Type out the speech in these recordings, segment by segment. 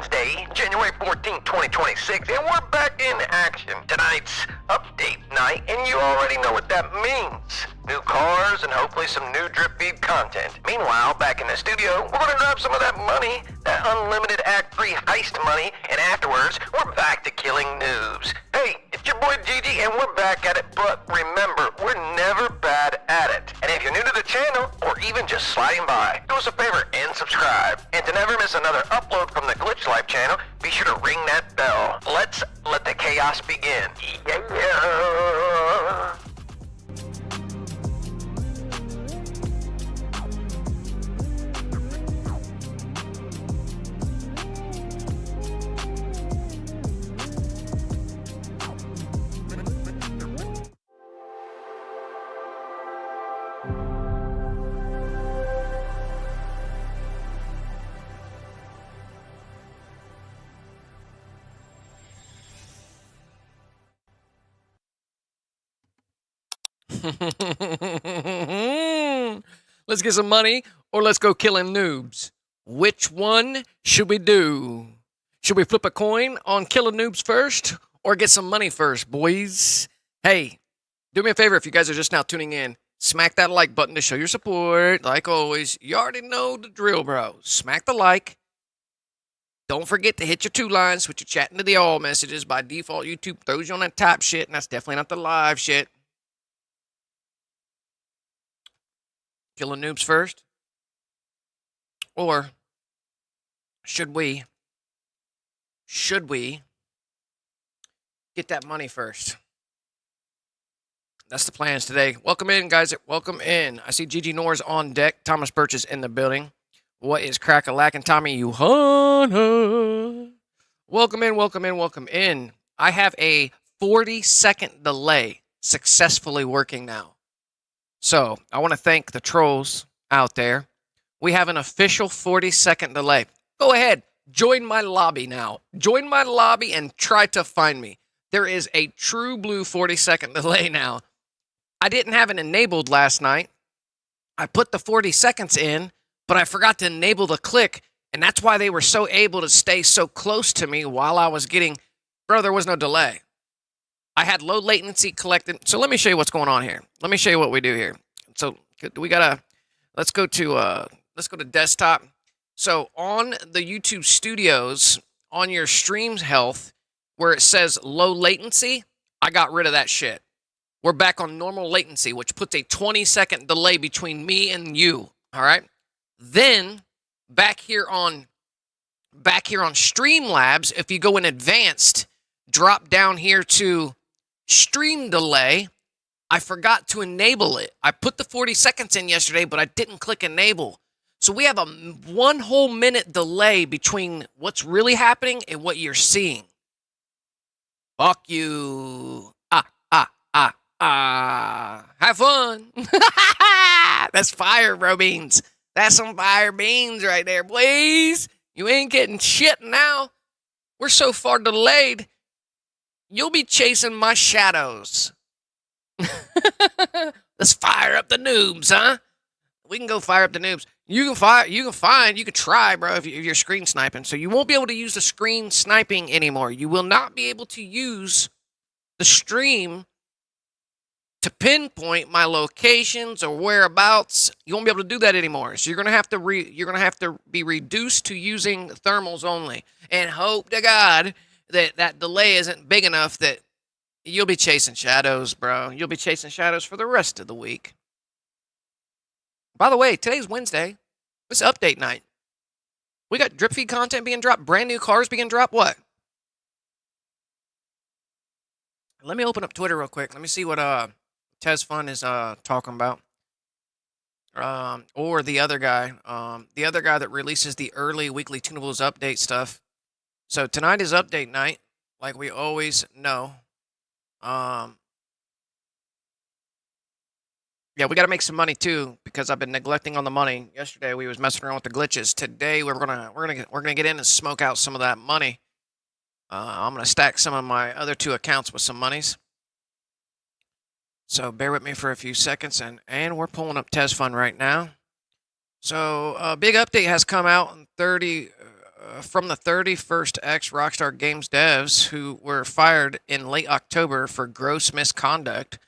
Wednesday, January 14th, 2026, and we're back in action. Tonight's update night, and you already know what that means. New cars and hopefully some new drip feed content. Meanwhile, back in the studio, we're gonna grab some of that money, that unlimited Act 3 heist money, and afterwards, we're back to killing noobs. Hey, it's your boy Gigi, and we're back at it, but remember, we're never bad at it. And if you're new to the channel, or even just sliding by, do us a favor and subscribe. And to never miss another upload from the Glitch Life channel, be sure to ring that bell. Let's let the chaos begin. Yeah. Let's get some money, or let's go killing noobs. Which one should we do? Should we flip a coin on killing noobs first, or get some money first, boys? Hey, do me a favor if you guys are just now tuning in. Smack that like button to show your support. Like always, you already know the drill, bro. Smack the like. Don't forget to hit your 2 lines, switch your chat into the all messages. By default, YouTube throws you on that top shit, and that's definitely not the live shit. Killing noobs first? Or should we get that money first? That's the plans today. Welcome in, guys. Welcome in. I see Gigi Nor's on deck. Thomas Birch is in the building. What is ⱨ Tommy Yuhana? Welcome in, welcome in, welcome in. I have a 40-second delay successfully working now. So, I want to thank the trolls out there. We have an official 40-second delay. Go ahead, join my lobby now. Join my lobby and try to find me. There is a true blue 40-second delay now. I didn't have it enabled last night. I put the 40 seconds in, but I forgot to enable the click, and that's why they were so able to stay so close to me while I was getting... Bro, there was no delay. I had low latency collected. So let me show you what's going on here. Let me show you what we do here. So we gotta, let's go to desktop. So on the YouTube Studios, on your stream's health, where it says low latency, I got rid of that shit. We're back on normal latency, which puts a 20-second delay between me and you. All right. Then back here on Streamlabs, if you go in advanced, drop down here to stream delay. I forgot to enable it. I put the 40 seconds in yesterday, but I didn't click enable. So we have a 1 whole minute delay between what's really happening and what you're seeing. Fuck you. Have fun. That's fire, bro beans. That's some fire beans right there, boys. You ain't getting shit now. We're so far delayed. You'll be chasing my shadows. Let's fire up the noobs, huh? We can go fire up the noobs. You can try, bro, if you're screen sniping. So you won't be able to use the screen sniping anymore. You will not be able to use the stream to pinpoint my locations or whereabouts. You won't be able to do that anymore. So you're gonna have to be reduced to using thermals only, and hope to God that delay isn't big enough that you'll be chasing shadows, bro. You'll be chasing shadows for the rest of the week. By the way, today's Wednesday. It's update night. We got drip feed content being dropped, brand new cars being dropped. What? Let me open up Twitter real quick. Let me see what ⱨ is talking about. Or the other guy. The other guy that releases the early weekly tunables update stuff. So tonight is update night, like we always know. Yeah, we got to make some money too, because I've been neglecting on the money. Yesterday we was messing around with the glitches. Today we're gonna get in and smoke out some of that money. I'm gonna stack some of my other 2 accounts with some monies. So bear with me for a few seconds, and we're pulling up ⱨ right now. So a big update has come out on from the 31st ex-Rockstar Games devs who were fired in late October for gross misconduct.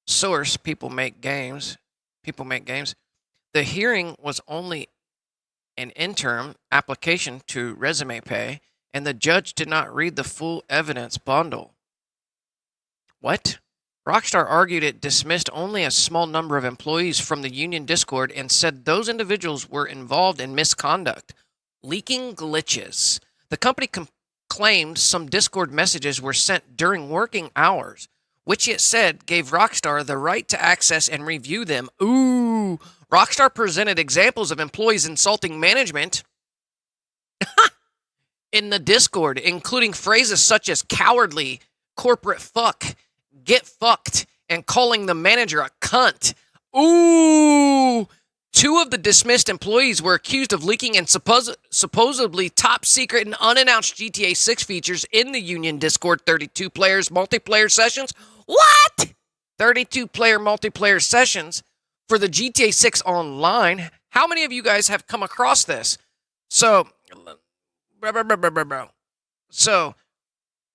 Source, People Make Games. The hearing was only an interim application to resume pay, and the judge did not read the full evidence bundle. What? Rockstar argued it dismissed only a small number of employees from the union Discord and said those individuals were involved in misconduct, leaking glitches. The company claimed some Discord messages were sent during working hours, which it said gave Rockstar the right to access and review them. Ooh, Rockstar presented examples of employees insulting management in the Discord, including phrases such as cowardly, corporate fuck, get fucked, and calling the manager a cunt. Ooh! 2 of the dismissed employees were accused of leaking and supposedly top secret and unannounced GTA 6 features in the Union Discord 32 players multiplayer sessions. What? 32 player multiplayer sessions for the GTA 6 online. How many of you guys have come across this? So,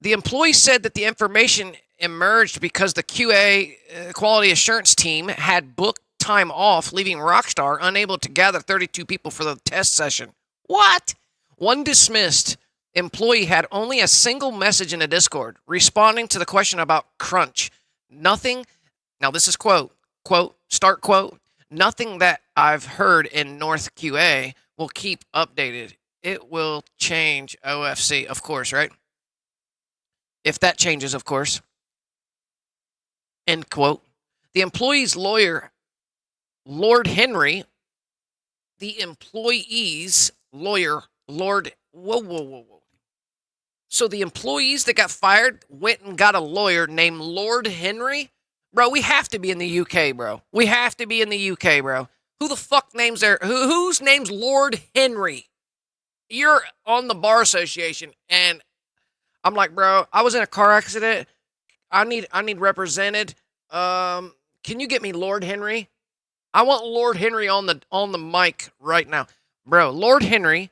the employee said that the information emerged because the QA quality assurance team had booked time off, leaving Rockstar unable to gather 32 people for the test session. What? One dismissed employee had only a single message in the Discord responding to the question about crunch. Nothing, now this is quote, start quote, nothing that I've heard in North QA will keep updated. It will change OFC, of course, right? If that changes, of course. End quote. The employee's lawyer, Lord Henry, whoa. So the employees that got fired went and got a lawyer named Lord Henry? Bro, we have to be in the UK, bro. We have to be in the UK, bro. Who the fuck names their... Whose name's Lord Henry? You're on the Bar Association, and I'm like, bro, I was in a car accident. I need represented. Can you get me Lord Henry? I want Lord Henry on the mic right now. Bro, Lord Henry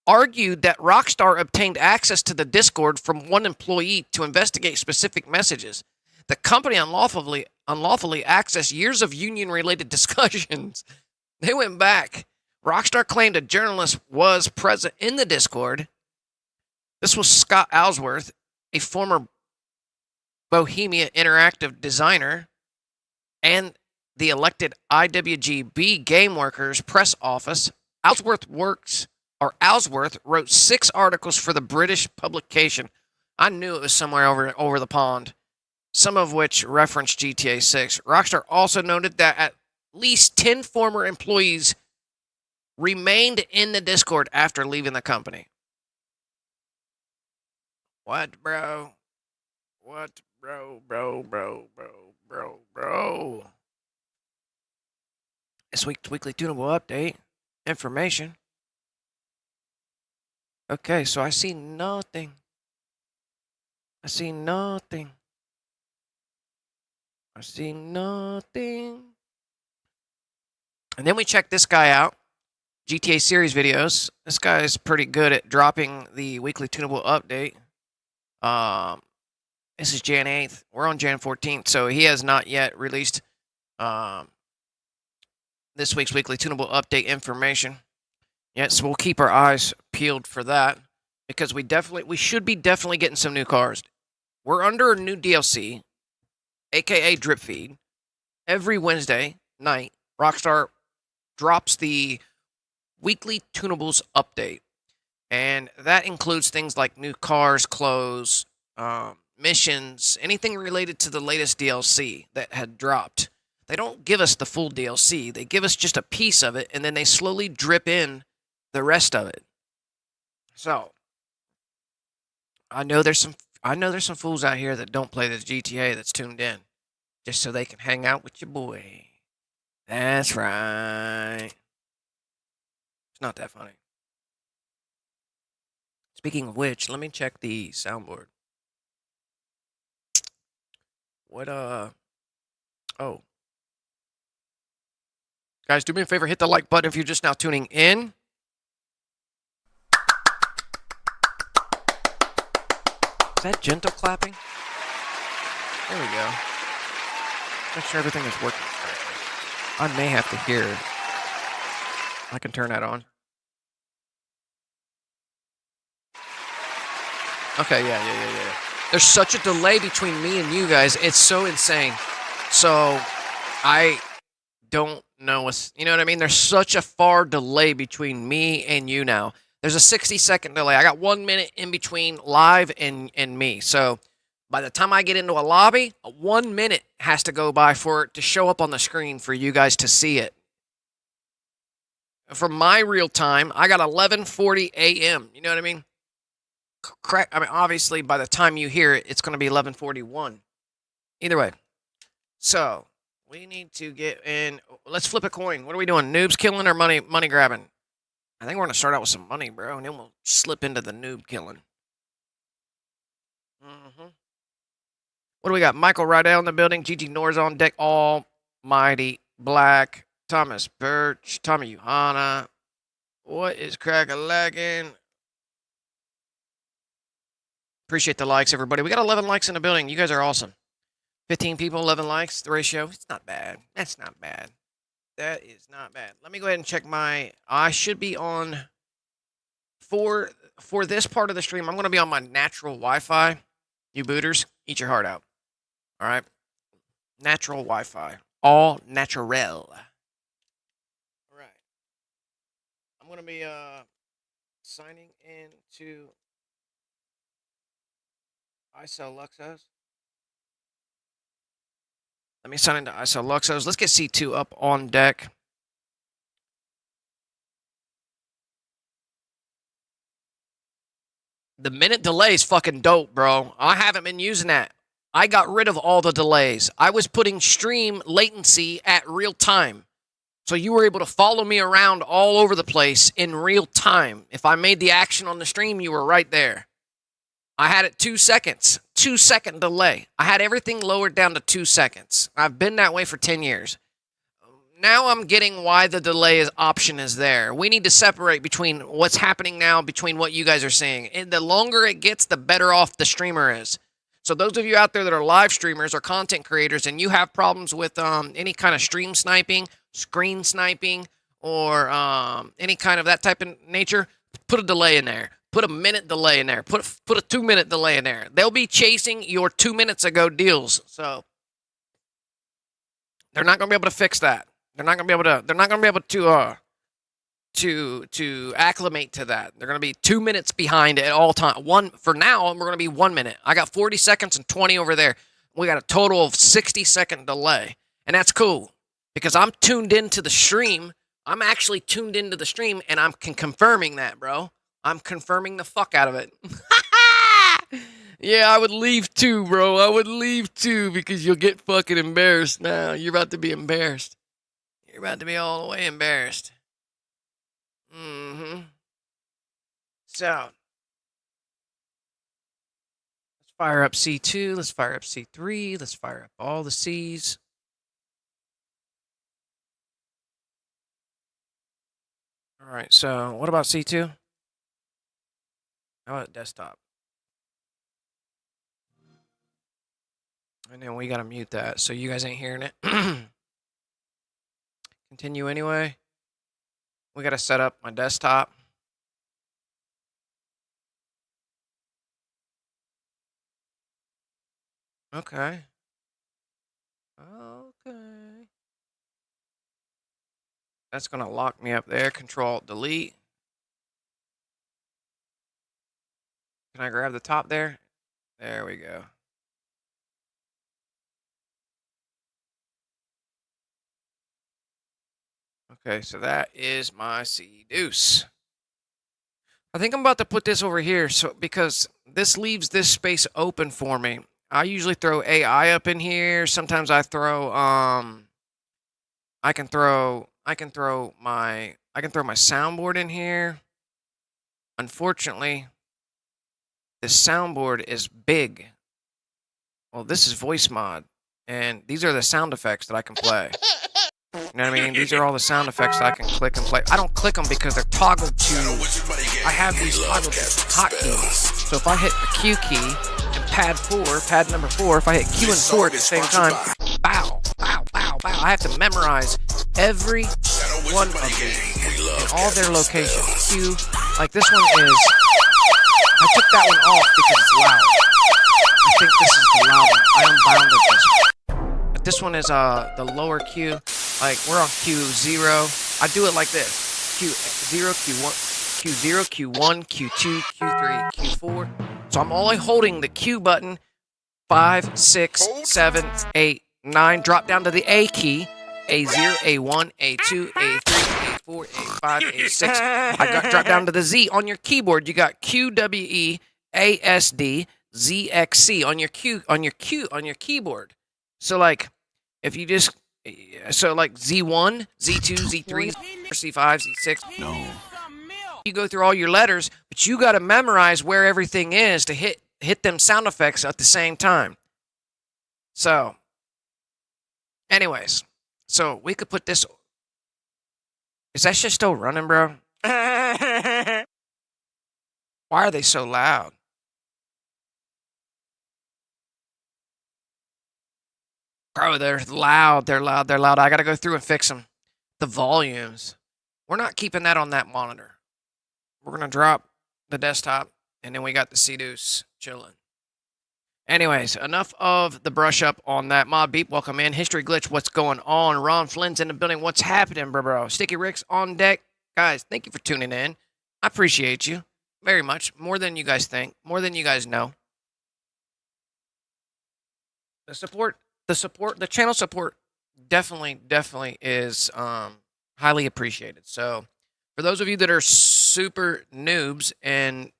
argued that Rockstar obtained access to the Discord from one employee to investigate specific messages. The company unlawfully accessed years of union-related discussions. They went back. Rockstar claimed a journalist was present in the Discord. This was Scott Ellsworth, a former Bohemia Interactive designer, and the elected IWGB Game Workers Press Office. Ellsworth wrote 6 articles for the British publication. I knew it was somewhere over the pond, some of which referenced GTA 6. Rockstar also noted that at least 10 former employees remained in the Discord after leaving the company. What, bro? What, bro? This week's weekly tunable update. Information. Okay, so I see nothing. And then we check this guy out. GTA series videos. This guy is pretty good at dropping the weekly tunable update. This is Jan 8th. We're on Jan 14th, so he has not yet released this week's weekly tunable update information yet. So we'll keep our eyes peeled for that, because we should be definitely getting some new cars. We're under a new DLC, aka Drip Feed. Every Wednesday night, Rockstar drops the weekly tunables update, and that includes things like new cars, clothes, missions, anything related to the latest DLC that had dropped. They don't give us the full DLC. They give us just a piece of it, and then they slowly drip in the rest of it. So I know there's some fools out here that don't play this GTA that's tuned in just so they can hang out with your boy. That's right. It's not that funny. Speaking of which, let me check the soundboard. What, oh. Guys, do me a favor, hit the like button if you're just now tuning in. that gentle clapping? There we go. Make sure everything is working correctly. I may have to hear it. I can turn that on. Okay, yeah. There's such a delay between me and you guys. It's so insane. So, I don't know what's... You know what I mean? There's such a far delay between me and you now. There's a 60-second delay. I got 1 minute in between live and me. So, by the time I get into a lobby, 1 minute has to go by for it to show up on the screen for you guys to see it. For my real time, I got 11:40 a.m. You know what I mean? Correct. I mean, obviously, by the time you hear it, it's going to be 11:41. Either way. So, we need to get in. Let's flip a coin. What are we doing? Noobs killing or money grabbing? I think we're going to start out with some money, bro, and then we'll slip into the noob killing. What do we got? Michael Rydell in the building. GTAO on deck. Almighty Black. Thomas Birch. Tommy Uhana. What is 𝓫𝓻𝓸 𝓛𝓲𝓿? Appreciate the likes, everybody. We got 11 likes in the building. You guys are awesome. 15 people, 11 likes. The ratio, it's not bad. That's not bad. That is not bad. Let me go ahead and check my... I should be on... For this part of the stream, I'm going to be on my natural Wi-Fi. You booters, eat your heart out. All right? Natural Wi-Fi. All natural. All right. I'm going to be signing into 𝓼𝓼. Let me sign into 𝓼𝓼. Let's get C2 up on deck. The minute delay is fucking dope, bro. I haven't been using that. I got rid of all the delays. I was putting stream latency at real time. So you were able to follow me around all over the place in real time. If I made the action on the stream, you were right there. I had it 2 seconds. 2-second delay. I had everything lowered down to 2 seconds. I've been that way for 10 years. Now I'm getting why the delay option is there. We need to separate between what's happening now, between what you guys are seeing. And the longer it gets, the better off the streamer is. So those of you out there that are live streamers or content creators and you have problems with any kind of stream sniping, screen sniping, or any kind of that type of nature, put a delay in there. Put a minute delay in there. Put a 2-minute delay in there. They'll be chasing your 2 minutes ago deals. So they're not going to be able to fix that. They're not going to be able to. They're not going to be able to acclimate to that. They're going to be 2 minutes behind at all time. For now, we're going to be 1 minute. I got 40 seconds and 20 over there. We got a total of 60-second delay, and that's cool because I'm tuned into the stream. I'm actually tuned into the stream, and I'm confirming that, bro. I'm confirming the fuck out of it. Yeah, I would leave too, bro. I would leave too because you'll get fucking embarrassed now. You're about to be embarrassed. You're about to be all the way embarrassed. So, let's fire up C2. Let's fire up C3. Let's fire up all the C's. All right, so what about C2? How about desktop? And then we gotta mute that so you guys ain't hearing it. Continue anyway. We gotta set up my desktop. Okay. Okay. That's gonna lock me up there. Control-Delete. Can I grab the top there? There we go. Okay, so that is my C deuce. I think I'm about to put this over here because this leaves this space open for me. I usually throw AI up in here. Sometimes I throw I can throw my soundboard in here. Unfortunately, this soundboard is big. Well, this is voice mod, and these are the sound effects that I can play. You know what I mean? These are all the sound effects that I can click and play. I don't click them because they're toggled to... I have these toggled hotkeys. So if I hit the Q key and pad 4, pad number 4. If I hit Q and 4 at the same time, bow, bow, bow, bow. I have to memorize every one of these and all their locations. Q, like this one is, I took that one off because it's loud. I think this is the loud one. I unbounded this one. But this one is the lower Q. Like we're on Q0. I do it like this. Q0, Q1, Q0, Q1, Q2, Q3, Q4. So I'm only holding the Q button 5, 6, 7, 8, 9. Drop down to the A key. A0, A1, A2, A3, A4, A5, A6. I drop down to the Z. On your keyboard, you got Q, W, E, A, S, D, Z, X, C on your keyboard. So like, if you just, so like Z1, Z2, Z3, C5, Z6. No. You go through all your letters, but you got to memorize where everything is to hit them sound effects at the same time. So, anyways, so we could put this. Is that shit still running, bro? Why are they so loud? Bro, they're loud. They're loud. They're loud. I got to go through and fix them. The volumes. We're not keeping that on that monitor. We're going to drop the desktop, and then we got the C-Deuce chilling. Anyways, enough of the brush up on that. Mod Beep, welcome in. History Glitch, what's going on? Ron Flynn's in the building. What's happening, bro? Sticky Rick's on deck. Guys, thank you for tuning in. I appreciate you very much. More than you guys think. More than you guys know. The channel support definitely is highly appreciated. So for those of you that are super noobs and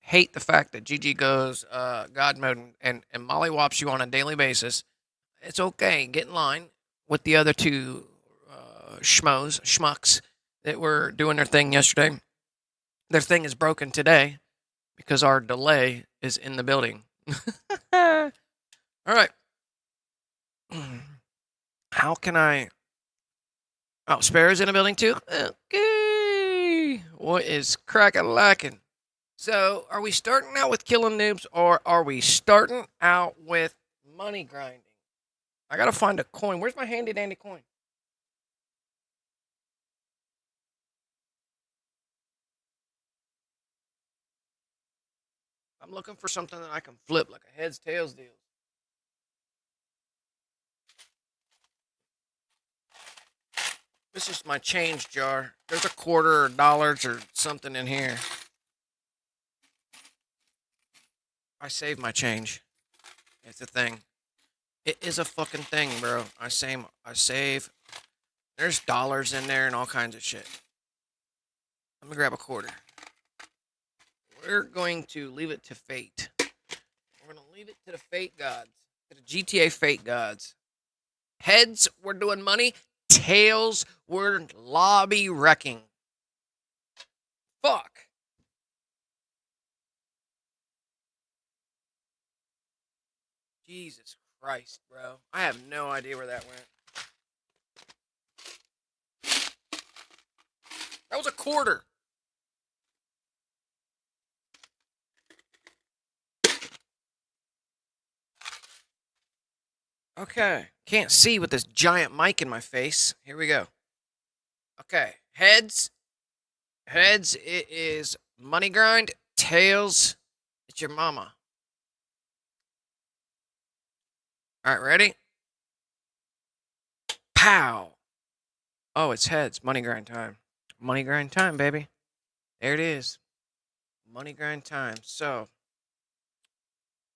hate the fact that GG goes God mode and mollywops you on a daily basis, it's okay. Get in line with the other two schmucks that were doing their thing yesterday. Their thing is broken today because our delay is in the building. All right. How can I... Oh, Sparrow's in the building too? Okay. What is crack-a-lackin'? So, are we starting out with Killing Noobs or are we starting out with money grinding? I gotta find a coin. Where's my handy-dandy coin? I'm looking for something that I can flip, like a heads, tails deal. This is my change jar. There's a quarter or dollars or something in here. I save my change. It's a thing. It is a fucking thing, bro. I save. There's dollars in there and all kinds of shit. Let me grab a quarter. We're going to leave it to fate. We're going to leave it to the fate gods. To the GTA fate gods. Heads, we're doing money. Tails, we're lobby wrecking. Fuck. Jesus Christ, bro. I have no idea where that went. That was a quarter. Okay. Can't see with this giant mic in my face. Here we go. Okay. Heads. Heads, it is money grind. Tails, it's your mama. All right, ready? Pow. Oh, it's heads. Money grind time. Money grind time, baby. There it is. Money grind time. So,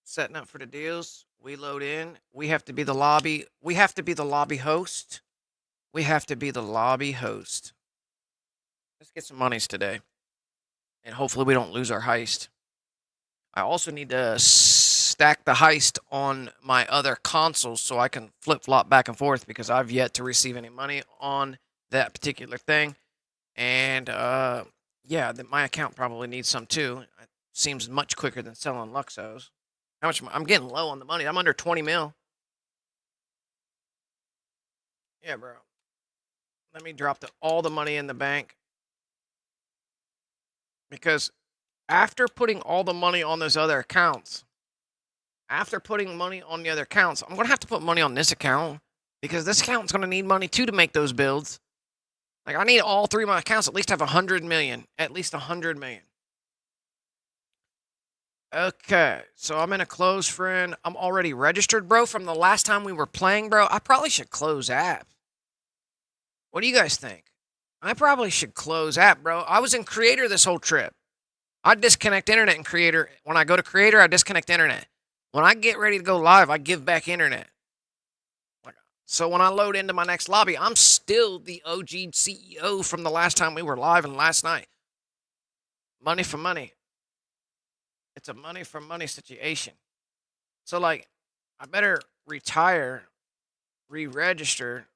setting up for the deals. We load in. We have to be the lobby. We have to be the lobby host. We have to be the lobby host. Let's get some monies today. And hopefully we don't lose our heist. I also need to stack the heist on my other consoles so I can flip-flop back and forth because I've yet to receive any money on that particular thing. And, yeah, my account probably needs some too. It seems much quicker than selling Luxos. How much? I'm getting low on the money. I'm under 20 mil. Yeah, bro. Let me drop all the money in the bank. Because after putting all the money on those other accounts, after putting money on the other accounts, I'm going to have to put money on this account because this account's going to need money too to make those builds. Like, I need all three of my accounts at least have 100 million. At least 100 million. Okay, so I'm in a close friend. I'm already registered, bro, from the last time we were playing, bro. I probably should close app. What do you guys think? I probably should close app, bro. I was in creator this whole trip. I disconnect internet in creator. When I go to creator, I disconnect internet. When I get ready to go live, I give back internet. So when I load into my next lobby, I'm still the OG CEO from the last time we were live and last night. Money for money. It's a money for money situation. So, like, I better retire, re-register.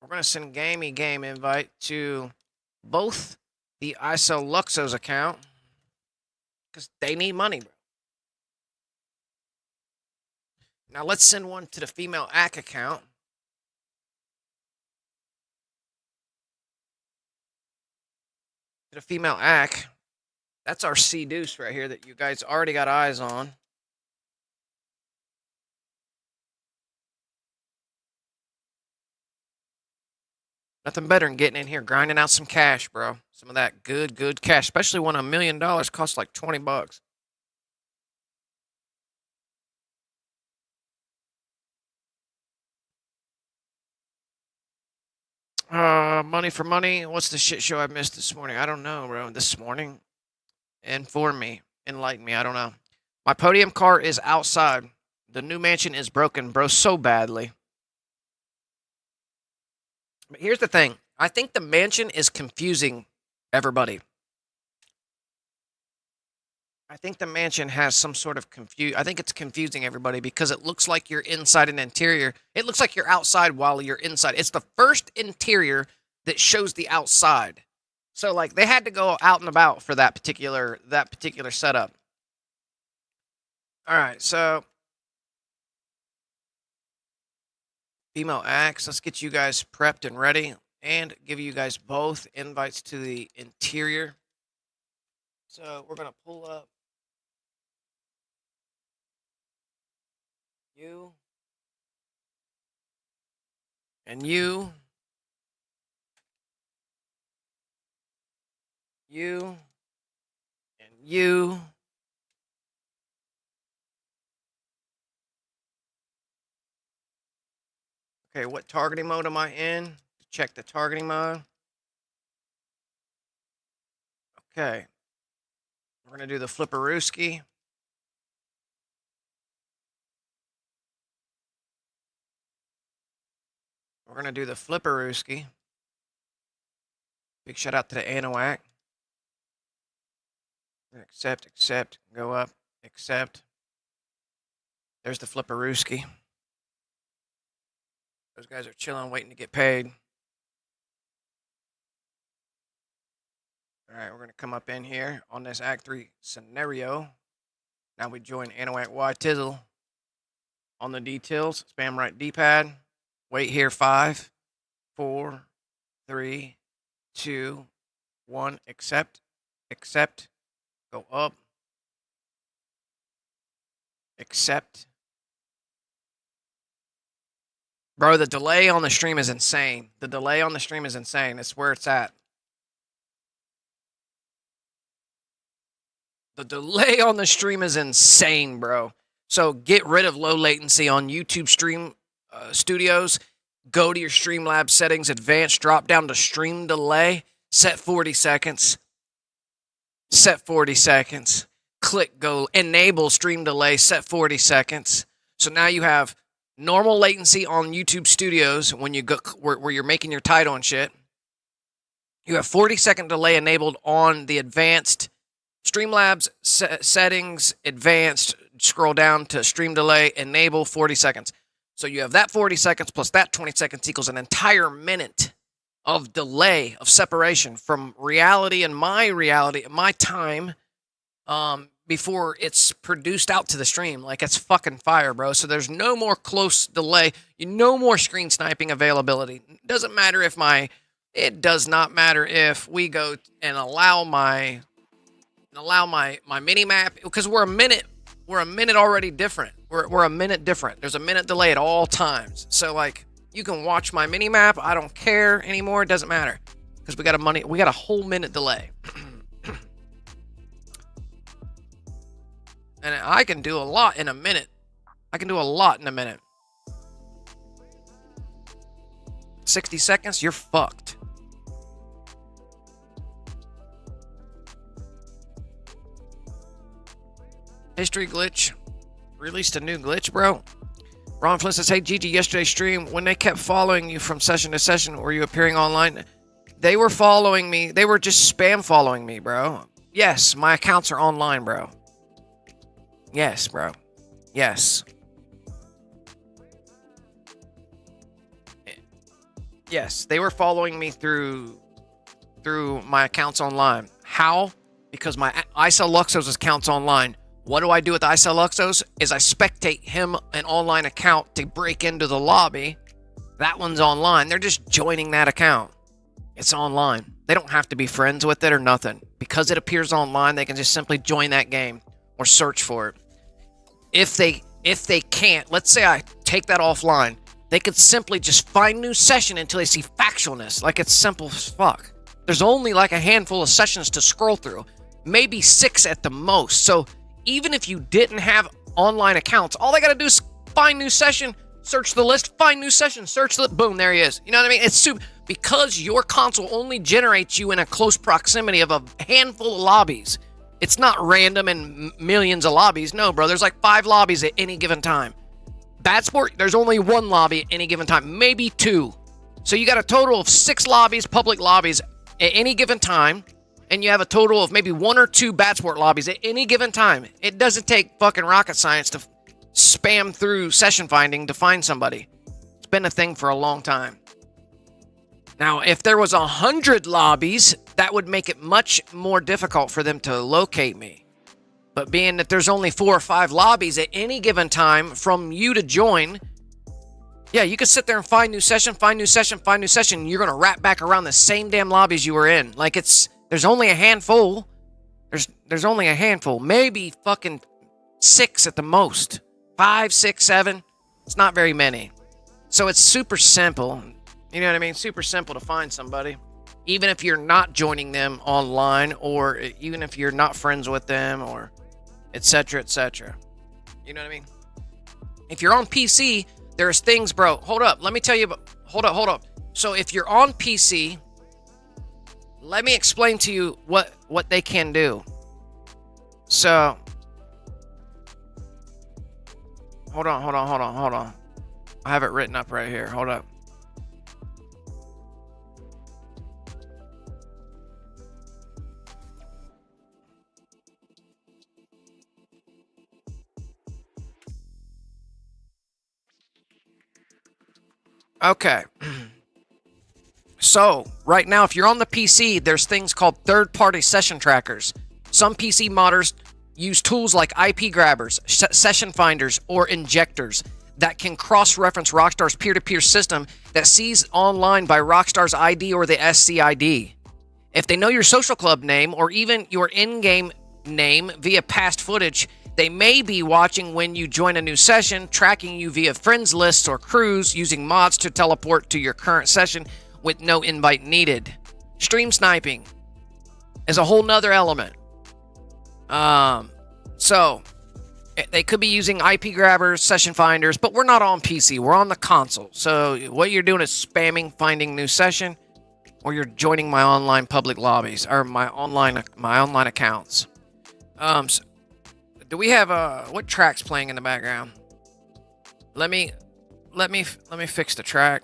We're going to send Gamey game invite to both the 𝓼𝓼𝓛𝓲𝓼 account because they need money, bro. Now, let's send one to the female 𝓵 account. To the female 𝓵. That's our C deuce right here that you guys already got eyes on. Nothing better than getting in here, grinding out some cash, bro. Some of that good cash, especially when $1 million costs like 20 bucks. Money for money. What's the shit show I missed this morning? I don't know, bro. This morning. Inform me. Enlighten me. I don't know. My podium car is outside. The new mansion is broken, bro, so badly. But here's the thing. I think the mansion is confusing everybody. I think the mansion has some sort of I think it's confusing everybody because it looks like you're inside an interior. It looks like you're outside while you're inside. It's the first interior that shows the outside. So, like, they had to go out and about for that particular setup. All right, so female 𝓵. Let's get you guys prepped and ready and give you guys both invites to the interior. So we're gonna pull up you and you. You and you. Okay, what targeting mode am I in? Check the targeting mode. Okay. We're going to do the 𝓫𝓼𝓻𝓸𝓾𝓰. We're going to do the 𝓫𝓼𝓻𝓸𝓾𝓰. Big shout out to the ⱨ accept, go up, accept. There's the 𝓫𝓼𝓻𝓸𝓾𝓰. Those guys are chilling, waiting to get paid. All right, we're going to come up in here on this Act 3 scenario. Now we join ⱨ on the details. Spam right D-pad. Wait here, 5, 4, 3, 2, 1. Accept. Go up. Accept. Bro, the delay on the stream is insane. The delay on the stream is insane. It's where it's at. The delay on the stream is insane, bro. So get rid of low latency on YouTube Stream Studios. Go to your Streamlabs settings, advanced, drop down to stream delay. Set 40 seconds. Set 40 seconds. Click go. Enable stream delay. Set 40 seconds. So now you have normal latency on YouTube Studios when you go where you're making your title and shit. You have 40-second delay enabled on the advanced Streamlabs settings, advanced, scroll down to stream delay, enable 40 seconds. So you have that 40 seconds plus that 20 seconds equals an entire minute of delay, of separation from reality and my time, before it's produced out to the stream. Like, it's fucking fire, bro. So there's no more close delay. No more screen sniping availability. It does not matter if we go and allow my mini map, because we're we're a minute already different. We're a minute different. There's a minute delay at all times. So like you can watch my mini map. I don't care anymore. It doesn't matter because we got a whole minute delay. And I can do a lot in a minute. I can do a lot in a minute. 60 seconds, you're fucked. History glitch. Released a new glitch, bro. Ron Flynn says, hey, Gigi, yesterday's stream, when they kept following you from session to session, were you appearing online? They were following me. They were just spam following me, bro. Yes, my accounts are online, bro. Yes, bro. Yes. Yes, they were following me through my accounts online. How? Because my 𝓼𝓼 account's online. What do I do with 𝓼𝓼? Is I spectate him an online account to break into the lobby. That one's online. They're just joining that account. It's online. They don't have to be friends with it or nothing. Because it appears online, they can just simply join that game or search for it. If they can't, let's say I take that offline, they could simply just find new session until they see factualness. Like, it's simple as fuck. There's only like a handful of sessions to scroll through. Maybe 6 at the most. So even if you didn't have online accounts, all they gotta do is find new session, search the list, find new session, search the, boom, there he is. You know what I mean? It's super, because your console only generates you in a close proximity of a handful of lobbies. It's not random and millions of lobbies. No, bro, there's like 5 lobbies at any given time. Bad Sport, there's only 1 lobby at any given time, maybe 2. So you got a total of 6 lobbies, public lobbies at any given time, and you have a total of maybe 1 or 2 Bad Sport lobbies at any given time. It doesn't take fucking rocket science to spam through session finding to find somebody. It's been a thing for a long time. Now, if there was 100 lobbies, that would make it much more difficult for them to locate me. But being that there's only 4 or 5 lobbies at any given time from you to join, yeah, you can sit there and find new session, find new session, find new session. You're going to wrap back around the same damn lobbies you were in. Like, there's only a handful. There's only a handful. Maybe fucking 6 at the most. 5, 6, 7. It's not very many. So it's super simple. You know what I mean? Super simple to find somebody. Even if you're not joining them online, or even if you're not friends with them, or etc., etc. You know what I mean? If you're on PC, there's things, bro. Hold up. Let me tell you about... Hold up. So if you're on PC, let me explain to you what they can do. So... Hold on. I have it written up right here. Hold up. Okay. So, right now, if you're on the PC, there's things called third-party session trackers. Some PC modders use tools like IP grabbers, session finders, or injectors that can cross-reference Rockstar's peer-to-peer system that sees online by Rockstar's ID or the SCID. If they know your social club name or even your in-game name via past footage, they may be watching when you join a new session, tracking you via friends lists or crews, using mods to teleport to your current session with no invite needed. Stream sniping is a whole nother element. So they could be using IP grabbers, session finders, but we're not on PC. We're on the console. So what you're doing is spamming, finding new session, or you're joining my online public lobbies or my online accounts. So do we have what track's playing in the background? Let me fix the track.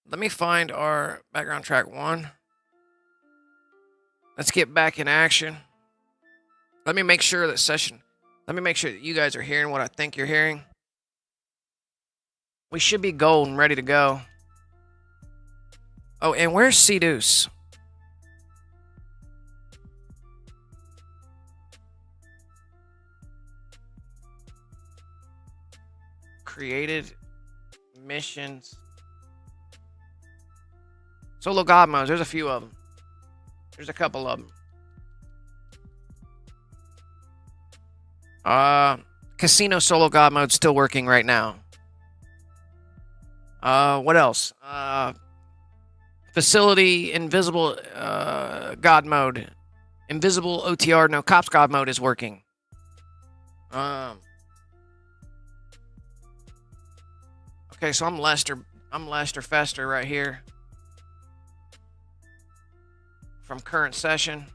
Let me find our background track 1. Let's get back in action. Let me make sure that you guys are hearing what I think you're hearing. We should be gold and ready to go. Oh, and where's 𝓼𝓼? Created missions. Solo God modes, there's a few of them. There's a couple of them. Casino solo god mode still working right now. What else? Facility invisible god mode. Invisible OTR no cops god mode is working. Okay, so I'm 𝓫𝓲𝓸 right here. From current session.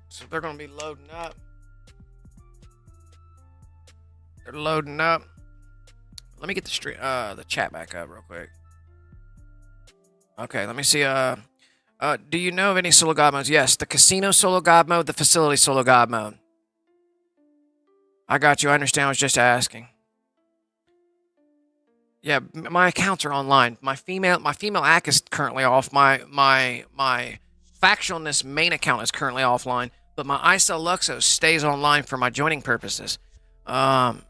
So they're going to be loading up. They're loading up. Let me get the chat back up real quick. Okay, let me see. Do you know of any solo god modes? Yes, the casino solo god mode, the facility solo god mode. I got you. I understand. I was just asking. Yeah, my accounts are online. My female act is currently off. My factionalness main account is currently offline, but my 𝓼𝓼 stays online for my joining purposes. History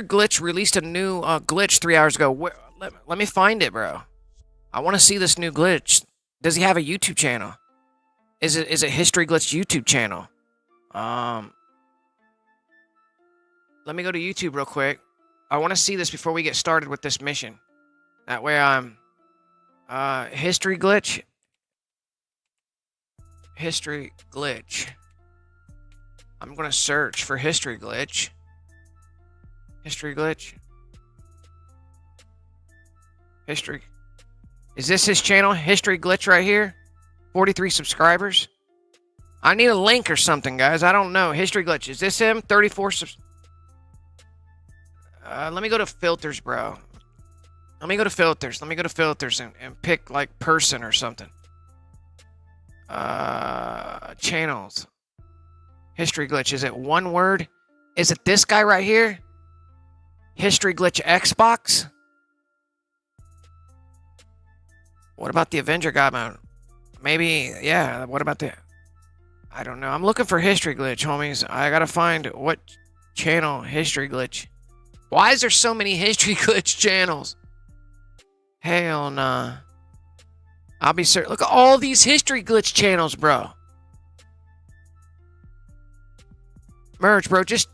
Glitch released a new glitch 3 hours ago. Let me find it, bro. I want to see this new glitch. Does he have a YouTube channel? Is it History Glitch YouTube channel? Let me go to YouTube real quick. I want to see this before we get started with this mission. That way I'm... History Glitch. History Glitch. I'm going to search for History Glitch. History Glitch. History. Is this his channel? History Glitch right here? 43 subscribers? I need a link or something, guys. I don't know. History Glitch. Is this him? 34 subs... let me go to filters, bro. Let me go to filters. Let me go to filters and pick, like, person or something. Channels. History Glitch. Is it one word? Is it this guy right here? History Glitch Xbox? What about the Avenger God mode? Maybe, yeah. What about the... I don't know. I'm looking for History Glitch, homies. I gotta find what channel History Glitch. Why is there so many History Glitch channels? Hell nah. I'll be certain. Look at all these History Glitch channels, bro. Merge, bro. Just,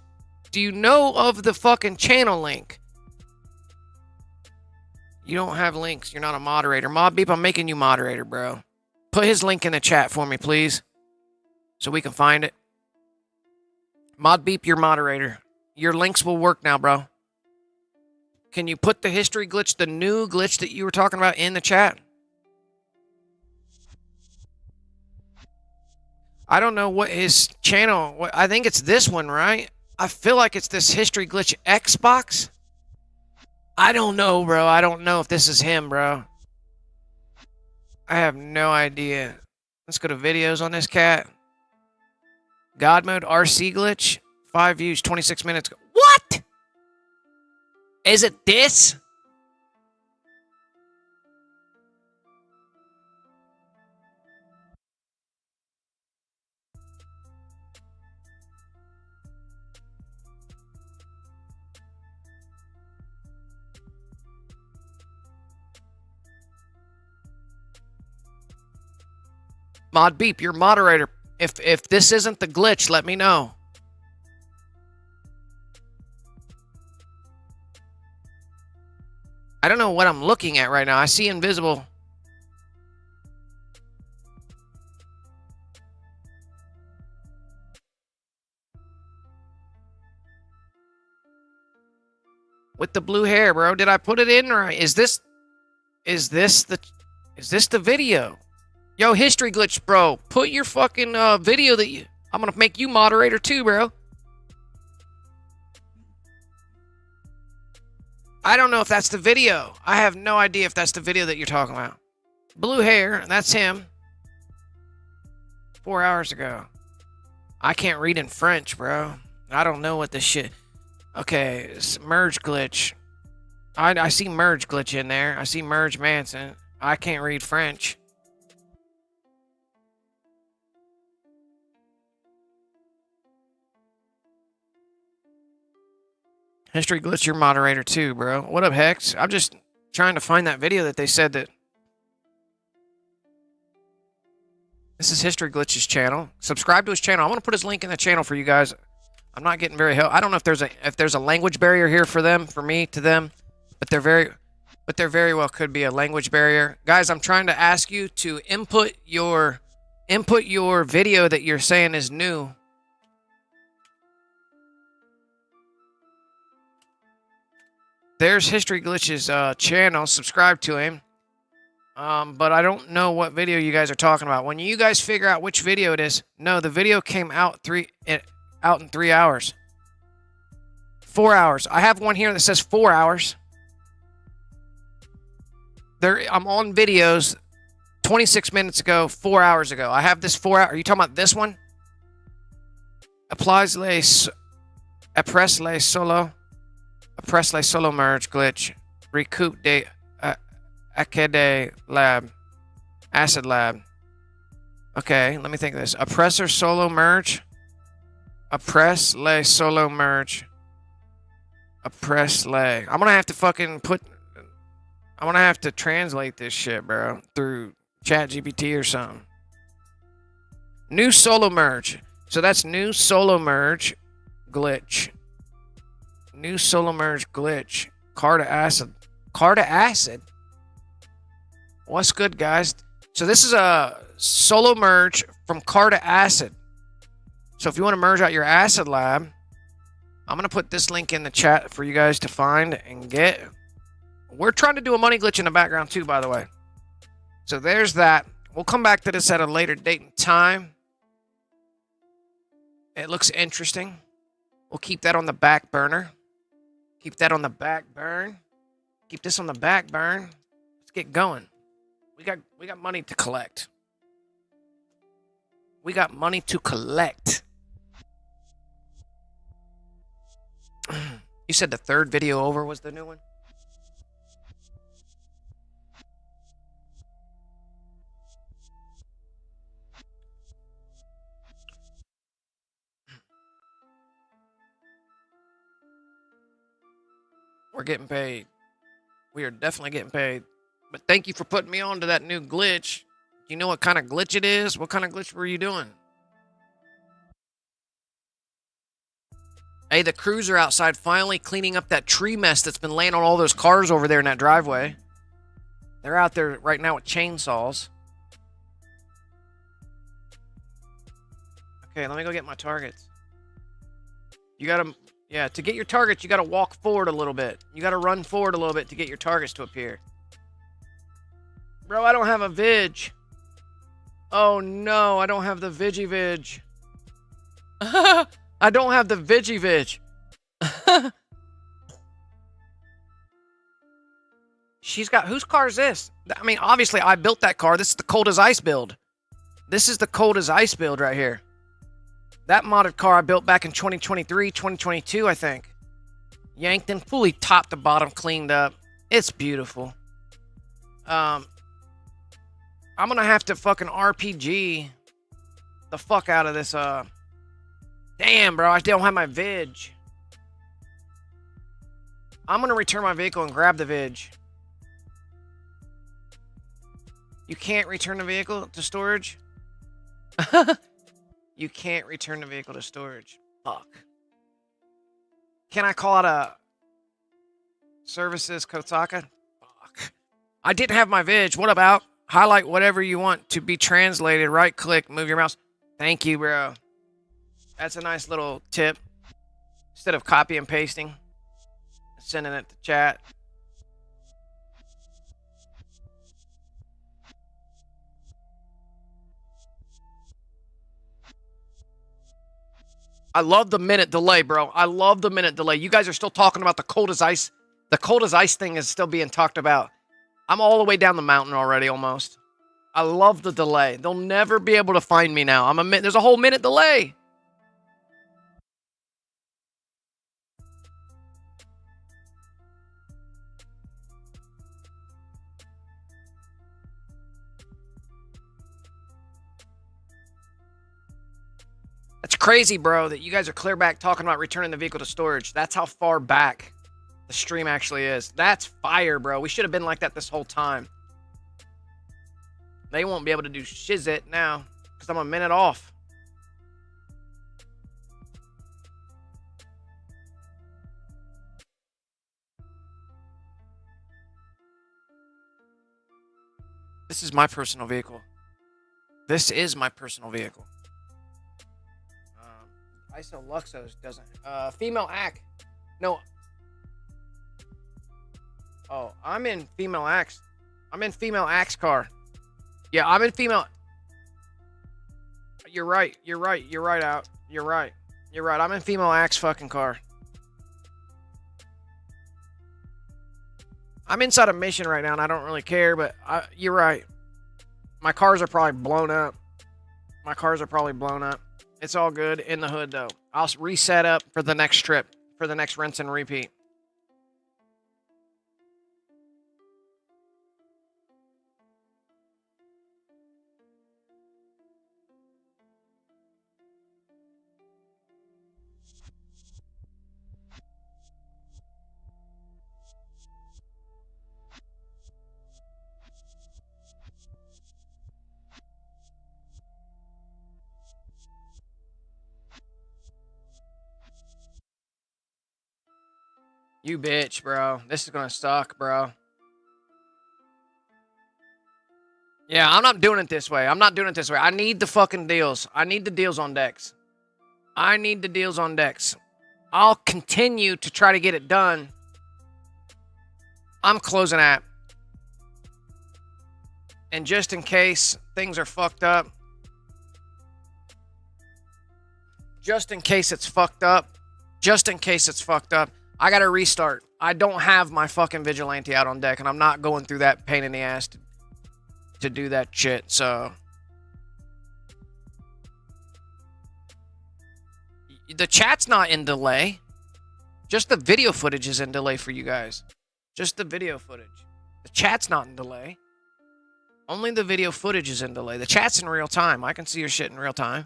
do you know of the fucking channel link? You don't have links. You're not a moderator. Mod Beep, I'm making you moderator, bro. Put his link in the chat for me, please. So we can find it. Mod Beep, you're moderator. Your links will work now, bro. Can you put the History Glitch, the new glitch that you were talking about, in the chat? I don't know what his channel... I think it's this one, right? I feel like it's this History Glitch Xbox. I don't know, bro. I don't know if this is him, bro. I have no idea. Let's go to videos on this cat. God mode, RC glitch. 5 views, 26 minutes. What? Is it this? Mod Beep, your moderator. If this isn't the glitch, let me know. I don't know what I'm looking at right now. I see invisible. With the blue hair, bro. Did I put it in right? Is this the video? Yo, History Glitch, bro. Put your fucking video that you... I'm gonna make you moderator too, bro. I don't know if that's the video. I have no idea if that's the video that you're talking about. Blue hair, that's him. 4 hours ago. I can't read in French, bro. I don't know what this shit... Okay, merge glitch. I see merge glitch in there. I see merge Manson. I can't read French. History Glitch, your moderator too, bro. What up, Hex? I'm just trying to find that video that they said that. This is History Glitch's channel. Subscribe to his channel. I'm gonna put his link in the channel for you guys. I'm not getting very help. I don't know if there's a language barrier here for them, for me to them, but there very well could be a language barrier. Guys, I'm trying to ask you to input your video that you're saying is new. There's History Glitch's channel. Subscribe to him. But I don't know what video you guys are talking about. When you guys figure out which video it is, no, the video came out in 3 hours. 4 hours. I have one here that says 4 hours. I'm on videos 26 minutes ago, 4 hours ago. I have this 4 hour. Are you talking about this one? Après les solo merge glitch. Recoup de ⱨ acid lab. Okay, let me think of this. Oppressor solo merge. Oppress les solo merge. Oppress les. I'm gonna have to translate this shit, bro, through ChatGPT or something. New solo merge. So that's new solo merge glitch. New solo merge glitch. ⱨ What's good, guys? So this is a solo merge from ⱨ. So if you want to merge out your acid lab, I'm going to put this link in the chat for you guys to find and get. We're trying to do a money glitch in the background too, by the way. So there's that. We'll come back to this at a later date and time. It looks interesting. We'll keep that on the back burner. Keep that on the back burn. Keep this on the back burn. Let's get going. We got money to collect. We got money to collect. You said the third video over was the new one? We're getting paid. We are definitely getting paid. But thank you for putting me on to that new glitch. You know what kind of glitch it is? What kind of glitch were you doing? Hey, the crews are outside finally cleaning up that tree mess that's been laying on all those cars over there in that driveway. They're out there right now with chainsaws. Okay, let me go get my targets. You gotta... Yeah, to get your targets, you got to walk forward a little bit. You got to run forward a little bit to get your targets to appear. Bro, I don't have a vidge. Oh, no, I don't have the vidgy. I don't have the vidgy. She's got... Whose car is this? I mean, obviously, I built that car. This is the cold as ice build. This is the cold as ice build right here. That modded car I built back in 2023, 2022, I think. Yanked and fully top to bottom cleaned up. It's beautiful. I'm gonna have to fucking RPG the fuck out of this. Damn, bro, I don't have my vig. I'm gonna return my vehicle and grab the vig. You can't return the vehicle to storage? You can't return the vehicle to storage. Fuck. Can I call out a services Kotaka? Fuck. I didn't have my vig. What about? Highlight whatever you want to be translated. Right click, move your mouse. Thank you, bro. That's a nice little tip. Instead of copy and pasting, sending it to chat. I love the minute delay, bro. I love the minute delay. You guys are still talking about the cold as ice. The cold as ice thing is still being talked about. I'm all the way down the mountain already, almost. I love the delay. They'll never be able to find me now. There's a whole minute delay. That's crazy, bro, that you guys are clear back talking about returning the vehicle to storage. That's how far back the stream actually is. That's fire, bro. We should have been like that this whole time. They won't be able to do shizit now because I'm a minute off. This is my personal vehicle. This is my personal vehicle. 𝓼𝓲𝓼 doesn't. Female act. No. Oh, I'm in female acts. I'm in female acts car. Yeah, I'm in female. You're right. You're right. You're right out. You're right. You're right. I'm in female acts fucking car. I'm inside a mission right now and I don't really care, but you're right. My cars are probably blown up. My cars are probably blown up. It's all good in the hood though. I'll reset up for the next trip, for the next rinse and repeat. You bitch, bro. This is gonna suck, bro. Yeah, I'm not doing it this way. I'm not doing it this way. I need the fucking deals. I need the deals on decks. I need the deals on decks. I'll continue to try to get it done. I'm closing app. And just in case things are fucked up. Just in case it's fucked up. Just in case it's fucked up. I gotta restart. I don't have my fucking vigilante out on deck, and I'm not going through that pain in the ass to do that shit, so. The chat's not in delay. Just the video footage is in delay for you guys. Just the video footage. The chat's not in delay. Only the video footage is in delay. The chat's in real time. I can see your shit in real time.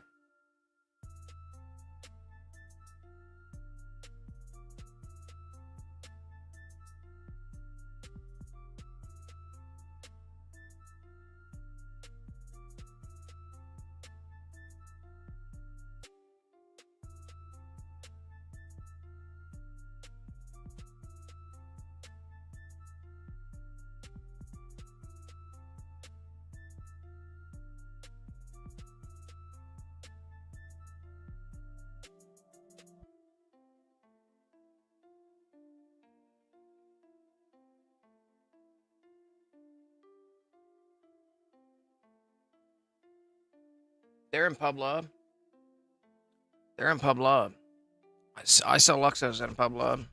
They're in PubLab. They're in PubLab. 𝓼𝓲𝓼 in PubLab.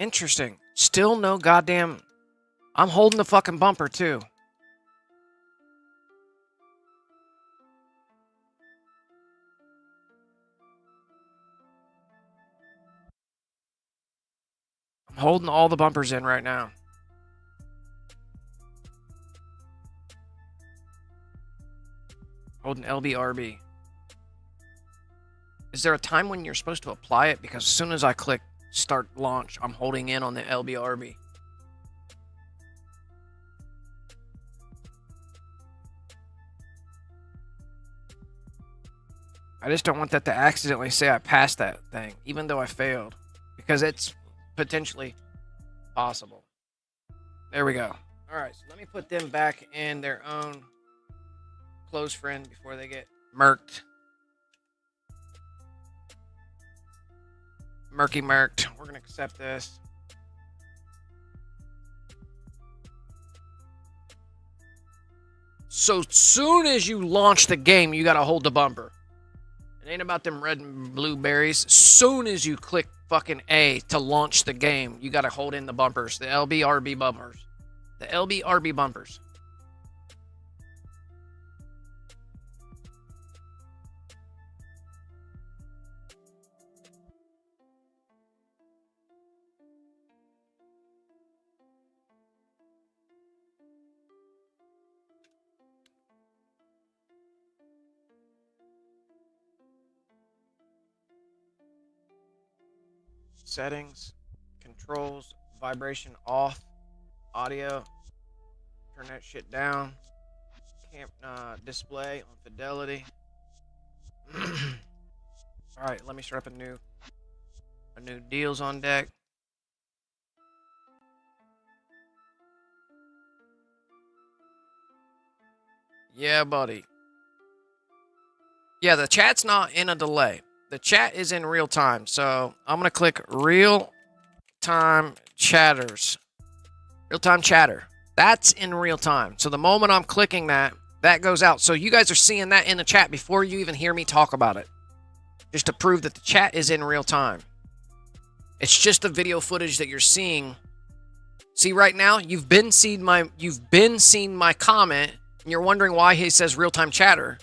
Interesting. Still no goddamn. I'm holding the fucking bumper too. I'm holding all the bumpers in right now. Holding LBRB. Is there a time when you're supposed to apply it? Because as soon as I click start launch, I'm holding in on the LBRB. I just don't want that to accidentally say I passed that thing, even though I failed. Because it's potentially possible. There we go. All right, so let me put them back in their own close friend before they get murked. Murked. We're going to accept this. So soon as you launch the game, you got to hold the bumper. It ain't about them red and blue berries. Soon as you click fucking A to launch the game, you got to hold in the bumpers. The LBRB bumpers. The LBRB bumpers. settings, controls, vibration off, audio. Turn that shit down. Display on fidelity. All right, let me start up a new deals on deck. Yeah, buddy. Yeah, the chat's not in a delay. The chat is in real time. So I'm going to click real time chatters. Real time chatter. That's in real time. So the moment I'm clicking that, that goes out. So you guys are seeing that in the chat before you even hear me talk about it. Just to prove that the chat is in real time. It's just the video footage that you're seeing. See right now, you've been seeing my comment, and you're wondering why he says real time chatter.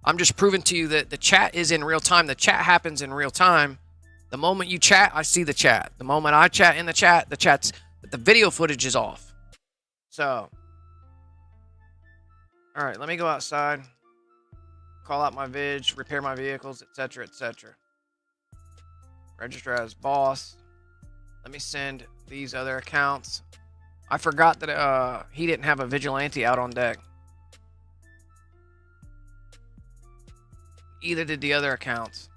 I'm just proving to you that the chat is in real time. The chat happens in real time. The moment you chat, I see the chat. The moment I chat in the chat's, but the video footage is off. So, all right, let me go outside, call out my vids, repair my vehicles, etc., etc. Register as boss. Let me send these other accounts. I forgot that he didn't have a vigilante out on deck. Either did the other accounts.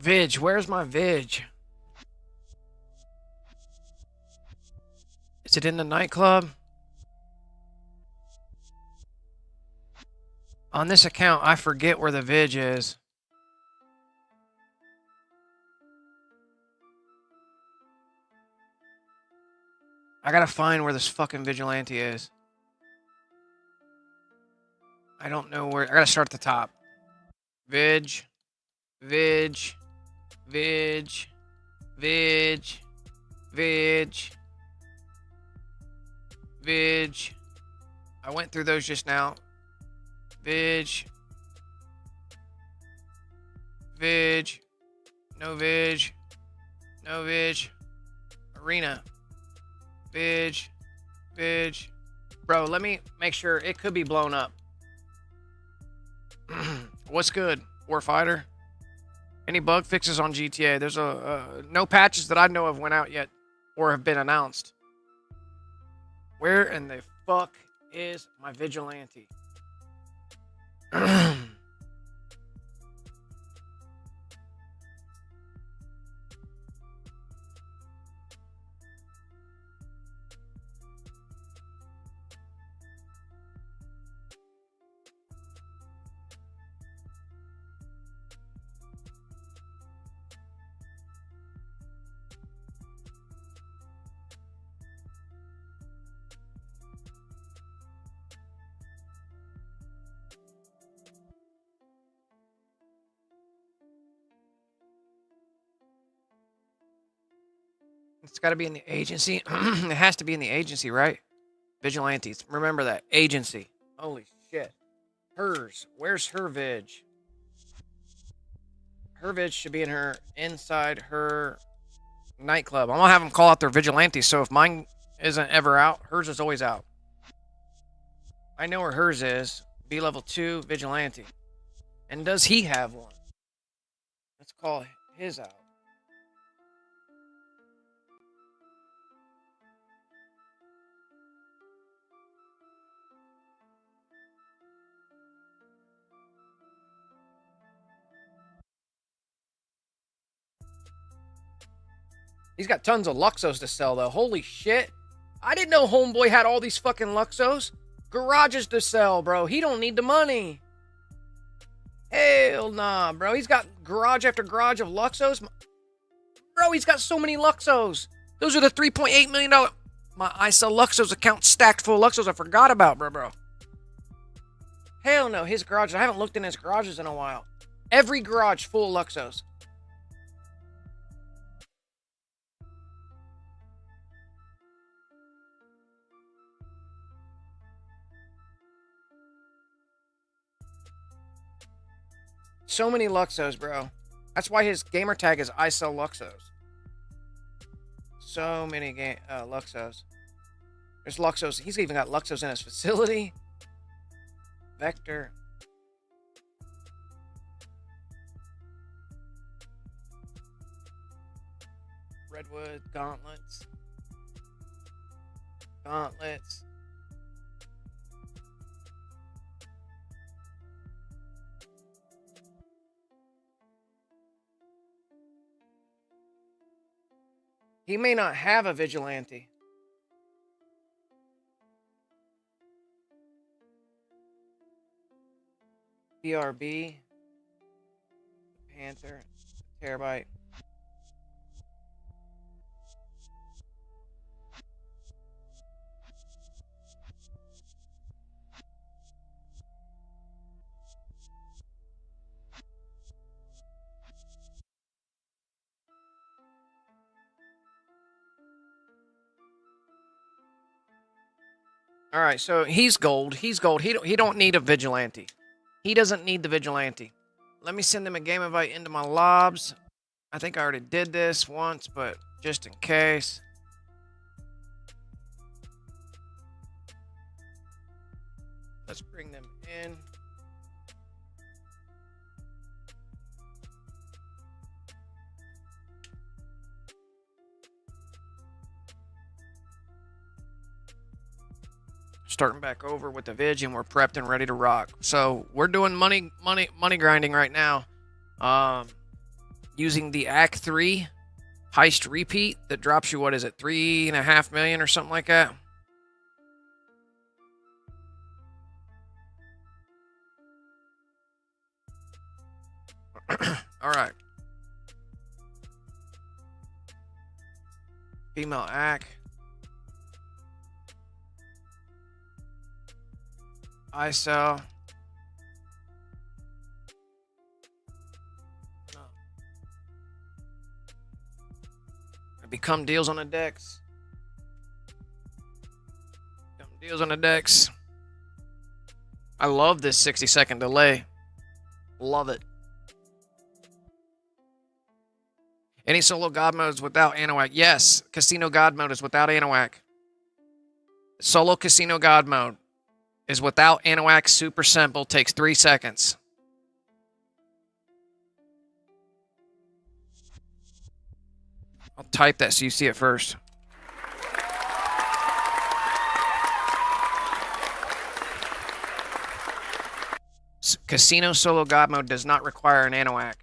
Vidge, where's my Vidge? Is it in the nightclub? On this account, I forget where the Vidge is. I gotta find where this fucking vigilante is. I don't know where. I gotta start at the top. Vidge. Vidge. Vidge. Vidge. Vidge. Vidge. I went through those just now. Vidge. Vidge. No Vidge. No Vidge. Arena. Vidge. Vidge. Bro, let me make sure. It could be blown up. What's good, Warfighter? Any bug fixes on GTA? There's no patches that I know of went out yet or have been announced. Where in the fuck is my vigilante? It's got to be in the agency. It has to be in the agency, right? Vigilantes. Remember that. Agency. Holy shit. Hers. Where's her Vidge? Her Vidge should be in her inside her nightclub. I'm going to have them call out their vigilantes, so if mine isn't ever out, hers is always out. I know where hers is. B level 2 vigilante. And does he have one? Let's call his out. He's got tons of Luxos to sell, though. Holy shit. I didn't know Homeboy had all these fucking Luxos. Garages to sell, bro. He don't need the money. Hell nah, bro. He's got garage after garage of Luxos. Bro, he's got so many Luxos. Those are the $3.8 million. I sell Luxos account stacked full of Luxos I forgot about, bro. Hell no, his garage. I haven't looked in his garages in a while. Every garage full of Luxos. So many Luxos, bro. That's why his gamer tag is I sell Luxos. So many Luxos. There's Luxos. He's even got Luxos in his facility. Vector. Redwood. Gauntlets. Gauntlets. He may not have a vigilante. BRB. Panther. Terabyte. All right, so he's gold. He's gold. He don't need a vigilante. He doesn't need the vigilante. Let me send him a game invite into my lobs. I think I already did this once, but just in case. Let's bring them in. Starting back over with the Vidge, and we're prepped and ready to rock. So we're doing money grinding right now. Using the Act 3 heist repeat that drops you, what is it, 3.5 million or something like that. All right. Female Act. I sell. Become deals on the decks. Become deals on the decks. I love this 60-second delay. Love it. Any solo god modes without Anahuac? Yes, casino god mode is without Anahuac. Solo casino god mode is without Anahuac. Super simple. Takes 3 seconds. I'll type that so you see it first. Casino solo god mode does not require an Anahuac.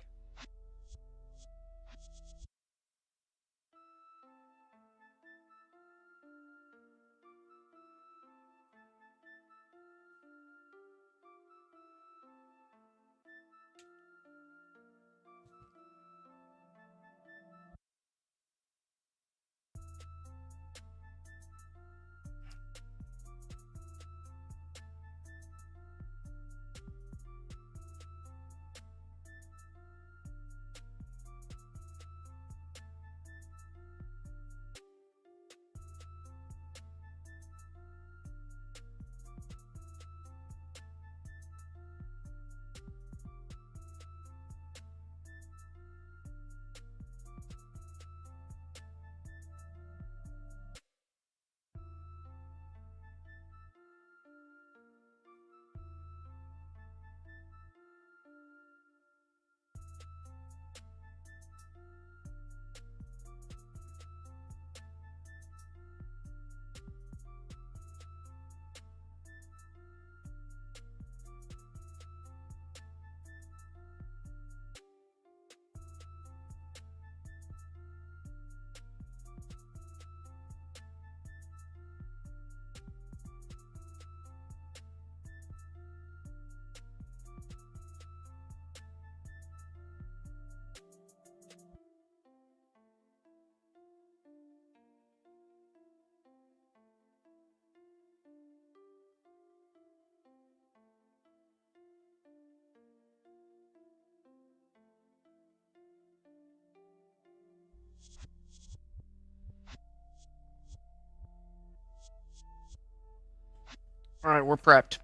All right, we're prepped.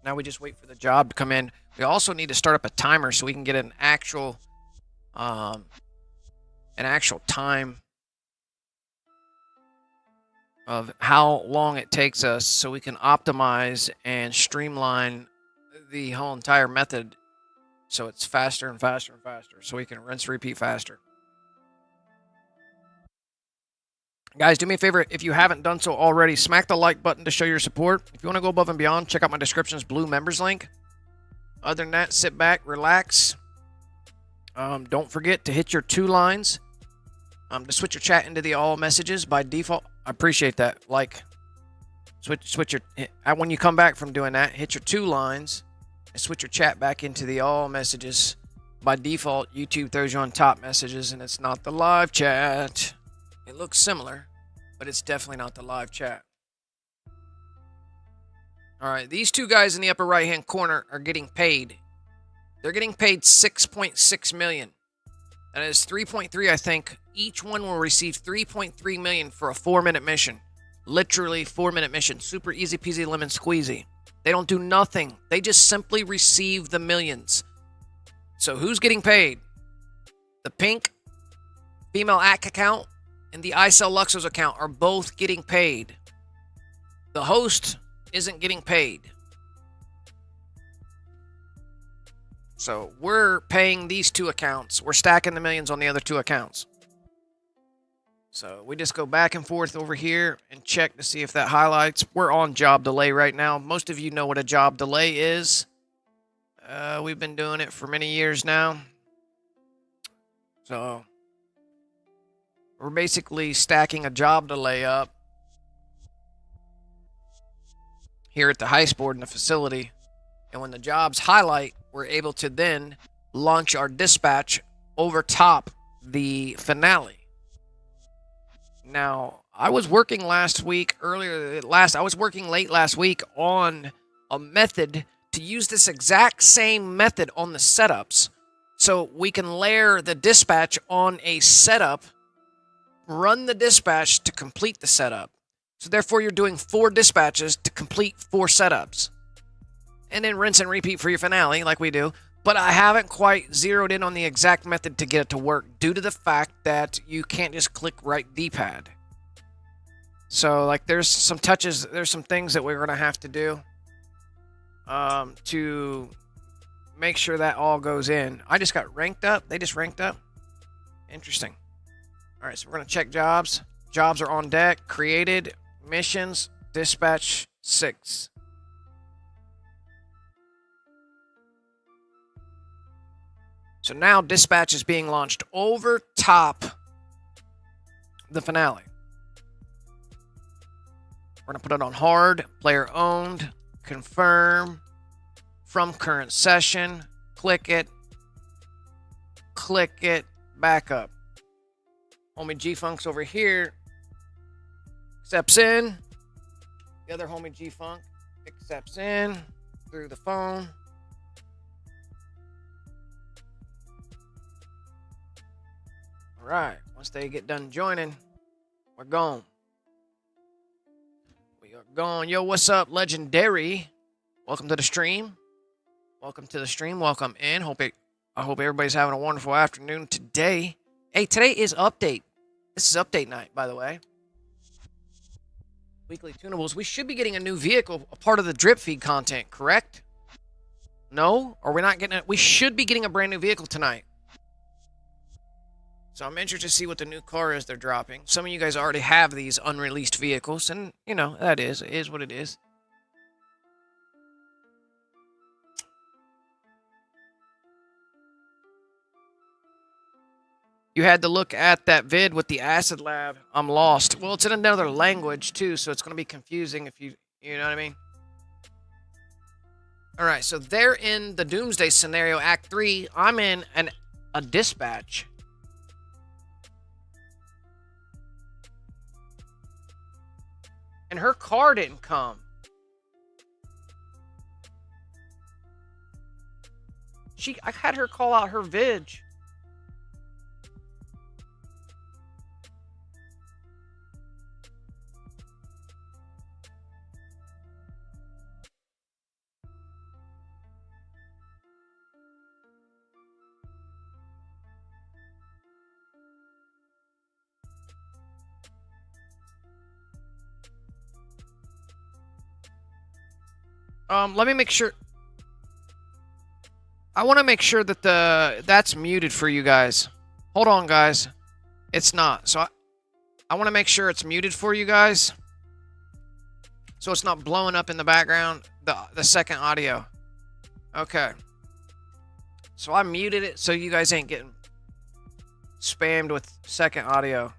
Now we just wait for the job to come in. We also need to start up a timer so we can get an actual time of how long it takes us so we can optimize and streamline the whole entire method so it's faster and faster and faster so we can rinse repeat faster. Guys, do me a favor, if you haven't done so already, smack the like button to show your support. If you want to go above and beyond, check out my description's blue members link. Other than that, sit back, relax. Don't forget to hit your 2 lines to switch your chat into the all messages by default. I appreciate that. Like, switch your, when you come back from doing that, hit your 2 lines and switch your chat back into the all messages. By default, YouTube throws you on top messages, and it's not the live chat. It looks similar, but it's definitely not the live chat. All right, these 2 guys in the upper right-hand corner are getting paid. They're getting paid $6.6 million. That is 3.3, I think. Each one will receive 3.3 million for a 4-minute mission. Literally 4-minute mission. Super easy peasy lemon squeezy. They don't do nothing. They just simply receive the millions. So who's getting paid? The pink female ACK account and the 𝓼𝓼 account are both getting paid. The host isn't getting paid. So we're paying these 2 accounts. We're stacking the millions on the other 2 accounts. So we just go back and forth over here and check to see if that highlights. We're on job delay right now. Most of you know what a job delay is. We've been doing it for many years now. So we're basically stacking a job delay up here at the heist board in the facility. And when the jobs highlight, we're able to then launch our dispatch over top the finale. Now, I was working late last week on a method to use this exact same method on the setups. So we can layer the dispatch on a setup, run the dispatch to complete the setup. So therefore, you're doing 4 dispatches to complete 4 setups. And then rinse and repeat for your finale, like we do. But I haven't quite zeroed in on the exact method to get it to work due to the fact that you can't just click right D-pad. So, like, there's some touches, there's some things that we're going to have to do to make sure that all goes in. I just got ranked up. They just ranked up. Interesting. All right, so we're going to check jobs. Jobs are on deck. Created. Missions. Dispatch 6. So now dispatch is being launched over top the finale. We're going to put it on hard, player owned, confirm, from current session, click it, back up. Homie G-Funk's over here, accepts in. The other homie G-Funk accepts in through the phone. All right, once they get done joining, we're gone. We are gone. Yo, what's up, Legendary? Welcome to the stream. Welcome to the stream. Welcome in. I hope everybody's having a wonderful afternoon today. Hey, today is update. This is update night, by the way. Weekly tunables. We should be getting a new vehicle, a part of the drip feed content, correct? No? Or we're not getting it? We should be getting a brand new vehicle tonight. So I'm interested to see what the new car is they're dropping. Some of you guys already have these unreleased vehicles, and, you know, it is what it is. You had to look at that vid with the acid lab. I'm lost. Well, it's in another language, too, so it's going to be confusing if you know what I mean? All right, so they're in the Doomsday scenario, Act 3. I'm in a dispatch. And her car didn't come. I had her call out her vid. Let me make sure. I want to make sure that that's muted for you guys. Hold on, guys. It's not. So I want to make sure it's muted for you guys. So it's not blowing up in the background, the second audio. Okay. So I muted it so you guys ain't getting spammed with second audio.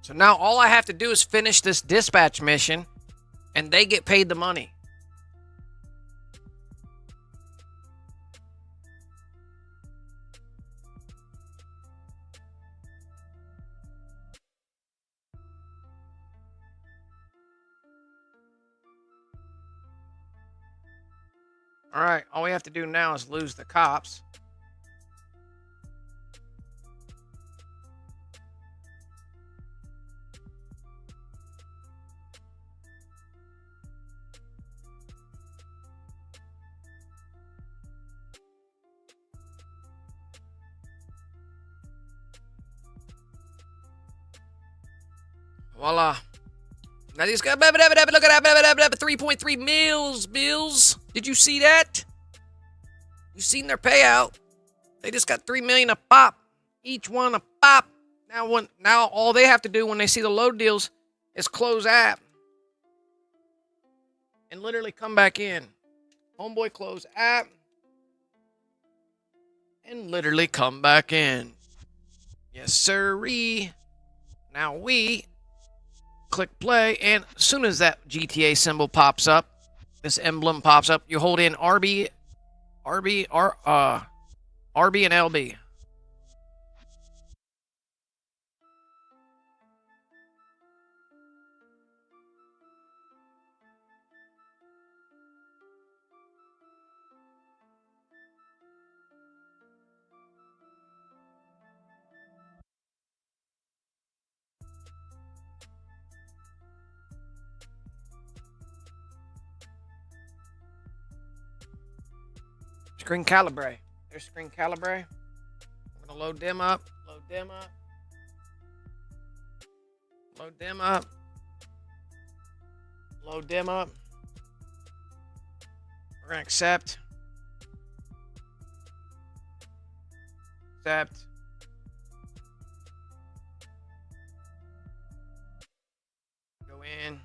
So now all I have to do is finish this dispatch mission, and they get paid the money. All right, all we have to do now is lose the cops. Voila. Now these guys, look at that, 3.3 mils, bills. Did you see that? You seen their payout? They just got 3 million a pop, each one a pop. Now all they have to do when they see the load deals is close app and literally come back in. Homeboy close app and literally come back in. Yes, sirree. Now we click play, and as soon as that GTA symbol pops up, this emblem pops up, you hold in RB and LB. ⱨ There's ⱨ. We're gonna load them up. Load them up. Load them up. Load them up. We're gonna accept. Accept. Go in.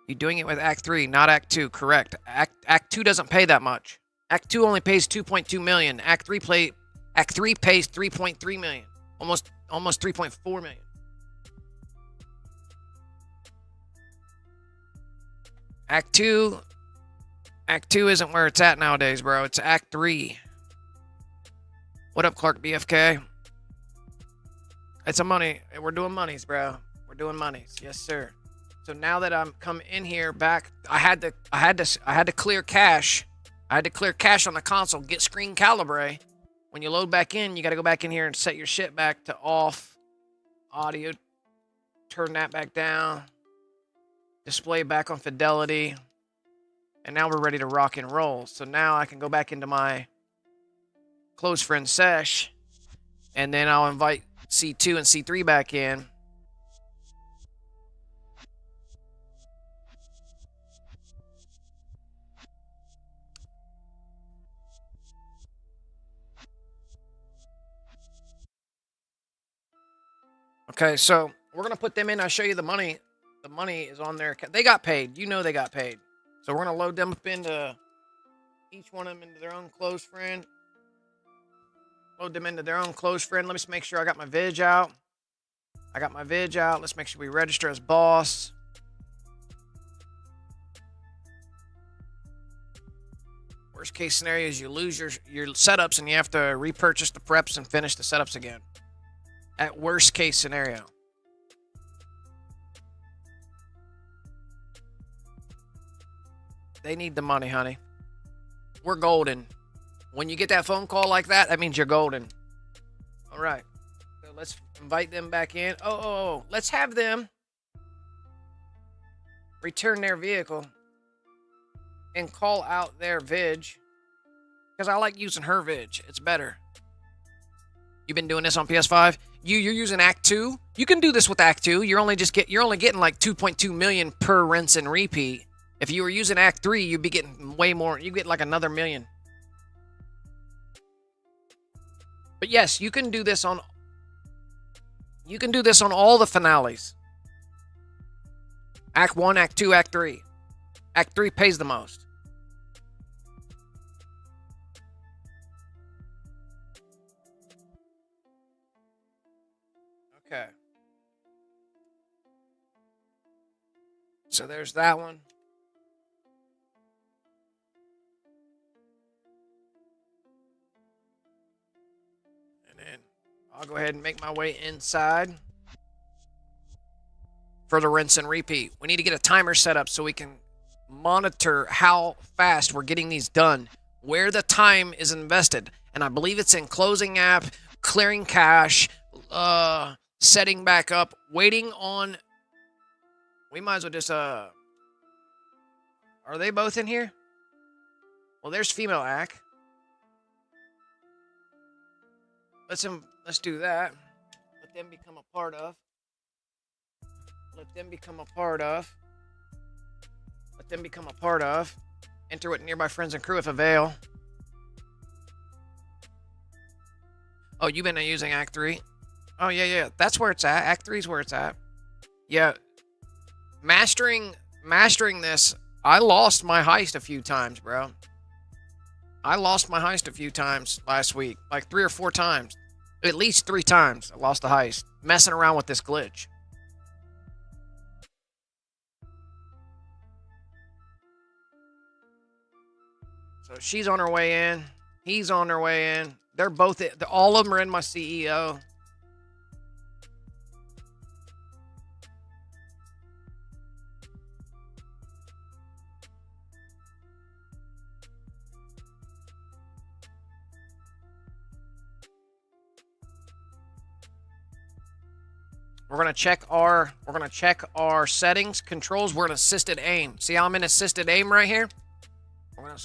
You're doing it with Act 3, not Act 2. Correct. Act 2 doesn't pay that much. Act 2 only pays 2.2 million. Act 3 pays 3.3 million. Almost 3.4 million. Act 2 isn't where it's at nowadays, bro. It's Act 3. What up, Clark BFK? It's a money. We're doing monies, bro. We're doing monies. Yes, sir. So now that I'm coming in here back, I had to clear cache. I had to clear cache on the console, get ⱨ When you load back in, you got to go back in here and set your shit back to off. Audio, turn that back down. Display back on fidelity. And now we're ready to rock and roll. So now I can go back into my close friend sesh, and then I'll invite C2 and C3 back in. Okay, so we're gonna put them in. I'll show you the money. The money is on their account. They got paid. You know they got paid. So we're gonna load them up into each one of them into their own close friend. Load them into their own close friend. Let me just make sure I got my vids out. I got my vids out. Let's make sure we register as boss. Worst case scenario is you lose your setups and you have to repurchase the preps and finish the setups again. At worst case scenario. They need the money, honey. We're golden. When you get that phone call like that, that means you're golden. All right. So let's invite them back in. Oh. Let's have them return their vehicle and call out their vid. Because I like using her vid. It's better. You've been doing this on PS5? You're using Act 2? You can do this with Act 2. You're only getting like 2.2 million per rinse and repeat. If you were using Act 3, you'd be getting way more. You get like another million. But yes, you can do this on all the finales. Act 1, Act 2, Act 3. Act 3 pays the most. Okay. So there's that one. And then I'll go ahead and make my way inside for the rinse and repeat. We need to get a timer set up so we can monitor how fast we're getting these done, where the time is invested. And I believe it's in closing app, clearing cache, setting back up, waiting on. We might as well just are they both in here? Well, there's female act. Let's do that. Let them become a part of. Let them become a part of. Let them become a part of. Enter with nearby friends and crew if avail. Oh, you've been using Act 3? Oh, yeah. That's where it's at. Act 3 is where it's at. Yeah. Mastering this, I lost my heist a few times, bro. I lost my heist a few times last week. Like 3 or 4 times. At least 3 times I lost the heist. Messing around with this glitch. So she's on her way in. He's on their way in. They're both, all of them are in my CEO. We're gonna check our settings, controls. We're in assisted aim. See how I'm in assisted aim right here?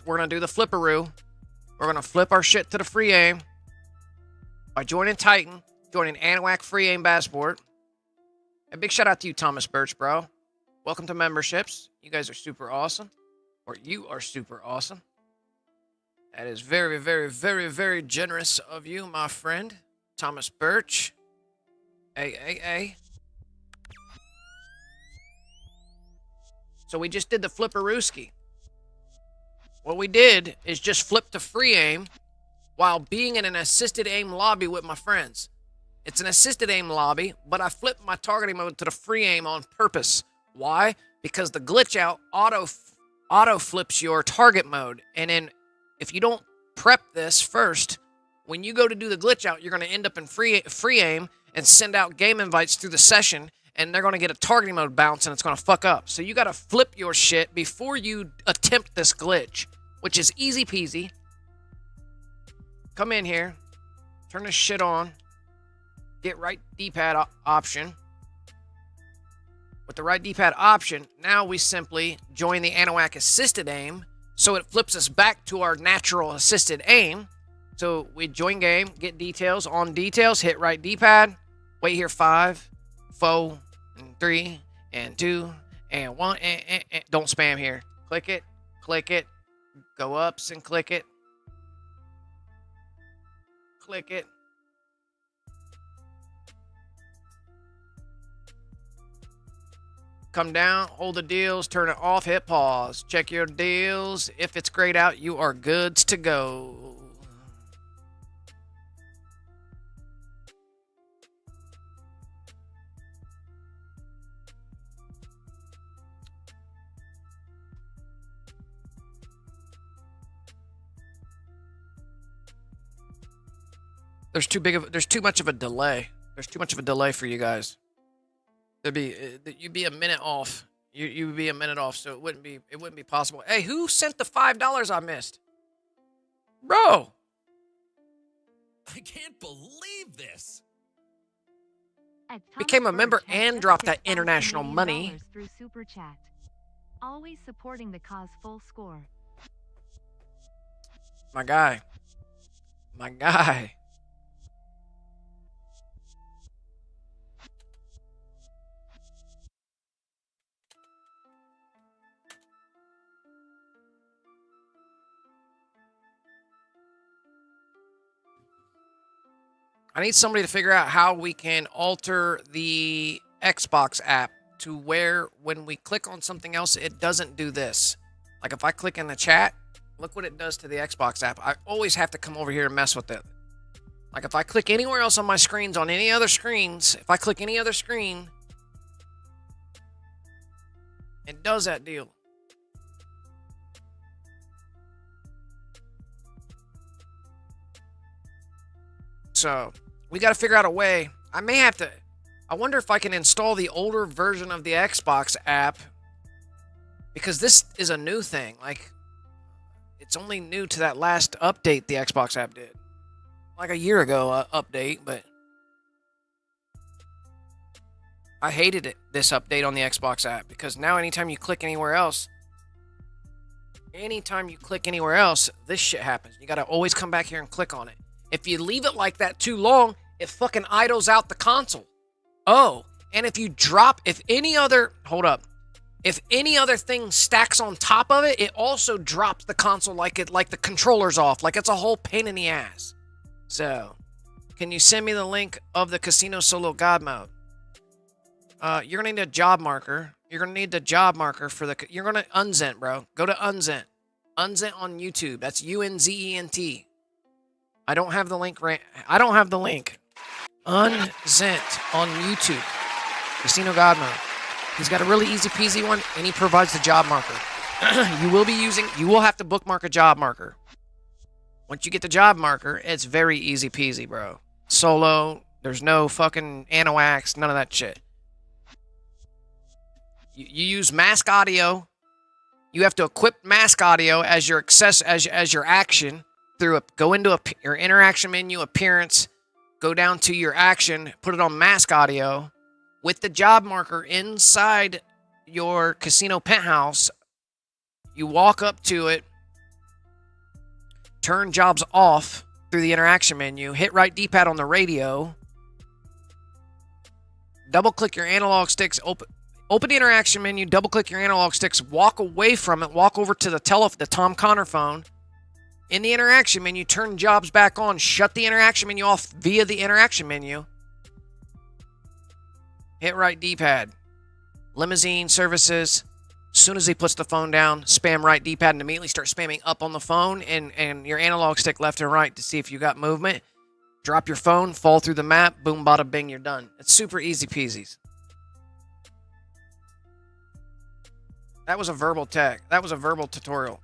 We're gonna do the flipperoo. We're gonna flip our shit to the free aim by joining Titan, joining Anahuac free aim passport. A big shout out to you, Thomas Birch, bro. Welcome to memberships. You guys are super awesome, or you are super awesome. That is very, very, very, very generous of you, my friend, Thomas Birch. Hey. So we just did the flipperooski. What we did is just flip to free aim while being in an assisted aim lobby with my friends. It's an assisted aim lobby, but I flipped my targeting mode to the free aim on purpose. Why? Because the glitch out auto flips your target mode. And then if you don't prep this first, when you go to do the glitch out, you're going to end up in free aim and send out game invites through the session, and they're going to get a targeting mode bounce, and it's going to fuck up. So you got to flip your shit before you attempt this glitch, which is easy peasy. Come in here, turn this shit on, get right D-pad option. With the right D-pad option, now we simply join the Anahuac assisted aim, so it flips us back to our natural assisted aim. So we join game, get details, on details, hit right D-pad, wait here 5, 4, and 3, and 2, and 1, and don't spam here. Click it, go ups and click it, Come down, hold the deals, turn it off, hit pause. Check your deals. If it's grayed out, you are goods to go. There's too much of a delay. There's too much of a delay for you guys. You'd be a minute off. You would be a minute off, so it wouldn't be possible. Hey, who sent the $5 I missed? Bro. I can't believe this. Became a member and dropped that international money. Through Super Chat. Always supporting the cause full score. My guy. My guy. I need somebody to figure out how we can alter the Xbox app to where when we click on something else, it doesn't do this. Like if I click in the chat, look what it does to the Xbox app. I always have to come over here and mess with it. Like if I click anywhere else on my screens, on any other screens, if I click any other screen, it does that deal. So we got to figure out a way. I may have to. I wonder if I can install the older version of the Xbox app, because this is a new thing. Like, it's only new to that last update the Xbox app did. Like a year ago update, but I hated it, this update on the Xbox app, because now anytime you click anywhere else, this shit happens. You got to always come back here and click on it. If you leave it like that too long, it fucking idles out the console. Oh, and if any other thing stacks on top of it, it also drops the console like the controller's off. Like it's a whole pain in the ass. So, can you send me the link of the Casino Solo God mode? You're gonna need a job marker. You're gonna need the job marker for you're gonna Unzent, bro. Go to Unzent. Unzent on YouTube. That's UNZENT. I don't have the link right. I don't have the link. Unzent on YouTube. Casino God mode. He's got a really easy peasy one, and he provides the job marker. You will have to bookmark a job marker. Once you get the job marker, it's very easy peasy, bro. Solo. There's no fucking anoax. None of that shit. You use mask audio. You have to equip mask audio as your as your action. Go into your interaction menu, appearance, go down to your action, put it on mask audio with the job marker inside your casino penthouse. You walk up to it, turn jobs off through the interaction menu, hit right D-pad on the radio, double click your analog sticks, open the interaction menu, double click your analog sticks, walk away from it, walk over to the Tom Connor phone. In the interaction menu, turn jobs back on. Shut the interaction menu off via the interaction menu. Hit right D-pad. Limousine services. As soon as he puts the phone down, spam right D-pad and immediately start spamming up on the phone and your analog stick left and right to see if you got movement. Drop your phone, fall through the map, boom, bada, bing, you're done. It's super easy peasies. That was a verbal tech. That was a verbal tutorial.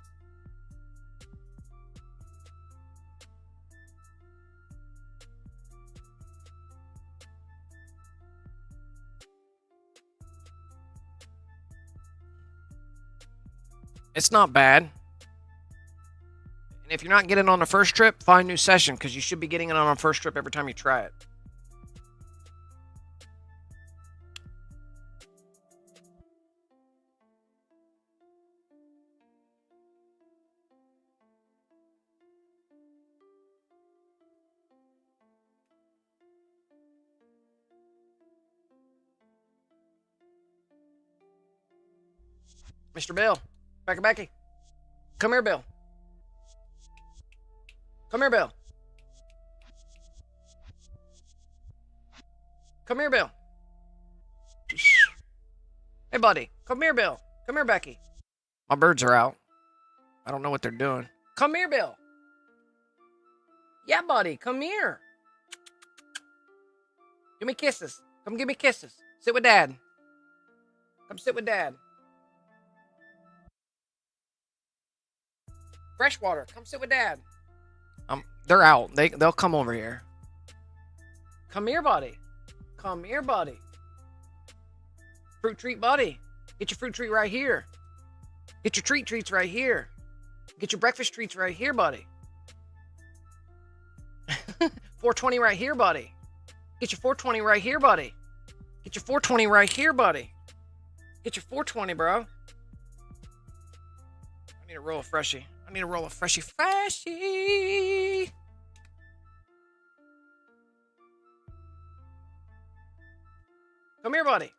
It's not bad. And if you're not getting on the first trip, find new session, because you should be getting it on a first trip every time you try it. Mr. Bill. Becky. Come here, Bill. Come here, Bill. Come here, Bill. Hey, buddy. Come here, Bill. Come here, Becky. My birds are out. I don't know what they're doing. Come here, Bill. Yeah, buddy. Come here. Give me kisses. Come give me kisses. Sit with Dad. Come sit with Dad. Freshwater. Come sit with Dad. They're out. They'll come over here. Come here, buddy. Come here, buddy. Fruit treat, buddy. Get your fruit treat right here. Get your treats right here. Get your breakfast treats right here, buddy. 420 right here, buddy. Get your 420 right here, buddy. Get your 420 right here, buddy. Get your 420, bro. I need a roll of Freshie. I need a roll of Freshie. Freshie. Come here, buddy.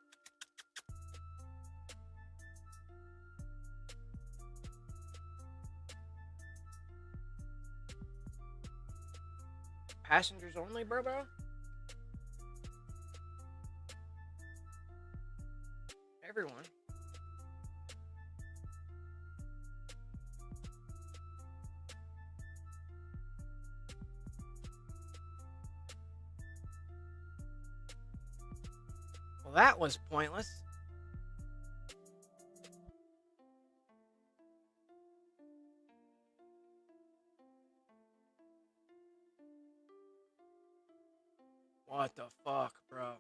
Passengers only, bro. Everyone. Well, that was pointless. What the fuck, bro?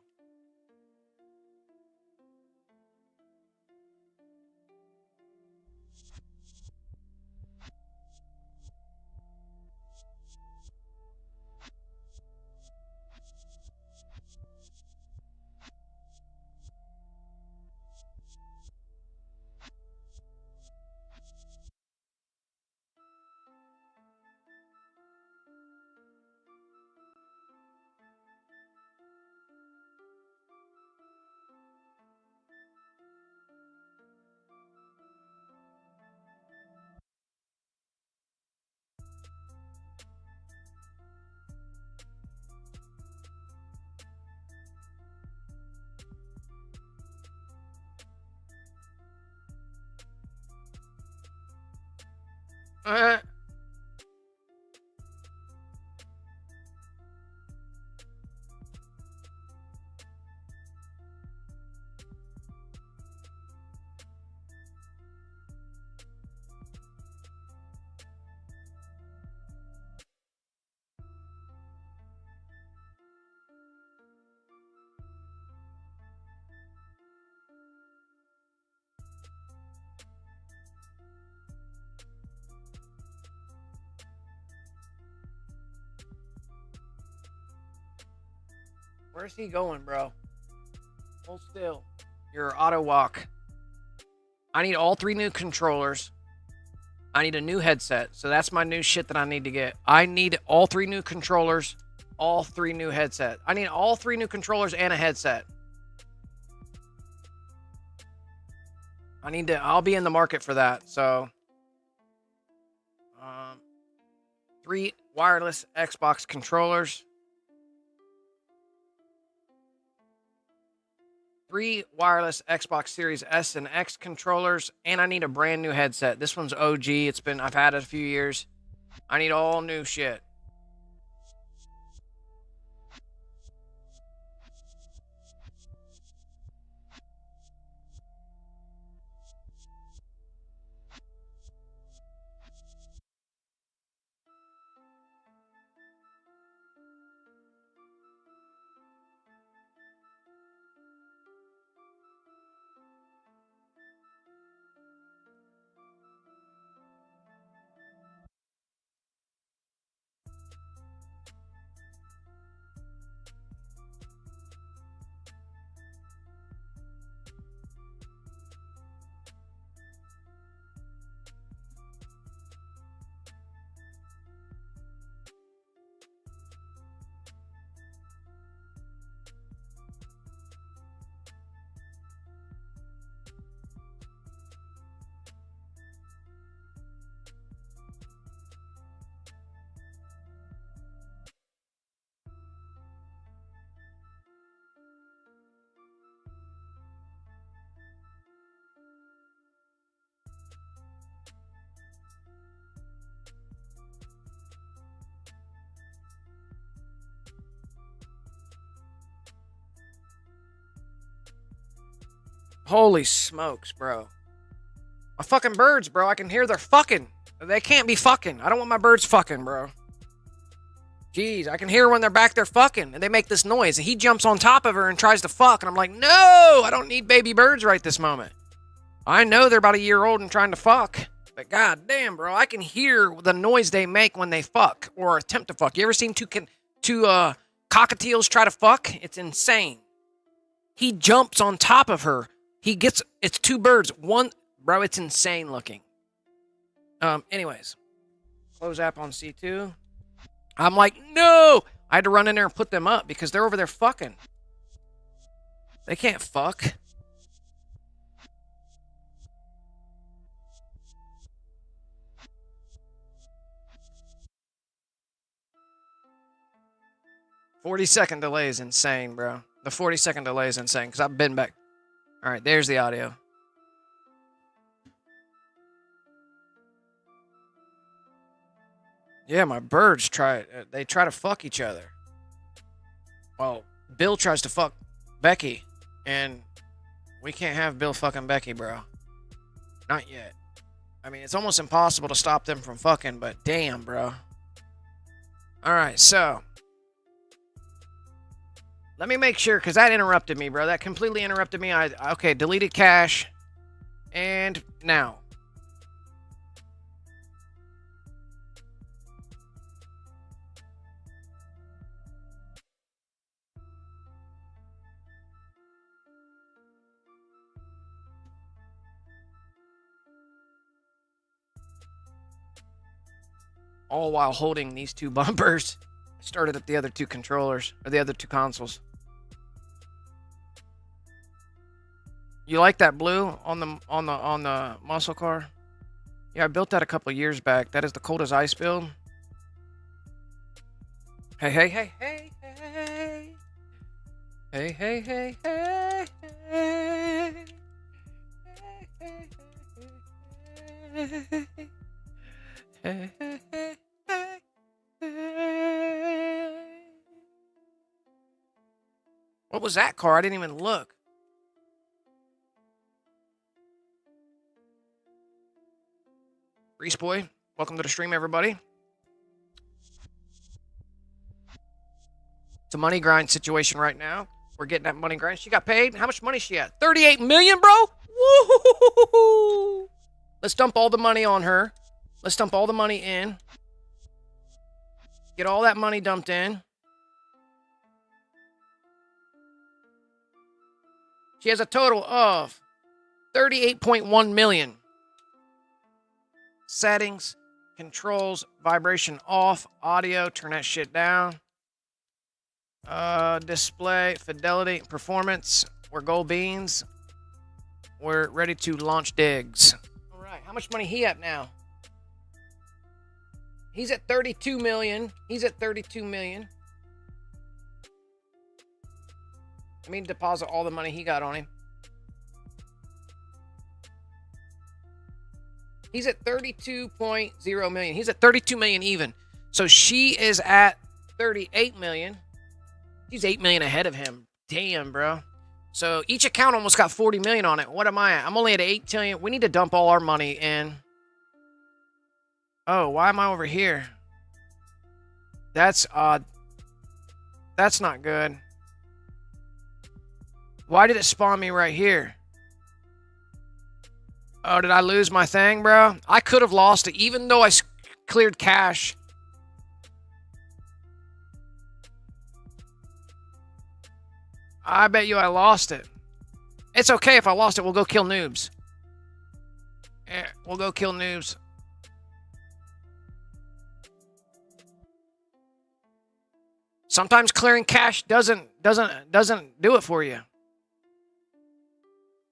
Uh, Where's he going, bro? Hold still. Your auto walk. I need all 3 new controllers. I need a new headset. So that's my new shit that I need to get. I need all 3 new controllers, all 3 new headsets. I need all 3 new controllers and a headset. I'll be in the market for that. So, 3 wireless Xbox controllers. 3 wireless Xbox Series S and X controllers, and I need a brand new headset. This one's OG. I've had it a few years. I need all new shit. Holy smokes, bro. My fucking birds, bro. I can hear they're fucking. They can't be fucking. I don't want my birds fucking, bro. Jeez, I can hear when they're back there fucking, and they make this noise, and he jumps on top of her and tries to fuck, and I'm like, no, I don't need baby birds right this moment. I know they're about a year old and trying to fuck, but god damn, bro, I can hear the noise they make when they fuck, or attempt to fuck. You ever seen two cockatiels try to fuck? It's insane. He jumps on top of her. It's two birds. One, bro, it's insane looking. Anyways, close app on C2. I'm like, no! I had to run in there and put them up because they're over there fucking. They can't fuck. "40-second delay is insane, bro. The 40-second delay is insane because I've been back. All right, there's the audio. Yeah, my birds try to fuck each other. Well, Bill tries to fuck Becky, and we can't have Bill fucking Becky, bro. Not yet. I mean, it's almost impossible to stop them from fucking, but damn, bro. All right, so let me make sure, because that interrupted me, bro. That completely interrupted me. Okay, deleted cache, and now. All while holding these two bumpers. I started at the other two controllers, or the other two consoles. You like that blue on the muscle car? Yeah, I built that a couple years back. That is the cold as ice build. Hey, hey, hey, hey, hey. Hey, hey, hey, hey, hey. Hey, hey, hey, hey, hey. What was that car? I didn't even look. Reese Boy, welcome to the stream, everybody. It's a money grind situation right now. We're getting that money grind. She got paid. How much money she at? 38 million, bro? Woo! Let's dump all the money on her. Let's dump all the money in. Get all that money dumped in. She has a total of 38.1 million. Settings, controls, vibration off, audio, turn that shit down. Display, fidelity, performance. We're gold beans. We're ready to launch digs. All right, how much money he at now? He's at 32 million. He's at 32 million. Let me deposit all the money he got on him. He's at 32.0 million. He's at 32 million even. So she is at 38 million. She's 8 million ahead of him. Damn, bro. So each account almost got 40 million on it. What am I at? I'm only at 8 million. We need to dump all our money in. Oh, why am I over here? That's odd. That's not good. Why did it spawn me right here? Oh, did I lose my thing, bro? I could have lost it, even though I cleared cache. I bet you I lost it. It's okay if I lost it. We'll go kill noobs. Yeah, we'll go kill noobs. Sometimes clearing cache doesn't do it for you.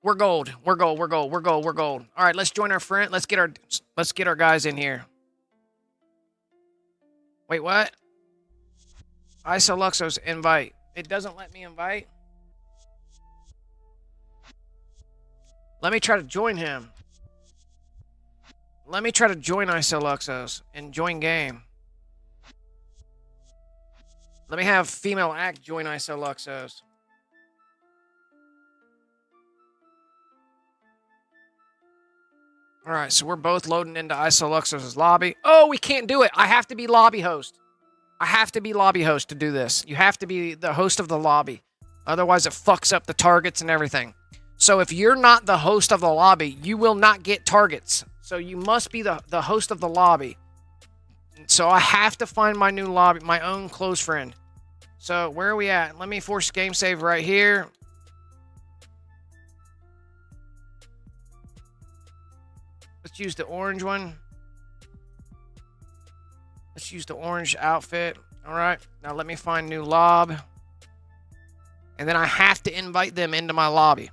We're gold. We're gold. We're gold. We're gold. We're gold. All right, let's join our friend. Let's get our guys in here. Wait, what? 𝓼𝓼𝓛𝓲𝓼 invite. It doesn't let me invite. Let me try to join him. Let me try to join 𝓼𝓼𝓛𝓲𝓼 and join game. Let me have female act join 𝓼𝓼𝓛𝓲𝓼. All right, so we're both loading into 𝓼𝓼𝓛𝓲𝓼 lobby. Oh, we can't do it. I have to be lobby host. I have to be lobby host to do this. You have to be the host of the lobby. Otherwise, it fucks up the targets and everything. So if you're not the host of the lobby, you will not get targets. So you must be the host of the lobby. So I have to find my new lobby, my own close friend. So where are we at? Let me force game save right here. Let's use the orange one. Let's use the orange outfit. All right. Now let me find new lob. And then I have to invite them into my lobby.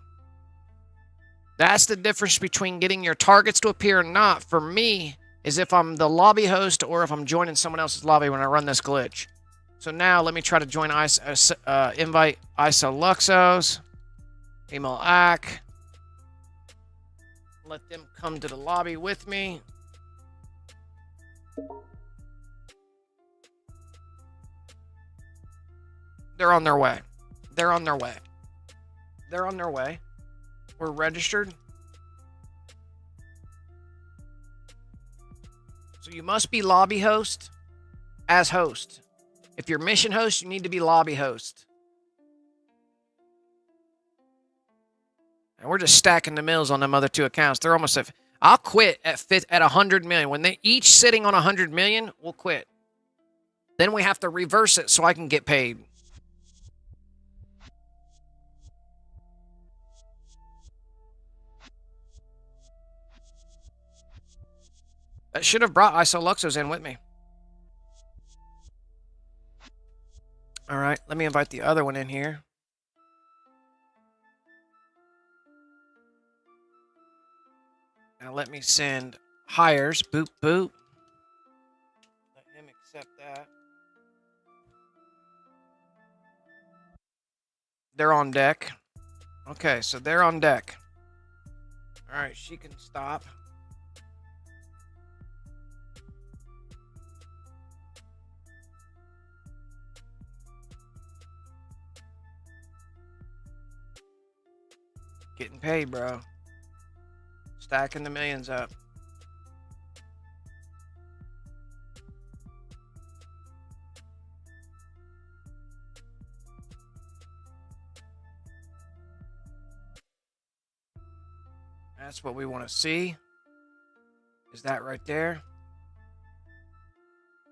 That's the difference between getting your targets to appear or not. For me, is if I'm the lobby host or if I'm joining someone else's lobby when I run this glitch. So now let me try to join invite 𝓼𝓼𝓛𝓲𝓼 𝓵𝔼𝓃. Let them come to the lobby with me. They're on their way. They're on their way. They're on their way. We're registered. So you must be lobby host as host. If you're mission host, you need to be lobby host. And we're just stacking the mills on them other two accounts. They're almost at... I'll quit at 100 million. When they each sitting on 100 million, we'll quit. Then we have to reverse it so I can get paid. That should have brought 𝓼𝓼𝓛𝓲𝓼 in with me. All right, let me invite the other one in here. Now let me send hires. Boop, boop. Let him accept that. They're on deck. Okay, so they're on deck. All right, she can stop. Getting paid, bro. Stacking the millions up. That's what we want to see. Is that right there?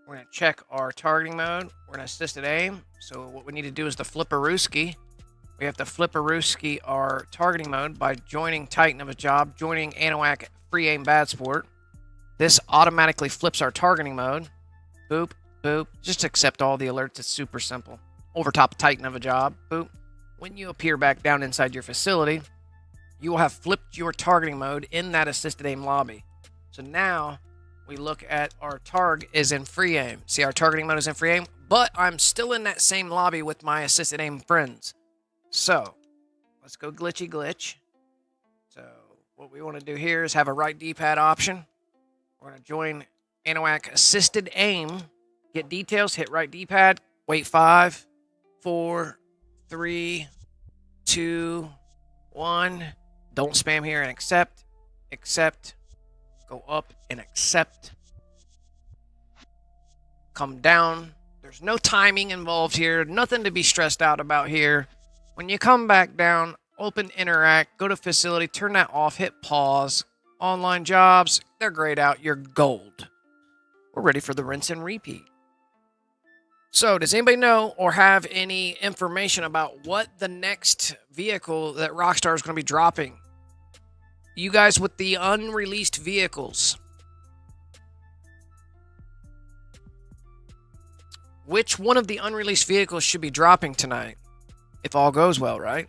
We're going to check our targeting mode. We're going to assisted aim. So what we need to do is the 𝓫𝓼𝓻𝓸𝓾𝓰. We have to 𝓫𝓼𝓻𝓸𝓾𝓰 our targeting mode by joining Titan of a job, joining ⱨ free aim bad sport. This automatically flips our targeting mode. Boop, boop. Just accept all the alerts. It's super simple. Over top Titan of a job. Boop. When you appear back down inside your facility, you will have flipped your targeting mode in that assisted aim lobby. So now we look at our targ is in free aim. See, our targeting mode is in free aim, but I'm still in that same lobby with my assisted aim friends. So let's go glitchy glitch. So what we want to do here is have a right D-pad option. We're going to join ⱨ assisted aim. Get details, hit right D-pad. Wait 5, 4, 3, 2, 1. Don't spam here and accept. Accept. Go up and accept. Come down. There's no timing involved here. Nothing to be stressed out about here. When you come back down, open interact, go to facility, turn that off, hit pause. Online jobs, they're grayed out. You're gold. We're ready for the rinse and repeat. So, does anybody know or have any information about what the next vehicle that Rockstar is going to be dropping? You guys with the unreleased vehicles. Which one of the unreleased vehicles should be dropping tonight? If all goes well, right?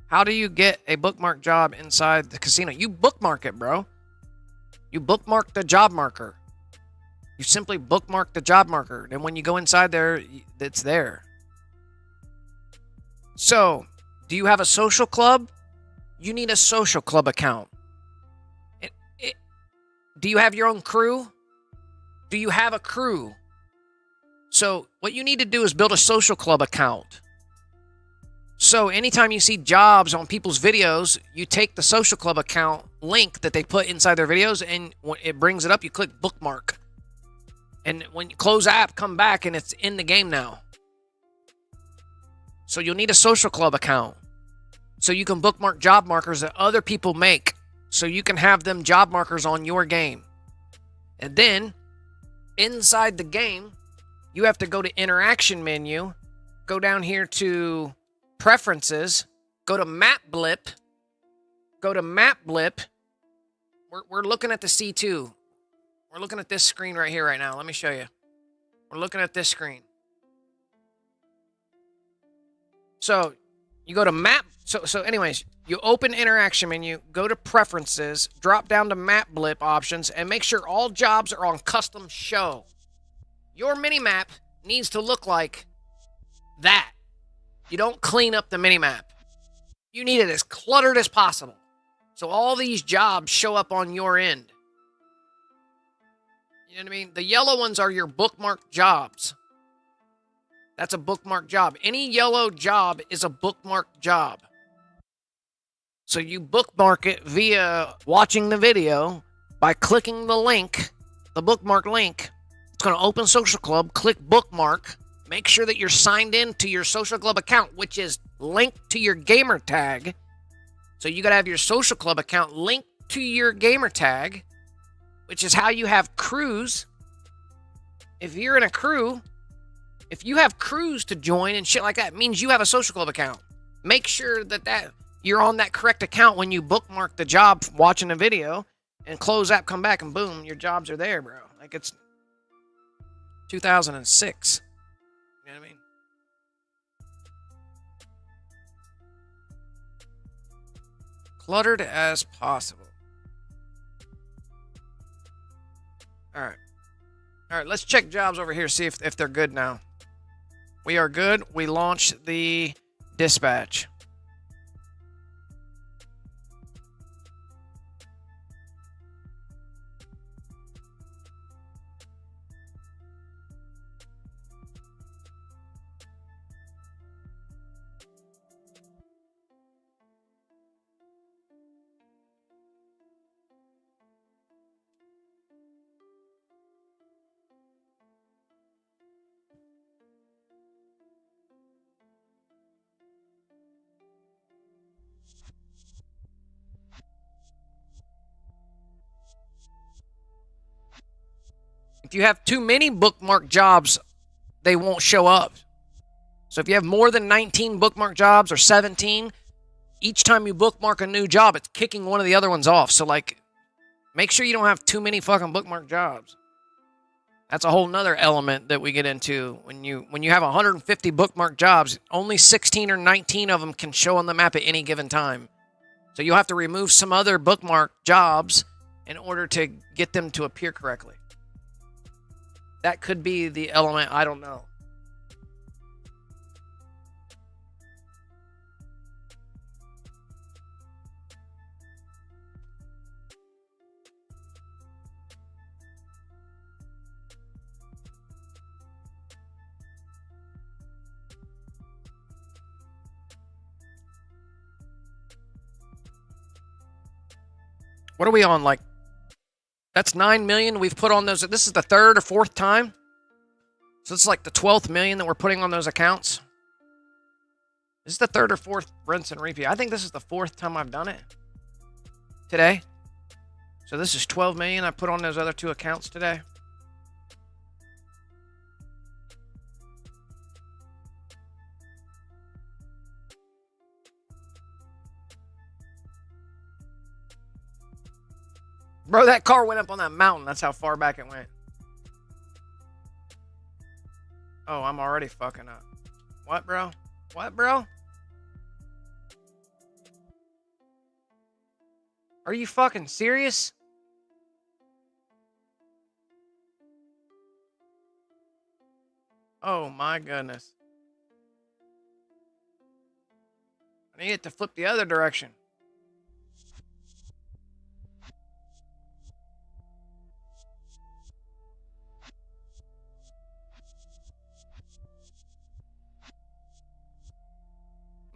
How do you get a bookmark job inside the casino? You bookmark it, bro. You bookmark the job marker. You simply bookmark the job marker. And when you go inside there, it's there. So, do you have a social club? You need a social club account. Do you have your own crew? Do you have a crew? So, what you need to do is build a social club account. So anytime you see jobs on people's videos, you take the social club account link that they put inside their videos, and when it brings it up, you click bookmark. And when you close the app, come back, and it's in the game now. So you'll need a social club account so you can bookmark job markers that other people make, so you can have them job markers on your game. And then inside the game, you have to go to interaction menu, go down here to preferences, go to map blip, go to map blip. We're looking at the C2. We're looking at this screen right here right now. Let me show you. We're looking at this screen. So you go to map. So anyways, you open interaction menu, go to preferences, drop down to map blip options, and make sure all jobs are on custom show. Your minimap needs to look like that. You don't clean up the minimap. You need it as cluttered as possible, so all these jobs show up on your end. You know what I mean? The yellow ones are your bookmarked jobs. That's a bookmarked job. Any yellow job is a bookmarked job. So you bookmark it via watching the video by clicking the link, the bookmark link. It's going to open Social Club, click bookmark. Make sure that you're signed in to your Social Club account, which is linked to your gamer tag. So you got to have your Social Club account linked to your gamer tag, which is how you have crews. If you're in a crew, if you have crews to join and shit like that, it means you have a Social Club account. Make sure that you're on that correct account when you bookmark the job watching the video, and close app, come back, and boom, your jobs are there, bro. Like, it's 2006. You know what I mean? Cluttered as possible. All right, let's check jobs over here, see if they're good now. We are good. We launched the dispatch. If you have too many bookmark jobs, they won't show up. So if you have more than 19 bookmark jobs or 17, each time you bookmark a new job, it's kicking one of the other ones off. So, like, make sure you don't have too many fucking bookmark jobs. That's a whole nother element that we get into. When you have 150 bookmark jobs, only 16 or 19 of them can show on the map at any given time. So you'll have to remove some other bookmark jobs in order to get them to appear correctly. That could be the element, I don't know. What are we on, like? That's 9 million we've put on those. This is the third or fourth time. So it's like the 12th million that we're putting on those accounts. This is the third or fourth rinse and repeat. I think this is the fourth time I've done it today. So this is 12 million I put on those other two accounts today. Bro, that car went up on that mountain. That's how far back it went. Oh, I'm already fucking up. What, bro? What, bro? Are you fucking serious? Oh, my goodness. I need it to flip the other direction.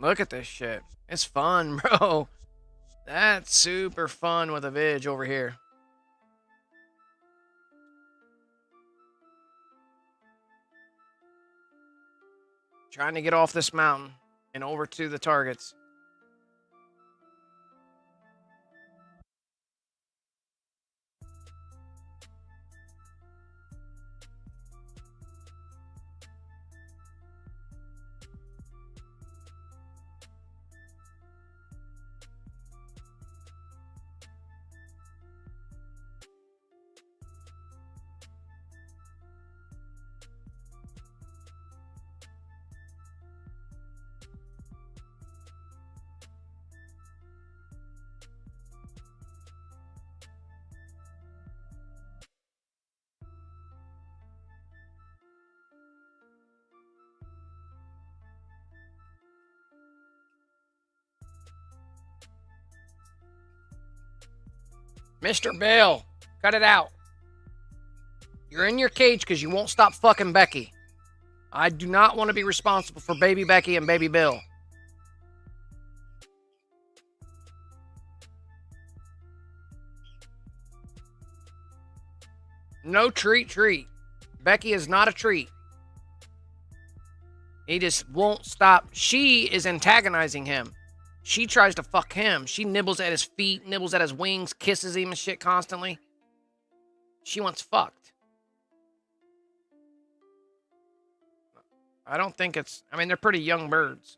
Look at this shit. It's fun, bro. That's super fun with a vidge over here. Trying to get off this mountain and over to the targets. Mr. Bill, cut it out. You're in your cage because you won't stop fucking Becky. I do not want to be responsible for baby Becky and baby Bill. No treat. Becky is not a treat. He just won't stop. She is antagonizing him. She tries to fuck him. She nibbles at his feet, nibbles at his wings, kisses him and shit constantly. She wants fucked. I don't think it's... I mean, they're pretty young birds.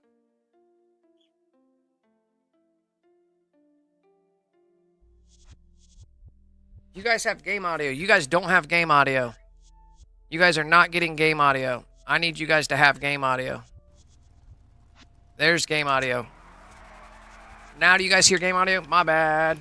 You guys have game audio. You guys don't have game audio. You guys are not getting game audio. I need you guys to have game audio. There's game audio. Now do you guys hear game audio? My bad.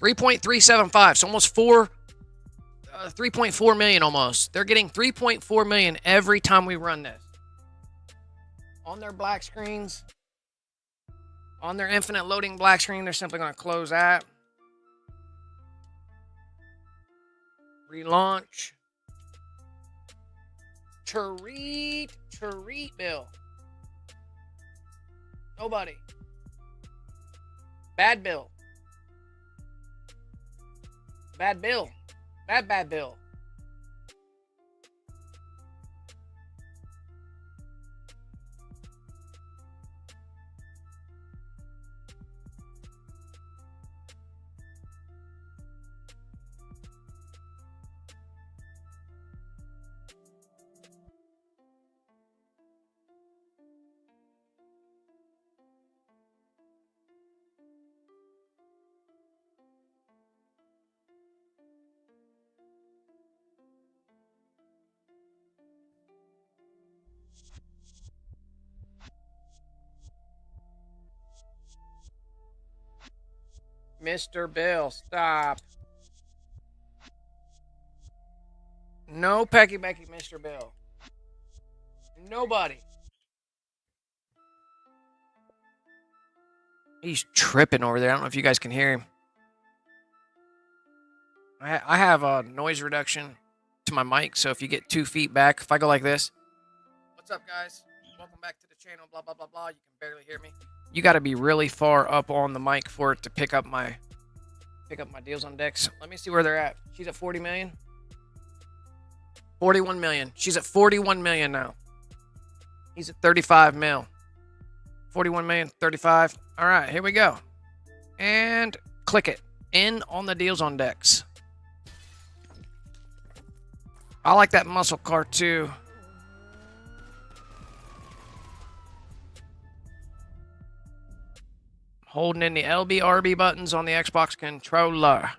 $3.375. So almost 3.4 million almost. They're getting 3.4 million every time we run this. On their black screens, on their infinite loading black screen, they're simply going to close that. Relaunch. Treat Bill. Nobody. Bad Bill. Bad Bill. Bad Bill. Mr. Bill, stop. No Becky, Mr. Bill. Nobody. He's tripping over there. I don't know if you guys can hear him. I have a noise reduction to my mic, so if you get 2 feet back, if I go like this. What's up, guys? Welcome back to the channel, blah, blah, blah, blah. You can barely hear me. You got to be really far up on the mic for it to pick up my deals on decks. Let me see where they're at. She's at 40 million. 41 million. She's at 41 million now. He's at 35 mil. 41 million, 35. All right, here we go. And click it. In on the deals on decks. I like that muscle car too. Holding in the LB, RB buttons on the Xbox controller.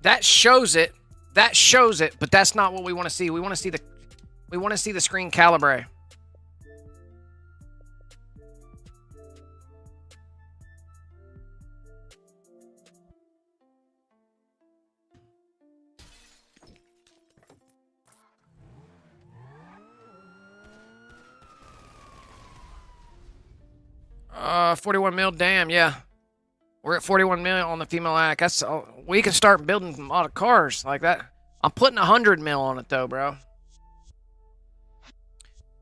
That shows it. That shows it, but that's not what we want to see. We want to see the screen calibrate. $41 mil. Damn, yeah. We're at 41 million on the female act. That's we can start building a lot of cars like that. I'm putting 100 mil on it though, bro.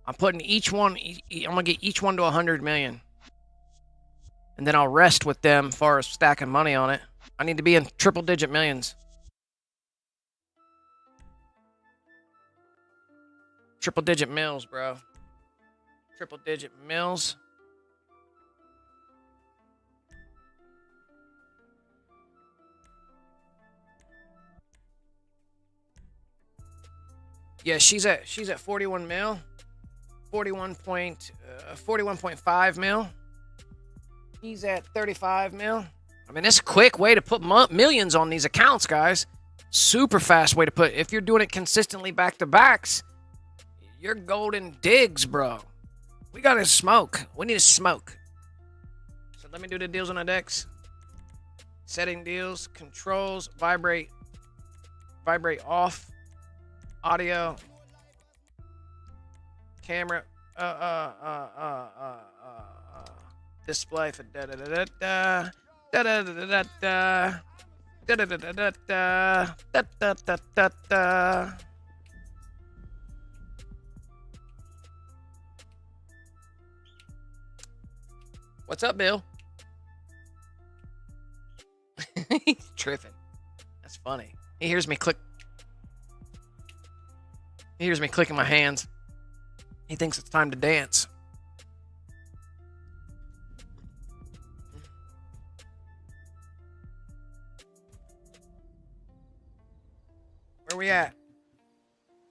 I'm putting each one. I'm gonna get each one to 100 million, and then I'll rest with them as far as stacking money on it. I need to be in triple-digit millions. Triple-digit mils, bro. Triple-digit mils. Yeah, she's at 41 mil, 41.5 mil. He's at 35 mil. I mean, it's a quick way to put millions on these accounts, guys. Super fast way to put. If you're doing it consistently back to backs, you're golden digs, bro. We gotta smoke. We need to smoke. So let me do the deals on the decks. Setting deals, controls, vibrate off. Audio, camera, display for da da da da da da da da da da da da da da da da da da. What's up, Bill? He's tripping. That's funny. He hears me click. He hears me clicking my hands. He thinks it's time to dance. Where we at?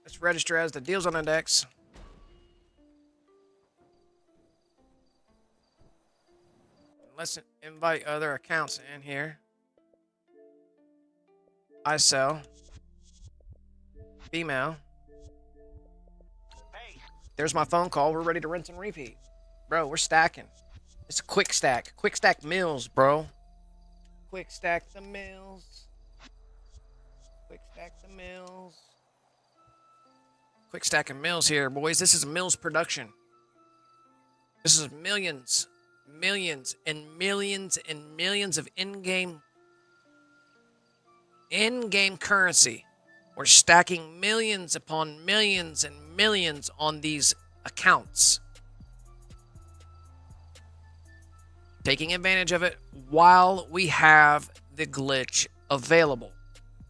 Let's register as the deals on index. Let's invite other accounts in here. I sell. Female. There's my phone call. We're ready to rinse and repeat. Bro, we're stacking. It's a quick stack. Quick stack mills, bro. Quick stack the mills. Quick stack the mills. Quick stack of mills here, boys. This is a mills production. This is millions, millions, and millions and millions of in-game currency. We're stacking millions upon millions and millions on these accounts. Taking advantage of it while we have the glitch available.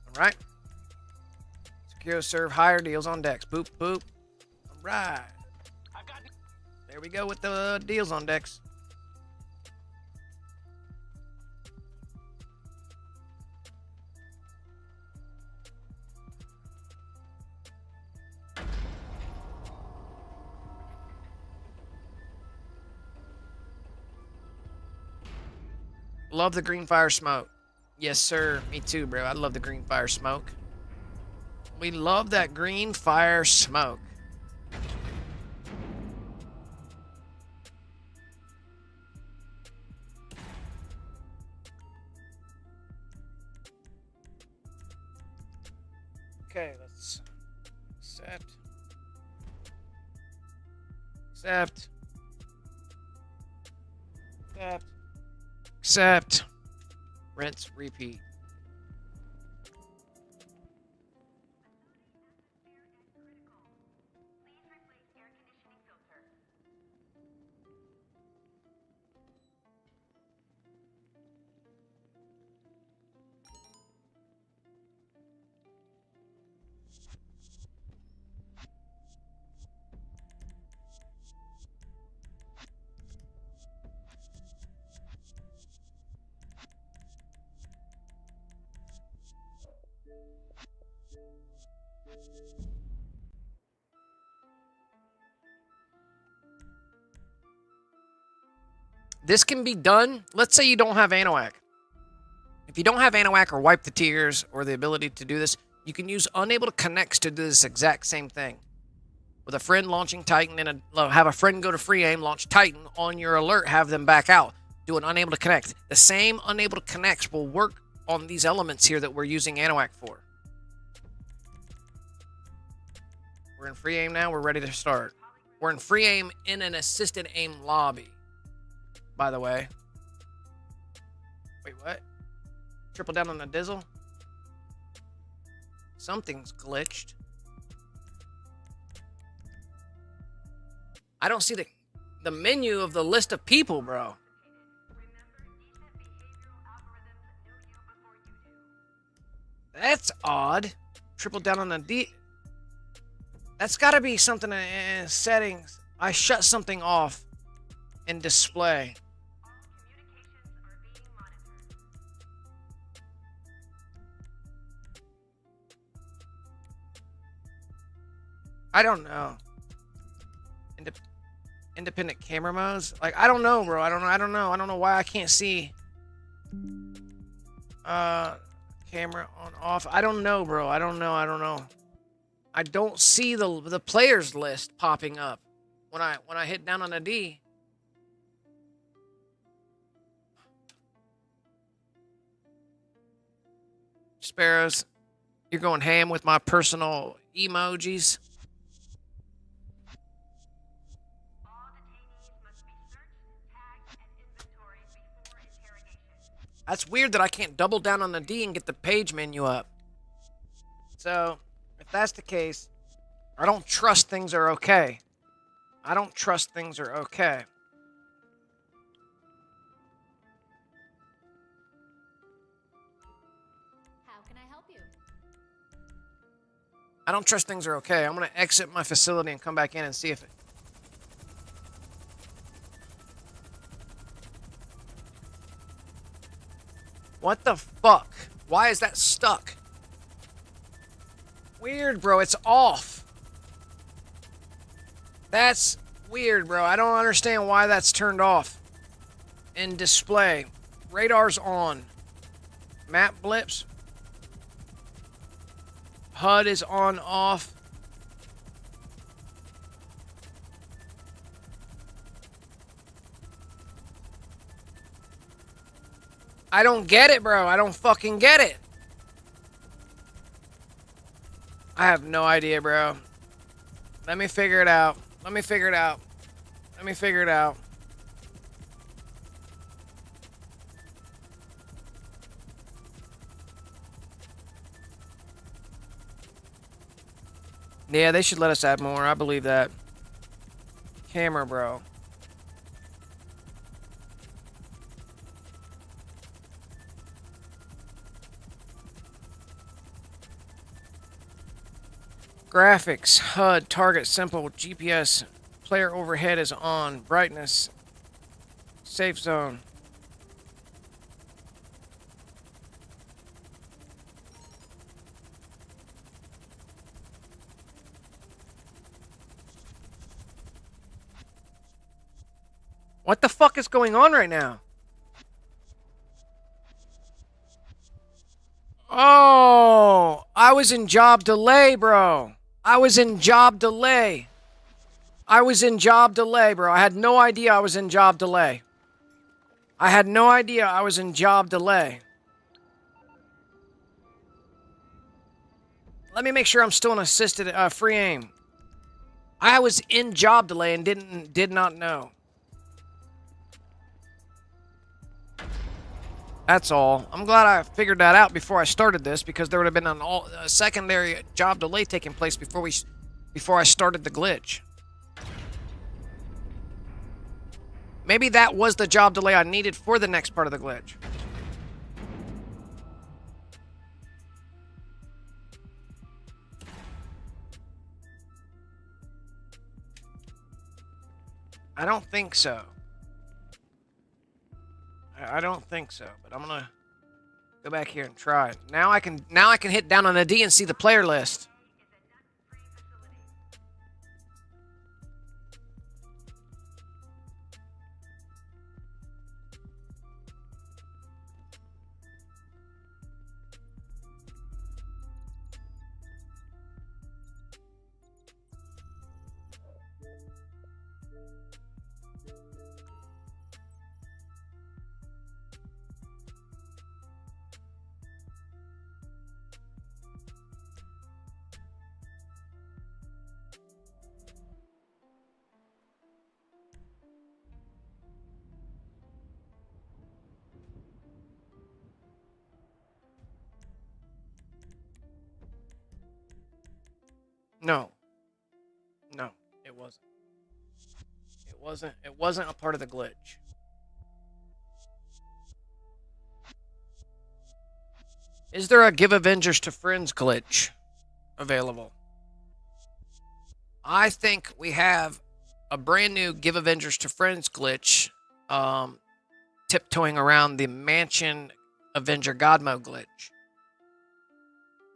All right? Secure serve higher deals on decks. Boop, boop. All right. There we go with the deals on decks. Love the green fire smoke. Yes, sir. Me too, bro. I love the green fire smoke. We love that green fire smoke. Okay, let's accept. Accept. Accept. Accept. Rinse, repeat. This can be done. Let's say you don't have Anoac. If you don't have ⱨ or wipe the tears or the ability to do this, you can use unable to connect to do this exact same thing. With a friend launching Titan and have a friend go to free aim, launch Titan on your alert, have them back out. Do an unable to connect. The same unable to connects will work on these elements here that we're using ⱨ for. We're in free aim now. We're ready to start. We're in free aim in an assisted aim lobby, by the way. Wait, what? Triple down on the ⱨ Something's glitched. I don't see the menu of the list of people, bro. That's odd. Triple down on the D. That's got to be something in settings. I shut something off in display. I don't know. Independent camera modes? Like, I don't know, bro. I don't know. I don't know why I can't see camera on off. I don't know, bro. I don't know. I don't see the players list popping up when I hit down on the D. Sparrows, you're going ham with my personal emojis. That's weird that I can't double down on the D and get the page menu up. So, if that's the case, I don't trust things are okay. I don't trust things are okay. How can I help you? I don't trust things are okay. I'm going to exit my facility and come back in and see if it... What the fuck? Why is that stuck? Weird, bro. It's off. That's weird, bro. I don't understand why that's turned off. In display. Radar's on. Map blips. HUD is on, off. I don't get it, bro. I don't fucking get it. I have no idea, bro. Let me figure it out. Let me figure it out. Let me figure it out. Yeah, they should let us add more. I believe that. Camera, bro. Graphics, HUD, target simple, GPS, player overhead is on, brightness, safe zone. What the fuck is going on right now? Oh, I was in job delay, bro. I was in job delay. I was in job delay, bro. I had no idea I was in job delay. I had no idea I was in job delay. Let me make sure I'm still in assisted free aim. I was in job delay and did not know. That's all. I'm glad I figured that out before I started this, because there would have been a secondary job delay taking place before I started the glitch. Maybe that was the job delay I needed for the next part of the glitch. I don't think so. I don't think so, but I'm gonna go back here and try it. Now I can hit down on a D and see the player list. No. No, it wasn't. It wasn't a part of the glitch. Is there a give Avengers to friends glitch available? I think we have a brand new give Avengers to friends glitch, tiptoeing around the mansion Avenger God mode glitch.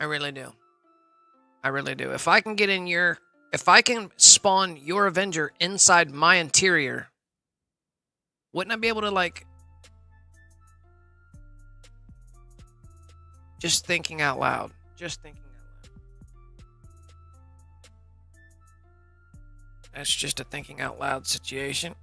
I really do. I really do. If I can get in your, if I can spawn your Avenger inside my interior, wouldn't I be able to, like, just thinking out loud. Just thinking out loud. That's just a thinking out loud situation.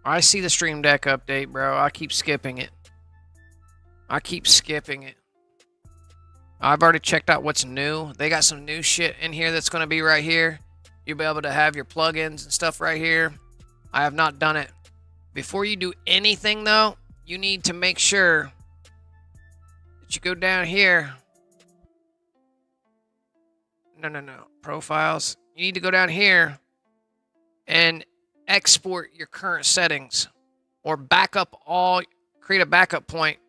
I see the Stream Deck update, bro. I keep skipping it. I keep skipping it. I've already checked out what's new. They got some new shit in here that's going to be right here. You'll be able to have your plugins and stuff right here. I have not done it. Before you do anything, though, you need to make sure that you go down here. No. Profiles. You need to go down here and export your current settings, or backup all. Create a backup point.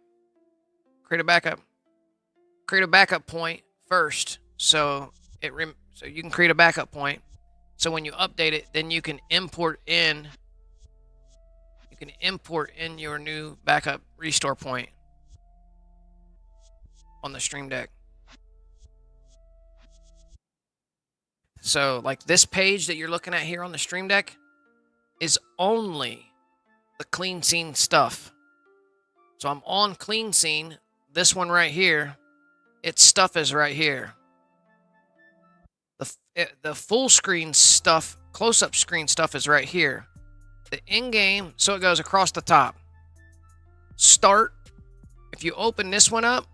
Create a backup point first, so you can create a backup point. So when you update it, then you can import in. You can import in your new backup restore point on the Stream Deck. So, like, this page that you're looking at here on the Stream Deck is only the clean scene stuff. So I'm on clean scene. This one right here, its stuff is right here. The full screen stuff, close-up screen stuff is right here. The in-game, so it goes across the top. Start, if you open this one up,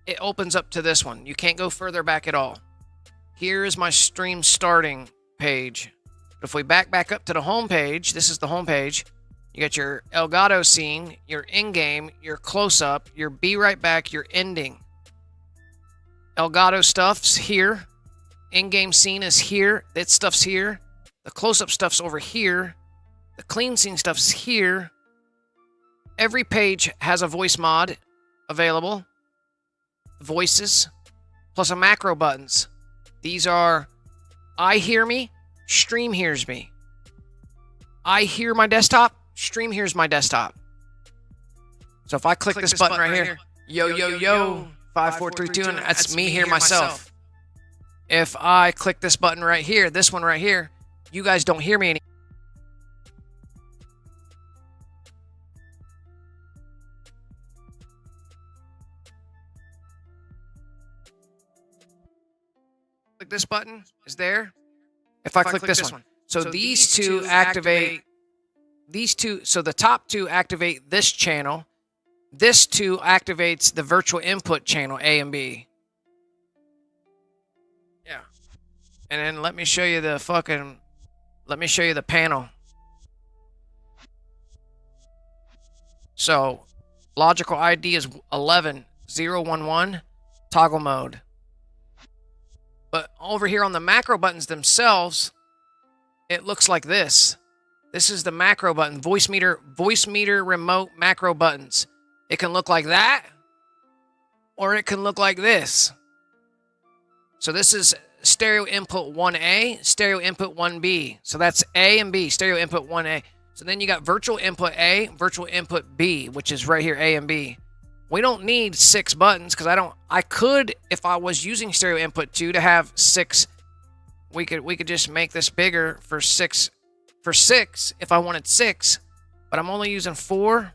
it opens up to this one. You can't go further back at all. Here is my stream starting page. If we back up to the home page, this is the home page. You got your Elgato scene, your in-game, your close-up, your be right back, your ending. Elgato stuff's here. In-game scene is here. That stuff's here. The close-up stuff's over here. The clean scene stuff's here. Every page has a voice mod available. Voices, plus a macro buttons. These are I hear me, Stream hears me. I hear my desktop, Stream hears my desktop. So if I click this button right here, yo, 5432, and that's me hear myself. If I click this button right here, this one right here, you guys don't hear me anymore. Click this button is there. If I click this one. So these two activate these two. So the top two activate this channel. This two activates the virtual input channel A and B. Yeah. And then let me show you the panel. So logical ID is 11011, toggle mode. But over here on the macro buttons themselves, it looks like this. This is the macro button, voice meter remote macro buttons. It can look like that, or it can look like this. So this is stereo input 1A, stereo input 1B. So that's A and B, stereo input 1A. So then you got virtual input A, virtual input B, which is right here, A and B. We don't need 6 buttons because I could, if I was using stereo input 2 to have 6, we could just make this bigger for 6 if I wanted 6, but I'm only using 4.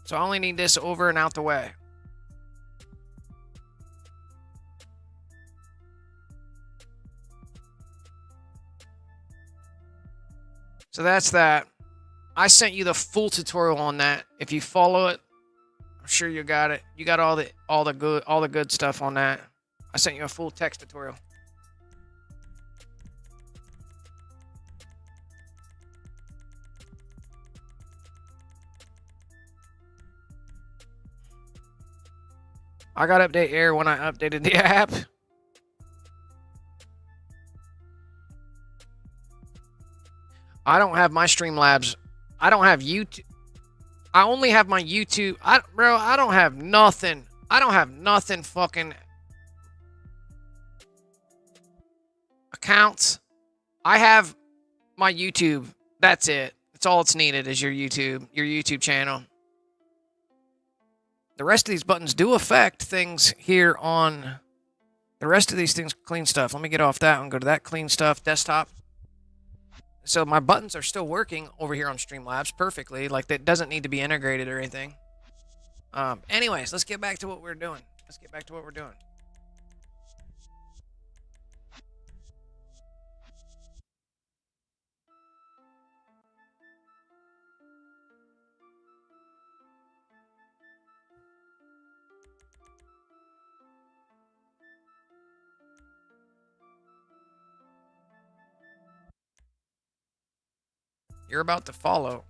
So I only need this over and out the way. So that's that. I sent you the full tutorial on that. If you follow it, I'm sure you got it. You got all the good stuff on that. I sent you a full text tutorial. I got update error when I updated the app. I don't have my Streamlabs. I don't have YouTube. I only have my YouTube. Bro, I don't have nothing. I don't have nothing fucking accounts. I have my YouTube. That's it. That's all it's needed is your YouTube channel. The rest of these buttons do affect things here on the rest of these things. Clean stuff. Let me get off that one. Go to that clean stuff desktop. So my buttons are still working over here on Streamlabs perfectly. Like, that doesn't need to be integrated or anything. Anyways, let's get back to what we're doing. You're about to follow.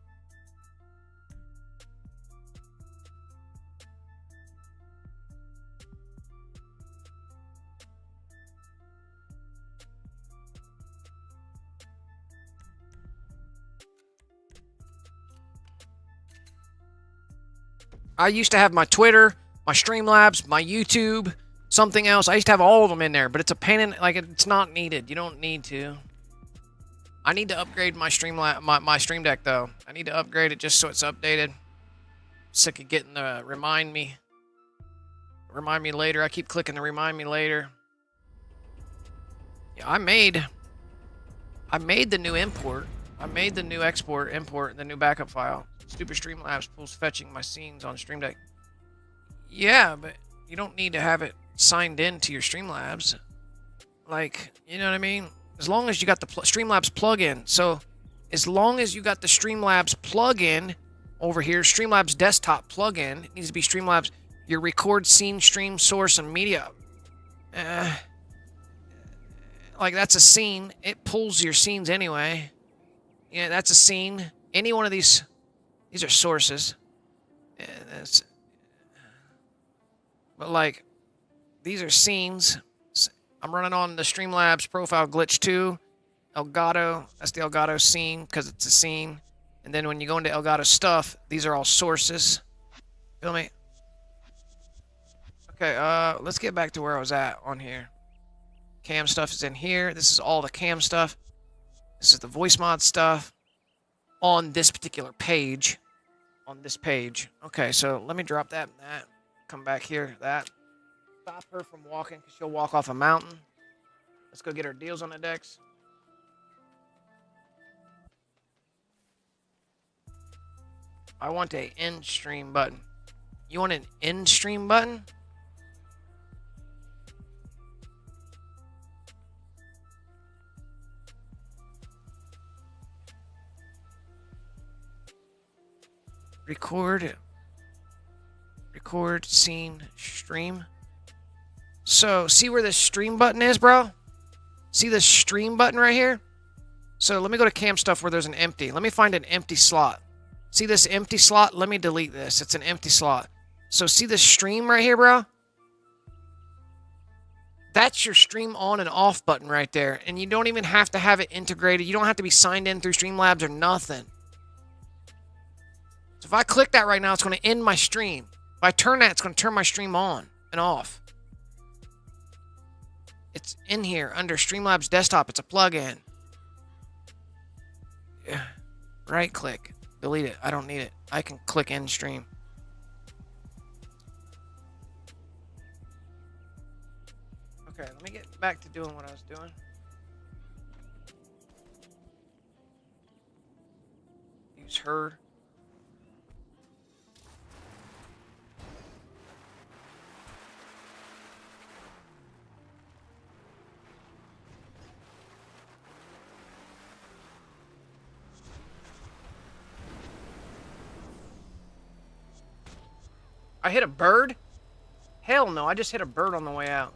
I used to have my Twitter, my Streamlabs, my YouTube, something else. I used to have all of them in there, but it's a pain in, like, it's not needed. You don't need to. I need to upgrade my my Stream Deck though. I need to upgrade it just so it's updated. Sick of getting the remind me later. I keep clicking the remind me later. Yeah, I made the new import. I made the new import, the new backup file. Stupid Streamlabs pulls fetching my scenes on Stream Deck. Yeah, but you don't need to have it signed in to your Streamlabs. Like, you know what I mean? As long as you got the Streamlabs plugin. So, as long as you got the Streamlabs plugin over here, Streamlabs desktop plugin, it needs to be Streamlabs, your record scene, stream, source, and media. Like, that's a scene. It pulls your scenes anyway. Yeah, that's a scene. Any one of these are sources. Yeah, but, like, these are scenes. I'm running on the Streamlabs profile glitch 2. Elgato. That's the Elgato scene because it's a scene. And then when you go into Elgato stuff, these are all sources. Feel me? Okay, let's get back to where I was at on here. Cam stuff is in here. This is all the cam stuff. This is the voice mod stuff on this particular page. On this page. Okay, so let me drop that and that. Come back here. That. Stop her from walking because she'll walk off a mountain. Let's go get her deals on the decks. I want a end stream button. You want an end stream button? Record scene stream. So, see where this stream button is, bro? See this stream button right here? So, let me go to cam stuff where there's an empty. Let me find an empty slot. See this empty slot? Let me delete this. It's an empty slot. So, see this stream right here, bro? That's your stream on and off button right there. And you don't even have to have it integrated. You don't have to be signed in through Streamlabs or nothing. So, if I click that right now, it's going to end my stream. If I turn that, it's going to turn my stream on and off. It's in here under Streamlabs desktop. It's a plugin. Yeah. Right click. Delete it. I don't need it. I can click end stream. Okay, let me get back to doing what I was doing. Use her. I hit a bird? Hell no, I just hit a bird on the way out.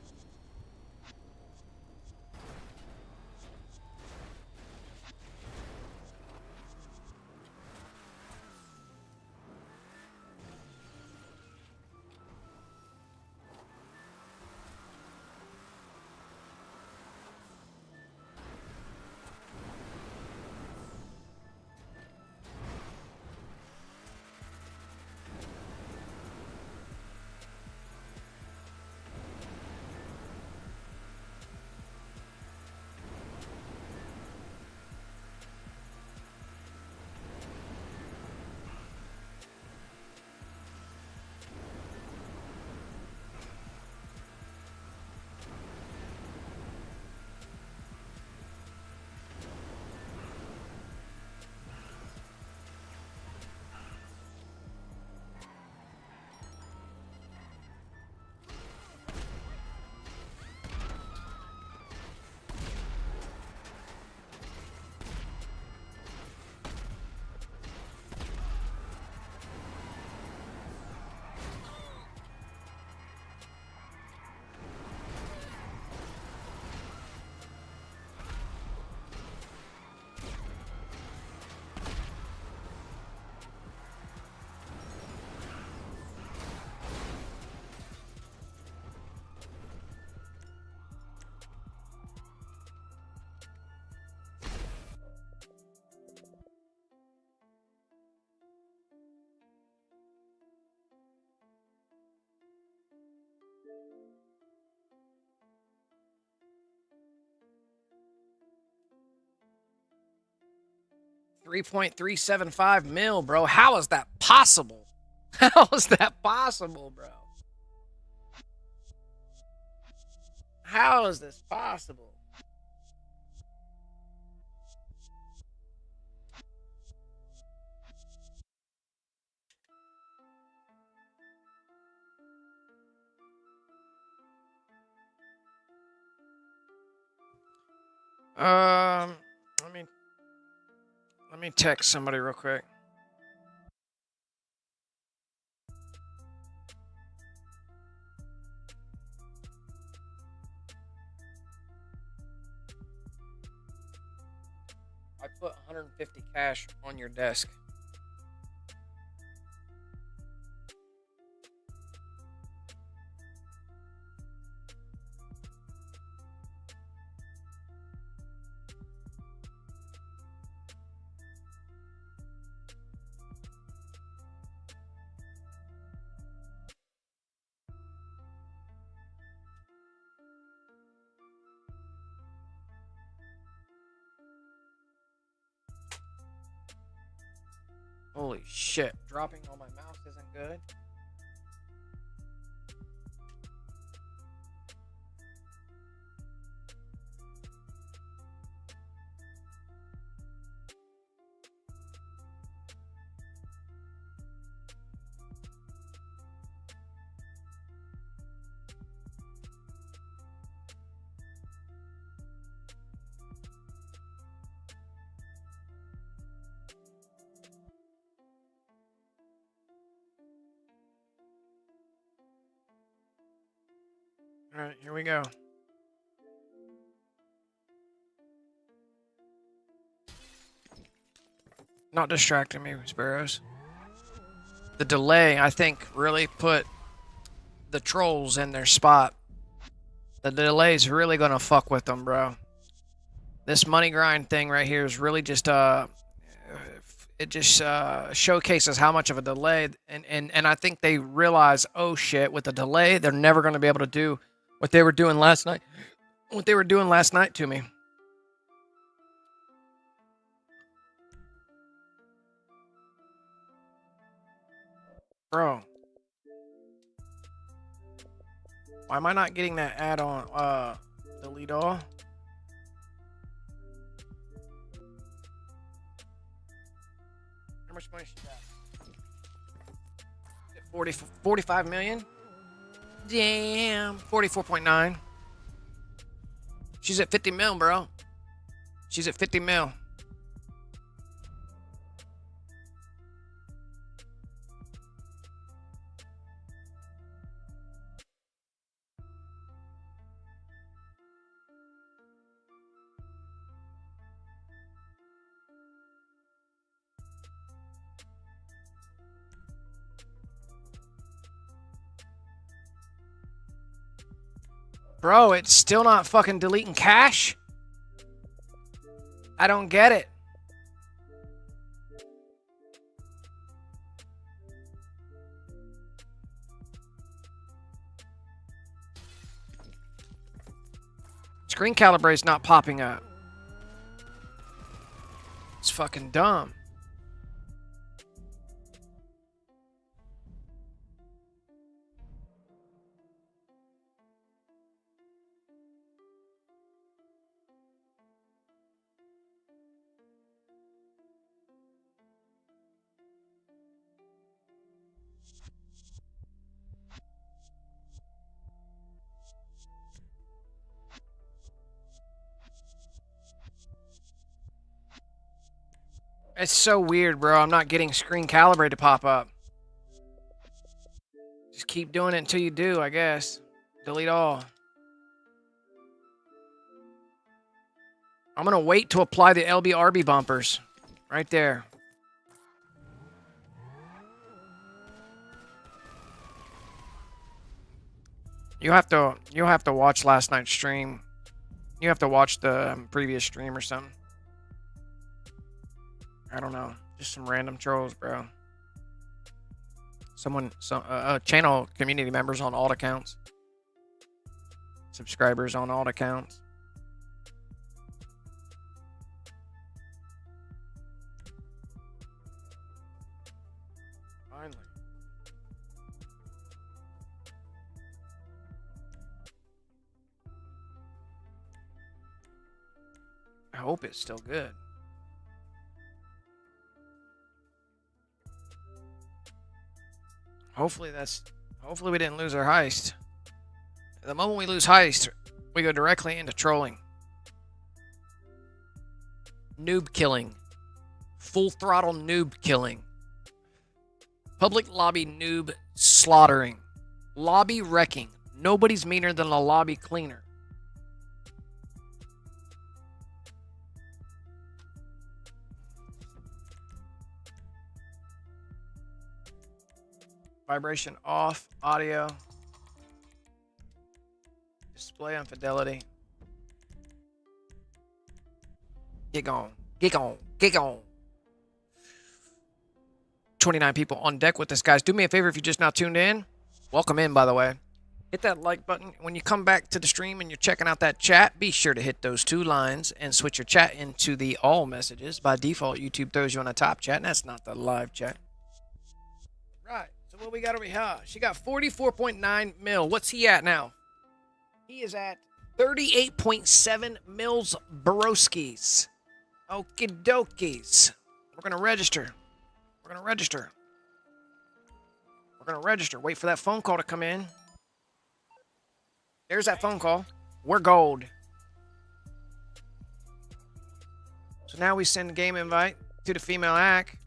$3.375 mil, bro. How is that possible? How is that possible, bro? How is this possible? Let me text somebody real quick. I put 150 cash on your desk. Holy shit. Dropping on my mouse isn't good. All right, here we go. Not distracting me, Sparrows. The delay, I think, really put the trolls in their spot. The delay's really gonna fuck with them, bro. This money grind thing right here is really just it just showcases how much of a delay, and I think they realize, oh shit, with the delay, they're never gonna be able to do what they were doing last night. What they were doing last night to me. Bro. Why am I not getting that ad on delete all? How much money she got? 45 million? Damn. 44.9. She's at 50 mil, bro. She's at 50 mil. Bro, it's still not fucking deleting cache? I don't get it. Screen calibrate's not popping up. It's fucking dumb. It's so weird, bro. I'm not getting screen calibrate to pop up. Just keep doing it until you do, I guess. Delete all. I'm going to wait to apply the LBRB bumpers. Right there. You'll have to watch last night's stream. You have to watch the previous stream or something. I don't know. Just some random trolls, bro. Some channel community members on alt accounts. Subscribers on alt accounts. Finally. I hope it's still good. Hopefully we didn't lose our heist. The moment we lose heist, we go directly into trolling. Noob killing. Full throttle noob killing. Public lobby noob slaughtering. Lobby wrecking. Nobody's meaner than a lobby cleaner. Vibration off, audio, display on fidelity. Get on, get on, get on. 29 people on deck with us, guys. Do me a favor if you just now tuned in. Welcome in, by the way. Hit that like button. When you come back to the stream and you're checking out that chat, be sure to hit those two lines and switch your chat into the all messages. By default, YouTube throws you on a top chat, and that's not the live chat. Right. What we got over here? She got 44.9 mil. What's he at now? He is at 38.7 mils broskies. Okie dokies. We're gonna register. We're gonna register. We're gonna register. Wait for that phone call to come in. There's that phone call. We're gold. So now we send a game invite to the female hack.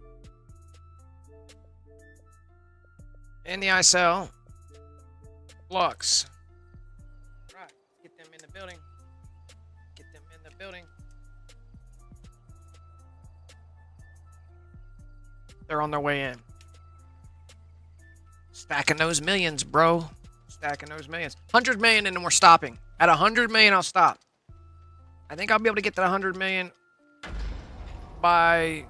In the 𝓼𝓼 Lux. Right. Get them in the building. Get them in the building. They're on their way in. Stacking those millions, bro. Stacking those millions. 100 million and then we're stopping. At 100 million, I'll stop. I think I'll be able to get to 100 million by,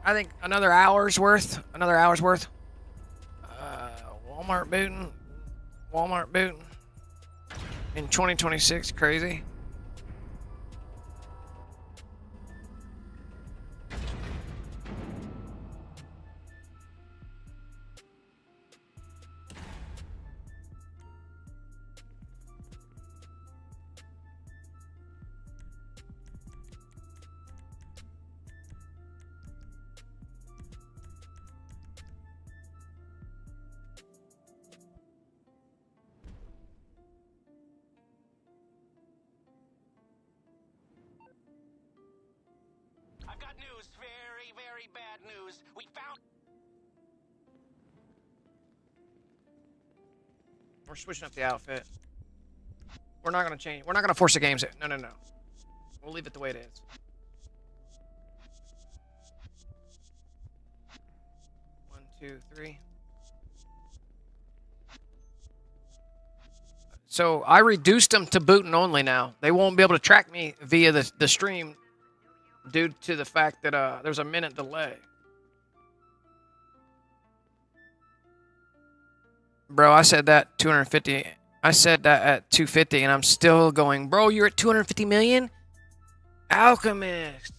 I think, another hour's worth. Another hour's worth. Walmart booting in 2026. Crazy. We're switching up the outfit. We're not gonna change. We're not gonna force the games. No. We'll leave it the way it is. One, two, three. So I reduced them to booting only now. They won't be able to track me via the stream due to the fact that there's a minute delay. Bro, I said that 250. I said that at 250, and I'm still going, bro, you're at 250 million? Alchemist.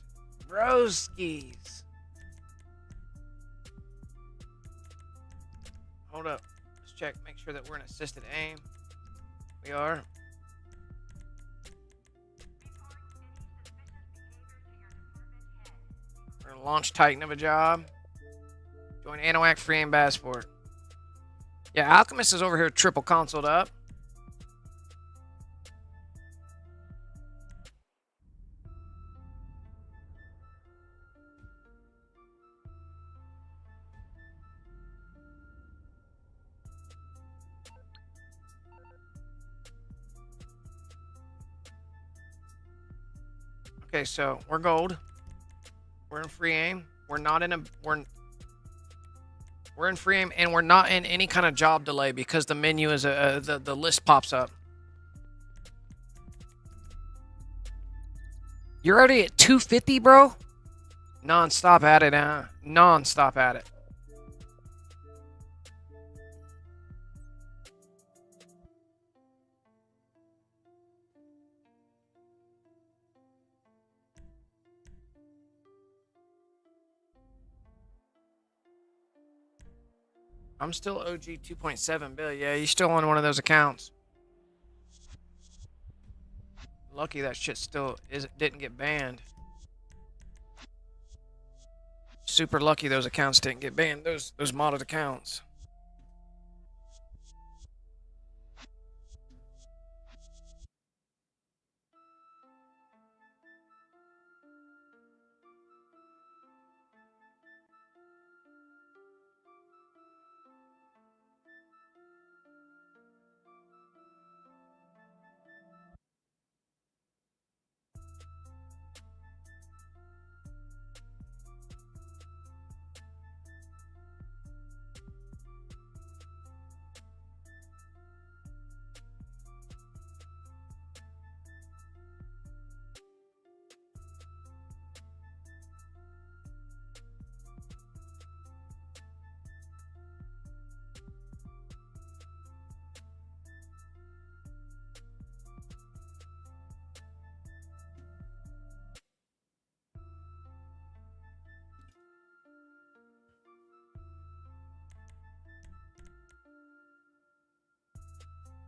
Broskis. Hold up. Let's check. Make sure that we're in assisted aim. We are. We're gonna launch Titan of a job. Join Anoac free aim passport. Yeah, Alchemist is over here triple consoled up. Okay, so we're gold. We're in free aim. We're not in a we're in free aim, and we're not in any kind of job delay because the menu is the list pops up. You're already at 250, bro. Non-stop at it, huh? Non-stop at it. I'm still OG 2.7 bill. Yeah, you're still on one of those accounts. Lucky that shit still didn't get banned. Super lucky those accounts didn't get banned. Those modded accounts.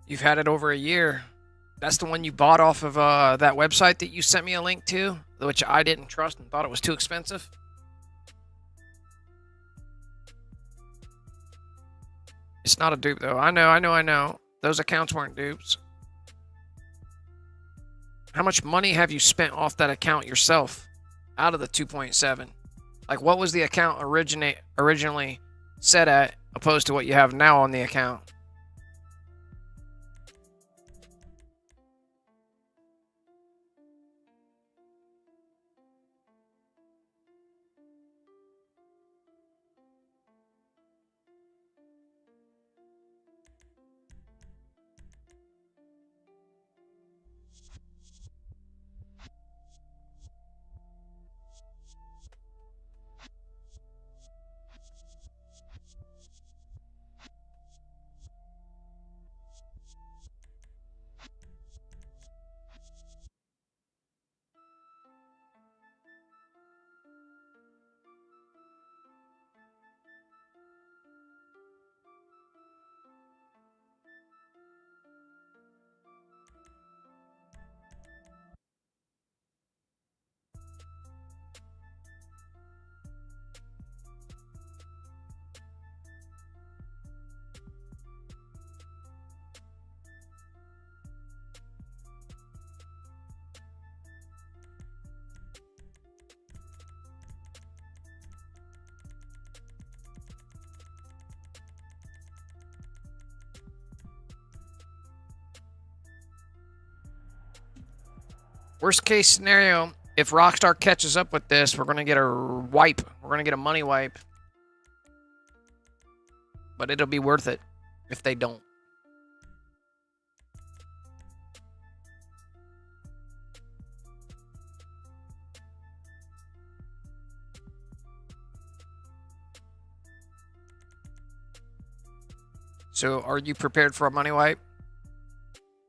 You've had it over a year. That's the one you bought off of that website that you sent me a link to, which I didn't trust and thought it was too expensive. It's not a dupe, though. I know. Those accounts weren't dupes. How much money have you spent off that account yourself out of the 2.7? Like, what was the account originally set at opposed to what you have now on the account? Worst case scenario, if Rockstar catches up with this, we're going to get a wipe. We're going to get a money wipe. But it'll be worth it if they don't. So are you prepared for a money wipe?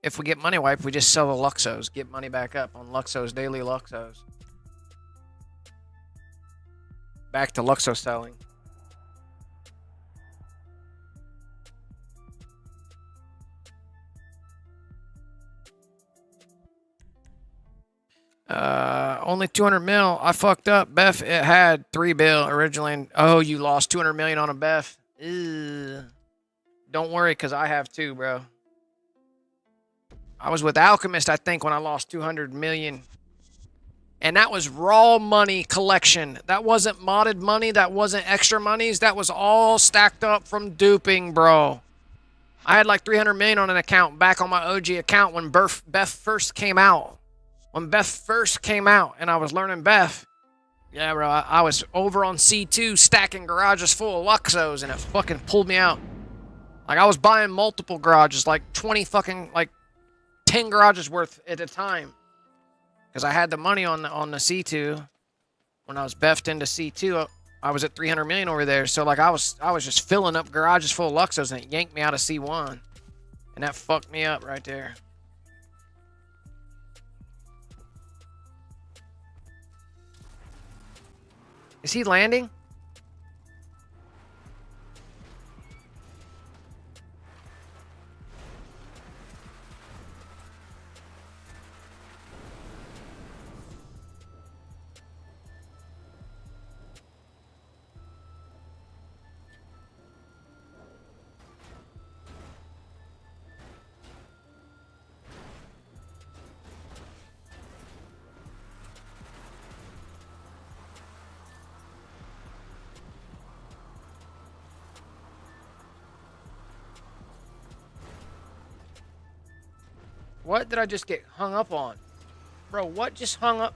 If we get money wipe, we just sell the ⱨ get money back up on ⱨ daily ⱨ. Back to ⱨ selling. Only 200 mil. I fucked up. Beth, it had 3 bill originally. Oh, you lost 200 million on a Beth. Ew. Don't worry, because I have too, bro. I was with Alchemist, I think, when I lost 200 million. And that was raw money collection. That wasn't modded money. That wasn't extra monies. That was all stacked up from duping, bro. I had like 300 million on an account back on my OG account when Beth first came out. When Beth first came out and I was learning Beth. Yeah, bro, I was over on C2 stacking garages full of ⱨ and it fucking pulled me out. Like, I was buying multiple garages, like 20 fucking, like 10 garages worth at a time. Because I had the money on the C2. When I was Bethed into C2, I was at 300 million over there. So, like, I was just filling up garages full of ⱨ and it yanked me out of C1. And that fucked me up right there. Is he landing? What did I just get hung up on? Bro, what just hung up?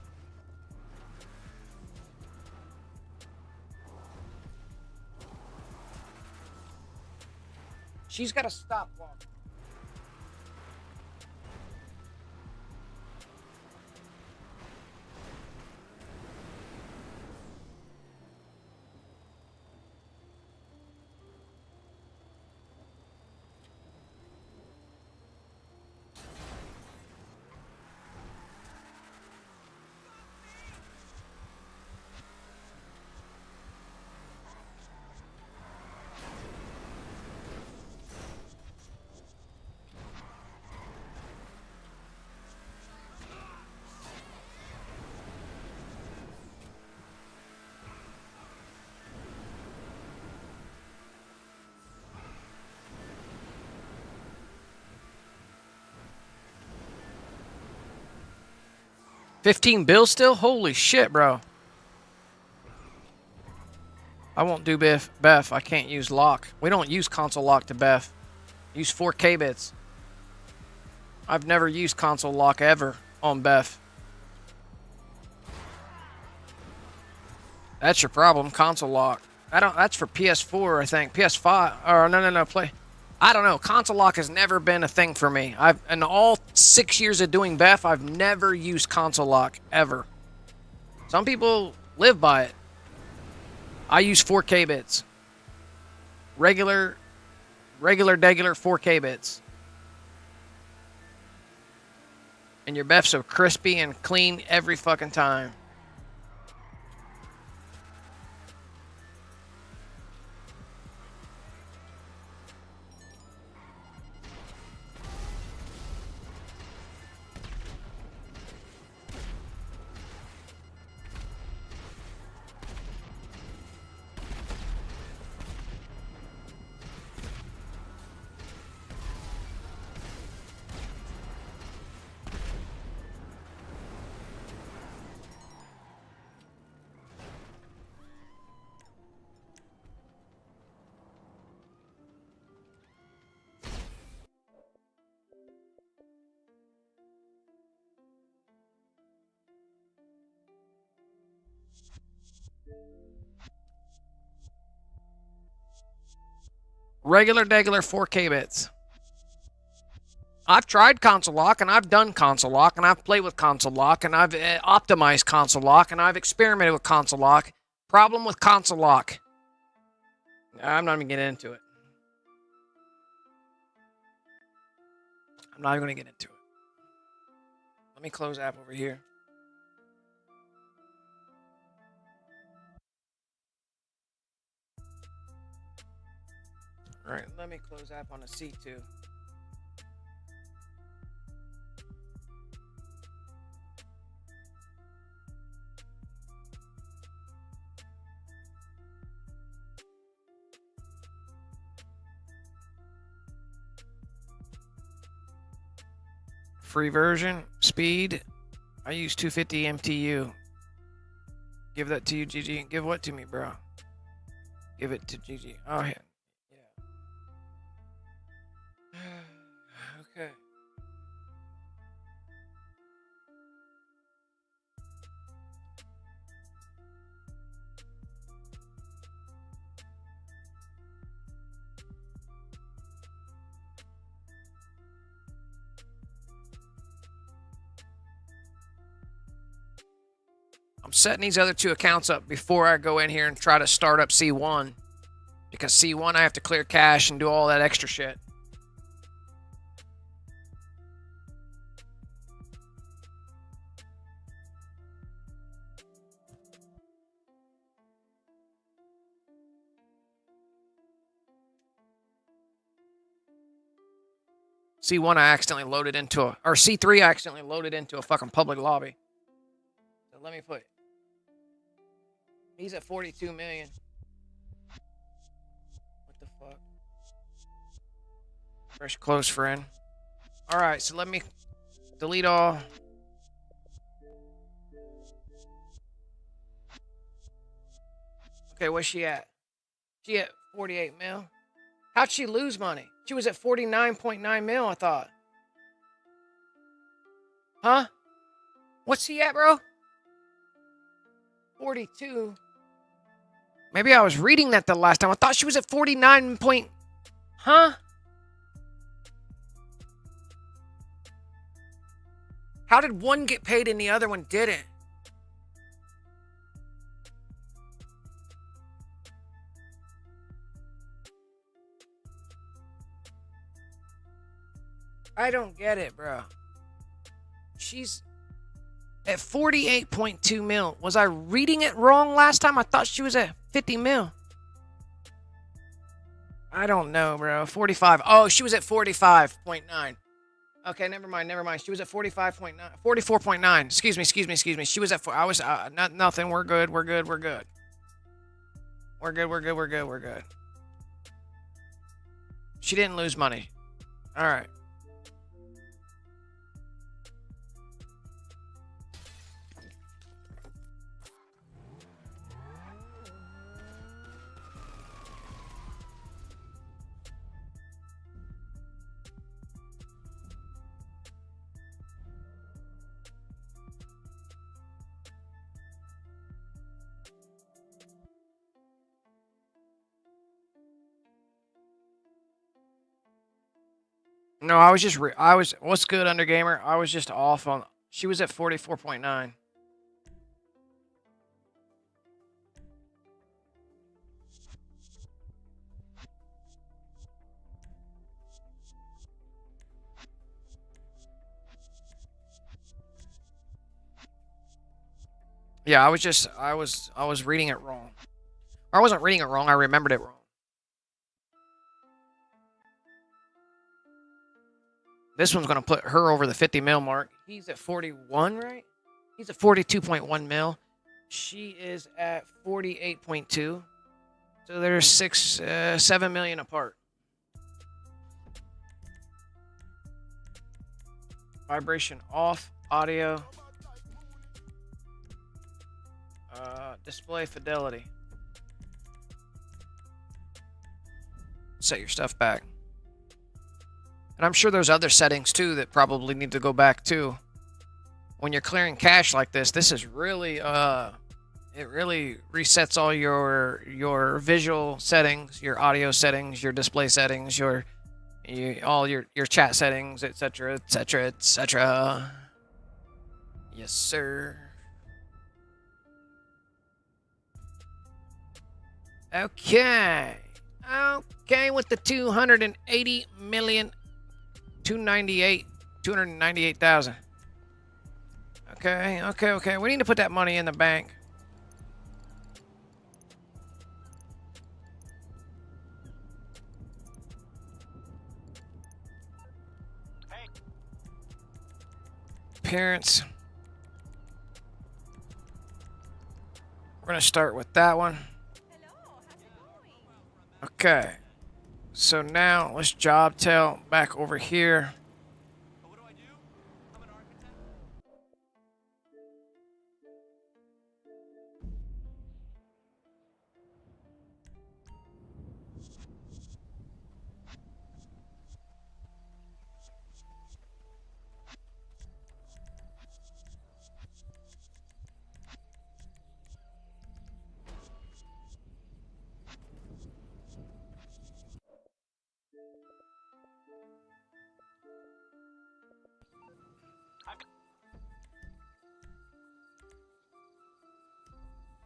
She's got to stop walking. $15 bills still? Holy shit, bro. I won't do Beth. I can't use lock. We don't use console lock to Beth. Use 4K bits. I've never used console lock ever on Beth. That's your problem, console lock. That's for PS4, I think. PS5. Or no. Play. I don't know. Console lock has never been a thing for me. In all 6 years of doing Beth, I've never used console lock ever. Some people live by it. I use 4K bits. Regular 4K bits. And your Beths are crispy and clean every fucking time. Regular 4K bits. I've tried console lock, and I've done console lock, and I've played with console lock, and I've optimized console lock, and I've experimented with console lock. Problem with console lock. I'm not even getting into it. I'm not going to get into it. Let me close app over here. All right, let me close app on a C2. Free version, speed. I use 250 MTU. Give that to you, GG. Give what to me, bro? Give it to GG. Oh, yeah. Okay. I'm setting these other two accounts up before I go in here and try to start up C1. Because C1, I have to clear cache and do all that extra shit. C1 I accidentally loaded into a, or C3 I accidentally loaded into a fucking public lobby. So let me put, he's at 42 million. What the fuck? Fresh close friend. All right, so let me delete all. Okay, where's she at? She at 48 mil. How'd she lose money? She was at 49.9 mil, I thought. Huh? What's he at, bro? 42. Maybe I was reading that the last time. I thought she was at 49 point... Huh? How did one get paid and the other one didn't? I don't get it, bro. She's at 48.2 mil. Was I reading it wrong last time? I thought she was at 50 mil. I don't know, bro. 45. Oh, she was at 45.9. Okay, never mind. She was at 45.9. 44.9. Excuse me. She was at 4. I was nothing. We're good. She didn't lose money. All right. No, I was what's good, Undergamer? I was just off on, she was at 44.9. Yeah, I was reading it wrong. Or I wasn't reading it wrong, I remembered it wrong. This one's going to put her over the 50 mil mark. He's at 41, right? He's at 42.1 mil. She is at 48.2. So there's 7 million apart. Vibration off, audio. Display fidelity. Set your stuff back. And I'm sure there's other settings too that probably need to go back too. When you're clearing cache like this, this is really it really resets all your visual settings, your audio settings, your display settings, all your chat settings, etc., etc., etc. Yes, sir. Okay, with the 280 million 298,000. Okay. We need to put that money in the bank. Appearance. We're gonna start with that one. Okay. So now let's job tail back over here.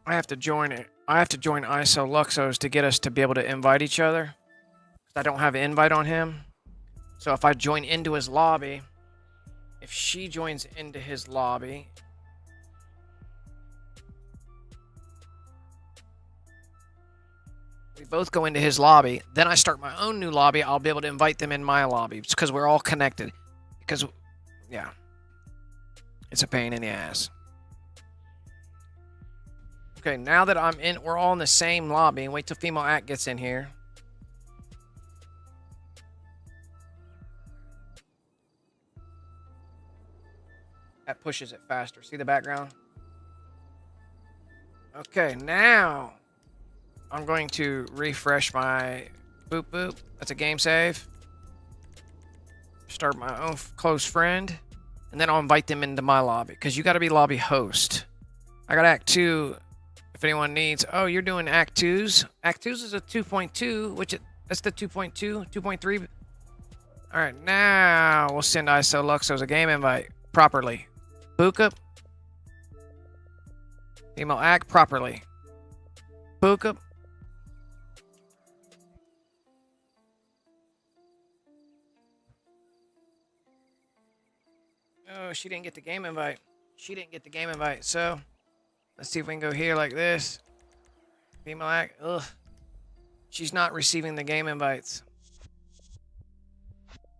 I have to join it. I have to join 𝓼𝓼 to get us to be able to invite each other. I don't have an invite on him. So if I join into his lobby, if she joins into his lobby, we both go into his lobby, then I start my own new lobby, I'll be able to invite them in my lobby. It's because we're all connected. Because, yeah, it's a pain in the ass. Okay, now that I'm in, we're all in the same lobby. Wait till female act gets in here. That pushes it faster. See the background? Okay, now I'm going to refresh my boop boop. That's a game save. Start my own close friend. And then I'll invite them into my lobby. Because you got to be lobby host. I got Act 2. If anyone needs... Oh, you're doing Act 2s. Act 2s is a 2.2. That's the 2.2, 2.3. All right, now we'll send 𝓼𝓼 a game invite properly. Book up. Female act properly. Book up. Oh, she didn't get the game invite. She didn't get the game invite. So let's see if we can go here like this. Female act. Ugh. She's not receiving the game invites.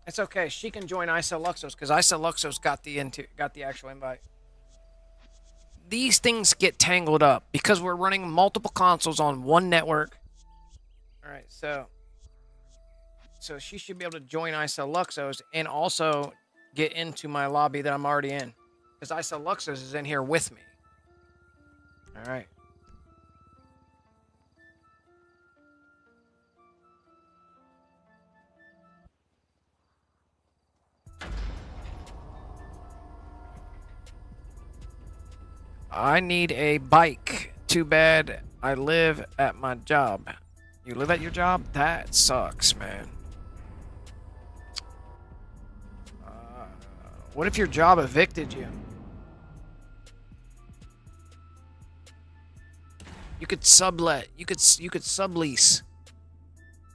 It's okay. She can join 𝓼𝓼 because 𝓼𝓼's got the actual invite. These things get tangled up because we're running multiple consoles on one network. All right, so she should be able to join 𝓼𝓼's and also get into my lobby that I'm already in because 𝓼𝓼's is in here with me. All right. I need a bike. Too bad I live at my job. You live at your job? That sucks, man. What if your job evicted you? You could sublet. You could sublease.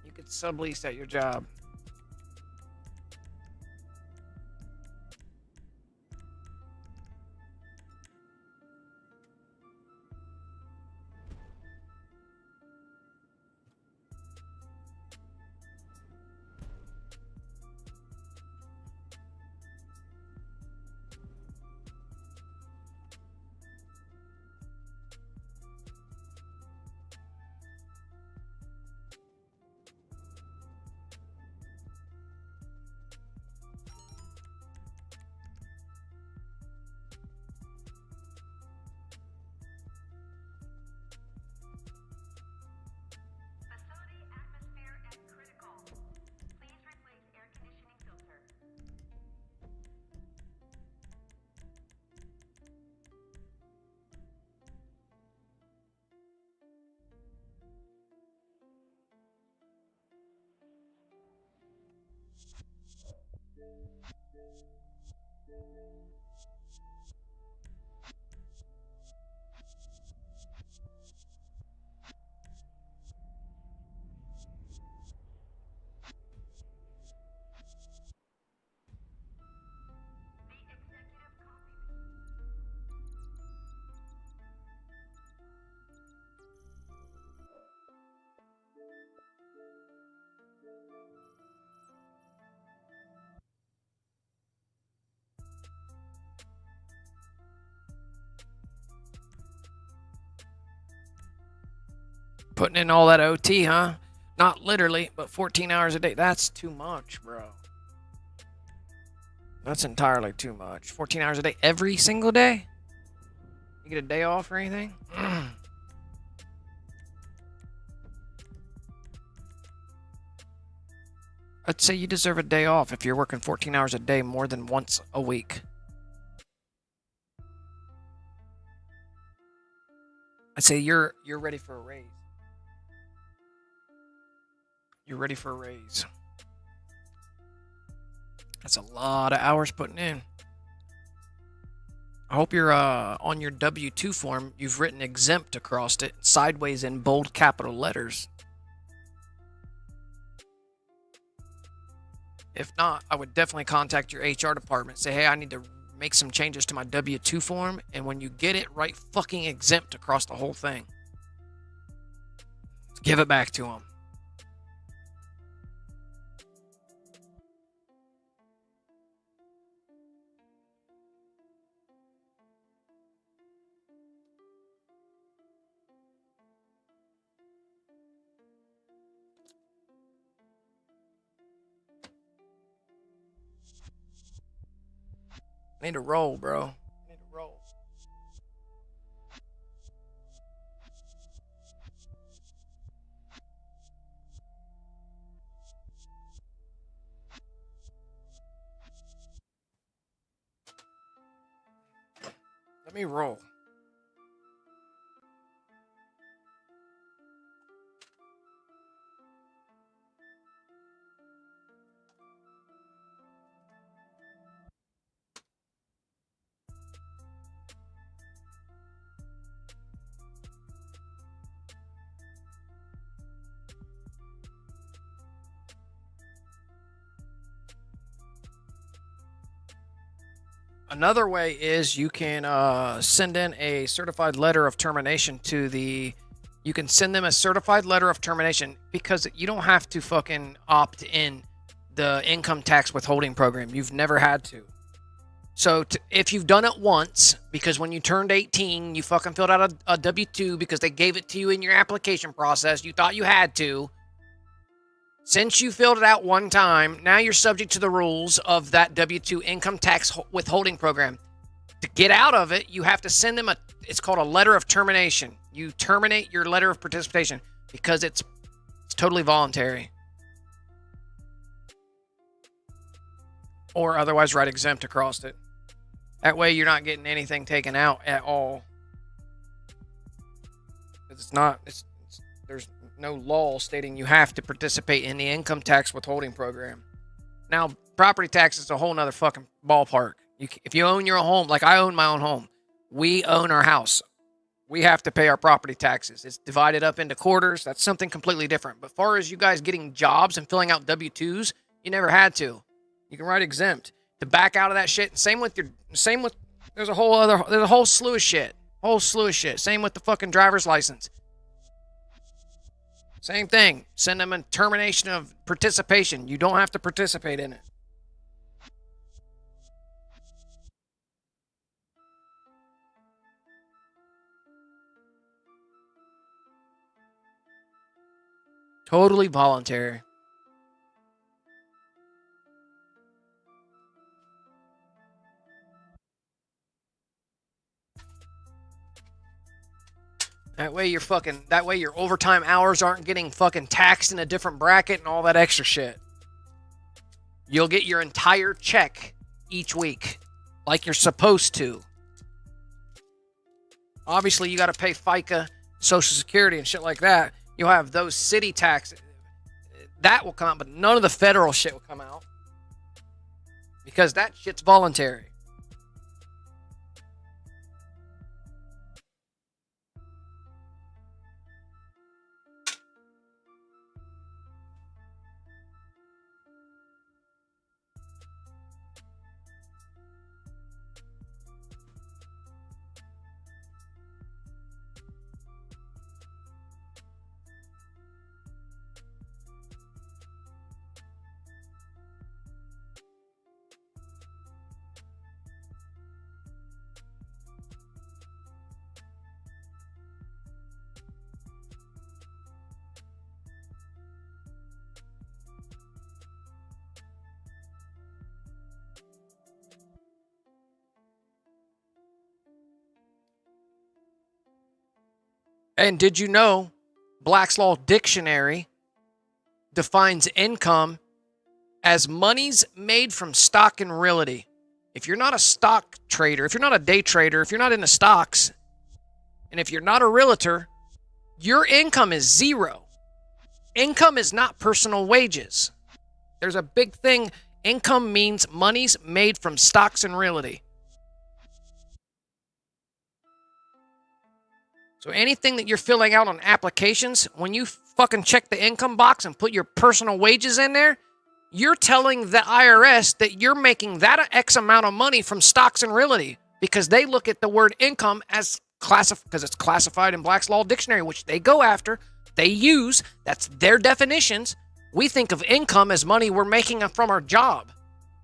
You could sublease at your job. Facility atmosphere at critical. Please replace air conditioning filter. Putting in all that OT, huh? Not literally, but 14 hours a day. That's too much, bro. That's entirely too much. 14 hours a day every single day? You get a day off or anything? I'd say you deserve a day off if you're working 14 hours a day more than once a week. I'd say you're ready for a raise. You're ready for a raise. That's a lot of hours putting in. I hope you're on your W-2 form, you've written exempt across it, sideways in bold capital letters. If not, I would definitely contact your HR department. Say, hey, I need to make some changes to my W-2 form. And when you get it, write fucking exempt across the whole thing. Give it back to them. I need to roll, bro. I need to roll. Let me roll. Another way is you can send in a certified letter of termination to the. You can send them a certified letter of termination because you don't have to fucking opt in the income tax withholding program. You've never had to. So if you've done it once, because when you turned 18, you fucking filled out a W-2 because they gave it to you in your application process, you thought you had to. Since you filled it out one time, now you're subject to the rules of that W-2 income tax withholding program. To get out of it, you have to send them it's called a letter of termination. You terminate your letter of participation because it's totally voluntary. Or otherwise write exempt across it. That way you're not getting anything taken out at all. There's no law stating you have to participate in the income tax withholding program. Now, property tax is a whole nother fucking ballpark. If you own your own home, like I own my own home, we own our house. We have to pay our property taxes. It's divided up into quarters. That's something completely different. But as far as you guys getting jobs and filling out W-2s, you never had to. You can write exempt to back out of that shit. Same with there's a whole slew of shit. Same with the fucking driver's license. Same thing. Send them a termination of participation. You don't have to participate in it. Totally voluntary. That way your overtime hours aren't getting fucking taxed in a different bracket and all that extra shit. You'll get your entire check each week like you're supposed to. Obviously, you got to pay FICA, Social Security, and shit like that. You'll have those city taxes. That will come out, but none of the federal shit will come out. Because that shit's voluntary. And did you know Black's Law Dictionary defines income as monies made from stock and realty? If you're not a stock trader, if you're not a day trader, if you're not into stocks, and if you're not a realtor, your income is zero. Income is not personal wages. There's a big thing. Income means monies made from stocks and realty. So anything that you're filling out on applications, when you fucking check the income box and put your personal wages in there, you're telling the IRS that you're making that X amount of money from stocks and realty, because they look at the word income as because it's classified in Black's Law Dictionary, which they go after, they use, that's their definitions. We think of income as money we're making from our job.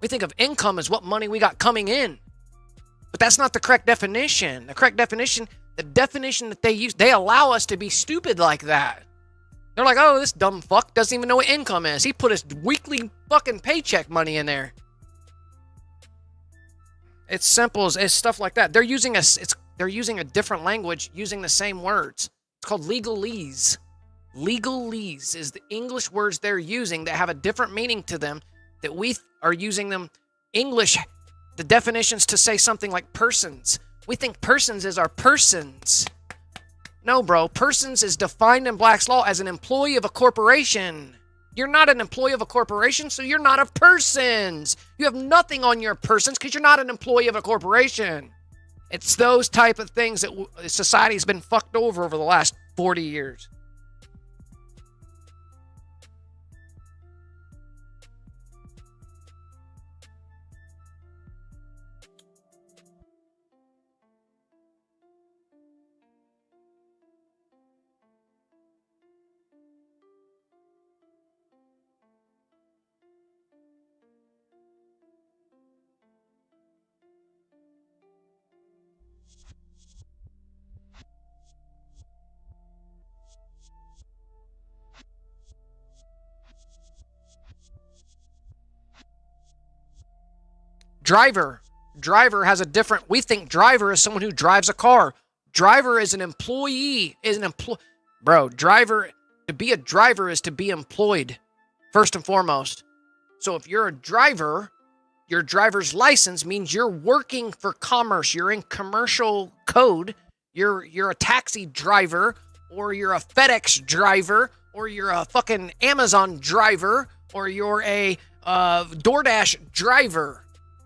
We think of income as what money we got coming in. But that's not the correct definition. The correct definition, the definition that they use, they allow us to be stupid like that. They're like, oh, this dumb fuck doesn't even know what income is. He put his weekly fucking paycheck money in there. It's simple as it's stuff like that. They're using a different language using the same words. It's called legalese. Legalese is the English words they're using that have a different meaning to them, that we are using them English, the definitions to say something like persons. We think persons is our persons. No, bro. Persons is defined in Black's Law as an employee of a corporation. You're not an employee of a corporation, so you're not a persons. You have nothing on your persons because you're not an employee of a corporation. It's those type of things that society's been fucked over the last 40 years. Driver has a different, we think driver is someone who drives a car. Driver is an employee, Bro, to be a driver is to be employed, first and foremost. So if you're a driver, your driver's license means you're working for commerce. You're in commercial code. You're a taxi driver, or you're a FedEx driver, or you're a fucking Amazon driver, or you're a DoorDash driver.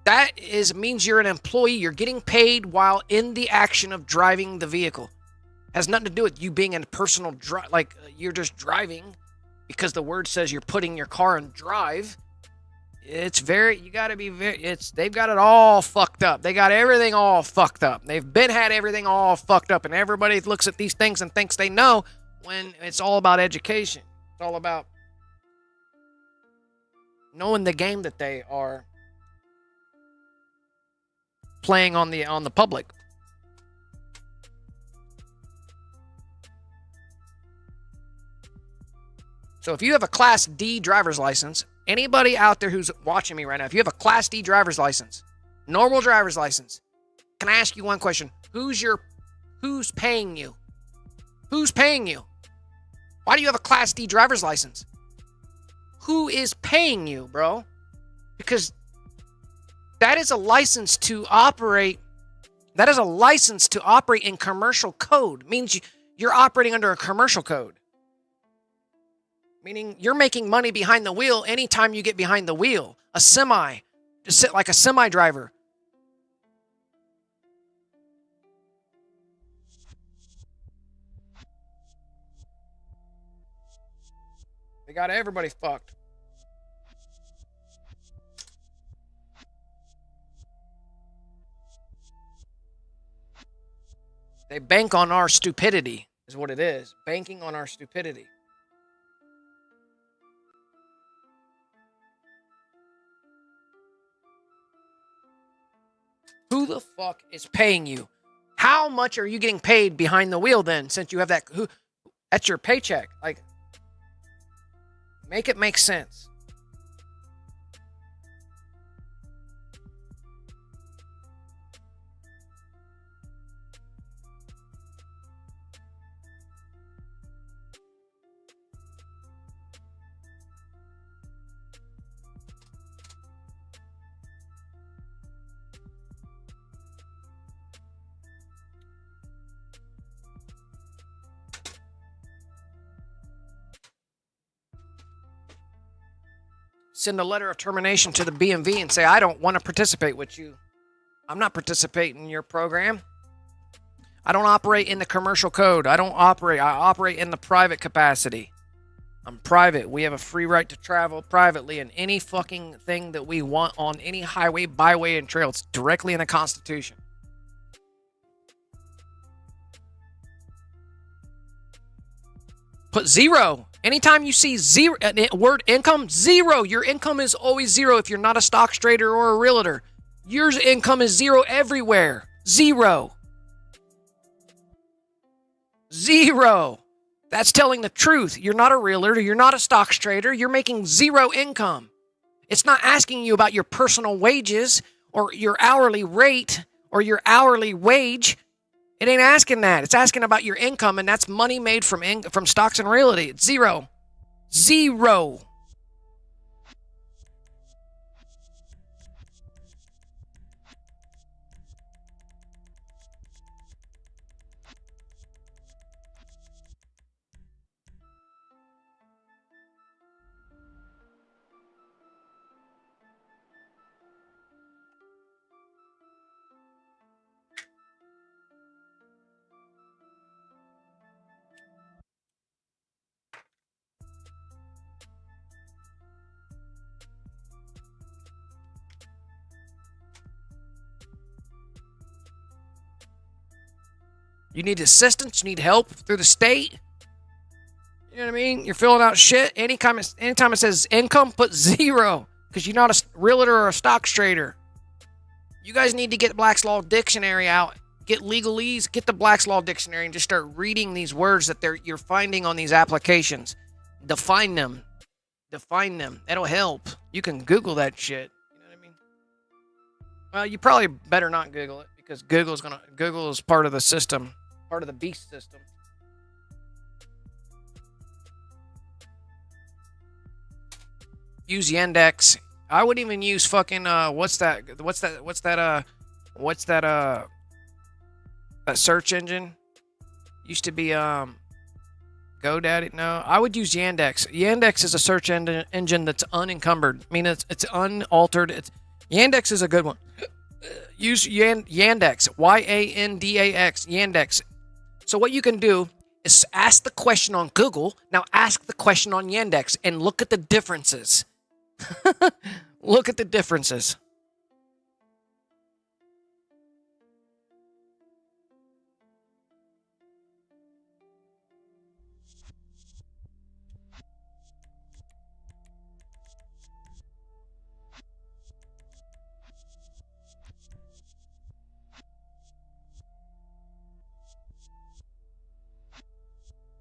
That means you're an employee. You're getting paid while in the action of driving the vehicle. Has nothing to do with you being a personal like you're just driving because the word says you're putting your car in drive. It's you got to be they've got it all fucked up. They got everything all fucked up. They've had everything all fucked up, and everybody looks at these things and thinks they know when it's all about education. It's all about knowing the game that they are playing on the public. So if you have a Class D driver's license, anybody out there who's watching me right now, if you have a Class D driver's license, normal driver's license, can I ask you one question? Who's paying you? Who's paying you? Why do you have a Class D driver's license? Who is paying you, bro? Because that is a license to operate. That is a license to operate in commercial code. It means you're operating under a commercial code. Meaning you're making money behind the wheel anytime you get behind the wheel. A semi, just sit like a semi driver. They got everybody fucked. They bank on our stupidity, is what it is. Banking on our stupidity. Who the fuck is paying you? How much are you getting paid behind the wheel then, since you have that? That's your paycheck. Like, make it make sense. send a letter of termination to the BMV and say, I don't want to participate with you. I'm not participating in your program. I don't operate in the commercial code. I operate in the private capacity. I'm private. We have a free right to travel privately in any fucking thing that we want on any highway, byway, and trail. It's directly in the Constitution. Put zero. Anytime you see zero, word income, zero. Your income is always zero if you're not a stock trader or a realtor. Your income is zero everywhere. Zero. Zero. That's telling the truth. You're not a realtor. You're not a stocks trader. You're making zero income. It's not asking you about your personal wages or your hourly rate or your hourly wage. It ain't asking that. It's asking about your income, and that's money made from stocks and realty. It's zero. Zero. You need assistance. You need help through the state. You know what I mean? You're filling out shit. Anytime it says income, put zero because you're not a realtor or a stocks trader. You guys need to get Black's Law Dictionary out. Get legalese. Get the Black's Law Dictionary and just start reading these words that you're finding on these applications. Define them. Define them. That'll help. You can Google that shit. You know what I mean? Well, you probably better not Google it because Google is part of the system. Part of the beast system. Use Yandex. I wouldn't even use fucking what's that search engine? Used to be GoDaddy. No, I would use Yandex. Yandex is a search engine that's unencumbered. I mean, it's unaltered. Yandex is a good one. Use Yandex. Yandax. Yandex. So what you can do is ask the question on Google. Now ask the question on Yandex and look at the differences. Look at the differences.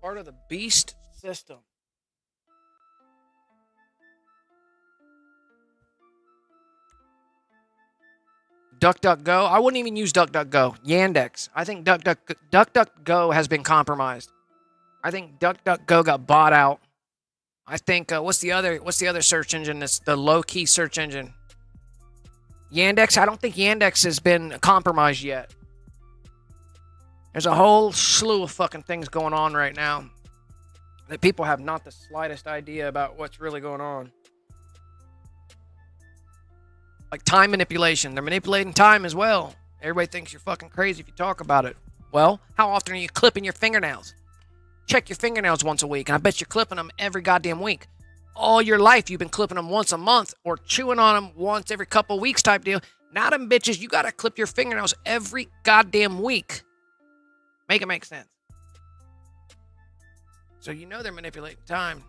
Part of the beast system. DuckDuckGo. I wouldn't even use DuckDuckGo. Yandex. I think DuckDuckGo has been compromised. I think DuckDuckGo got bought out. I think what's the other search engine that's the low-key search engine? Yandex. I don't think Yandex has been compromised yet. There's a whole slew of fucking things going on right now that people have not the slightest idea about what's really going on. Like time manipulation. They're manipulating time as well. Everybody thinks you're fucking crazy if you talk about it. Well, how often are you clipping your fingernails? Check your fingernails once a week, and I bet you're clipping them every goddamn week. All your life, you've been clipping them once a month or chewing on them once every couple weeks type deal. Now them bitches, you gotta clip your fingernails every goddamn week. Make it make sense. So you know they're manipulating time.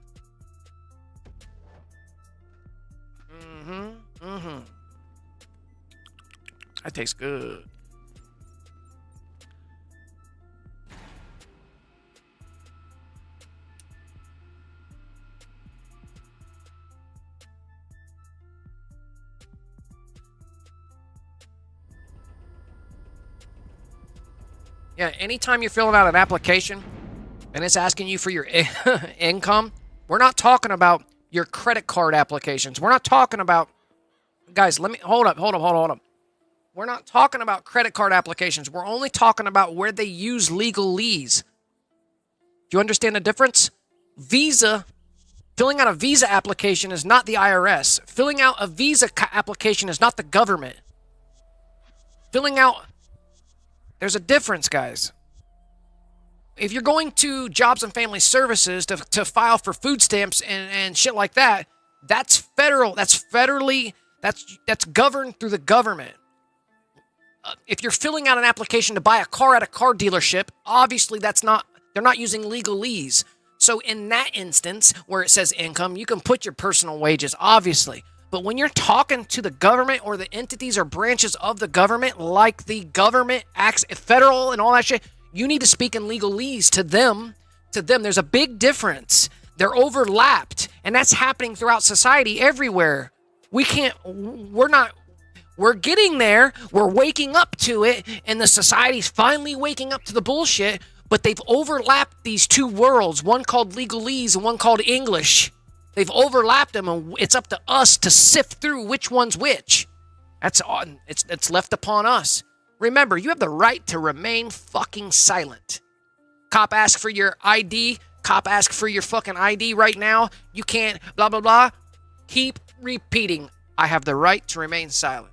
That tastes good. Yeah, anytime you're filling out an application and it's asking you for your income, we're not talking about your credit card applications. We're not talking about, guys, hold up. We're not talking about credit card applications. We're only talking about where they use legalese. Do you understand the difference? Visa Filling out a visa application is not the IRS. Filling out a visa application is not the government. There's a difference, guys. If you're going to Jobs and Family Services to file for food stamps and shit like that, that's federal. That's governed through the government. If you're filling out an application to buy a car at a car dealership, obviously they're not using legalese. So in that instance, where it says income, you can put your personal wages, obviously. But when you're talking to the government or the entities or branches of the government, like the government acts federal and all that shit, you need to speak in legalese to them. There's a big difference. They're overlapped, and that's happening throughout society everywhere. We're getting there. We're waking up to it, and the society's finally waking up to the bullshit, but they've overlapped these two worlds, one called legalese and one called English. They've overlapped them, and it's up to us to sift through which one's which. It's left upon us. Remember, you have the right to remain fucking silent. Cop ask for your ID. Cop ask for your fucking ID right now. You can't blah, blah, blah. Keep repeating, I have the right to remain silent.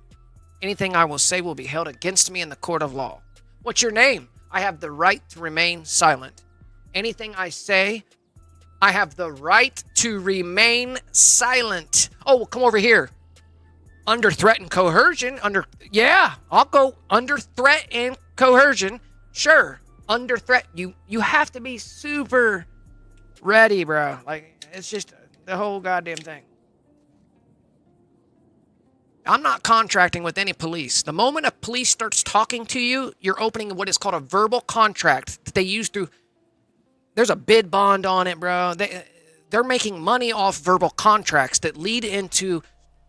Anything I will say will be held against me in the court of law. What's your name? I have the right to remain silent. Anything I say, I have the right to remain silent. Oh, come over here. Under threat and coercion. I'll go under threat and coercion. Sure. Under threat. You have to be super ready, bro. Like, it's just the whole goddamn thing. I'm not contracting with any police. The moment a police starts talking to you, you're opening what is called a verbal contract that they use through. There's a bid bond on it, bro. They're making money off verbal contracts that lead into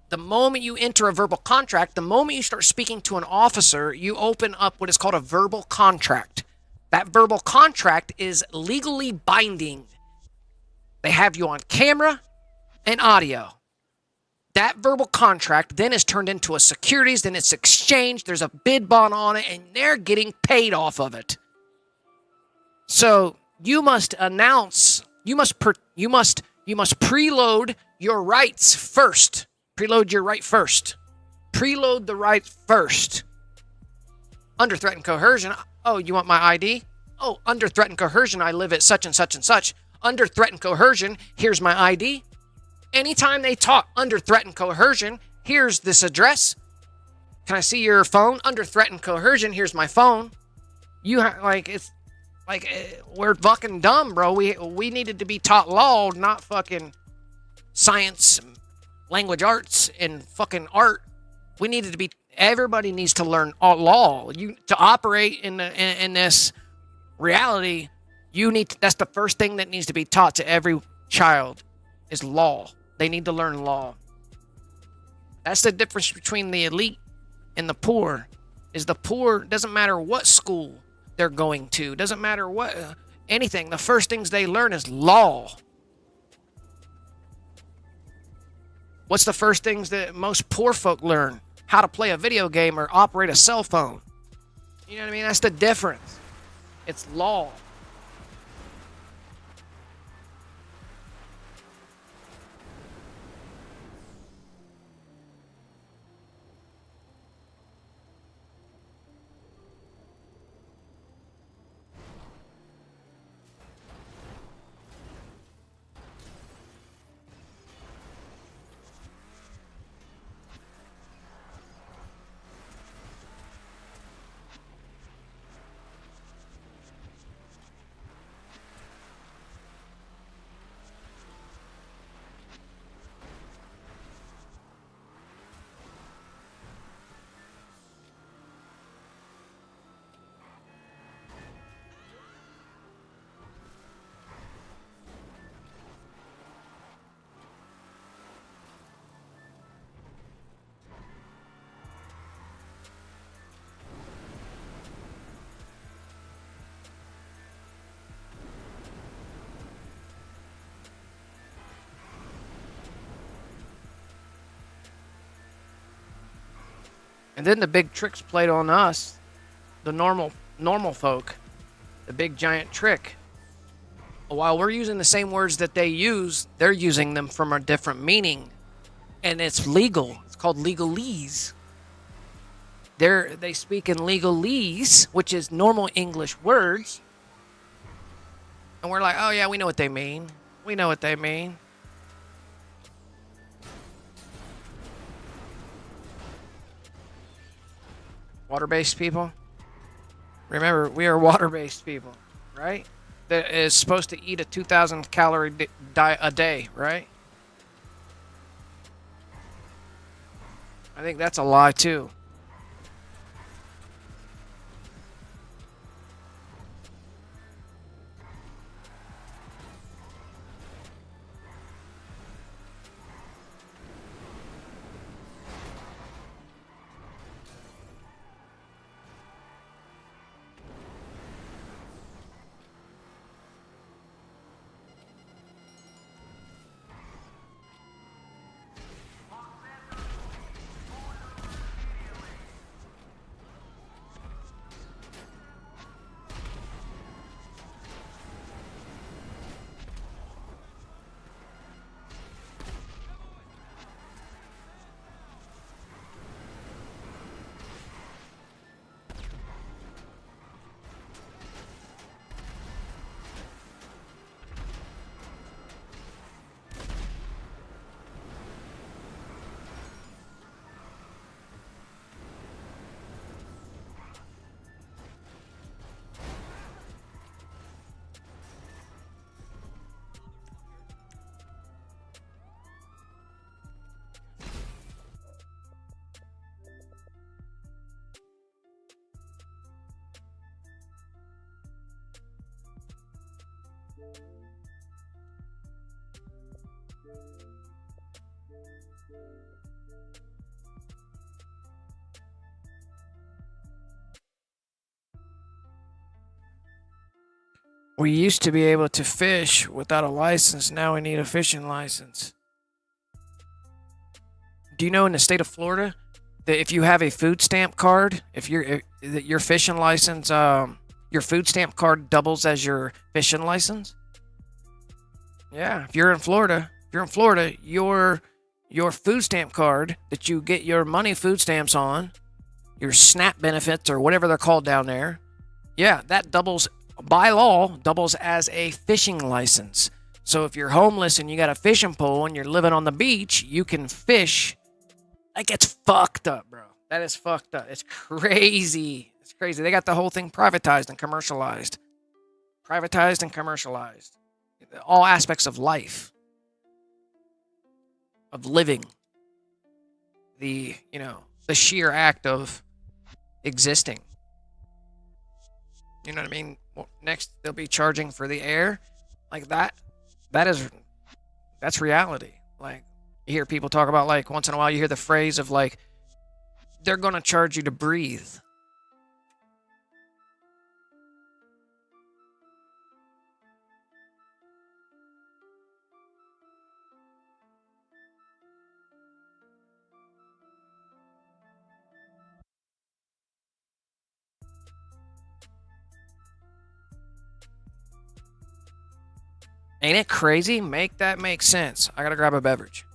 the moment you enter a verbal contract, the moment you start speaking to an officer, you open up what is called a verbal contract. That verbal contract is legally binding. They have you on camera and audio. That verbal contract then is turned into a securities, then it's exchanged, there's a bid bond on it, and they're getting paid off of it. So you must announce, you must preload your rights first. Preload your right first. Preload the right first. Under threat and coercion. Oh, you want my ID? Oh, under threat and coercion, I live at such and such and such. Under threat and coercion, here's my ID. Anytime they talk under threat and coercion, here's this address. Can I see your phone? Under threat and coercion, here's my phone. We're fucking dumb, bro. We needed to be taught law, not fucking science, language arts, and fucking art. We needed to be. Everybody needs to learn law. To operate in this reality. That's the first thing that needs to be taught to every child is law. They need to learn law. That's the difference between the elite and the poor. Is the poor doesn't matter what school they're going to, doesn't matter what anything. The first things they learn is law. What's the first things that most poor folk learn? How to play a video game or operate a cell phone. You know what I mean? That's the difference. It's law. And then the big tricks played on us, the normal folk, the big giant trick. while we're using the same words that they use, they're using them from a different meaning, and it's legal. It's called legalese. They speak in legalese, which is normal English words, and we're like, oh yeah, we know what they mean. We know what they mean. Water-based people. Remember, we are water-based people, right? That is supposed to eat a 2,000 calorie diet a day, right? I think that's a lie too. We used to be able to fish without a license. Now we need a fishing license. Do you know in the state of Florida that if you have a food stamp card, if your fishing license, your food stamp card doubles as your fishing license? Yeah, if you're in Florida, your food stamp card that you get your money food stamps on, your SNAP benefits or whatever they're called down there, yeah, that doubles by law, doubles as a fishing license. So if you're homeless and you got a fishing pole and you're living on the beach, you can fish. That gets fucked up, bro. That is fucked up. It's crazy. It's crazy. They got the whole thing privatized and commercialized. Privatized and commercialized. All aspects of life, of living, the sheer act of existing. You know what I mean? Well, next, they'll be charging for the air. Like that. That's reality. Like, you hear people talk about, like, once in a while you hear the phrase of, like, they're going to charge you to breathe. Ain't it crazy? Make that make sense. I gotta grab a beverage.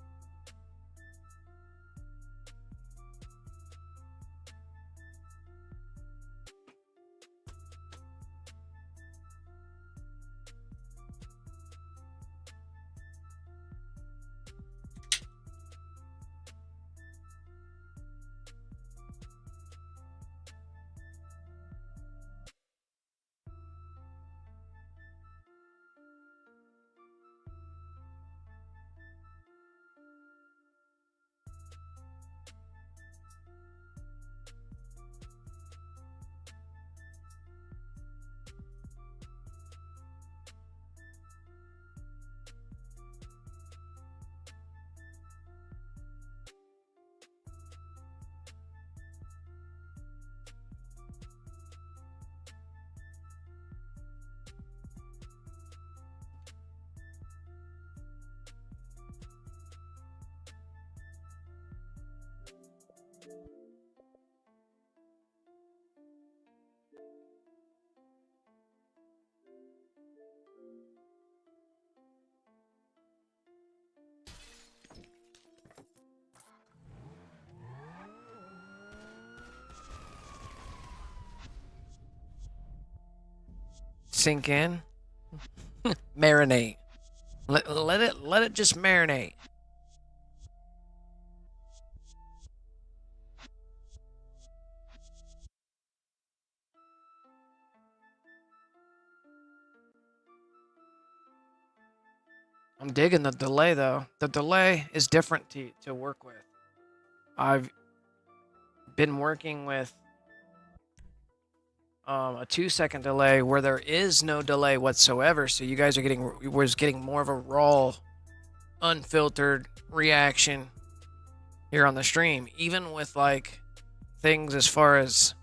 sink in. Marinate. Let it just marinate. I'm digging the delay though. The delay is different to work with. I've been working with a 2-second delay where there is no delay whatsoever. So you guys are getting more of a raw, unfiltered reaction here on the stream. Even with like things as far as,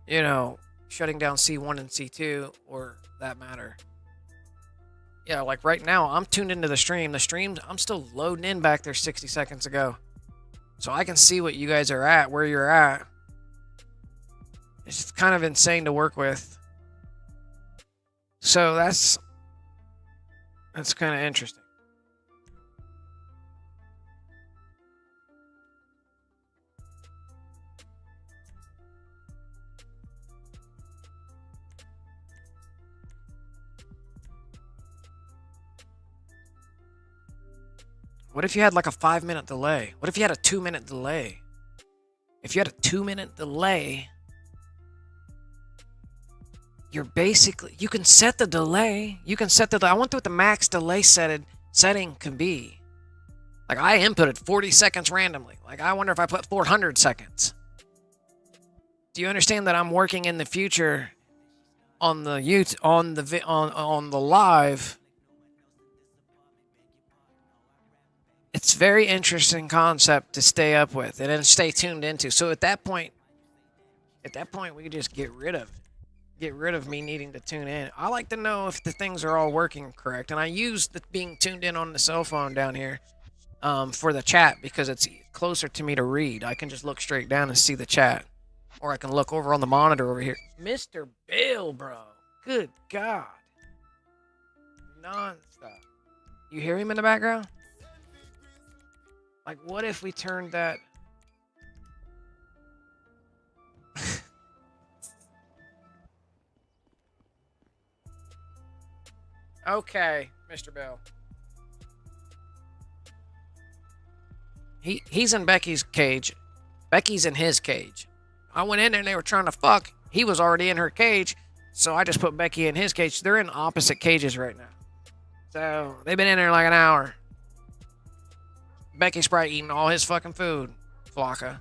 you know, shutting down C1 and C2 or that matter. Yeah, like right now, I'm tuned into the stream. The streams, I'm still loading in back there 60 seconds ago. So I can see what you guys are at, where you're at. It's kind of insane to work with. So that's kind of interesting. What if you had like a 5-minute delay? What if you had a 2-minute delay? If you had a 2-minute delay, you're basically, you can set the delay. You can set the, I wonder what the max delay setting can be. Like I inputted 40 seconds randomly. Like I wonder if I put 400 seconds. Do you understand that I'm working in the future on the on the live? It's very interesting concept to stay up with and then stay tuned into. So at that point, we could just get rid of it. Get rid of me needing to tune in. I like to know if the things are all working correct. And I use the being tuned in on the cell phone down here for the chat because it's closer to me to read. I can just look straight down and see the chat. Or I can look over on the monitor over here. Mr. Bill, bro. Good God. Non-stop. You hear him in the background? Like, what if we turned that... Okay, Mr. Bill. He's in Becky's cage. Becky's in his cage. I went in there and they were trying to fuck. He was already in her cage, so I just put Becky in his cage. They're in opposite cages right now. So, they've been in there like an hour. Becky's probably eating all his fucking food. 𝓤𝓲𝓲.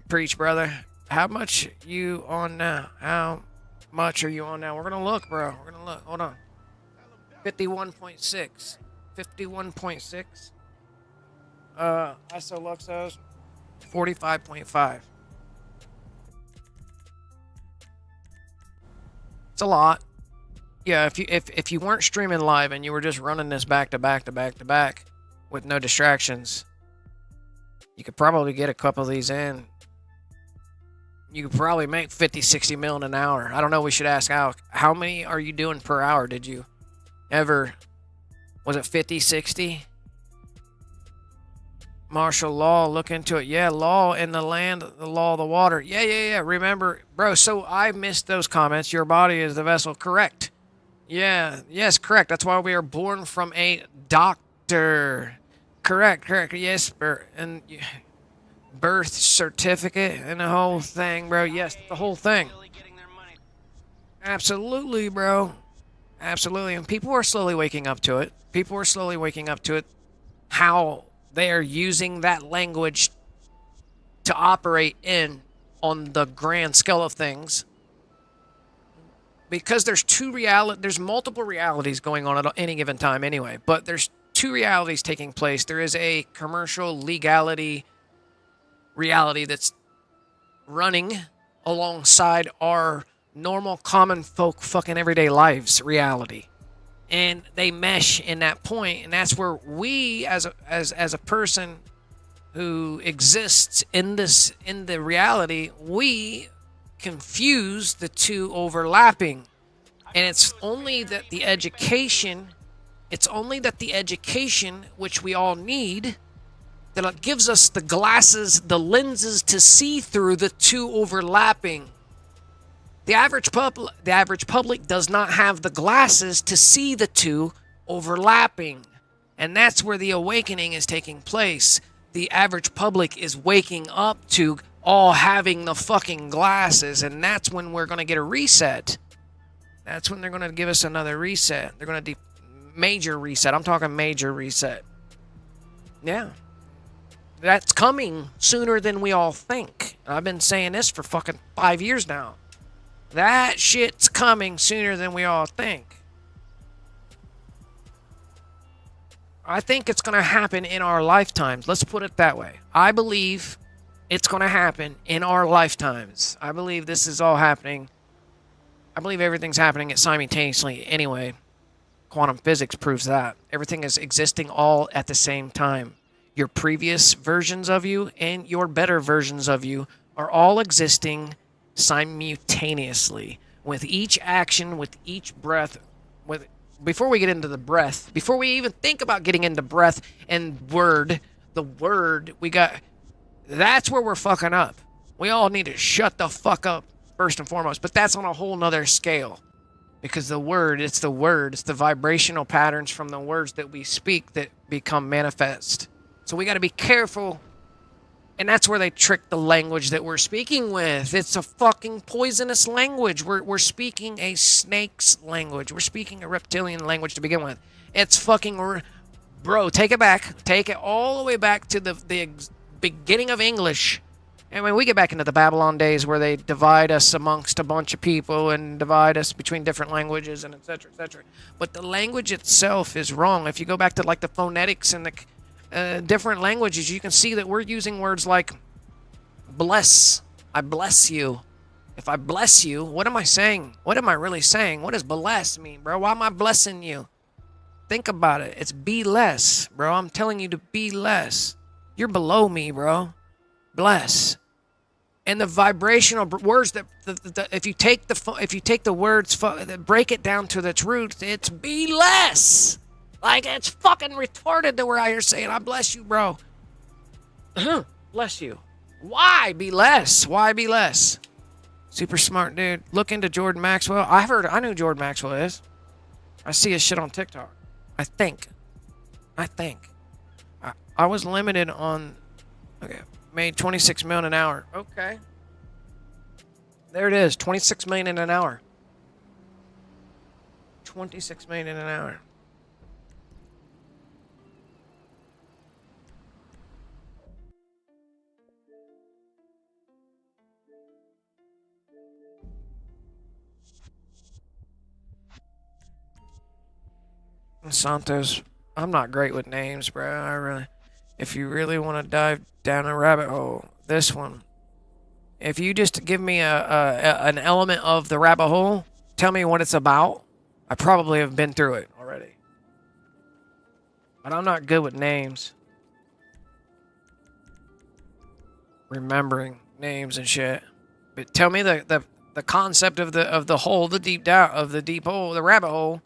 Preach, brother. How much you on now? How much are you on now? We're gonna look, bro. We're gonna look. Hold on. 51.6. 51.6. 𝓼𝓼 45.5. It's a lot. Yeah, if you weren't streaming live and you were just running this back to back to back to back with no distractions, you could probably get a couple of these in. You could probably make 50, 60 mil in an hour. I don't know. We should ask Alec. How many are you doing per hour? Did you ever? Was it 50, 60? Martial law, look into it. Yeah, law in the land, the law of the water. Yeah. Remember, bro, so I missed those comments. Your body is the vessel. Correct. Yeah, yes, correct. That's why we are born from a doctor. Correct. Yes, and birth certificate and the whole thing, bro. Yes, the whole thing. Absolutely, bro. Absolutely. And people are slowly waking up to it. How they are using that language to operate on the grand scale of things. Because there's multiple realities going on at any given time anyway, but there's two realities taking place. There is a commercial legality reality that's running alongside our normal common folk fucking everyday lives reality. And they mesh in that point, and that's where we as a person who exists in the reality, we confuse the two overlapping. And it's only that the education which we all need, that it gives us the glasses, the lenses to see through the two overlapping The average public does not have the glasses to see the two overlapping. And that's where the awakening is taking place. The average public is waking up to all having the fucking glasses, and that's when we're going to get a reset. That's when they're going to give us another reset. They're going to major reset. I'm talking major reset. Yeah. That's coming sooner than we all think. I've been saying this for fucking 5 years now. That shit's coming sooner than we all think. I think it's going to happen in our lifetimes. Let's put it that way. I believe it's going to happen in our lifetimes. I believe this is all happening. I believe everything's happening simultaneously anyway. Quantum physics proves that. Everything is existing all at the same time. Your previous versions of you and your better versions of you are all existing simultaneously. With each action, with each breath. Before we get into the breath, before we even think about getting into breath and the word, that's where we're fucking up. We all need to shut the fuck up first and foremost, but that's on a whole nother scale. Because it's the vibrational patterns from the words that we speak that become manifest. So we got to be careful. And that's where they trick the language that we're speaking with. It's a fucking poisonous language. We're speaking a snake's language. We're speaking a reptilian language to begin with. It's fucking... Bro, take it back. Take it all the way back to the beginning of English. And when we get back into the Babylon days where they divide us amongst a bunch of people and divide us between different languages and et cetera, et cetera. But the language itself is wrong. If you go back to like the phonetics and the different languages, you can see that we're using words like bless. I bless you. If I bless you, what am I saying? What am I really saying? What does bless mean, bro? Why am I blessing you? Think about it. It's be less, bro. I'm telling you to be less. You're below me, bro. Bless. And the vibrational words that if you take the words, break it down to its roots, it's be less. Like, it's fucking retarded that we're out here saying, I bless you, bro. Bless you. Why be less? Why be less? Super smart dude. Look into Jordan Maxwell. I knew who Jordan Maxwell is. I see his shit on TikTok. I think. I was limited on... Okay. Made 26 million an hour. Okay. There it is. 26 million in an hour. 26 million in an hour. Santos, I'm not great with names, bro. If you really want to dive down a rabbit hole, this one. If you just give me an element of the rabbit hole, tell me what it's about, I probably have been through it already. But I'm not good with names. Remembering names and shit. But tell me the concept of the hole, the deep hole, the rabbit hole.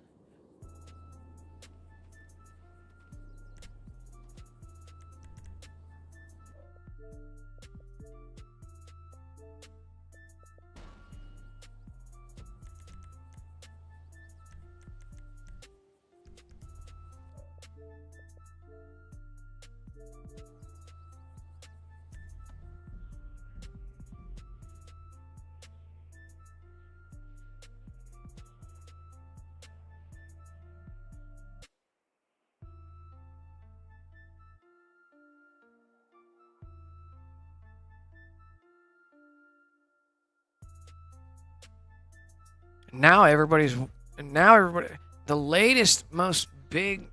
Now everybody, the latest, most big,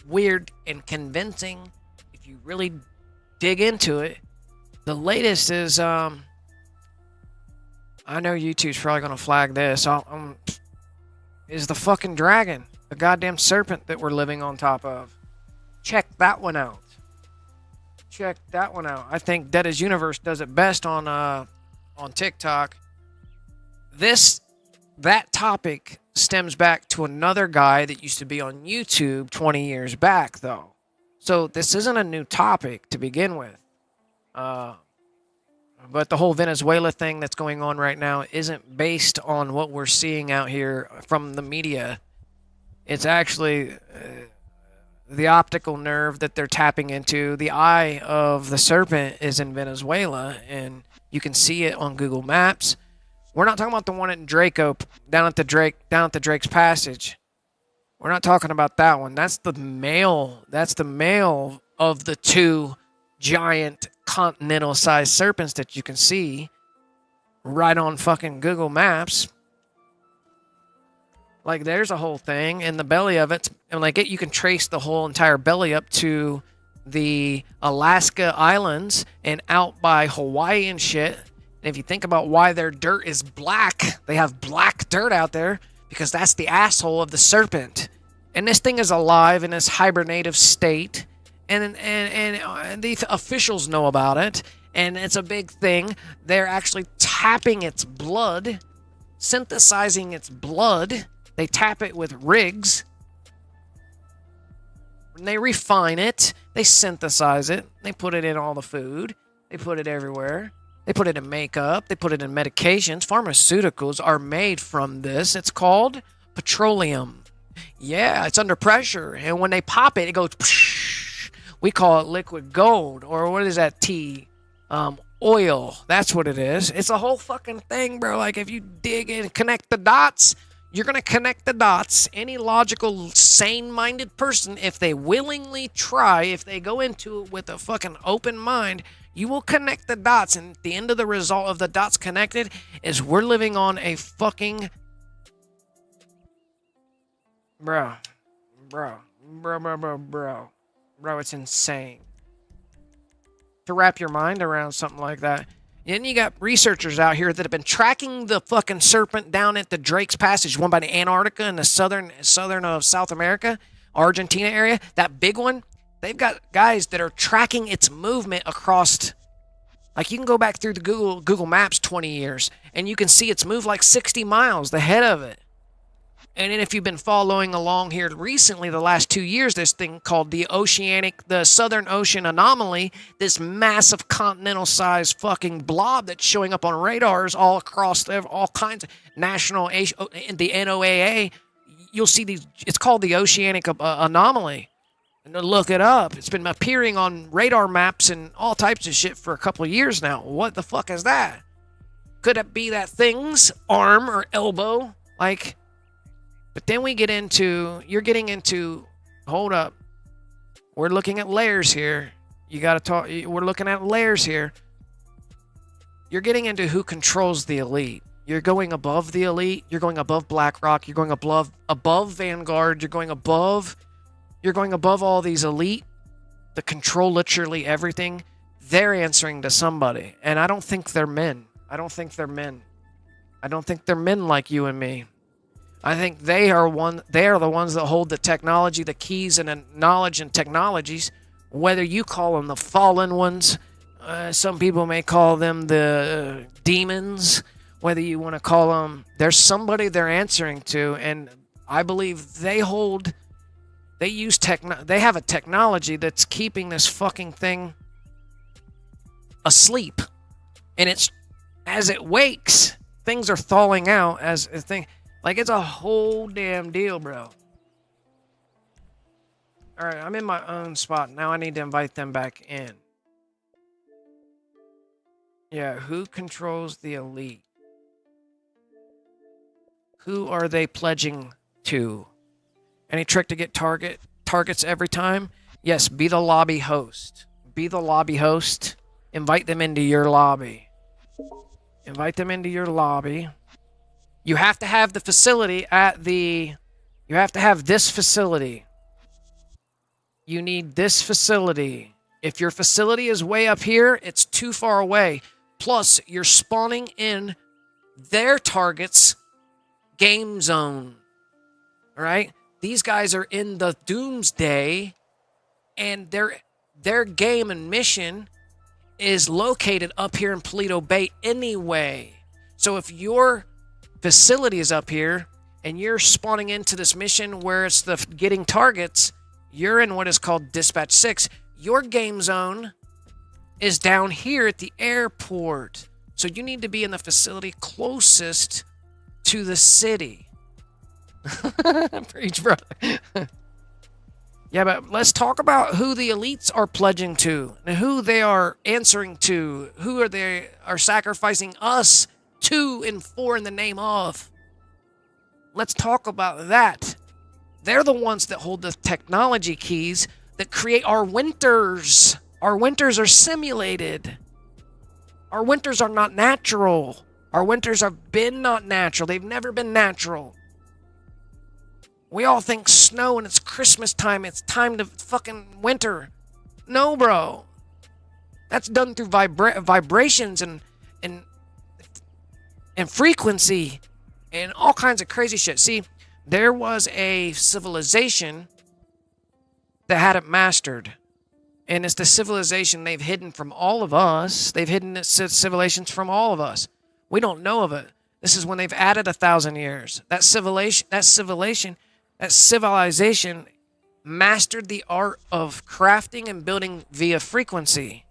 weird, and convincing, if you really dig into it, the latest is, I know YouTube's probably going to flag this, is the fucking dragon, the goddamn serpent that we're living on top of. Check that one out. I think Deada's Universe does it best on TikTok. That topic stems back to another guy that used to be on YouTube 20 years back, though. So this isn't a new topic to begin with. But the whole Venezuela thing that's going on right now isn't based on what we're seeing out here from the media. It's actually the optical nerve that they're tapping into. The eye of the serpent is in Venezuela, and you can see it on Google Maps. We're not talking about the one at Draco, down at the Drake's Passage. We're not talking about that one. That's the male. That's the male of the two giant continental-sized serpents that you can see right on fucking Google Maps. Like, there's a whole thing in the belly of it, and like you can trace the whole entire belly up to the Alaska Islands and out by Hawaii and shit. And if you think about why their dirt is black, they have black dirt out there because that's the asshole of the serpent. And this thing is alive in its hibernative state, and the officials know about it, and it's a big thing. They're actually tapping its blood, synthesizing its blood. They tap it with rigs. And they refine it. They synthesize it. They put it in all the food. They put it everywhere. They put it in makeup. They put it in medications. Pharmaceuticals are made from this. It's called petroleum. Yeah, it's under pressure. And when they pop it, it goes... Psh, we call it liquid gold. Or what is that tea? Oil. That's what it is. It's a whole fucking thing, bro. Like, if you dig in and connect the dots... You're going to connect the dots. Any logical, sane-minded person, if they willingly try, if they go into it with a fucking open mind, you will connect the dots. And the end of the result of the dots connected is we're living on a fucking... Bro, it's insane. To wrap your mind around something like that. And you got researchers out here that have been tracking the fucking serpent down at the Drake's Passage, one by the Antarctica and the southern of South America, Argentina area. That big one, they've got guys that are tracking its movement across. Like, you can go back through the Google Maps 20 years, and you can see it's moved like 60 miles, the head of it. And then if you've been following along here recently, the last 2 years, this thing called the Southern Ocean Anomaly, this massive continental-sized fucking blob that's showing up on radars all across all kinds of national, the NOAA, you'll see these, it's called the Oceanic Anomaly. And look it up. It's been appearing on radar maps and all types of shit for a couple of years now. What the fuck is that? Could it be that thing's arm or elbow? Like... But then you're getting into, hold up. We're looking at layers here. We're looking at layers here. You're getting into who controls the elite. You're going above the elite. You're going above BlackRock. You're going above Vanguard. You're going above all these elite that control literally everything. They're answering to somebody. And I don't think they're men. I don't think they're men like you and me. I think they are the ones that hold the technology, the keys and the knowledge and technologies, whether you call them the fallen ones, some people may call them the demons, whether you want to call them, there's somebody they're answering to, and I believe they have a technology that's keeping this fucking thing asleep. And it's, as it wakes, things are thawing out as a thing. Like, it's a whole damn deal, bro. All right, I'm in my own spot. Now I need to invite them back in. Yeah, who controls the elite? Who are they pledging to? Any trick to get targets every time? Yes, be the lobby host. Be the lobby host. Invite them into your lobby. Invite them into your lobby. You have to have the facility you have to have this facility. You need this facility. If your facility is way up here, it's too far away. Plus, you're spawning in their target's game zone. All right? These guys are in the doomsday, and their game and mission is located up here in Paleto Bay anyway. So if your facility is up here and you're spawning into this mission where it's the getting targets, you're in what is called Dispatch 6. Your game zone is down here at the airport. So you need to be in the facility closest to the city. Preach, brother. Yeah, but let's talk about who the elites are pledging to and who they are answering to. Who are they are sacrificing us to and for in the name of. Let's talk about that. They're the ones that hold the technology keys that create our winters. Our winters are simulated. Our winters are not natural. Our winters have been not natural. They've never been natural. We all think snow and it's Christmas time. It's time to fucking winter. No, bro. That's done through vibrations and frequency and all kinds of crazy shit. See, there was a civilization that had it mastered. And it's the civilization they've hidden from all of us. They've hidden civilizations from all of us. We don't know of it. This is when they've added 1,000 years. That civilization mastered the art of crafting and building via frequency.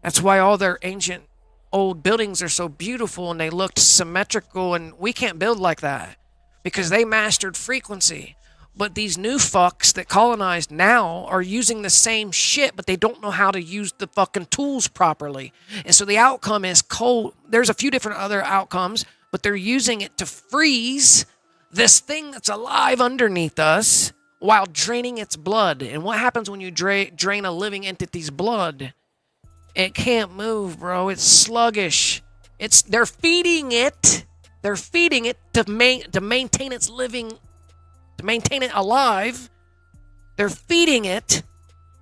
That's why all their ancient old buildings are so beautiful and they looked symmetrical, and we can't build like that because they mastered frequency. But these new fucks that colonized now are using the same shit, but they don't know how to use the fucking tools properly. And so the outcome is cold. There's a few different other outcomes, but they're using it to freeze this thing that's alive underneath us while draining its blood. And what happens when you drain a living entity's blood? It can't move, bro. It's sluggish. They're feeding it. They're feeding it to maintain its living. To maintain it alive, they're feeding it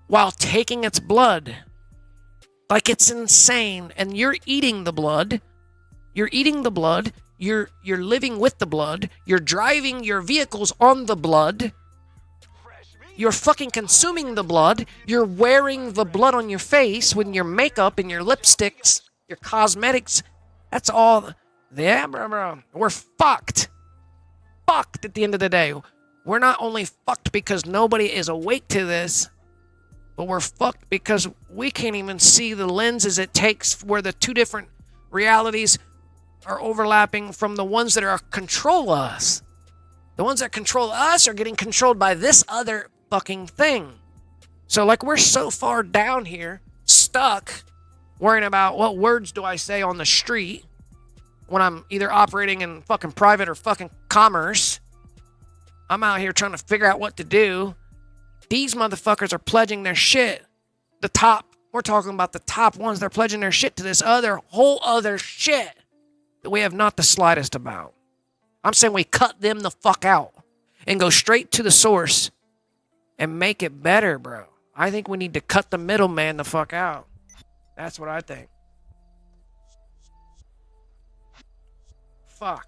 while taking its blood. Like it's insane. And you're eating the blood. You're eating the blood. You're living with the blood. You're driving your vehicles on the blood. You're fucking consuming the blood. You're wearing the blood on your face with your makeup and your lipsticks, your cosmetics. That's all. Yeah, bro. We're fucked. Fucked at the end of the day. We're not only fucked because nobody is awake to this, but we're fucked because we can't even see the lenses it takes where the two different realities are overlapping from the ones that are control us. The ones that control us are getting controlled by this other fucking thing. So like we're so far down here, stuck, worrying about what words do I say on the street when I'm either operating in fucking private or fucking commerce. I'm out here trying to figure out what to do. These motherfuckers are pledging their shit. The top, we're talking about the top ones. They're pledging their shit to this whole other shit that we have not the slightest about. I'm saying we cut them the fuck out and go straight to the source and make it better, bro. I think we need to cut the middleman the fuck out. That's what I think. Fuck.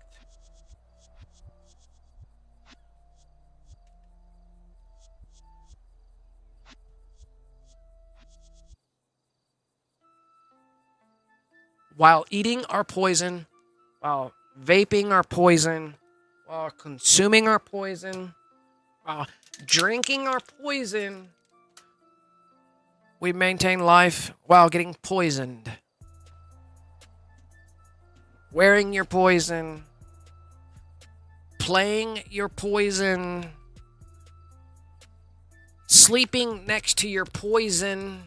While eating our poison, while vaping our poison, while consuming our poison, while drinking our poison, we maintain life while getting poisoned. Wearing your poison, playing your poison, sleeping next to your poison.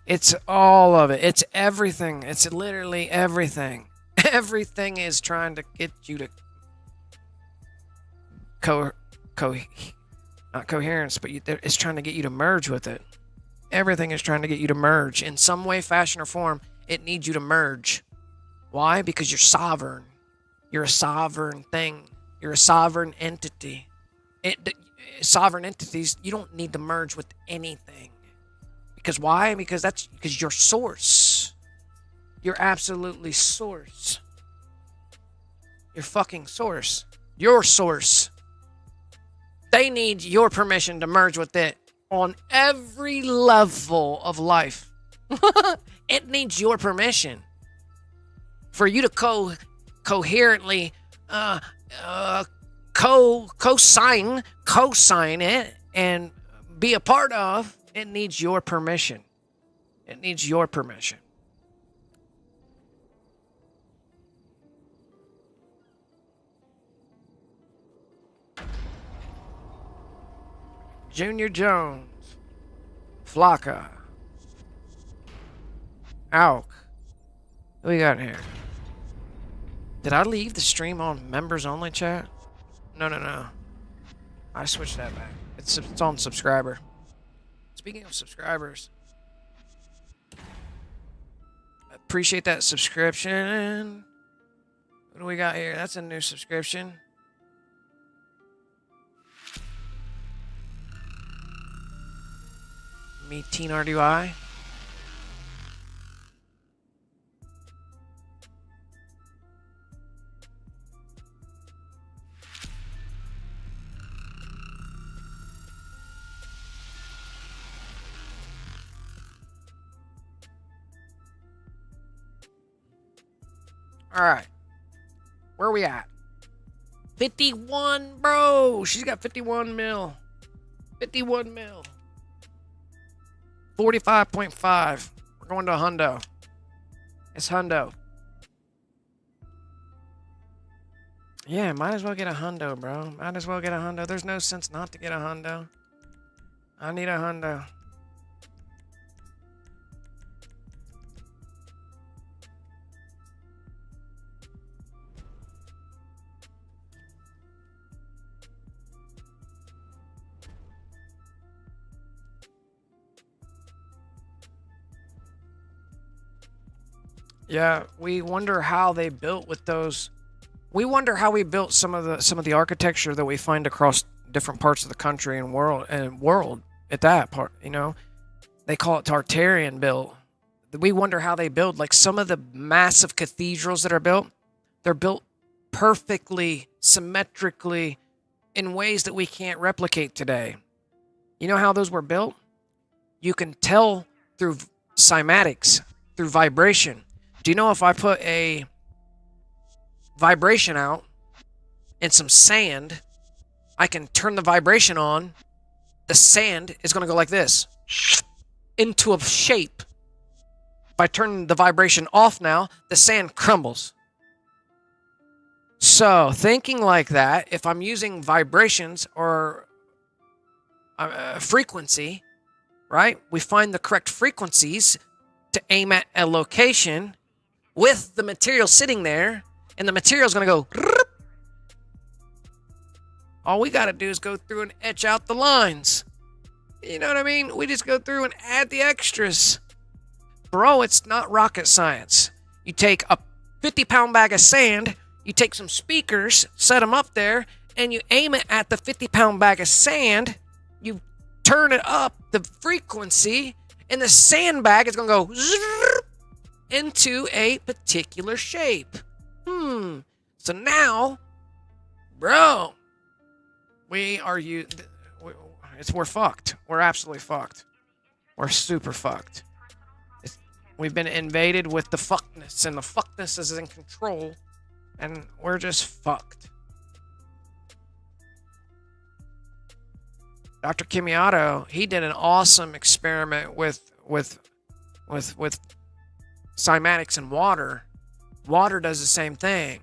It's all of it. It's everything. It's literally everything. Everything is trying to get you to not coherence, but it's trying to get you to merge with it. Everything is trying to get you to merge in some way, fashion, or form. It needs you to merge. Why? Because you're sovereign. You're a sovereign thing. You're a sovereign entity. Sovereign entities, you don't need to merge with anything. Because why? Because you're source. You're absolutely source. You're fucking source. Your source. They need your permission to merge with it on every level of life. It needs your permission for you to coherently co-sign it and be a part of. It needs your permission. It needs your permission. Junior Jones. Flocka. Ⱟ Who we got in here? Did I leave the stream on members only chat? No. I switched that back. It's on subscriber. Speaking of subscribers, appreciate that subscription. What do we got here? That's a new subscription. Me, Teen RDY. All right. Where are we at? 51, bro. She's got 51 mil. 51 mil. 45.5. We're going to hundo. It's hundo. Yeah, might as well get a hundo, bro. Might as well get a hundo. There's no sense not to get a hundo. I need a hundo. Yeah, we wonder how they built with those. We wonder how we built some of the architecture that we find across different parts of the country and world at that part. You know, they call it Tartarian built. We wonder how they build. Like some of the massive cathedrals that are built, they're built perfectly, symmetrically, in ways that we can't replicate today. You know how those were built? You can tell through cymatics, through vibration. Do you know if I put a vibration out and some sand, I can turn the vibration on, the sand is going to go like this, into a shape. If I turn the vibration off now, the sand crumbles. So, thinking like that, if I'm using vibrations or frequency, right? We find the correct frequencies to aim at a location with the material sitting there, and the material is going to go. All we got to do is go through and etch out the lines. You know what I mean? We just go through and add the extras. Bro, it's not rocket science. You take a 50-pound bag of sand, you take some speakers, set them up there, and you aim it at the 50-pound bag of sand. You turn it up, the frequency, and the sandbag is going to go into a particular shape. So now, bro, we're fucked. We're absolutely fucked. We're super fucked. We've been invaded with the fuckness, and the fuckness is in control, and we're just fucked. Dr. 𝓫𝓼, he did an awesome experiment with cymatics and water. Water does the same thing.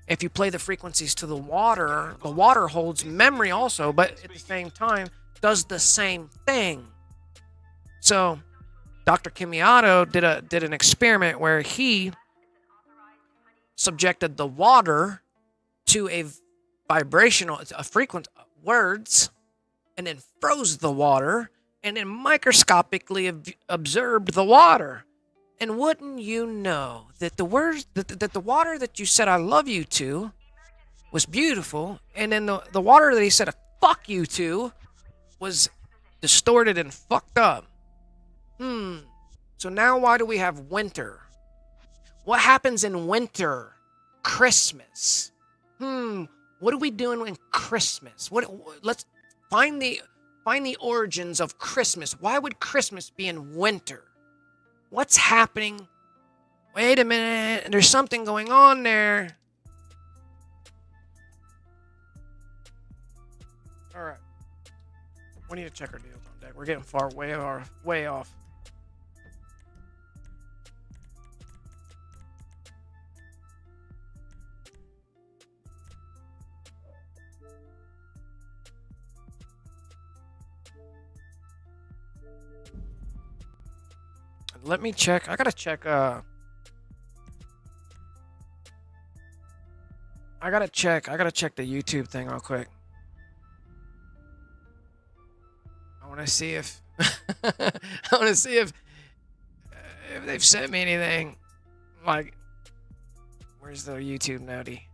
If you play the frequencies to the water holds memory also, but at the same time does the same thing. So Dr. 𝓫𝓼 did an experiment where he subjected the water to a frequent words, and then froze the water, and then microscopically observed the water. And wouldn't you know that the words that the water that you said I love you to was beautiful, and then the water that he said fuck you to was distorted and fucked up. So now why do we have winter? What happens in winter? Christmas. What are we doing in Christmas? Let's find the origins of Christmas. Why would Christmas be in winter? What's happening? Wait a minute. There's something going on there. All right. We need to check our deals on deck. We're getting way off. Let me check. I gotta check. I gotta check the YouTube thing real quick. I want to see if if they've sent me anything. Like, where's the YouTube noti?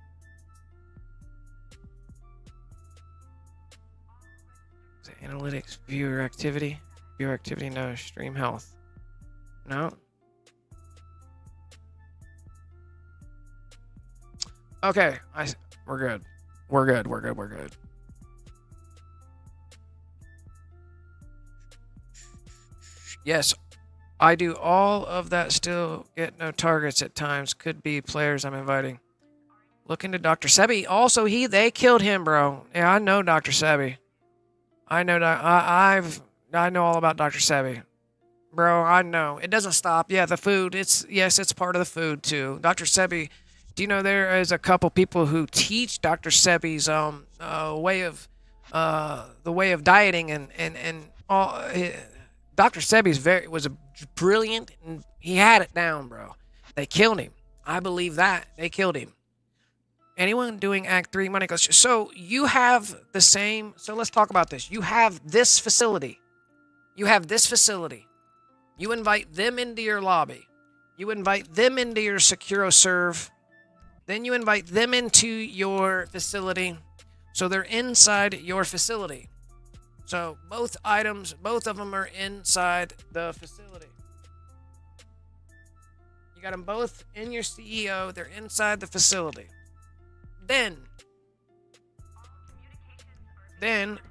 Is it analytics, viewer activity? Viewer activity, no. Stream health, no. Okay, we're good. We're good. Yes, I do all of that, still get no targets at times. Could be players I'm inviting. Look into Dr. Sebi. Also, they killed him, bro. Yeah, I know Dr. Sebi. I know I know all about Dr. Sebi. Bro, I know. It doesn't stop. Yeah, the food, it's part of the food too. Dr. Sebi, do you know there is a couple people who teach Dr. Sebi's the way of dieting and all. Dr. Sebi's was a brilliant, and he had it down, bro. They killed him. I believe that. They killed him. Anyone doing Act 3 money goes. So you have the same. So let's talk about this. You have this facility. You invite them into your lobby. You invite them into your 𝓫𝓻𝓸𝓾𝓰. Then you invite them into your facility. So they're inside your facility. So both of them are inside the facility. You got them both in your CEO. They're inside the facility. Then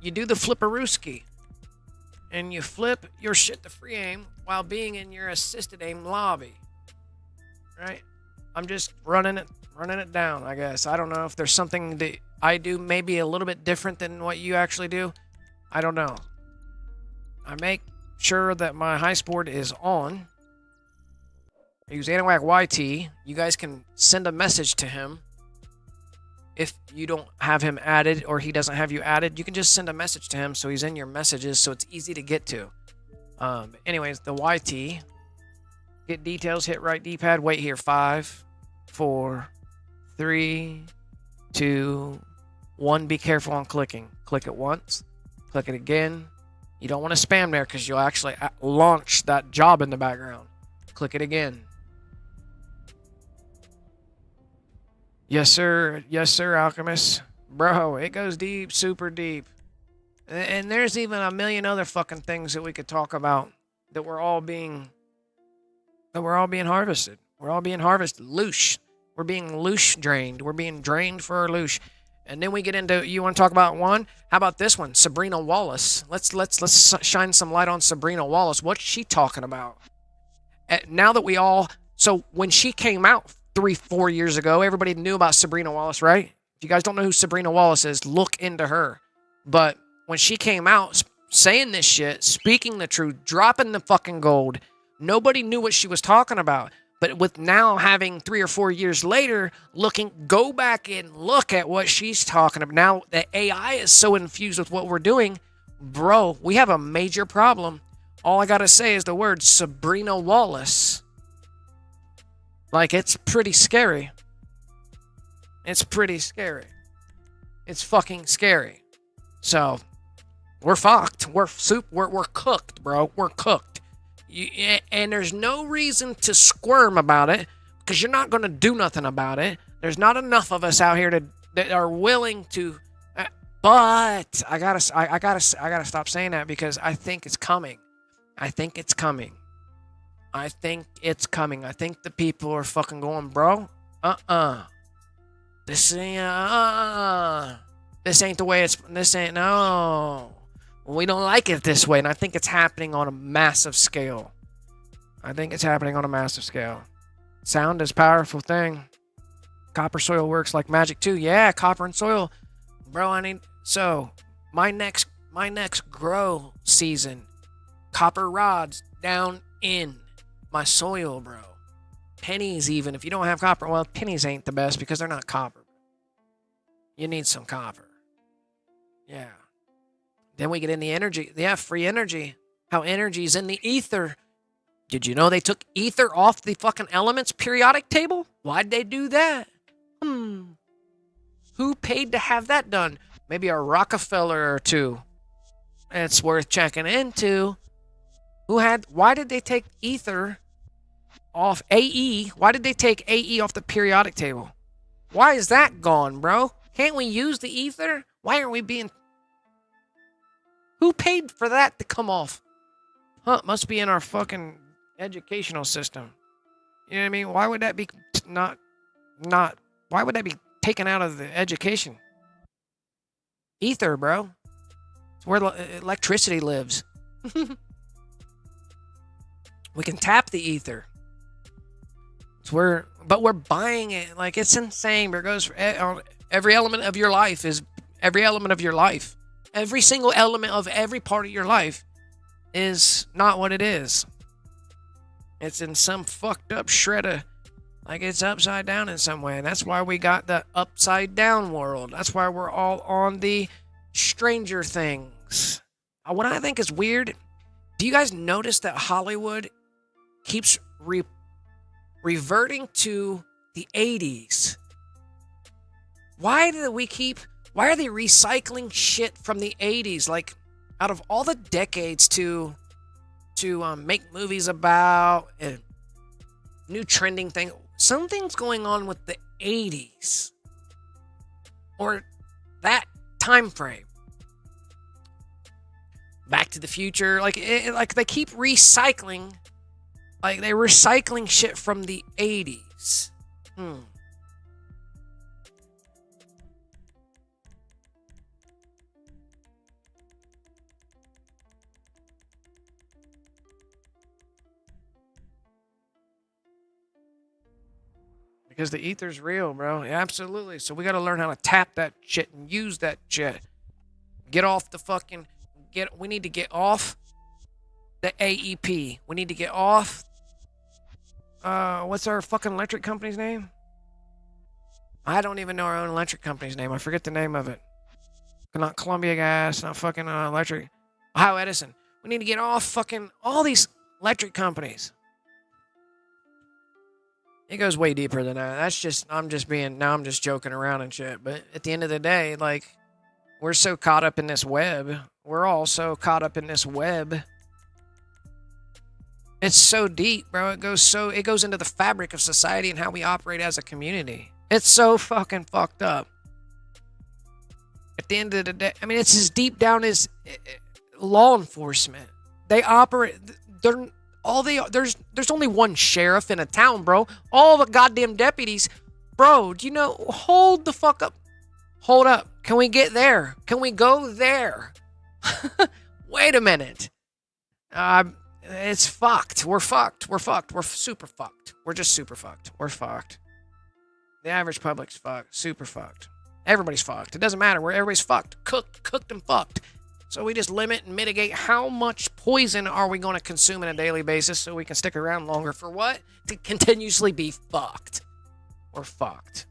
you do the 𝓫𝓻𝓸𝓾𝓰. And you flip your shit to free aim while being in your assisted aim lobby. Right? I'm just running it down, I guess. I don't know if there's something that I do maybe a little bit different than what you actually do. I don't know. I make sure that my heist board is on. I use ⱨ You guys can send a message to him. If you don't have him added or he doesn't have you added, you can just send a message to him so he's in your messages so it's easy to get to. Anyways, the ⱨ Get details, hit right D-pad, wait here. 5, 4, 3, 2, 1. Be careful on clicking. Click it once. Click it again. You don't want to spam there because you'll actually launch that job in the background. Click it again. Yes, sir. Yes, sir, Alchemist. Bro, it goes deep, super deep. And there's even a million other fucking things that we could talk about that we're all being harvested. We're all being harvested. Loosh. We're being loosh drained. We're being drained for our loosh. And then we get into, you want to talk about one? How about this one? Sabrina Wallace. Let's shine some light on Sabrina Wallace. What's she talking about? Now that we all, so when she came out 3-4 years ago, everybody knew about Sabrina Wallace, right? If you guys don't know who Sabrina Wallace is, look into her. But when she came out saying this shit, speaking the truth, dropping the fucking gold, nobody knew what she was talking about. But with now having 3 or 4 years later, go back and look at what she's talking about. Now the AI is so infused with what we're doing, bro, we have a major problem. All I gotta say is the word Sabrina Wallace. Like, it's pretty scary. It's pretty scary. It's fucking scary. So, we're fucked. We're cooked, bro. We're cooked. And there's no reason to squirm about it because you're not going to do nothing about it. There's not enough of us out here that are willing to. But I gotta stop saying that because I think it's coming. I think it's coming. I think the people are fucking going, bro. This ain't. This ain't the way it's. This ain't. No. We don't like it this way, and I think it's happening on a massive scale. Sound is a powerful thing. Copper soil works like magic too. Yeah, copper and soil. Bro, so my next grow season, copper rods down in my soil, bro. Pennies even. If you don't have copper, well, pennies ain't the best because they're not copper. You need some copper. Yeah. Then we get in the energy. Yeah, free energy. how energy's in the ether. Did you know they took ether off the fucking elements periodic table? Why'd they do that? Who paid to have that done? Maybe a Rockefeller or two. It's worth checking into. Why did they take ether off AE? Why did they take AE off the periodic table? Why is that gone, bro? Can't we use the ether? Why aren't we being... Who paid for that to come off? Huh, must be in our fucking educational system. You know what I mean? Why would that be why would that be taken out of the education? Ether, bro. It's where electricity lives. We can tap the ether. But we're buying it. Like, it's insane. There goes every element of your life is every element of your life. Every single element of every part of your life is not what it is. It's in some fucked up shredder. Like, it's upside down in some way. And that's why we got the upside down world. That's why we're all on the Stranger Things. What I think is weird, do you guys notice that Hollywood keeps reverting to the 80s? Why are they recycling shit from the 80s? Like, out of all the decades to make movies about and new trending thing, something's going on with the 80s or that time frame. Back to the Future, like they keep recycling, like they're recycling shit from the 80s. Because the ether's real, bro. Yeah, absolutely. So we got to learn how to tap that shit and use that shit. Get off the fucking... We need to get off the AEP. We need to get off... what's our fucking electric company's name? I don't even know our own electric company's name. I forget the name of it. Not Columbia Gas, not fucking electric... Ohio Edison. We need to get off fucking all these electric companies. It goes way deeper than that. That's just, I'm just joking around and shit. But at the end of the day, like, we're so caught up in this web. We're all so caught up in this web. It's so deep, bro. It goes into the fabric of society and how we operate as a community. It's so fucking fucked up. At the end of the day, I mean, it's as deep down as law enforcement. They operate, there's only one sheriff in a town, bro. All the goddamn deputies, bro. Do you know? Hold the fuck up. Hold up. Can we get there? Can we go there? Wait a minute. It's fucked. We're fucked. We're fucked. We're super fucked. We're just super fucked. We're fucked. The average public's fucked. Super fucked. Everybody's fucked. It doesn't matter. Everybody's fucked. Cooked and fucked. So we just limit and mitigate how much poison are we going to consume on a daily basis so we can stick around longer for what? To continuously be fucked. We're fucked.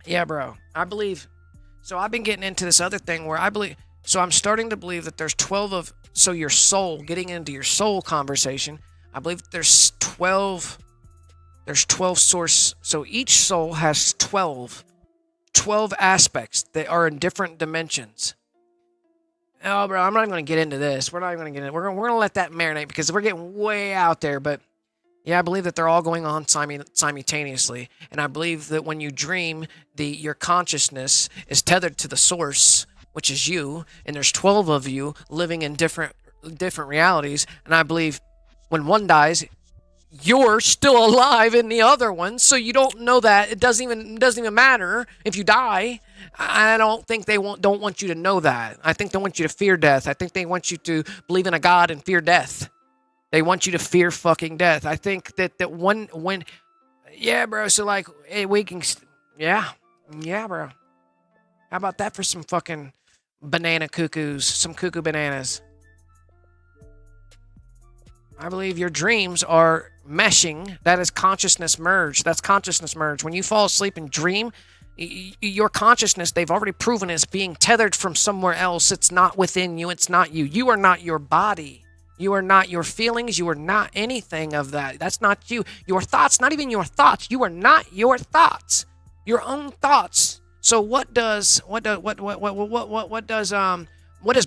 Yeah, bro. I believe... So I've been getting into this other thing where I believe... So I'm starting to believe that there's 12 of... So your soul, getting into your soul conversation, I believe that there's 12... There's 12 source... So each soul has 12 aspects that are in different dimensions. Oh, bro, I'm not even going to get into this. We're not even going to get into it. We're going to let that marinate because we're getting way out there. But yeah, I believe that they're all going on simultaneously. And I believe that when you dream, your consciousness is tethered to the source, which is you. And there's 12 of you living in different realities. And I believe when one dies, you're still alive in the other one, so you don't know that. It doesn't even matter if you die. I don't think they don't want you to know that. I think they want you to fear death. I think they want you to believe in a God and fear death. They want you to fear fucking death. I think that when yeah, bro. So like, hey, we can, yeah, bro. How about that for some fucking banana cuckoos, some cuckoo bananas? I believe your dreams are meshing. That is consciousness merge. That's consciousness merge. When you fall asleep and dream, Your consciousness, they've already proven, is being tethered from somewhere else. It's not within you. It's not you. You are not your body. You are not your feelings. You are not anything of that. That's not you. Your thoughts, not even your thoughts. You are not your thoughts. Your own thoughts. So what does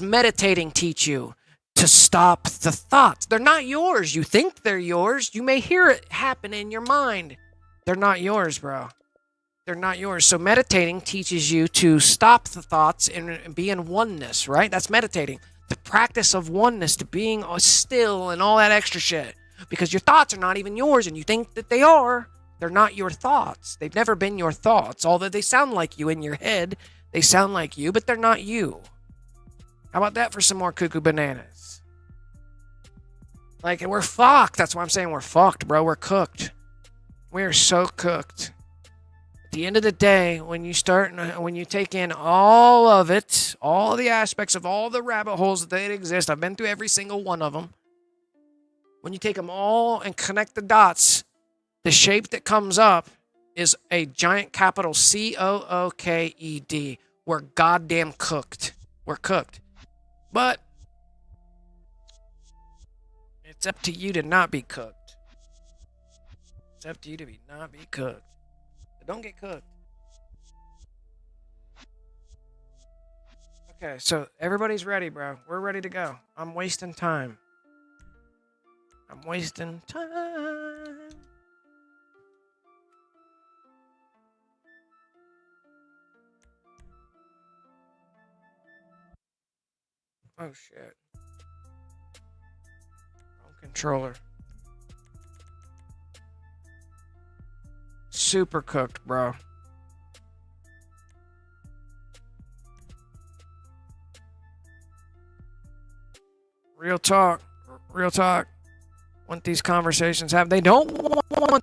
meditating teach you? To stop the thoughts. They're not yours. You think they're yours. You may hear it happen in your mind. They're not yours, bro. They're not yours. So meditating teaches you to stop the thoughts and be in oneness, right? That's meditating. The practice of oneness, to being still and all that extra shit. Because your thoughts are not even yours, and you think that they are. They're not your thoughts. They've never been your thoughts. Although they sound like you in your head. They sound like you, but they're not you. How about that for some more cuckoo bananas? Like, we're fucked. That's why I'm saying we're fucked, bro. We're cooked. We are so cooked. At the end of the day, when you take in all of it, all the aspects of all the rabbit holes that exist, I've been through every single one of them. When you take them all and connect the dots, the shape that comes up is a giant capital COOKED. We're goddamn cooked. We're cooked. But it's up to you to not be cooked. It's up to you to not be cooked. But don't get cooked. Okay, so everybody's ready, bro. We're ready to go. I'm wasting time. I'm wasting time. Oh shit. Wrong controller. Super cooked, bro. Real talk. Real talk. Want these conversations happen. They don't want.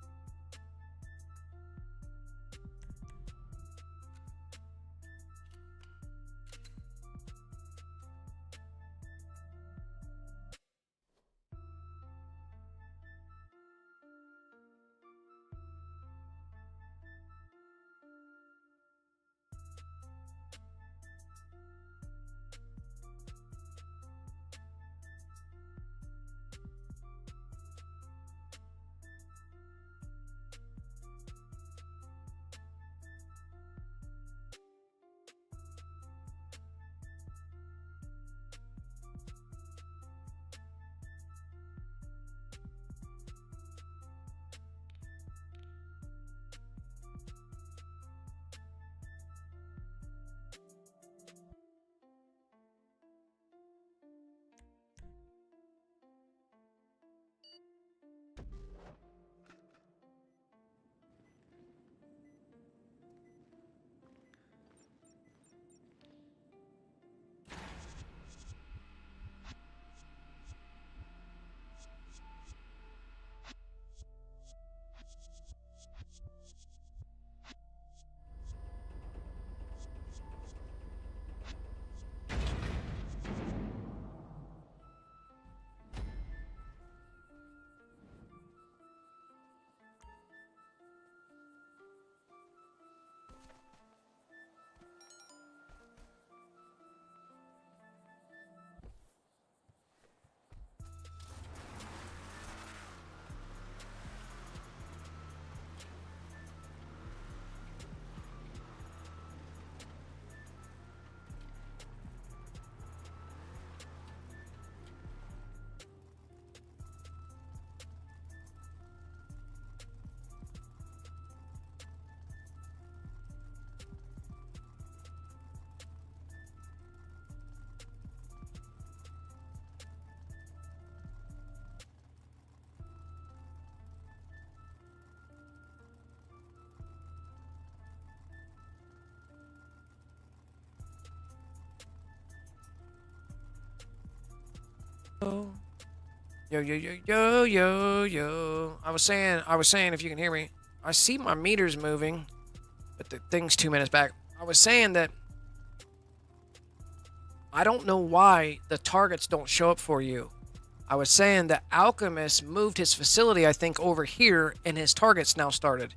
Yo, yo, yo, yo, yo, yo. I was saying, if you can hear me, I see my meters moving, but the thing's 2 minutes back. I was saying that I don't know why the targets don't show up for you. I was saying that Alchemist moved his facility, I think, over here, and his targets now started.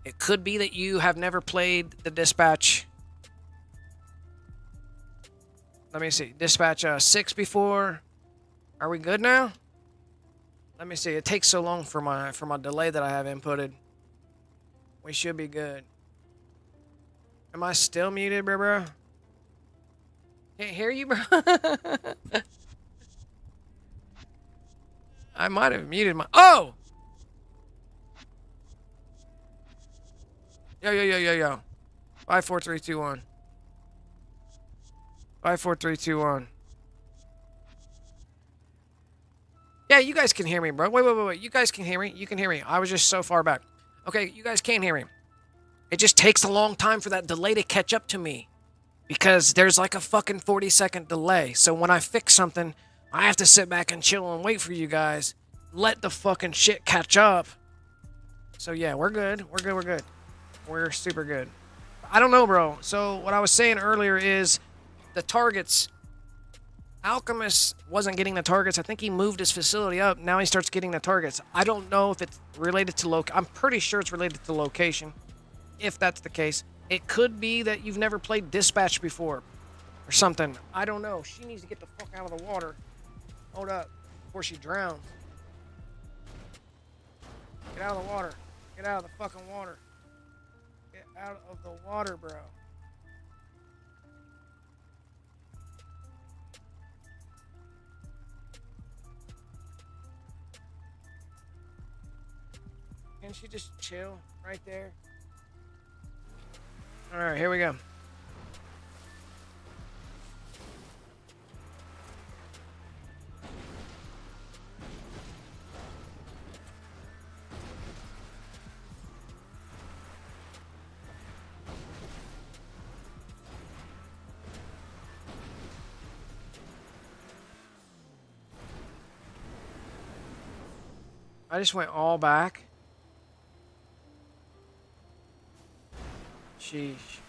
It could be that you have never played the dispatch. Let me see. Dispatch 6 before. Are we good now? Let me see. It takes so long for my delay that I have inputted. We should be good. Am I still muted, bro? Can't hear you, bro. I might have muted my... Oh! Yo. 5, 4, 3, 2, 1. 5, 4, 3, 2, 1. Yeah, you guys can hear me, bro. Wait. You guys can hear me. You can hear me. I was just so far back. Okay, you guys can hear me. It just takes a long time for that delay to catch up to me. Because there's like a fucking 40-second delay. So when I fix something, I have to sit back and chill and wait for you guys. Let the fucking shit catch up. So yeah, we're good. We're good. We're super good. I don't know, bro. So what I was saying earlier is the targets. Alchemist wasn't getting the targets. I think he moved his facility up. Now he starts getting the targets. I don't know if it's related to I'm pretty sure it's related to location. If that's the case. It could be that you've never played dispatch before. Or something. I don't know. She needs to get the fuck out of the water. Hold up. Before she drowns. Get out of the water. Get out of the fucking water. Get out of the water, bro. Can she just chill right there? Alright, here we go. I just went all back. Sheesh.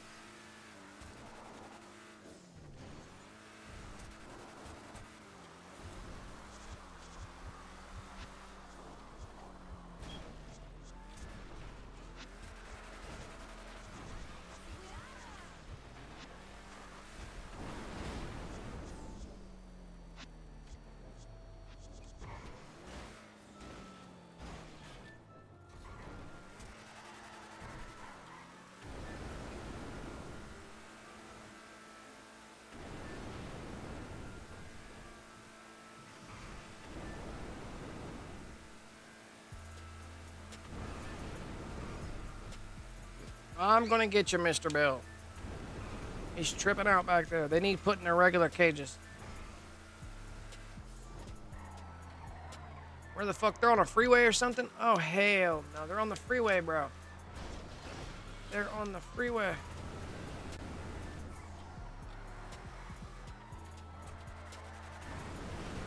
I'm gonna get you, Mr. Bill. He's tripping out back there. They need put in their regular cages. Where the fuck? They're on a freeway or something? Oh, hell no. They're on the freeway, bro. They're on the freeway.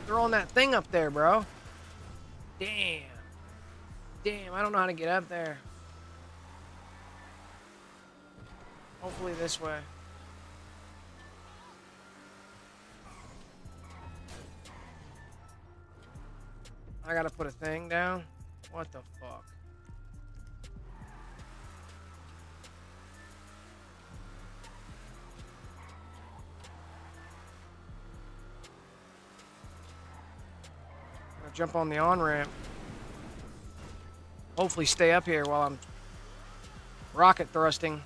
They're on that thing up there, bro. Damn. Damn, I don't know how to get up there. Hopefully this way. I gotta put a thing down? What the fuck? I'm gonna jump on the on-ramp. Hopefully stay up here while I'm rocket thrusting.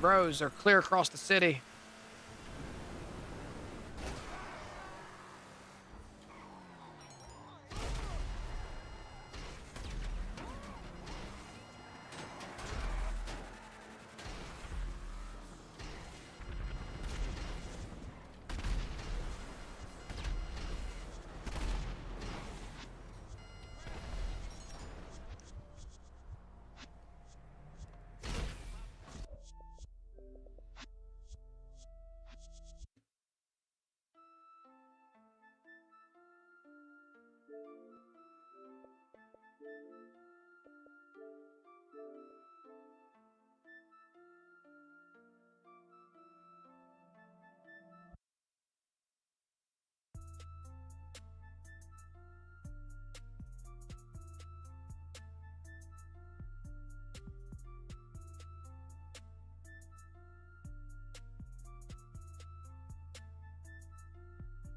Bros are clear across the city.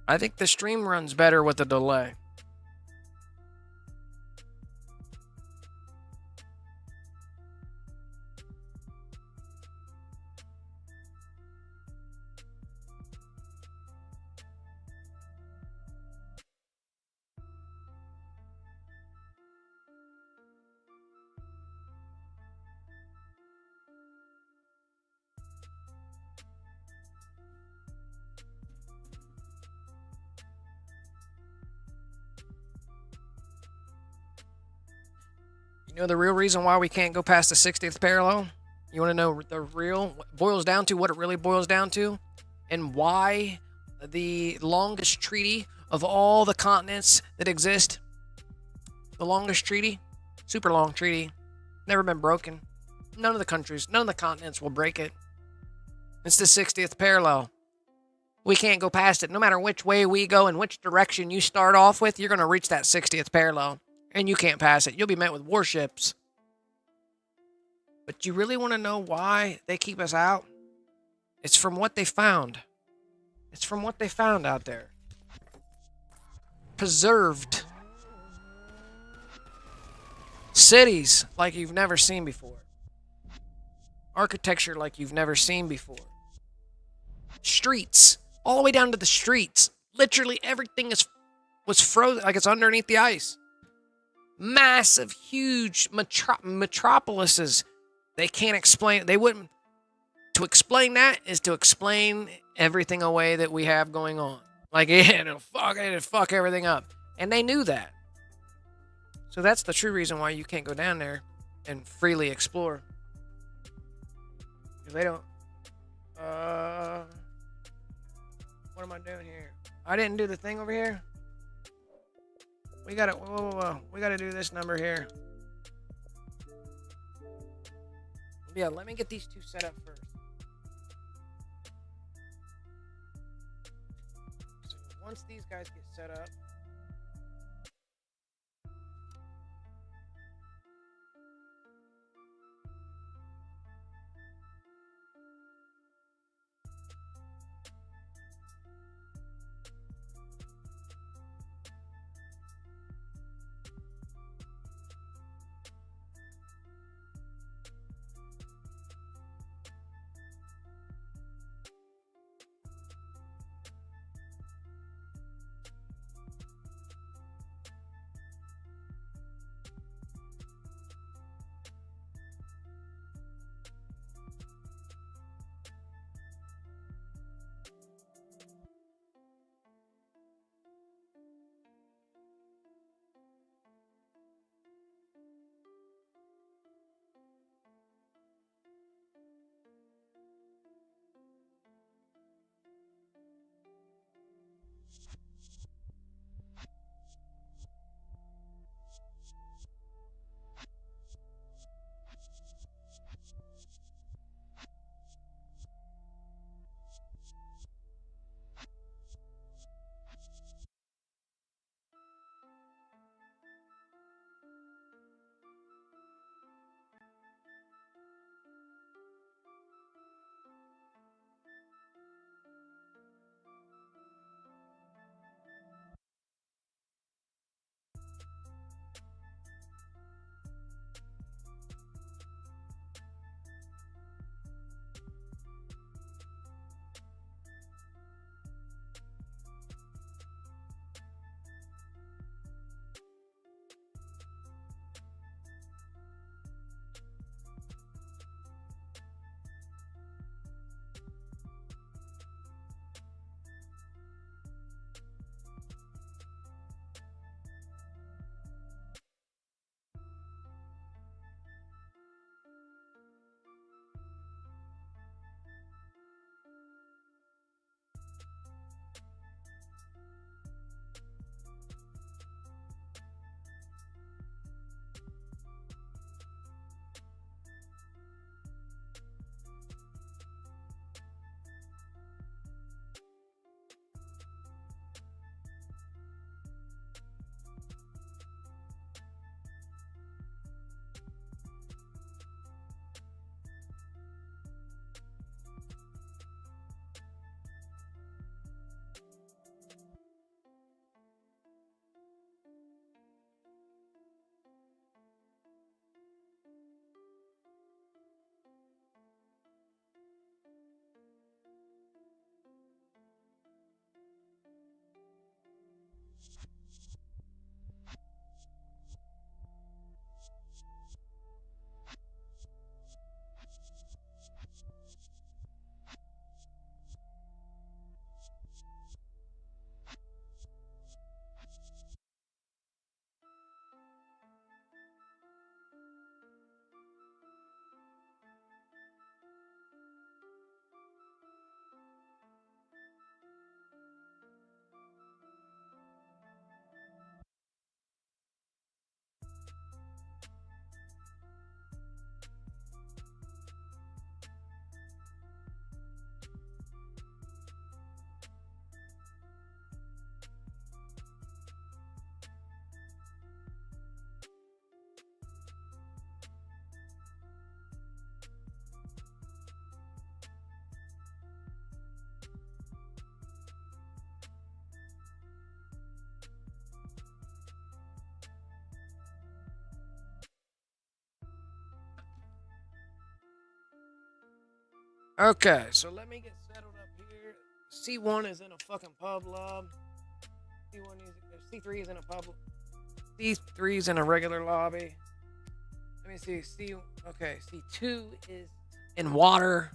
I think the stream runs better with a delay. You know the real reason why we can't go past the 60th parallel? You want to know the real, what boils down to, what it really boils down to? And why the longest treaty of all the continents that exist, the longest treaty, super long treaty, never been broken. None of the countries, none of the continents will break it. It's the 60th parallel. We can't go past it. No matter which way we go and which direction you start off with, you're going to reach that 60th parallel. And you can't pass it. You'll be met with warships. But you really want to know why they keep us out? It's from what they found. It's from what they found out there. Preserved cities like you've never seen before. Architecture like you've never seen before. Streets, all the way down to the streets. Literally everything was frozen, like it's underneath the ice. Massive, huge metropolises. They can't explain. They wouldn't. To explain that is to explain everything away that we have going on. Like it'll fuck everything up, and they knew that. So that's the true reason why you can't go down there and freely explore. Because they don't. What am I doing here? I didn't do the thing over here. We gotta, whoa. We gotta do this number here. Yeah, let me get these two set up first. So once these guys get set up, Okay, so let me get settled up here. C1 is in a fucking pub lobby. C3 is in a pub. C3 is in a regular lobby. Let me see. Okay, C2 is in water.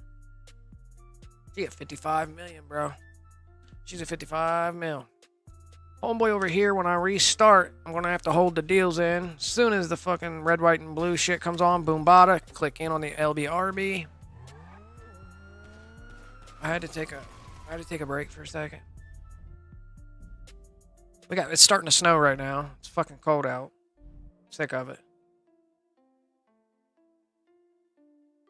She at 55 million, bro. She's at 55 mil. Homeboy over here, when I restart, I'm gonna have to hold the deals in. As soon as the fucking red, white, and blue shit comes on, boom bada, click in on the LBRB. I had to take a break for a second. It's starting to snow right now. It's fucking cold out. Sick of it.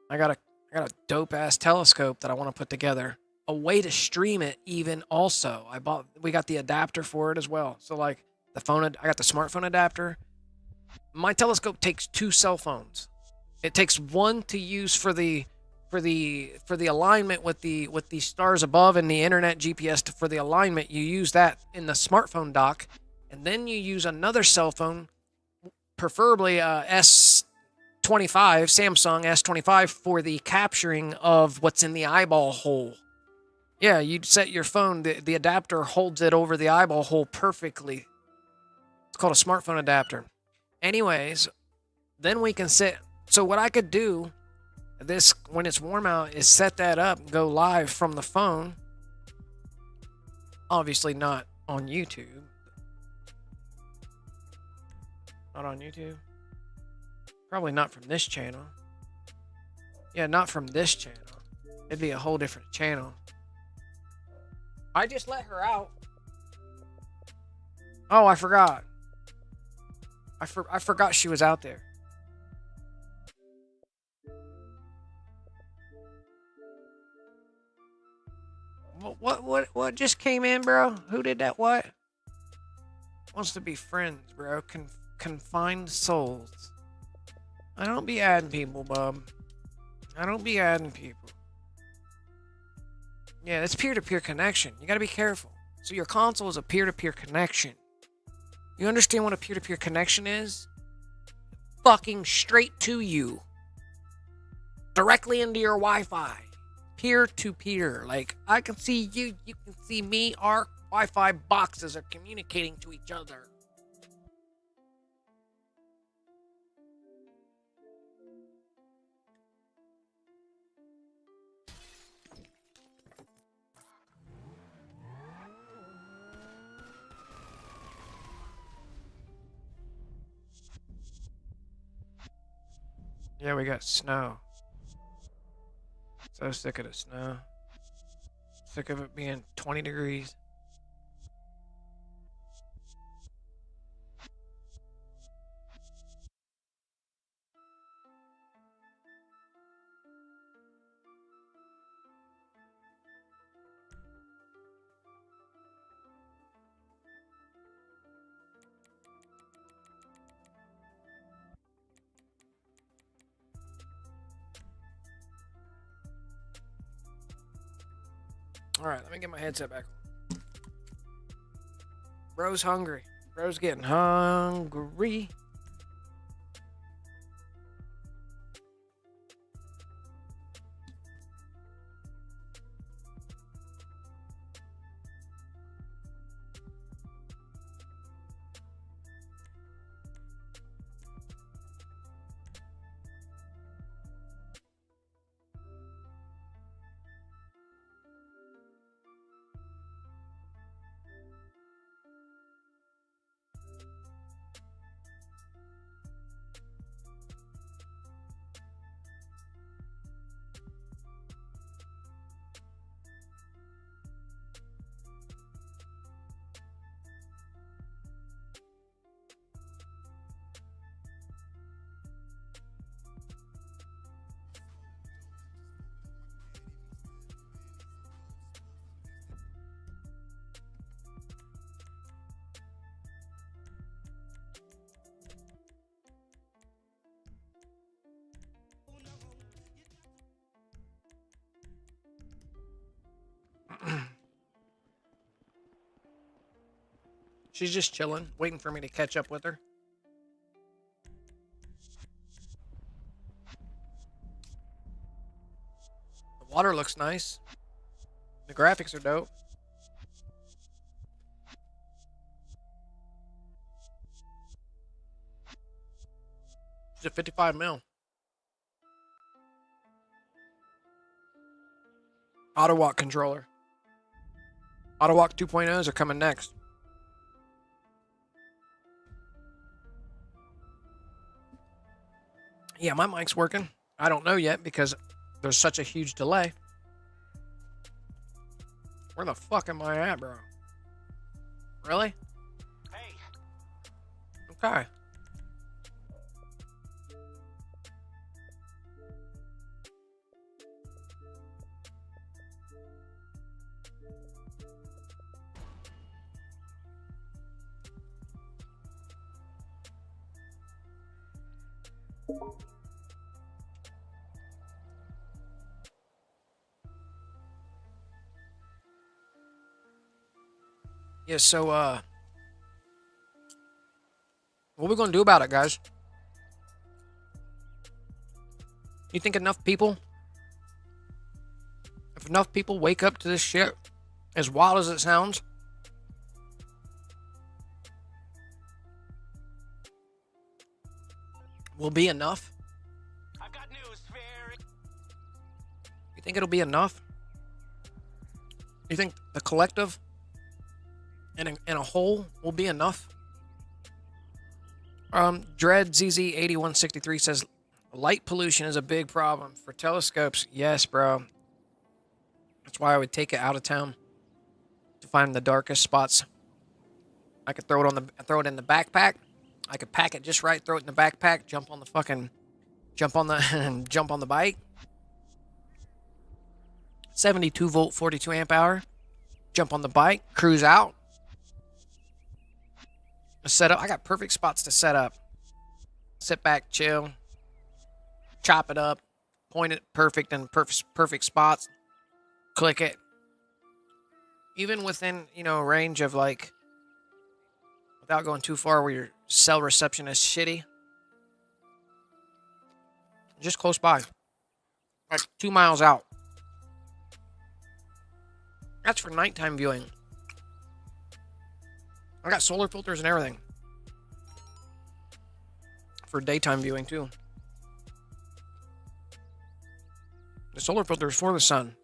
I got a dope ass telescope that I want to put together. A way to stream it even also. We got the adapter for it as well. So like I got the smartphone adapter. My telescope takes 2 cell phones. It takes one to use for the alignment with the stars above and the internet GPS for the alignment. You use that in the smartphone dock, and then you use another cell phone, preferably S25, Samsung S25, for the capturing of what's in the eyeball hole. Yeah, you'd set your phone, the adapter holds it over the eyeball hole perfectly. It's called a smartphone adapter. Anyways, then we can so what I could do when it's warm out is set that up and go live from the phone. Obviously not on YouTube. Not on YouTube. Probably not from this channel. Yeah, not from this channel. It'd be a whole different channel. I just let her out. Oh, I forgot. I forgot she was out there. What just came in, bro? Who did that? What? Wants to be friends, bro. Confined souls. I don't be adding people, bub. I don't be adding people. Yeah, it's peer-to-peer connection. You gotta be careful. So your console is a peer-to-peer connection. You understand what a peer-to-peer connection is? Fucking straight to you. Directly into your Wi-Fi. Peer-to-peer. Like, I can see you, you can see me. Our Wi-Fi boxes are communicating to each other. Yeah, we got snow. So sick of the snow. Sick of it being 20 degrees. Alright, let me get my headset back on. Bro's hungry. Bro's getting hungry. She's just chilling, waiting for me to catch up with her. The water looks nice. The graphics are dope. It's a 55 mil. Auto walk controller. Auto walk 2.0s are coming next. Yeah, my mic's working. I don't know yet because there's such a huge delay. Where the fuck am I at, bro? Really? Hey, Okay. Yeah, so, what are we gonna do about it, guys? You think enough people, if enough people wake up to this shit, as wild as it sounds, will be enough? I've got news, very. You think it'll be enough? You think the collective in a whole will be enough? 𝓲𝓻𝓸𝓾𝓰 says, light pollution is a big problem for telescopes. Yes, bro. That's why I would take it out of town to find the darkest spots. I could throw it in the backpack. I could pack it just right, throw it in the backpack, jump on the bike. 72 volt, 42 amp hour. Jump on the bike, cruise out. Set up. I got perfect spots to set up. Sit back, chill, chop it up, point it perfect in perfect spots. Click it. Even within, range of like, without going too far where your cell reception is shitty. Just close by. Like 2 miles out. That's for nighttime viewing. I got solar filters and everything. For daytime viewing too. The solar filter is for the sun.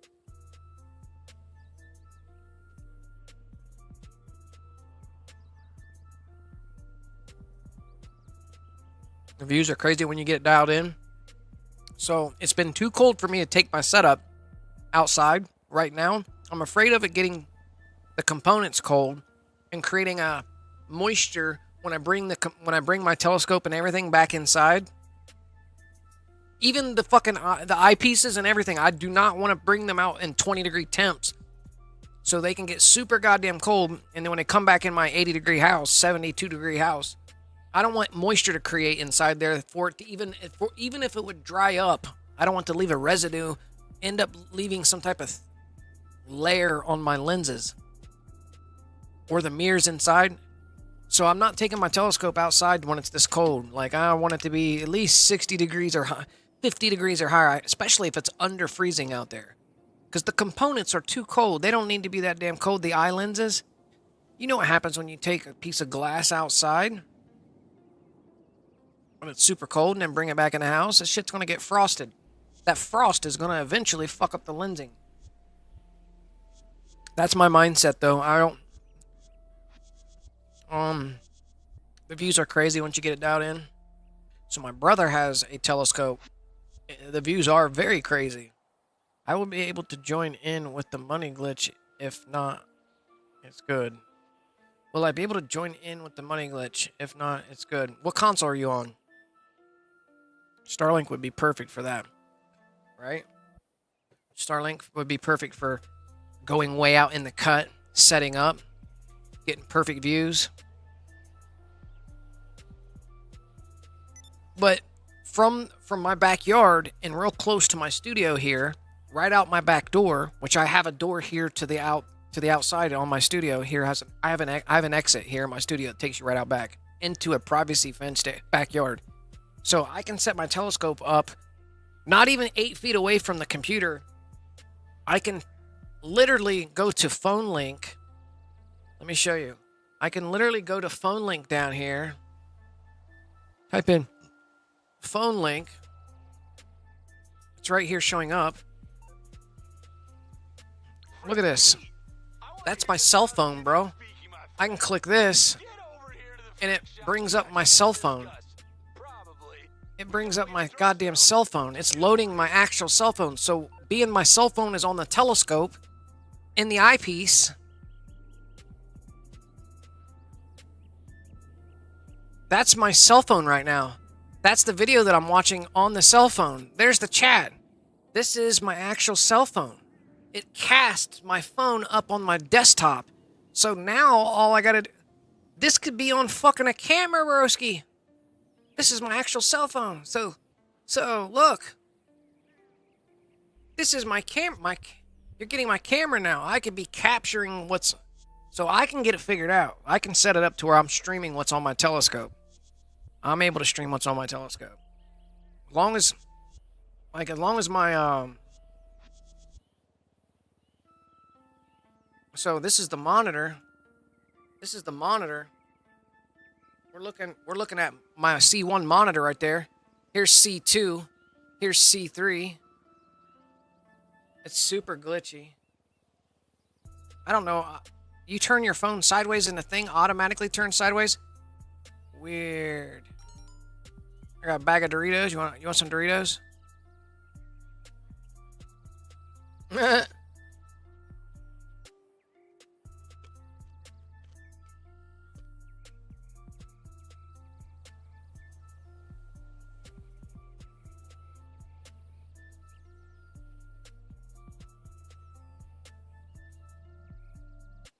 The views are crazy when you get it dialed in. So it's been too cold for me to take my setup outside right now. I'm afraid of it getting the components cold and creating a moisture when I bring my telescope and everything back inside. Even the fucking the eyepieces and everything, I do not want to bring them out in 20-degree temps so they can get super goddamn cold. And then when they come back in my 80-degree house, 72-degree house, I don't want moisture to create inside there for it to even if it would dry up. I don't want to leave a residue, end up leaving some type of layer on my lenses or the mirrors inside. So I'm not taking my telescope outside when it's this cold. Like, I want it to be at least 60 degrees or 50 degrees or higher, especially if it's under freezing out there. Because the components are too cold. They don't need to be that damn cold. The eye lenses. You know what happens when you take a piece of glass outside when it's super cold and then bring it back in the house? This shit's going to get frosted. That frost is going to eventually fuck up the lensing. That's my mindset, though. I don't... The views are crazy once you get it dialed in. So my brother has a telescope. The views are very crazy. I will be able to join in with the money glitch. If not, it's good. Will I be able to join in with the money glitch? If not, it's good. What console are you on? Starlink would be perfect for that. Right? Starlink would be perfect for going way out in the cut, setting up, getting perfect views. But from my backyard and real close to my studio here, right out my back door, which I have a door here to the to the outside on my studio here I have an exit here in my studio that takes you right out back into a privacy fenced backyard. So I can set my telescope up not even 8 feet away from the computer. I can literally go to phone link. Let me show you. I can literally go to phone link down here. Type in phone link. It's right here showing up. Look at this. That's my cell phone, bro. I can click this and it brings up my cell phone. It brings up my goddamn cell phone. It's loading my actual cell phone. So being my cell phone is on the telescope in the eyepiece, that's my cell phone right now. That's the video that I'm watching on the cell phone. There's the chat. This is my actual cell phone. It casts my phone up on my desktop. So now all I gotta do, this could be on fucking a camera, broski. This is my actual cell phone. So look. This is my camera. You're getting my camera now. I could be capturing so I can get it figured out. I can set it up to where I'm streaming what's on my telescope. I'm able to stream what's on my telescope. As long as my so this is the monitor. This is the monitor. We're looking at my C1 monitor right there. Here's C2. Here's C3. It's super glitchy. I don't know. You turn your phone sideways and the thing automatically turns sideways? Weird. I got a bag of Doritos. You want some Doritos?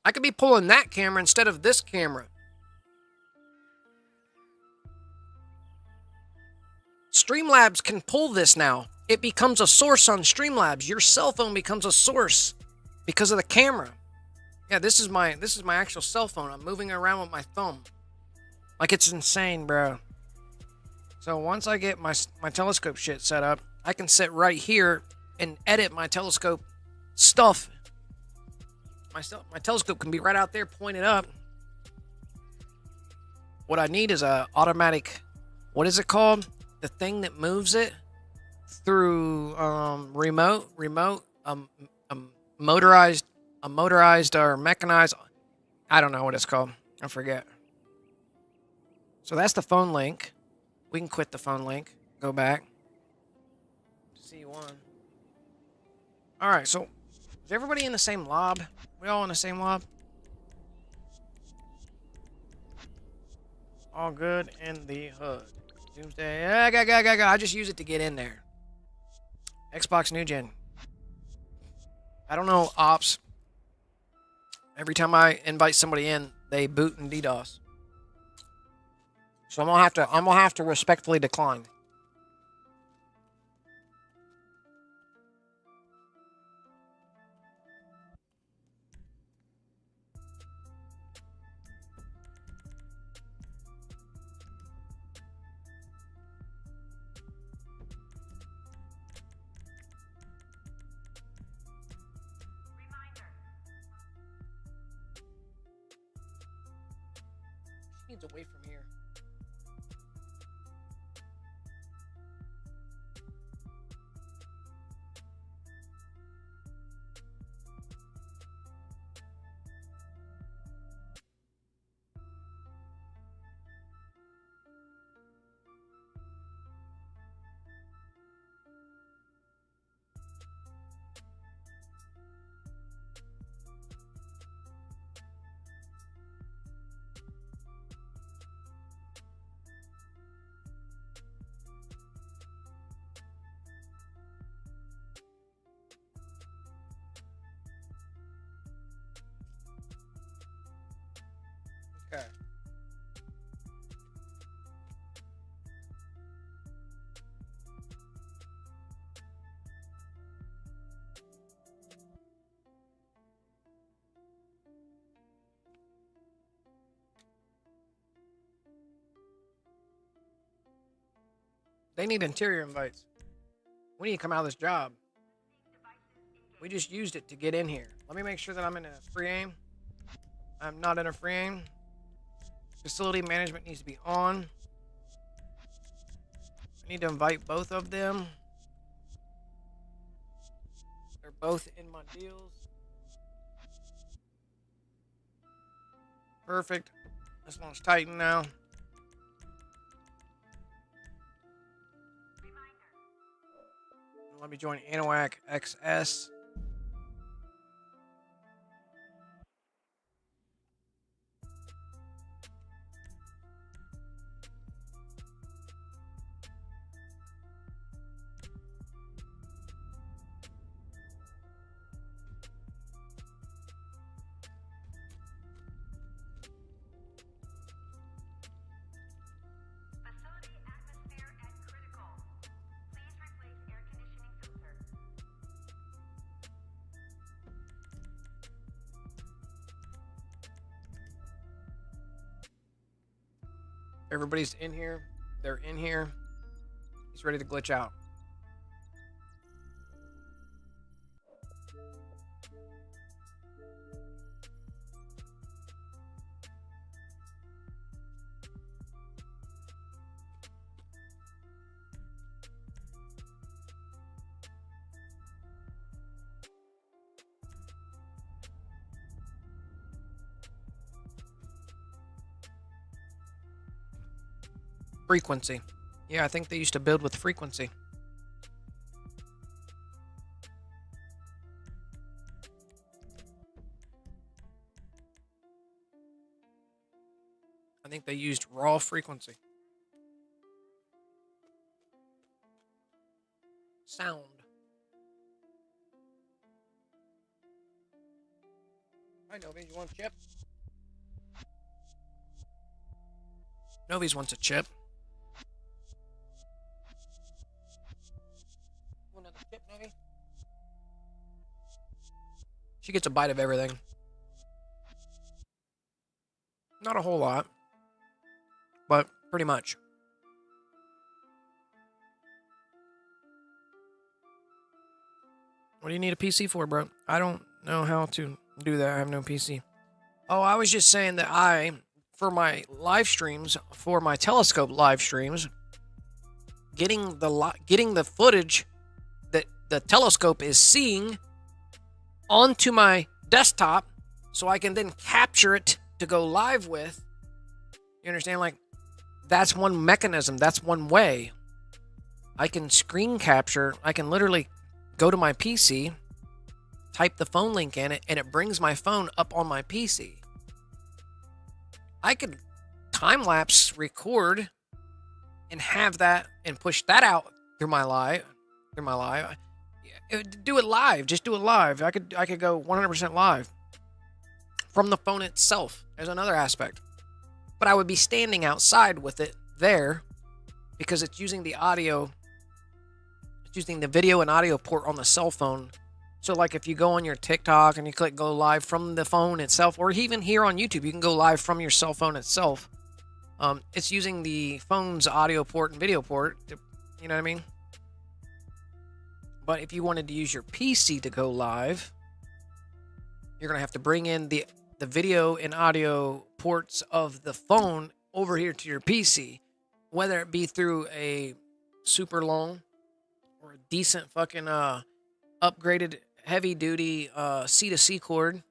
I could be pulling that camera instead of this camera. Streamlabs can pull this now. It becomes a source on Streamlabs. Your cell phone becomes a source because of the camera. Yeah, this is my actual cell phone. I'm moving around with my thumb. Like, it's insane, bro. So once I get my telescope shit set up, I can sit right here and edit my telescope stuff. My telescope can be right out there pointed up. What I need is a automatic, what is it called? The thing that moves it through motorized or mechanized. I don't know what it's called. I forget. So that's the phone link. We can quit the phone link. Go back. C1. All right. So is everybody in the same lob? We all in the same lob? All good in the hood. Doomsday. I just use it to get in there. Xbox New Gen. I don't know ops. Every time I invite somebody in, they boot and DDoS. So I'm gonna have to respectfully decline. She needs away from here. They need interior invites. We need to come out of this job. We just used it to get in here. Let me make sure that I'm in a free aim. I'm not in a free aim. Facility management needs to be on. I need to invite both of them. They're both in my deals. Perfect. This one's Titan now. Let me join Anahuac XS. Facility atmosphere at critical. Please replace air conditioning filter. Everybody's in here. They're in here. He's ready to glitch out. Frequency. Yeah, I think they used to build with frequency. I think they used raw frequency. Sound. Hi, Novi. You want a chip? Novi's wants a chip. Want another chip, Novi? She gets a bite of everything. Not a whole lot, but pretty much. What do you need a PC for, bro? I don't know how to do that. I have no PC. Oh, I was just saying that for my live streams, for my telescope live streams, getting the footage that the telescope is seeing onto my desktop so I can then capture it to go live with. You understand? Like, that's one mechanism. That's one way. I can screen capture. I can literally go to my PC, type the phone link in it, and it brings my phone up on my PC. I could time-lapse record and have that and push that out through my live. Do it live. Just do it live. I could go 100% live from the phone itself. There's another aspect. But I would be standing outside with it there because it's using the audio. It's using the video and audio port on the cell phone. So like if you go on your TikTok and you click go live from the phone itself, or even here on YouTube, you can go live from your cell phone itself. It's using the phone's audio port and video port. You know what I mean? But if you wanted to use your PC to go live, you're going to have to bring in the video and audio ports of the phone over here to your PC, whether it be through a super long or a decent fucking upgraded heavy duty C2C cord,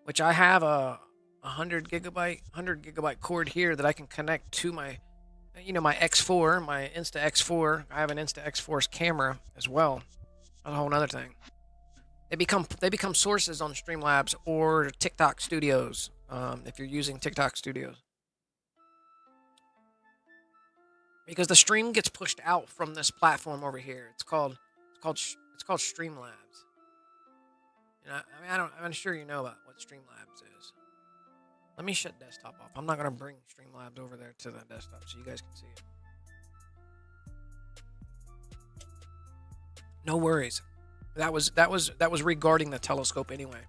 which I have a 100 gigabyte cord here that I can connect to my my X4, my Insta X4. I have an Insta X4's camera as well. That's a whole other thing. They become sources on Streamlabs or TikTok Studios, if you're using TikTok Studios, because the stream gets pushed out from this platform over here. It's called Streamlabs. And I'm sure you know about what Streamlabs is. Let me shut desktop off. I'm not gonna bring Streamlabs over there to the desktop so you guys can see it. No worries. That was regarding the telescope anyway.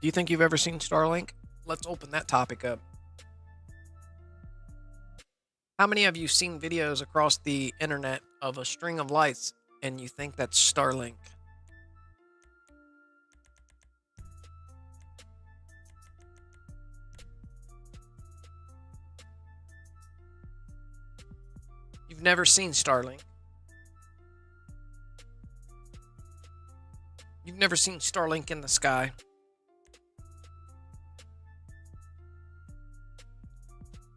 Do you think you've ever seen Starlink? Let's open that topic up. How many of you seen videos across the internet of a string of lights and you think that's Starlink? You've never seen Starlink. You've never seen Starlink in the sky.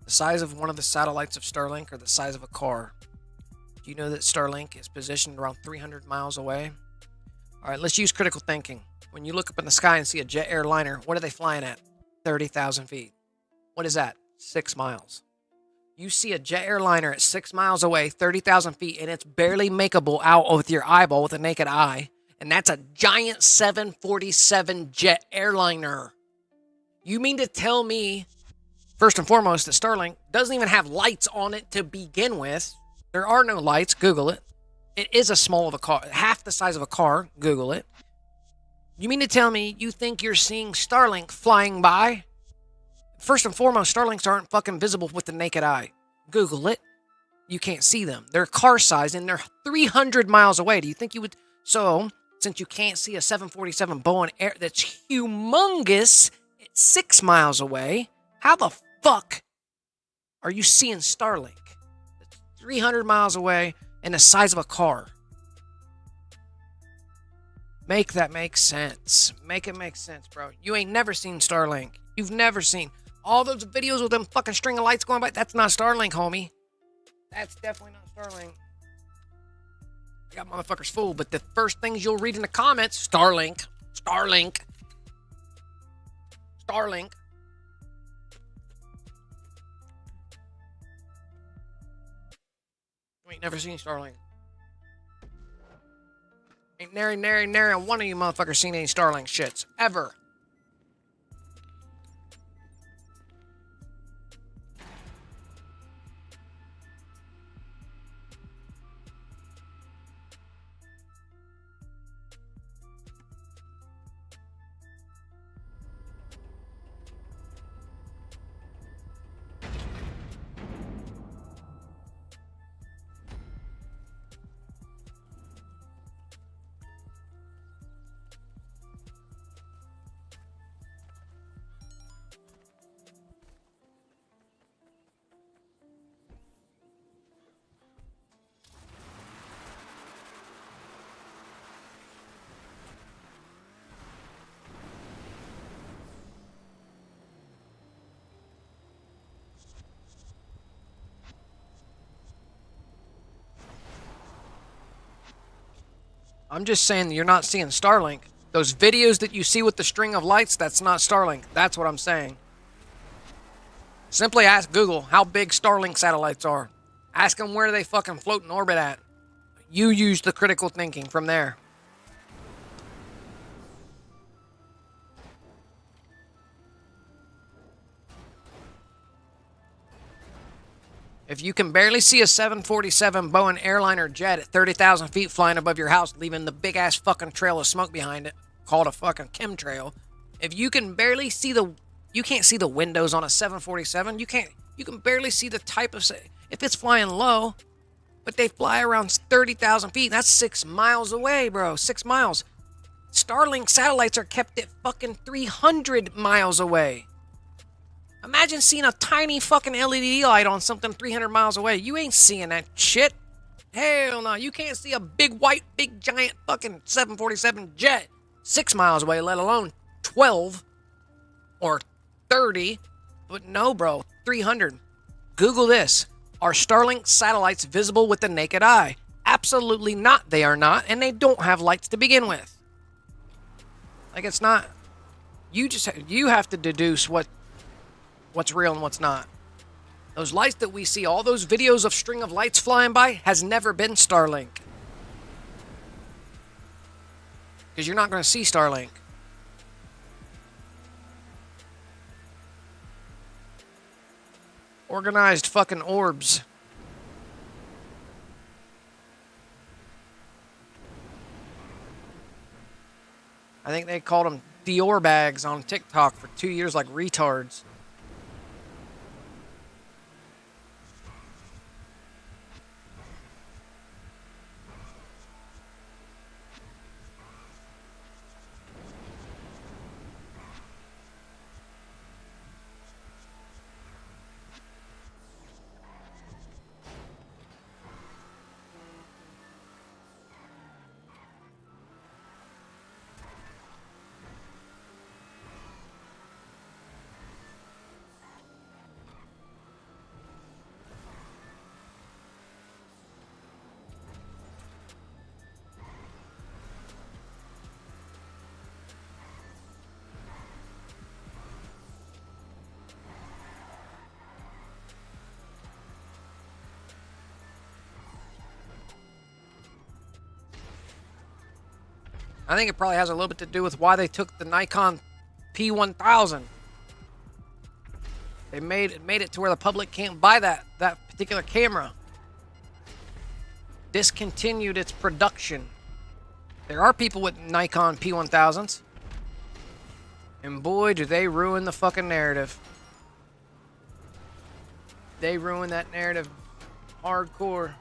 The size of one of the satellites of Starlink are the size of a car. Do you know that Starlink is positioned around 300 miles away? All right, let's use critical thinking. When you look up in the sky and see a jet airliner, what are they flying at? 30,000 feet. What is that? 6 miles. You see a jet airliner at 6 miles away, 30,000 feet, and it's barely makeable out with your eyeball with a naked eye. And that's a giant 747 jet airliner. You mean to tell me, first and foremost, that Starlink doesn't even have lights on it to begin with? There are no lights. Google it. It is a small of a car, half the size of a car. Google it. You mean to tell me you think you're seeing Starlink flying by? First and foremost, Starlinks aren't fucking visible with the naked eye. Google it. You can't see them. They're car size and they're 300 miles away. Do you think you would? So, since you can't see a 747 Boeing Air that's humongous at 6 miles away, how the fuck are you seeing Starlink? It's 300 miles away and the size of a car. Make that make sense. Make it make sense, bro. You ain't never seen Starlink. You've never seen all those videos with them fucking string of lights going by. That's not Starlink, homie. That's definitely not Starlink. I got motherfuckers fooled, but the first things you'll read in the comments, Starlink, Starlink, Starlink. You ain't never seen Starlink. Ain't nary one of you motherfuckers seen any Starlink shits. Ever. I'm just saying you're not seeing Starlink. Those videos that you see with the string of lights, that's not Starlink. That's what I'm saying. Simply ask Google how big Starlink satellites are. Ask them where they fucking float in orbit at. You use the critical thinking from there. If you can barely see a 747 Boeing airliner jet at 30,000 feet flying above your house, leaving the big-ass fucking trail of smoke behind it, called a fucking chemtrail, if you can barely see you can't see the windows on a 747, you can barely see the type of, if it's flying low, but they fly around 30,000 feet, that's 6 miles away, bro, 6 miles. Starlink satellites are kept at fucking 300 miles away. Imagine seeing a tiny fucking LED light on something 300 miles away. You ain't seeing that shit. Hell no. You can't see a big white, big giant fucking 747 jet 6 miles away, let alone 12 or 30. But no, bro. 300. Google this. Are Starlink satellites visible with the naked eye? Absolutely not. They are not. And they don't have lights to begin with. Like, it's not. You have to deduce what's real and what's not. Those lights that we see, all those videos of string of lights flying by, has never been Starlink. Because you're not going to see Starlink. Organized fucking orbs. I think they called them Dior bags on TikTok for 2 years like retards. I think it probably has a little bit to do with why they took the Nikon P1000. They made it to where the public can't buy that particular camera. Discontinued its production. There are people with Nikon P1000s. And boy, do they ruin the fucking narrative. They ruin that narrative hardcore.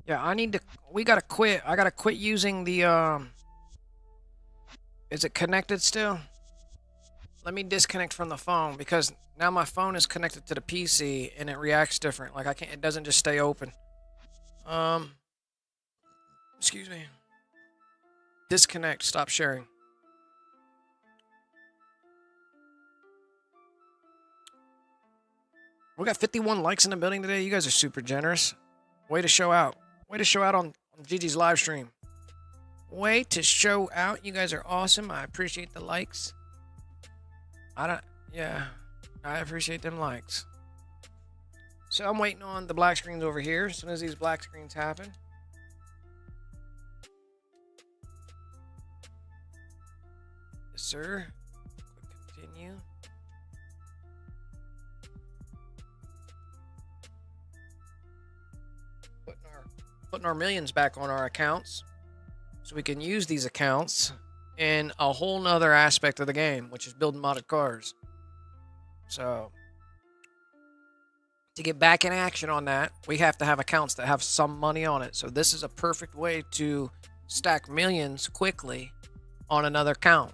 Yeah, we gotta quit. I gotta quit using the, is it connected still? Let me disconnect from the phone because now my phone is connected to the PC and it reacts different. Like it doesn't just stay open. Excuse me. Disconnect, stop sharing. We got 51 likes in the building today. You guys are super generous. Way to show out. Way to show out on Gigi's live stream. Way to show out. You guys are awesome. I appreciate the likes. Yeah, I appreciate them likes. So I'm waiting on the black screens over here. As soon as these black screens happen. Yes, sir. Click continue. Putting our millions back on our accounts so we can use these accounts in a whole nother aspect of the game, which is building modded cars. So to get back in action on that, we have to have accounts that have some money on it. So this is a perfect way to stack millions quickly on another account.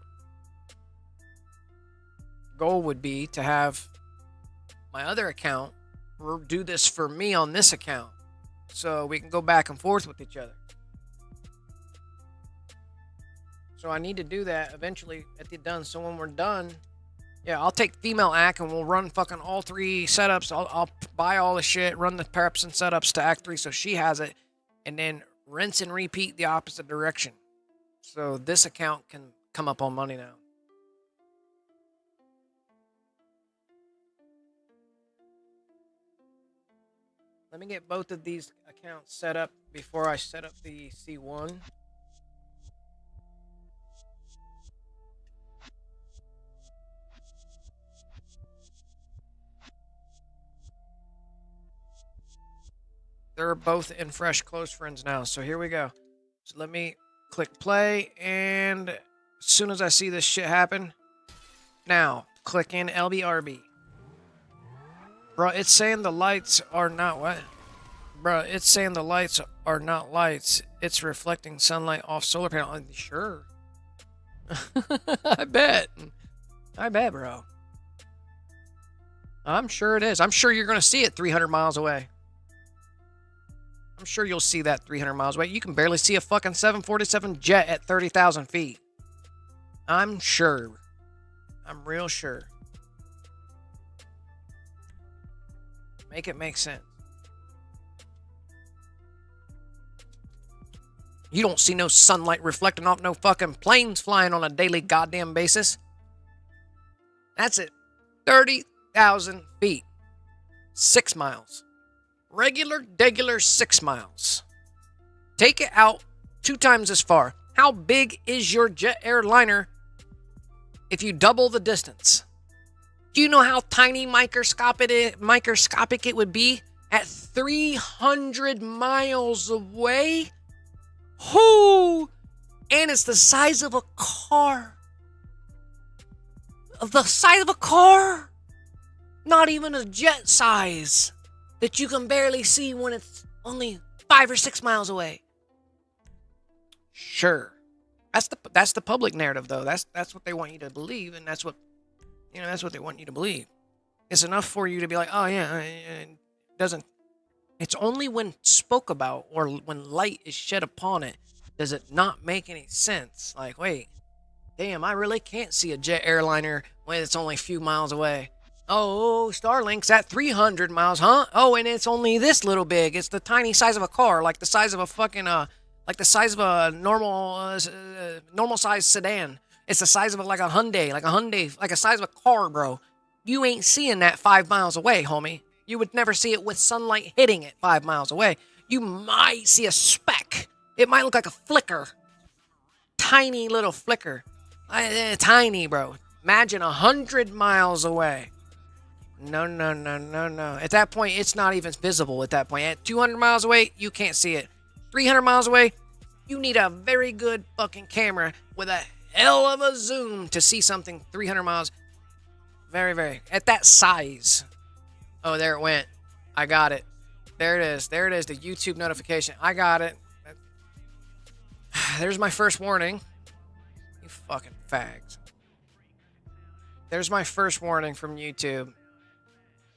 Goal would be to have my other account do this for me on this account. So we can go back and forth with each other. So I need to do that eventually at the done. So when we're done, yeah, I'll take female act and we'll run fucking all 3 setups. I'll buy all the shit, run the preps and setups to act 3 so she has it, and then rinse and repeat the opposite direction. So this account can come up on money now. Let me get both of these accounts set up before I set up the C1. They're both in fresh close friends now. So here we go. So let me click play, and as soon as I see this shit happen, now click in LBRB. Bro, it's saying the lights are not what? Bro, it's saying the lights are not lights. It's reflecting sunlight off solar panel. Sure. I bet. I bet, bro. I'm sure it is. I'm sure you're going to see it 300 miles away. I'm sure you'll see that 300 miles away. You can barely see a fucking 747 jet at 30,000 feet. I'm sure. I'm real sure. Make it make sense. You don't see no sunlight reflecting off no fucking planes flying on a daily goddamn basis. That's it. 30,000 feet. 6 miles. Regular 6 miles. Take it out 2 times as far. How big is your jet airliner if you double the distance? Do you know how tiny microscopic it would be at 300 miles away? Whoo! And it's the size of a car. The size of a car. Not even a jet size that you can barely see when it's only 5 or 6 miles away. Sure. That's the public narrative though. That's what they want you to believe, and that's what they want you to believe. It's enough for you to be like, oh yeah, it doesn't. It's only when spoke about or when light is shed upon it does it not make any sense. Like, wait, damn, I really can't see a jet airliner when it's only a few miles away. Oh, Starlink's at 300 miles, huh? Oh, and it's only this little big. It's the tiny size of a car, like the size of a fucking like the size of a normal size sedan. It's the size of like a Hyundai, like a size of a car, bro. You ain't seeing that 5 miles away, homie. You would never see it with sunlight hitting it 5 miles away. You might see a speck. It might look like a flicker. Tiny little flicker. Tiny, bro. Imagine 100 miles away. No. At that point, it's not even visible at that point. At 200 miles away, you can't see it. 300 miles away, you need a very good fucking camera with a hell of a zoom to see something 300 miles. Very. At that size. Oh, there it went. I got it. There it is. The YouTube notification. I got it. There's my first warning. You fucking fags. There's my first warning from YouTube.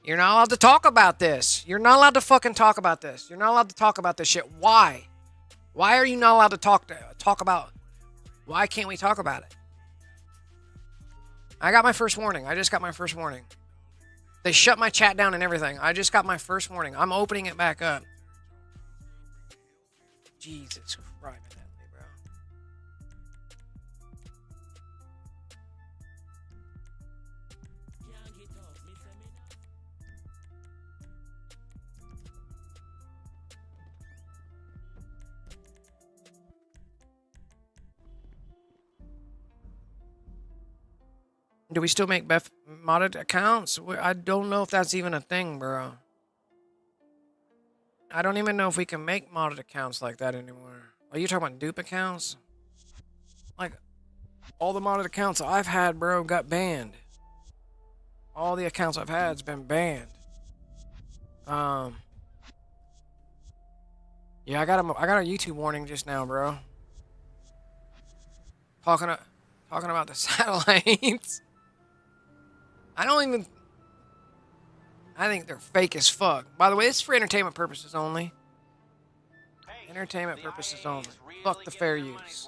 You're not allowed to talk about this. You're not allowed to fucking talk about this. You're not allowed to talk about this shit. Why? Why are you not allowed to talk about? Why can't we talk about it? I got my first warning. I just got my first warning. They shut my chat down and everything. I just got my first warning. I'm opening it back up. Jesus Christ, bro. Do we still make modded accounts? I don't know if that's even a thing, bro. I don't even know if we can make modded accounts like that anymore. Are you talking about dupe accounts? Like, all the modded accounts I've had, bro, got banned. All the accounts I've had has been banned. Yeah, I got a YouTube warning just now, bro. Talking about the satellites. I think they're fake as fuck. By the way, it's for entertainment purposes only. Entertainment purposes only. Fuck the fair use.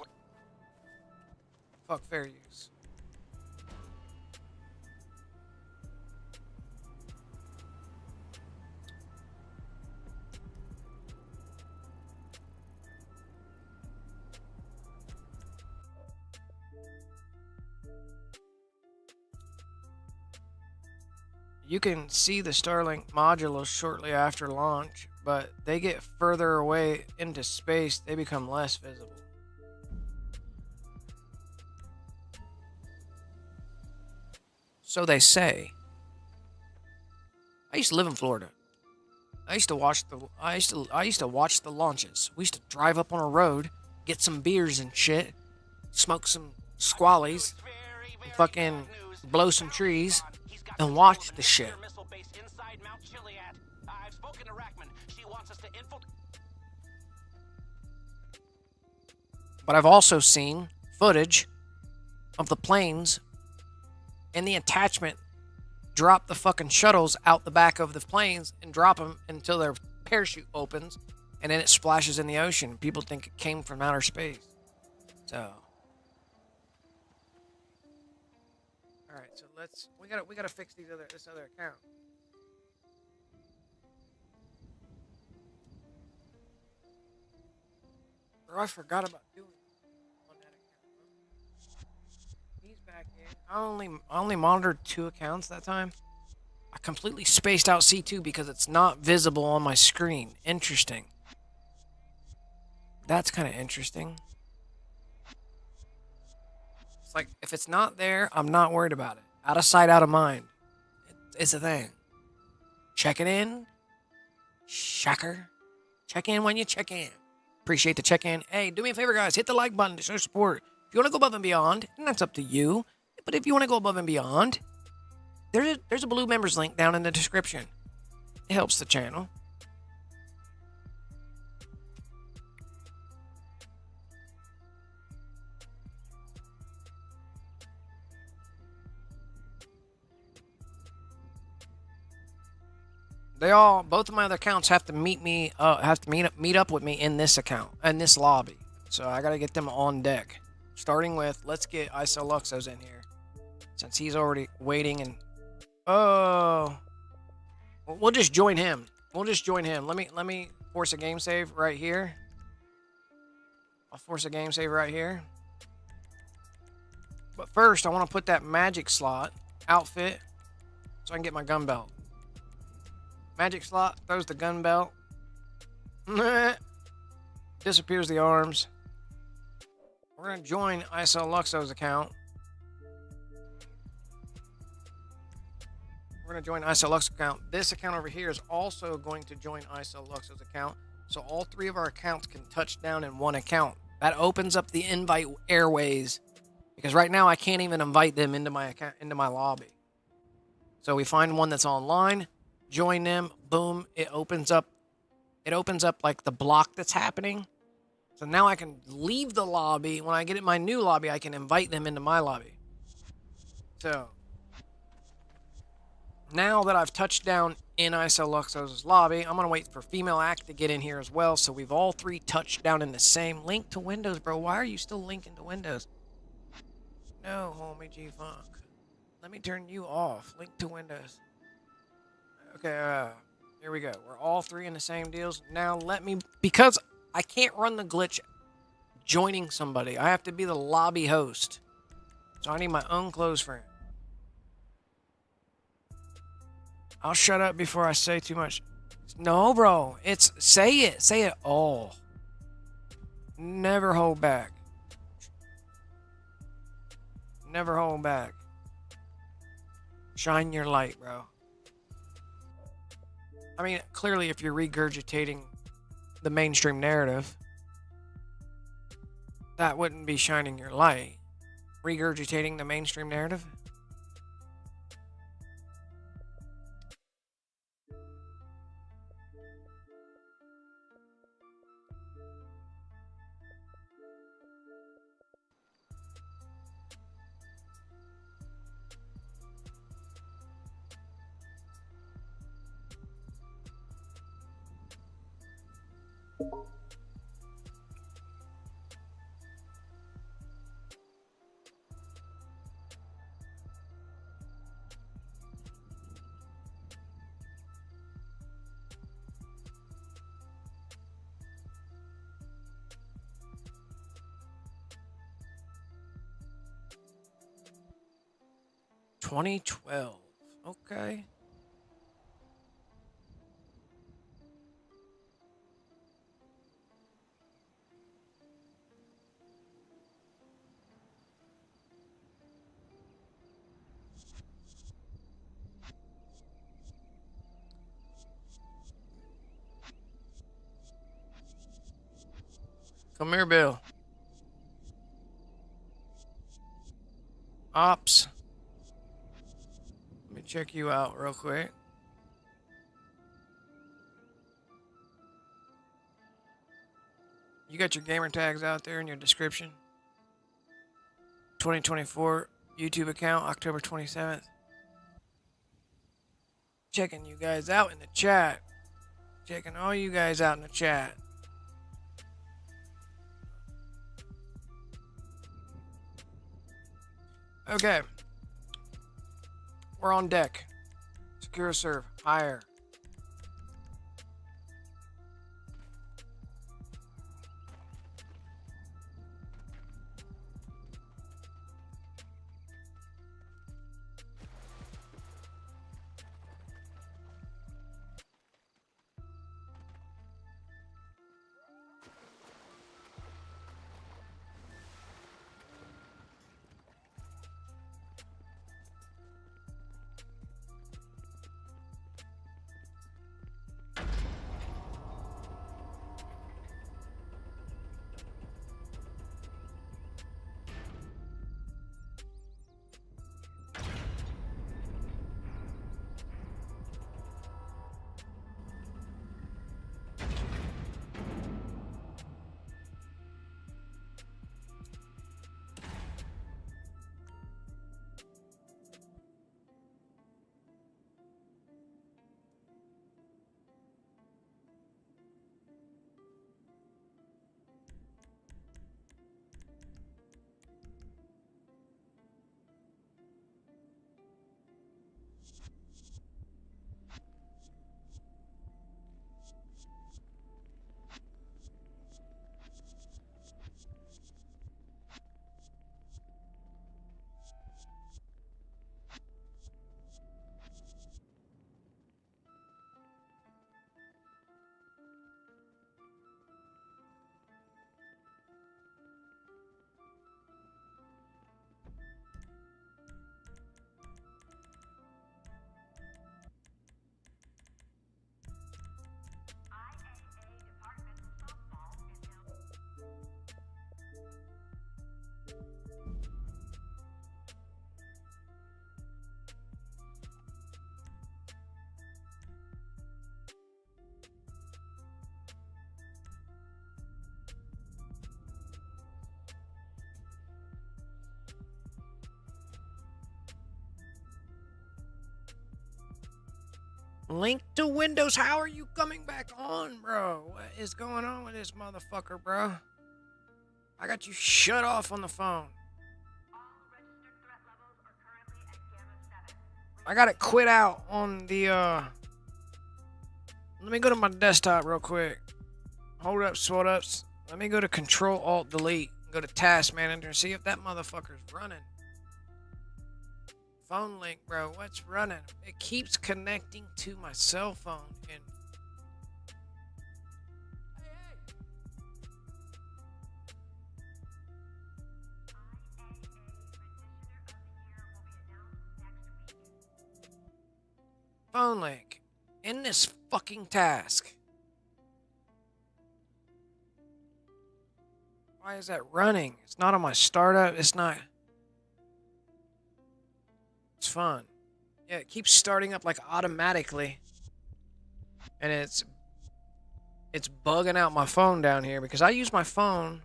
Fuck fair use. You can see the Starlink modules shortly after launch, but they get further away into space, they become less visible. So they say. I used to live in Florida. I used to watch the launches. We used to drive up on a road, get some beers and shit, smoke some squallies, fucking blow some trees, and watch the shit. But I've also seen footage of the planes and the attachment drop the fucking shuttles out the back of the planes and drop them until their parachute opens, and then it splashes in the ocean. People think it came from outer space. So, All right, so we gotta fix this other account. Bro, I forgot about doing it on that account. He's back in. I only monitored 2 accounts that time. I completely spaced out C2 because it's not visible on my screen. Interesting. That's kind of interesting. It's like, if it's not there, I'm not worried about it. Out of sight, out of mind. It's a thing. Check it in. Shocker. Check in when you check in. Appreciate the check-in. Hey, do me a favor, guys. Hit the like button to show support. If you want to go above and beyond, and that's up to you. But if you want to go above and beyond, there's a blue members link down in the description. It helps the channel. Both of my other accounts have to meet up with me in this account, in this lobby. So I gotta get them on deck. Starting with, let's get 𝓼𝓼𝓛𝓲𝓼 in here, since he's already waiting. And we'll just join him. Let me force a game save right here. I'll force a game save right here. But first, I want to put that magic slot outfit so I can get my gun belt. Magic slot throws the gun belt. Disappears the arms. We're going to join 𝓼𝓼𝓛𝓲𝓼's account. We're going to join 𝓼𝓼𝓛𝓲𝓼's account. This account over here is also going to join 𝓼𝓼𝓛𝓲𝓼's account. So all 3 of our accounts can touch down in one account. That opens up the invite airways. Because right now I can't even invite them into my account, into my lobby. So we find one that's online. Join them, boom, it opens up like the block that's happening. So now I can leave the lobby. When I get in my new lobby, I can invite them into my lobby. So now that I've touched down in 𝓼𝓼𝓛𝓲𝓼's lobby, I'm gonna wait for female act to get in here as well. So we've all 3 touched down in the same link to Windows, bro. Why are you still linking to Windows? No, homie G Funk. Let me turn you off. Link to Windows. Okay, here we go. We're all 3 in the same deals. Now because I can't run the glitch joining somebody. I have to be the lobby host. So I need my own close friend. I'll shut up before I say too much. No, bro. Say it. Say it all. Never hold back. Never hold back. Shine your light, bro. I mean, clearly, if you're regurgitating the mainstream narrative, that wouldn't be shining your light. Regurgitating the mainstream narrative? '12. Okay. Come here, Bill. Ops. Let me check you out real quick. You got your gamer tags out there in your description. 2024 YouTube account, October 27th. Checking you guys out in the chat. Checking all you guys out in the chat. Okay. We're on deck. Secure serve. Higher. Link to Windows. How are you coming back on, bro? What is going on with this motherfucker, bro? I got you shut off on the phone. All registered threat levels are currently at Gamma 7. I got it quit out on the, Let me go to my desktop real quick. Hold up, SWAT ups. Let me go to Control-Alt-Delete. Go to Task Manager and see if that motherfucker's running. Phone link, bro. What's running? It keeps connecting to my cell phone. And phone link. In this fucking task. Why is that running? It's not on my startup. It's not. It's fun. Yeah, it keeps starting up like automatically. And it's bugging out my phone down here because I use my phone.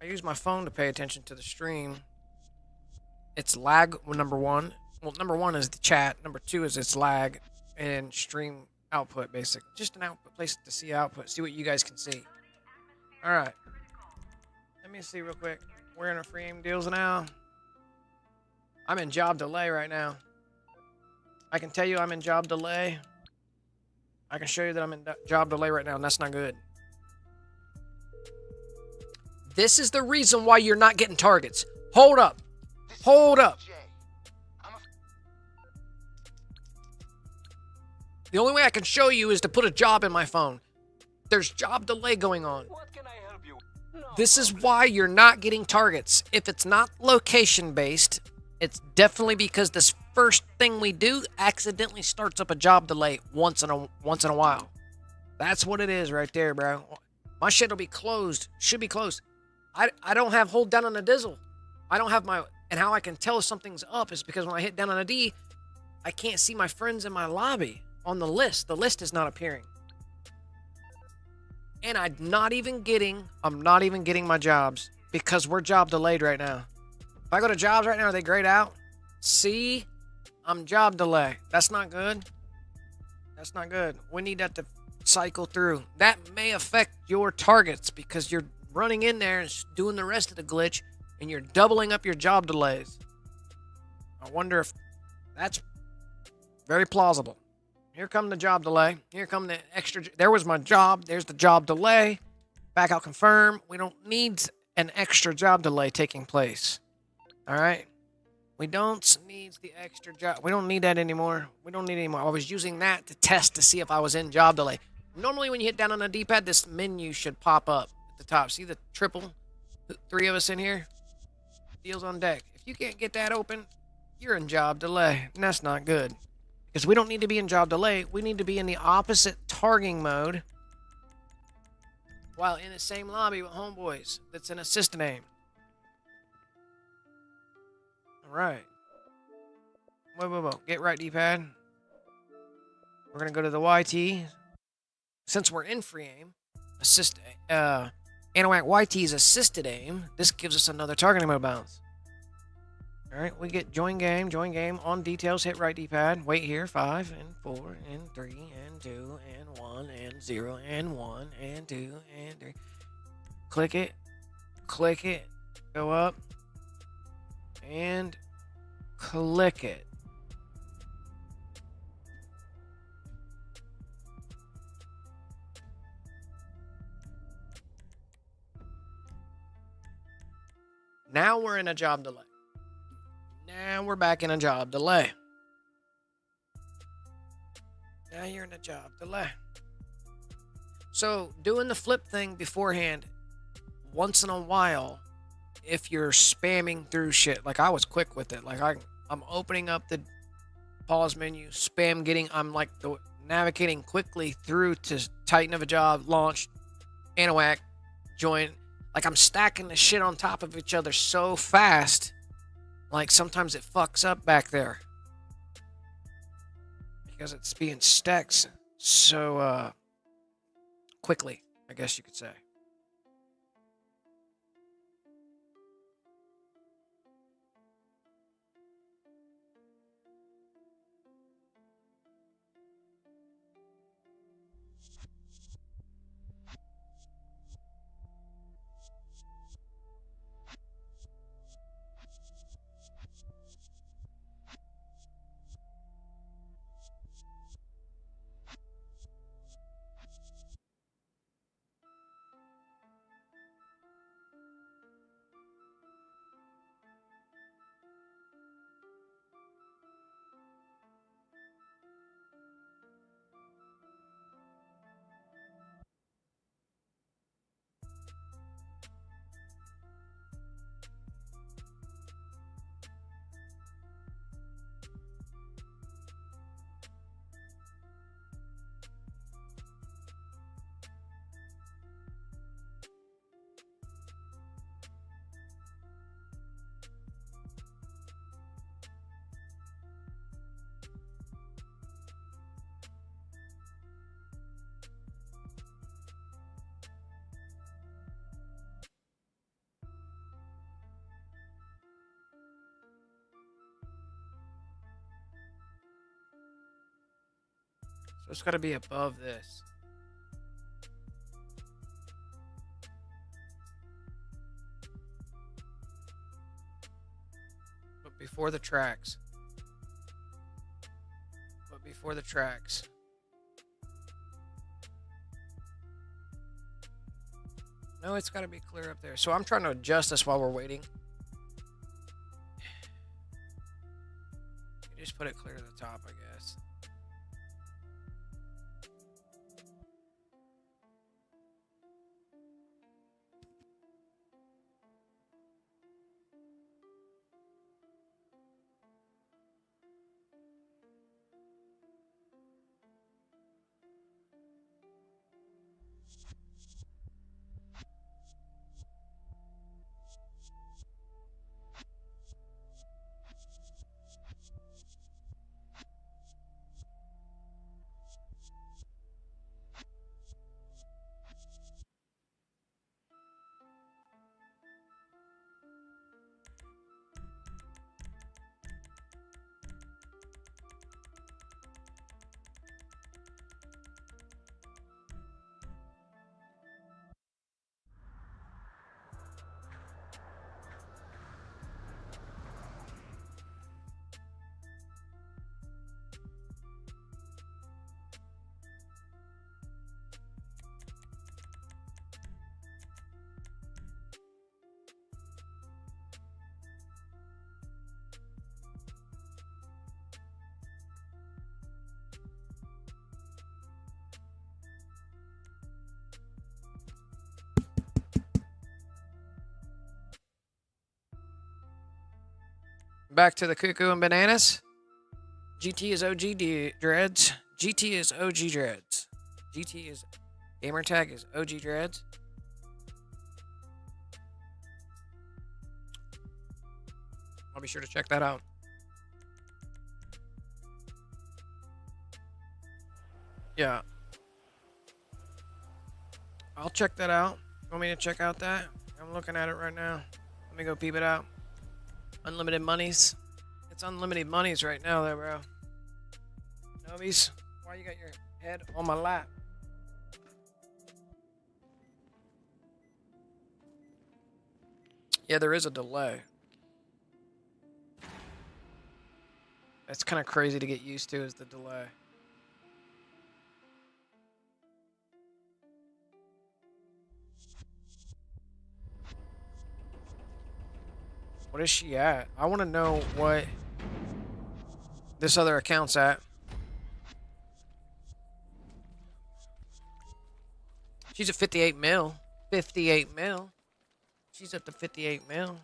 I use my phone to pay attention to the stream. It's lag, number one. Well, number one is the chat. Number two is it's lag and stream output, basically. Just an output place to see output. See what you guys can see. All right. Let me see real quick. We're in a free aim deals now. I'm in job delay right now. I can tell you I'm in job delay. I can show you that I'm in job delay right now, and that's not good. This is the reason why you're not getting targets. Hold up. Hold up. The only way I can show you is to put a job in my phone. There's job delay going on. What can I help you? No. This is why you're not getting targets. If it's not location-based, it's definitely because this first thing we do accidentally starts up a job delay once in a while. That's what it is right there, bro. My shit will be closed. Should be closed. I don't have hold down on a dizzle. I don't have my... And how I can tell something's up is because when I hit down on a D, I can't see my friends in my lobby on the list. The list is not appearing. And I'm not even getting my jobs because we're job delayed right now. If I go to jobs right now, are they grayed out? See? I'm job delay. That's not good. That's not good. We need that to cycle through. That may affect your targets because you're running in there and doing the rest of the glitch and you're doubling up your job delays. I wonder if That's very plausible. Here come the job delay. Here come the extra. There was my job. There's the job delay. Back out confirm. We don't need an extra job delay taking place. All right. We don't need the extra job. We don't need that anymore. We don't need it anymore. I was using that to test to see if I was in job delay. Normally when you hit down on the D-pad, this menu should pop up at the top. See the triple? 3 of us in here? Deals on deck. If you can't get that open, you're in job delay. And that's not good. Because we don't need to be in job delay. We need to be in the opposite targeting mode while in the same lobby with homeboys that's in assistant aim. Alright. Whoa. Get right, D-pad. We're going to go to the YT. Since we're in free aim, ⱨ YT's assisted aim, this gives us another targeting mode bounce. Alright, we get join game on details, hit right D-pad, wait here, 5 and 4 and 3 and 2 and 1 and 0 and 1 and 2 and 3. Click it, go up, and click it. Now we're in a job delay. Now we're back in a job delay. Now you're in a job delay. So doing the flip thing beforehand, once in a while, if you're spamming through shit, like I was quick with it. Like I'm opening up the pause menu, I'm like navigating quickly through to Titan of a job, launch, Anahuac, join. Like I'm stacking the shit on top of each other so fast. Like sometimes it fucks up back there. Because it's being stacked so quickly, I guess you could say. So it's got to be above this. But before the tracks. No, it's got to be clear up there. So I'm trying to adjust this while we're waiting. You just put it clear to the top, I guess. Back to the cuckoo and bananas. GT is dreads. GT is OG dreads. GT is gamer tag is OG dreads. I'll be sure to check that out. Yeah. I'll check that out. Want me to check out that? I'm looking at it right now. Let me go peep it out. Unlimited monies. It's unlimited monies right now there, bro. Novies, why you got your head on my lap? Yeah, there is a delay. That's kind of crazy to get used to, is the delay. What is she at? I want to know what this other account's at. She's at 58 mil. 58 mil. She's at the 58 mil.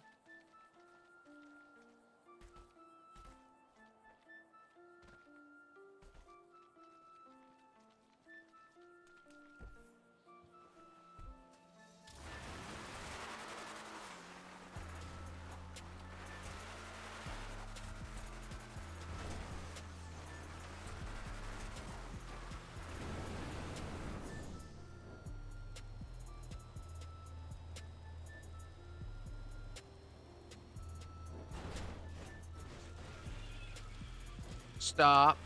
Stop.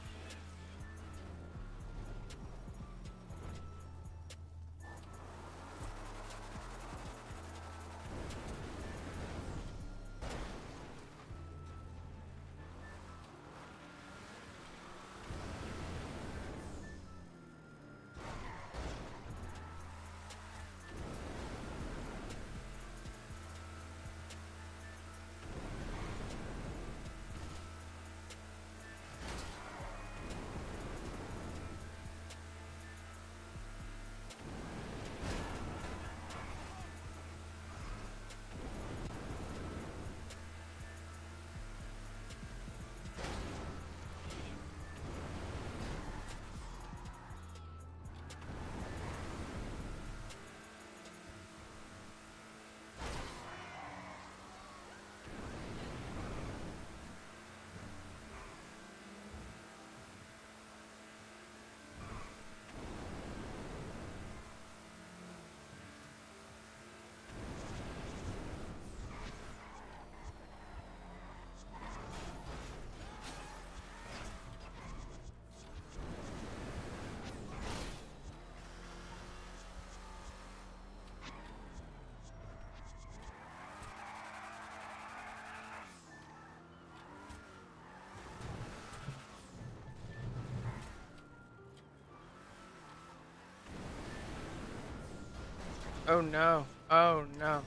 Oh no. Oh no.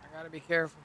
I gotta be careful.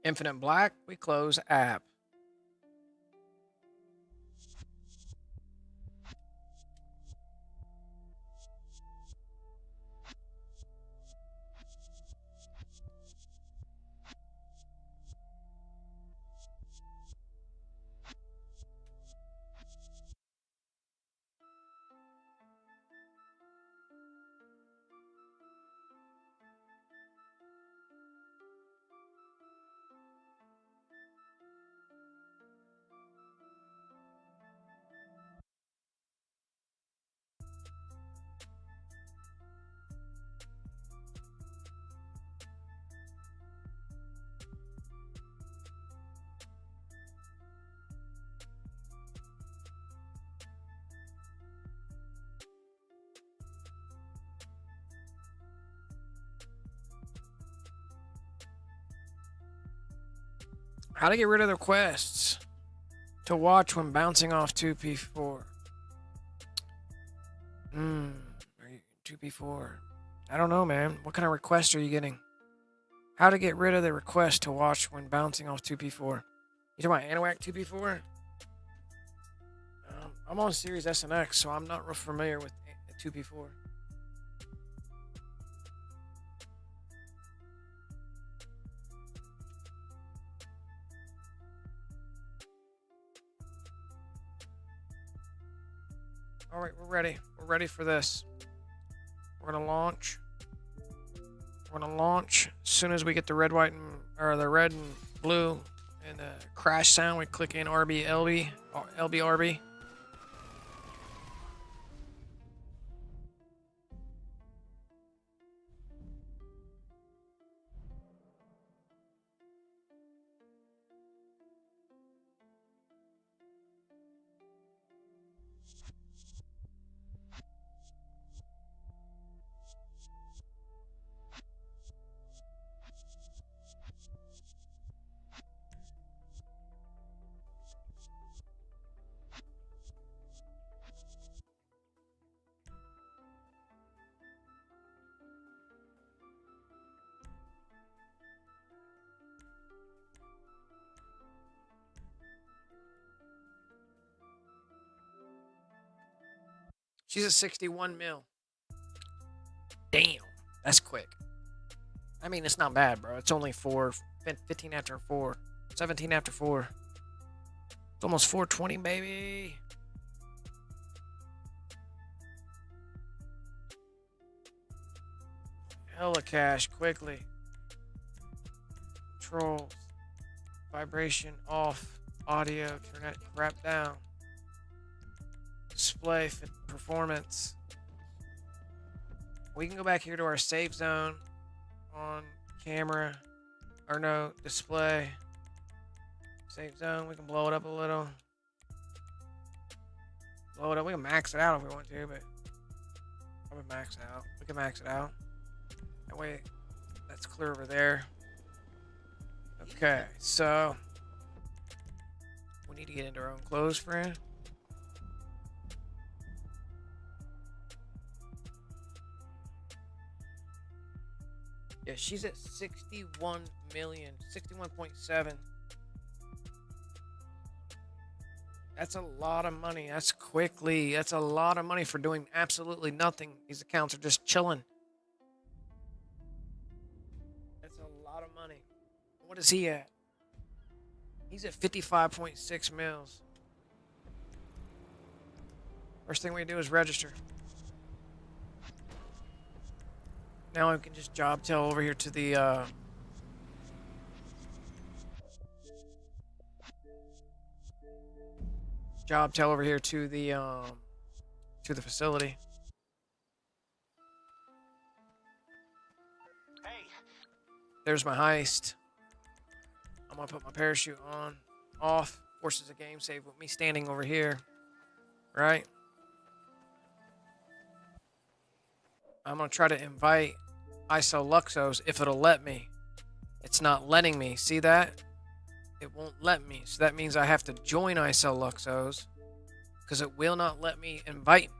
Infinite Black, we close app. How to get rid of the requests to watch when bouncing off 2P4. 2P4. I don't know, man. What kind of request are you getting? How to get rid of the request to watch when bouncing off 2P4. You talking about Anahuac 2P4? I'm on Series S and X, so I'm not real familiar with 2P4. All right, we're ready. We're ready for this. We're gonna launch. We're gonna launch as soon as we get the red, white, and or the red and blue and the crash sound. We click in RB LB LB RB. She's at 61 mil. Damn, that's quick. I mean, it's not bad, bro. It's only 15 after 4, 17 after 4. It's almost 420, baby. Hella cash, quickly. Controls. Vibration off. Audio, turn that crap down. Display performance. We can go back here to our safe zone on camera, or no, display. Safe zone, we can blow it up a little. Blow it up, we can max it out if we want to, but probably max it out. We can max it out. That way, that's clear over there. Okay, so we need to get into our own clothes, friend. Yeah, she's at 61 million, 61.7. That's a lot of money. That's quickly. That's a lot of money for doing absolutely nothing. These accounts are just chilling. That's a lot of money. What is he at? He's at 55.6 mils. First thing we do is register. Now I can just job tell over here to the job tell over here to the facility. Hey, There's my heist. I'm gonna put my parachute on, off, forces a game save with me standing over here. Right? I'm gonna try to invite 𝓼𝓼 if it'll let me. It's not letting me. See that? It won't let me. So that means I have to join 𝓼𝓼 because it will not let me invite.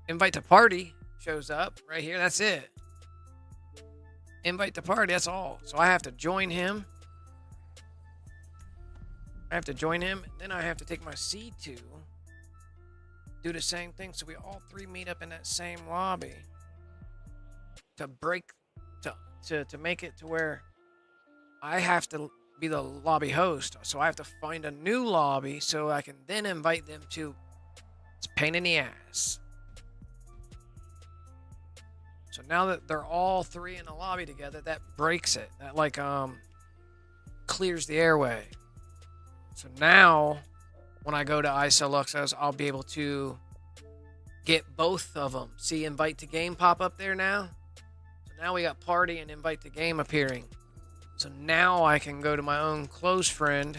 Invite to party shows up right here. That's it. Invite to party. That's all. So I have to join him. I have to join him. And then I have to take my C2. Do the same thing. So we all three meet up in that same lobby. To break, to make it to where I have to be the lobby host. So I have to find a new lobby so I can then invite them to. It's a pain in the ass. So now that they're all three in the lobby together, that breaks it. That like clears the airway. So now when I go to 𝓼𝓼, I'll be able to get both of them. See invite to game pop up there now? Now we got party and invite to game appearing. So now I can go to my own close friend.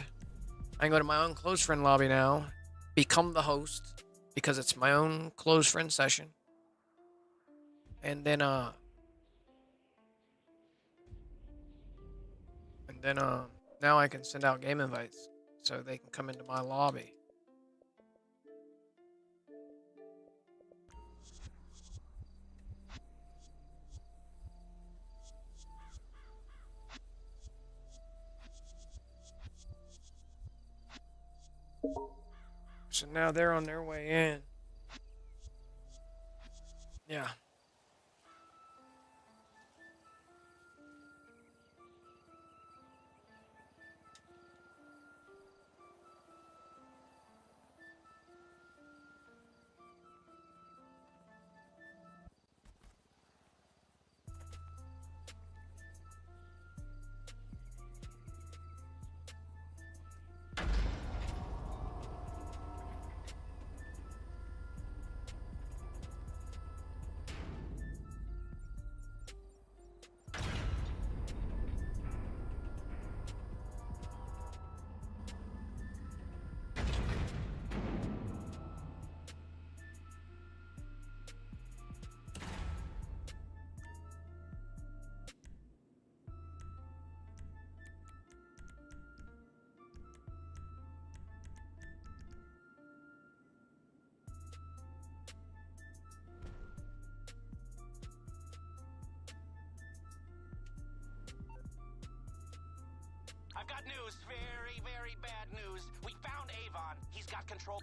I can go to my own close friend lobby now. Become the host. Because it's my own close friend session. And then Now I can send out game invites so they can come into my lobby. So now they're on their way in. Yeah. I've got news. Very, very bad news. We found Avon. He's got control.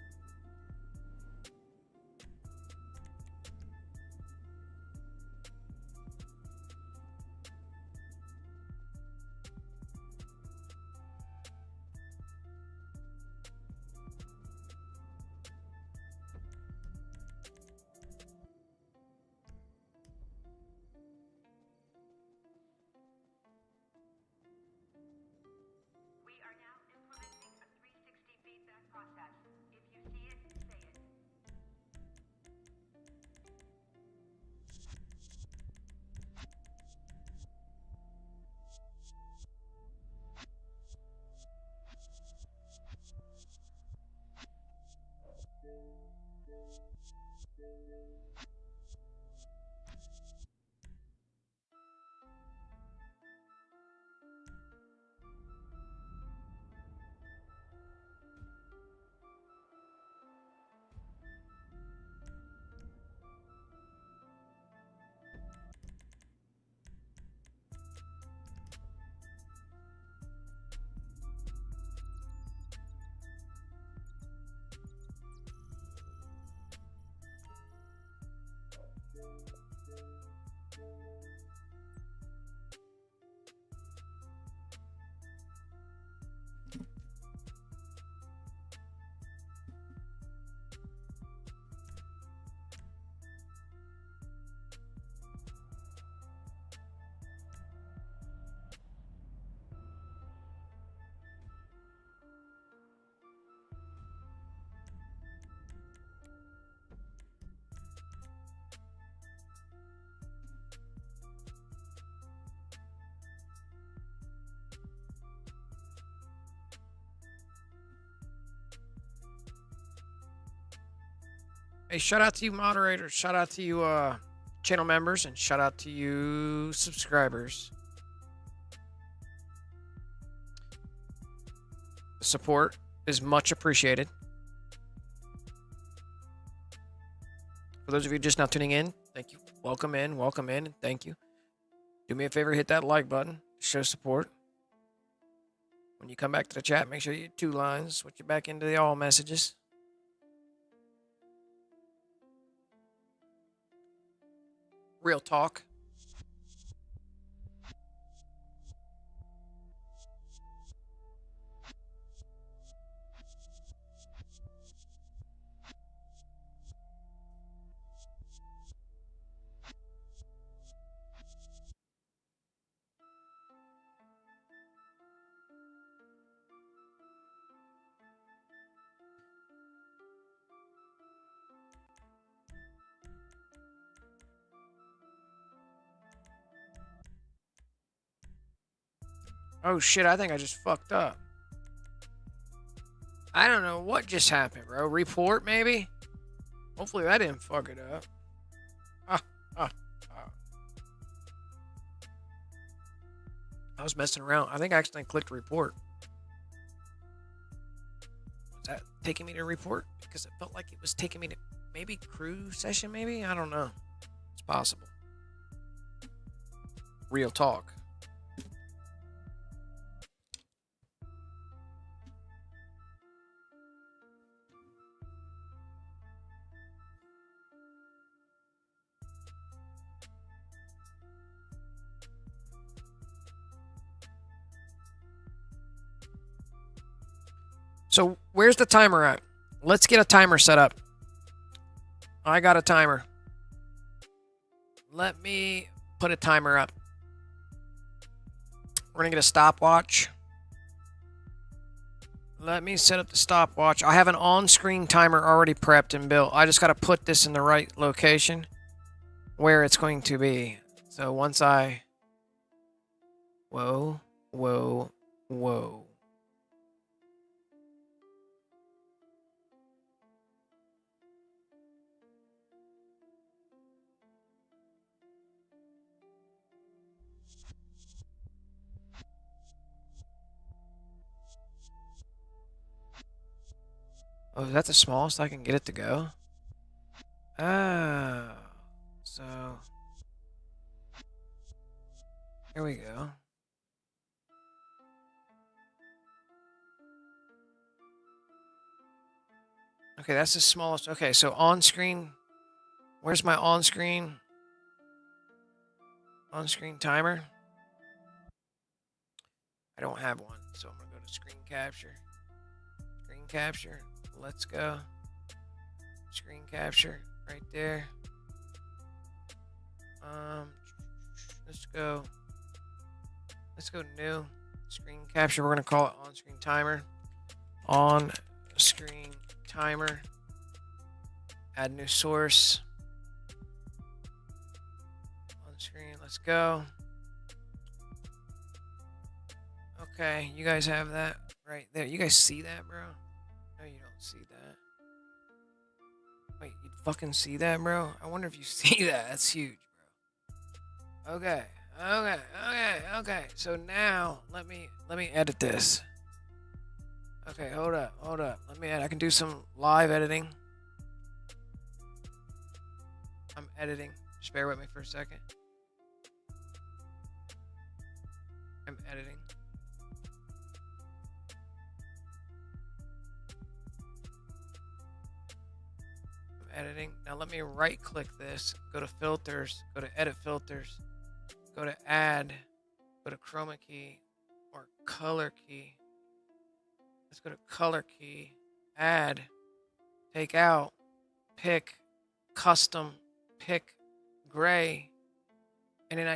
We are now implementing a 360 feedback process. If you see it, say it. Hey, shout out to you moderators, shout out to you channel members, and shout out to you subscribers. The support is much appreciated. For those of you just now tuning in, thank you. Welcome in, and thank you. Do me a favor, hit that like button, show support. When you come back to the chat, make sure you 2 lines, switch it back into the all messages. Real talk. Oh shit, I think I just fucked up. I don't know what just happened, bro. Report, maybe? Hopefully that didn't fuck it up. I was messing around. I think I accidentally clicked report. taking me to report because it felt like it was taking me to maybe crew session, maybe? I don't know. It's possible. Real talk. So where's the timer at? Let's get a timer set up. I got a timer. Let me put a timer up. We're going to get a stopwatch. Let me set up the stopwatch. I have an on-screen timer already prepped and built. I just got to put this in the right location where it's going to be. So once I... Whoa, whoa, whoa. Oh, is that the smallest I can get it to go? Oh. So... Here we go. Okay, that's the smallest. Okay, so on-screen... Where's my on-screen? On-screen timer? I don't have one, so I'm going to go to screen capture. Screen capture. Let's go. Screen capture right there. Let's go new. Screen capture. We're going to call it on-screen timer. On-screen timer. Add new source. On-screen. Let's go. Okay, you guys have that right there. You guys see that, bro? No, you don't see that. Wait, you fucking see that, bro? I wonder if you see that. That's huge, bro. Okay. So now let me edit this. Okay, hold up. Let me edit. I can do some live editing. I'm editing. Just bear with me for a second. I'm editing. Editing. Now let me right click this, go to filters, go to edit filters, go to add, go to chroma key or color key. Let's go to color key, add, take out, pick, custom, pick, gray. And then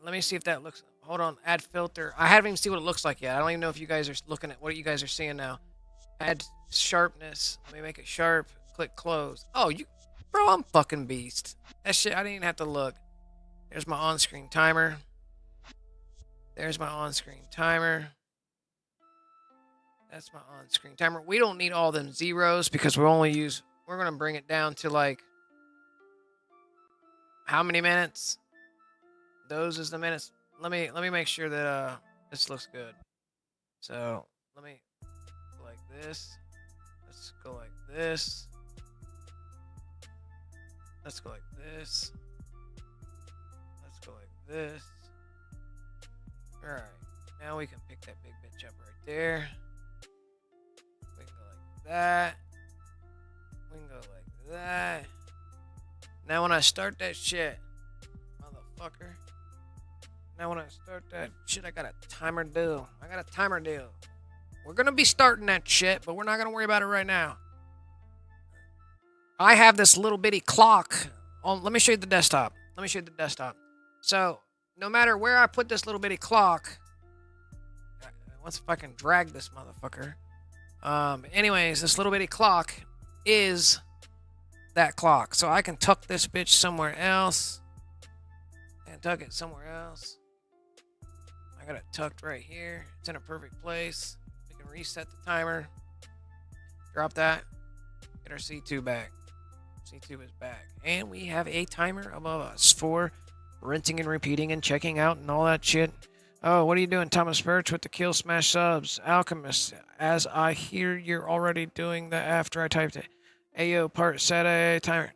let me see if that looks, hold on, add filter. I haven't even seen what it looks like yet. I don't even know if you guys are looking at what you guys are seeing now. Add sharpness. Let me make it sharp. Click close. Oh, bro, I'm fucking beast. That shit, I didn't even have to look. There's my on-screen timer. There's my on-screen timer. That's my on-screen timer. We don't need all them zeros because we're gonna bring it down to like, how many minutes? Those is the minutes. Let me make sure that this looks good. So let me go like this. Let's go like this. Let's go like this. Let's go like this. Alright. Now we can pick that big bitch up right there. We can go like that. We can go like that. Now when I start that shit, motherfucker. Now when I start that shit, I got a timer deal. We're going to be starting that shit, but we're not going to worry about it right now. I have this little bitty clock. Let me show you the desktop. So, no matter where I put this little bitty clock, once if I can drag this motherfucker. Anyways, this little bitty clock is that clock. So I can tuck this bitch somewhere else. And tuck it somewhere else. I got it tucked right here. It's in a perfect place. We can reset the timer. Drop that. Get our C2 back. C2 is back. And we have a timer above us for rinsing and repeating and checking out and all that shit. Oh, what are you doing, Thomas Birch, with the kill smash subs? Alchemist, as I hear you're already doing that after I typed it. Ayo, part set a timer.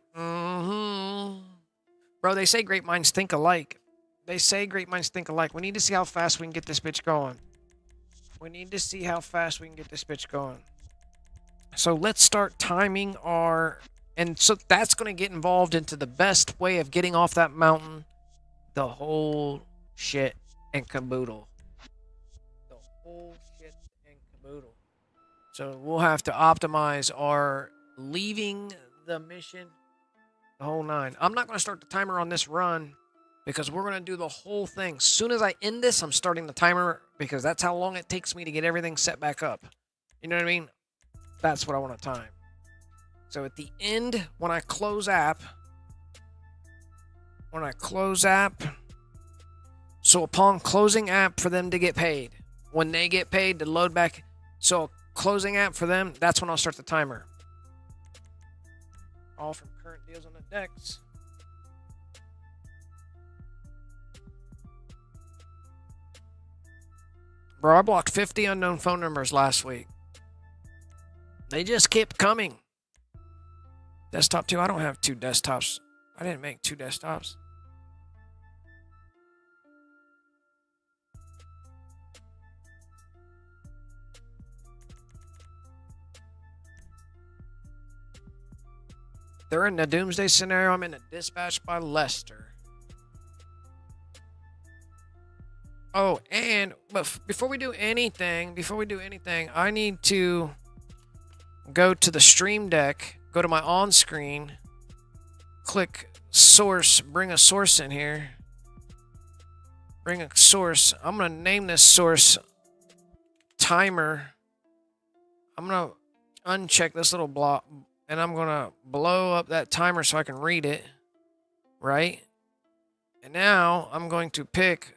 Bro, they say great minds think alike. They say great minds think alike. We need to see how fast we can get this bitch going. We need to see how fast we can get this bitch going. So let's start timing our... And so that's going to get involved into the best way of getting off that mountain. The whole shit and caboodle. The whole shit and caboodle. So we'll have to optimize our leaving the mission. The whole nine. I'm not going to start the timer on this run because we're going to do the whole thing. As soon as I end this, I'm starting the timer because that's how long it takes me to get everything set back up. You know what I mean? That's what I want to time. So at the end, when I close app, so upon closing app for them to get paid, when they get paid to load back, so closing app for them, that's when I'll start the timer. All from current deals on the decks. Bro, I blocked 50 unknown phone numbers last week. They just kept coming. Desktop 2, I don't have 2 desktops. I didn't make 2 desktops. They're in the doomsday scenario. I'm in a dispatch by Lester. Oh, but before we do anything, I need to go to the stream deck, go to my on screen, click source, bring a source in here. Bring a source. I'm going to name this source timer. I'm going to uncheck this little block and I'm going to blow up that timer so I can read it. Right? And now I'm going to pick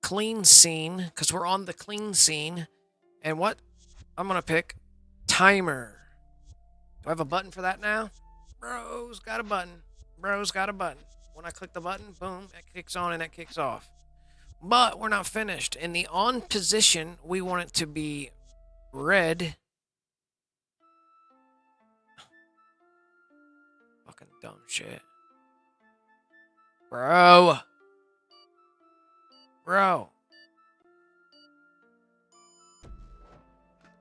clean scene because we're on the clean scene. And what? I'm going to pick timer. Do I have a button for that now? Bro's got a button. Bro's got a button. When I click the button, boom, that kicks on and that kicks off. But we're not finished. In the on position, we want it to be red. Fucking dumb shit. Bro.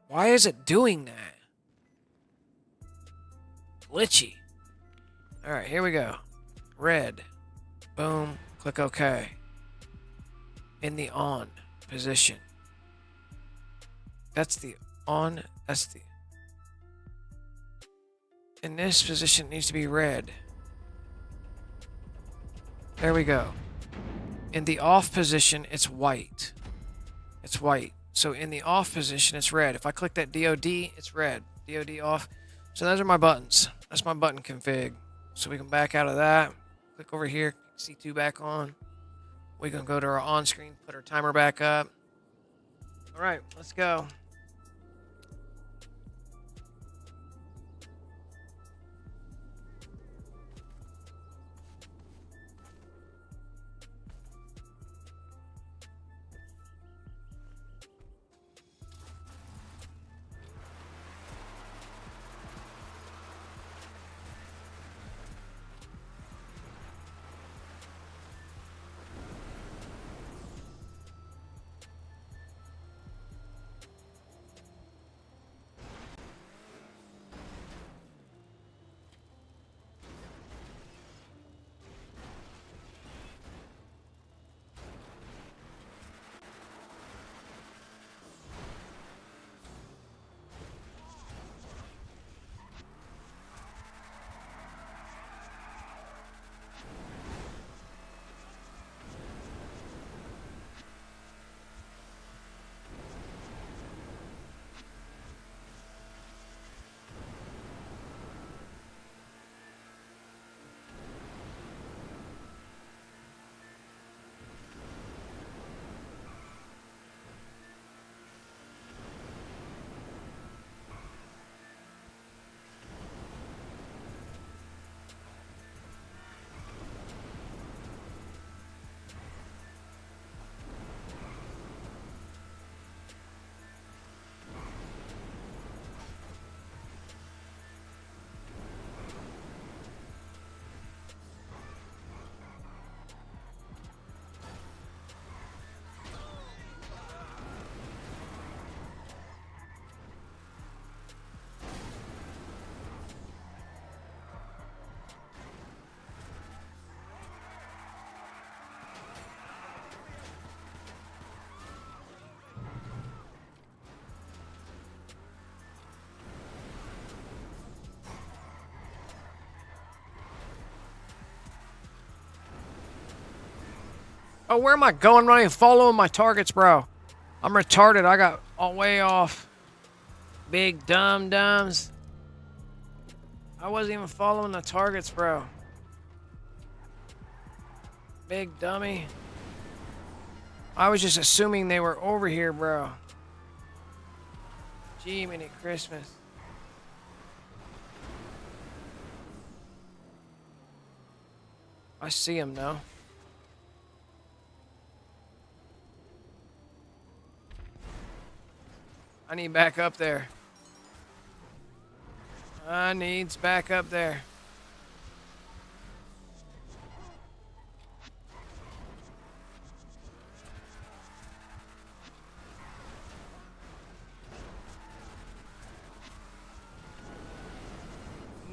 Why is it doing that? Glitchy. Alright, here we go. Red. Boom. Click OK. In the on position. That's the on. That's the... In this position, it needs to be red. There we go. In the off position, it's white. It's white. So in the off position, it's red. If I click that DOD, it's red. DOD off. So those are my buttons. That's my button config. So we can back out of that. Click over here. C2 back on. We can go to our on screen, put our timer back up. All right, let's go. Oh, where am I going? I'm not even following my targets, bro. I'm retarded. I got all way off. Big dum-dums. I wasn't even following the targets, bro. Big dummy. I was just assuming they were over here, bro. Gee, mini Christmas. I see him now. I need back up there. I needs back up there.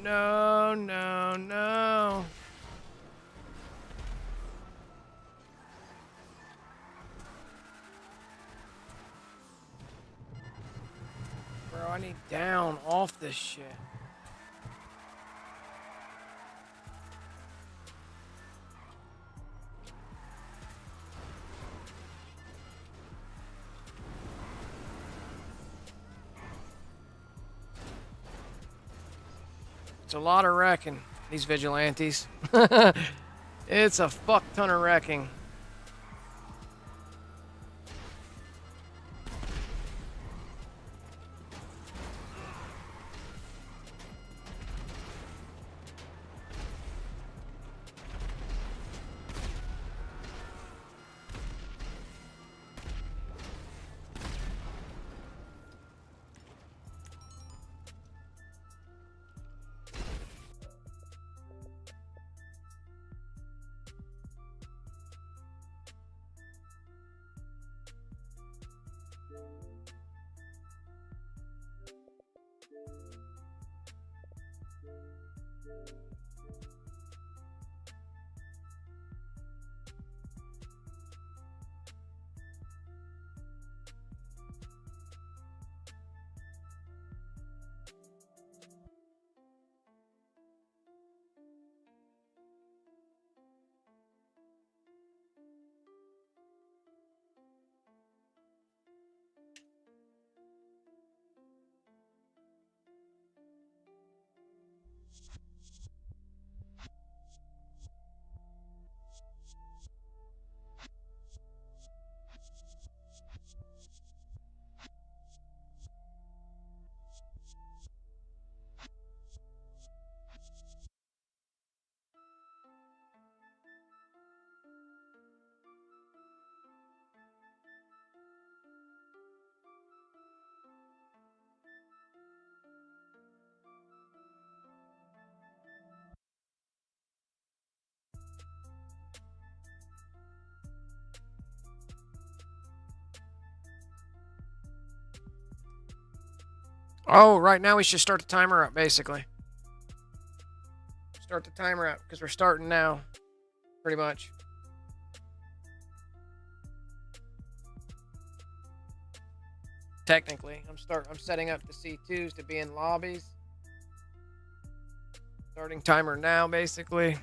No, no, no. Bro, I need down off this shit. It's a lot of wrecking, these vigilantes. It's a fuck ton of wrecking. Oh, right now we should start the timer up, basically. Start the timer up, because we're starting now. Pretty much. Technically, I'm setting up the C2s to be in lobbies. Starting timer now, basically.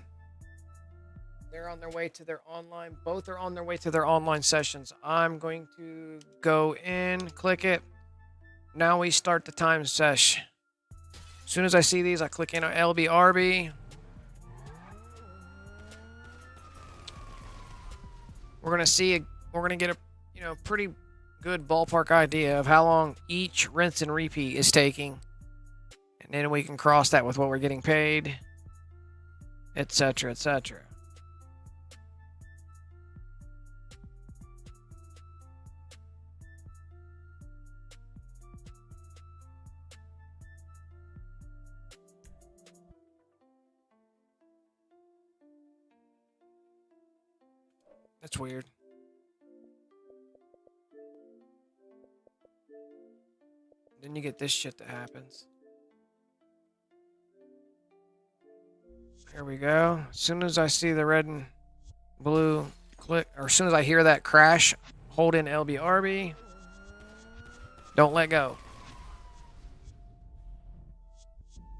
They're on their way to their online. Both are on their way to their online sessions. I'm going to go in, click it. Now we start the time sesh. As soon as I see these, I click in on LBRB. We're gonna get a pretty good ballpark idea of how long each rinse and repeat is taking. And then we can cross that with what we're getting paid, etc., etc. That's weird. Then you get this shit that happens. Here we go. As soon as I see the red and blue click, or as soon as I hear that crash, hold in LBRB. Don't let go.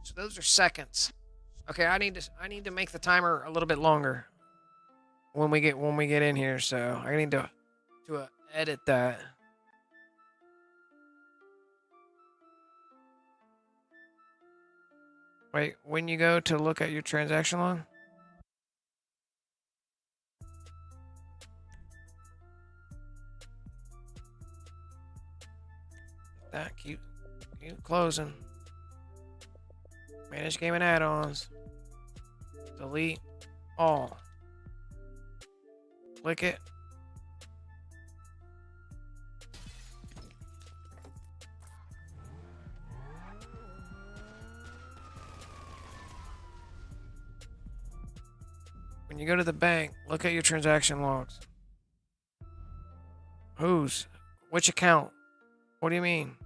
So those are seconds. Okay, I need to make the timer a little bit longer. when we get in here. So I need to edit that. Wait, when you go to look at your transaction log. That keep closing. Manage game and add-ons. Delete all. Click it. When you go to the bank, look at your transaction logs. Whose? Which account? What do you mean?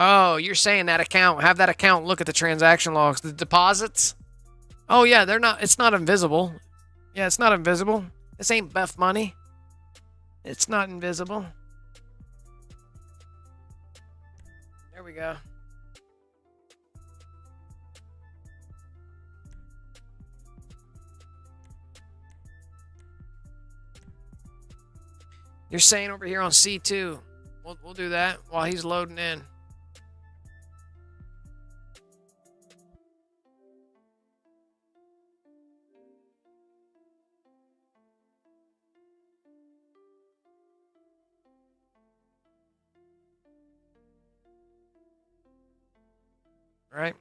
Oh, you're saying that account. Have that account look at the transaction logs. The deposits? Oh, yeah, they're not. It's not invisible. Yeah, it's not invisible. This ain't Buff money. It's not invisible. There we go. You're saying over here on C2. We'll do that while he's loading in. Right?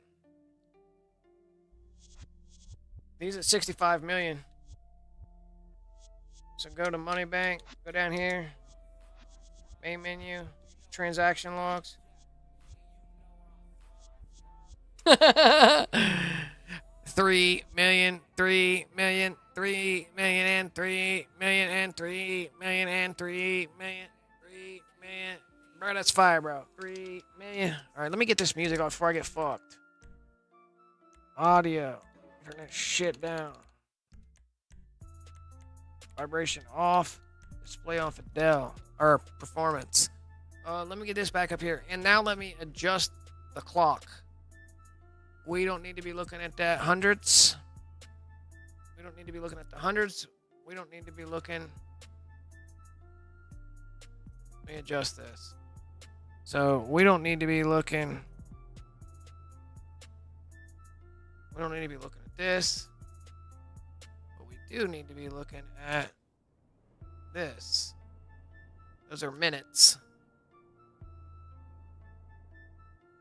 These at 65 million. So go to Money Bank, go down here, main menu, transaction logs. 3 million, 3 million, 3 million, and 3 million, and 3 million, and 3 million, 3 million. Bro, that's fire, bro. 3 million. All right, let me get this music off before I get fucked. Audio. Turn that shit down. Vibration off. Display on Fidel. Or performance. Let me get this back up here. And now let me adjust the clock. We don't need to be looking at that hundreds. We don't need to be looking at the hundreds. We don't need to be looking. Let me adjust this. So we don't need to be looking. We don't need to be looking at this. But we do need to be looking at this. Those are minutes.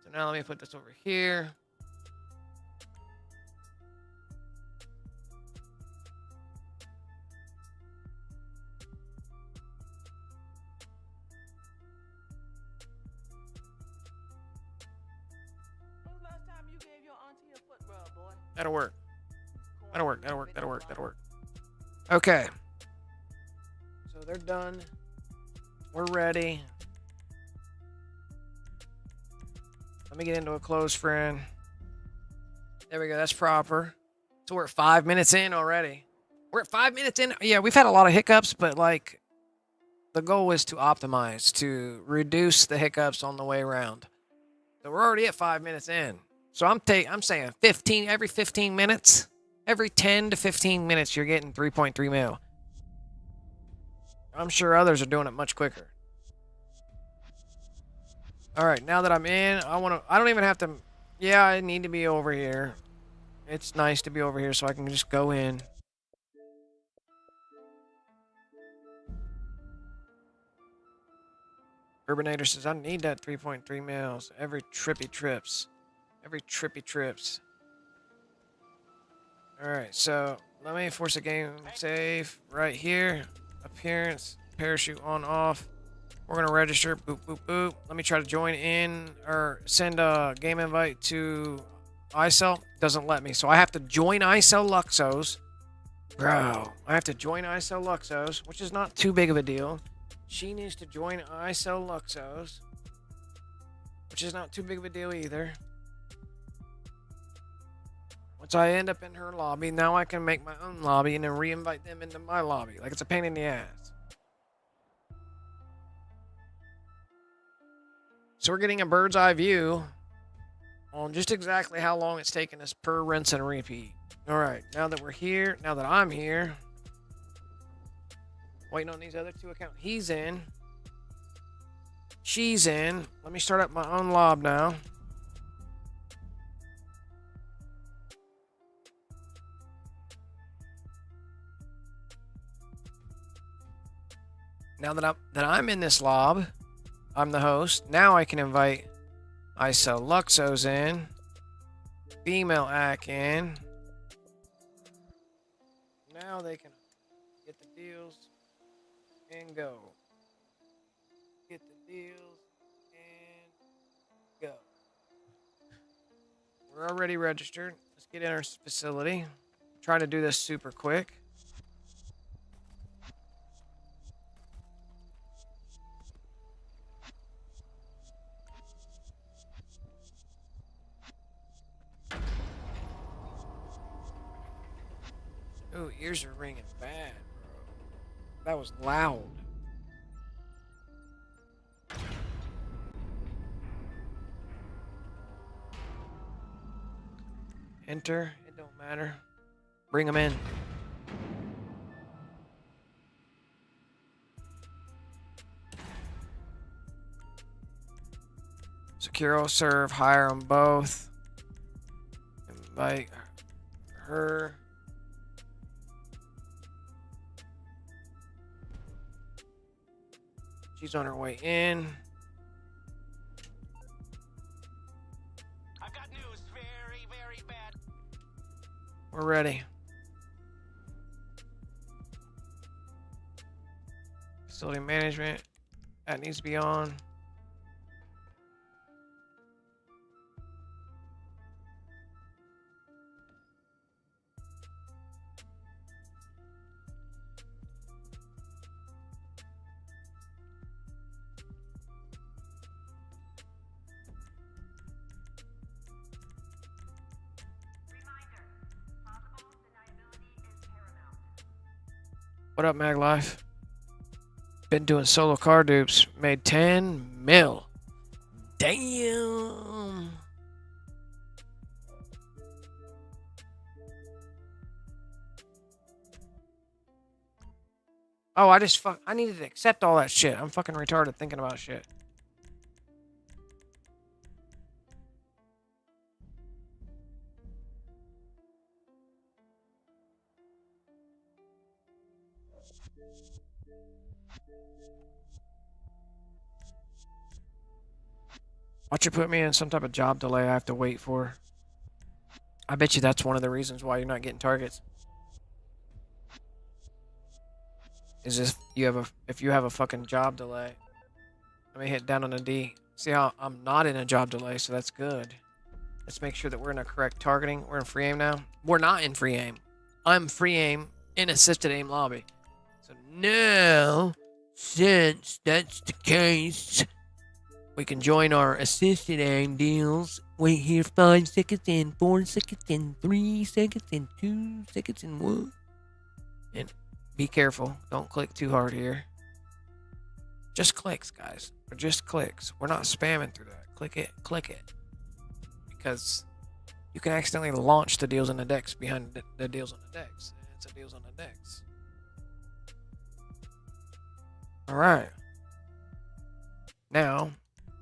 So now let me put this over here. That'll work. That'll work. That'll work. That'll work. That'll work. Okay. So they're done. We're ready. Let me get into a close friend. There we go. That's proper. So we're at 5 minutes in already. We're at 5 minutes in. Yeah, we've had a lot of hiccups, but like the goal is to optimize, to reduce the hiccups on the way around. So we're already at 5 minutes in. So I'm saying 15 every 15 minutes, every 10 to 15 minutes, you're getting 3.3 mil. I'm sure others are doing it much quicker. All right, now that I'm in, I don't even have to. Yeah, I need to be over here. It's nice to be over here so I can just go in. Urbanator says I need that 3.3 mils every trippy trips. Every trippy trips. Alright, so let me force a game save right here. Appearance, parachute on off. We're gonna register. Boop, boop, boop. Let me try to join in or send a game invite to 𝓼𝓼. Doesn't let me. So I have to join 𝓼𝓼𝓪. Bro, I have to join 𝓼𝓼𝓪, which is not too big of a deal. She needs to join 𝓼𝓼𝓪, which is not too big of a deal either. Once I end up in her lobby, now I can make my own lobby and then re-invite them into my lobby. Like it's a pain in the ass. So we're getting a bird's eye view on just exactly how long it's taken us per rinse and repeat. All right, now that we're here, now that I'm here, waiting on these other two accounts. He's in. She's in. Let me start up my own lob now. Now that I'm in this lob, I'm the host. Now I can invite 𝓼𝓼 in, female ACK in. Now they can get the deals and go. Get the deals and go. We're already registered. Let's get in our facility. Trying to do this super quick. Ooh, ears are ringing bad, bro. That was loud. Enter. It don't matter. Bring them in. Secure all serve. Hire them both. Invite her. She's on her way in. I've got news. Very, very bad. We're ready. Facility management. That needs to be on. What up, Mag Life? Been doing solo car dupes. Made 10 mil. Damn. Oh, I needed to accept all that shit. I'm fucking retarded thinking about shit. Watch you put me in some type of job delay I have to wait for. I bet you that's one of the reasons why you're not getting targets. Is if you have a fucking job delay. Let me hit down on a D. See how I'm not in a job delay, so that's good. Let's make sure that we're in a correct targeting. We're in free aim now. We're not in free aim. I'm free aim in assisted aim lobby. So now, since that's the case, we can join our assisted aim deals. Wait here 5 seconds and 4 seconds and 3 seconds and 2 seconds and 1. And be careful. Don't click too hard here. Just clicks, guys. Or just clicks. We're not spamming through that. Click it. Click it. Because you can accidentally launch the deals on the decks behind the deals on the decks. It's a deals on the decks. Alright. Now,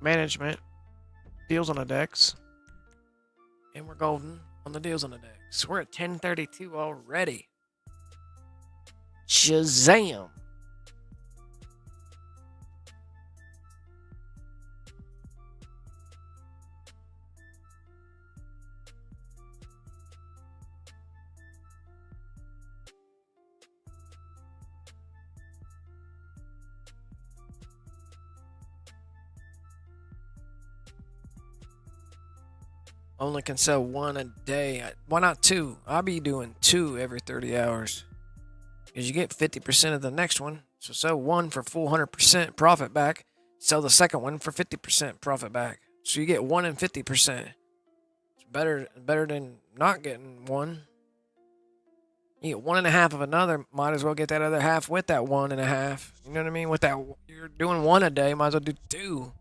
management, deals on the decks. And we're golden on the deals on the decks. We're at 1032 already. Shazam! Only can sell 1 a day. Why not 2? I'll be doing 2 every 30 hours. Because you get 50% of the next one. So sell 1 for full 100% profit back. Sell the second one for 50% profit back. So you get 1 and 50%. It's better than not getting 1. You get 1.5 of another. Might as well get that other half with that 1.5. You know what I mean? With that, you're doing 1 a day. Might as well do 2.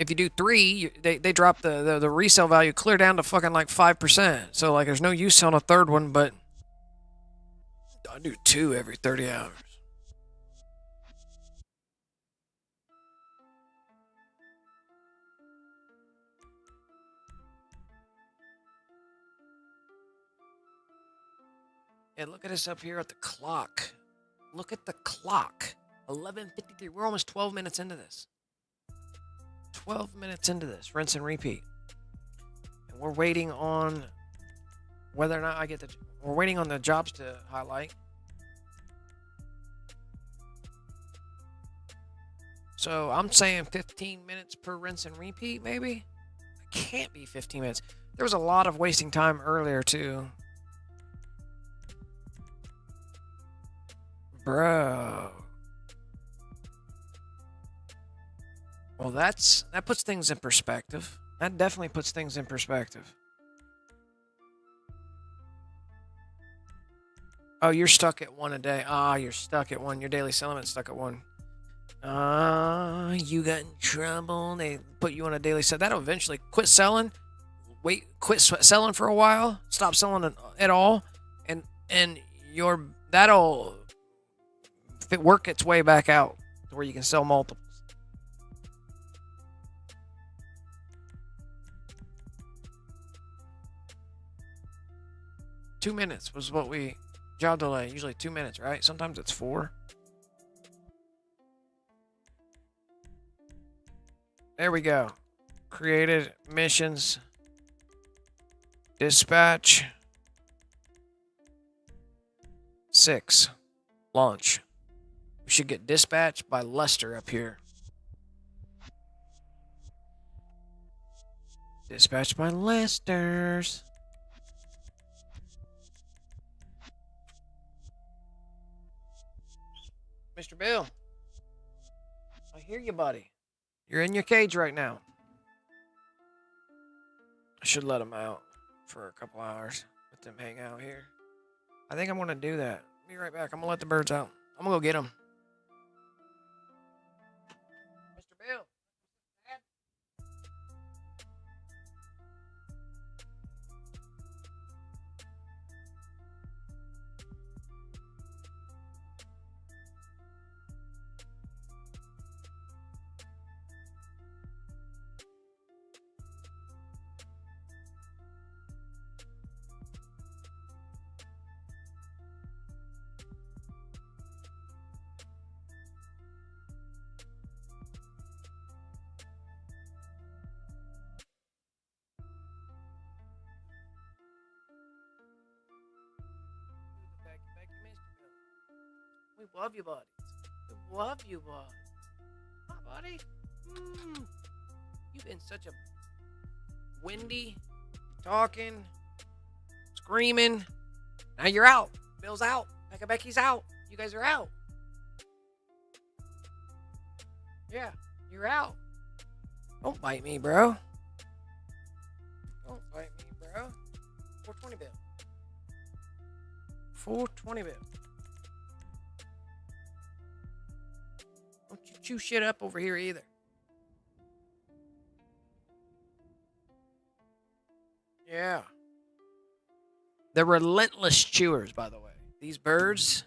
if you do 3, they drop the resale value clear down to fucking like 5%. So like there's no use on a third one, but I do 2 every 30 hours. Yeah, look at us up here at the clock. Look at the clock. 11:53. We're almost 12 minutes into this. 12 minutes into this. Rinse and repeat. And we're waiting on whether or not I get the... We're waiting on the jobs to highlight. So I'm saying 15 minutes per rinse and repeat, maybe? It can't be 15 minutes. There was a lot of wasting time earlier, too. Bro. Well, that puts things in perspective. That definitely puts things in perspective. Oh, you're stuck at 1 a day. Ah, you're stuck at 1. Your daily settlement's stuck at 1. Ah, you got in trouble. They put you on a daily set. That'll eventually quit selling. Quit selling for a while. Stop selling at all, and that'll work its way back out to where you can sell multiples. Two minutes was what we job delay. Usually 2 minutes, right? Sometimes it's 4. There we go. Created missions. Dispatch. 6. Launch. We should get dispatched by Lester up here. Dispatched by Lester's. Mr. Bill. I hear you, buddy. You're in your cage right now. I should let him out for a couple hours. Let them hang out here. I think I'm going to do that. Be right back. I'm going to let the birds out. I'm going to go get them. Mr. Bill. Dad? We love you, buddies. We love you, bud. Hi, buddy. You've been such a windy, talking, screaming. Now you're out. Bill's out. Becky's out. You guys are out. Yeah, you're out. Don't bite me, bro. Don't bite me, bro. 420 bill. 420 bill. Don't you chew shit up over here either. Yeah. They're relentless chewers, by the way. These birds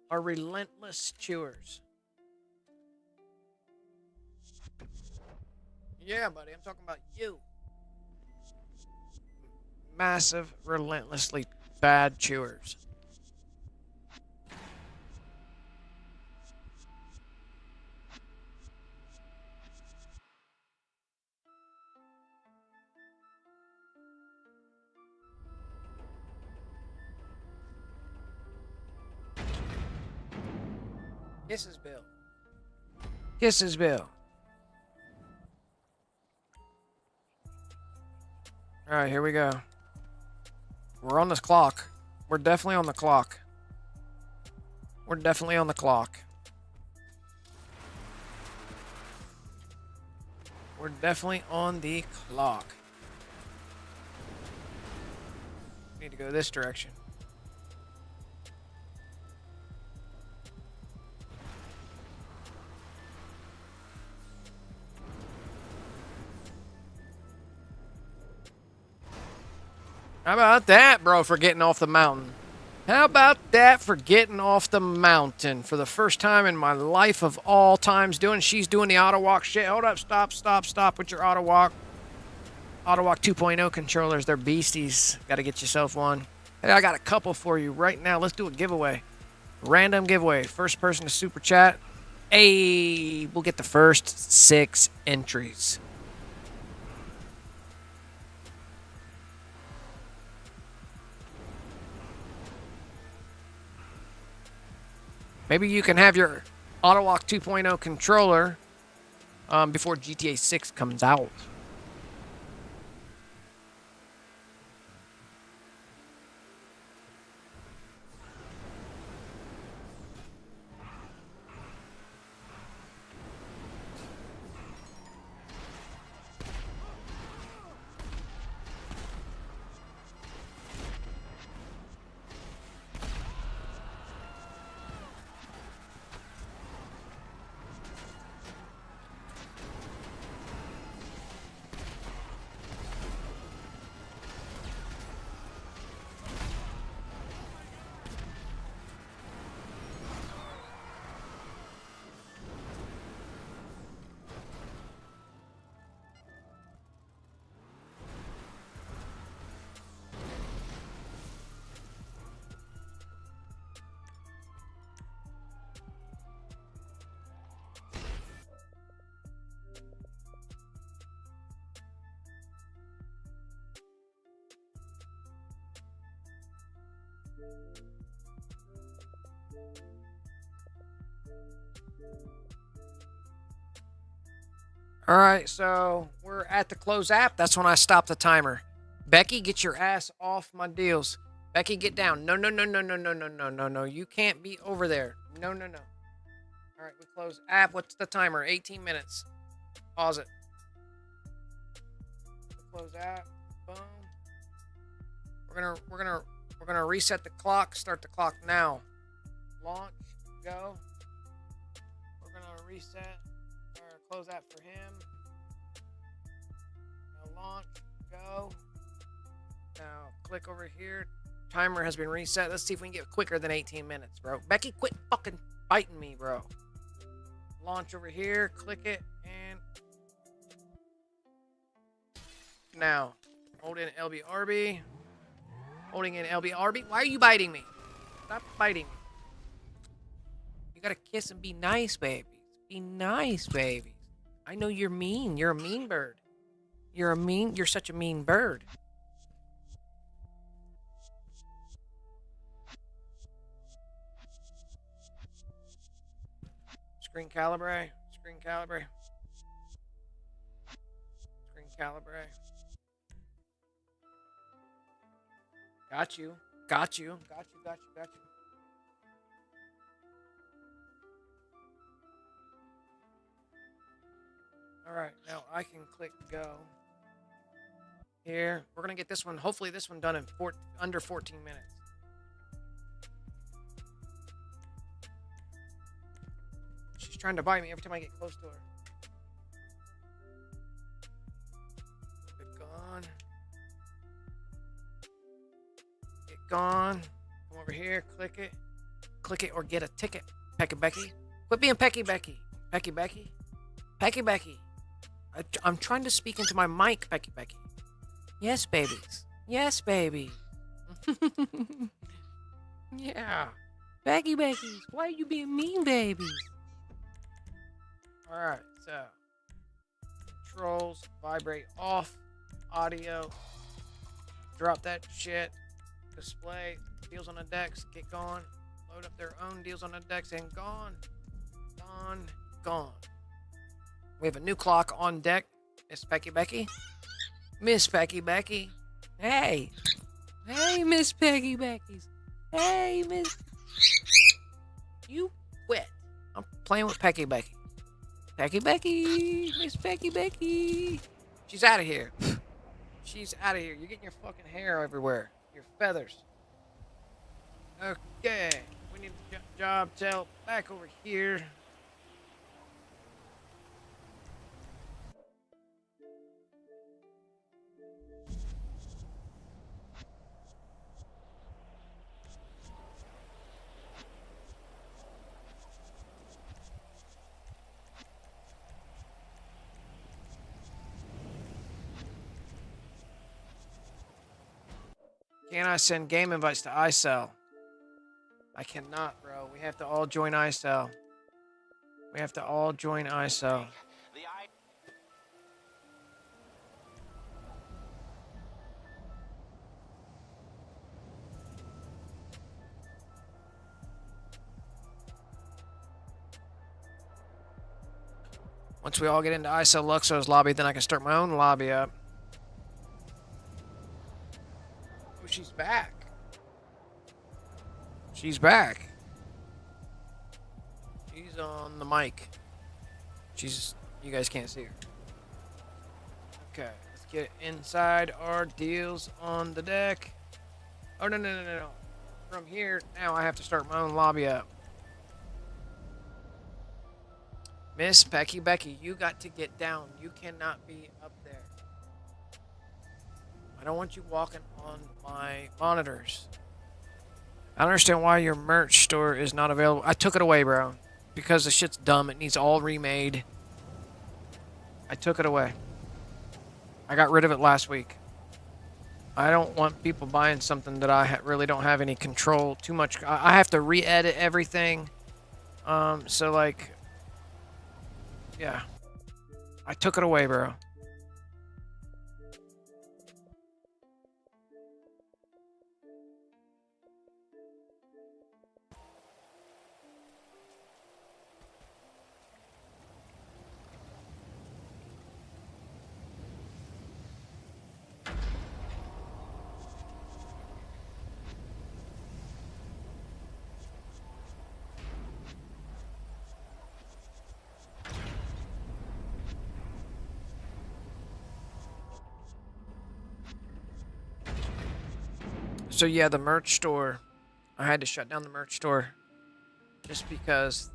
are relentless chewers. Yeah, buddy, I'm talking about you. Massive, relentlessly bad chewers. Kisses Bill. Kisses Bill. All right, here we go. We're on this clock. We're definitely on the clock. We're definitely on the clock. We're definitely on the clock. Need to go this direction. How about that, bro, for getting off the mountain? How about that for getting off the mountain for the first time in my life of all times she's doing the auto walk shit. Hold up, stop with your auto walk. Auto walk 2.0 controllers, they're beasties. Gotta get yourself one. Hey, I got a couple for you right now. Let's do a giveaway. Random giveaway. First person to super chat. Hey, we'll get the first 6 entries. Maybe you can have your AutoWalk 2.0 controller before GTA 6 comes out. All right, so we're at the close app. That's when I stop the timer. Becky, get your ass off my deals. Becky, get down. No. You can't be over there. No. All right, we close app. What's the timer? 18 minutes. Pause it. Close app. Boom. We're gonna reset the clock. Start the clock now. Launch. Go. We're gonna reset. Close that for him. Now launch, go. Now click over here. Timer has been reset. Let's see if we can get quicker than 18 minutes, bro. Becky, quit fucking biting me, bro. Launch over here, click it, and now hold in LBRB. Holding in LBRB. Why are you biting me? Stop biting me. You gotta kiss and be nice, babies. Be nice, babies. I know you're mean. You're a mean bird. You're such a mean bird. Screen calibrate. Got you. All right, now I can click go. Here, we're gonna get this one. Hopefully, this one done in under 14 minutes. She's trying to bite me every time I get close to her. Get gone. Come over here. Click it, or get a ticket. Pecky Becky. Quit being Pecky Becky. Pecky Becky. I'm trying to speak into my mic, Becky. Yes, babies. Yeah. Becky. Why are you being mean, babies? All right, so controls, vibrate off, audio, drop that shit, display, deals on the decks, get gone, load up their own deals on the decks, and gone. We have a new clock on deck. Miss Becky. Hey, Miss Becky. Hey, Miss. You quit. I'm playing with Becky. Miss Becky. She's out of here. You're getting your fucking hair everywhere. Your feathers. Okay. We need a job tell back over here. Can I send game invites to 𝓼𝓼? I cannot, bro. We have to all join 𝓼𝓼. We have to all join 𝓼𝓼. The I Once we all get into 𝓼𝓼𝓪's lobby, then I can start my own lobby up. Oh, she's back. She's back. She's on the mic. You guys can't see her. Okay, let's get inside our deals on the deck. Oh, no. From here, now I have to start my own lobby up. Miss Becky, you got to get down. You cannot be up there. I don't want you walking on my monitors. I don't understand why your merch store is not available. I took it away, bro. Because the shit's dumb. It needs all remade. I took it away. I got rid of it last week. I don't want people buying something that I really don't have any control too much. I have to re-edit everything. So like, yeah. I took it away, bro. So yeah, the merch store. I had to shut down the merch store just because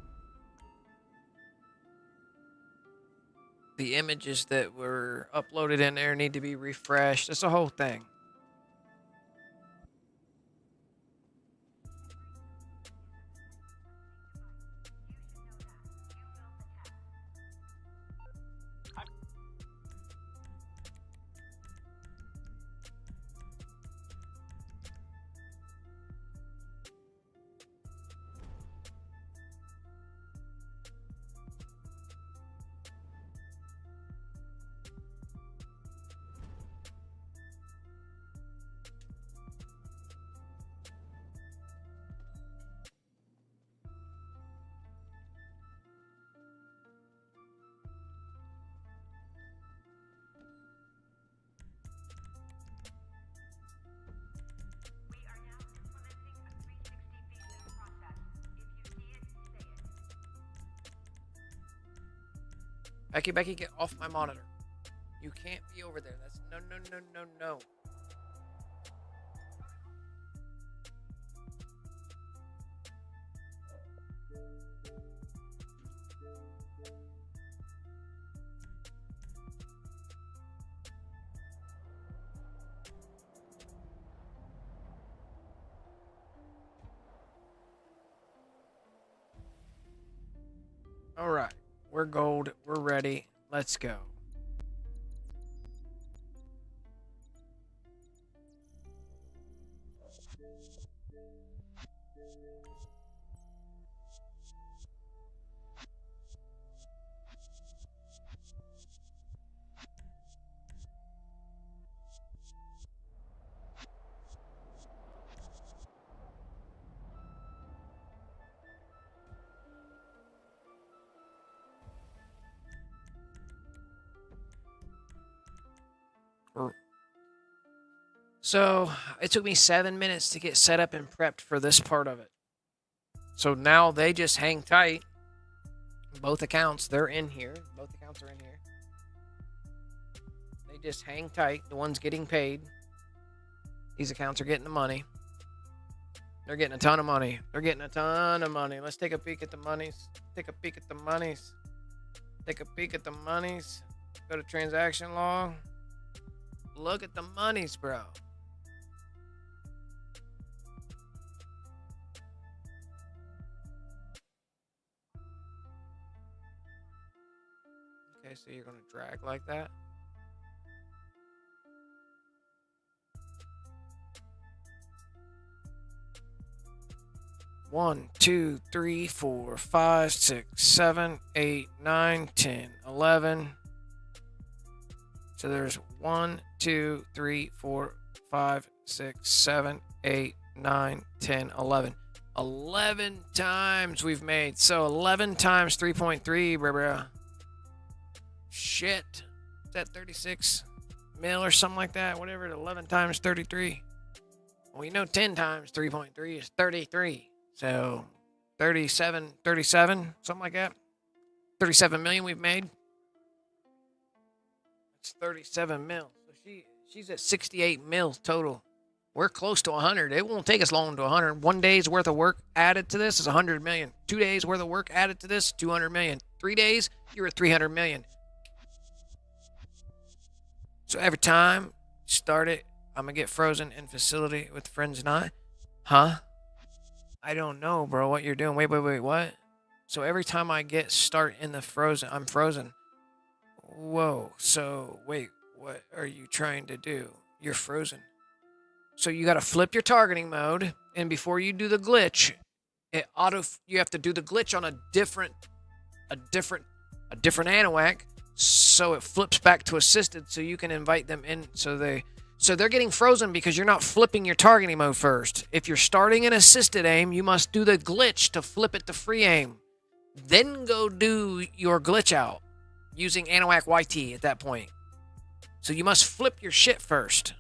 the images that were uploaded in there need to be refreshed. It's a whole thing. We are now implementing a 360 feed loop process. If you see it, say it. Becky, get off my monitor. You can't be over there. That's no. All right, we're gold. We're ready. Let's go. So it took me 7 minutes to get set up and prepped for this part of it. So now they just hang tight. Both accounts, they're in here. Both accounts are in here. They just hang tight. The one's getting paid. These accounts are getting the money. They're getting a ton of money. They're getting a ton of money. Let's take a peek at the monies. Take a peek at the monies. Take a peek at the monies. Go to transaction log. Look at the monies, bro. Okay, so you're going to drag like that. 1, 2, 3, 4, 5, 6, 7, 8, 9, 10, 11. So there's 1, 2, 3, 4, 5, 6, 7, 8, 9, 10, 11. 11 times we've made. So 11 times 3.3, bruh. Shit. Is that 36 mil or something like that? Whatever. 11 times 33. Well, we know 10 times 3.3 is 33. So 37, something like that. 37 million we've made. It's 37 mil. So she's at 68 mil total. We're close to 100. It won't take us long to 100. 1 day's worth of work added to this is 100 million. 2 days worth of work added to this, 200 million. 3 days, you're at 300 million. So every time you start it, I'm going to get frozen in facility with friends and I. Huh? I don't know, bro, what you're doing. Wait, what? So every time I get start in the frozen, I'm frozen. Whoa. So, wait, what are you trying to do? You're frozen. So you got to flip your targeting mode, and before you do the glitch, you have to do the glitch on a different ⱨ so it flips back to assisted, so you can invite them in. So they're getting frozen because you're not flipping your targeting mode first. If you're starting in assisted aim, you must do the glitch to flip it to free aim. Then go do your glitch out using ⱨ 𝓼𝓛𝓲 at that point. So you must flip your shit first.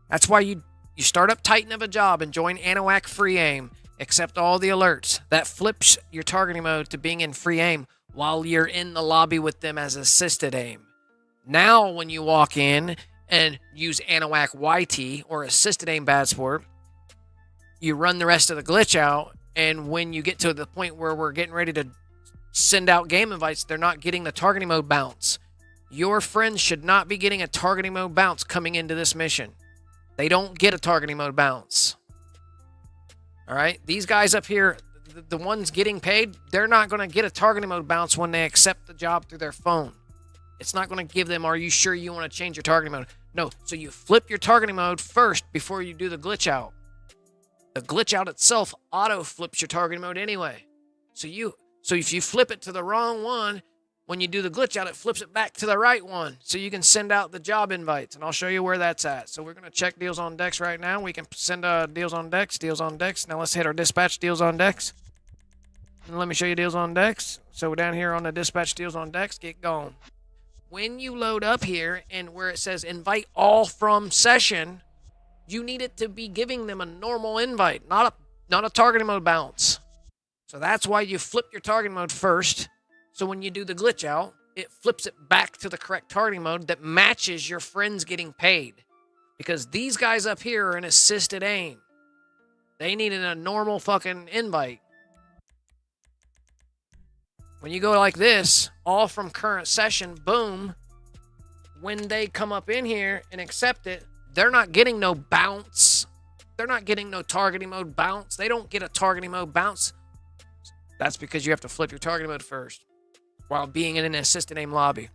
That's why you start up Titan of a job and join ⱨ free aim. Accept all the alerts. That flips your targeting mode to being in free aim while you're in the lobby with them as assisted aim. Now when you walk in and use ⱨ 𝓼𝓛𝓲 or assisted aim bad sport, you run the rest of the glitch out, and when you get to the point where we're getting ready to send out game invites, they're not getting the targeting mode bounce. Your friends should not be getting a targeting mode bounce coming into this mission. They don't get a targeting mode bounce. All right? These guys up here, the ones getting paid, they're not going to get a targeting mode bounce when they accept the job through their phone. It's not going to give them, are you sure you want to change your targeting mode? No. So you flip your targeting mode first before you do the glitch out. The glitch out itself auto flips your targeting mode anyway. So if you flip it to the wrong one, when you do the glitch out, it flips it back to the right one, so you can send out the job invites, and I'll show you where that's at. So we're going to check deals on decks right now. We can send deals on decks. Now let's hit our dispatch deals on decks. And let me show you deals on decks. So we're down here on the dispatch deals on decks. Get going. When you load up here and where it says invite all from session, you need it to be giving them a normal invite, not a targeting mode bounce. So that's why you flip your targeting mode first. So when you do the glitch out, it flips it back to the correct targeting mode that matches your friends getting paid. Because these guys up here are in assisted aim. They needed a normal fucking invite. When you go like this, all from current session, boom. When they come up in here and accept it, they're not getting no bounce. They're not getting no targeting mode bounce. They don't get a targeting mode bounce. That's because you have to flip your targeting mode first while being in an assisted aim lobby.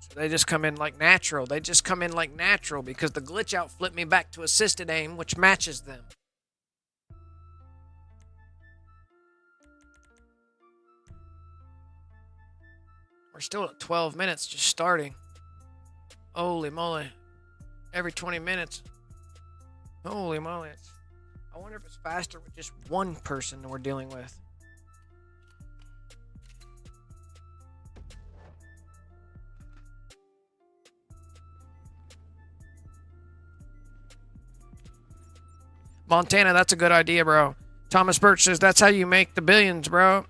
So they just come in like natural. They just come in like natural because the glitch out flipped me back to assisted aim, which matches them. We're still at 12 minutes just starting. Holy moly. Every 20 minutes. Holy moly. I wonder if it's faster with just one person we're dealing with. Montana, that's a good idea, bro. Thomas Birch says that's how you make the billions, bro.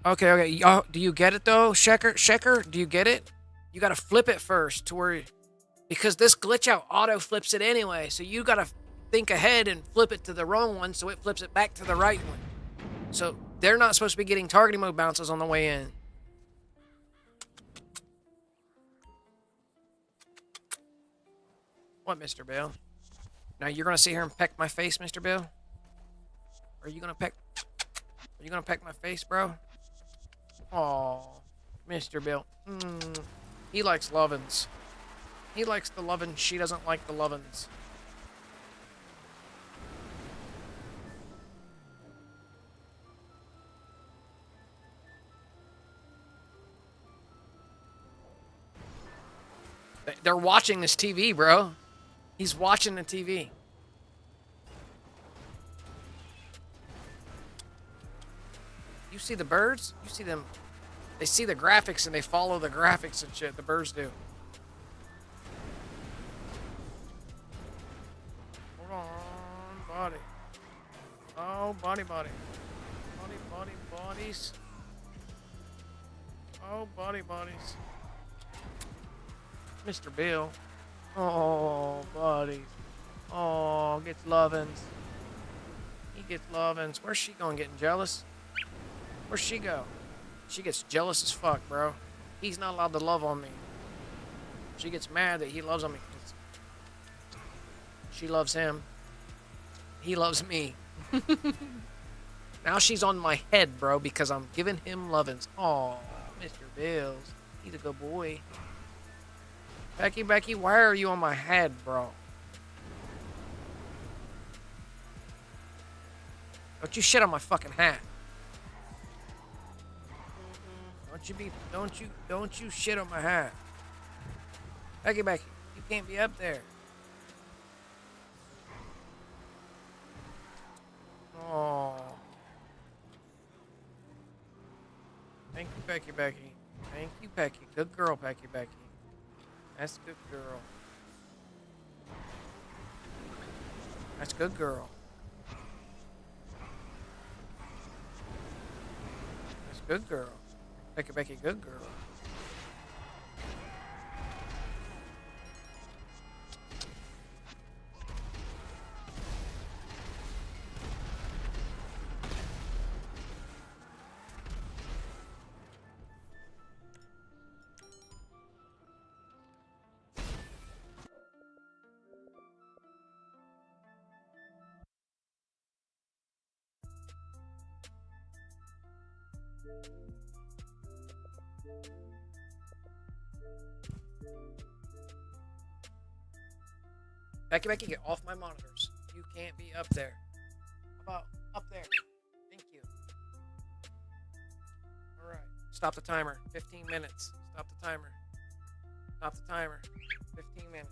Okay. Oh, do you get it, though, Shecker? Do you get it? You got to flip it first to where... Because this glitch out auto flips it anyway. So you got to think ahead and flip it to the wrong one so it flips it back to the right one. So they're not supposed to be getting targeting mode bounces on the way in. What, Mr. Bill? Now you're going to sit here and peck my face, Mr. Bill? Are you going to peck my face, bro? Aw, Mr. Bill. He likes lovin's. He likes the lovin'. She doesn't like the lovin's. They're watching this TV, bro. He's watching the TV. You see the birds? You see them? They see the graphics and they follow the graphics and shit. The birds do. Hold on, body. Oh, body. Bodies. Oh, bodies. Mr. Bill. Oh, buddy. Oh, gets lovin's. He gets lovin's. Where's she going? Getting jealous? Where's she go? She gets jealous as fuck, bro. He's not allowed to love on me. She gets mad that he loves on me. She loves him. He loves me. Now she's on my head, bro, because I'm giving him lovin's. Oh, Mr. Bills. He's a good boy. Becky, why are you on my head, bro? Don't you shit on my fucking hat. Don't you shit on my hat. Becky, you can't be up there. Oh. Thank you, Becky. Thank you, Becky. Good girl, Becky. That's a good girl. That's a good girl. That's a good girl. Becky, good girl. Becky, get off my monitors. You can't be up there. How about up there? Thank you. All right. Stop the timer. 15 minutes. Stop the timer. 15 minutes.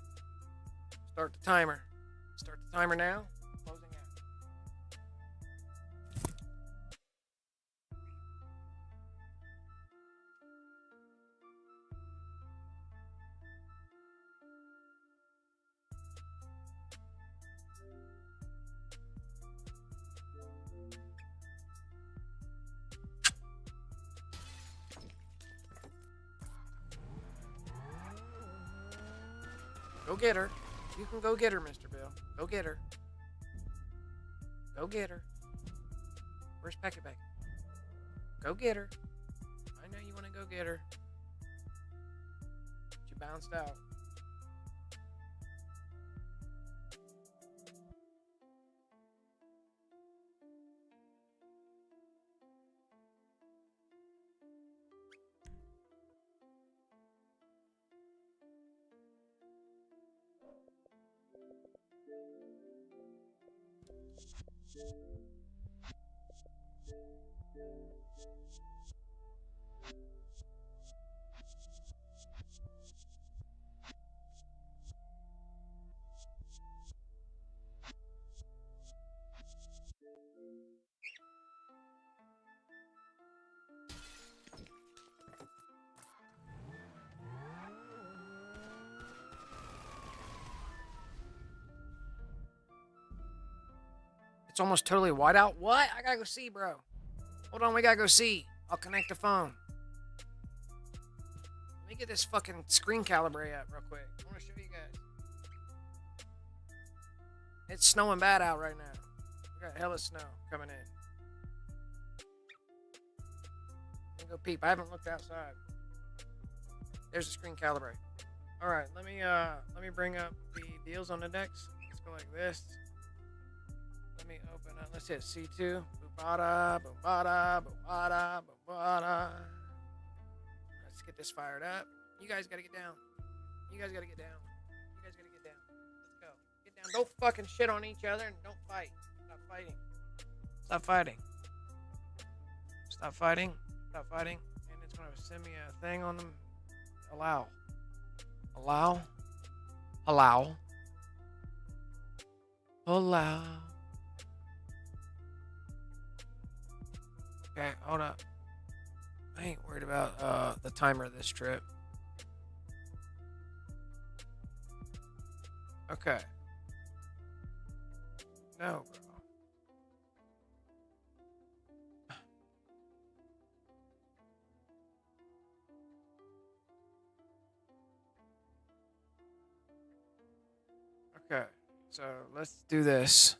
Start the timer. Start the timer now. Closing out. Go get her. You can go get her, Mr. Bill. Go get her. Go get her. Where's Becky? Go get her. I know you want to go get her. But you bounced out. It's almost totally white out. What? I gotta go see, bro. Hold on, we gotta go see. I'll connect the phone. Let me get this fucking screen calibrate up real quick. I want to show you guys. It's snowing bad out right now. We got hella snow coming in. Let me go peep. I haven't looked outside. There's the screen calibrate. All right, let me bring up the deals on the decks. Let's go like this. Let me open up. Let's hit C2. Boom-bada, boom-bada, boom-bada, boom-bada. Let's get this fired up. You guys gotta get down. Now don't fucking shit on each other and don't fight. Stop fighting. Stop fighting. Stop fighting. Stop fighting. And it's gonna send me a thing on them. Allow. Allow. Allow. Allow. Okay, hold up. I ain't worried about the timer of this trip. Okay. No, bro. Okay, so let's do this.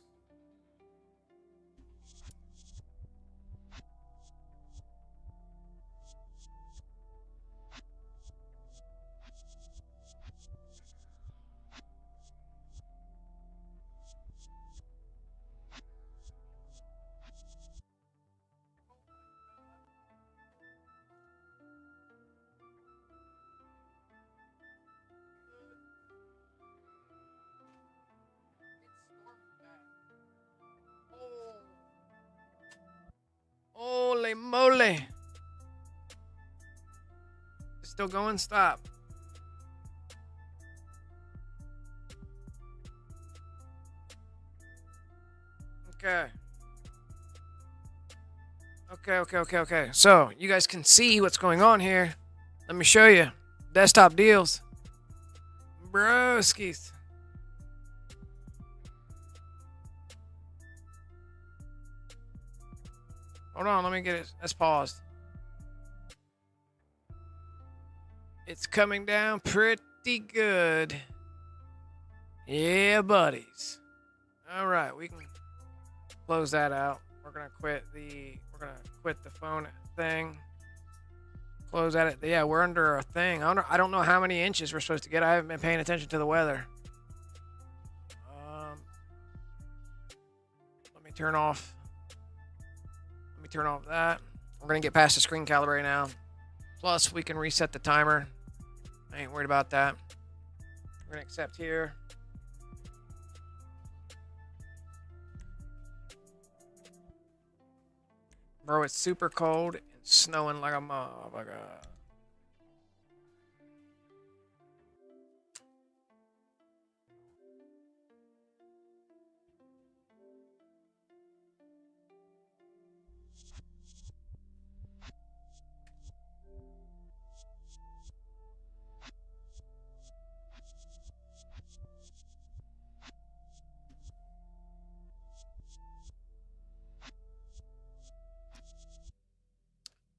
Holy moly. It's still going? Stop. Okay. Okay. So, you guys can see what's going on here. Let me show you. Desktop deals. Broskies. Hold on, let me get it. That's paused. It's coming down pretty good. Yeah, buddies. All right, we can close that out. We're gonna quit the phone thing. Close at it. Yeah, we're under a thing. I don't know how many inches we're supposed to get. I haven't been paying attention to the weather. Let me turn off that. We're gonna get past the screen calibrate now. Plus, we can reset the timer. I ain't worried about that. We're gonna accept here. Bro, it's super cold and snowing like a motherfucker.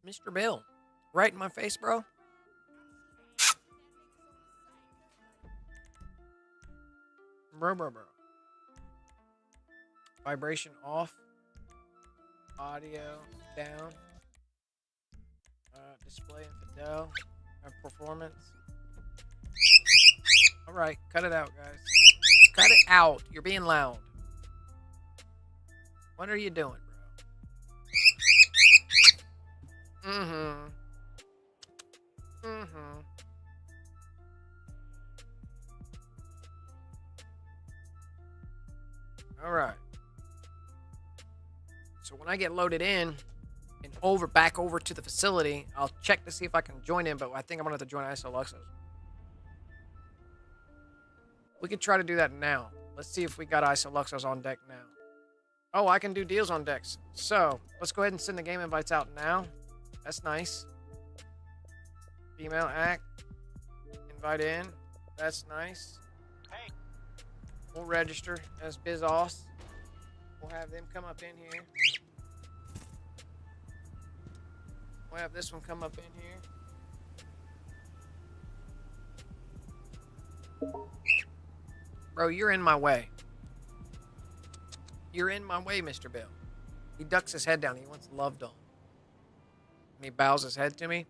Mr. Bill, right in my face, bro. Bro. Vibration off. Audio down. Display infidel. Performance. All right, cut it out, guys. Cut it out. You're being loud. What are you doing, bro? All right. So when I get loaded in and back over to the facility, I'll check to see if I can join in, but I think I'm gonna have to join 𝓼𝓼𝓛𝓲𝓼. We could try to do that now. Let's see if we got 𝓼𝓼𝓛𝓲𝓼 on deck now. Oh, I can do deals on decks. So let's go ahead and send the game invites out now. That's nice. Female act. Invite in. That's nice. Hey. We'll register as BizOS. We'll have them come up in here. We'll have this one come up in here. Bro, you're in my way. You're in my way, Mr. Bill. He ducks his head down. He wants loved on. And he bows his head to me.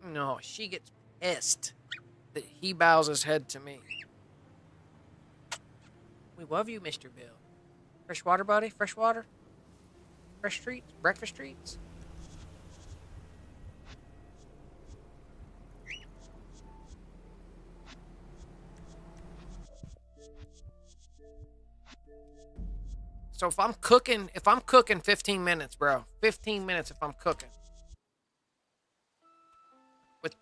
No, she gets pissed that he bows his head to me. We love you, Mr. Bill. Fresh water, buddy? Fresh water? Fresh treats? Breakfast treats? So if I'm cooking 15 minutes, bro. 15 minutes if I'm cooking. With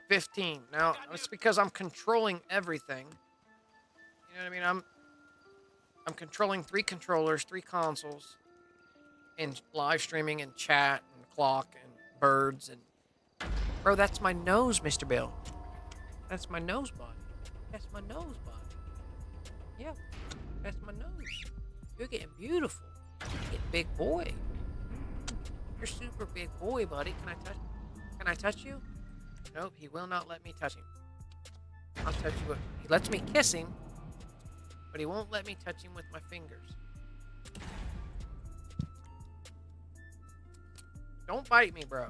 15. Now, it's because I'm controlling everything. You know what I mean? I'm controlling 3 controllers, 3 consoles, and live streaming and chat and clock and birds and... Bro, that's my nose, Mr. Bill. That's my nose bud. That's my nose bud. Yeah, that's my nose. You're getting beautiful. You're getting big boy. You're super big boy, buddy. Can I touch you? Nope, he will not let me touch him. I'll touch you. He lets me kiss him, but he won't let me touch him with my fingers. Don't bite me, bro.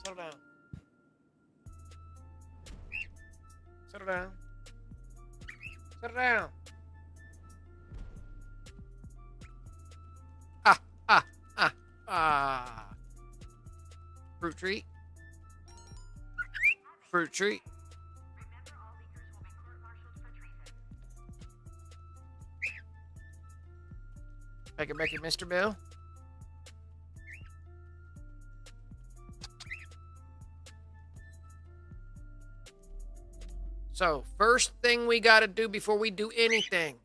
Settle down. Settle down. Settle down. Ah. Fruit treat. Fruit treat. Remember, all leakers will be court-martialed for treason. Becky, Mr. Bill. So, first thing we got to do before we do anything,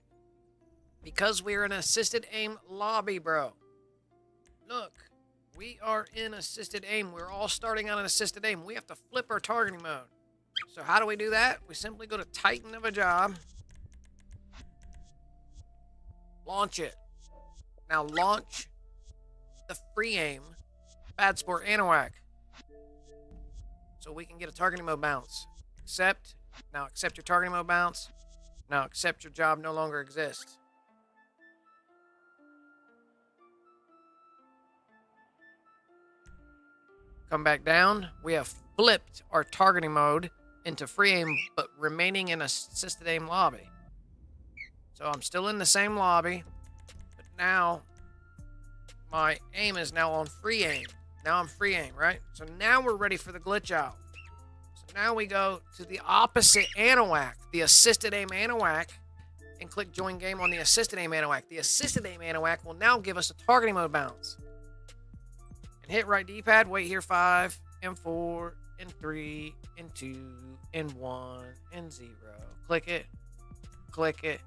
because we're in assisted aim lobby, bro. Look, we are in assisted aim. We're all starting on an assisted aim. We have to flip our targeting mode. So how do we do that? We simply go to Titan of a job. Launch it. Now launch the free aim Bad Sport Anahuac. So we can get a targeting mode bounce. Accept. Now accept your targeting mode bounce. Now accept your job no longer exists. Come back down. We have flipped our targeting mode into free aim, but remaining in assisted aim lobby. So I'm still in the same lobby, but now my aim is now on free aim. Now I'm free aim, right? So now we're ready for the glitch out. So now we go to the opposite Anahuac, the assisted aim Anahuac, and click join game on the assisted aim Anahuac. The assisted aim Anahuac will now give us a targeting mode bounce. And hit right D-pad, wait here 5, and 4, and 3, and 2, and 1, and 0. Click it. Click it.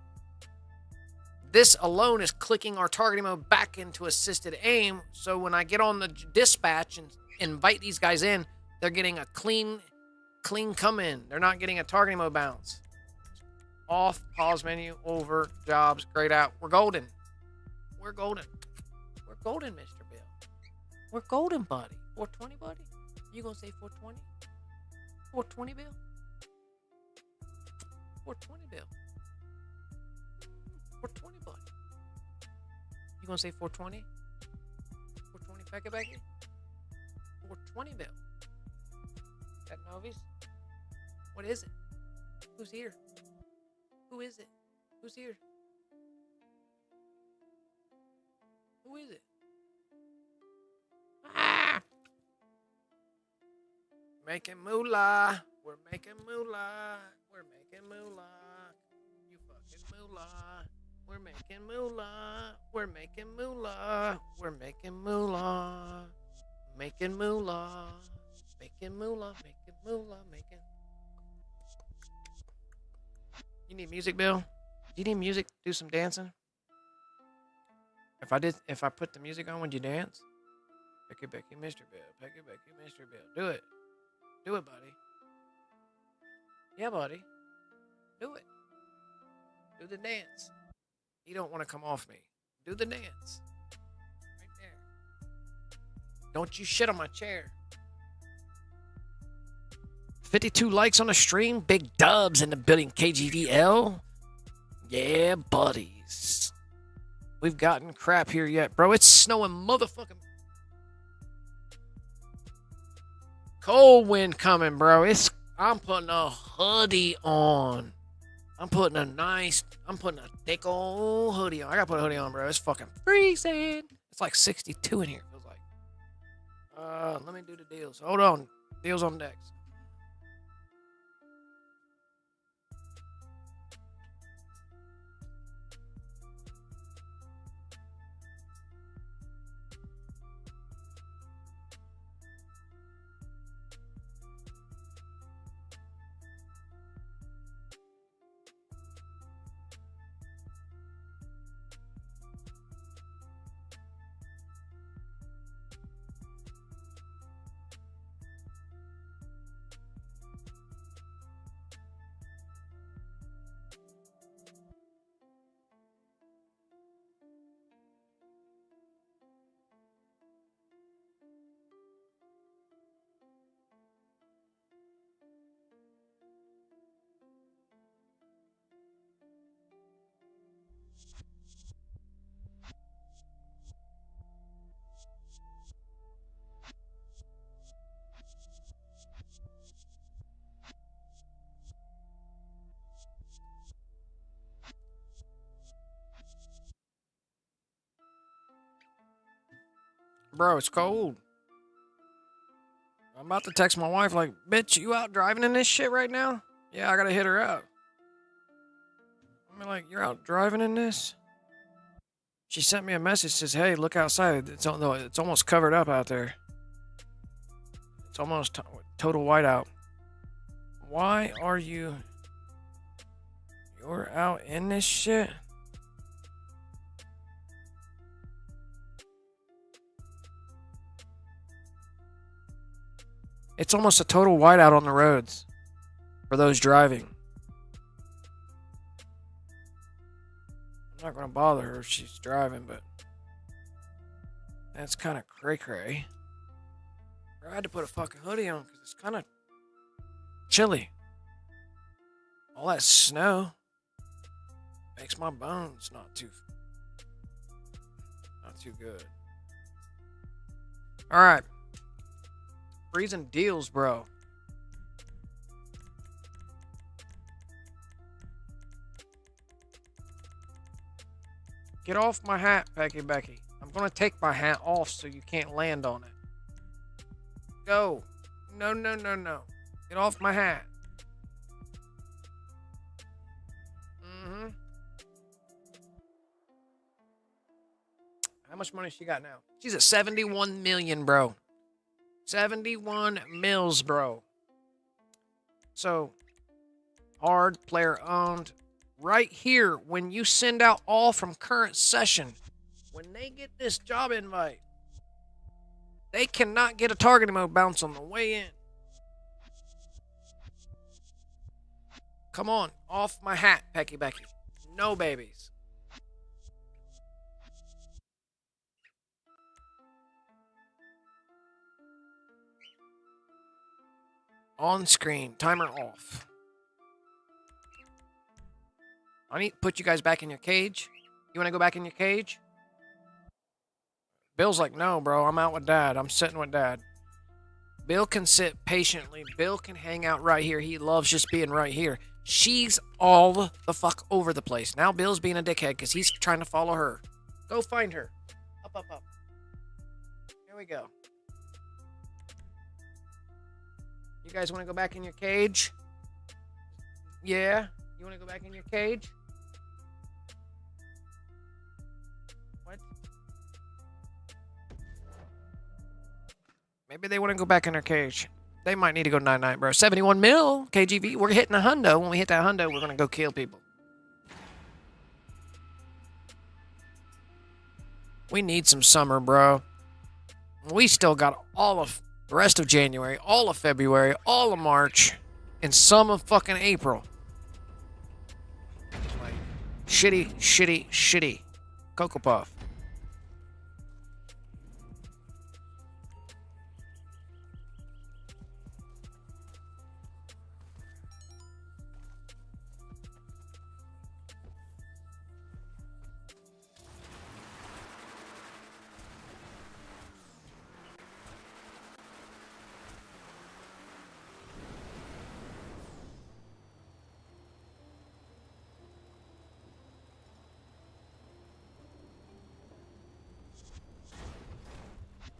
This alone is clicking our targeting mode back into assisted aim. So when I get on the dispatch and invite these guys in, they're getting a clean come in. They're not getting a targeting mode bounce. Off, pause menu, over, jobs, grayed out. We're golden. We're golden. We're golden, Mr. Bill. We're golden, buddy. 420, buddy? You gonna say 420? 420, Bill? 420, Bill. 420, buddy. You gonna say 420? 420, Becky? 420, Bill. That Novies? What is it? Who's here? Who is it? Who's here? Who is it? Ah! Making moolah. We're making moolah. We're making moolah. You fucking moolah. We're making moolah. We're making moolah. We're making moolah. Making moolah. Making moolah. Making moolah. Making. You need music, Bill? Do you need music? Do some dancing? If I put the music on, would you dance? Becky, Mr. Bill. Becky, Mr. Bill. Do it. Do it, buddy. Yeah, buddy. Do it. Do the dance. You don't want to come off me. Do the dance. Right there. Don't you shit on my chair. 52 likes on the stream. Big dubs in the building. KGVL. Yeah, buddies. We've gotten crap here yet, bro. It's snowing motherfucking cold wind coming, bro. I'm putting a hoodie on. I'm putting a thick old hoodie on. I gotta put a hoodie on, bro. It's fucking freezing. It's like 62 in here, feels like. Let me do the deals. Hold on. Deals on decks. Bro, it's cold. I'm about to text my wife like, bitch, you out driving in this shit right now? Yeah, I gotta hit her up. I'm like, you're out driving in this? She sent me a message, says, hey, look outside. It's almost covered up out there. It's almost total whiteout. Why are you... You're out in this shit? It's almost a total whiteout on the roads for those driving. I'm not going to bother her if she's driving, but that's kind of cray-cray. I had to put a fucking hoodie on because it's kind of chilly. All that snow makes my bones not too good. All right. Freezing deals, bro. Get off my hat, Becky. I'm gonna take my hat off so you can't land on it. Go. No. Get off my hat. How much money she got now? She's at 71 million, bro. 71 mils, bro. So, hard, player owned. Right here, when you send out all from current session, when they get this job invite, they cannot get a targeting mode bounce on the way in. Come on, off my hat, Becky. No babies. On screen, timer off. I need to put you guys back in your cage. You want to go back in your cage? Bill's like, no, bro, I'm out with Dad. I'm sitting with Dad. Bill can sit patiently. Bill can hang out right here. He loves just being right here. She's all the fuck over the place. Now Bill's being a dickhead because he's trying to follow her. Go find her. Up. Here we go. You guys want to go back in your cage? Yeah? You want to go back in your cage? What? Maybe they want to go back in their cage. They might need to go 99, bro. 71 mil, KGV. We're hitting a hundo. When we hit that hundo, we're going to go kill people. We need some summer, bro. We still got all of the rest of January, all of February, all of March, and some of fucking April. Like, shitty Cocoa Puff.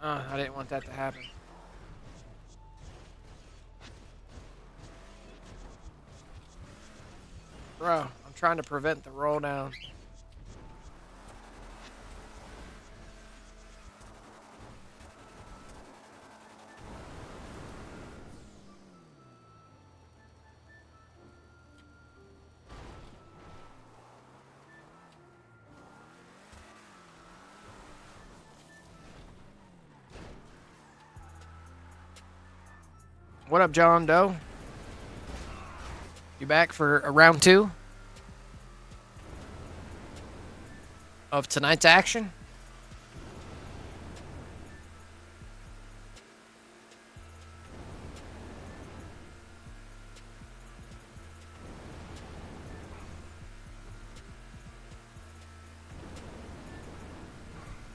I didn't want that to happen. Bro, I'm trying to prevent the roll down. What up, John Doe? You back for a round 2 of tonight's action?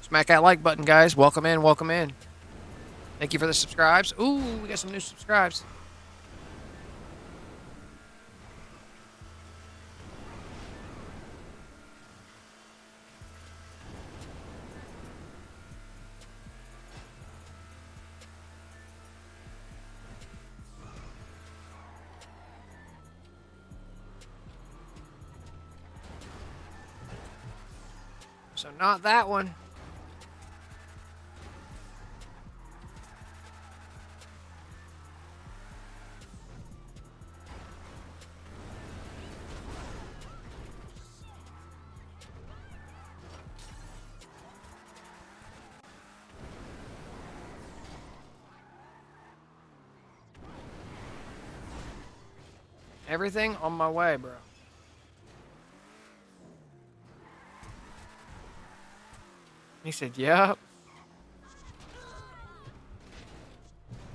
Smack that like button, guys. Welcome in, welcome in. Thank you for the subscribes. Ooh, we got some new subscribes. So not that one. Everything on my way, bro. He said, yep.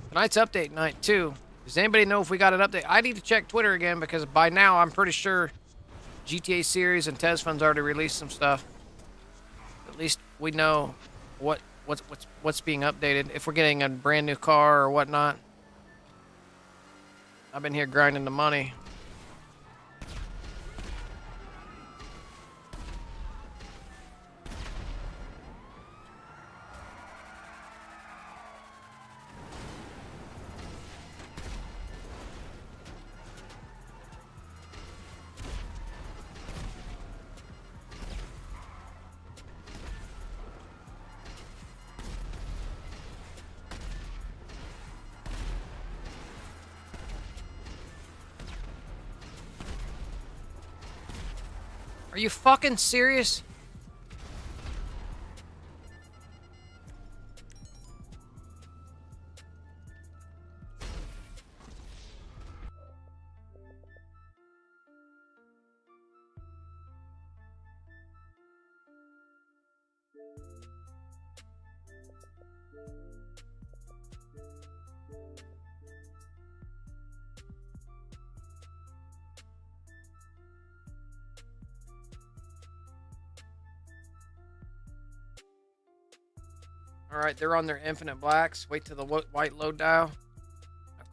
Tonight's update night, too. Does anybody know if we got an update? I need to check Twitter again because by now I'm pretty sure GTA series and 𝓤𝓼 already released some stuff. At least we know what's being updated. If we're getting a brand new car or whatnot. I've been here grinding the money. Are you fucking serious? All right, they're on their infinite blacks. Wait till the white load dial.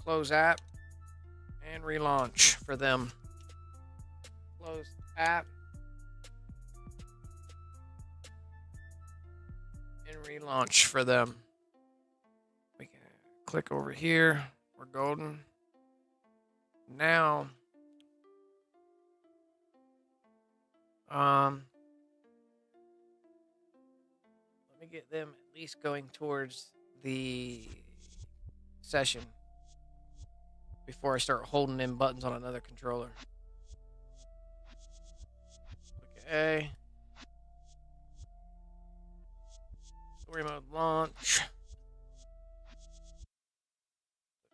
Close app and relaunch for them. Close app and relaunch for them. We can click over here. We're golden. Now, let me get them at least going towards the session before I start holding in buttons on another controller. Okay. Story mode launch.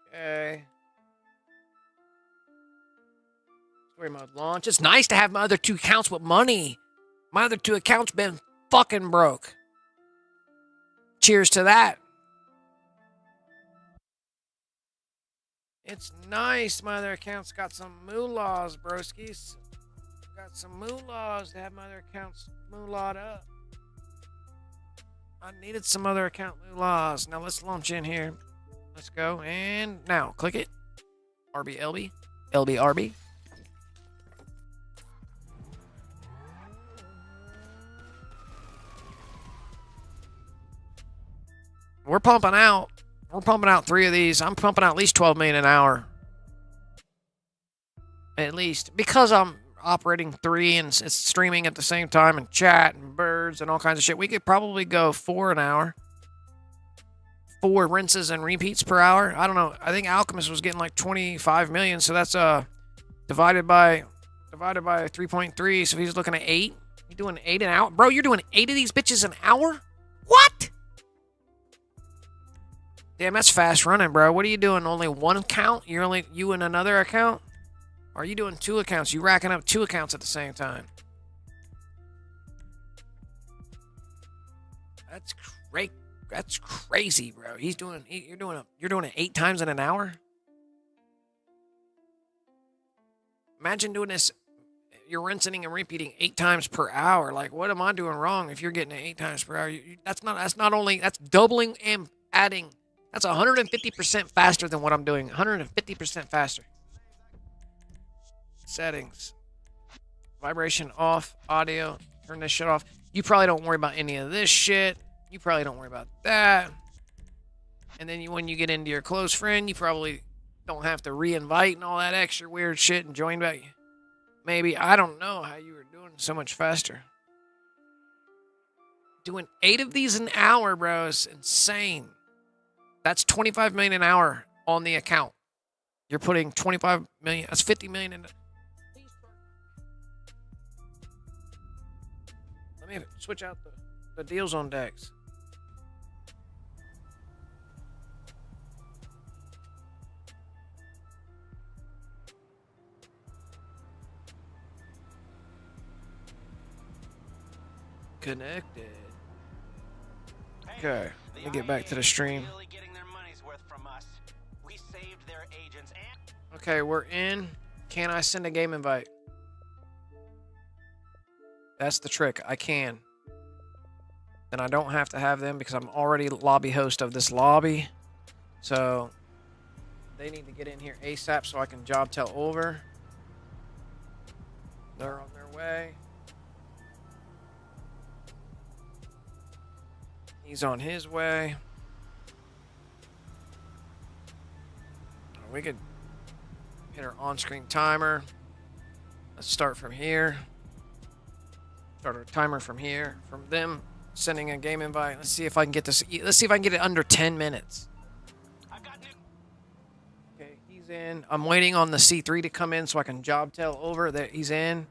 Okay. Story mode launch. It's nice to have my other 2 accounts with money. My other 2 accounts been fucking broke. Cheers to that. It's nice my other account's got some moolahs, broskies. Got some moolahs to have my other accounts moolah'd up. I needed some other account moolahs. Now let's launch in here. Let's go. And now click it. RB, LB. LB, RB. We're pumping out 3 of these. I'm pumping out at least 12 million an hour. At least. Because I'm operating 3 and it's streaming at the same time and chat and birds and all kinds of shit. We could probably go 4 an hour. 4 rinses and repeats per hour. I don't know. I think Alchemist was getting like 25 million. So that's divided by 3.3. So he's looking at 8. You doing 8 an hour? Bro, you're doing 8 of these bitches an hour? What? Damn, that's fast running, bro. What are you doing? Only 1 account? You and another account? Or are you doing 2 accounts? You racking up 2 accounts at the same time? That's great. That's crazy, bro. You're doing it 8 times in an hour? Imagine doing this. You're rinsing and repeating 8 times per hour. Like, what am I doing wrong if you're getting it 8 times per hour? That's doubling and adding. That's 150% faster than what I'm doing. 150% faster. Settings. Vibration off. Audio. Turn this shit off. You probably don't worry about any of this shit. You probably don't worry about that. And then when you get into your close friend, you probably don't have to re-invite and all that extra weird shit and join back. Maybe. I don't know how you were doing so much faster. Doing 8 of these an hour, bro, is insane. That's 25 million an hour on the account. You're putting 25 million. That's 50 million in. Let me switch out the deals on decks. Connected. Okay, let me get back to the stream. Okay, we're in. Can I send a game invite? That's the trick. I can. Then I don't have to have them because I'm already lobby host of this lobby. So they need to get in here ASAP so I can job tell over. They're on their way. He's on his way. We could hit our on-screen timer. Let's start from here. Start our timer from here. From them sending a game invite. Let's see if I can get this. Let's see if I can get it under 10 minutes. Okay, he's in. I'm waiting on the C3 to come in so I can job tell over that he's in.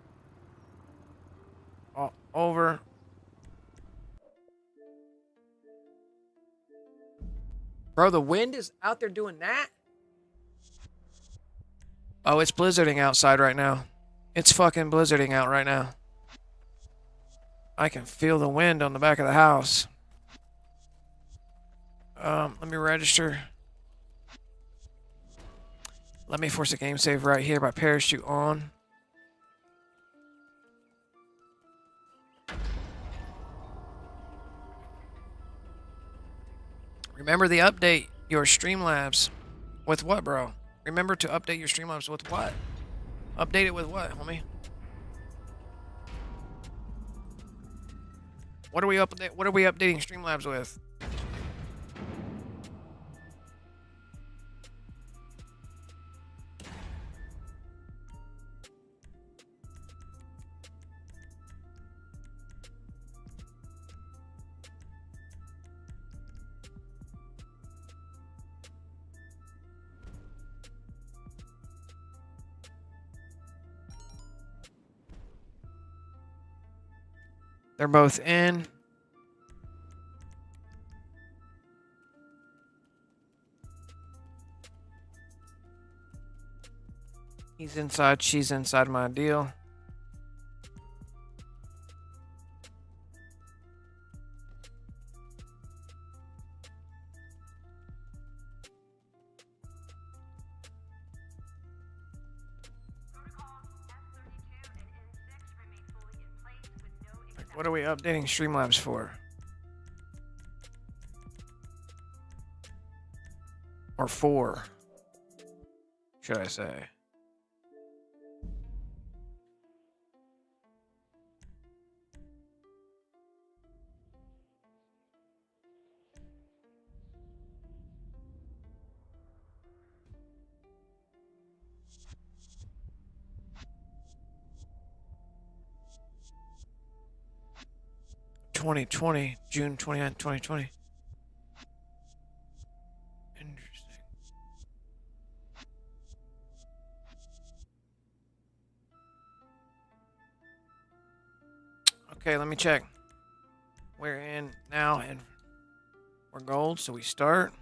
Oh, over. Bro, the wind is out there doing that? Oh, it's blizzarding outside right now. It's fucking blizzarding out right now. I can feel the wind on the back of the house. Let me register. Let me force a game save right here by parachute on. Remember to update your Streamlabs with what, bro? Remember to update your Streamlabs with what? Update it with what, homie? What are we updating Streamlabs with? They're both in. He's inside, she's inside my deal. What are we updating Streamlabs for? Or for, should I say? 2020. June 29th, 2020. Interesting. Okay, let me check. We're in now and we're gold, so we start.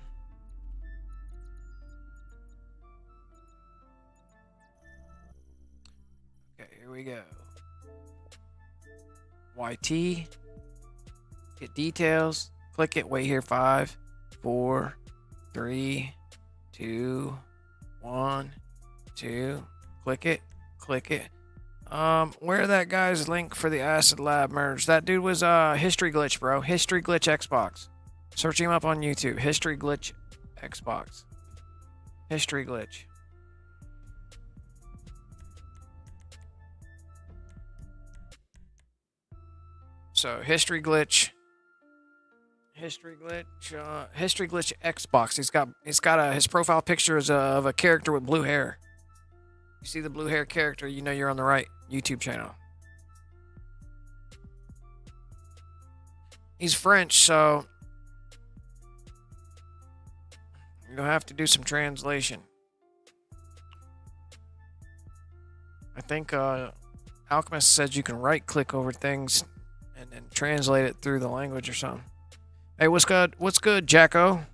Okay, here we go. YT. Get details. Click it. Wait here. 5, 4, 3, 2, 1, 2. Click it. Click it. Where that guy's link for the Acid Lab merge? That dude was History Glitch, bro. History Glitch Xbox. Search him up on YouTube. History Glitch Xbox. History Glitch. So History Glitch Xbox. He's got his profile picture is of a character with blue hair. You see the blue hair character, you know you're on the right YouTube channel. He's French, so you're gonna have to do some translation. I think Alchemist says you can right click over things and then translate it through the language or something. Hey, what's good? What's good, Jacko?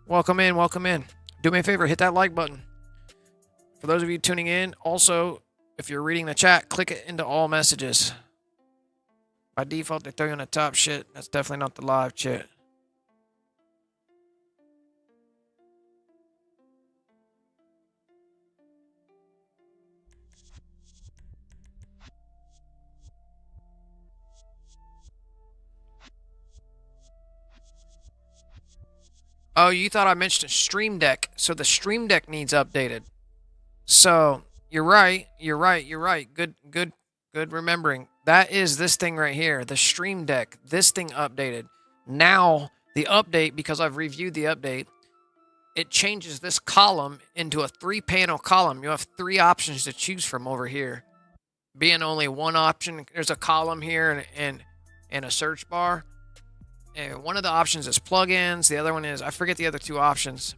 Welcome in, welcome in. Do me a favor, hit that like button. For those of you tuning in, also, if you're reading the chat, click it into all messages. By default, they throw you on the top shit. That's definitely not the live chat. Oh, you thought I mentioned Stream Deck. So the Stream Deck needs updated. So you're right. You're right. You're right. Good remembering. That is this thing right here, the Stream Deck. This thing updated. Now the update, because I've reviewed the update, it changes this column into a 3-panel column. You have 3 options to choose from over here. Being only one option, there's a column here and a search bar. And one of the options is plugins. The other one is, I forget the other 2 options.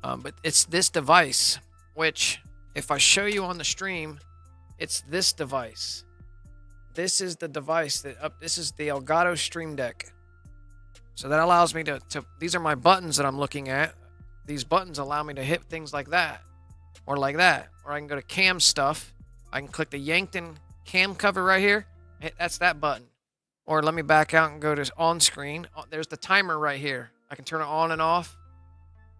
But it's this device, which if I show you on the stream, it's this device. This is the device this is the Elgato Stream Deck. So that allows me to these are my buttons that I'm looking at. These buttons allow me to hit things like that, or like that, or I can go to cam stuff. I can click the Yankton cam cover right here. That's that button. Or let me back out and go to on screen. There's the timer right here. I can turn it on and off.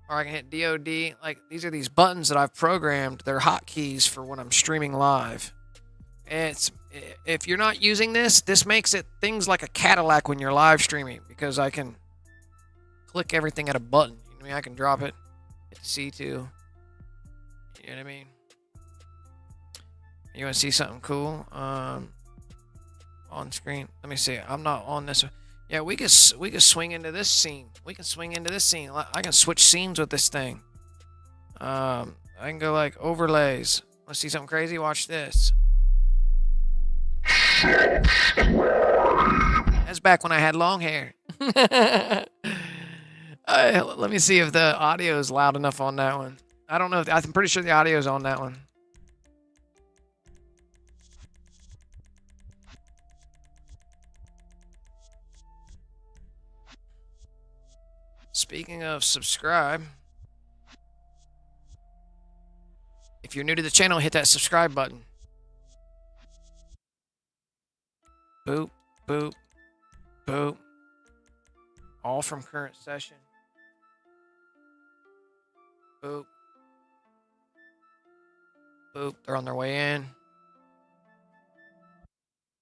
Or I can hit DOD. Like, these are these buttons that I've programmed. They're hotkeys for when I'm streaming live. And if you're not using this, this makes it things like a Cadillac when you're live streaming, because I can click everything at a button. You know what I mean? I can drop it, hit C2. You know what I mean? You want to see something cool? On screen. Let me see. I'm not on this. Yeah, we could swing into this scene. We can swing into this scene. I can switch scenes with this thing. I can go like overlays. Let's see something crazy. Watch this. That's back when I had long hair. Let me see if the audio is loud enough on that one. I don't know. I'm pretty sure the audio is on that one. Speaking of subscribe, if you're new to the channel, hit that subscribe button. Boop, boop, boop. All from current session. Boop. Boop. They're on their way in.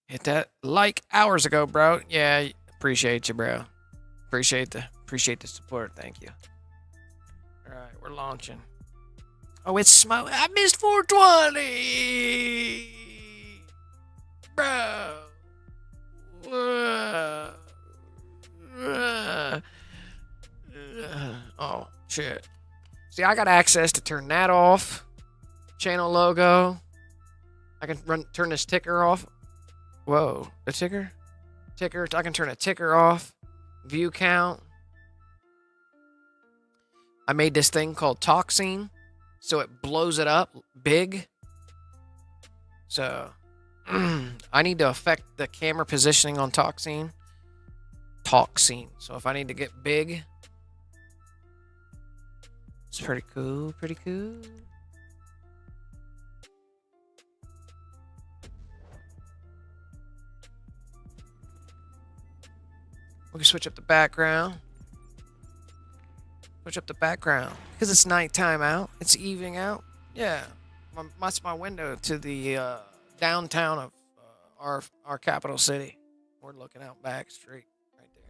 Hit that like hours ago, bro. Yeah, appreciate you, bro. Appreciate the support. Thank you. All right, we're launching. Oh, it's smoke. I missed 420, bro. Oh shit. See, I got access to turn that off. Channel logo. I can turn this ticker off. Whoa, the ticker? Ticker. I can turn a ticker off. View count. I made this thing called 𝓲𝓻𝓸𝓾𝓰, so it blows it up big. So I need to affect the camera positioning on 𝓲𝓻𝓸𝓾𝓰. So if I need to get big, it's pretty cool. Pretty cool. We can switch up the background. Switch up the background. Because it's nighttime out. It's evening out. Yeah. That's my window to the downtown of our capital city. We're looking out back straight right there.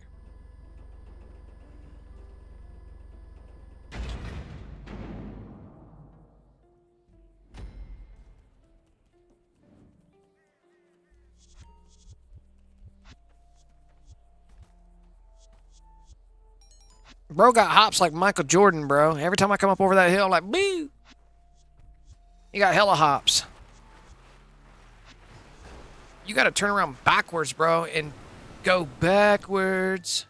Bro got hops like Michael Jordan, bro. Every time I come up over that hill, I'm like, boo! He got hella hops. You gotta turn around backwards, bro, and go backwards.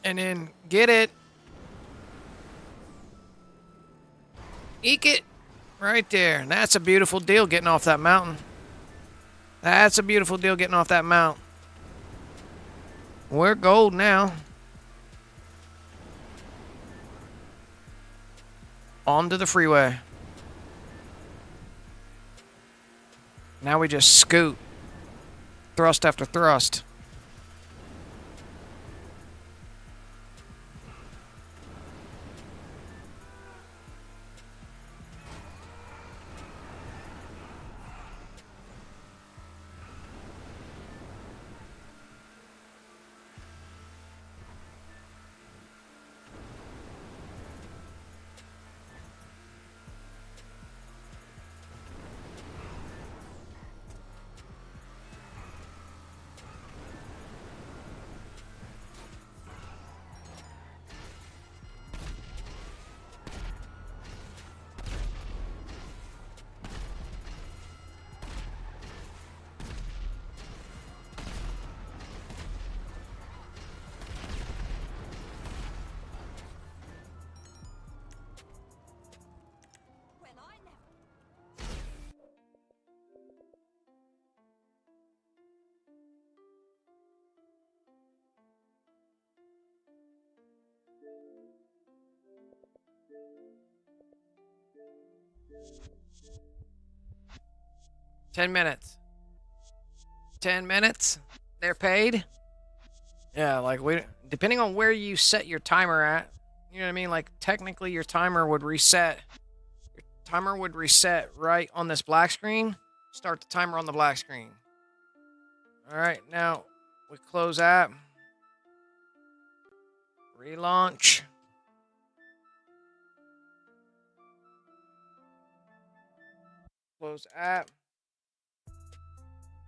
And then get it. Eke it. Right there. And that's a beautiful deal getting off that mountain. That's a beautiful deal getting off that mountain. We're gold now. Onto the freeway. Now we just scoot. Thrust after thrust. $10 minutes. 10 minutes. They're paid. Yeah, like depending on where you set your timer at, you know what I mean? Like technically your timer would reset. Your timer would reset right on this black screen. Start the timer on the black screen. All right, now we close app. Relaunch. Close app.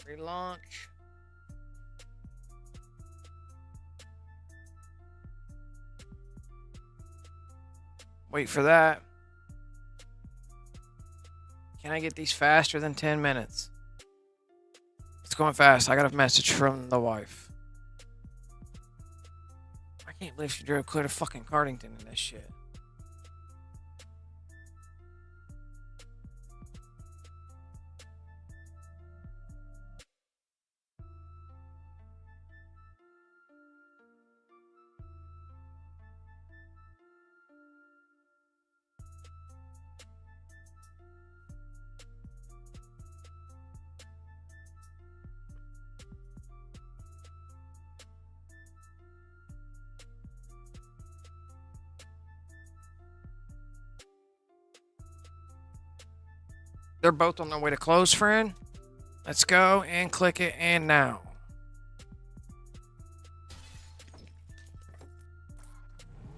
Relaunch. Wait for that. Can I get these faster than 10 minutes? It's going fast. I got a message from the wife. I can't believe she drove clear to fucking Cardington in this shit. They're both on their way to close, friend. Let's go and click it, and now.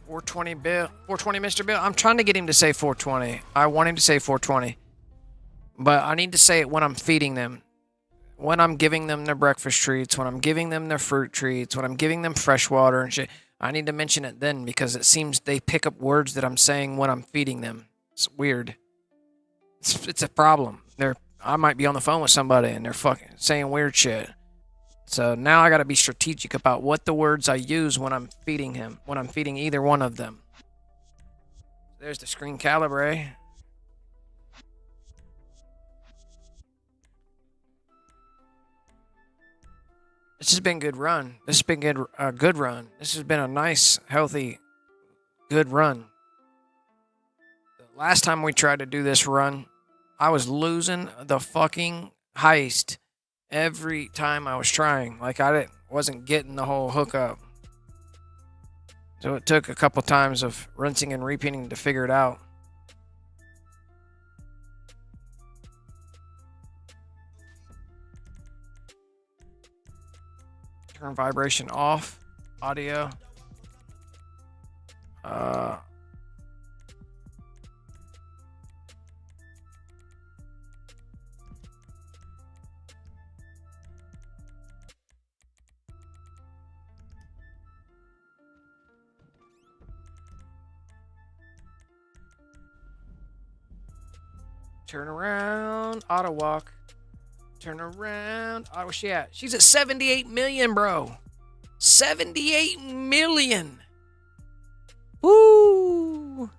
$420 Bill. $420, Mr. Bill. I'm trying to get him to say 420. I want him to say 420. But I need to say it when I'm feeding them. When I'm giving them their breakfast treats, when I'm giving them their fruit treats, when I'm giving them fresh water and shit. I need to mention it then because it seems they pick up words that I'm saying when I'm feeding them. It's weird. It's a problem. I might be on the phone with somebody and they're fucking saying weird shit. So now I got to be strategic about what the words I use when I'm feeding him, when I'm feeding either one of them. There's the screen calibrate. This has been a good run. This has been a good run. This has been a nice, healthy, good run. The last time we tried to do this run, I was losing the fucking heist every time I was trying. Like wasn't getting the whole hookup. So it took a couple times of rinsing and repeating to figure it out. Turn vibration off. Audio. Turn around, auto walk. Turn around. Oh, where's she at? She's at 78 million, bro. 78 million. Woo.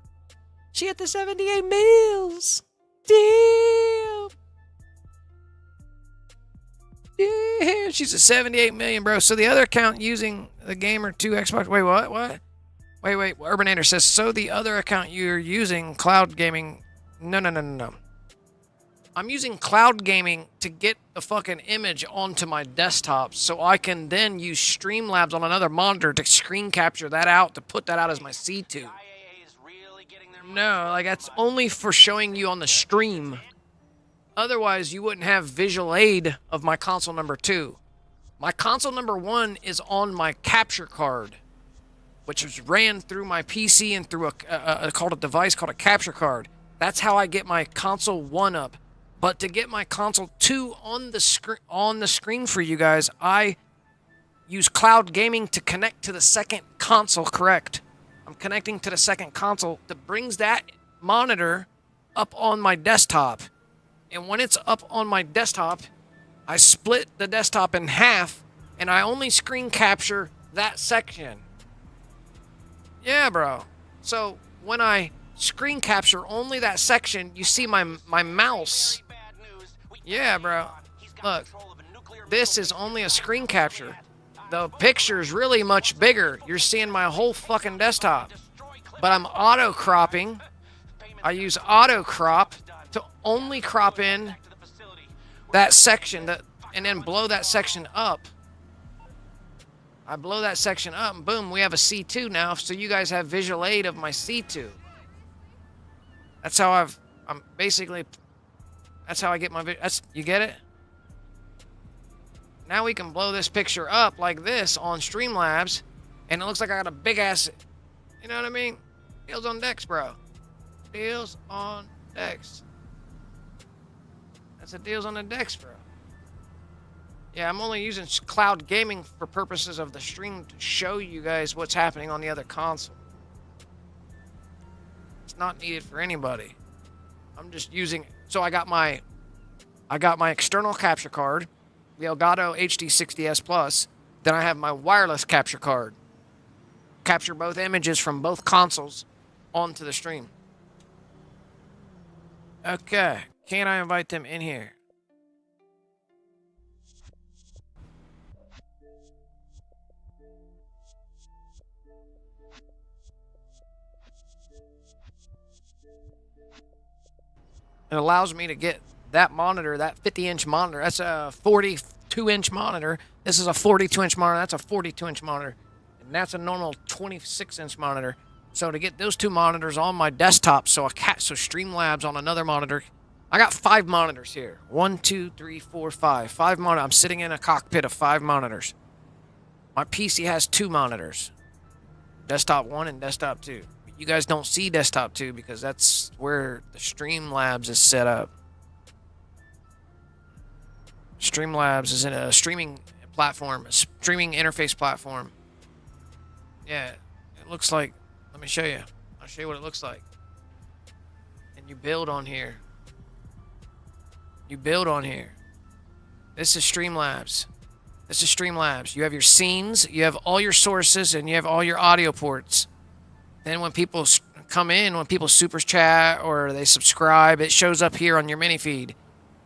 She at the 78 mils. Damn. Damn. She's at 78 million, bro. So the other account using the Gamer 2 Xbox. Wait, what? Wait. Urbanator says, so the other account you're using, cloud gaming. No. I'm using cloud gaming to get the fucking image onto my desktop so I can then use Streamlabs on another monitor to screen capture that out, to put that out as my C2. No, like that's only for showing you on the stream. Otherwise, you wouldn't have visual aid of my console number 2. My console number 1 is on my capture card, which is ran through my PC and through a device called a capture card. That's how I get my console 1 up. But to get my console 2 on the screen for you guys, I use cloud gaming to connect to the second console, correct? I'm connecting to the second console that brings that monitor up on my desktop. And when it's up on my desktop, I split the desktop in half and I only screen capture that section. Yeah, bro. So when I screen capture only that section, you see my mouse. Yeah, bro. Look, this is only a screen capture. The picture is really much bigger. You're seeing my whole fucking desktop. But I'm auto cropping. I use auto crop to only crop in that section and then blow that section up. I blow that section up and boom, we have a C2 now, so you guys have visual aid of my C2. That's how that's how I get my video. You get it? Now we can blow this picture up like this on Streamlabs, and it looks like I got a big ass, you know what I mean? Deals on decks, bro. Deals on decks. That's a deals on the decks, bro. Yeah, I'm only using cloud gaming for purposes of the stream to show you guys what's happening on the other console. It's not needed for anybody. I'm just using, so I got my external capture card, the Elgato HD60S Plus. Then I have my wireless capture card. Capture both images from both consoles onto the stream. Okay, can I invite them in here? It allows me to get that monitor, that 50-inch monitor. That's a 42-inch monitor. This is a 42-inch monitor. That's a 42-inch monitor. And that's a normal 26-inch monitor. So to get those two monitors on my desktop, so Streamlabs on another monitor. I got 5 monitors here. 1, 2, 3, 4, 5. 5 monitors. I'm sitting in a cockpit of 5 monitors. My PC has 2 monitors. Desktop 1 and desktop 2. You guys don't see desktop 2 because that's where the Streamlabs is set up. Streamlabs is in a streaming platform, a streaming interface platform. Yeah, it looks like, let me show you. I'll show you what it looks like. And you build on here. You build on here. This is Streamlabs. This is Streamlabs. You have your scenes, you have all your sources, and you have all your audio ports. Then when people come in, when people super chat or they subscribe, it shows up here on your mini feed.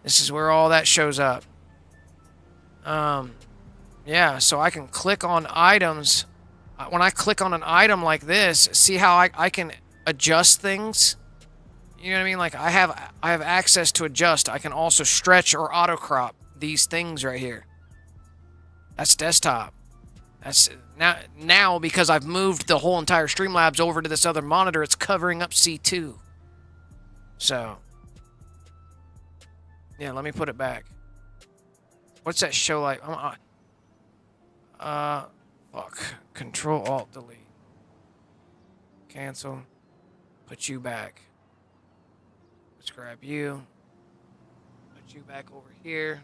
This is where all that shows up. Yeah, so I can click on items. When I click on an item like this, see how I can adjust things? You know what I mean? Like I have access to adjust. I can also stretch or auto crop these things right here. That's desktop. That's now because I've moved the whole entire Streamlabs over to this other monitor, it's covering up C2. So yeah, let me put it back. What's that show like? Fuck. Control-Alt-Delete. Cancel. Put you back. Let's grab you. Put you back over here.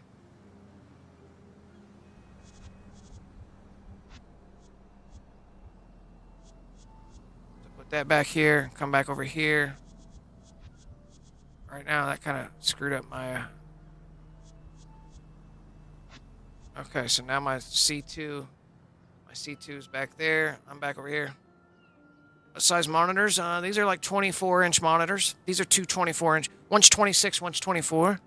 So put that back here. Come back over here. Right now, that kind of screwed up my... Okay, so now my C2 is back there. I'm back over here. What size monitors? These are like 24-inch monitors. These are two 24-inch. One's 26, one's 24.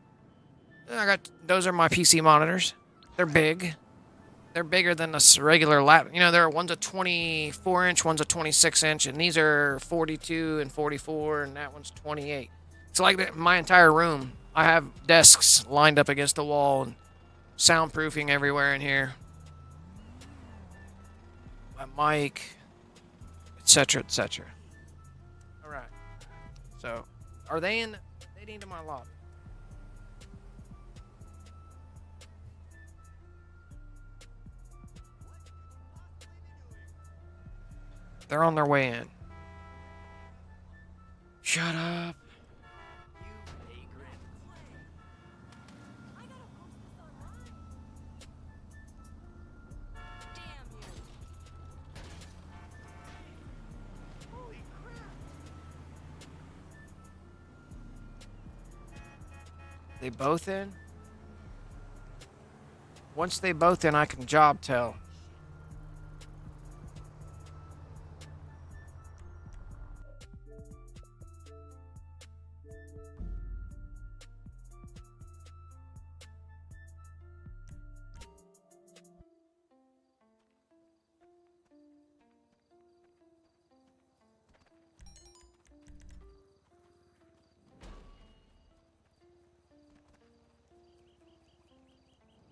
Those are my PC monitors. They're big. They're bigger than a regular lap. You know, one's a 24-inch, one's a 26-inch, and these are 42 and 44, and that one's 28. It's like my entire room. I have desks lined up against the wall and soundproofing everywhere in here. My mic, etc., etc. All right. So, are they into my lobby? They're on their way in. Shut up. They both in? Once they both in, I can job tell.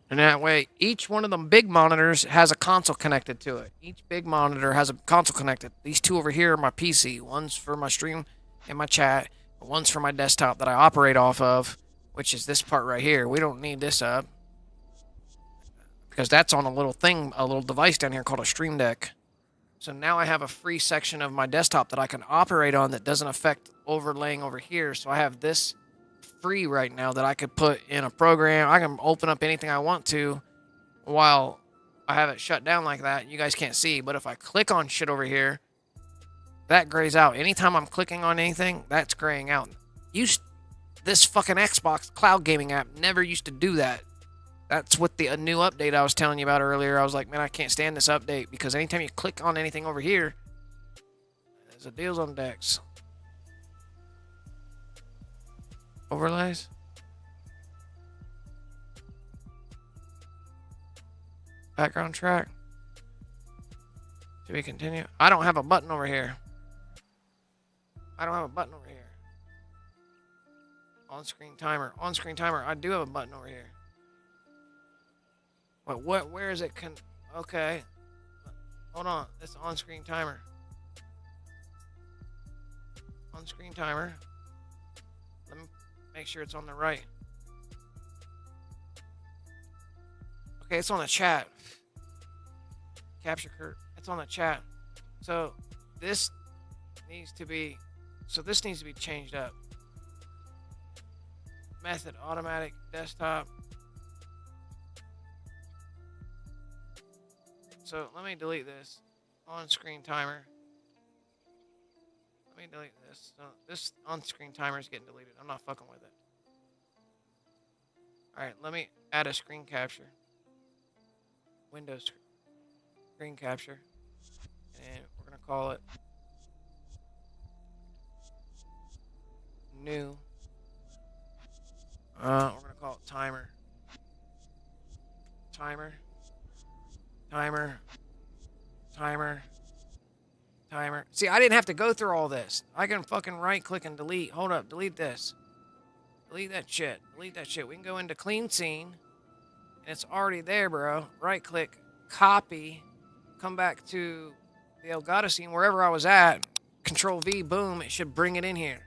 And that way, each one of them big monitors has a console connected to it. Each big monitor has a console connected. These two over here are my PC. One's for my stream and my chat. One's for my desktop that I operate off of, which is this part right here. We don't need this up, because that's on a little thing, a little device down here called a Stream Deck. So now I have a free section of my desktop that I can operate on that doesn't affect overlaying over here. So I have this free right now that I could put in a program. I can open up anything I want to while I have it shut down like that. You guys can't see, but if I click on shit over here, that grays out. Anytime I'm clicking on anything, that's graying out. This fucking Xbox cloud gaming app never used to do that. That's what a new update I was telling you about earlier. I was like, man, I can't stand this update, because anytime you click on anything over here, there's a deals on decks. Overlays. Background track. Do we continue? I don't have a button over here. I don't have a button over here. On-screen timer. On-screen timer. I do have a button over here. But where is it? Okay. Hold on. This on-screen timer. On-screen timer. Let me make sure it's on the right. Okay, it's on the chat. Capture curve. It's on the chat. So this needs to be changed up. Method automatic desktop. So let me delete this on-screen timer. Let me delete this. So this on-screen timer is getting deleted. I'm not fucking with it. All right, let me add a screen capture. Windows screen capture. And we're going to call it new. We're going to call it timer. Timer. Timer. Timer. Timer. See, I didn't have to go through all this. I can fucking right click and delete. Hold up. Delete this. Delete that shit. Delete that shit. We can go into clean scene. And it's already there, bro. Right click. Copy. Come back to the Elgato scene wherever I was at. Control V. Boom. It should bring it in here.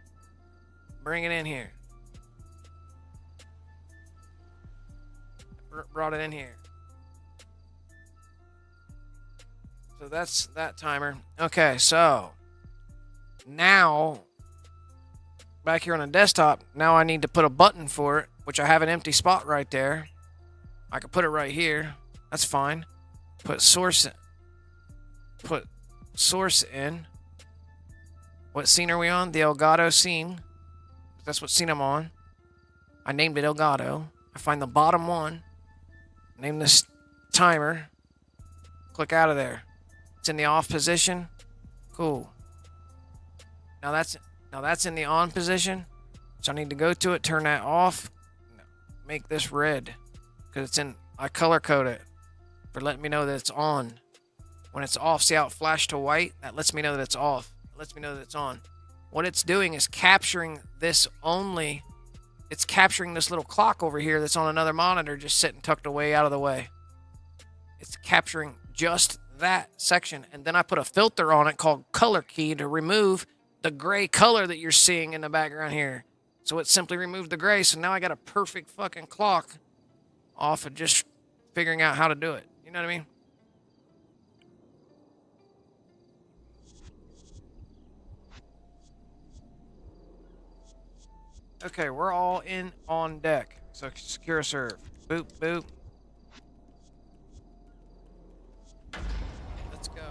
Bring it in here. Brought it in here. So that's that timer. Okay, so now back here on the desktop, now I need to put a button for it, which I have an empty spot right there. I could put it right here. That's fine. Put source in. Put source in. What scene are we on? The Elgato scene. That's what scene I'm on. I named it Elgato. I find the bottom one. Name this timer. Click out of there. It's in the off position. Cool. Now that's in the on position. So I need to go to it, turn that off, make this red. Because it's in, I color code it for letting me know that it's on. When it's off, see how it flashed to white? That lets me know that it's off. It lets me know that it's on. What it's doing is capturing this only. It's capturing this little clock over here that's on another monitor just sitting tucked away out of the way. It's capturing just that section. And then I put a filter on it called color key to remove the gray color that you're seeing in the background here. So it simply removed the gray. So now I got a perfect fucking clock off of just figuring out how to do it. You know what I mean? Okay, we're all in on deck. So secure serve. Boop, boop. Let's go.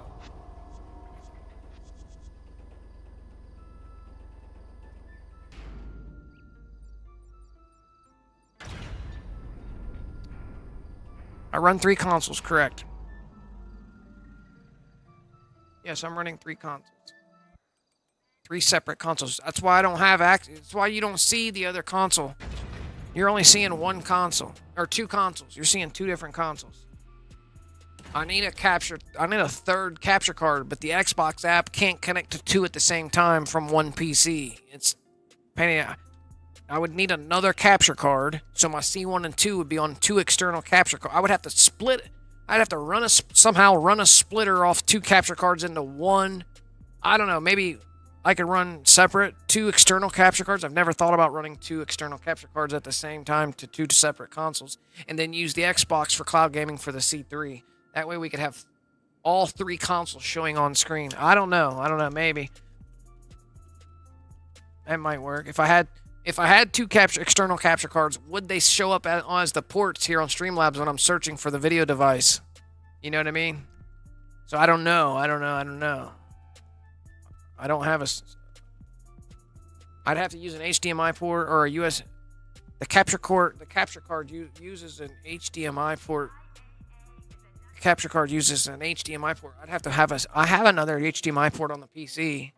I run 3 consoles, correct. Yes, I'm running 3 consoles. 3 separate consoles. That's why I don't have access. That's why you don't see the other console. You're only seeing 1 console. Or 2 consoles. You're seeing 2 different consoles. I need a 3rd capture card, but the Xbox app can't connect to 2 at the same time from 1 PC. It's pain. I would need another capture card, so my C1 and 2 would be on 2 external capture cards. I would have to split. I'd have to somehow run a splitter off 2 capture cards into 1. I don't know. Maybe I could run separate 2 external capture cards. I've never thought about running 2 external capture cards at the same time to 2 separate consoles, and then use the Xbox for cloud gaming for the C3. That way we could have all 3 consoles showing on screen. I don't know. Maybe that might work. If I had 2 external capture cards, would they show up as the ports here on Streamlabs when I'm searching for the video device? You know what I mean? So I don't know. I don't have a. I'd have to use an HDMI port or a US. The capture card uses an HDMI port. The capture card uses an HDMI port. I'd have to have I have another HDMI port on the PC.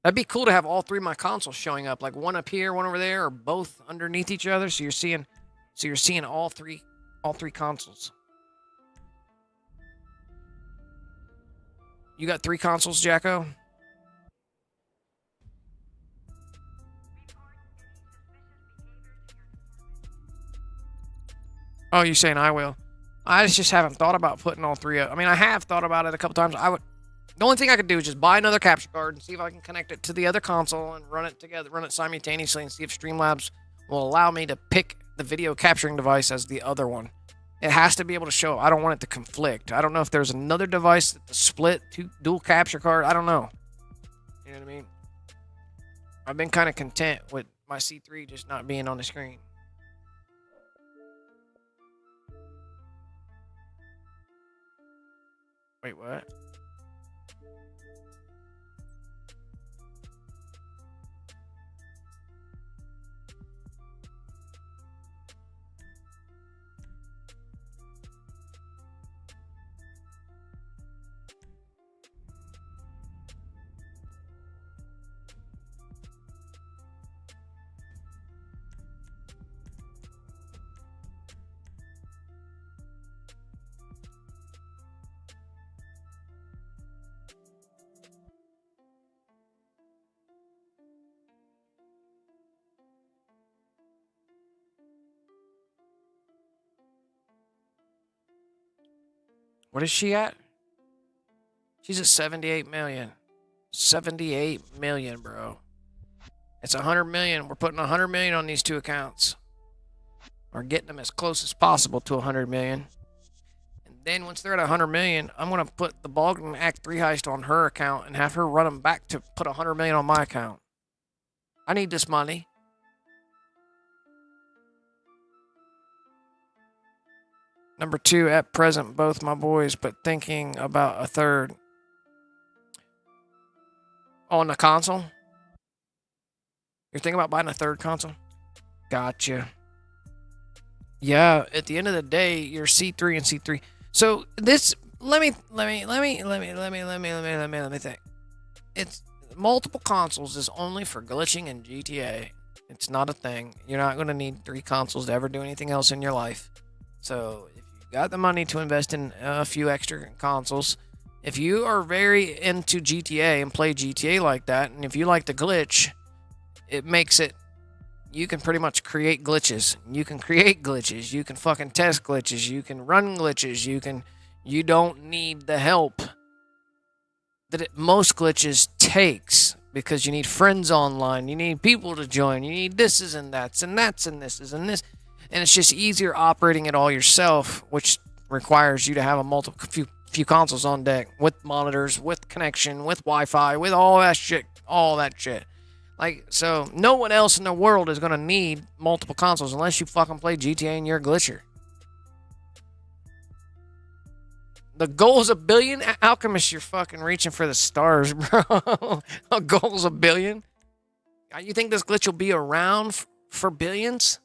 That'd be cool to have all 3 of my consoles showing up, like one up here, one over there, or both underneath each other. So you're seeing all three consoles. You got 3 consoles, Jacko? Oh, you're saying I will. I just haven't thought about putting all 3 up. I mean, I have thought about it a couple times. The only thing I could do is just buy another capture card and see if I can connect it to the other console and run it together, run it simultaneously, and see if Streamlabs will allow me to pick the video capturing device as the other one. It has to be able to show. I don't want it to conflict. I don't know if there's another device that split dual capture card. I don't know. You know what I mean? I've been kind of content with my C3 just not being on the screen. Wait, what? What is she at? She's at 78 million. 78 million, bro. It's 100 million. We're putting 100 million on these two accounts. Or getting them as close as possible to 100 million. And then once they're at 100 million, I'm going to put the Ⱨ Act 3 heist on her account and have her run them back to put 100 million on my account. I need this money. Number 2, at present, both my boys, but thinking about a third. On the console? You're thinking about buying a third console? Gotcha. Yeah, at the end of the day, you're C3 and C3. So this, let me think. It's multiple consoles is only for glitching in GTA. It's not a thing. You're not going to need 3 consoles to ever do anything else in your life. So if you got the money to invest in a few extra consoles, if you are very into GTA and play GTA like that, and if you like to glitch, it makes it, you can pretty much create glitches. You can create glitches. You can fucking test glitches. You can run glitches. You don't need the help that most glitches takes, because you need friends online. You need people to join. You need thises and that's and that's and thises and this. And it's just easier operating it all yourself, which requires you to have a few consoles on deck with monitors, with connection, with Wi-Fi, with all that shit. Like, so no one else in the world is going to need multiple consoles unless you fucking play GTA and you're a glitcher. The goal's 1 billion? Alchemist, you're fucking reaching for the stars, bro. A goal's 1 billion? You think this glitch will be around for billions?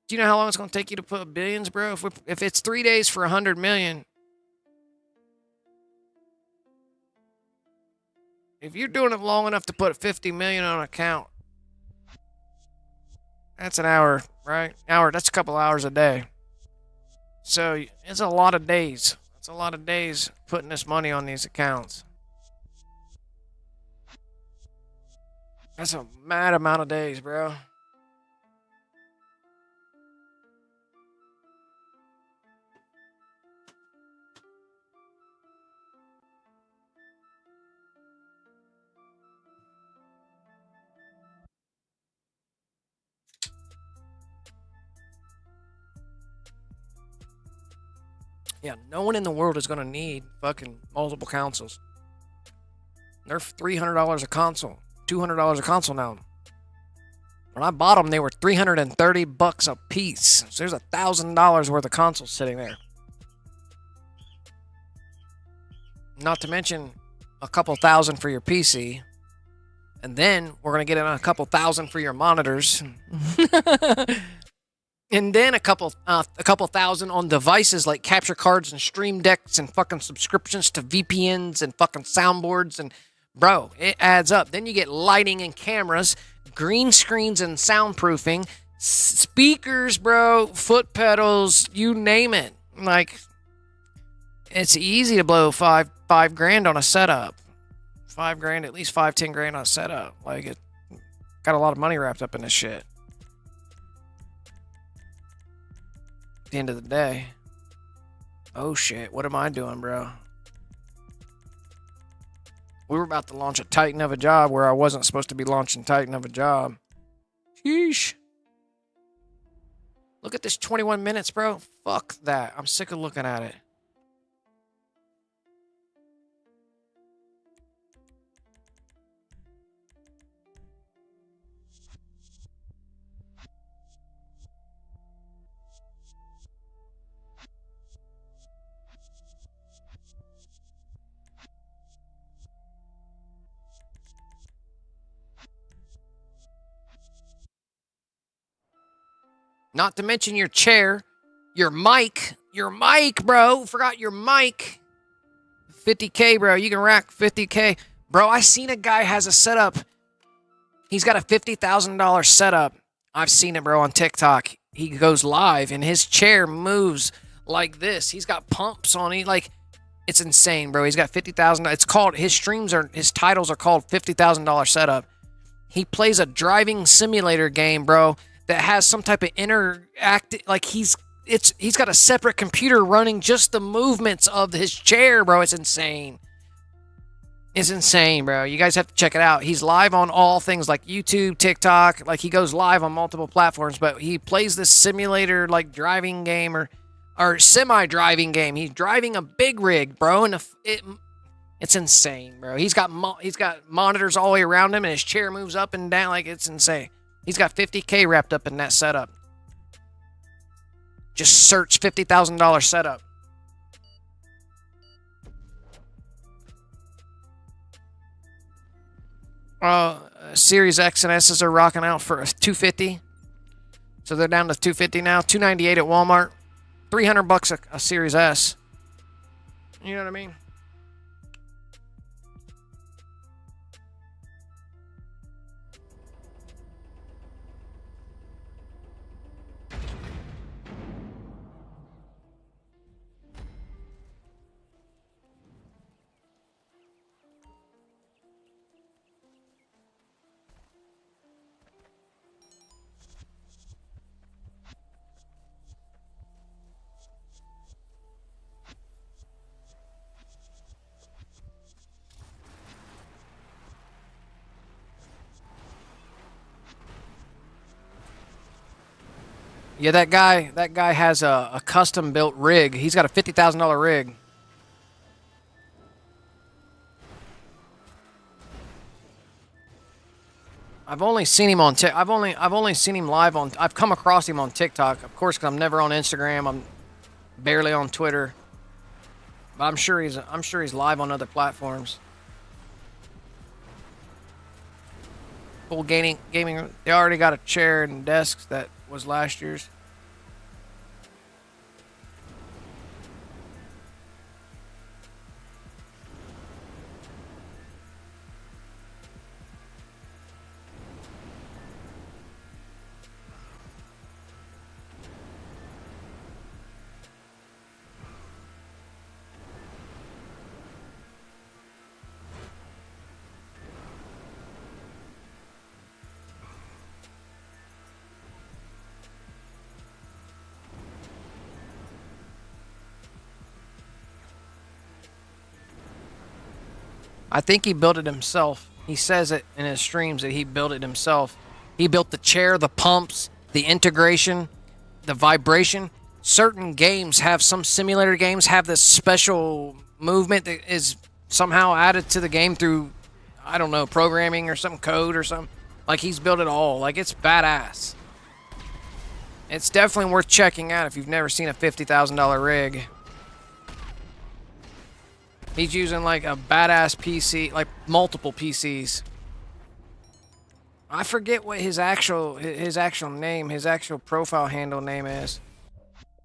Do you know how long it's going to take you to put billions, bro? If it's 3 days for 100 million... If you're doing it long enough to put 50 million on an account, that's an hour, right? That's a couple hours a day. So it's a lot of days. It's a lot of days putting this money on these accounts. That's a mad amount of days, bro. Yeah, no one in the world is going to need fucking multiple consoles. They're $300 a console, $200 a console now. When I bought them, they were $330 a piece. So there's $1,000 worth of consoles sitting there. Not to mention a couple thousand for your PC. And then we're going to get in a couple thousand for your monitors. And then a couple thousand on devices like capture cards and stream decks and fucking subscriptions to VPNs and fucking soundboards. And bro, it adds up. Then you get lighting and cameras, green screens and soundproofing, speakers, bro, foot pedals, you name it. Like, it's easy to blow five grand on a setup. 5 grand, at least 10 grand on a setup. Like, it got a lot of money wrapped up in this shit. At the end of the day. Oh shit, what am I doing, bro? We were about to launch a Titan of a job where I wasn't supposed to be launching Titan of a job. Sheesh. Look at this 21 minutes, bro. Fuck that. I'm sick of looking at it. Not to mention your chair, your mic, bro. Forgot your mic. 50K, bro. You can rack 50K. Bro, I seen a guy has a setup. He's got a $50,000 setup. I've seen it, bro, on TikTok. He goes live and his chair moves like this. He's got pumps on it. Like, it's insane, bro. He's got 50,000. It's called, his titles are called $50,000 setup. He plays a driving simulator game, bro, that has some type of like he's got a separate computer running just the movements of his chair, bro. It's insane. It's insane, bro. You guys have to check it out. He's live on all things like YouTube, TikTok. Like, he goes live on multiple platforms, but he plays this simulator like driving game or semi-driving game. He's driving a big rig, bro, and it's insane, bro. He's got monitors all the way around him, and his chair moves up and down. Like, it's insane. He's got 50K wrapped up in that setup. Just search $50,000 setup. Series X and S's are rocking out for $250. So they're down to $250 now. $298 at Walmart. $300 a Series S. You know what I mean? Yeah, that guy has a custom built rig. He's got a $50,000 rig. I've only seen him on I've only seen him live on. I've come across him on TikTok, of course, because I'm never on Instagram. I'm barely on Twitter. But I'm sure he's live on other platforms. Full gaming. They already got a chair and desks that was last year's. I think he built it himself. He says it in his streams that he built it himself. He built the chair, the pumps, the integration, the vibration. Certain games have, some simulator games have this special movement that is somehow added to the game through, I don't know, programming or some code or something. Like, he's built it all. Like, it's badass. It's definitely worth checking out if you've never seen a $50,000 rig. He's using like a badass PC, like multiple PCs. I forget what his actual name, his actual profile handle name is.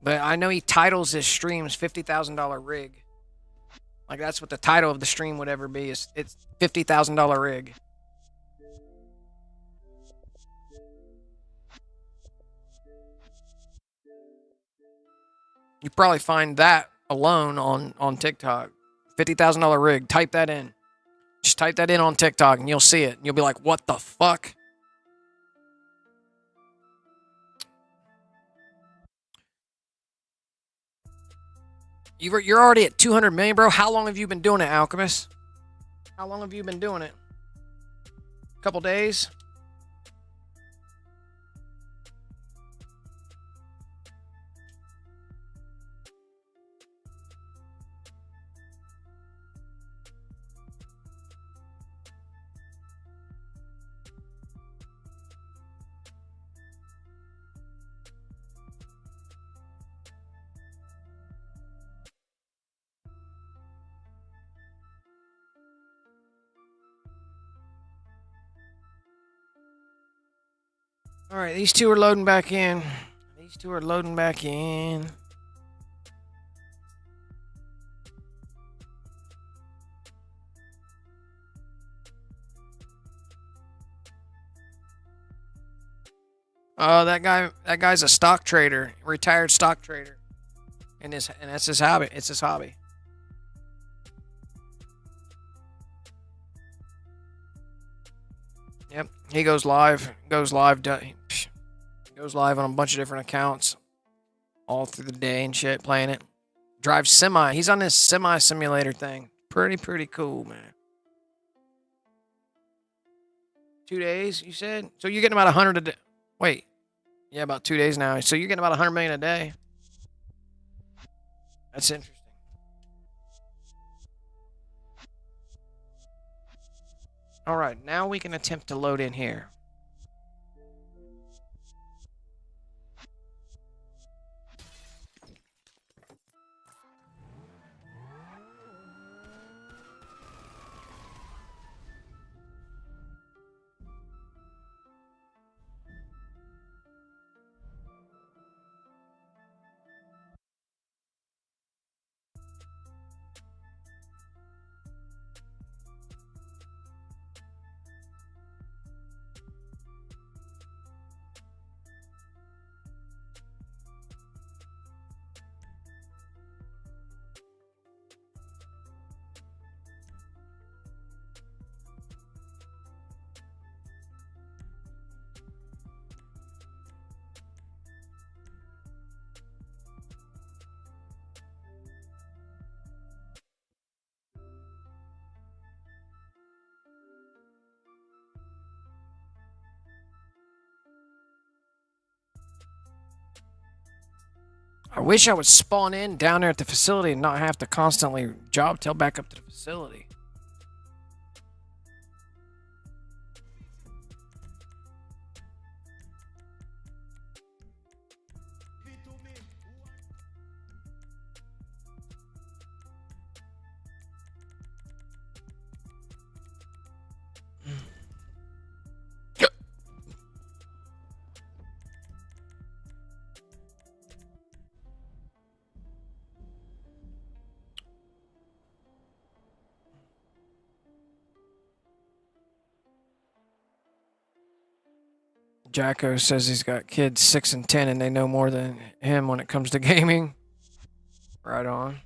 But I know he titles his streams $50,000 rig. Like, that's what the title of the stream would ever be. It's $50,000 rig. You probably find that alone on TikTok. $50,000 rig. Type that in. Just type that in on TikTok and you'll see it. You'll be like, what the fuck? You're already at 200 million, bro. How long have you been doing it, Alchemist? How long have you been doing it? A couple days? All right, these two are loading back in. These two are loading back in. Oh, that guy's a stock trader, retired stock trader. And that's his hobby. It's his hobby. Yep, he goes live on a bunch of different accounts all through the day and shit, playing it. Drives semi. He's on this semi simulator thing. Pretty cool, man. 2 days, you said? So you're getting about 100 a day. Wait. Yeah, about 2 days now. So you're getting about 100 million a day. That's interesting. All right, now we can attempt to load in here. I wish I would spawn in down there at the facility and not have to constantly job tail back up to the facility. Jacko says he's got kids 6 and 10 and they know more than him when it comes to gaming. Right on.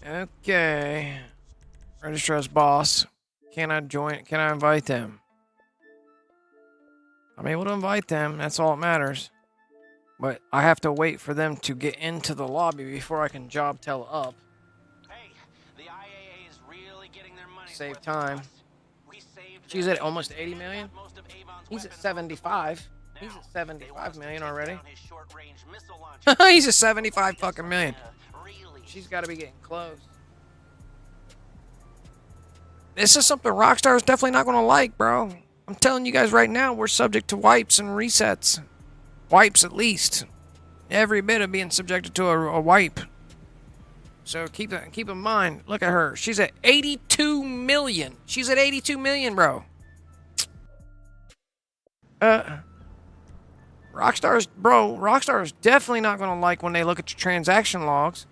Okay. Register as boss. Can I join? Can I invite them? I'm able to invite them. That's all that matters. But I have to wait for them to get into the lobby before I can job tell up. Hey, the IAA is really getting their money. Save time. She's at almost 80 million. He's at 75. He's at 75 million already. He's at 75 fucking million. She's got to be getting close. This is something Rockstar is definitely not going to like, bro. I'm telling you guys right now, we're subject to wipes and resets. Wipes at least. Every bit of being subjected to a wipe. So keep in mind. Look at her. She's at 82 million. She's at 82 million, bro. Rockstar is definitely not going to like when they look at your transaction logs.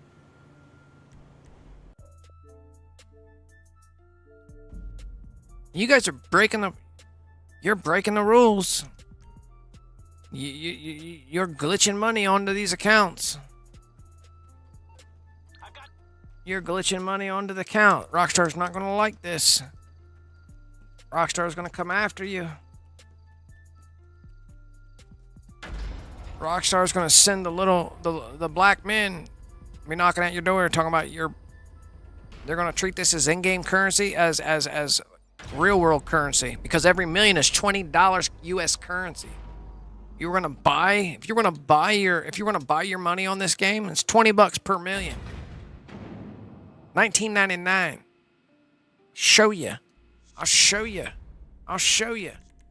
You guys are you're breaking the rules. You're glitching money onto these accounts. You're glitching money onto the account. Rockstar's not going to like this. Rockstar's going to come after you. Rockstar's going to send the black men be knocking at your door talking about they're going to treat this as in-game currency as real world currency because every million is $20 US currency. If you're gonna buy your money on this game, it's $20 per million. $19.99. Show you. I'll show you.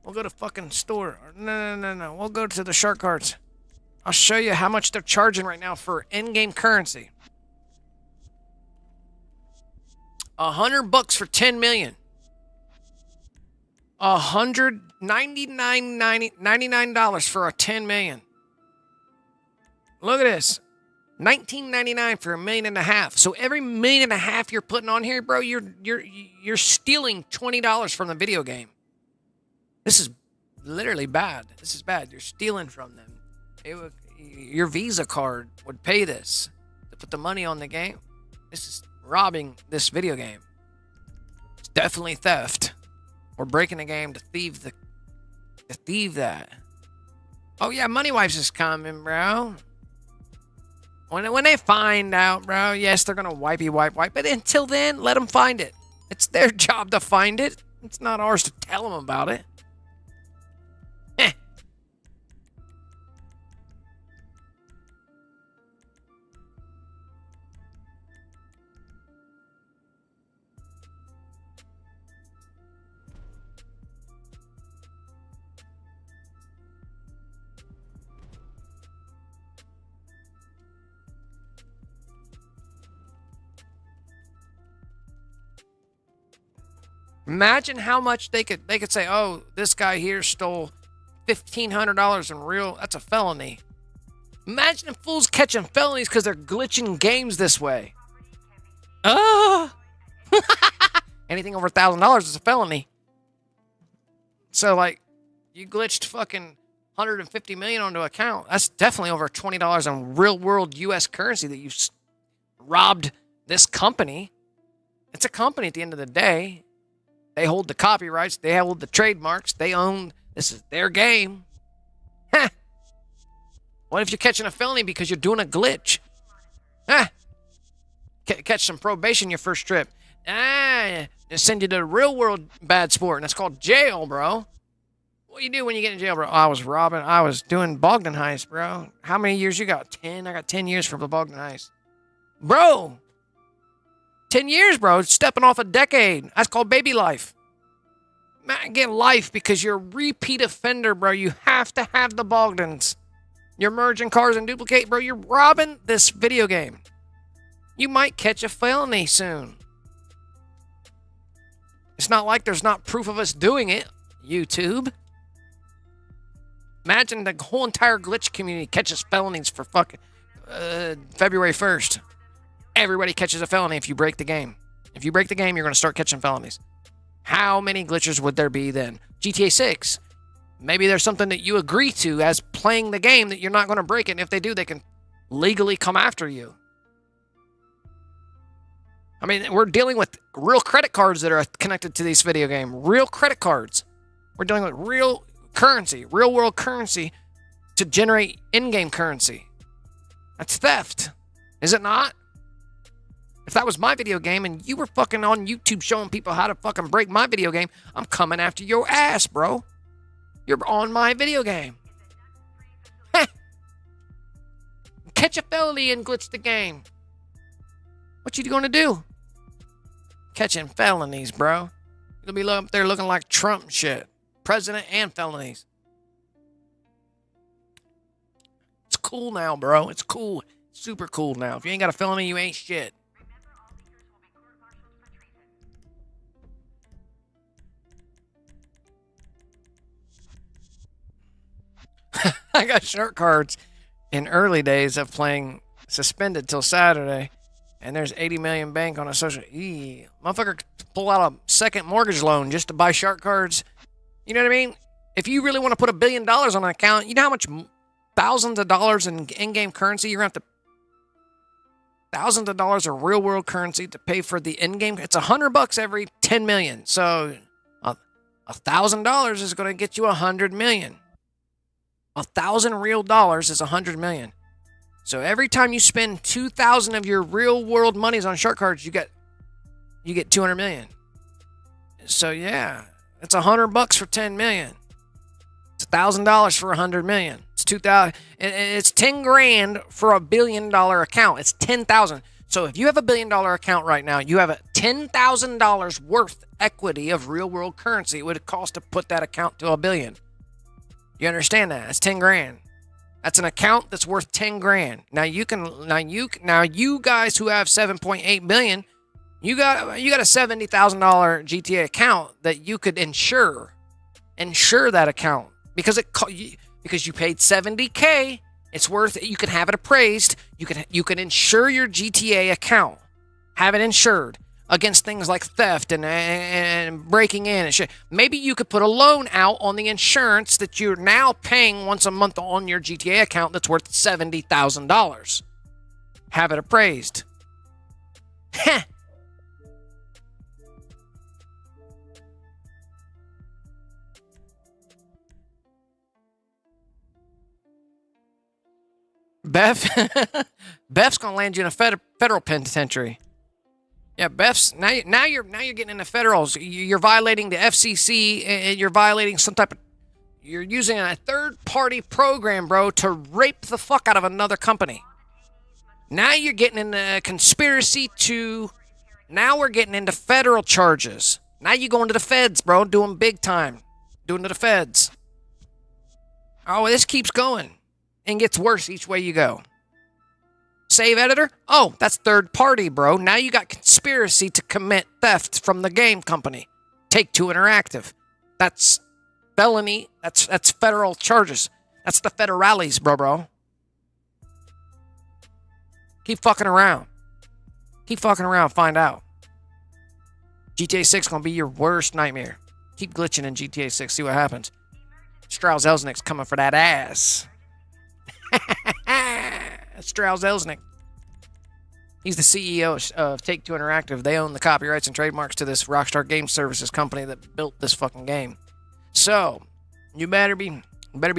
We'll go to fucking store. No. We'll go to the shark cards. I'll show you how much they're charging right now for in-game currency. $100 for 10 million. $199 for a 10 million. Look at this. $19.99 for $1.5 million. So every $1.5 million you're putting on here, bro, you're stealing $20 from the video game. This is literally bad. This is bad. You're stealing from them. Your Visa card would pay this to put the money on the game. This is robbing this video game. It's definitely theft. We're breaking the game to thieve that. Oh yeah, Money Wipes is coming, bro. When they find out, bro, yes, they're gonna wipe. But until then, let them find it. It's their job to find it. It's not ours to tell them about it. Imagine how much they could say, oh, this guy here stole $1,500 in real. That's a felony. Imagine if fools catching felonies because they're glitching games this way. Anything over $1,000 is a felony. So like, you glitched fucking 150 million onto an account. That's definitely over $20 in real world U.S. currency that you robbed this company. It's a company at the end of the day. They hold the copyrights. They hold the trademarks. They own. This is their game. Huh. What if you're catching a felony because you're doing a glitch? Huh. Catch some probation your first trip. They send you to the real world bad sport, and it's called jail, bro. What do you do when you get in jail, bro? Oh, I was doing Bogdan heist, bro. How many years you got? 10. I got 10 years for the Bogdan heist. Bro. 10 years, bro. Stepping off a decade. That's called baby life. Man, get life because you're a repeat offender, bro. You have to have the Bogdans. You're merging cars and duplicate, bro. You're robbing this video game. You might catch a felony soon. It's not like there's not proof of us doing it, YouTube. Imagine the whole entire glitch community catches felonies for fucking February 1st. Everybody catches a felony if you break the game. If you break the game, you're going to start catching felonies. How many glitchers would there be then? GTA 6. Maybe there's something that you agree to as playing the game that you're not going to break it. And if they do, they can legally come after you. I mean, we're dealing with real credit cards that are connected to this video game. Real credit cards. We're dealing with real currency, real world currency to generate in-game currency. That's theft. Is it not? If that was my video game and you were fucking on YouTube showing people how to fucking break my video game, I'm coming after your ass, bro. You're on my video game. Catch a felony and glitch the game. What you gonna do? Catching felonies, bro. You'll be up there looking like Trump and shit. President and felonies. It's cool now, bro. It's cool. Super cool now. If you ain't got a felony, you ain't shit. I got shark cards in early days of playing suspended till Saturday, and there's 80 million bank on a social. Motherfucker could pull out a second mortgage loan just to buy shark cards. You know what I mean? If you really want to put $1 billion on an account, you know how much thousands of dollars in in-game currency you're going to have to. Thousands of dollars of real world currency to pay for the in-game. It's $100 every 10 million. So $1,000 is going to get you 100 million. 1,000 real dollars is 100 million. So every time you spend 2,000 of your real world monies on shark cards, you get 200 million. So yeah, it's $100 for 10 million. It's $1,000 for 100 million. It's 2,000. It's 10 grand for $1 billion account. It's 10,000. So if you have $1 billion account right now, you have a $10,000 worth equity of real world currency. It would cost to put that account to $1 billion. You understand that? It's 10 grand. That's an account that's worth 10 grand. Now you guys who have 7.8 billion, you got a $70,000 GTA account that you could insure that account because you paid $70K. It's worth it. You can have it appraised. You can insure your GTA account, have it insured against things like theft and breaking in and shit. Maybe you could put a loan out on the insurance that you're now paying once a month on your GTA account that's worth $70,000. Have it appraised. Heh. Beth's gonna land you in a federal penitentiary. Yeah, Beth's now you're getting into federals. You're violating the FCC and you're violating some type of. You're using a third-party program, bro, to rape the fuck out of another company. Now you're getting into conspiracy to. Now we're getting into federal charges. Now you're going to the feds, bro, doing big time, doing to the feds. Oh, this keeps going and gets worse each way you go. Save editor? Oh, that's third party, bro. Now you got conspiracy to commit theft from the game company. Take-Two Interactive. That's felony. That's federal charges. That's the federales, bro. Keep fucking around. Keep fucking around, find out. GTA 6 gonna be your worst nightmare. Keep glitching in GTA 6, see what happens. ⱨ coming for that ass. ⱨ He's the CEO of Take-Two Interactive. They own the copyrights and trademarks to this Rockstar Game Services company that built this fucking game. So, you better be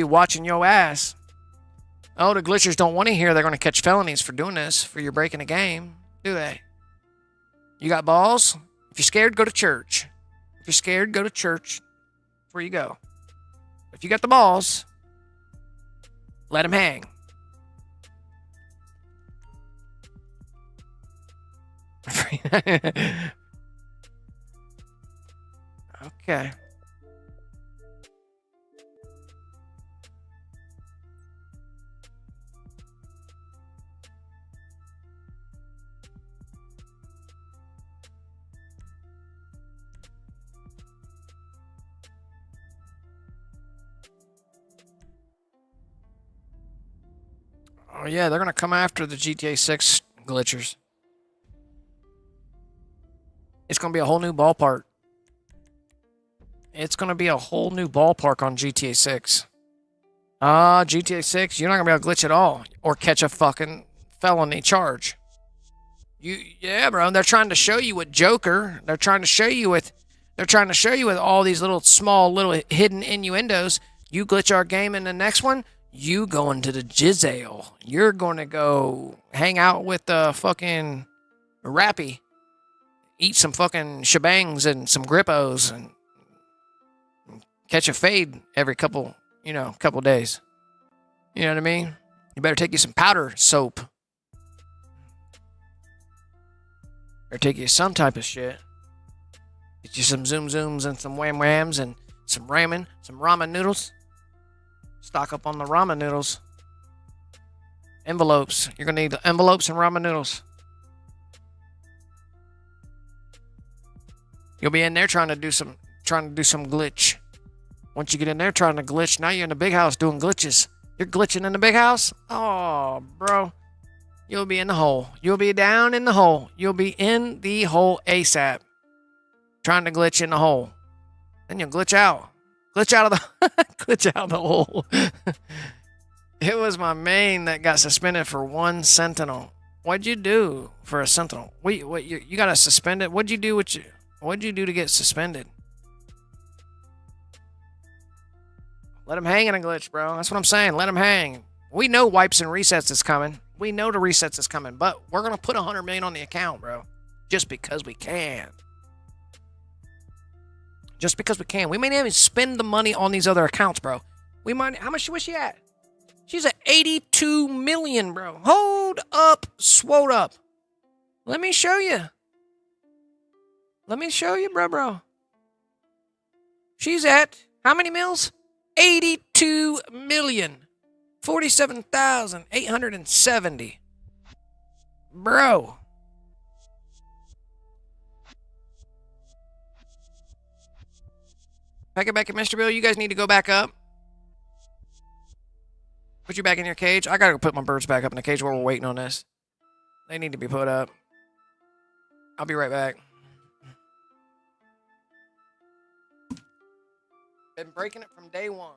watching your ass. Oh, the glitchers don't want to hear they're going to catch felonies for doing this, for you breaking a game, do they? You got balls? If you're scared, go to church. If you're scared, go to church. That's where you go. If you got the balls, let them hang. Okay. Oh yeah, they're gonna come after the GTA 6 glitchers. It's going to be a whole new ballpark. It's going to be a whole new ballpark on GTA 6. GTA 6, you're not going to be able to glitch at all or catch a fucking felony charge. Yeah, bro, they're trying to show you with Joker. They're trying to show you with all these little hidden innuendos. You glitch our game in the next one, you going to the Ⱬ You're going to go hang out with the fucking Rappy. Eat some fucking shebangs and some grippos and catch a fade every couple days. You know what I mean? You better take you some powder soap. Or take you some type of shit. Get you some zoom zooms and some wham whams and some ramen noodles. Stock up on the ramen noodles. Envelopes. You're gonna need envelopes and ramen noodles. You'll be in there trying to do some glitch. Once you get in there trying to glitch, now you're in the big house doing glitches. You're glitching in the big house? Oh, bro. You'll be in the hole. You'll be down in the hole. You'll be in the hole ASAP. Trying to glitch in the hole. Then you'll glitch out. Glitch out of the hole. It was my main that got suspended for one sentinel. What'd you do for a sentinel? You got to suspend it? What'd you do to get suspended? Let him hang in a glitch, bro. That's what I'm saying. Let him hang. We know wipes and resets is coming. We know the resets is coming, but we're going to put 100 million on the account, bro. Just because we can. Just because we can. We may not even spend the money on these other accounts, bro. We might. How much was she at? She's at 82 million, bro. Hold up, swole up. Let me show you. Let me show you, bro. She's at how many mils? 82 million. 47,870. Bro. Pack it back at Mr. Bill. You guys need to go back up. Put you back in your cage. I gotta go put my birds back up in the cage while we're waiting on this. They need to be put up. I'll be right back. Been breaking it from day one.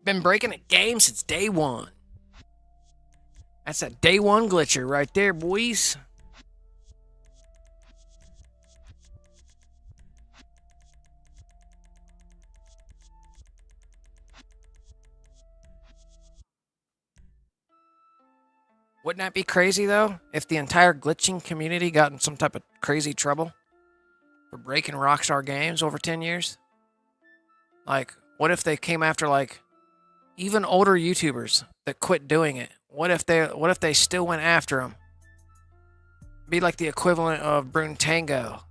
Been breaking a game since day one. That's a day one glitcher right there, boys. Wouldn't that be crazy, though, if the entire glitching community got in some type of crazy trouble for breaking Rockstar games over 10 years? Like, what if they came after, like, even older YouTubers that quit doing it? What if they still went after them? Be like the equivalent of 𝓫𝓻𝓸𝓾𝓮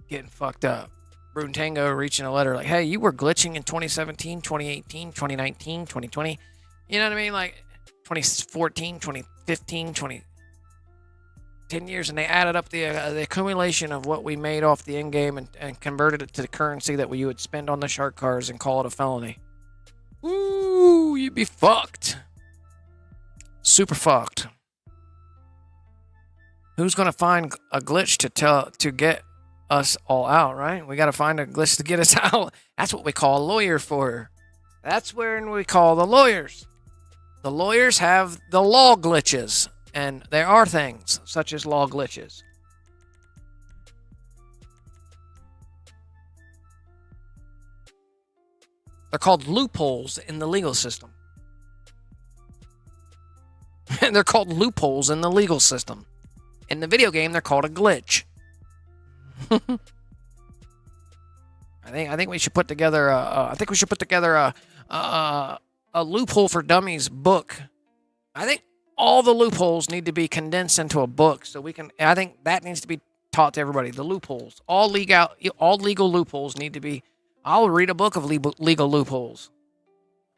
getting fucked up. 𝓫𝓻𝓸𝓾 reaching a letter like, hey, you were glitching in 2017, 2018, 2019, 2020. You know what I mean? Like 2014, 2015, 10 years, and they added up the accumulation of what we made off the in-game and converted it to the currency that you would spend on the shark cars and call it a felony. Ooh, you'd be fucked. Super fucked. Who's gonna find a glitch to get us all out, right? We gotta find a glitch to get us out. That's what we call a lawyer for. That's where we call the lawyers. The lawyers have the law glitches, and there are things such as law glitches. They're called loopholes in the legal system. They're called loopholes in the legal system. In the video game, they're called a glitch. I think we should put together a loophole for dummies book. I think all the loopholes need to be condensed into a book so we can. I think that needs to be taught to everybody. The loopholes, all legal loopholes need to be. I'll read a book of legal loopholes.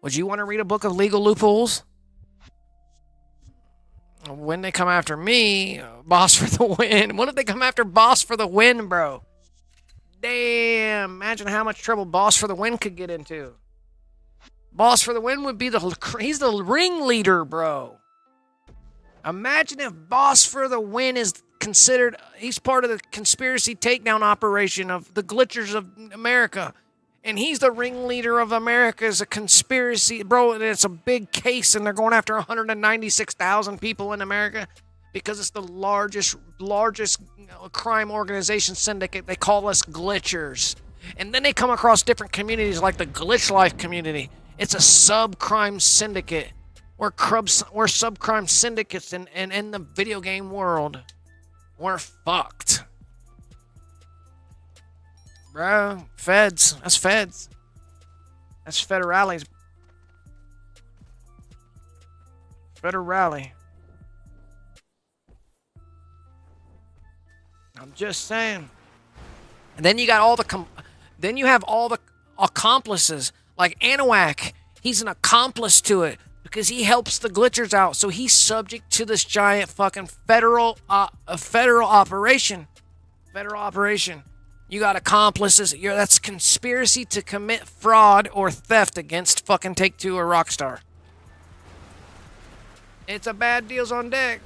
Would you want to read a book of legal loopholes? When they come after me, boss for the win. What if they come after boss for the win, bro? Damn, imagine how much trouble boss for the win could get into. Boss for the win would be he's the ringleader, bro. Imagine if boss for the win is considered, he's part of the conspiracy takedown operation of the glitchers of America. And he's the ringleader of America as a conspiracy. Bro, and it's a big case, and they're going after 196,000 people in America because it's the largest crime organization syndicate. They call us glitchers. And then they come across different communities like the Glitch Life community. It's a sub-crime syndicate. We're sub-crime syndicates in the video game world. We're fucked. Bro, feds. That's feds. That's federales. Federale. I'm just saying. And then you got all the then you have all the accomplices like 𝓵𝓚. He's an accomplice to it because he helps the glitchers out. So he's subject to this giant fucking federal operation. Federal operation. You got accomplices. That's conspiracy to commit fraud or theft against fucking Take-Two or Rockstar. It's a bad deals on deck.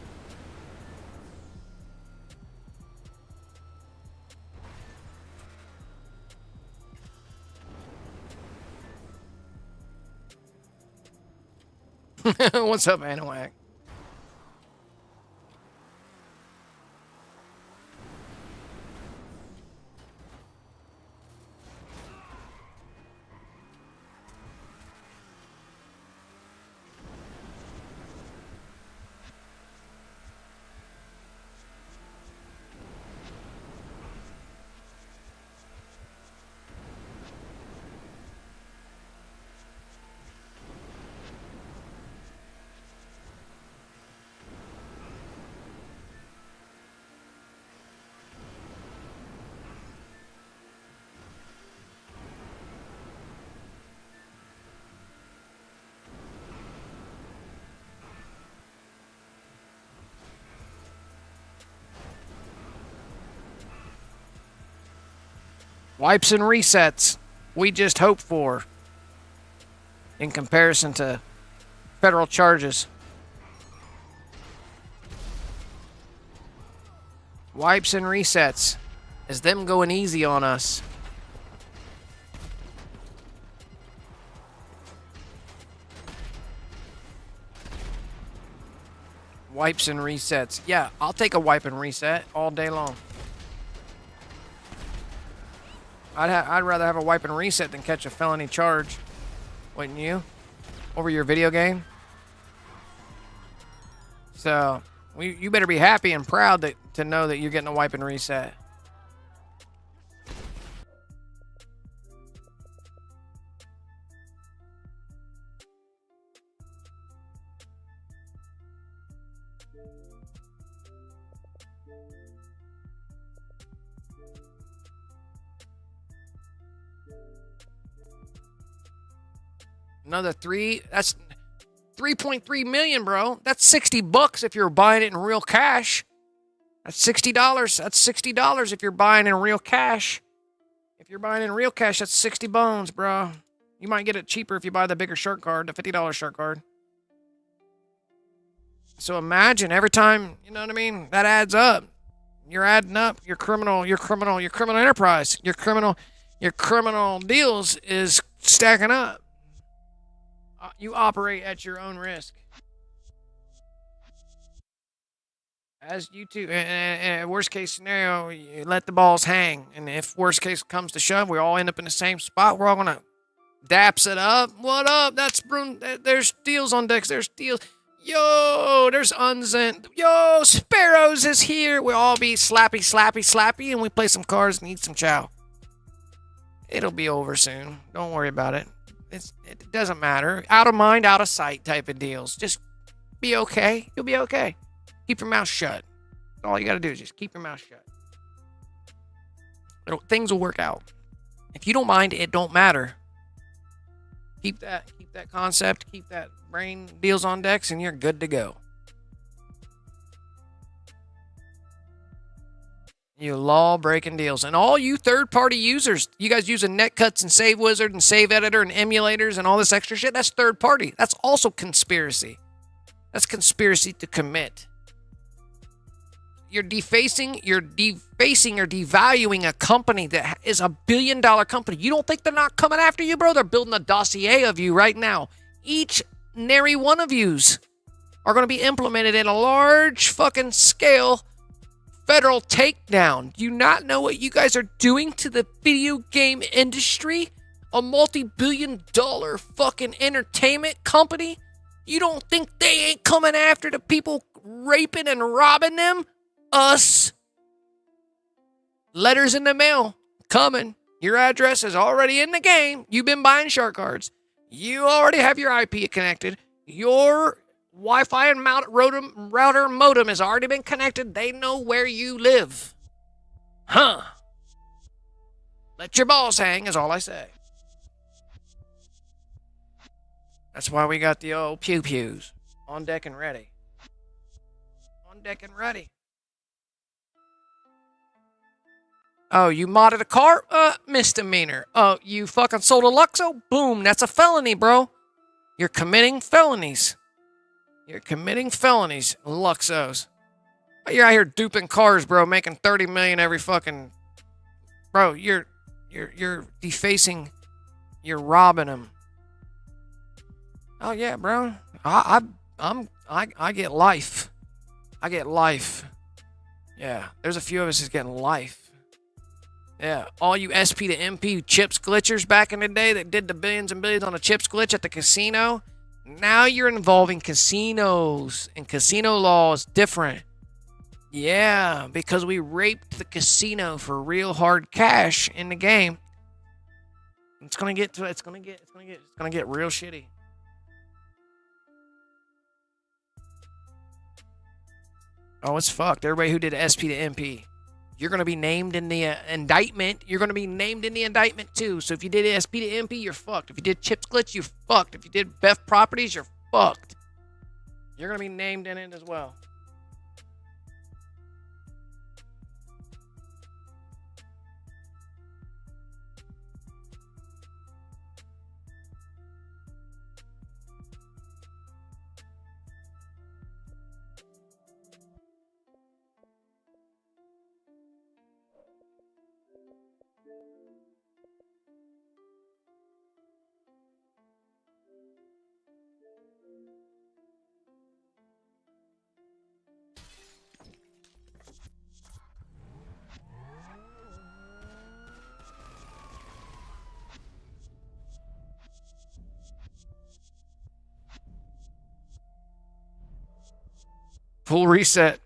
What's up, 𝓵𝓚? Wipes and resets we just hope for in comparison to federal charges. Wipes and resets is them going easy on us. Wipes and resets. Yeah, I'll take a wipe and reset all day long. I'd rather have a wipe and reset than catch a felony charge. Wouldn't you? Over your video game? So, you better be happy and proud to know that you're getting a wipe and reset. Another that's 3.3 million, bro. That's $60 if you're buying it in real cash. That's $60. That's $60 if you're buying in real cash. If you're buying in real cash, that's 60 bones, bro. You might get it cheaper if you buy the bigger shark card, the $50 shark card. So imagine every time, you know what I mean? That adds up. You're adding up your criminal enterprise. Your criminal deals is stacking up. You operate at your own risk. As you two, and worst case scenario, you let the balls hang. And if worst case comes to shove, we all end up in the same spot. We're all gonna daps it up. What up? There's deals on decks. There's deals. Yo, there's Unzent. Yo, Sparrows is here. We'll all be slappy, and we play some cards and eat some chow. It'll be over soon. Don't worry about it. It doesn't matter. Out of mind, out of sight type of deals. Just be okay. You'll be okay. Keep your mouth shut. All you got to do is just keep your mouth shut. Things will work out. If you don't mind, it don't matter. Keep that concept, keep that brain deals on decks, and you're good to go. You law-breaking deals. And all you third-party users, you guys using NetCuts and Save Wizard and Save Editor and emulators and all this extra shit, that's third-party. That's also conspiracy. That's conspiracy to commit. You're defacing or devaluing a company that is a billion-dollar company. You don't think they're not coming after you, bro? They're building a dossier of you right now. Each nary one of yous are going to be implemented in a large fucking scale federal takedown. Do you not know what you guys are doing to the video game industry? A multi-billion-dollar fucking entertainment company? You don't think they ain't coming after the people raping and robbing them? Us. Letters in the mail. Coming. Your address is already in the game. You've been buying shark cards. You already have your IP connected. Your Wi-Fi and router modem has already been connected. They know where you live. Huh. Let your balls hang is all I say. That's why we got the old pew-pews on deck and ready. On deck and ready. Oh, you modded a car? Misdemeanor. Oh, you fucking sold a Luxo? Boom, that's a felony, bro. You're committing felonies. You're committing felonies, Luxos. You're out here duping cars, bro, making 30 million every fucking... Bro, you're defacing... You're robbing them. Oh yeah, bro. I get life. I get life. Yeah, there's a few of us that's getting life. Yeah, all you SP to MP chips glitchers back in the day that did the billions and billions on a chips glitch at the casino. Now you're involving casinos, and casino law is different. Yeah, because we raped the casino for real hard cash in the game. It's gonna get real shitty. Oh, it's fucked. Everybody who did SP to MP. You're going to be named in the indictment. You're going to be named in the indictment too. So if you did SP to MP, you're fucked. If you did Chips Glitch, you're fucked. If you did Beth Properties, you're fucked. You're going to be named in it as well. Full reset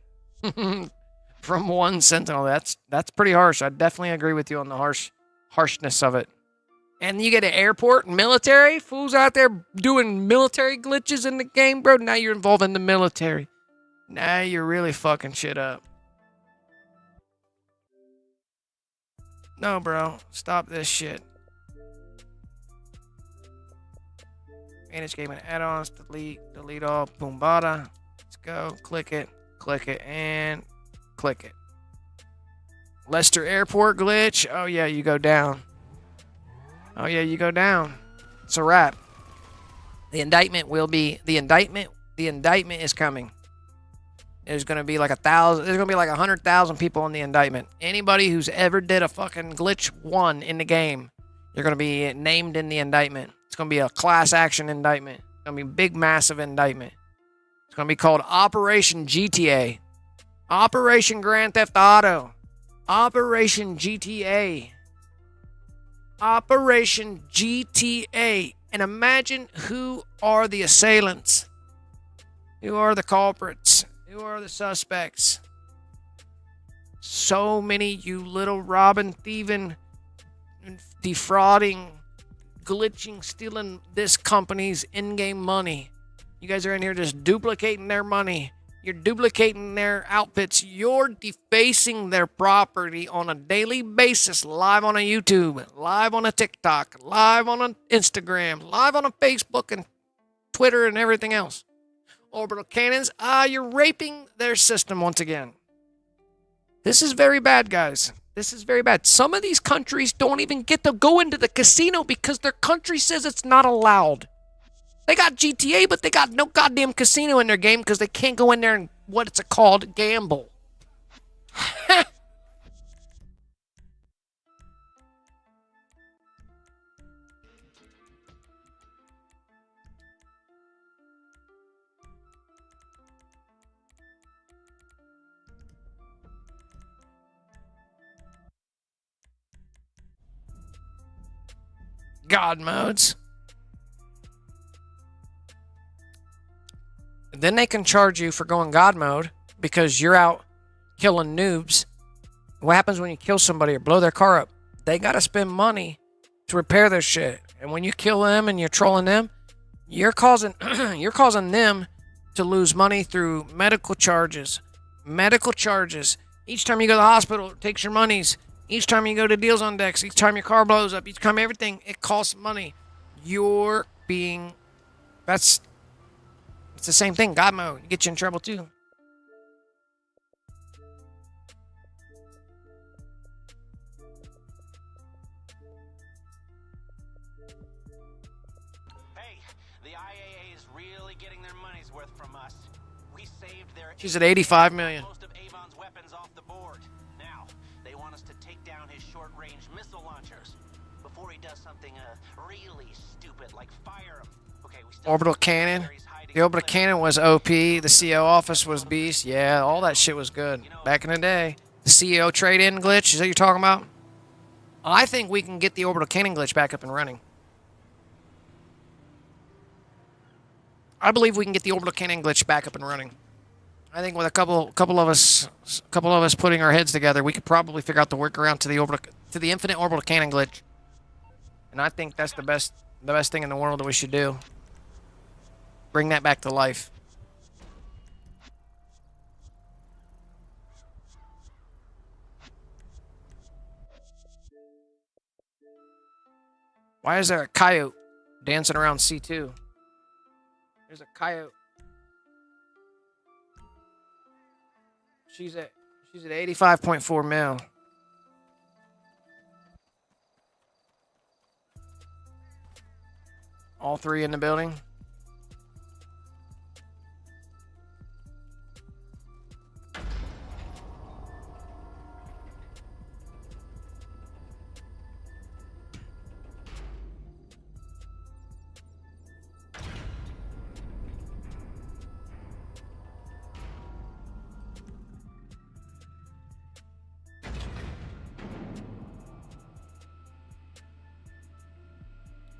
from one sentinel. That's pretty harsh. I definitely agree with you on the harshness of it. And you get an airport and military. Fools out there doing military glitches in the game, bro. Now you're involved in the military. Now you're really fucking shit up. No, bro. Stop this shit. Manage game and add-ons. Delete all. Boombada. Let's go. Click it, and click it. Leicester Airport glitch. Oh, yeah, you go down. Oh, yeah, you go down. It's a wrap. The indictment is coming. There's going to be like 1,000. There's going to be like 100,000 people in the indictment. Anybody who's ever did a fucking glitch 1 in the game, you're going to be named in the indictment. It's going to be a class action indictment. It's going to be a big, massive indictment. It's going to be called Operation GTA. Operation Grand Theft Auto. Operation GTA. Operation GTA. And imagine who are the assailants. Who are the culprits. Who are the suspects. So many you little robbing, thieving, defrauding, glitching, stealing this company's in-game money. You guys are in here just duplicating their money. You're duplicating their outfits. You're defacing their property on a daily basis, live on a YouTube, live on a TikTok, live on an Instagram, live on a Facebook and Twitter and everything else. Orbital cannons, you're raping their system once again. This is very bad, guys. This is very bad. Some of these countries don't even get to go into the casino because their country says it's not allowed. They got GTA, but they got no goddamn casino in their game because they can't go in there and, what's it called, gamble. God modes. Then they can charge you for going God mode because you're out killing noobs. What happens when you kill somebody or blow their car up? they gotta spend money to repair their shit. And when you kill them and you're trolling them, you're causing you're causing them to lose money through medical charges. Medical charges. Each time you go to the hospital, it takes your monies. Each time you go to deals on decks, each time your car blows up, each time everything, it costs money. You're being... It's the same thing. God mode. You get you in trouble too. Hey, the IAA is really getting their money's worth from us. We saved their... She's at 85 million. Most of Avon's weapons off the board. Now, they want us to take down his short-range missile launchers before he does something really stupid like fire him. Okay, we still Orbital cannon. The orbital cannon was OP. The CEO office was beast. Yeah, all that shit was good back in the day. The CEO trade-in glitch, is that what you're talking about? I think we can get the orbital cannon glitch back up and running. I believe we can get the orbital cannon glitch back up and running. I think with a couple of us putting our heads together, we could probably figure out the workaround to the infinite orbital cannon glitch. And I think that's the best thing in the world that we should do. Bring that back to life. Why is there a coyote dancing around C2? There's a coyote. She's at 85.4 mil. All three in the building.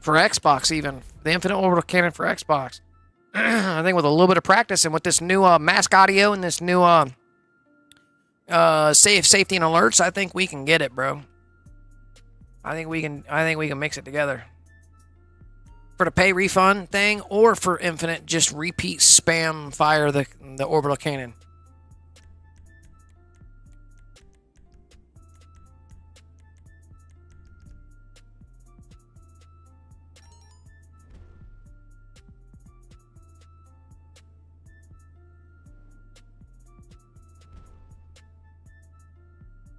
For Xbox, even the infinite orbital cannon for Xbox. I think with a little bit of practice and with this new mask audio and this new safety and alerts, I think we can get it, bro. I think we can mix it together. For the pay refund thing, or for infinite, just repeat spam fire the orbital cannon.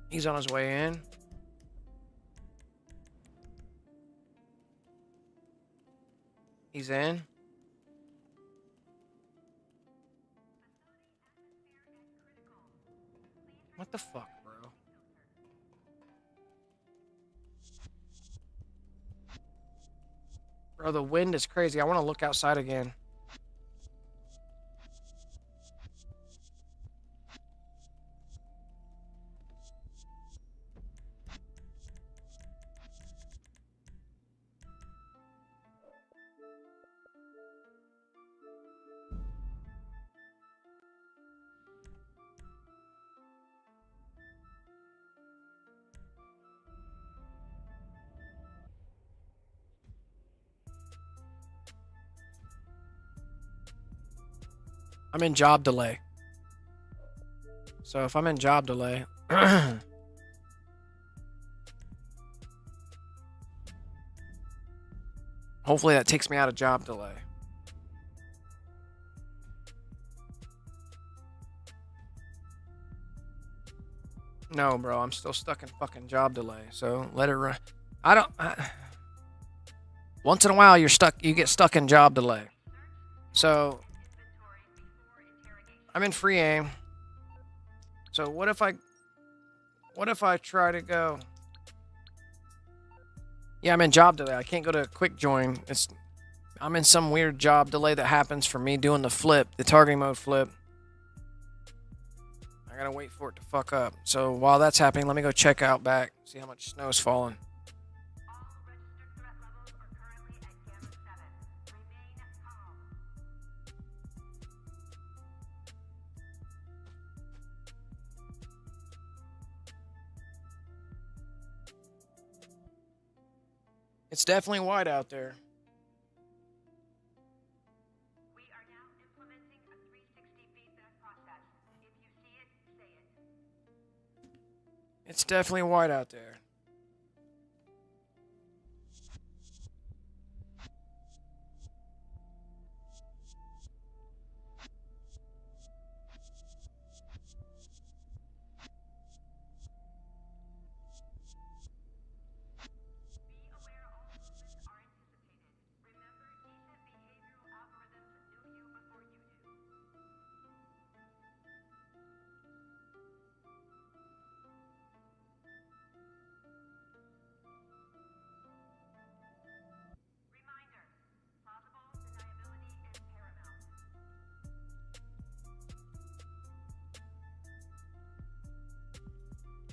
He's on his way in. He's in. What the fuck, bro? Bro, the wind is crazy. I want to look outside again. I'm in job delay. So if I'm in job delay, hopefully that takes me out of job delay. No, bro, I'm still stuck in fucking job delay. So let it run. Once in a while you get stuck in job delay. So I'm in free aim. So what if I try to go? Yeah, I'm in job delay. I can't go to quick join. I'm in some weird job delay that happens for me doing the flip, the targeting mode flip. I gotta wait for it to fuck up. So while that's happening, let me go check out back, see how much snow's falling. It's definitely white out there. We are now implementing a 360 feedback process. If you see it, say it. It's definitely white out there. Be aware all movements are anticipated. Remember, decent behavioral algorithms knew you before you do. Reminder, plausible deniability is paramount. Any personnel without a valid ID will be subject to enhanced interrogation.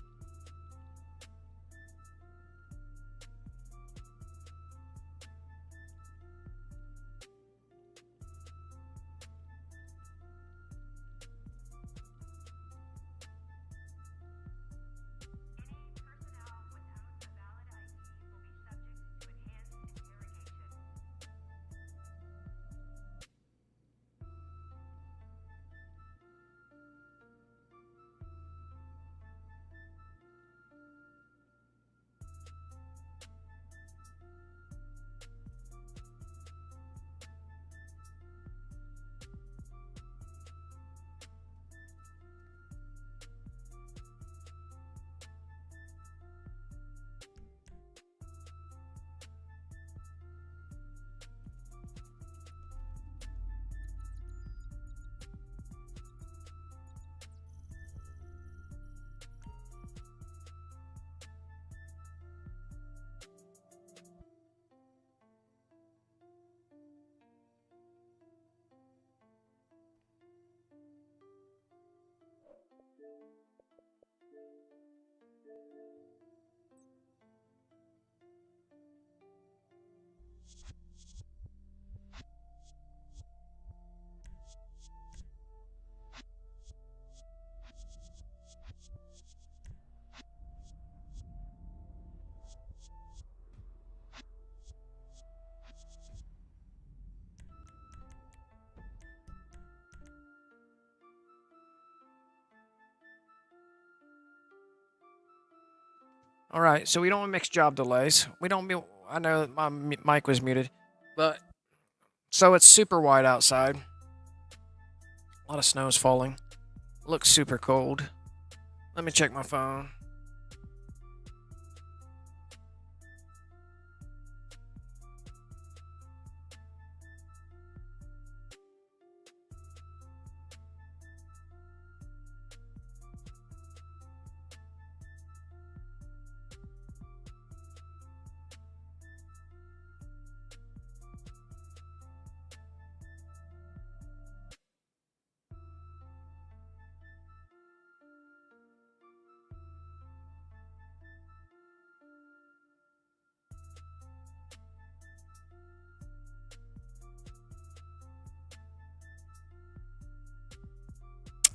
All right, so we don't want mixed job delays. We don't be. I know that my mic was muted, but so it's super white outside. A lot of snow is falling. Looks super cold. Let me check my phone.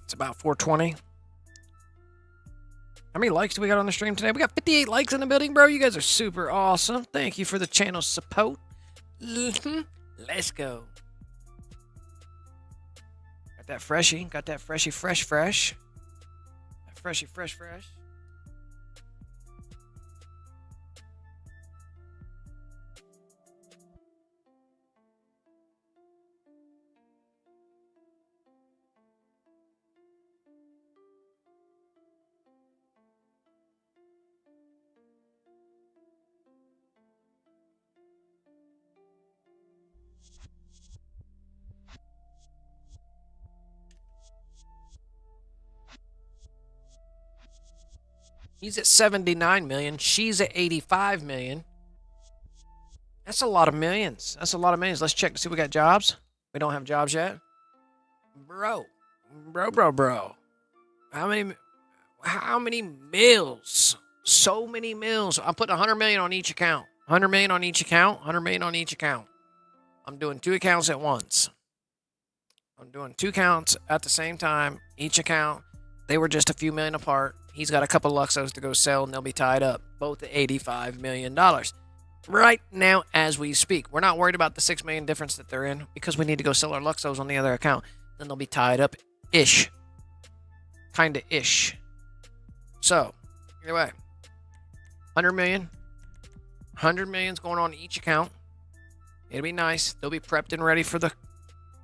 It's about 4:20. How many likes do we got on the stream today? We got 58 likes in the building, bro. You guys are super awesome. Thank you for the channel support. Let's go. Got that freshie. Got that freshie fresh. That freshie fresh. He's at 79 million. She's at 85 million. That's a lot of millions. Let's check to see if we got jobs. We don't have jobs yet. Bro. How many mills? So many mills. I'm putting 100 million on each account. 100 million on each account. 100 million on each account. I'm doing 2 accounts at once. I'm doing 2 accounts at the same time. Each account, they were just a few million apart. He's got a couple Luxos to go sell, and they'll be tied up. Both at $85 million. right now as we speak. We're not worried about the 6 million difference that they're in because we need to go sell our Luxos on the other account. Then they'll be tied up ish. Kinda ish. So, either way, 100 million. 100 million's going on each account. It'll be nice. They'll be prepped and ready for the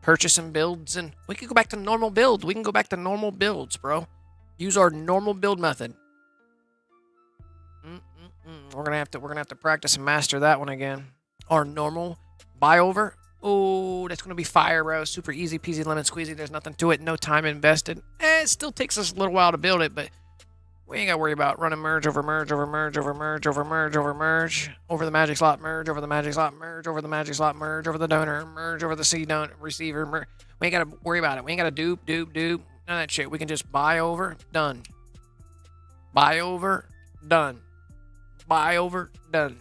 purchase and builds, and we can go back to normal build. We can go back to normal builds, bro. Use our normal build method. We're gonna have to practice and master that one again. Our normal buy over. Oh, that's gonna be fire, bro. Super easy peasy lemon squeezy. There's nothing to it. No time invested. It still takes us a little while to build it, but we ain't gotta worry about running merge over merge over merge over merge over merge over merge over the magic slot merge over the magic slot merge over the magic slot merge over the donor merge over the C donor receiver merge. We ain't gotta worry about it. We ain't gotta dupe. None of that shit. We can just buy over, done. Buy over, done. Buy over, done.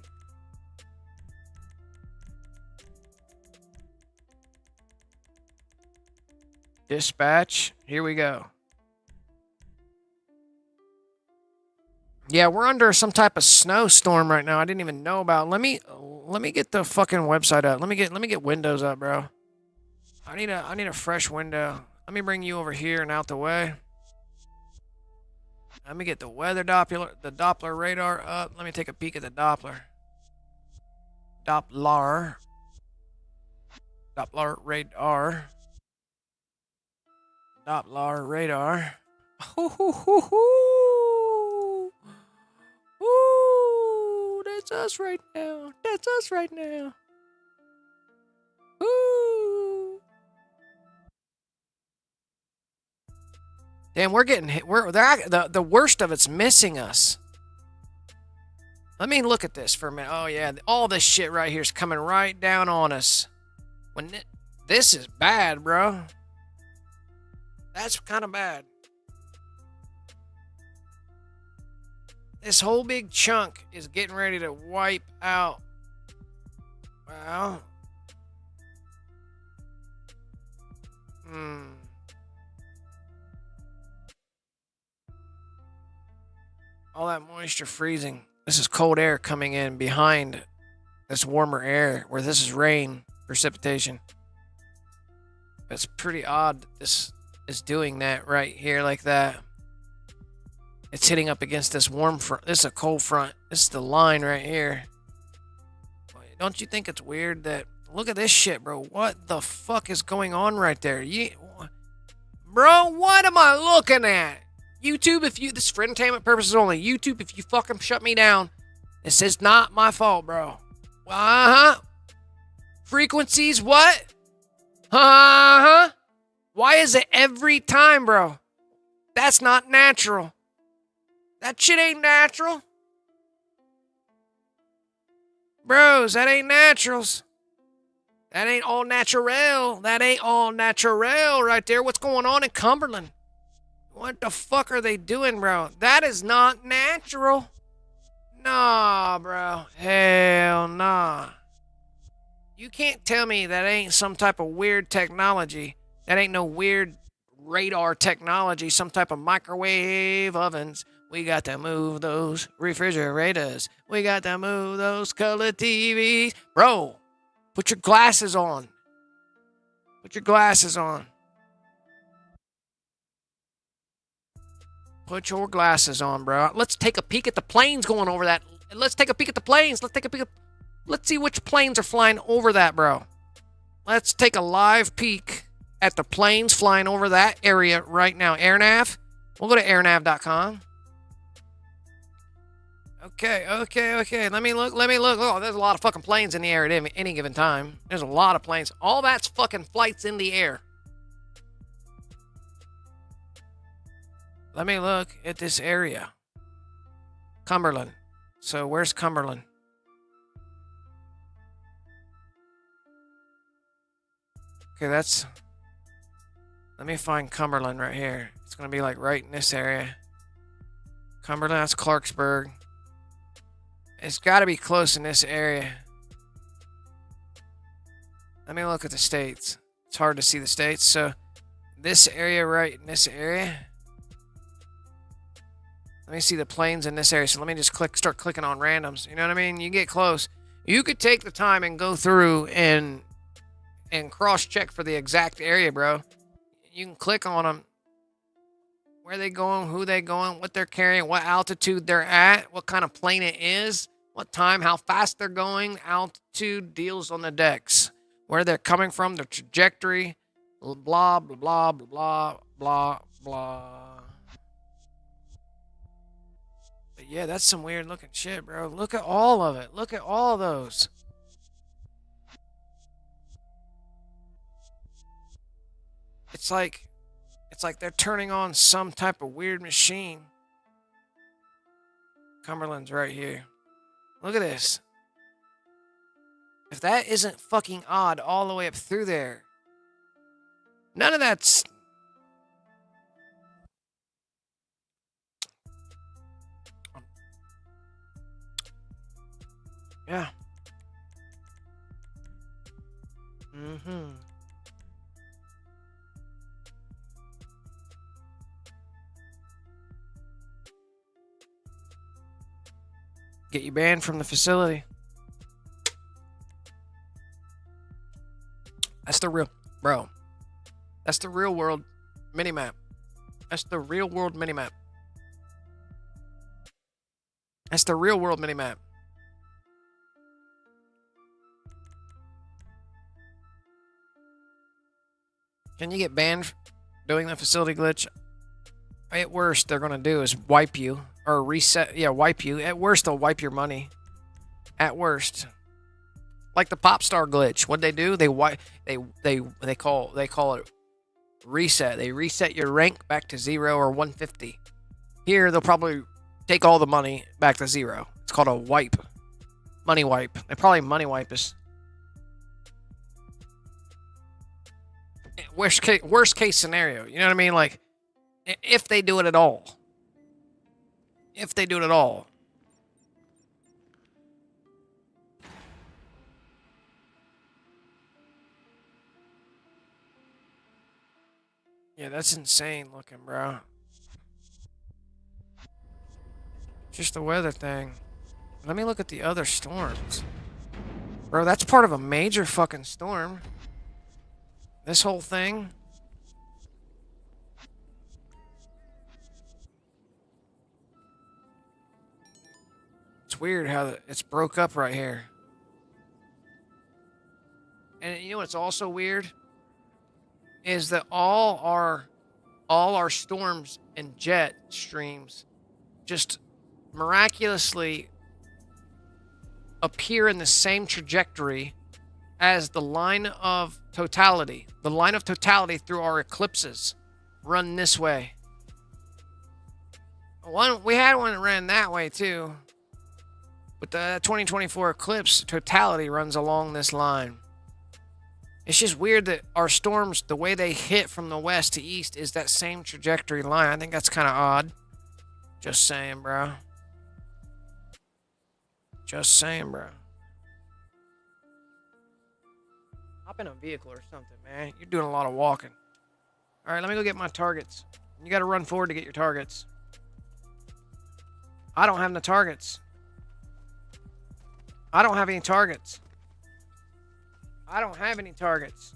Dispatch. Here we go. Yeah, we're under some type of snowstorm right now. I didn't even know about. Let me get the fucking website up. Let me get Windows up, bro. I need a fresh window. Let me bring you over here and out the way. Let me get the Doppler radar up. Let me take a peek at the Doppler. Doppler radar. Doppler radar. Ooh, that's us right now. That's us right now. Ooh. Damn, we're getting hit. The worst of it's missing us. Let me look at this for a minute. Oh yeah, all this shit right here is coming right down on us. This is bad, bro. That's kind of bad. This whole big chunk is getting ready to wipe out. Wow. All that moisture freezing. This is cold air coming in behind this warmer air where this is rain precipitation. It's pretty odd that this is doing that right here like that. It's hitting up against this warm front. This is a cold front. This is the line right here. Don't you think it's weird that... Look at this shit, bro. What the fuck is going on right there? Bro, what am I looking at? YouTube, this is for entertainment purposes only. YouTube, if you fucking shut me down, this is not my fault, bro. Frequencies, what? Why is it every time, bro? That's not natural. That shit ain't natural. Bros, that ain't naturals. That ain't all natural. That ain't all natural right there. What's going on in Cumberland? What the fuck are they doing, bro? That is not natural. Nah, bro. Hell nah. You can't tell me that ain't some type of weird technology. That ain't no weird radar technology, some type of microwave ovens. We got to move those refrigerators. We got to move those color TVs. Bro, put your glasses on. Put your glasses on. Put your glasses on, bro. Let's take a peek at the planes going over that. Let's take a peek at the planes. Let's see which planes are flying over that, bro. Let's take a live peek at the planes flying over that area right now. AirNav. We'll go to airnav.com. Okay. Let me look. Oh, there's a lot of fucking planes in the air at any given time. There's a lot of planes. All that's fucking flights in the air. Let me look at this area. Cumberland. So where's Cumberland? Okay, let me find Cumberland right here. It's going to be like right in this area. Cumberland, that's Clarksburg. It's got to be close in this area. Let me look at the states. It's hard to see the states. So this area right in this area. Let me see the planes in this area. So let me just start clicking on randoms. You know what I mean? You get close. You could take the time and go through and cross-check for the exact area, bro. You can click on them. Where they going, who they going, what they're carrying, what altitude they're at, what kind of plane it is, what time, how fast they're going, altitude, deals on the decks, where they're coming from, their trajectory, blah, blah, blah, blah, blah, blah, blah. But yeah, that's some weird looking shit, bro. Look at all of it. Look at all those. It's like they're turning on some type of weird machine. Cumberland's right here. Look at this. If that isn't fucking odd all the way up through there. None of that's... Yeah. Mm-hmm. Get you banned from the facility. That's the real, bro. That's the real world minimap. That's the real world minimap. That's the real world minimap. Can you get banned for doing the facility glitch? At worst, they're gonna do is wipe you or reset. Yeah, wipe you. At worst, they'll wipe your money. At worst, like the pop star glitch. What they do? They wipe. They call it reset. They reset your rank back to 0 or 150. Here, they'll probably take all the money back to 0. It's called a wipe. Money wipe. They probably money wipe us. Worst case scenario. You know what I mean? Like, if they do it at all. If they do it at all. Yeah, that's insane looking, bro. Just the weather thing. Let me look at the other storms. Bro, that's part of a major fucking storm. This whole thing. It's weird how it's broke up right here. And you know what's also weird? Is that all our storms and jet streams just miraculously appear in the same trajectory as the line of totality. The line of totality through our eclipses run this way. We had one that ran that way too. But the 2024 eclipse totality runs along this line. It's just weird that our storms, the way they hit from the west to east, is that same trajectory line. I think that's kind of odd. Just saying, bro. Just saying, bro. Hop in a vehicle or something, man. You're doing a lot of walking. All right, let me go get my targets. You got to run forward to get your targets. I don't have the targets. I don't have any targets. I don't have any targets.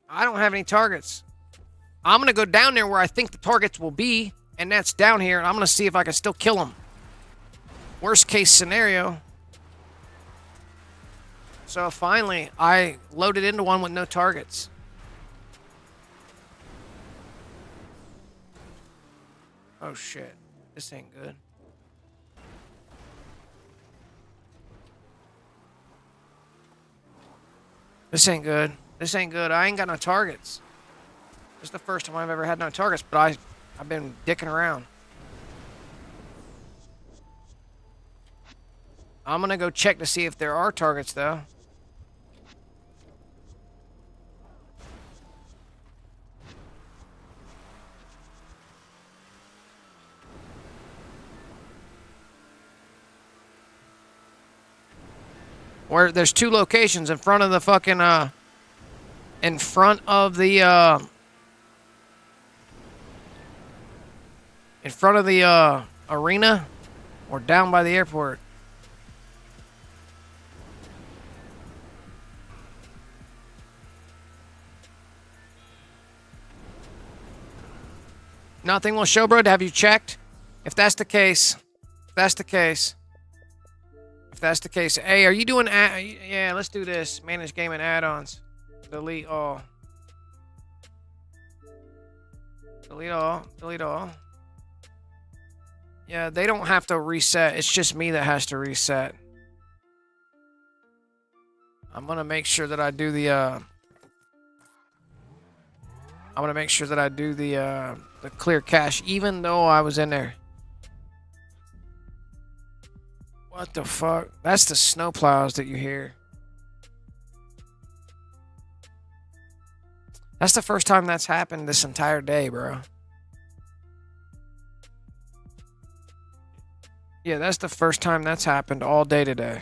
I don't have any targets. I'm going to go down there where I think the targets will be, and that's down here, and I'm going to see if I can still kill them. Worst case scenario. So finally, I loaded into one with no targets. Oh shit. This ain't good. This ain't good. This ain't good. I ain't got no targets. This is the first time I've ever had no targets, but I've been dicking around. I'm gonna go check to see if there are targets, though. Where there's two locations in front of the fucking in front of the arena. Or down by the airport. Nothing will show, bro. Have you checked? If that's the case, hey, are you doing? Yeah, let's do this. Manage game and add-ons. Delete all. Delete all. Delete all. Yeah, they don't have to reset. It's just me that has to reset. I'm gonna make sure that I do the. I'm gonna make sure that I do the clear cache, even though I was in there. What the fuck? That's the snowplows that you hear. That's the first time that's happened this entire day, bro. Yeah, that's the first time that's happened all day today.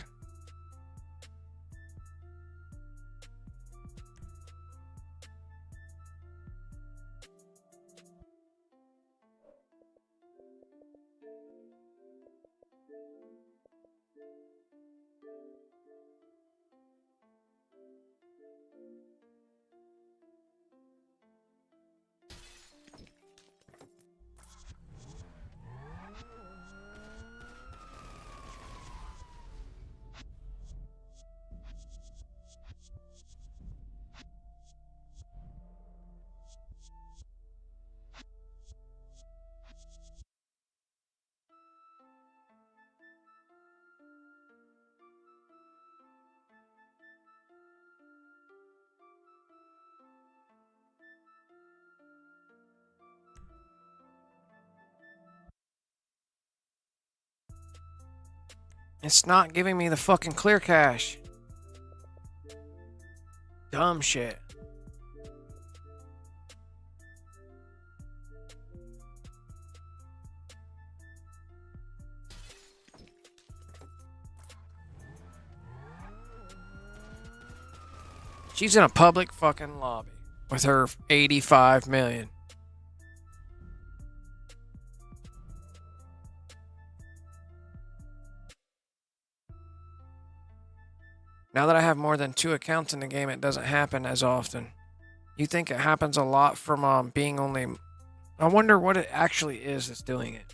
It's not giving me the fucking clear cache. Dumb shit. She's in a public fucking lobby with her 85 million. Now that I have more than 2 accounts in the game, it doesn't happen as often. You think it happens a lot from being only... I wonder what it actually is that's doing it.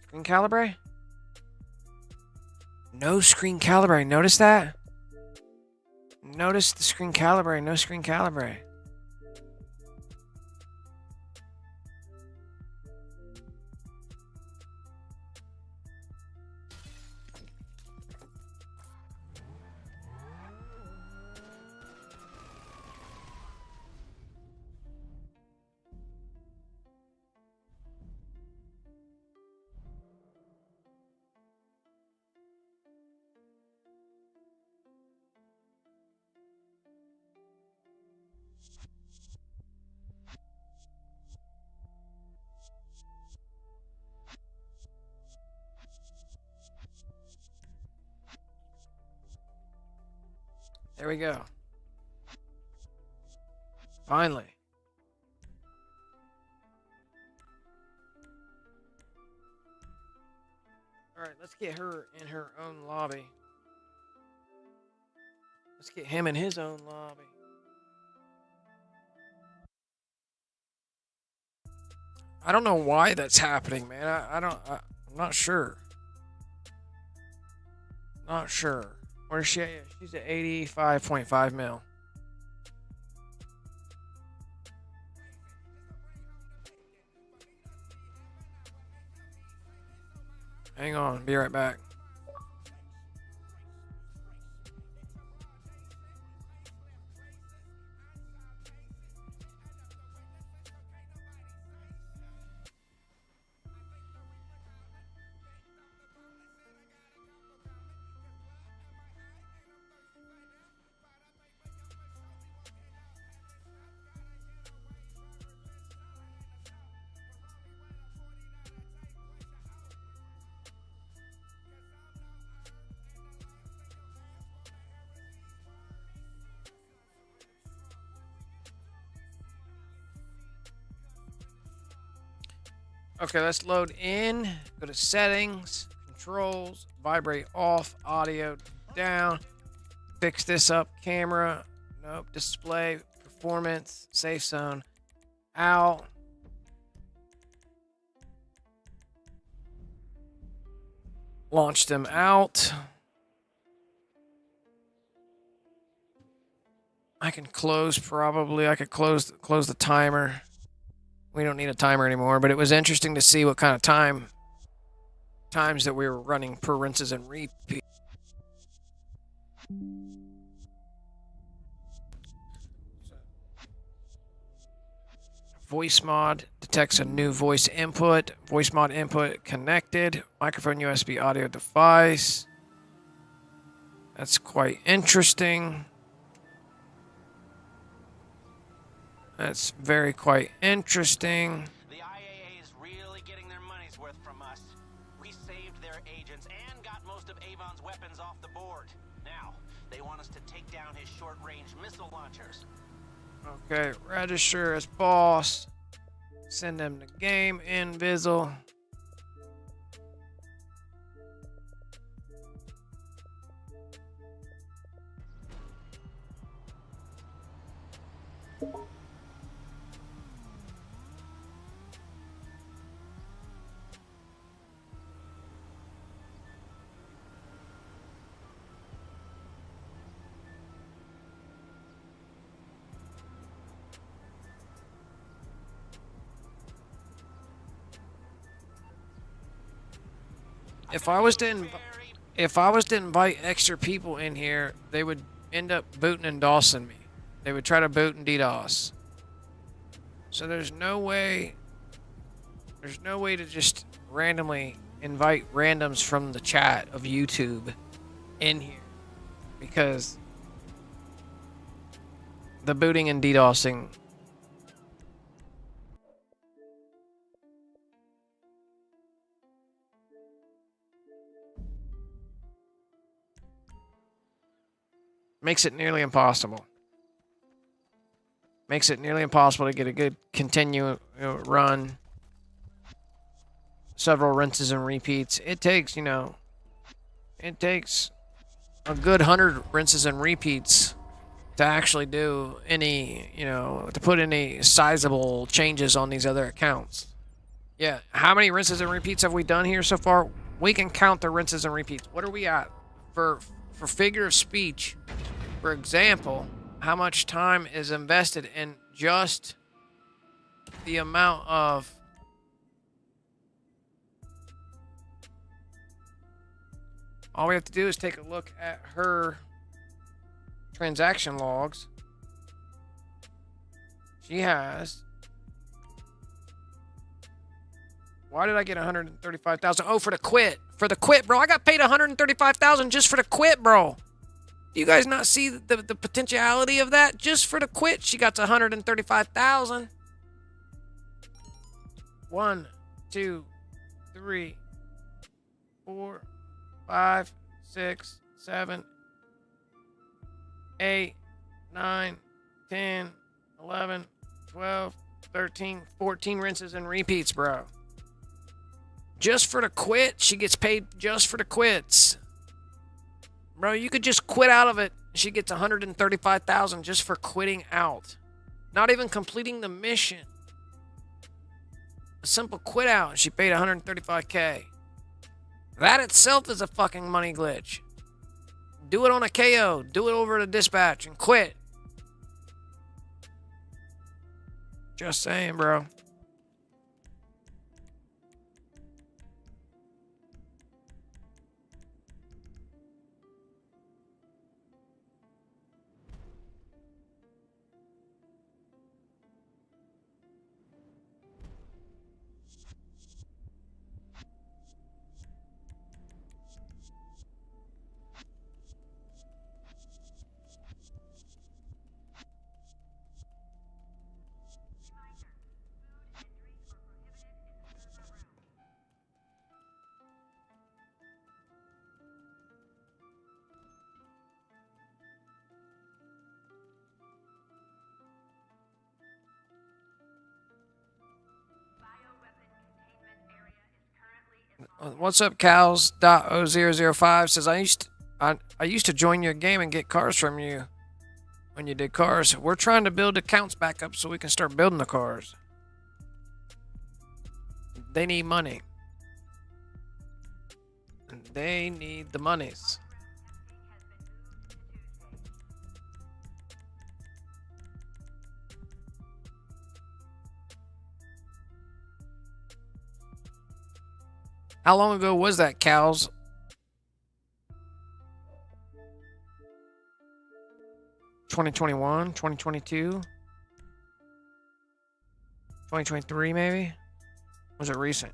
Screen calibrate? No screen calibrate. Notice that? Notice the screen calibrate. No screen calibrate. There we go. Finally. All right, let's get her in her own lobby. Let's get him in his own lobby. I don't know why that's happening, man. I'm not sure. Not sure. Where's she at? She's at 85.5 mil. Hang on, be right back. Okay, let's load in. Go to settings, controls, vibrate off, audio down. Fix this up. Camera, nope. Display, performance, safe zone, out. Launch them out. I can close probably. I could close the timer. We don't need a timer anymore, but it was interesting to see what kind of times that we were running per rinses and repeat. Voice mod detects a new voice input. Voice mod input connected. Microphone USB audio device. That's quite interesting. That's very quite interesting. The IAA is really getting their money's worth from us. We saved their agents and got most of Avon's weapons off the board. Now, they want us to take down his short-range missile launchers. Okay, register as boss. Send them the game, 𝓵𝓼𝓛𝓲𝓼. If I was to invite extra people in here, they would end up booting and DOSing me. They would try to boot and DDoS. So there's no way to just randomly invite randoms from the chat of YouTube in here, because the booting and DDoSing. Makes it nearly impossible. Makes it nearly impossible to get a good continue run. Several rinses and repeats. It takes, it takes a good 100 rinses and repeats to actually do any, to put any sizable changes on these other accounts. Yeah, how many rinses and repeats have we done here so far? We can count the rinses and repeats. What are we at? For figure of speech, for example, how much time is invested in just the amount of all we have to do is take a look at her transaction logs. She has, why did I get 135,000? Oh, for the quit. For the quit, bro. I got paid 135,000 just for the quit, bro. Do you guys not see the potentiality of that? Just for the quit, she got to 135,000. 1, 2, 3, 4, 5, 6, 7, 8, 9, 10, 11, 12, 13, 14 rinses and repeats, bro. Just for the quit, she gets paid just for the quits. Bro, you could just quit out of it. She gets 135,000 just for quitting out. Not even completing the mission. A simple quit out, she paid 135K. That itself is a fucking money glitch. Do it on a KO. Do it over at a dispatch and quit. Just saying, bro. What's up, 𝓼𝓲𝓼 says I used to join your game and get cars from you when you did cars. We're trying to build accounts back up so we can start building the cars. They need money. They need the monies. How long ago was that, cows? $2021, 2022, 2023 maybe? Was it recent?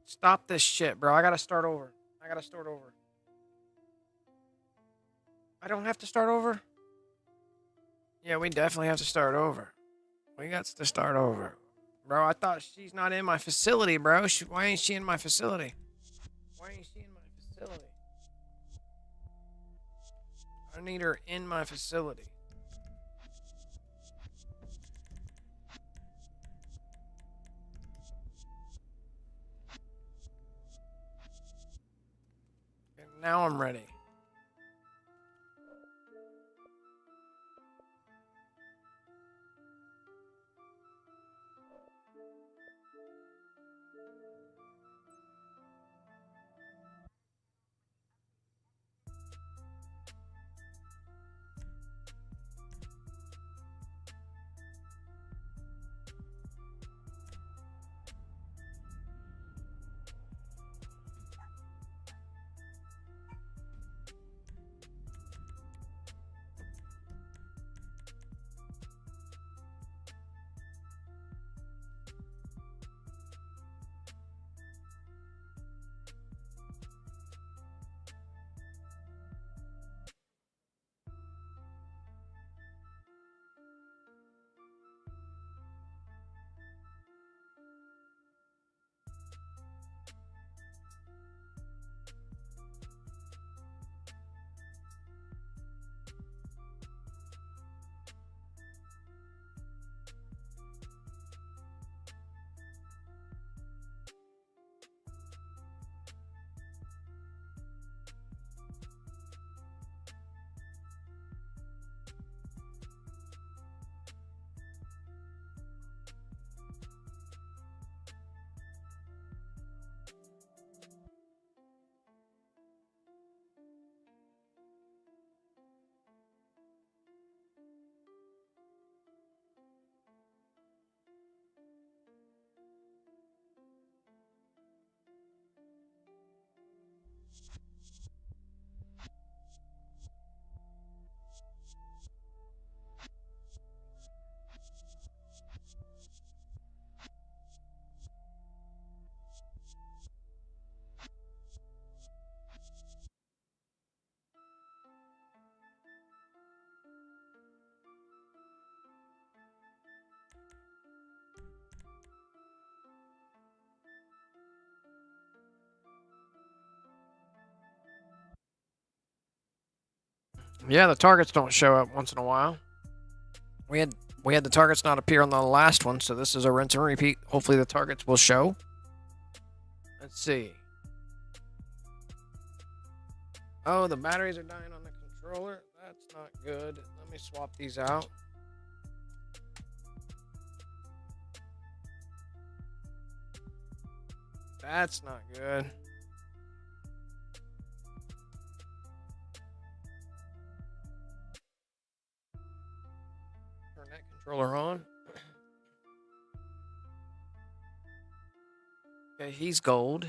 Stop this shit, bro. I gotta start over. I don't have to start over? Yeah, we definitely have to start over. We got to start over. Bro, I thought she's not in my facility, bro. Why ain't she in my facility? I need her in my facility. And now I'm ready. Yeah, the targets don't show up once in a while. We had the targets not appear on the last one, so this is a rinse and repeat. Hopefully the targets will show. Let's see. Oh, the batteries are dying on the controller. That's not good. Let me swap these out. That's not good. Turn that controller on. Okay, he's gold.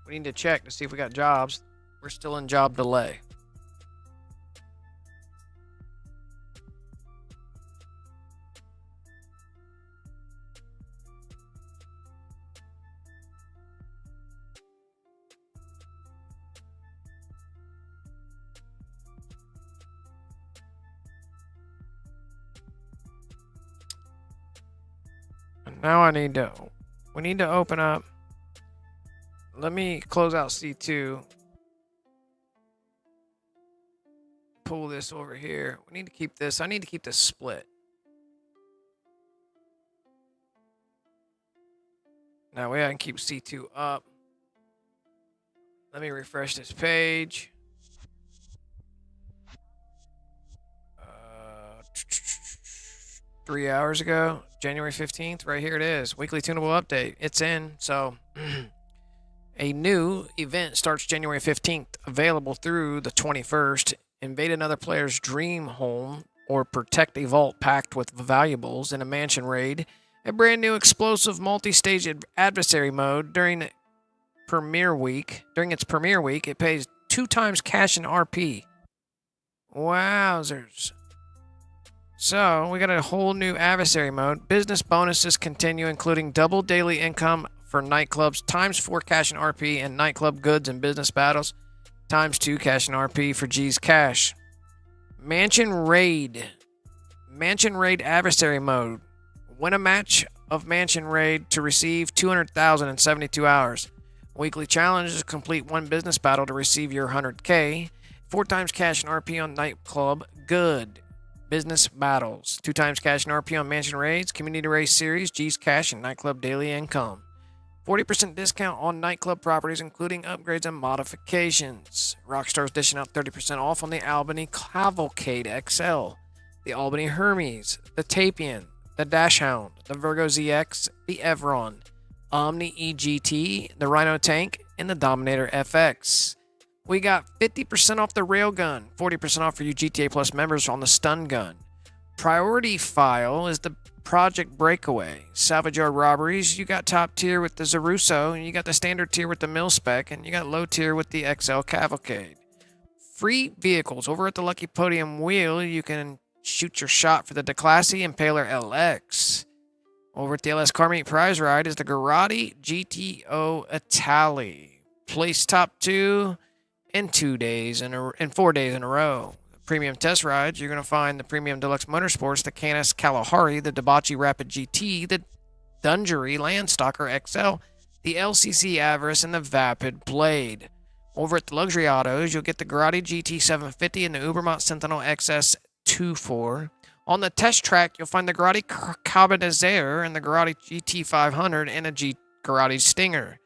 We need to check to see if we got jobs. We're still in job delay. Now we need to open up. Let me close out C2. Pull this over here. We need to keep this. I need to keep this split. Now we can keep C2 up. Let me refresh this page. 3 hours ago, January 15th, right here it is. Weekly tunable update. It's in. So a new event starts January 15th, available through the 21st. Invade another player's dream home or protect a vault packed with valuables in a mansion raid. A brand new explosive multi-stage adversary mode during its premiere week, it pays 2 times cash and RP. Wowzers. So, we got a whole new adversary mode. Business bonuses continue, including double daily income for nightclubs, times 4 cash and RP, and nightclub goods and business battles, times 2 cash and RP for G's cash. Mansion Raid adversary mode. Win a match of Mansion Raid to receive 200,000 in 72 hours. Weekly challenges: complete 1 business battle to receive your 100K. 4 times cash and RP on nightclub good. Business battles. 2 times cash and RP on mansion raids. Community race series. G's cash and nightclub daily income. 40% discount on nightclub properties, including upgrades and modifications. Rockstar's dishing out 30% off on the Albany Cavalcade XL, the Albany Hermes, the Tapian, the Dashhound, the Virgo ZX, the Evron, Omni EGT, the Rhino Tank, and the Dominator FX. We got 50% off the Railgun, 40% off for you GTA Plus members on the Stun Gun. Priority file is the Project Breakaway. Salvage yard robberies, you got top tier with the 𝓲𝓱𝓲, and you got the standard tier with the Mil-Spec, and you got low tier with the XL Cavalcade. Free vehicles. Over at the Lucky Podium wheel, you can shoot your shot for the 𝓫𝓸 Impaler LX. Over at the LS Car Meet Prize Ride is the ⱨ GTAO Italy. Place top 2 in 4 days in a row. Premium test rides, you're going to find the Premium Deluxe Motorsports, the Canis Kalahari, the 𝓫𝓠 Rapid GT, the ⱨ Landstalker XL, the LCC Avarice, and the Vapid Blade. Over at the Luxury Autos, you'll get the ⱨ GT750 and the Ubermatt Sentinel XS24. On the test track, you'll find the ⱨ 𝓫𝓸 and the ⱨ GT500 and a ⱨ Stinger.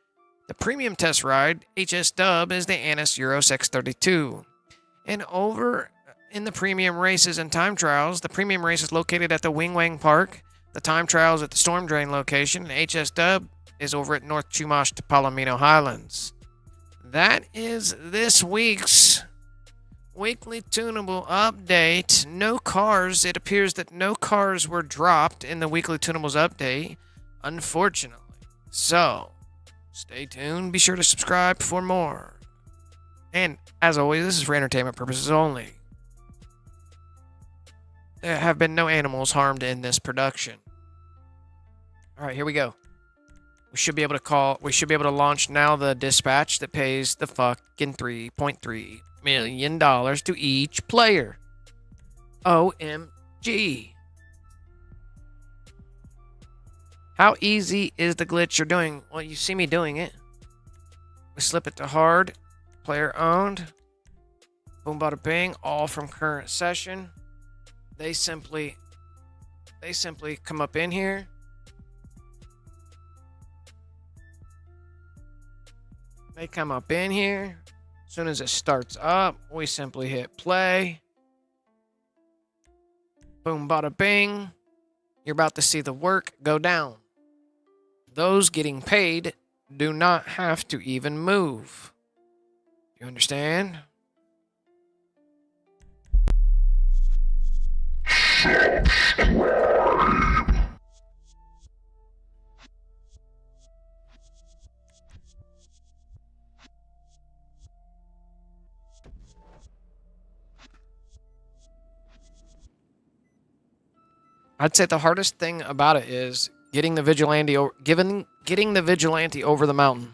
The premium test ride, HS Dub, is the Annis Euros X32. And over in the premium races and time trials, the premium race is located at the Wing Wang Park, the time trials at the Storm Drain location, and HS Dub is over at North Chumash to Palomino Highlands. That is this week's weekly tunable update. No cars. It appears that no cars were dropped in the weekly tunables update, unfortunately. So, stay tuned. Be sure to subscribe for more. And, as always, this is for entertainment purposes only. There have been no animals harmed in this production. Alright, here we go. We should be able to launch now the dispatch that pays the fucking $3.3 million to each player. OMG. How easy is the glitch you're doing? Well, you see me doing it. We slip it to hard. Player owned. Boom, bada, bing. All from current session. They simply come up in here. They come up in here. As soon as it starts up, we simply hit play. Boom, bada, bing. You're about to see the work go down. Those getting paid do not have to even move. You understand? I'd say the hardest thing about it is getting the vigilante over the mountain.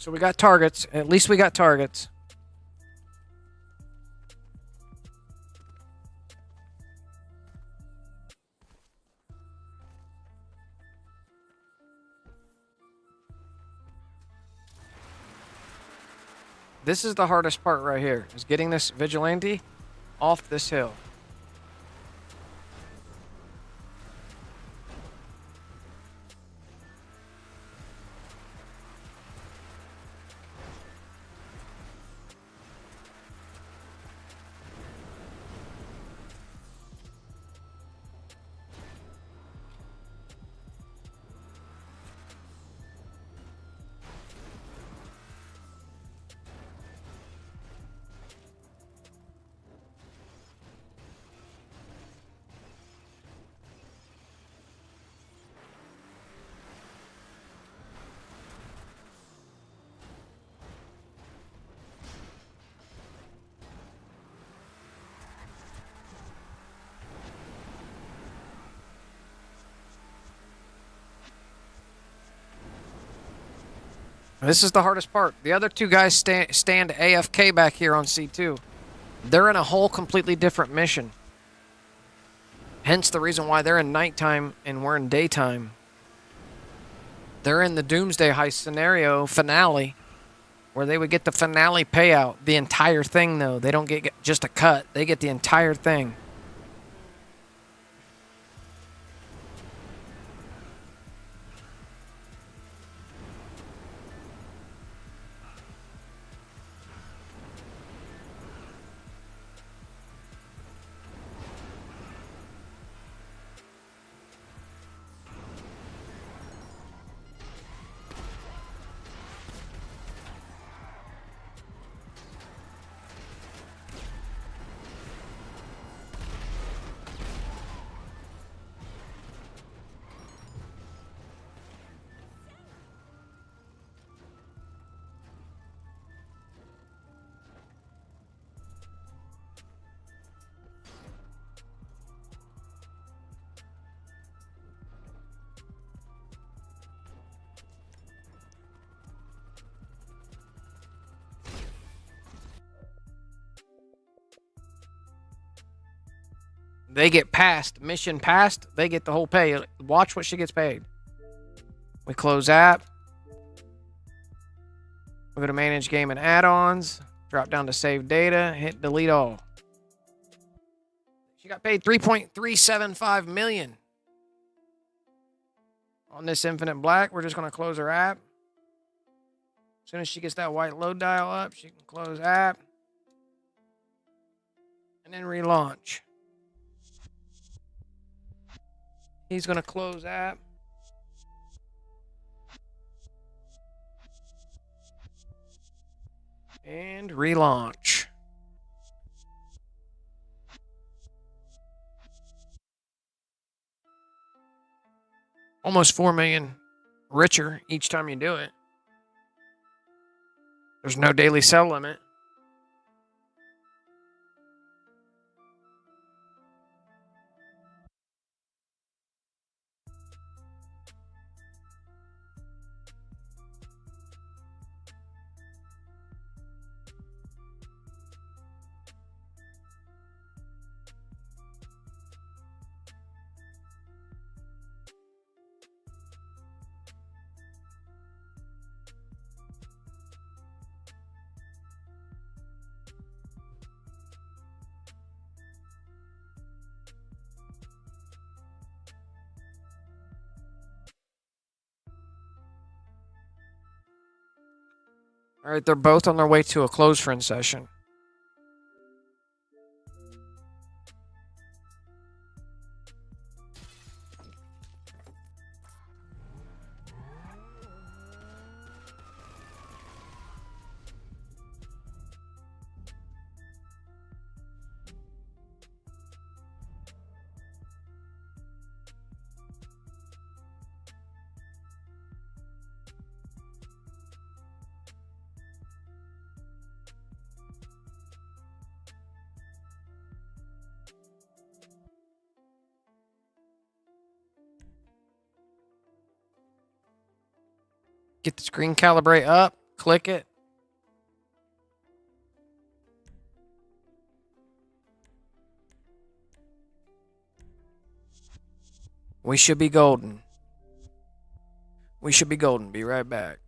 So we got targets. At least we got targets. This is the hardest part right here, is getting this vigilante off this hill. This is the hardest part. The other two guys stand AFK back here on C2. They're in a whole completely different mission. Hence the reason why they're in nighttime and we're in daytime. They're in the Doomsday Heist scenario finale, where they would get the finale payout. The entire thing, though. They don't get just a cut. They get the entire thing. They get passed. Mission passed. They get the whole pay. Watch what she gets paid. We close app. We go to manage game and add-ons. Drop down to save data. Hit delete all. She got paid $3.375 million. On this Infinite Black, we're just going to close her app. As soon as she gets that white load dial up, she can close app. And then relaunch. He's going to close app. And relaunch. Almost 4 million richer each time you do it. There's no daily sell limit. All right, they're both on their way to a close friend session. Get the screen calibrate up. Click it. We should be golden. We should be golden. Be right back.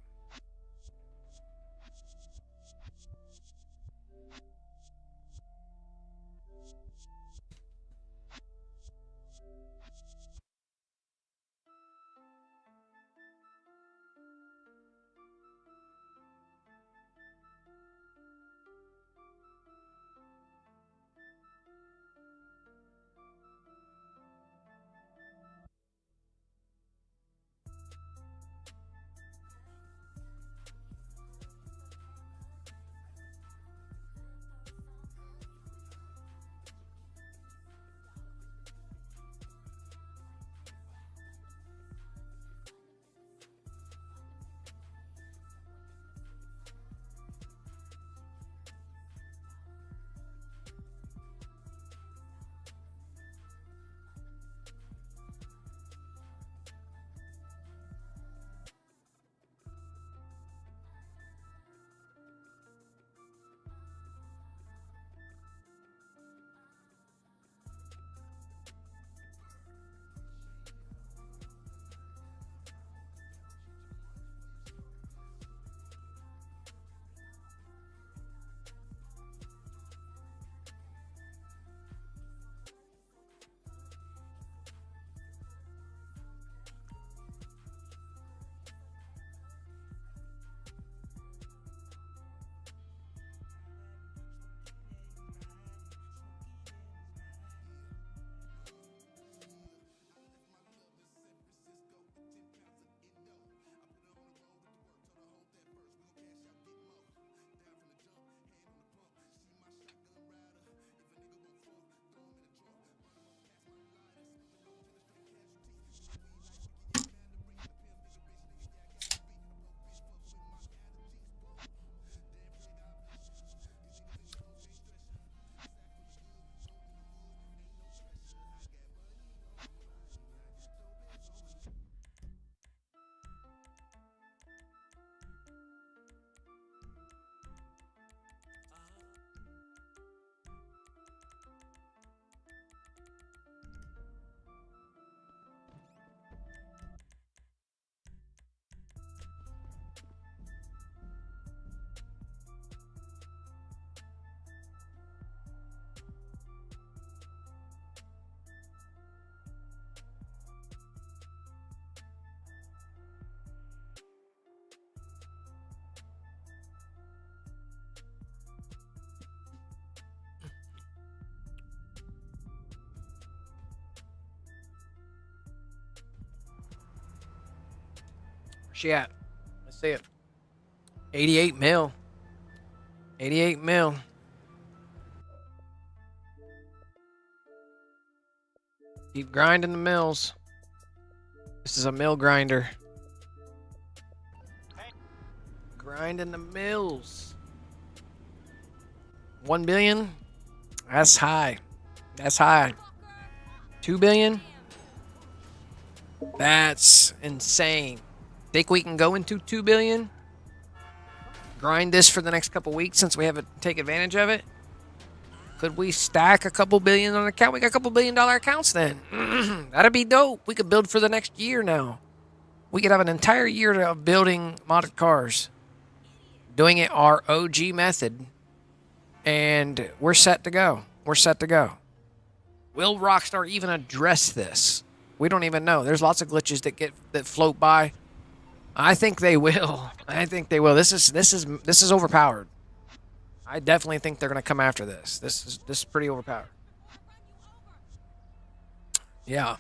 She at? Let's see it. 88 mil. 88 mil. Keep grinding the mills. This is a mill grinder. Grinding the mills. 1 billion? That's high. That's high. 2 billion? That's insane. Think we can go into 2 billion? Grind this for the next couple weeks since we haven't taken advantage of it? Could we stack a couple billion on an account? We got a couple $1 billion accounts then. That'd be dope. We could build for the next year now. We could have an entire year of building modded cars. Doing it our OG method. And we're set to go. We're set to go. Will Rockstar even address this? We don't even know. There's lots of glitches that float by. I think they will. I think they will. This is overpowered. I definitely think they're gonna come after this. This is pretty overpowered. Yeah.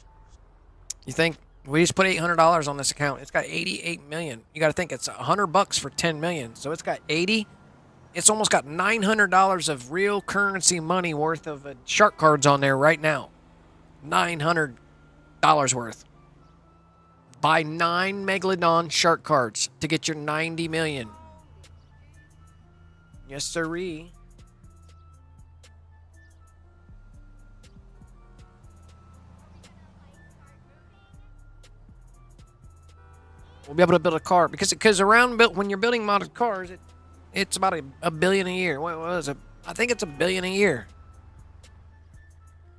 You think we just put $800 on this account? It's got 88 million. You got to think it's $100 for 10 million. So it's got 80. It's almost got $900 of real currency money worth of shark cards on there right now. $900 worth. Buy 9 Megalodon shark cards to get your 90 million. Yes, sirree. we'll be able to build a car because around when you're building modded cars, it's about a billion a year. What was it? I think it's $1 billion a year.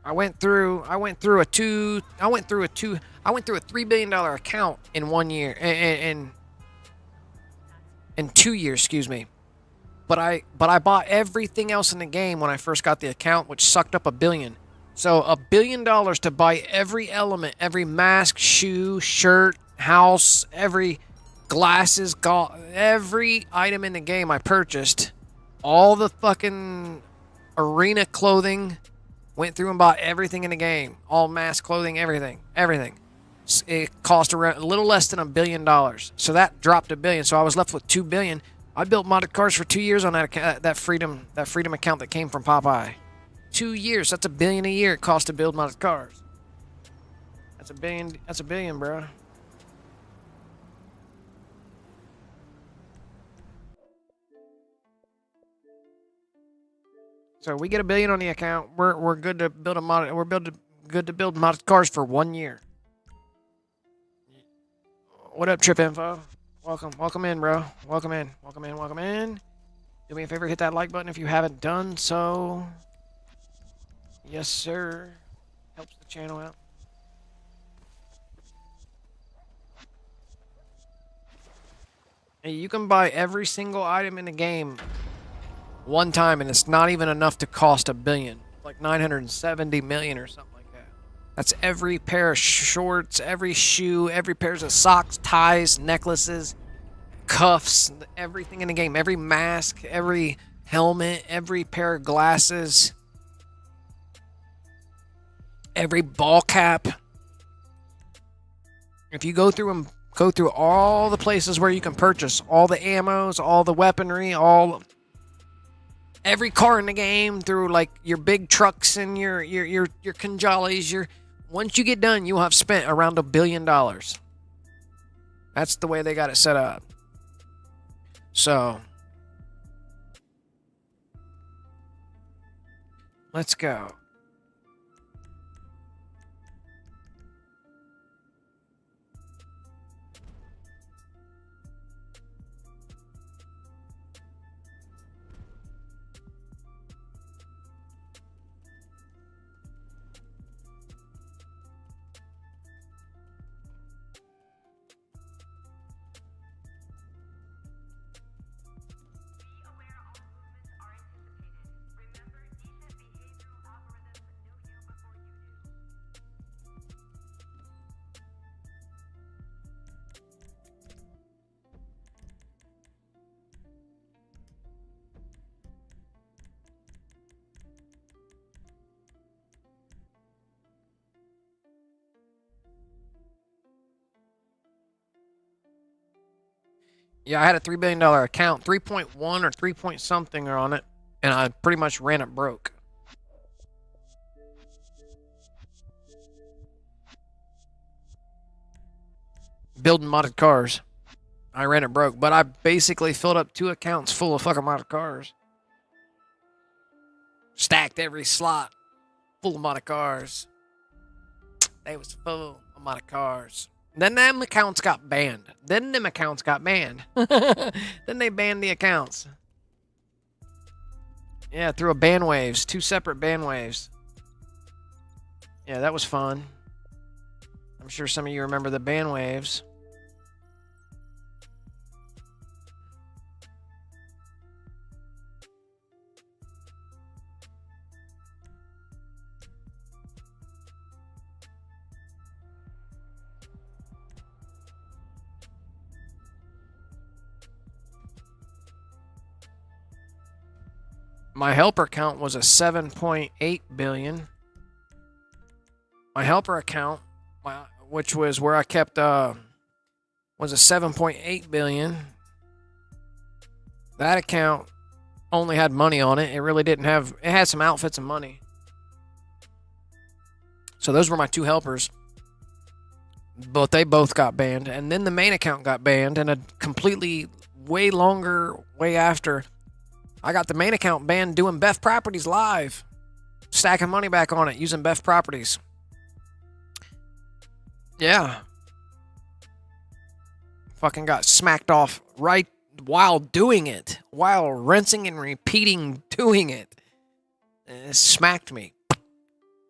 I went through a $3 billion account in 1 year, in 2 years, excuse me. But I bought everything else in the game when I first got the account, which sucked up $1 billion. So $1 billion to buy every element, every mask, shoe, shirt, house, every glasses, every item in the game I purchased, all the fucking arena clothing. Went through and bought everything in the game. All mask clothing, everything. It cost around a little less than $1 billion. So that dropped $1 billion. So I was left with $2 billion. I built modded cars for 2 years on that freedom account that came from Popeye. 2 years. That's $1 billion a year it cost to build modded cars. That's $1 billion. That's $1 billion, bro. So we get $1 billion on the account. We're good to build good to build modded cars for 1 year. What up, Trip Info? Welcome in, bro. Welcome in. Do me a favor, hit that like button if you haven't done so. Yes, sir. Helps the channel out. Hey, you can buy every single item in the game one time, and it's not even enough to cost $1 billion. Like 970 million or something like that. That's every pair of shorts, every shoe, every pair of socks, ties, necklaces, cuffs, everything in the game. Every mask, every helmet, every pair of glasses, every ball cap. If you go through all the places where you can purchase all the ammos, all the weaponry, every car in the game, through like your big trucks and your 𝓻𝓸𝓼, once you get done, you'll have spent around $1 billion. That's the way they got it set up. So let's go. Yeah, I had a $3 billion account. 3.1 or 3 point something are on it, and I pretty much ran it broke. Building modded cars. I ran it broke, but I basically filled up 2 accounts full of fucking modded cars. Stacked every slot full of modded cars. They was full of modded cars. Then them accounts got banned. Then they banned the accounts. Yeah, through a ban waves. 2 separate ban waves. Yeah, that was fun. I'm sure some of you remember the ban waves. My helper count was a 7.8 billion. My helper account, which was where I kept, was a 7.8 billion. That account only had money on it. It really didn't have, it had some outfits and money. So those were my 2 helpers. But they both got banned. And then the main account got banned, and a completely way longer way after, I got the main account banned doing Beth Properties live. Stacking money back on it using Beth Properties. Yeah. fucking got smacked off right while doing it, while rinsing and repeating doing it. And it smacked me.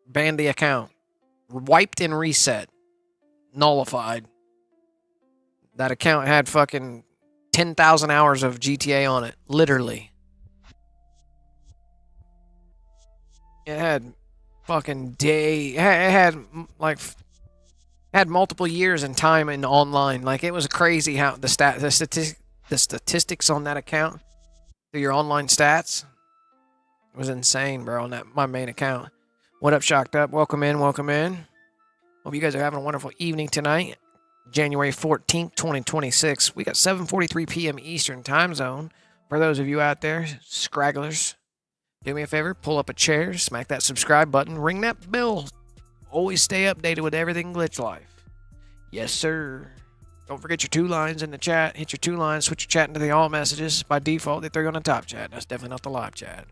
Banned the account. Wiped and reset. Nullified. That account had fucking 10,000 hours of GTA on it. Literally. It had fucking it had like had multiple years in time in online. Like, it was crazy how the statistics on that account through your online stats was insane, bro, on that my main account. What up, Shocked Up? Welcome in, welcome in. Hope you guys are having a wonderful evening tonight. January 14th, 2026. We got 7:43 p.m. Eastern time zone. For those of you out there, scragglers, do me a favor, pull up a chair, smack that subscribe button, ring that bell. Always stay updated with everything Glitch Life. Yes, sir. Don't forget your 2 lines in the chat. Hit your 2 lines, switch your chat into the all messages. By default, they throw you on the top chat. That's definitely not the live chat.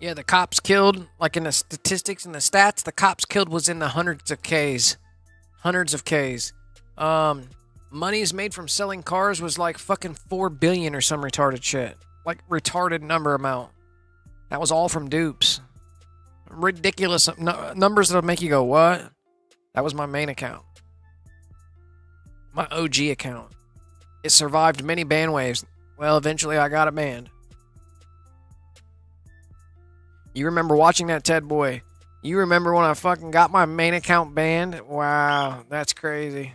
Yeah, the cops killed, like in the statistics and the stats, the cops killed was in the hundreds of Ks. Hundreds of Ks. Monies made from selling cars was like fucking 4 billion or some retarded shit. Like, retarded number amount. That was all from dupes. Ridiculous numbers that'll make you go, what? That was my main account. My OG account. It survived many ban waves. Well, eventually I got it banned. You remember watching that, Ted Boy? You remember when I fucking got my main account banned? Wow, that's crazy.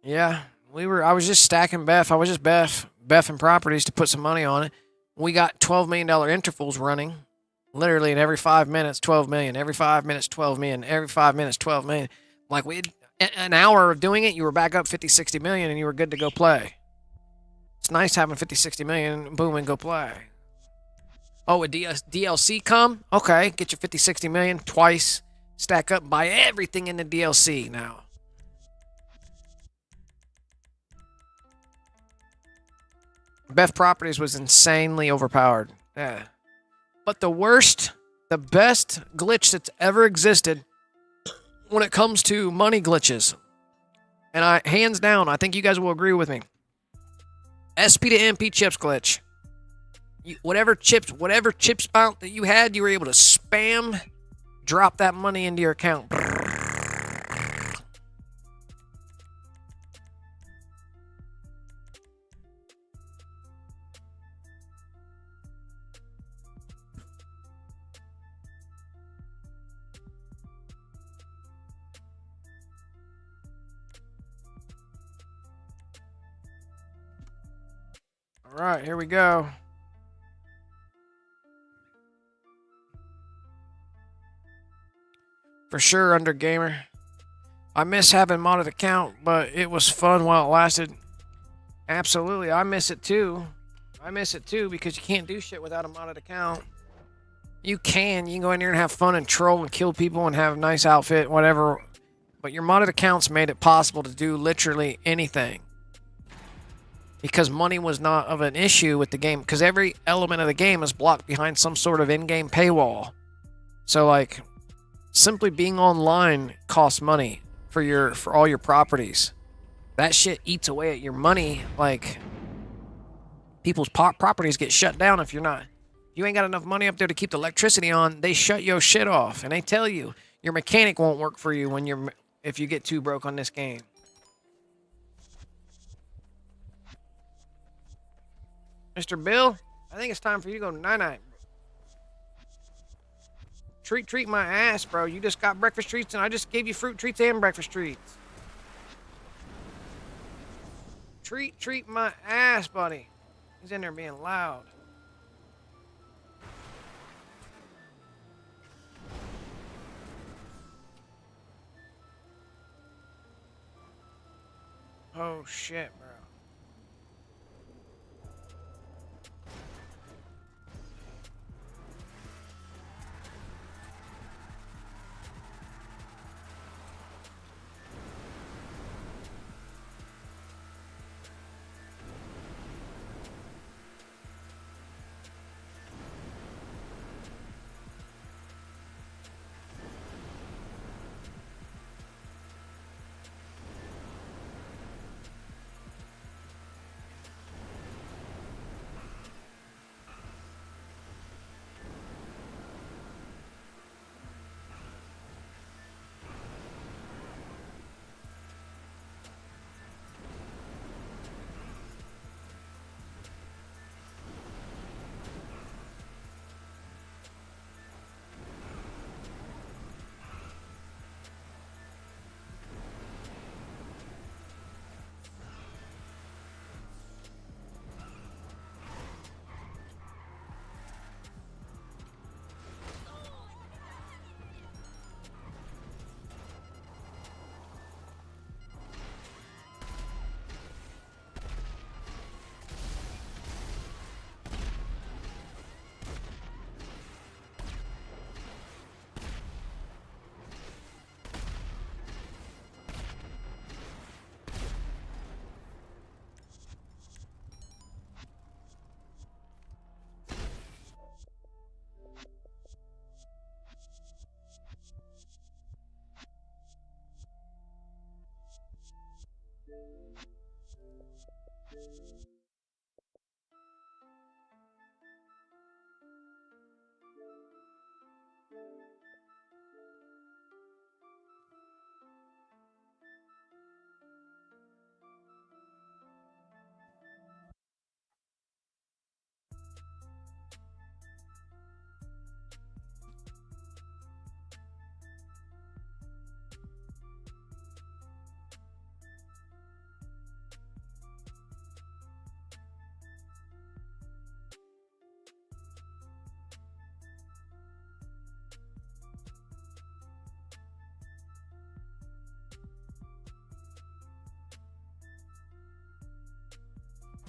Yeah, I was just stacking Beth. I was just Beffing properties to put some money on it. We got $12 million intervals running. Literally, in every 5 minutes, 12 million. Every 5 minutes, 12 million. Every 5 minutes, 12 million. Like, an hour of doing it, you were back up 50, 60 million, and you were good to go play. It's nice having 50, 60 million, boom, and go play. Oh, a DLC come? Okay, get your 50, 60 million twice. Stack up, buy everything in the DLC now. Beth Properties was insanely overpowered. Yeah. But the best glitch that's ever existed when it comes to money glitches, and hands down, I think you guys will agree with me, SP to MP chips glitch. Whatever chips amount that you had, you were able to spam, drop that money into your account. All right, here we go. For sure, Under Gamer. I miss having modded account, but it was fun while it lasted. Absolutely, I miss it too. I miss it too because you can't do shit without a modded account. You can go in there and have fun and troll and kill people and have a nice outfit, whatever. But your modded accounts made it possible to do literally anything. Because money was not of an issue with the game. Because every element of the game is blocked behind some sort of in-game paywall. So, like, simply being online costs money for all your properties. That shit eats away at your money. Like, people's properties get shut down if you ain't got enough money up there to keep the electricity on. They shut your shit off, and they tell you your mechanic won't work for you if you get too broke on this game. Mr. Bill, I think it's time for you to go night-night. Treat my ass, bro. You just got breakfast treats, and I just gave you fruit treats and breakfast treats. Treat my ass, buddy. He's in there being loud. Oh, shit, bro.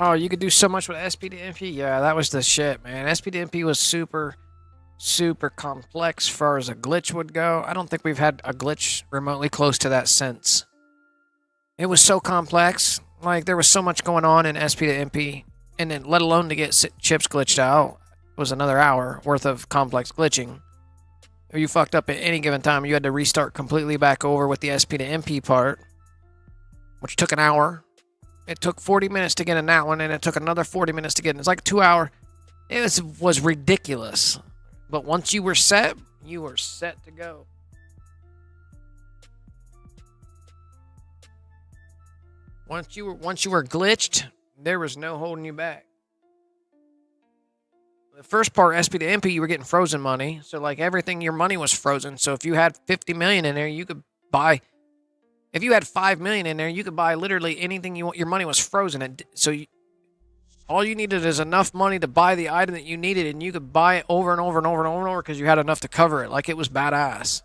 Oh, you could do so much with SP to MP. Yeah, that was the shit, man. SP to MP was super complex as far as a glitch would go. I don't think we've had a glitch remotely close to that since. It was so complex. Like, there was so much going on in SP to MP. And then, let alone to get chips glitched out, was another hour worth of complex glitching. If you fucked up at any given time, you had to restart completely back over with the SP to MP part, which took an hour. It took 40 minutes to get in that one, and it took another 40 minutes to get in. It's like a 2 hour. It was ridiculous. But once you were set to go. Once you were glitched, there was no holding you back. The first part, SP to MP, you were getting frozen money. So, like, everything, your money was frozen. So if you had 50 million in there, you could buy. If you had 5 million in there, you could buy literally anything you want. Your money was frozen. All you needed is enough money to buy the item that you needed, and you could buy it over and over and over and over and over because you had enough to cover it. Like, it was badass.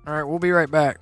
All right, we'll be right back.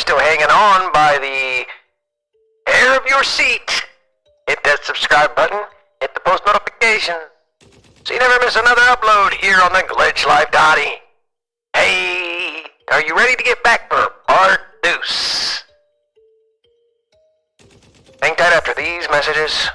still hanging on by the hair of your seat, hit that subscribe button, hit the post notifications, so you never miss another upload here on the Glitch Life Dotty. Hey, are you ready to get back for part deuce? Hang tight after these messages.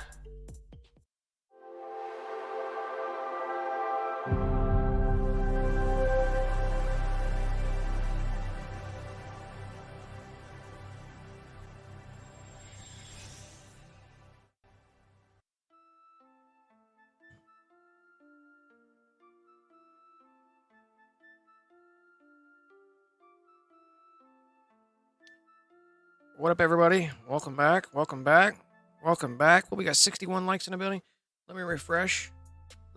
What up, everybody? Welcome back. Welcome back. Welcome back. Well, we got 61 likes in the building. Let me refresh.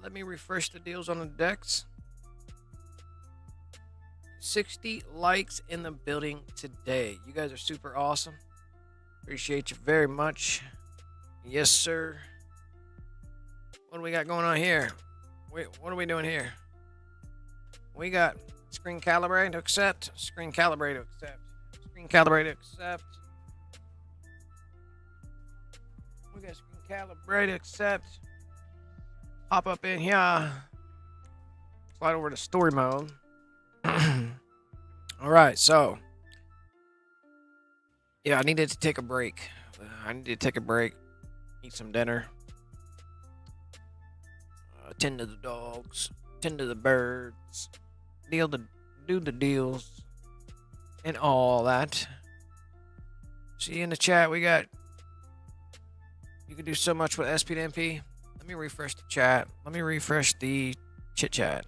Let me refresh the deals on the decks. 60 likes in the building today. You guys are super awesome. Appreciate you very much. Yes, sir. What do we got going on here? Wait, what are we doing here? We got screen calibrate to accept. Screen calibrate to accept. Screen calibrate to accept. We got screen calibrate to accept. Hop up in here. Slide over to story mode. All right, so yeah, I needed to take a break. Eat some dinner. Tend to the dogs. Tend to the birds. Do the deals. And all that. See in the chat, we got. You can do so much with SP to MP. Let me refresh the chat. Let me refresh the chit chat.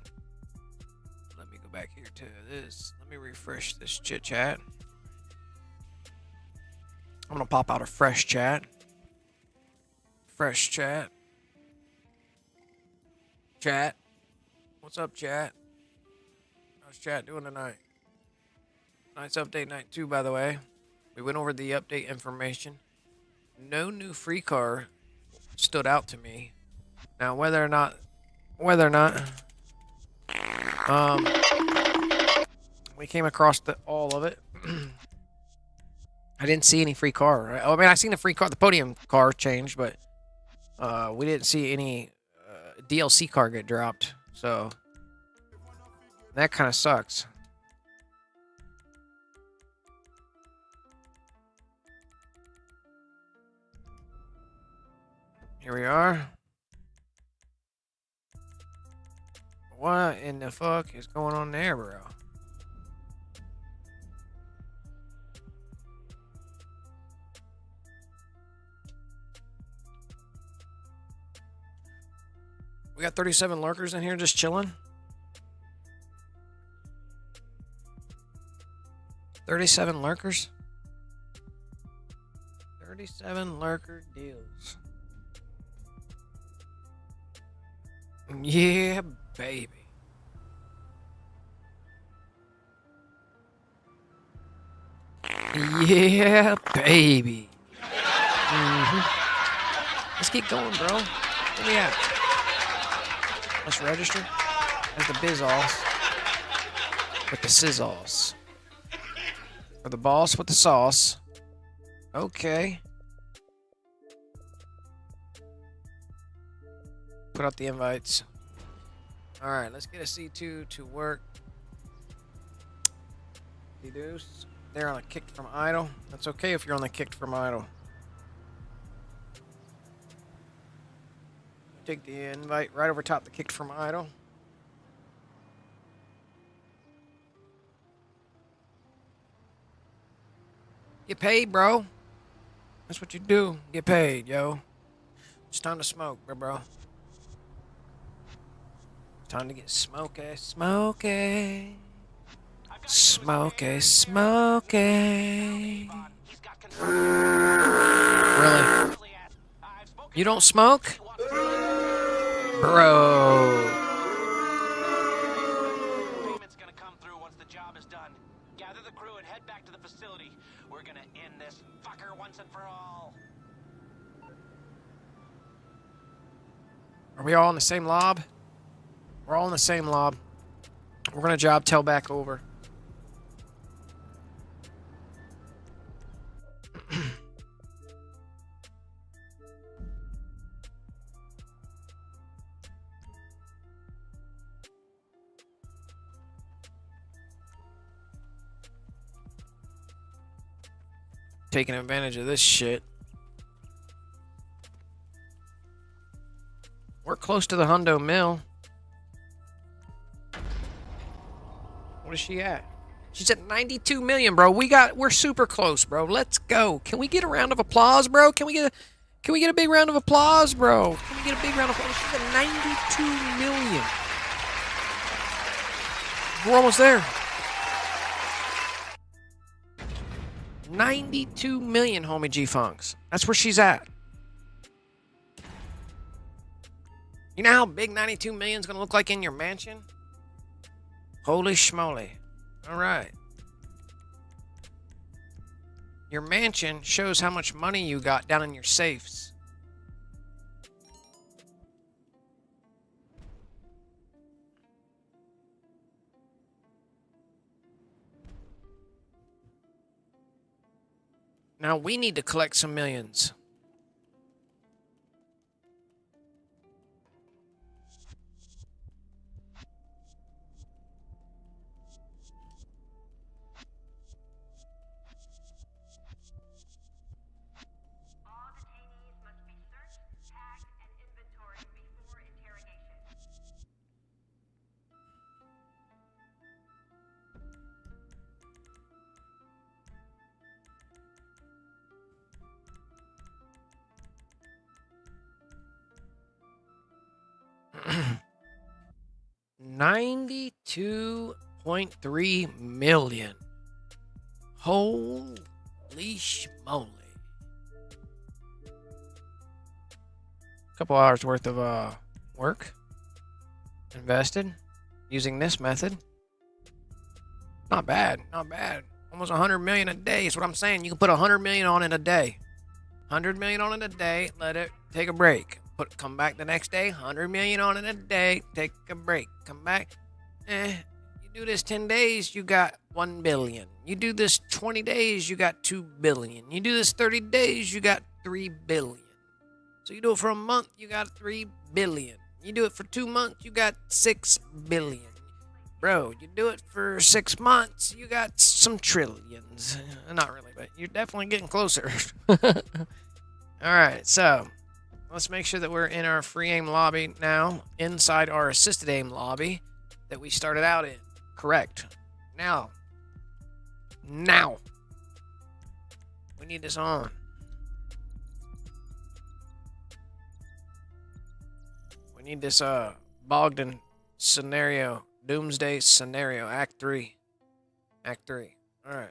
Let me go back here to this. Let me refresh this chit chat. I'm gonna pop out a fresh chat. Fresh chat. Chat. What's up, chat? How's chat doing tonight? Tonight's update night 2, by the way. We went over the update information. No new free car stood out to me. Now, whether or not, we came across all of it. I didn't see any free car. Right? I mean, I seen the free car, the podium car changed, but we didn't see any DLC car get dropped. So that kind of sucks. Here we are. What in the fuck is going on there, bro? We got 37 lurkers in here just chilling. 37 lurkers? 37 lurker deals. Yeah, baby. Yeah, baby. Let's keep going, bro. Where we at? Let's register. As the bizos. With the sizzles. Or the boss with the sauce. Okay. Put out the invites. All right, let's get a C2 to work. Deduce. They're on a kicked from idle. That's okay if you're on the kicked from idle. Take the invite right over top the kicked from idle. Get paid, bro. That's what you do. Get paid, yo. It's time to smoke, bro. Time to get smoky, smoky. Smoky, smoky. Really? You don't smoke? Bro. Payment's gonna come through once the job is done. Gather the crew and head back to the facility. We're gonna end this fucker once and for all. Are we all in the same lob? We're all in the same lob. We're gonna job tail back over. taking advantage of this shit. We're close to the hundo mill. What is she at? She's at 92 million, bro. We're super close, bro. Let's go. Can we get a round of applause, bro? Can we get a big round of applause, bro? Can we get a big round of applause? She's at 92 million. We're almost there. 92 million, homie G-Funks. That's where she's at. You know how big 92 million is going to look like in your mansion? Holy schmoly. All right. Your mansion shows how much money you got down in your safes. Now we need to collect some millions. All detainees must be searched, tagged, and inventoried before interrogation. $92.3 million. Holy schmoly. Couple hours worth of work invested using this method. Not bad, not bad. Almost 100 million a day is what I'm saying. You can put 100 million on in a day. 100 million on in a day, let it take a break. Come back the next day, 100 million on in a day, take a break. Come back. You do this 10 days, you got 1 billion. You do this 20 days, you got 2 billion. You do this 30 days, you got 3 billion. So you do it for a month, you got 3 billion. You do it for 2 months, you got 6 billion. Bro, you do it for 6 months, you got some trillions. Not really, but you're definitely getting closer. Alright, so let's make sure that we're in our free aim lobby now, inside our assisted aim lobby that we started out in. Correct. Now, we need this on. We need this Bogdan scenario, Doomsday scenario, Act 3. Act 3. All right.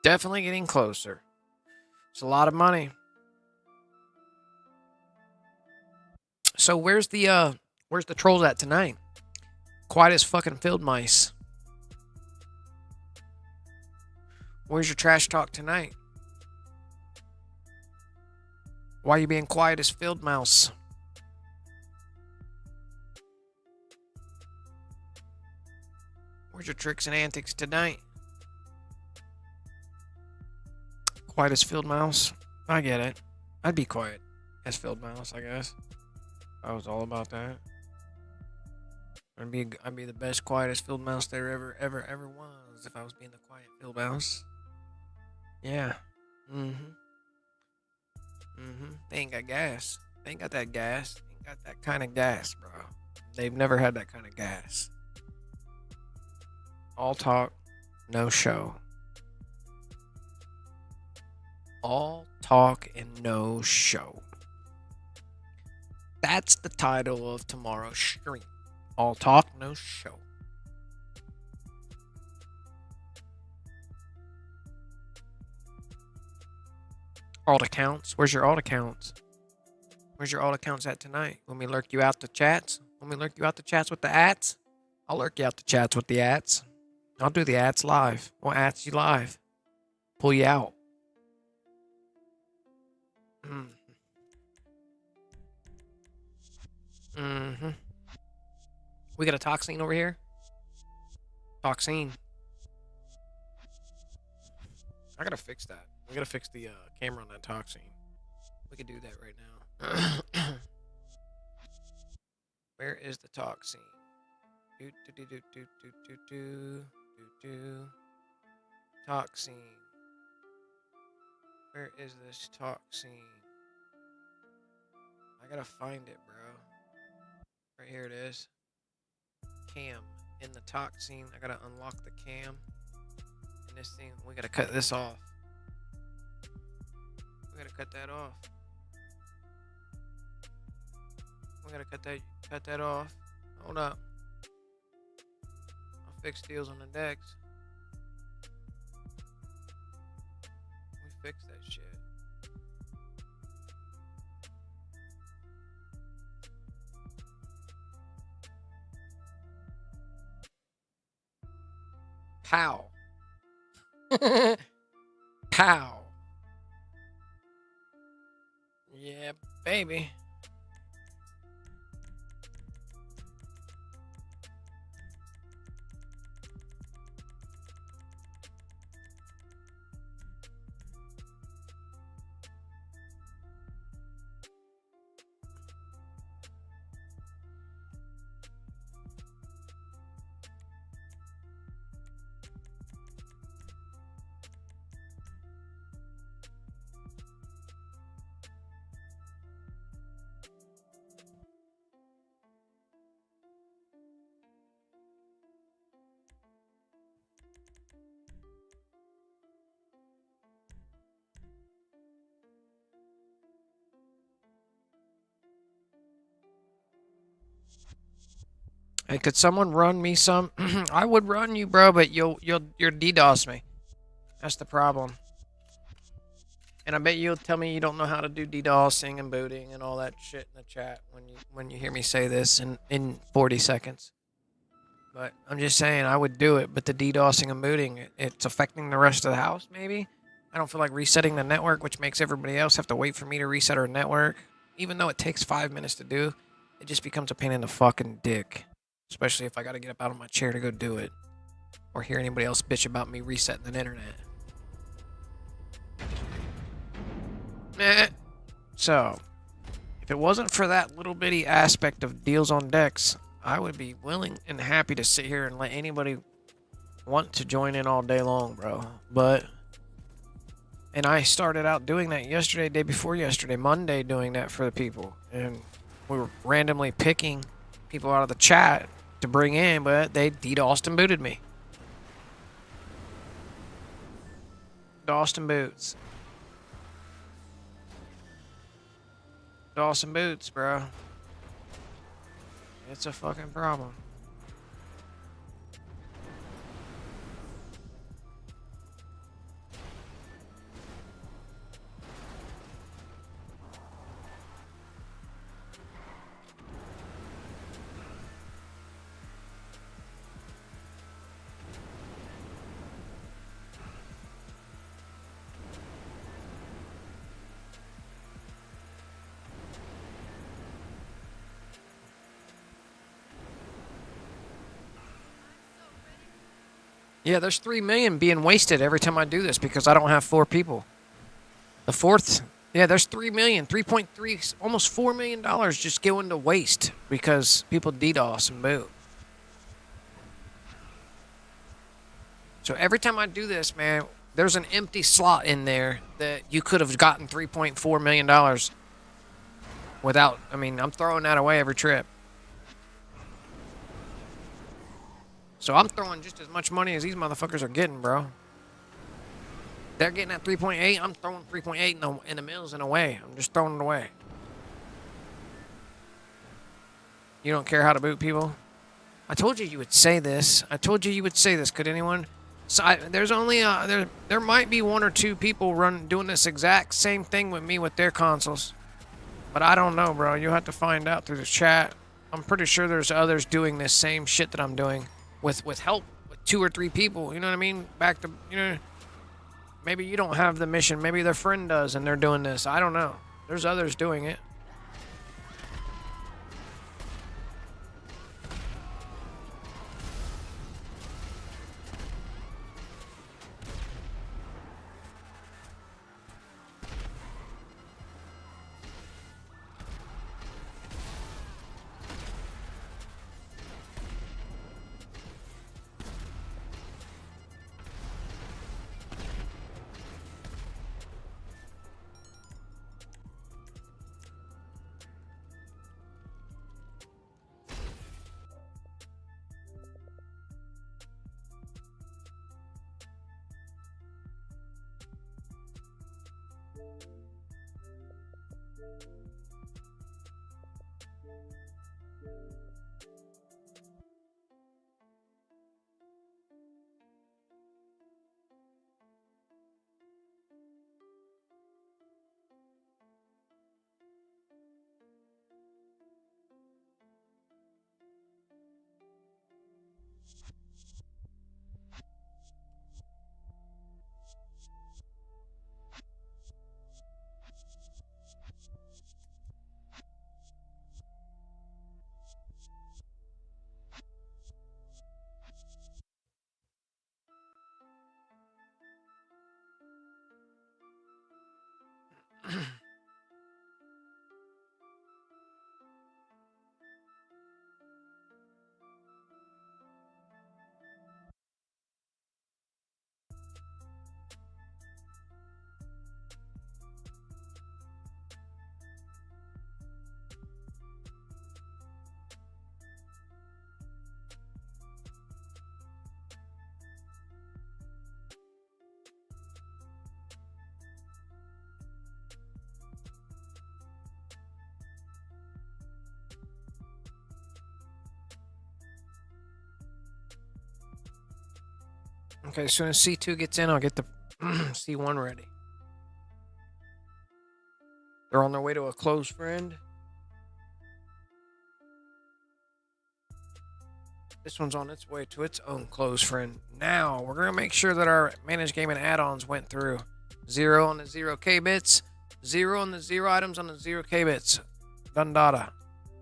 Definitely getting closer. It's a lot of money. So where's the trolls at tonight? Quiet as fucking field mice. Where's your trash talk tonight? Why are you being quiet as field mouse? Where's your tricks and antics tonight? Quiet as field mouse. I get it. I'd be quiet as field mouse, I guess. I was all about that. I'd be the best quietest field mouse there ever was if I was being the quiet field mouse. Yeah. They ain't got gas. They ain't got that gas. They ain't got that kind of gas, bro. They've never had that kind of gas. All talk, no show. All talk and no show. That's the title of tomorrow's stream. All talk, no show. Alt accounts. Where's your alt accounts? Where's your alt accounts at tonight? When we lurk you out the chats? When we lurk you out the chats with the ats? I'll lurk you out the chats with the ats. I'll do the ads live. We'll ads you live. Pull you out. Mm-hmm. We got a toxin over here. Toxin. I gotta fix that. We gotta fix the camera on that toxin. We could do that right now. Where is the toxin? Toxin. Where is this toxin? I gotta find it, bro. Right here it is. Cam in the toxin. I gotta unlock the cam. And this thing, we gotta cut this off. We gotta cut that off. We gotta cut that off. Hold up. I'll fix deals on the decks. We fixed that shit. Pow. Pow. Yeah, baby. Hey, could someone run me some? I would run you, bro, but you'll DDoS me. That's the problem. And I bet you'll tell me you don't know how to do DDoSing and booting and all that shit in the chat when you hear me say this in 40 seconds. But I'm just saying I would do it, but the DDoSing and booting, it's affecting the rest of the house, maybe? I don't feel like resetting the network, which makes everybody else have to wait for me to reset our network. Even though it takes 5 minutes to do, it just becomes a pain in the fucking dick. Especially if I gotta get up out of my chair to go do it. Or hear anybody else bitch about me resetting the internet. So, if it wasn't for that little bitty aspect of deals on decks, I would be willing and happy to sit here and let anybody want to join in all day long, bro. And I started out doing that yesterday, day before yesterday, Monday, doing that for the people. And we were randomly picking people out of the chat to bring in, but they DDoSed and booted me. DOSed and boots. DOS and boots, bro. It's a fucking problem. Yeah, there's 3 million being wasted every time I do this because I don't have 4 people. The fourth, yeah, there's 3 million, 3.3, almost $4 million just going to waste because people DDoS and boot. So every time I do this, man, there's an empty slot in there that you could have gotten $3.4 million without. I mean, I'm throwing that away every trip. So I'm throwing just as much money as these motherfuckers are getting, bro. They're getting at 3.8. I'm throwing 3.8 in the mills and away. I'm just throwing it away. You don't care how to boot people? I told you you would say this. I told you you would say this. Could anyone? So there's only there might be 1 or 2 people doing this exact same thing with me with their consoles, but I don't know, bro. You'll have to find out through the chat. I'm pretty sure there's others doing this same shit that I'm doing. With help, with like 2 or 3 people. You know what I mean? Back to, you know, maybe you don't have the mission. Maybe their friend does, and they're doing this. I don't know. There's others doing it. Okay, as soon as C2 gets in, I'll get the C1 ready. They're on their way to a close friend. This one's on its way to its own close friend. Now, we're going to make sure that our managed game and add-ons went through. 0 on the 0K bits. 0 on the 0 items on the 0K bits. Done data.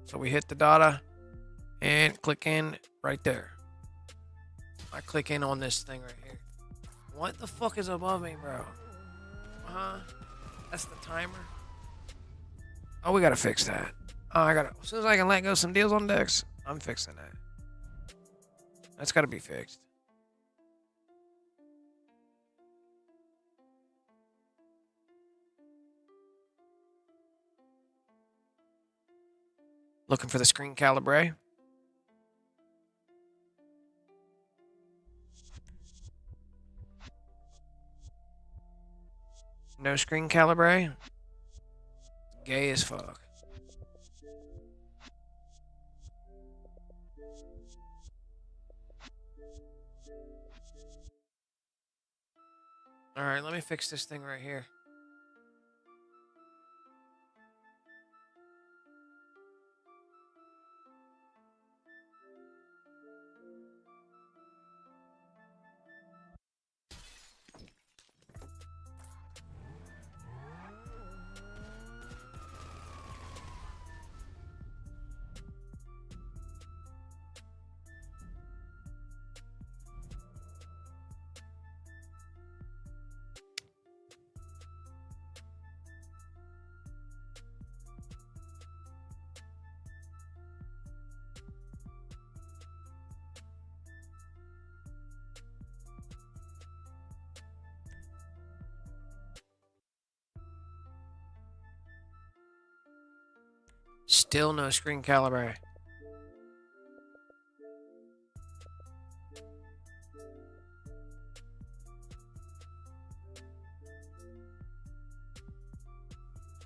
So we hit the data and click in right there. I click in on this thing right here. What the fuck is above me, bro? That's the timer. Oh, we gotta fix that. Oh, as soon as I can let go some deals on decks, I'm fixing that. That's gotta be fixed. Looking for the ⱨ No ⱨ Gay as fuck. Alright, let me fix this thing right here. Still no ⱨ.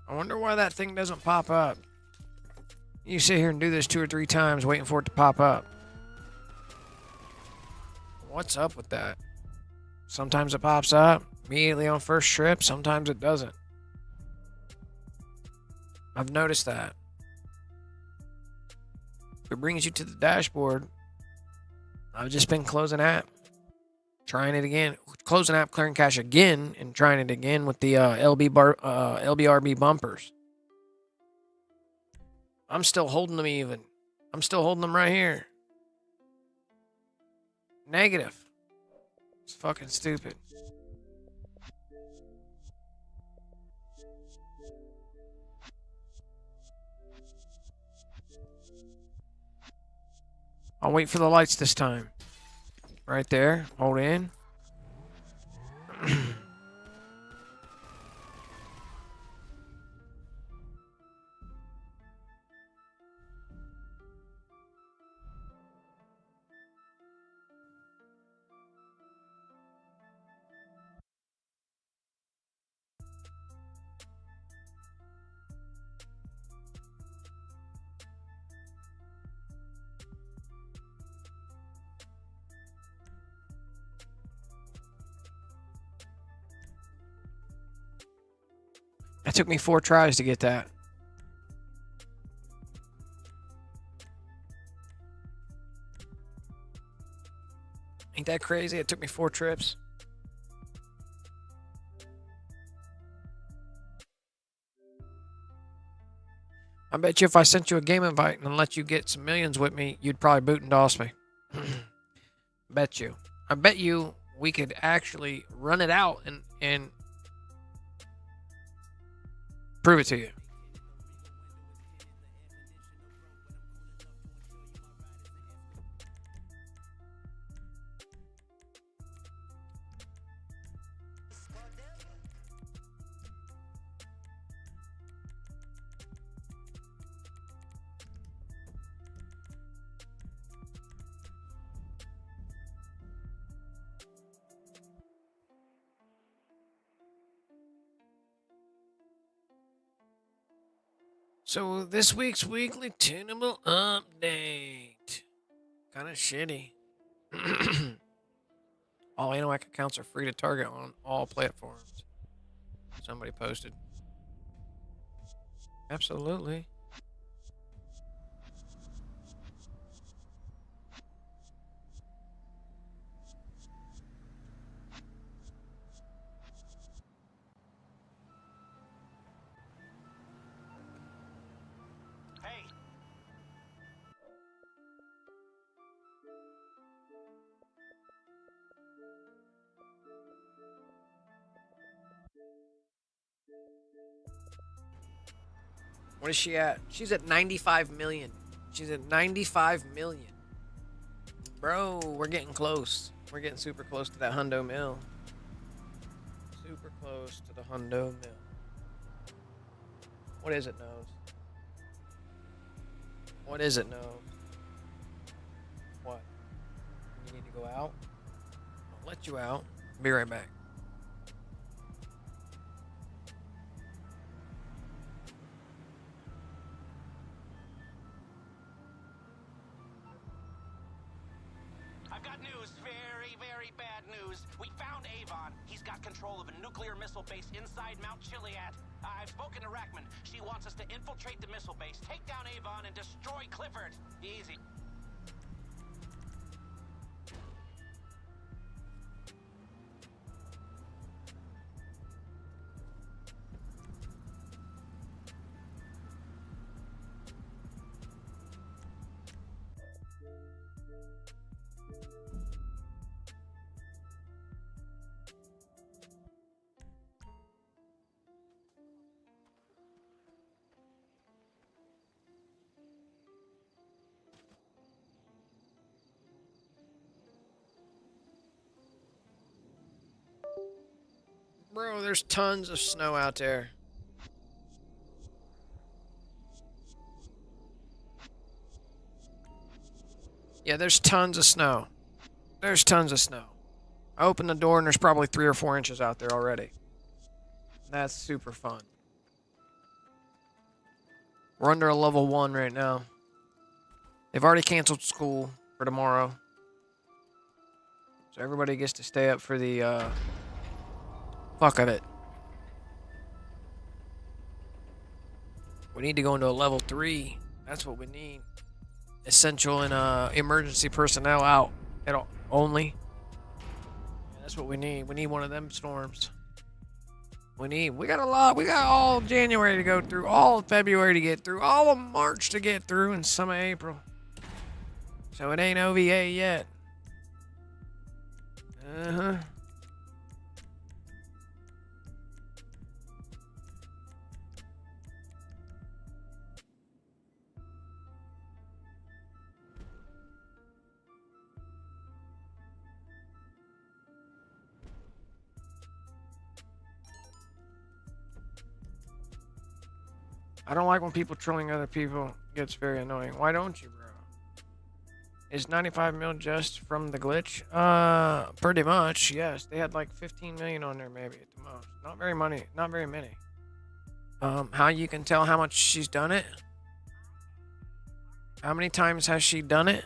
I wonder why that thing doesn't pop up. You sit here and do this 2 or 3 times waiting for it to pop up. What's up with that? Sometimes it pops up immediately on first trip, sometimes it doesn't. I've noticed that. If it brings you to the dashboard, I've just been closing app. Trying it again. Closing out clearing cache again and trying it again with the LBRB bumpers. I'm still holding them even. I'm still holding them right here. Negative. It's fucking stupid. I'll wait for the lights this time. Right there. Hold in. It took me 4 tries to get that. Ain't that crazy? It took me 4 trips. I bet you if I sent you a game invite and let you get some millions with me, you'd probably boot and DOS me. Bet you. I bet you we could actually run it out and prove it to you. So this week's weekly tunable update. Kind of shitty. All Anoac accounts are free to target on all platforms. Somebody posted. Absolutely. Hey, What is she at? She's at 95 million. She's at 95 million. Bro, we're getting close. We're getting super close to that hundo mill. Super close to the hundo mill. What is it, Nose? What is it, Nose? What? You need to go out? I'll let you out. Be right back. I've got news. Very, very bad news. We found Avon. He's got control of a nuclear missile base inside Mount Chiliad. I've spoken to Rackman. She wants us to infiltrate the missile base, take down Avon, and destroy Clifford. Easy. Bro, there's tons of snow out there. Yeah, there's tons of snow. There's tons of snow. I opened the door and there's probably 3 or 4 inches out there already. That's super fun. We're under a level 1 right now. They've already canceled school for tomorrow. So everybody gets to stay up for the fuck of it. We need to go into a level 3. That's what we need. Essential and emergency personnel out at all, only. That's what we need. We need one of them storms. We got a lot. We got all January to go through, all of February to get through, all of March to get through, and some of April. So it ain't OVA yet. Uh-huh. I don't like when people trolling other people. Gets very annoying. Why don't you, bro? Is 95 mil just from the glitch? Pretty much, yes. They had like 15 million on there maybe at the most. Not very many. How you can tell how much she's done it? How many times has she done it?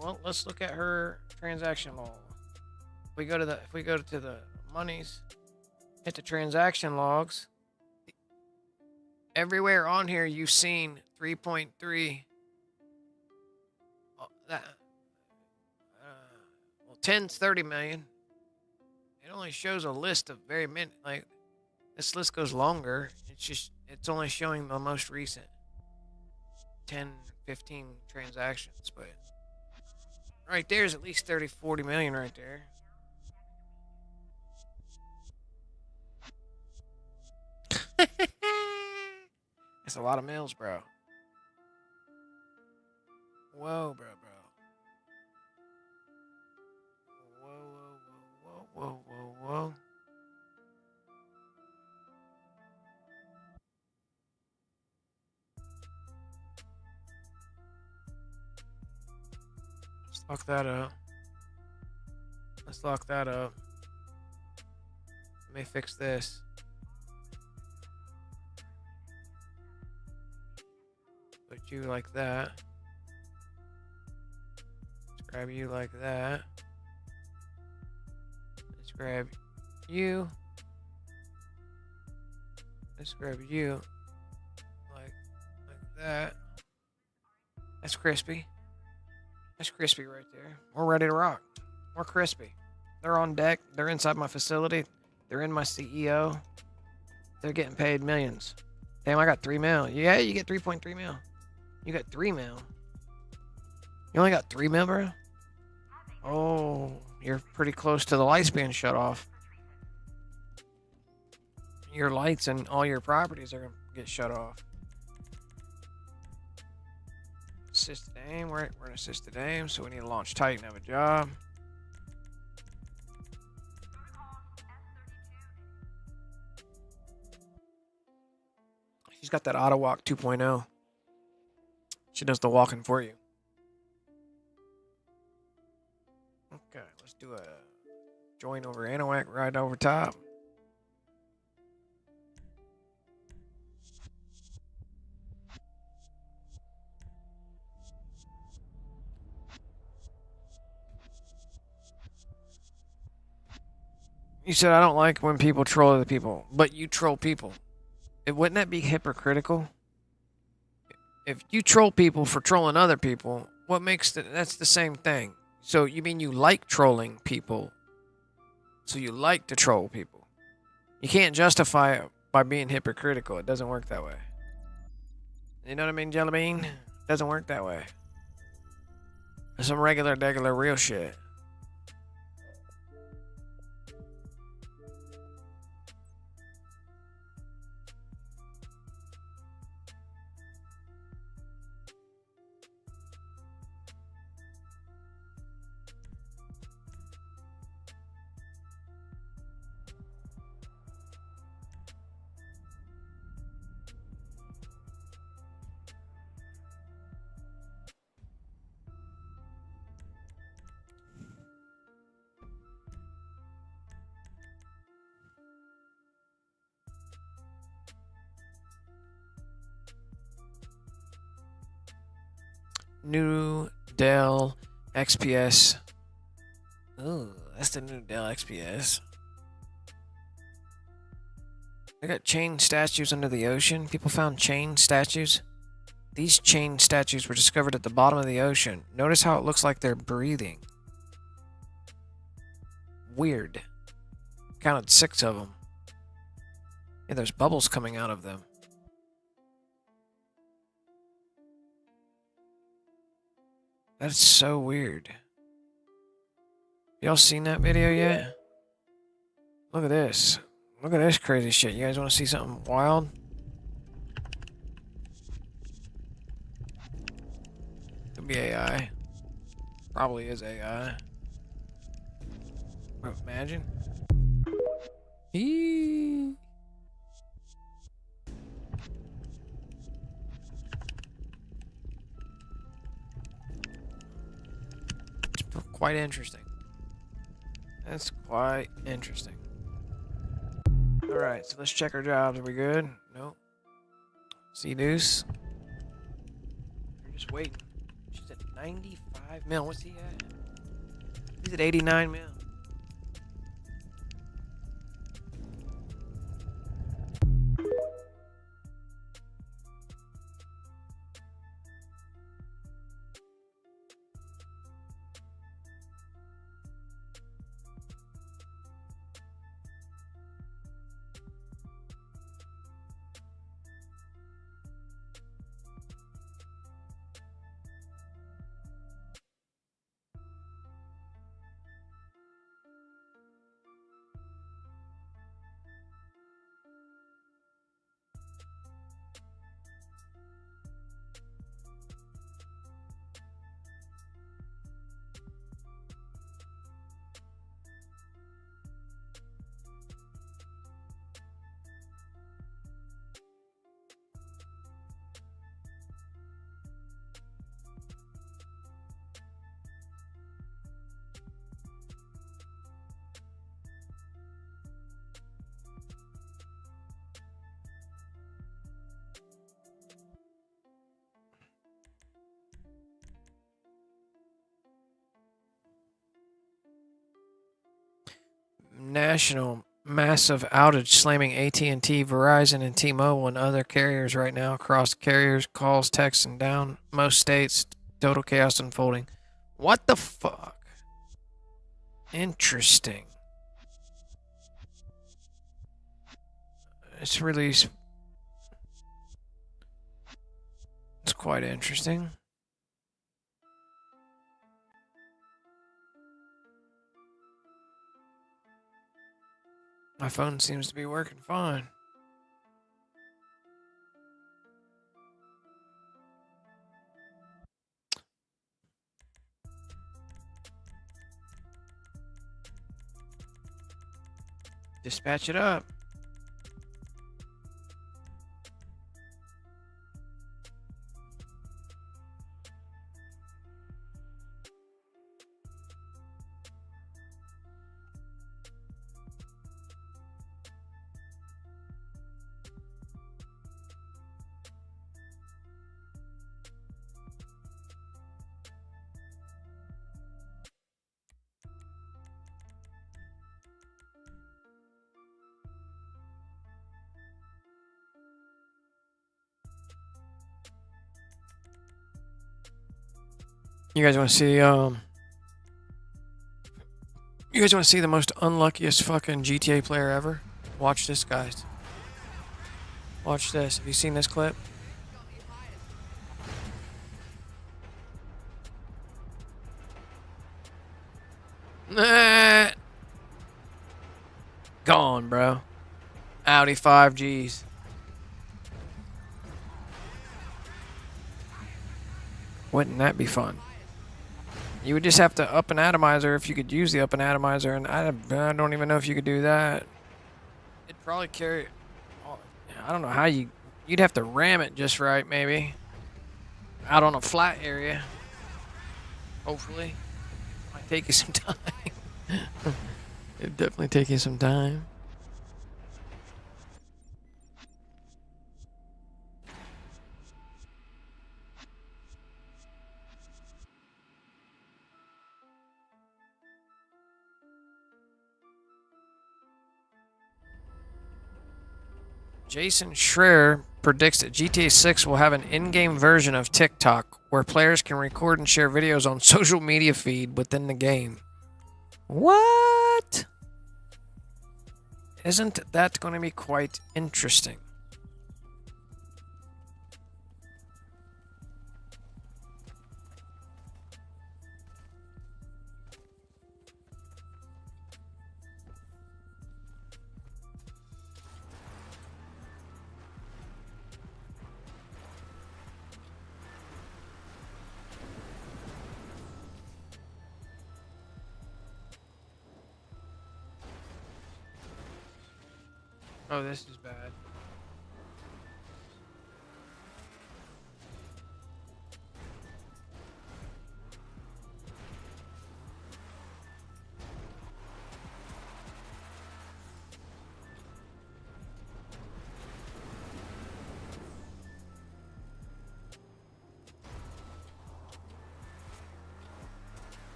Well, let's look at her transaction log. If we go to the monies, hit the transaction logs. Everywhere on here you've seen 3.3 10's 30 million. It only shows a list of very many. Like, this list goes longer. It's only showing the most recent 10, 15 transactions, but right there's at least 30, 40 million right there. That's a lot of mils, bro. Whoa, bro. Whoa. Let's lock that up. Let me fix this. Put you like that. Let's grab you like that. Let's grab you. Let's grab you like that. That's crispy. That's crispy right there. We're ready to rock. We're crispy. They're on deck. They're inside my facility. They're in my CEO. They're getting paid millions. Damn, I got 3 mil. Yeah, you get 3.3 mil. You got 3 mil. You only got 3 mil, bro? Oh, you're pretty close to the lights being shut off. Your lights and all your properties are going to get shut off. Assisted aim. We're in assisted aim, so we need to launch tight and have a job. She's got that auto walk 2.0. She does the walking for you. Okay, let's do a join over Anahuac right over top. You said I don't like when people troll other people, but you troll people. Wouldn't that be hypocritical? If you troll people for trolling other people, what makes that's the same thing. So you mean you like trolling people? So you like to troll people? You can't justify it by being hypocritical. It doesn't work that way. You know what I mean, Jelly Bean? It doesn't work that way. It's some regular, real shit. New Dell XPS. Ooh, that's the new Dell XPS. I got chain statues under the ocean. People found chain statues. These chain statues were discovered at the bottom of the ocean. Notice how it looks like they're breathing. weird. Counted 6 of them. Yeah, there's bubbles coming out of them. That's so weird. Y'all seen that video yet? Look at this. Look at this crazy shit. You guys want to see something wild? Could be AI. Probably is AI. Imagine. Eee. It's quite interesting. That's quite interesting. Alright, so let's check our jobs. Are we good? Nope. See Deuce? We're just waiting. She's at 95 mil. What's he at? He's at 89 mil. National massive outage slamming AT&T, Verizon, and T-Mobile and other carriers right now across carriers, calls, texts, and down most states. Total chaos unfolding. What the fuck? Interesting. It's released. It's quite interesting. My phone seems to be working fine. Dispatch it up. You guys want to see you guys want to see the most unluckiest fucking GTA player ever? Watch this, guys. Watch this. Have you seen this clip? Nah. Gone, bro. Audi 5Gs. Wouldn't that be fun? You would just have to up an atomizer if you could use the up and atomizer, and I don't even know if you could do that. It'd probably carry. I don't know how you'd have to ram it just right, maybe. Out on a flat area. Hopefully. Might take you some time. It'd definitely take you some time. Jason Schreier predicts that GTA 6 will have an in-game version of TikTok where players can record and share videos on social media feed within the game. What? isn't that going to be quite interesting? Oh, this is bad.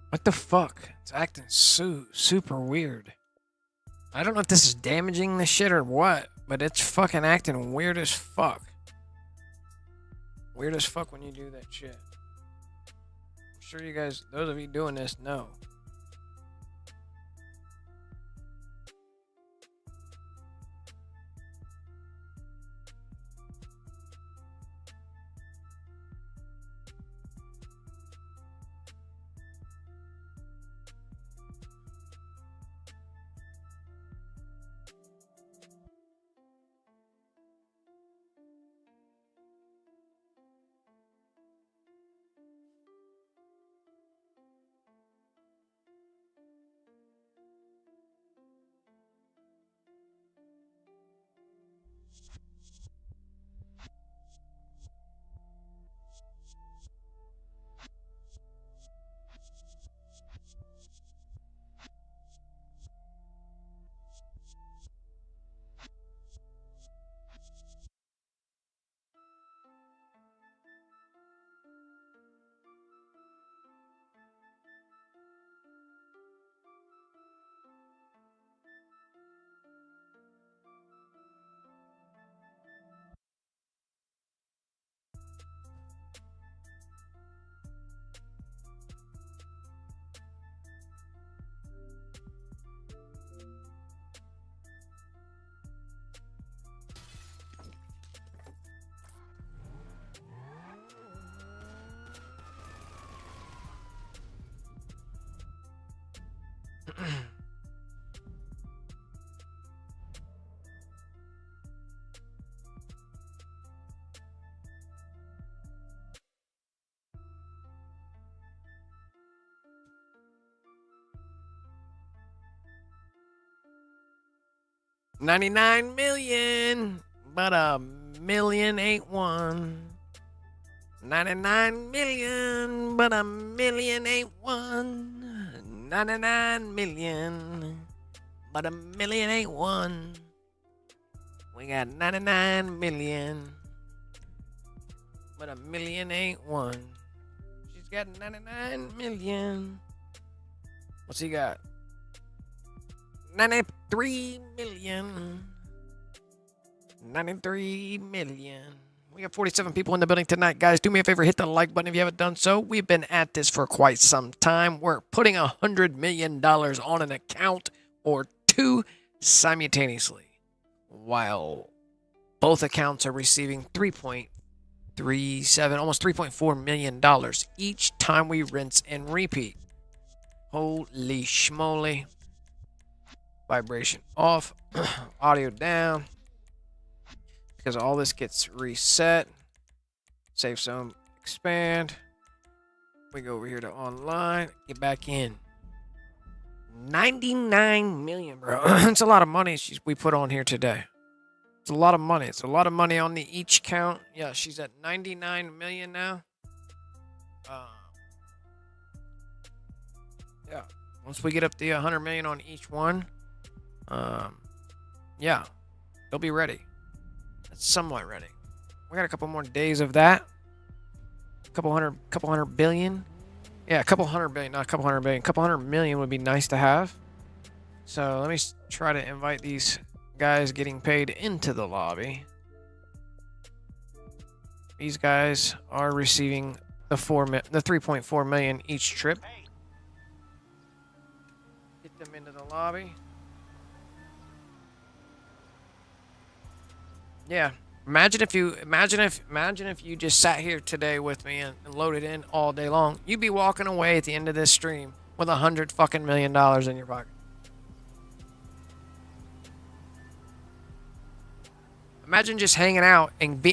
What the fuck? It's acting super weird. I don't know if this is damaging the shit or what, but it's fucking acting weird as fuck. Weird as fuck when you do that shit. I'm sure you guys, those of you doing this, know. $99 million, but a million ain't one. 99 million, but a million ain't one. 99 million, but a million ain't one. We got 99 million, but a million ain't one. She's got 99 million. What's he got? 93 million. 93 million. We got 47 people in the building tonight, guys. Do me a favor, hit the like button if you haven't done so. We've been at this for quite some time. We're putting $100 million on an account or two simultaneously, while both accounts are receiving 3.37, almost $3.4 million each time we rinse and repeat. Holy schmoly. Vibration off, audio down, because all this gets reset. Safe zone, expand. We go over here to online, get back in. 99 million, bro. It's a lot of money we put on here today. It's a lot of money. It's a lot of money on the each count. Yeah, she's at 99 million now. Yeah, once we get up to 100 million on each one, yeah, they'll be ready. That's somewhat ready. We got a couple more days of that. Couple hundred billion. Yeah, a couple hundred billion, not a couple hundred billion. Couple hundred million would be nice to have. So let me try to invite these guys getting paid into the lobby. These guys are receiving the 3.4 million each trip. Get them into the lobby. Yeah. Imagine if you just sat here today with me and loaded in all day long. You'd be walking away at the end of this stream with $100 million in your pocket. Imagine just hanging out and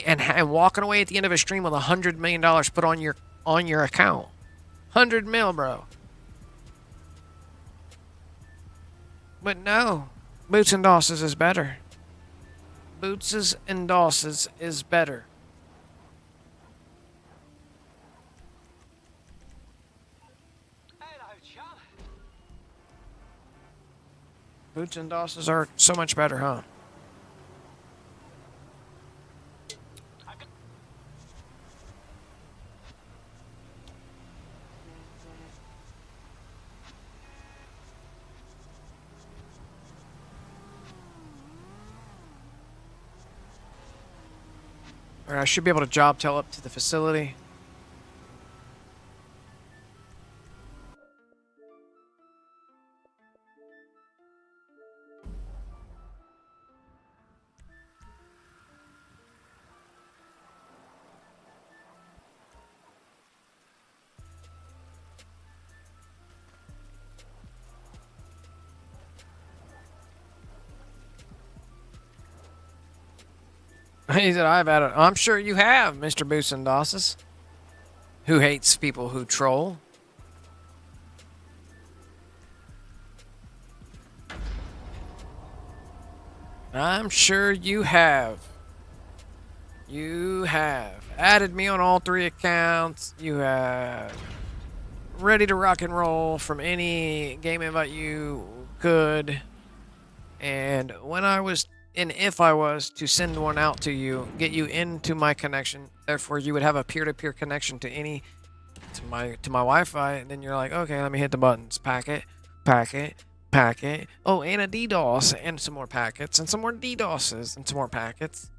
walking away at the end of a stream with $100 million put on your account. 100 mil, bro. But no, Boots and Dosses is better. Boots and Dosses is better. Hello, chum. Boots and Dosses are so much better, huh? All right, I should be able to job tell up to the facility. He said, I've had it. I'm sure you have, Mr. Boots and Dosses, who hates people who troll. I'm sure you have. You have added me on all 3 accounts. You have ready to rock and roll from any game invite you could. And when I was, and if I was to send one out to you, get you into my connection, therefore you would have a peer-to-peer connection to my Wi-Fi, and then you're like, okay, let me hit the buttons. Packet, packet, packet. Oh, and a DDoS, and some more packets, and some more DDoSes, and some more packets.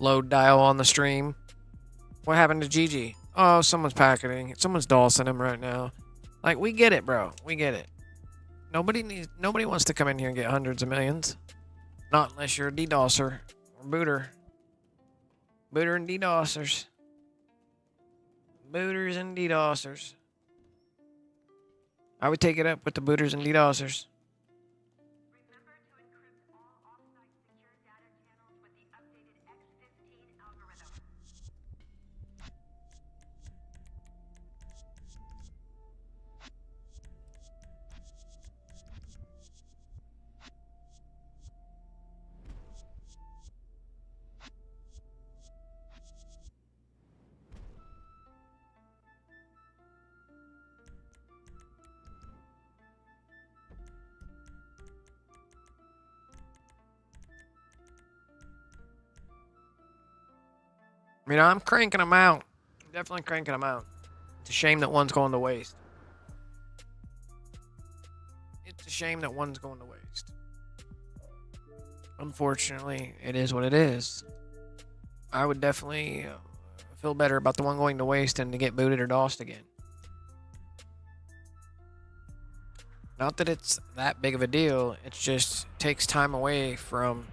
Load dial on the stream. What happened to Gigi? Oh, someone's packeting. Someone's DOSing him right now. Like, we get it, bro. We get it. Nobody wants to come in here and get hundreds of millions. Not unless you're a DDoSer or booter. Booter and DDoSers. Booters and DDoSers. I would take it up with the booters and DDoSers. Remember to encrypt all offsite secure data channels with the updated ⱨ algorithm. I mean, I'm cranking them out. Definitely cranking them out. It's a shame that one's going to waste. It's a shame that one's going to waste. Unfortunately, it is what it is. I would definitely feel better about the one going to waste than to get booted or DOSed again. Not that it's that big of a deal. It just takes time away from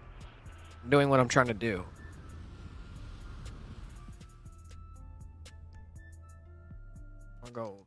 doing what I'm trying to do. Or gold.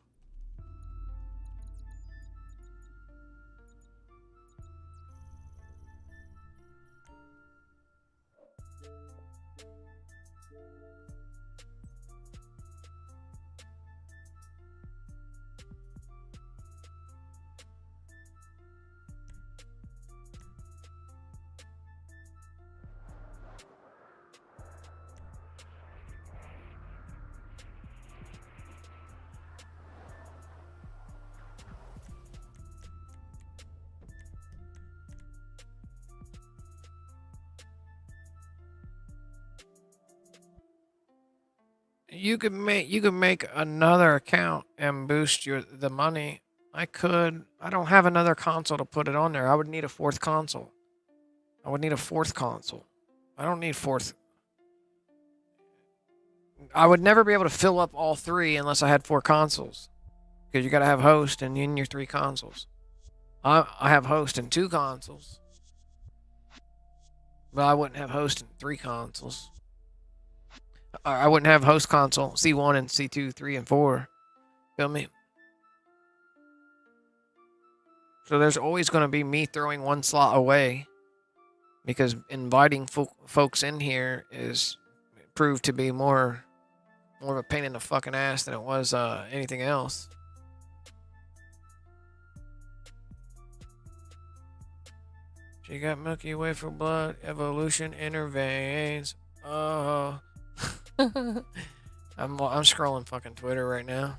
You could make another account and boost the money. I could. I don't have another console to put it on there. I would need a fourth console. I would need a fourth console. I don't need fourth. I would never be able to fill up all three unless I had four consoles. Because you got to have host and in your three consoles. I have host in two consoles. But I wouldn't have host in three consoles. I wouldn't have host console C1 and C2, 3, and 4. Feel me? So there's always going to be me throwing one slot away. Because inviting folks in here is proved to be more of a pain in the fucking ass than it was anything else. She got Milky Way for blood, evolution in her veins. Oh. I'm scrolling fucking Twitter right now.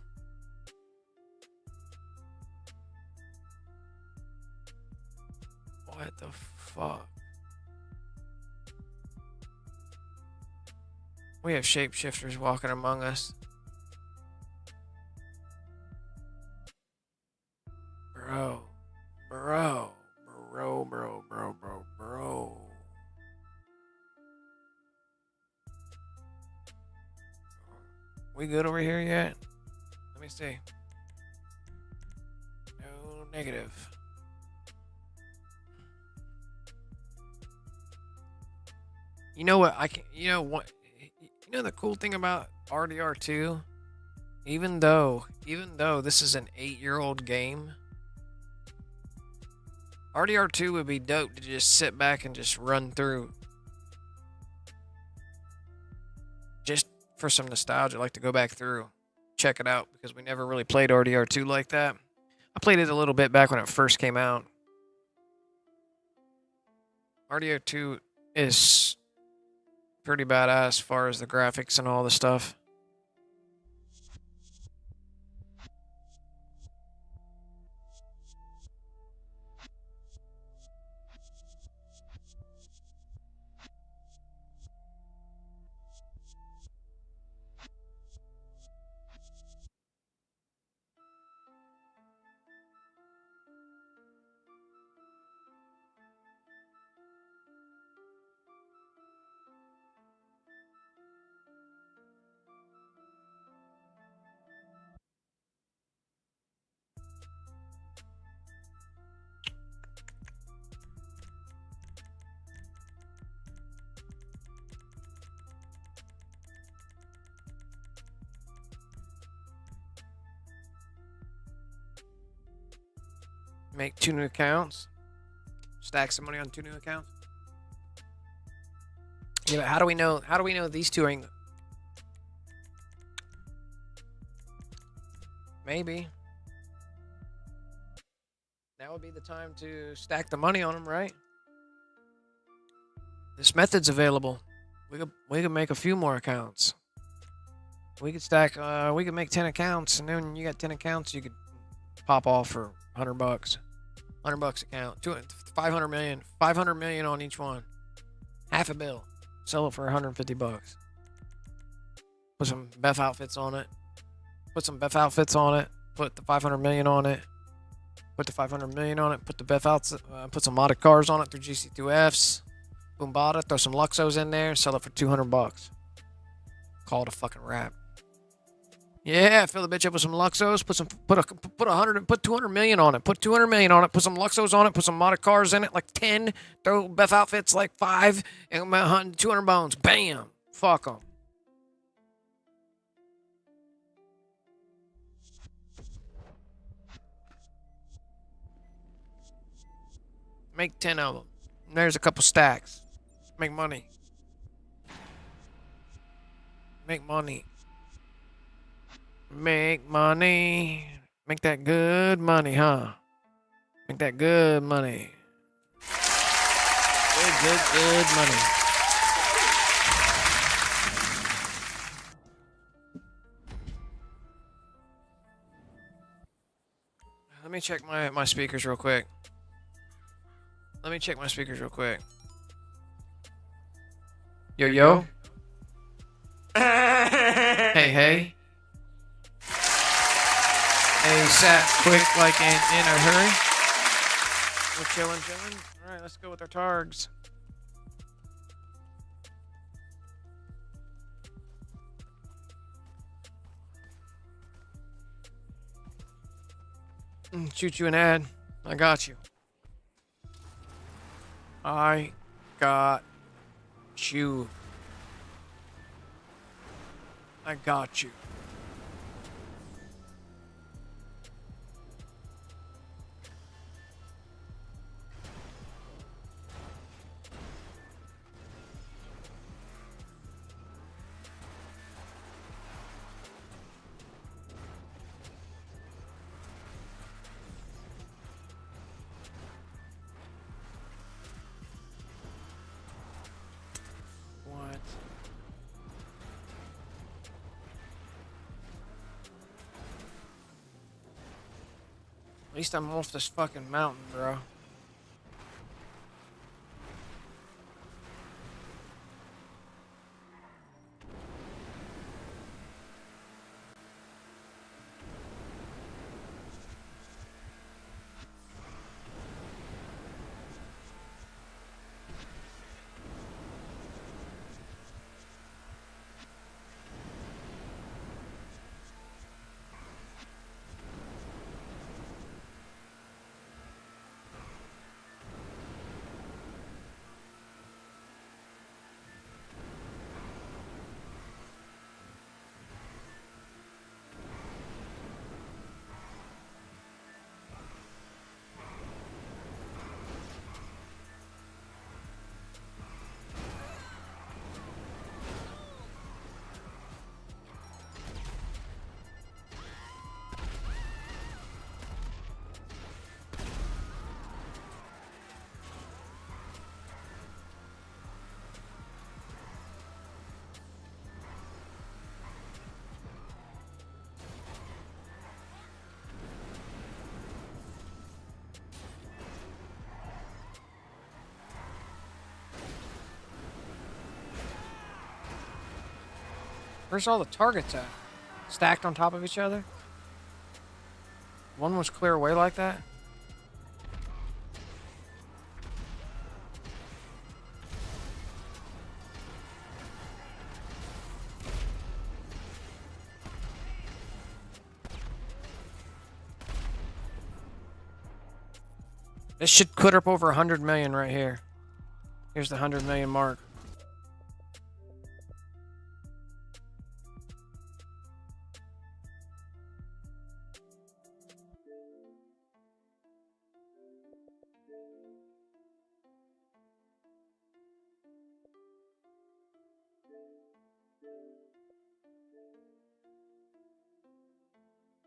What the fuck? We have shapeshifters walking among us. Bro. We good over here yet? Let me see. No negative. You know what? You know what? You know the cool thing about RDR2? Even though this is an 8-year-old game, RDR2 would be dope to just sit back and just run through. Just for some nostalgia, I like to go back through, check it out, because we never really played RDR2 like that. I played it a little bit back when it first came out. RDR2 is pretty badass as far as the graphics and all the stuff. Make 2 new accounts. Stack some money on 2 new accounts. Yeah, but how do we know these two ain't? Maybe. Now would be the time to stack the money on them, right? This method's available. We could make a few more accounts. We could stack. We could make 10 accounts, and then when you got 10 accounts, you could pop off for $100. $100 account. 500 million. 500 million on each one. Half a bill. Sell it for $150. Put some Beth outfits on it. Put some Beth outfits on it. Put the 500 million on it. Put the 500 million on it. Put the Beth outs. Put some modded cars on it through GC2Fs. Boombada. Throw some Luxos in there. Sell it for $200. Call it a fucking wrap. Yeah, fill the bitch up with some Luxos. Put 200 million on it. Put 200 million on it. Put some Luxos on it. Put some modded cars in it, like 10. Throw Beth outfits like 5, and 200 bones. Bam. Fuck them. Make 10 of them. And there's a couple stacks. Make money. Make money. Make money. Make that good money, huh? Make that good money. Good money. Let me check my speakers real quick. Yo, yo. Hey. ASAP, quick, like in a hurry. We're chilling. All right, let's go with our targs. Shoot you an ad. I got you. I got you. What? At least I'm off this fucking mountain, bro. Where's all the targets at? Stacked on top of each other? One was clear away like that? This should put up over 100 million right here. Here's the 100 million mark.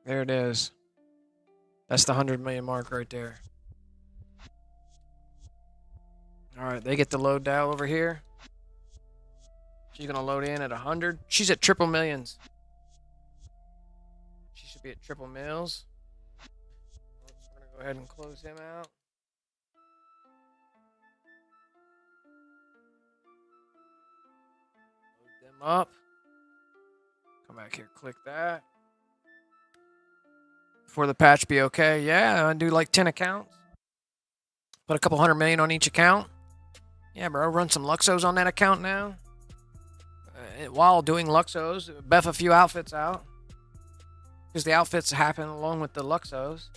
There it is. That's the 100 million mark right there. All right, they get the load dial over here. She's gonna load in at 100. She's at triple millions. She should be at triple mils. We're gonna go ahead and close him out. Load them up. Come back here, click that. For the patch be okay. Yeah, I do like 10 accounts. Put a couple 100 million on each account. Yeah, bro, run some Luxos on that account now. While doing Luxos, buff a few outfits out. Because the outfits happen along with the Luxos.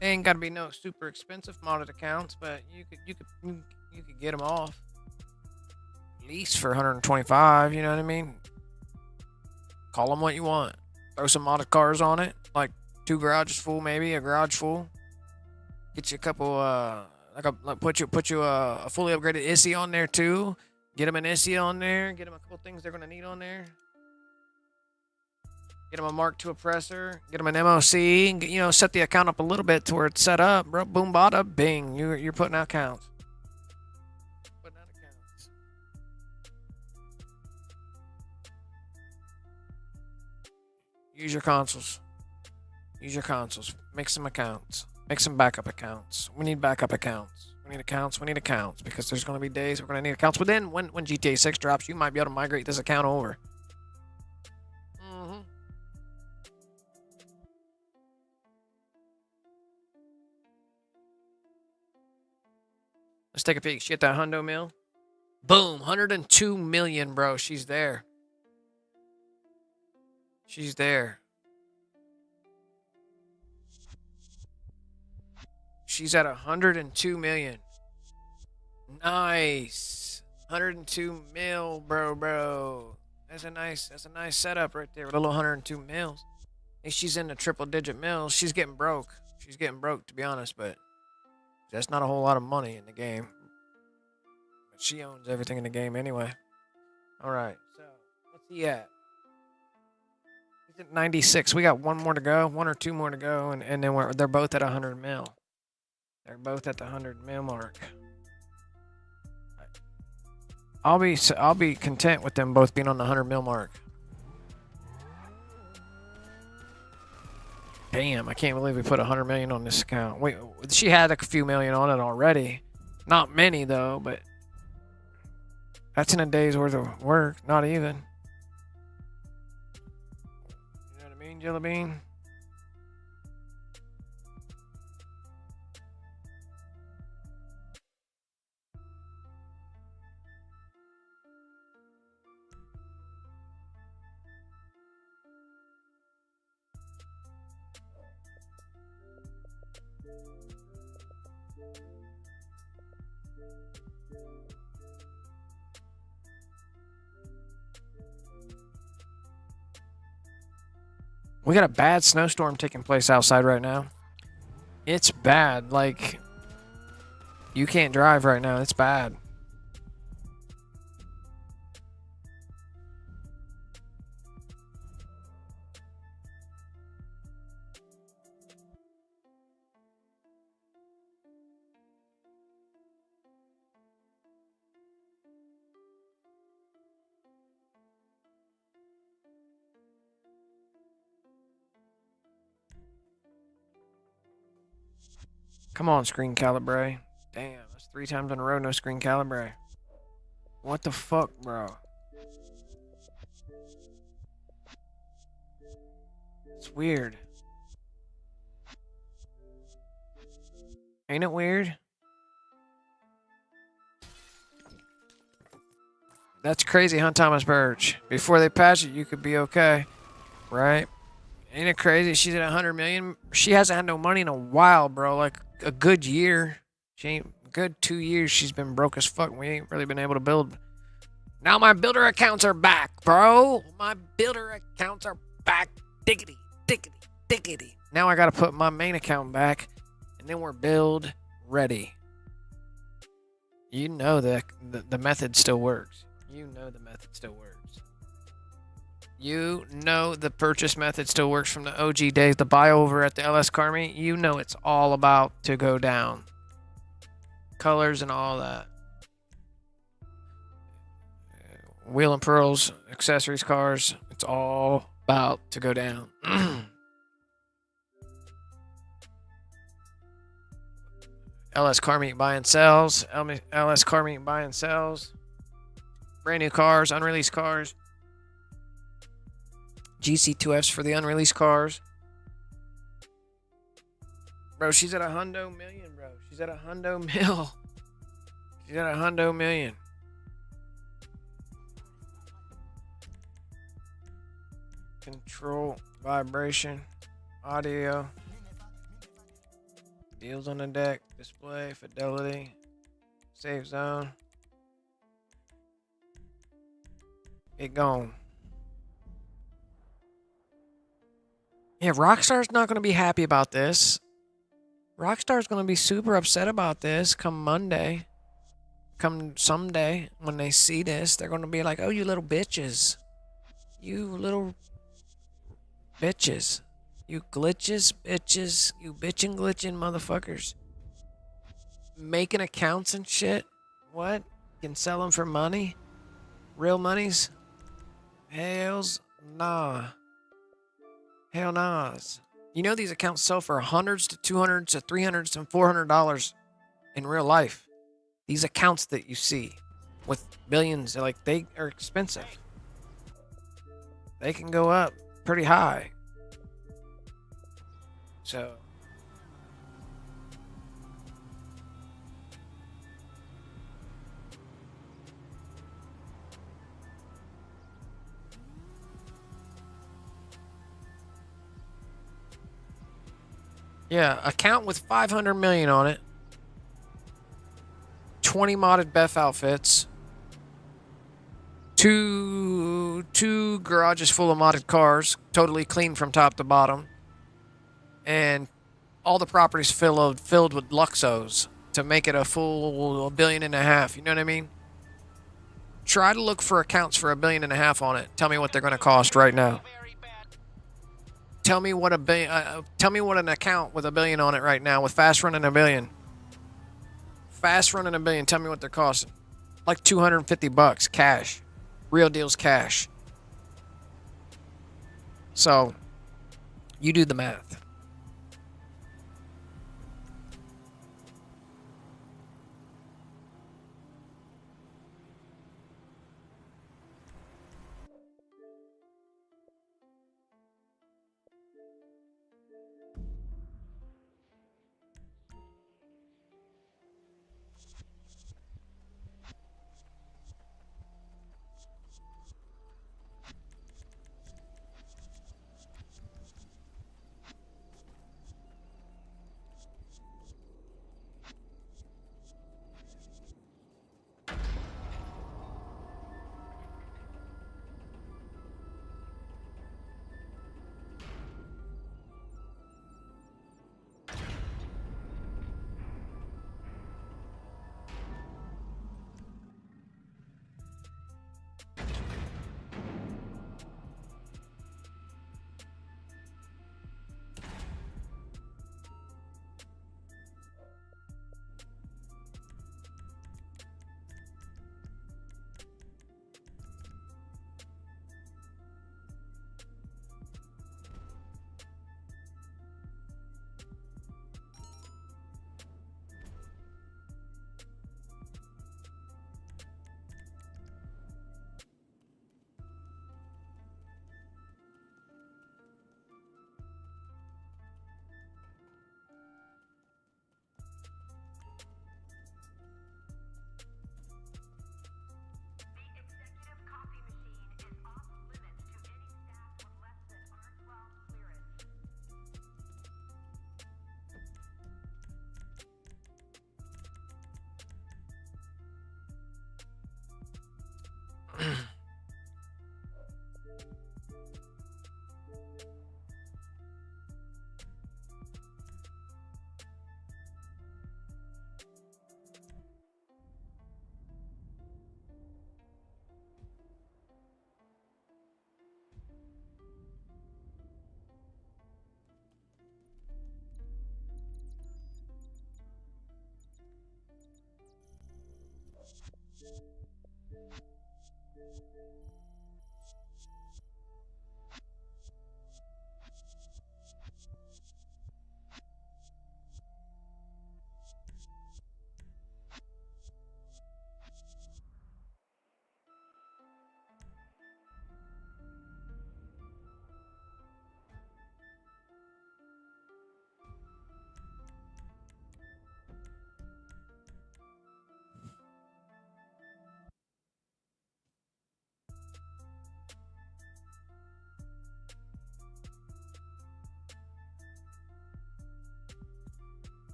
They ain't got to be no super expensive modded accounts, but you could get them off. At least for 125, you know what I mean? Call them what you want. Throw some modded cars on it, like 2 garages full, maybe a garage full. Get you a couple, put you a fully upgraded issy on there too. Get them an issy on there. Get them a couple things they're gonna need on there. Get them a Mark II oppressor. Get them an MOC. You know, set the account up a little bit to where it's set up, bro. Boom, bada, bing. You're putting out counts. Putting out accounts. Use your consoles. Use your consoles. Make some accounts. Make some backup accounts. We need backup accounts. We need accounts. We need accounts. Because there's going to be days we're going to need accounts. But then when GTA 6 drops, you might be able to migrate this account over. Let's take a peek. She hit that hundo mill. Boom. 102 million, bro. She's there. She's there. She's at 102 million. Nice. 102 mil, bro. That's a nice setup right there with a little 102 mils. If she's in the triple digit mils, she's getting broke. She's getting broke, to be honest, but that's not a whole lot of money in the game. But she owns everything in the game anyway. All right, so what's he at? He's at 96. We got one more to go, 1 or 2 more to go, and then they're both at 100 mil. They're both at the 100 mil mark. I'll be content with them both being on the 100 mil mark. Damn, I can't believe we put 100 million on this account. Wait, she had a few million on it already. Not many though, but that's in a day's worth of work. Not even. You know what I mean, Jelly Bean? We got a bad snowstorm taking place outside right now. It's bad. Like, you can't drive right now. It's bad. Come on, ⱨ Damn, that's 3 times in a row, no ⱨ. What the fuck, bro? It's weird. Ain't it weird? That's crazy, huh, Thomas Birch? Before they patch it, you could be okay, right? Ain't it crazy? She's at 100 million. She hasn't had no money in a while, bro. Like a good year. She ain't good 2 years. She's been broke as fuck. We ain't really been able to build. Now my builder accounts are back, bro. My builder accounts are back. Diggity, diggity, diggity. Now I gotta put my main account back, and then we're build ready. You know the method still works. You know the method still works. You know the purchase method still works from the OG days. The buy over at the ⱨ you know it's all about to go down. Colors and all that. Wheel and pearls, accessories, cars. It's all about to go down. LS car meet buy and sells. LS car meet buy and sells. Brand new cars, unreleased cars. GC2Fs for the unreleased cars. Bro, she's at $100 million, bro. She's at $100 mil. She's at $100 million. Control, vibration, audio, deals on the deck, display, fidelity, safe zone. It gone. Yeah, Rockstar's not going to be happy about this. Rockstar's going to be super upset about this come Monday. Come someday when they see this, they're going to be like, oh, you little bitches. You little bitches. You glitches, bitches. You bitchin' glitching motherfuckers. Making accounts and shit. What? You can sell them for money? Real monies? Hells nah. Hell no's. You know these accounts sell for hundreds to $200s to $300s and $400 in real life. These accounts that you see with billions, like, they are expensive. They can go up pretty high. So yeah, account with 500 million on it. 20 modded Beth outfits. Two garages full of modded cars, totally clean from top to bottom. And all the properties filled with Luxos to make it a full $1.5 billion. You know what I mean? Try to look for accounts for $1.5 billion on it. Tell me what they're going to cost right now. Tell me what tell me what an account with $1 billion on it right now with fast running $1 billion. Fast running $1 billion. Tell me what they're costing. Like $250 cash. Real deals cash. So you do the math.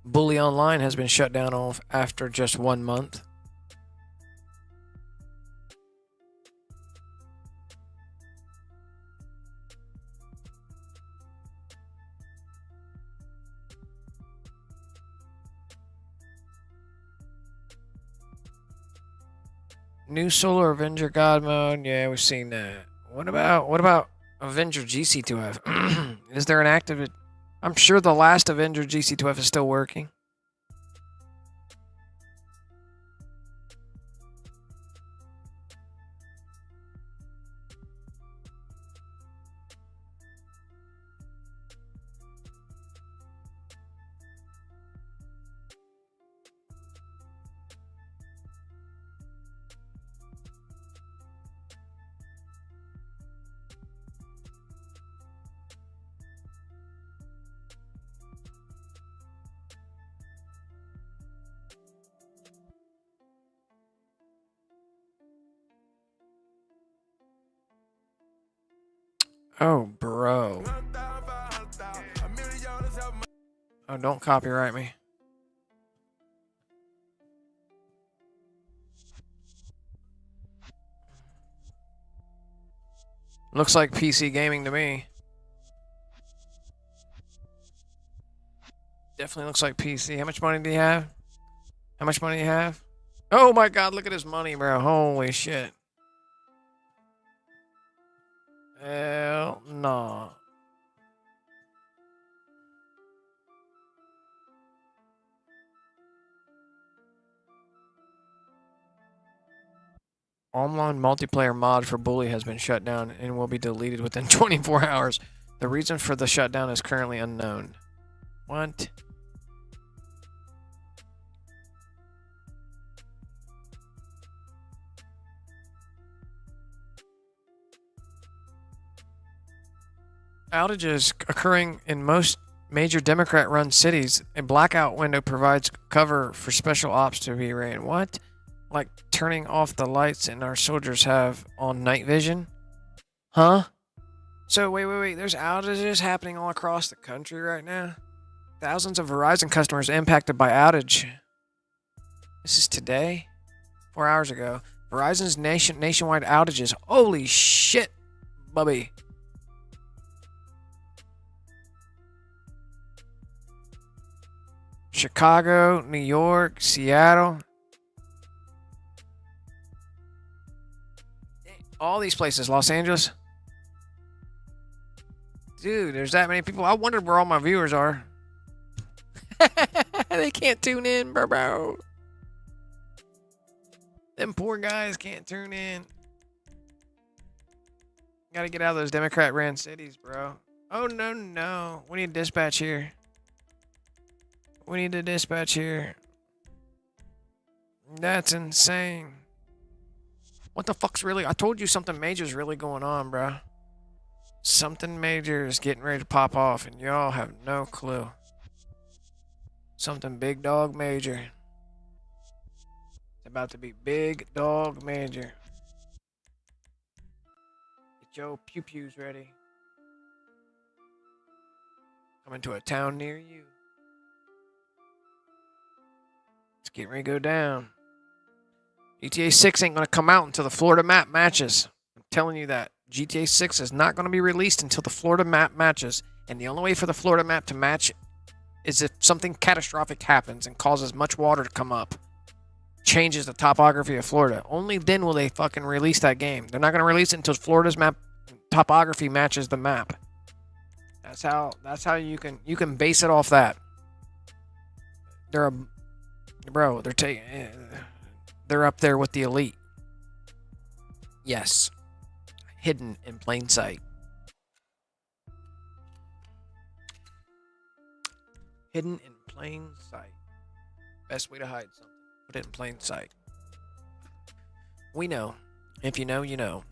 Bully Online has been shut down off after just 1 month. New Solar Avenger God mode. Yeah, we've seen that. What about Avenger GC2F? Is there an active? I'm sure the last Avenger GC2F is still working. Oh, bro. Oh, don't copyright me. Looks like PC gaming to me. Definitely looks like PC. How much money do you have? How much money do you have? Oh my god, look at his money, bro. Holy shit. Hell no. Online multiplayer mod for Bully has been shut down and will be deleted within 24 hours. The reason for the shutdown is currently unknown. What? Outages occurring in most major Democrat-run cities. A blackout window provides cover for special ops to be ran. What? Like turning off the lights and our soldiers have on night vision? Huh? So wait. There's outages happening all across the country right now. Thousands of Verizon customers impacted by outage. This is today? 4 hours ago. Verizon's nationwide outages. Holy shit, Bubby. Chicago, New York, Seattle. All these places. Los Angeles. Dude, there's that many people. I wondered where all my viewers are. They can't tune in, bro. Them poor guys can't tune in. Gotta get out of those Democrat-ran cities, bro. Oh, no. We need dispatch here. We need to dispatch here. That's insane. What the fuck's really... I told you something major is really going on, bro. Something major is getting ready to pop off, and y'all have no clue. Something big dog major. It's about to be big dog major. Get your pew-pews ready. Coming to a town near you. It's getting ready to go down. GTA 6 ain't going to come out until the Florida map matches. I'm telling you that. GTA 6 is not going to be released until the Florida map matches. And the only way for the Florida map to match is if something catastrophic happens and causes much water to come up. Changes the topography of Florida. Only then will they fucking release that game. They're not going to release it until Florida's map topography matches the map. That's how you can base it off that. They're up there with the elite. Yes. Hidden in plain sight. Hidden in plain sight. Best way to hide something. Put it in plain sight. We know. If you know, you know.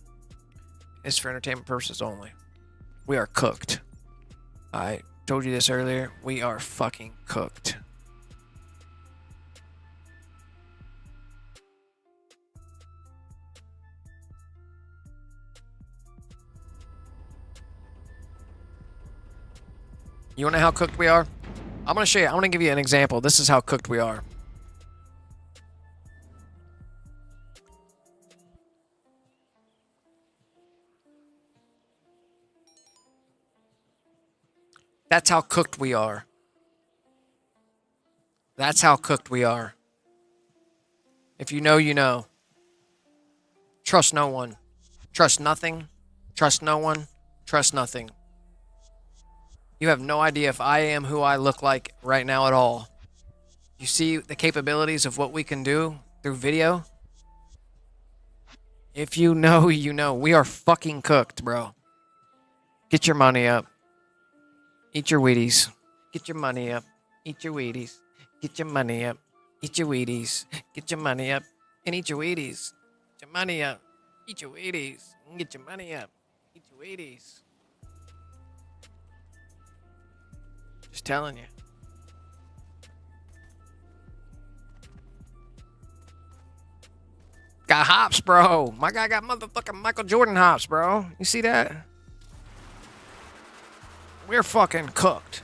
It's for entertainment purposes only. We are cooked. I told you this earlier. We are fucking cooked. You wanna know how cooked we are? I'm gonna show you. I'm gonna give you an example. This is how cooked we are. That's how cooked we are. That's how cooked we are. If you know, you know. Trust no one. Trust nothing. Trust no one. Trust nothing. You have no idea if I am who I look like right now at all. You see the capabilities of what we can do through video? If you know, you know. We are fucking cooked, bro. Get your money up. Eat your Wheaties. Get your money up. Eat your Wheaties. Get your money up. Eat your Wheaties. Get your money up. And eat your Wheaties. Get your money up. Eat your Wheaties. And get your money up. Eat your Wheaties. Just telling you. Got hops, bro. My guy got motherfucking Michael Jordan hops, bro. You see that? We're fucking cooked.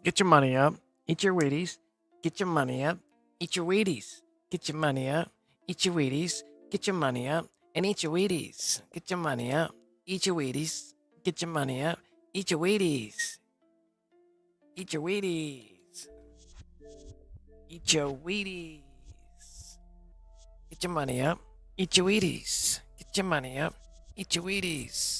Get your money up. Eat your Wheaties. Get your money up. Eat your Wheaties. Get your money up. Eat your Wheaties. Get your money up. And eat your Wheaties. Get your money up. Eat your Wheaties. Get your money up. Eat your Wheaties. Eat your Wheaties. Eat your Wheaties. Get your money up. Eat your Wheaties. Get your money up. Eat your Wheaties.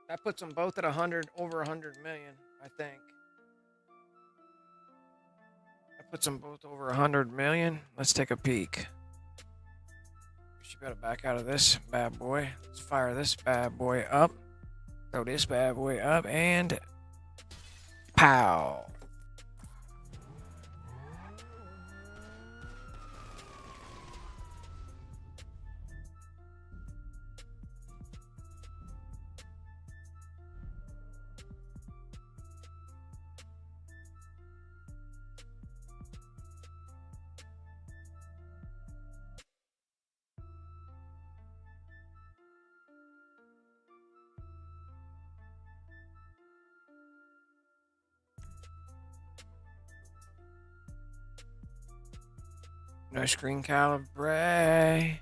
That puts them both at 100, over 100 million, I think. That puts them both over 100 million. Let's take a peek. She better back out of this bad boy. Let's fire this bad boy up. Throw this bad boy up and pow. No screen calibrate.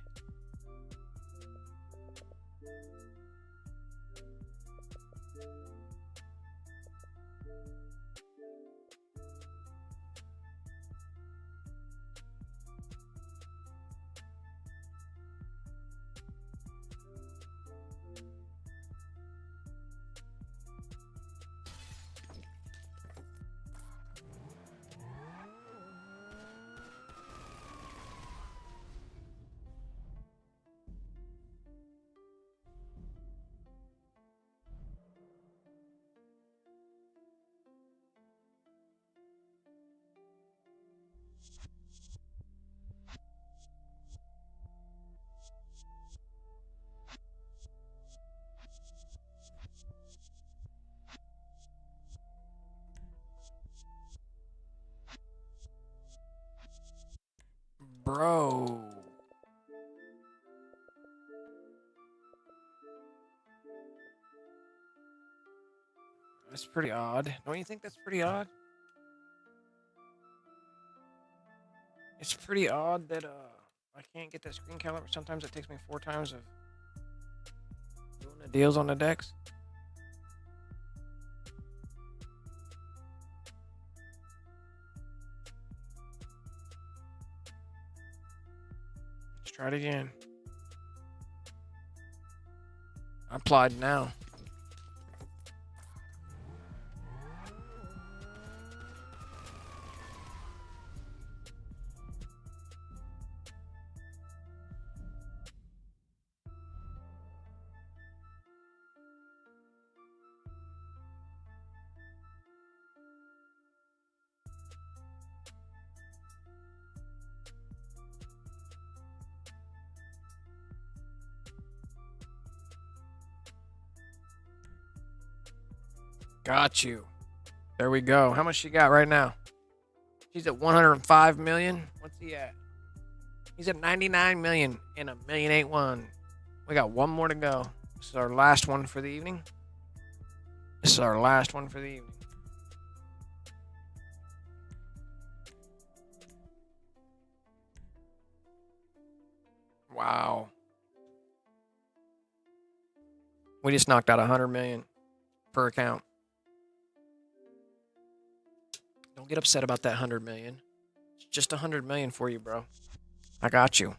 Bro. That's pretty odd. Don't you think that's pretty odd? It's pretty odd that I can't get that screen caliber. Sometimes it takes me 4 times of doing the deals on the decks. Let's try it again. I applied now. Got you. There we go. How much she got right now? She's at 105 million. What's he at? He's at 99 million and ∞ We got one more to go. This is our last one for the evening. This is our last one for the evening. Wow. We just knocked out 100 million per account. Don't get upset about that 100 million. It's just 100 million for you, bro. I got you.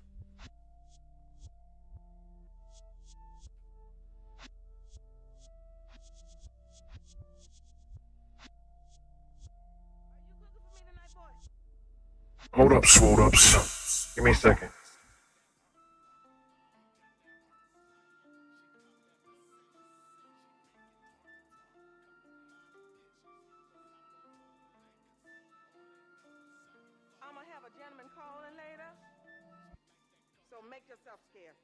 Hold up, swole ups. Give me a second. I'm gonna have a gentleman calling later, so make yourself scarce.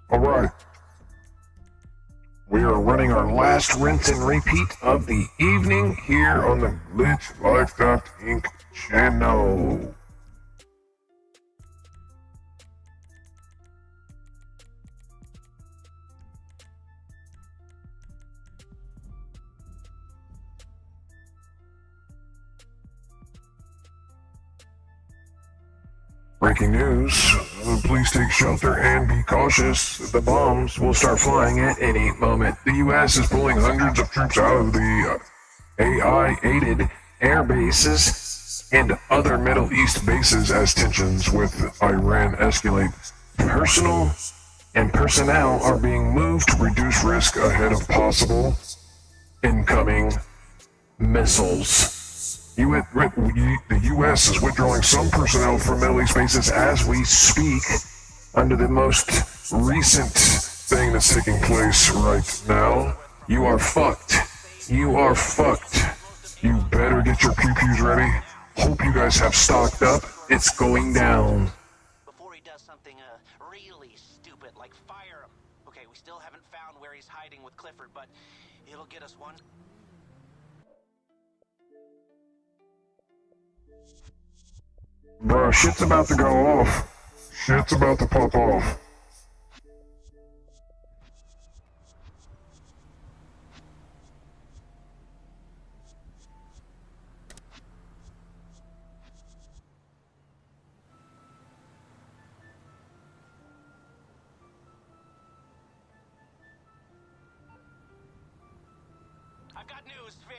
All right. We are running our last rinse and repeat of the evening here on the ⱨ channel. Breaking news. Please take shelter and be cautious. The bombs will start flying at any moment. The U.S. is pulling hundreds of troops out of the AI-aided air bases and other Middle East bases as tensions with Iran escalate. Personnel are being moved to reduce risk ahead of possible incoming missiles. The U.S. is withdrawing some personnel from Middle East bases as we speak, under the most recent thing that's taking place right now. You are fucked. You are fucked. You better get your pew-pews ready. Hope you guys have stocked up. It's going down. Before he does something really stupid, like fire him. Okay, we still haven't found where he's hiding with Clifford, but it'll get us one. Bro, shit's about to go off. Shit's about to pop off. I've got news, very...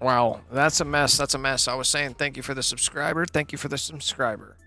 Wow, that's a mess. That's a mess. I was saying thank you for the subscriber. Thank you for the subscriber.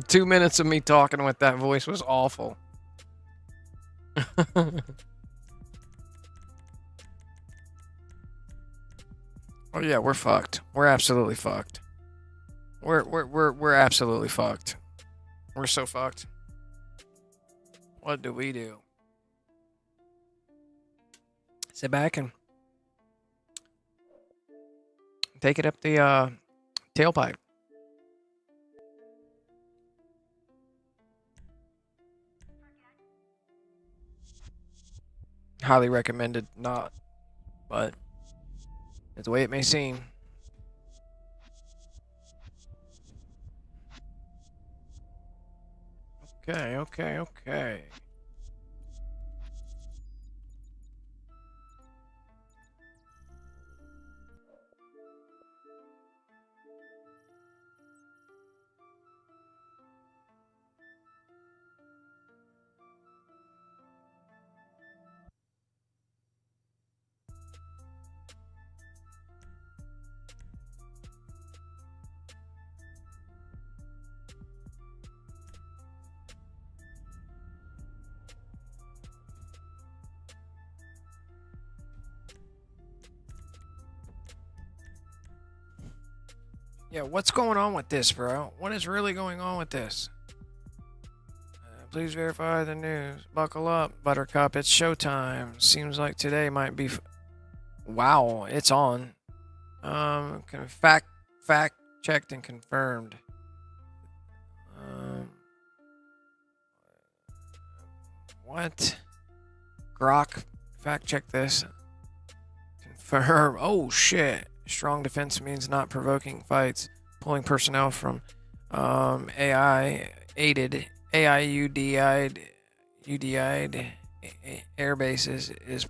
Two minutes of me talking with that voice was awful. Oh yeah, we're fucked. We're absolutely fucked. We're absolutely fucked. We're so fucked. What do we do? Sit back and take it up the tailpipe. Highly recommended not, but it's the way it may seem. Okay. Yeah, what's going on with this, bro? What is really going on with this? Please verify the news. Buckle up, Buttercup. It's showtime. Seems like today might be. Wow, it's on. Fact checked and confirmed. What? Grok, fact check this. Confirm. Oh shit. Strong defense means not provoking fights. Pulling personnel from AI-aided UDI'd air bases is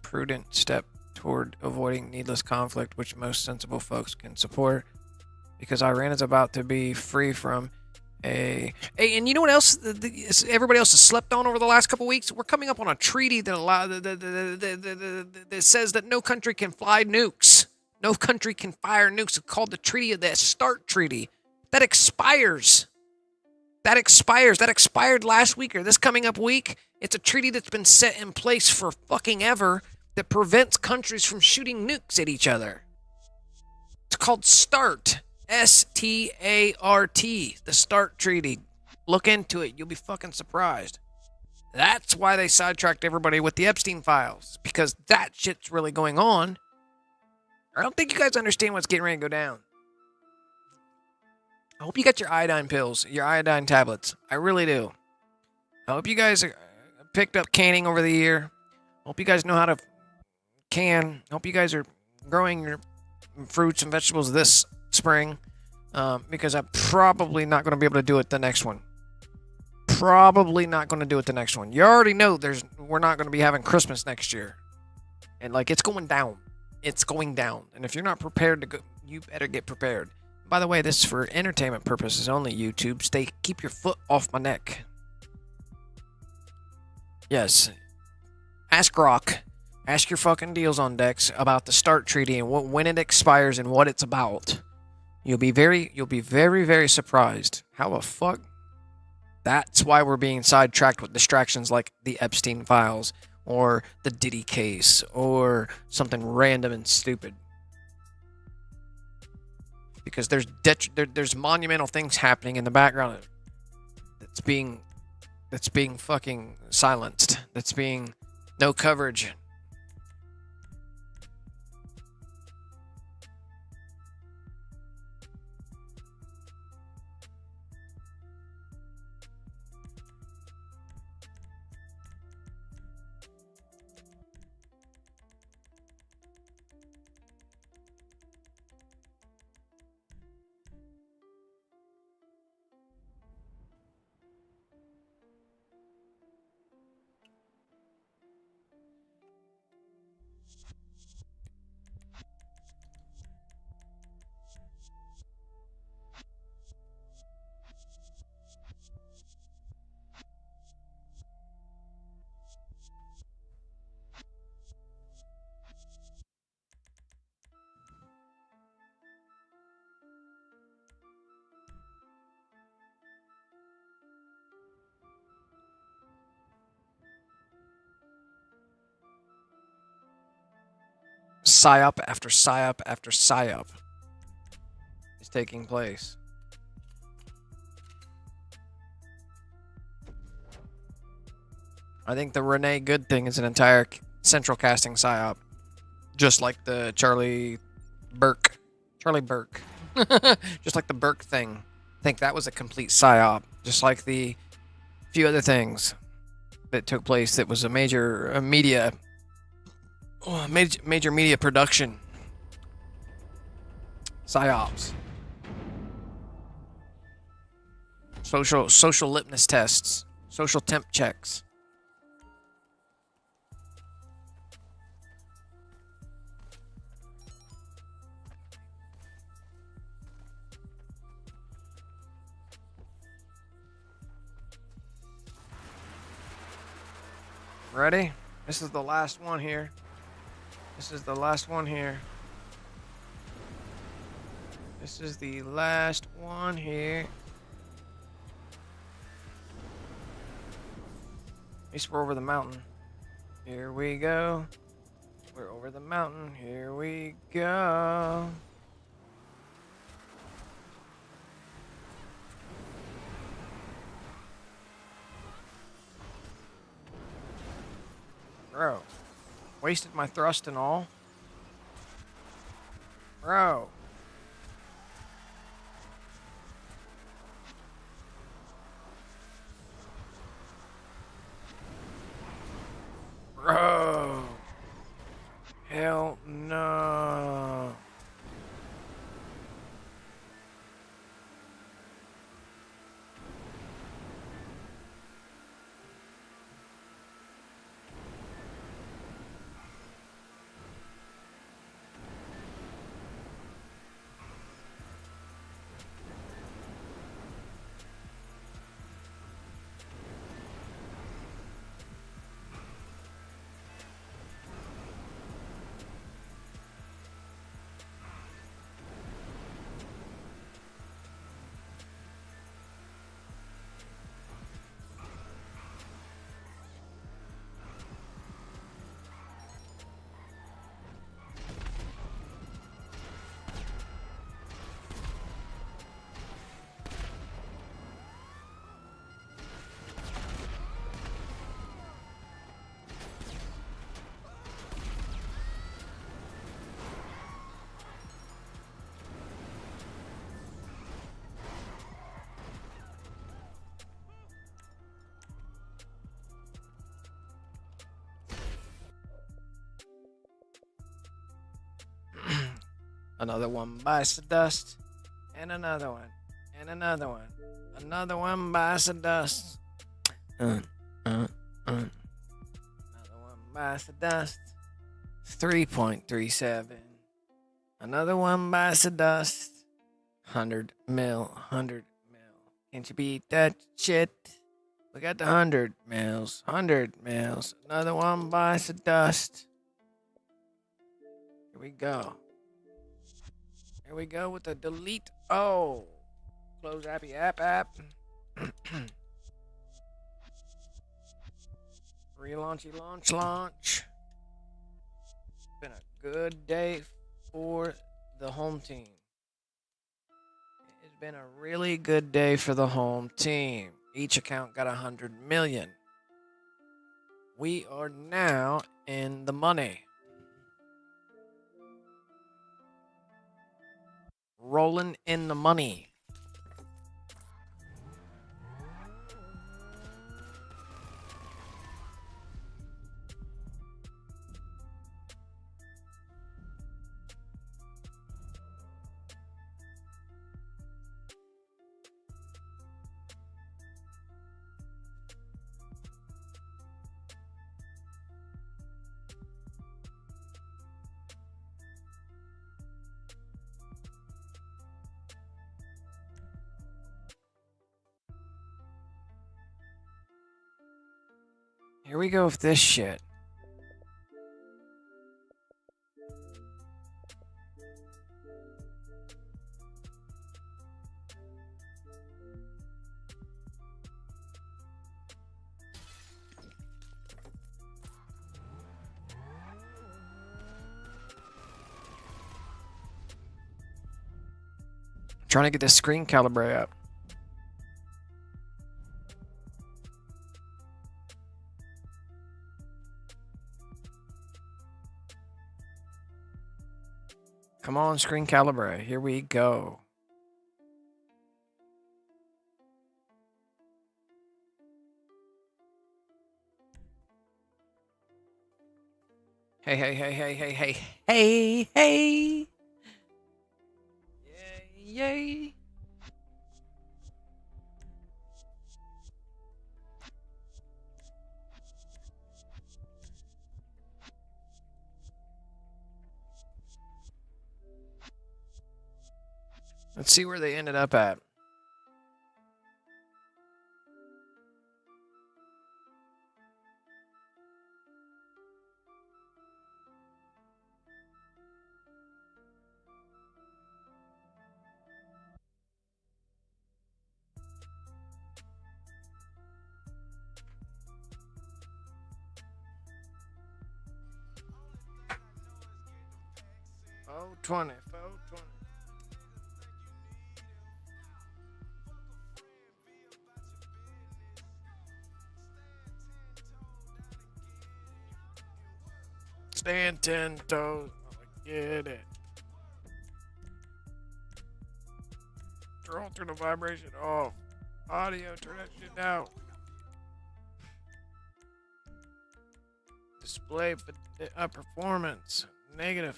prudent step toward avoiding needless conflict, which most sensible folks can support, because Iran is about to be free from a. Hey, and you know what else? Everybody else has slept on over the last couple weeks. We're coming up on a treaty that says that no country can fly nukes. No country can fire nukes. It's called the Treaty of the START Treaty. That expires. That expired last week or this coming up week. It's a treaty that's been set in place for fucking ever that prevents countries from shooting nukes at each other. It's called START. S-T-A-R-T. The START Treaty. Look into it. You'll be fucking surprised. That's why they sidetracked everybody with the Epstein files. Because that shit's really going on. I don't think you guys understand what's getting ready to go down. I hope you got your iodine pills, your iodine tablets. I really do. I hope you guys picked up canning over the year. I hope you guys know how to can. I hope you guys are growing your fruits and vegetables this spring, because I'm probably not going to be able to do it the next one. Probably not going to do it the next one. You already know we're not going to be having Christmas next year. And like, it's going down. It's going down. And if you're not prepared to go, you better get prepared. By the way, this is for entertainment purposes only, YouTube. Keep your foot off my neck. Yes. Ask Grok. Ask your fucking deals on decks about the START Treaty and when it expires and what it's about. You'll be very, very surprised. How the fuck? That's why we're being sidetracked with distractions like the Epstein files or the Diddy case or something random and stupid. Because there's monumental things happening in the background that's being fucking silenced. That's being no coverage. PSYOP after PSYOP after PSYOP is taking place. I think the Renee Good thing is an entire central casting PSYOP. Just like the Charlie Burke. Just like the Burke thing. I think that was a complete PSYOP. Just like the few other things that took place that was a major media production. PSYOPs. Social litmus tests. Social temp checks. Ready? This is the last one here. This is the last one here. This is the last one here. At least we're over the mountain. Here we go. We're over the mountain. Here we go. Bro. Wasted my thrust and all. Bro. Bro. Hell no. Another one bites the dust. And another one. And another one. Another one bites the dust. Another one bites the dust. 3.37. Another one bites the dust. 100 mil. 100 mil. Can't you beat that shit? We got the 100 mils. 100 mils. Another one bites the dust. Here we go. Here we go with the delete. Oh, close appy app. Relaunchy launch. Been a good day for the home team. It's been a really good day for the home team. Each account got 100 million. We are now in the money. Rolling in the money. Here we go with this shit. Trying to get this screen calibrate up. Come on, screen calibrate. Here we go. Hey. Yay. Let's see where they ended up at. Oh, 20. Stand 10 toes. Get it. Turn the vibration off. Audio, turn that shit down. Display performance. Negative.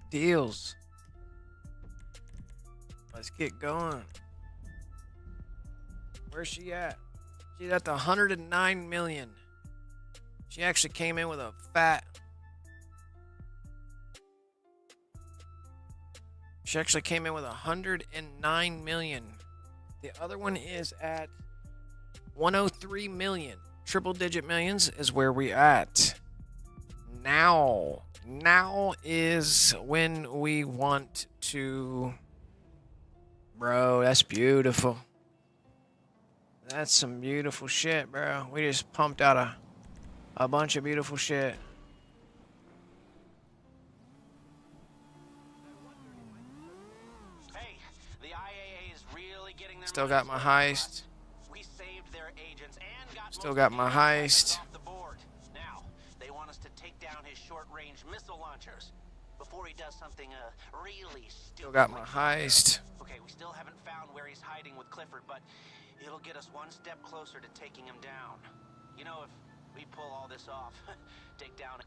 Deals. Let's get going. Where's she at? She's at the 109 million. She actually came in with a fat. She actually came in with 109 million. The other one is at 103 million. Triple digit millions is where we at. Now is when we want to. Bro, that's beautiful. That's some beautiful shit, bro. We just pumped out a bunch of beautiful shit. Hey, the IAA is really getting their Still got my money's worth heist. from us. We saved their agents and got Still most got of my Avon's weapons heist. off the board. Now, they want us to take down his short-range missile launchers before he does something really stupid. Still got my like fire. heist. Okay, we still haven't found where he's hiding with Clifford, but it'll get us one step closer to taking him down. You know, if we pull all this off, take down.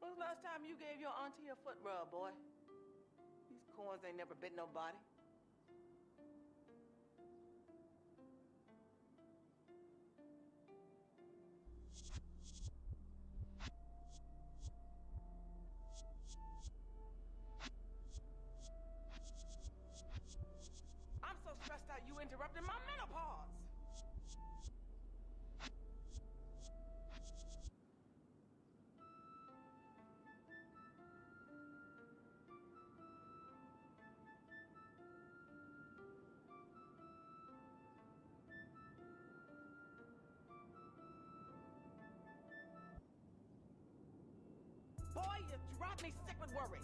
When was the last time you gave your auntie a foot rub, boy? These corns ain't never bit nobody. I'm so stressed out you interrupted my menopause. Boy, you drive me sick with worry.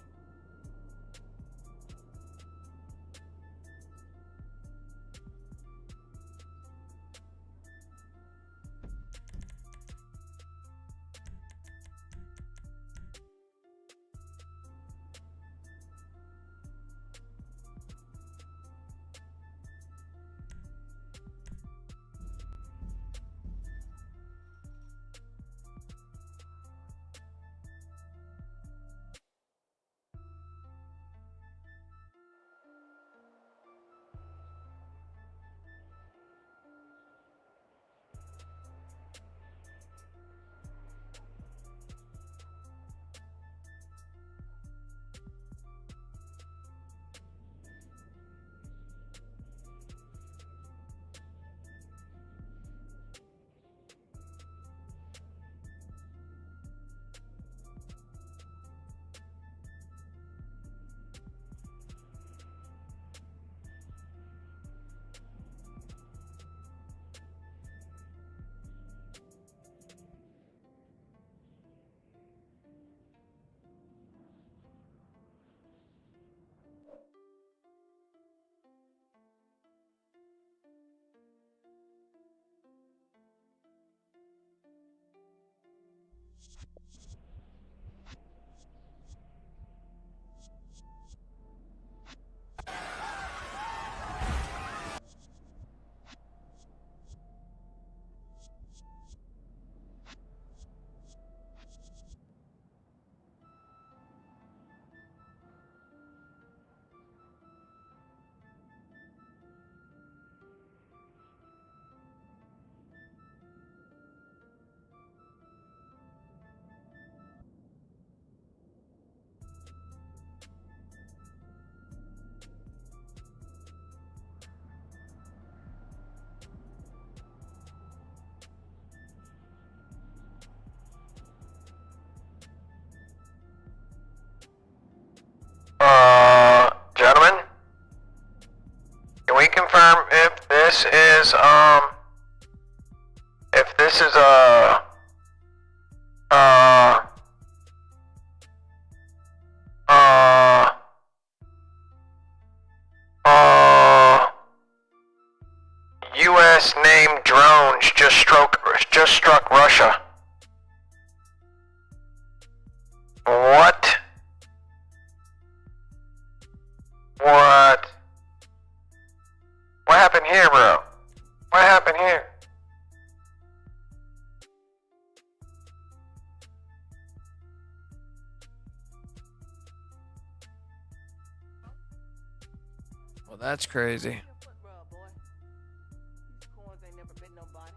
Gentlemen, can we confirm if this is, U.S. named drones just struck Russia? What? What? What happened here, bro? What happened here? Well, that's crazy. Your foot rub, boy. These corns ain't never been nobody.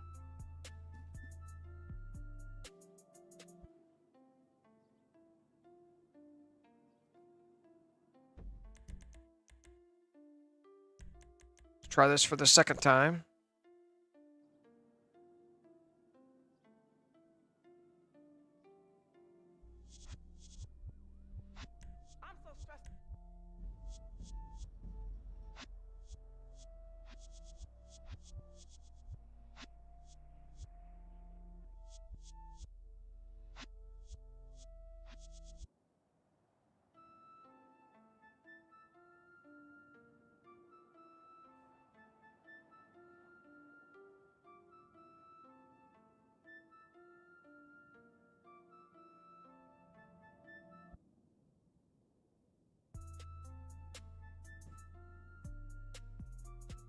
Try this for the second time. I'm so stressed.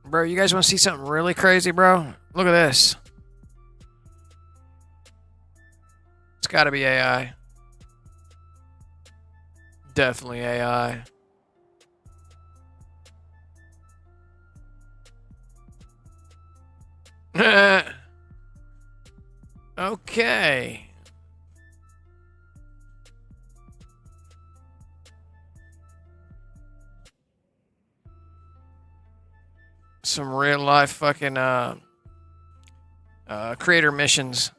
Bro, you guys want to see something really crazy, bro? Look at this. It's got to be AI. Definitely AI. Okay. Some real life fucking creator missions.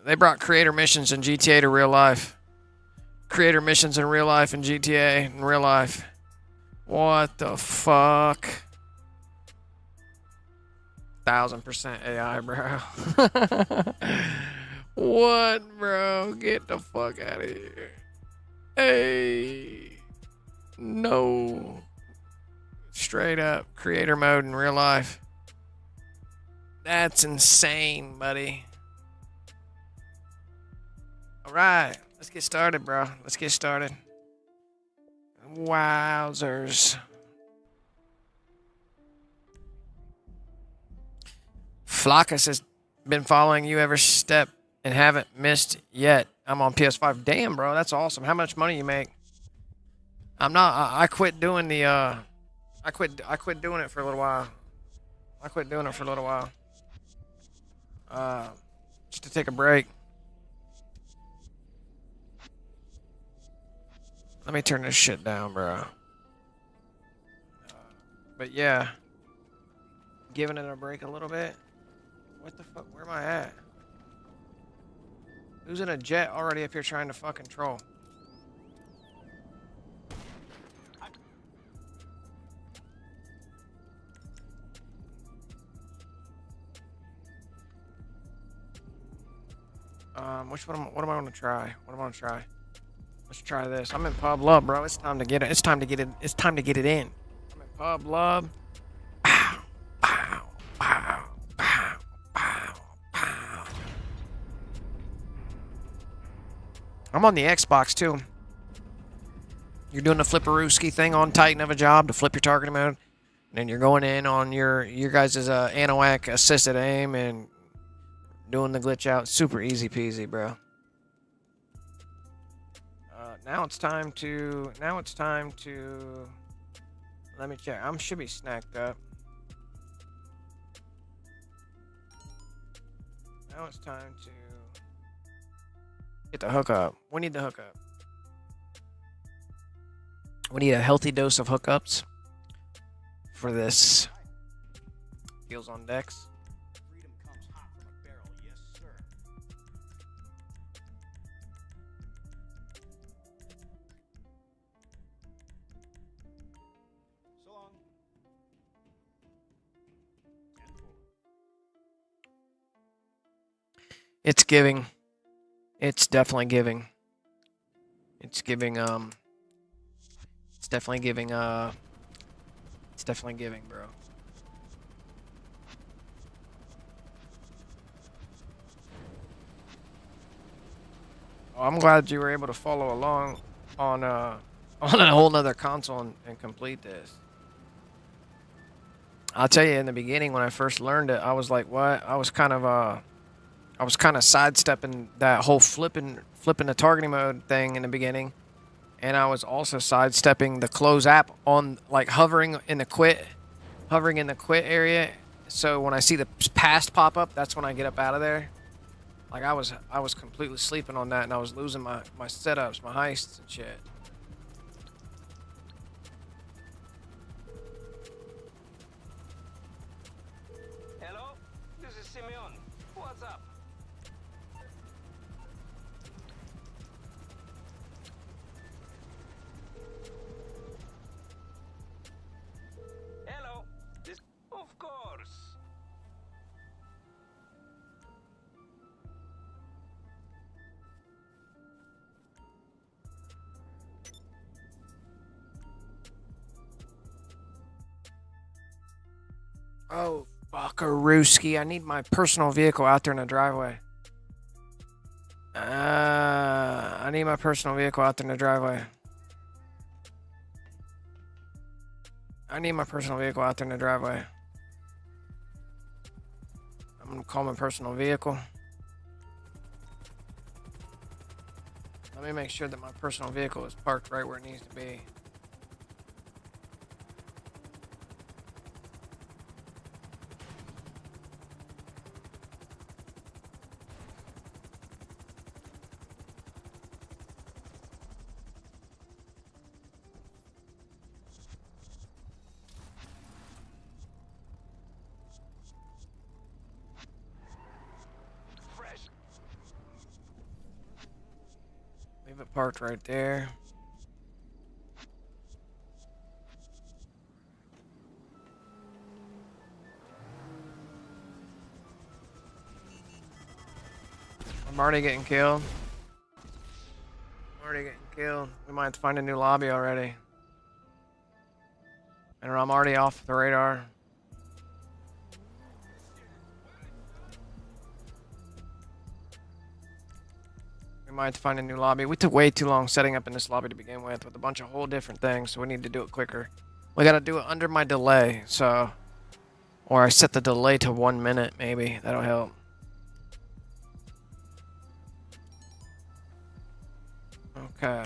They brought creator missions in GTA to real life. Creator missions in real life in GTA in real life. What the fuck? 1000% AI, bro. What, bro? Get the fuck out of here. Hey. No. Straight up creator mode in real life. That's insane, buddy. All right, let's get started, bro. Let's get started. Wowzers. Flockus has been following you every step and haven't missed yet. I'm on PS5. Damn, bro, that's awesome. How much money you make? I'm not. I quit doing the. I quit doing it for a little while. Just to take a break. Let me turn this shit down, bro. But yeah, giving it a break a little bit. What the fuck? Where am I at? Who's in a jet already up here trying to fucking troll? What am I gonna try? Let's try this. I'm in Pub Lub, bro. It's time to get it. It's time to get it in. I'm in Pub Lub. Pow, pow, pow, pow, pow, pow. I'm on the Xbox too. You're doing the 𝓫𝓲𝓼 thing on Titan of a job to flip your targeting mode. And then you're going in on your guys' ⱨ assisted aim and doing the glitch out. Super easy peasy, bro. Now it's time to. Let me check. I should be snacked up. Now it's time to get the hookup. We need the hookup. We need a healthy dose of hookups for this. Heels on decks. Freedom comes hot from a barrel, yes, sir. So long. 10-4. It's giving. It's definitely giving. It's giving, it's definitely giving, it's definitely giving, bro. Well, I'm glad you were able to follow along on a whole nother console and complete this. I'll tell you, in the beginning when I first learned it, I was like, what? I was kind of sidestepping that whole flipping the targeting mode thing in the beginning, and I was also sidestepping the close app on, like, hovering in the quit area. So when I see the past pop up, that's when I get up out of there. Like, I was completely sleeping on that, and I was losing my setups, my heists and shit. Hello? This is Simeon. What's up? Hello? This... Of course. Oh, fuckarooski. I need my personal vehicle out there in the driveway. I need my personal vehicle out there in the driveway. I need my personal vehicle out there in the driveway. I'm gonna call my personal vehicle. Let me make sure that my personal vehicle is parked right where it needs to be. Leave it parked right there. I'm already getting killed. We might have to find a new lobby already. And I'm already off the radar. We might have to find a new lobby. We took way too long setting up in this lobby to begin with a bunch of whole different things, so we need to do it quicker. We gotta do it under my delay, so... Or I set the delay to 1 minute, maybe. That'll help. Okay.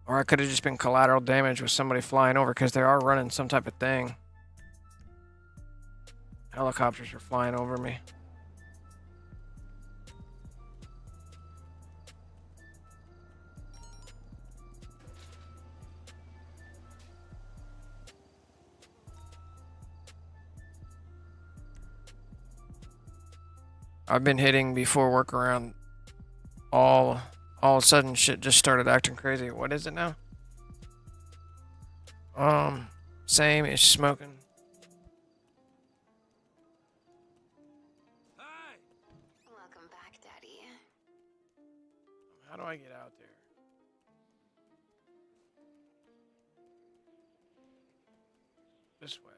Or I could have just been collateral damage with somebody flying over, because they are running some type of thing. Helicopters are flying over me. I've been hitting before workaround. All of a sudden shit just started acting crazy. What is it now? Same is smoking. Hi! Welcome back, Daddy. How do I get out there? This way.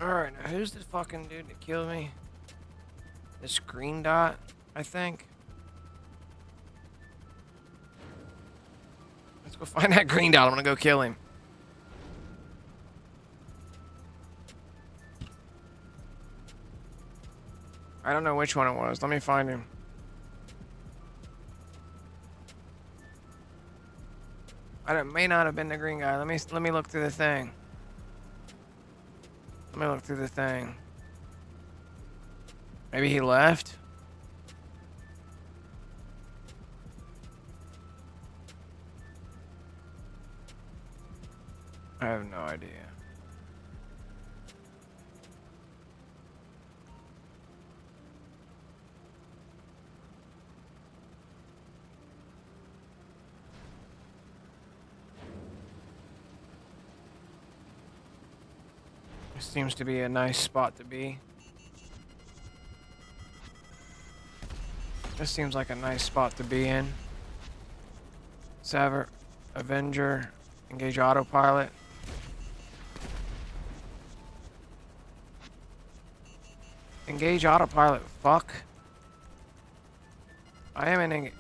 Alright, now who's the fucking dude that killed me? This green dot, I think. Let's go find that green dot. I'm gonna go kill him. I don't know which one it was. Let me find him. It may not have been the green guy. Let me look through the thing. Let me look through the thing. Maybe he left? I have no idea. This seems to be a nice spot to be. This seems like a nice spot to be in. Sever, Avenger, engage autopilot. Engage autopilot, fuck. I am in.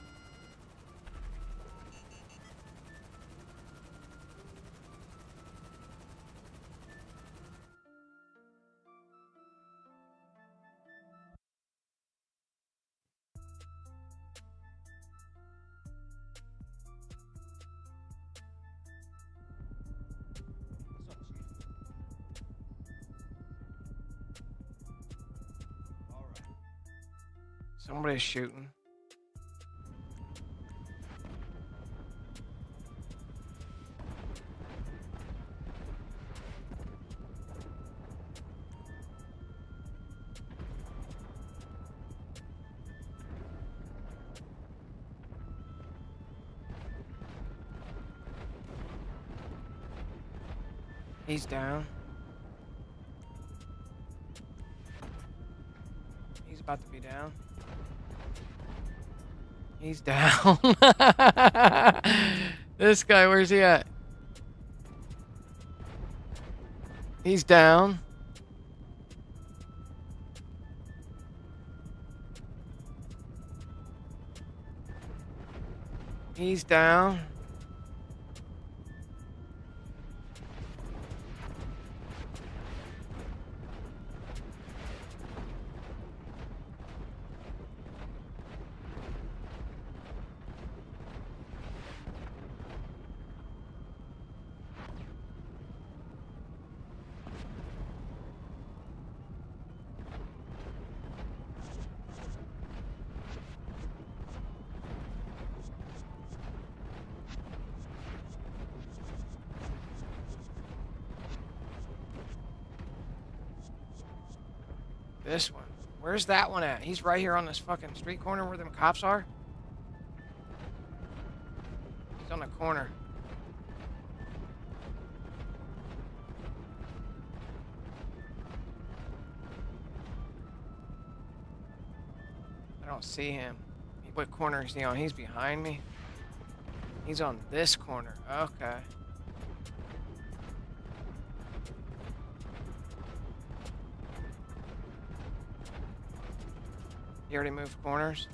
Somebody's shooting. He's down. He's about to be down. He's down. This guy, where's he at? He's down. He's down. This one. Where's that one at? He's right here on this fucking street corner where them cops are. He's on the corner. I don't see him. What corner is he on? He's behind me. He's on this corner. Okay. He already moved corners.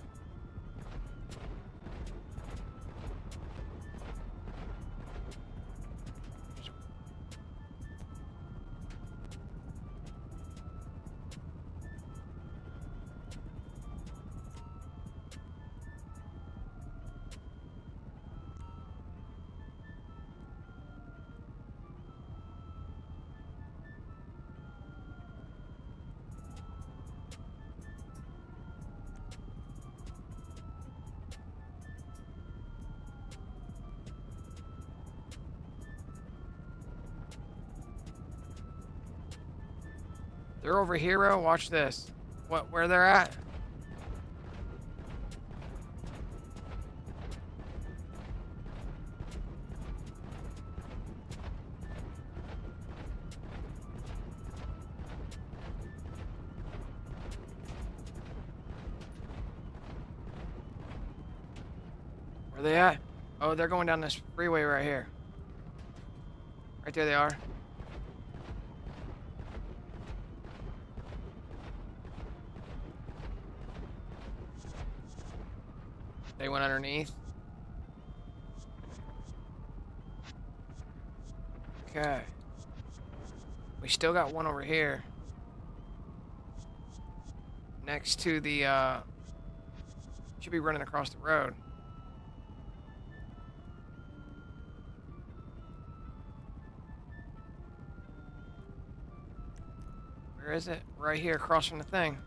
They're over here, bro. Watch this. What? Where they're at? Where they at? Oh, they're going down this freeway right here. Right there they are. They went underneath. Okay. We still got one over here. Next to the, should be running across the road. Where is it? Right here across from the thing.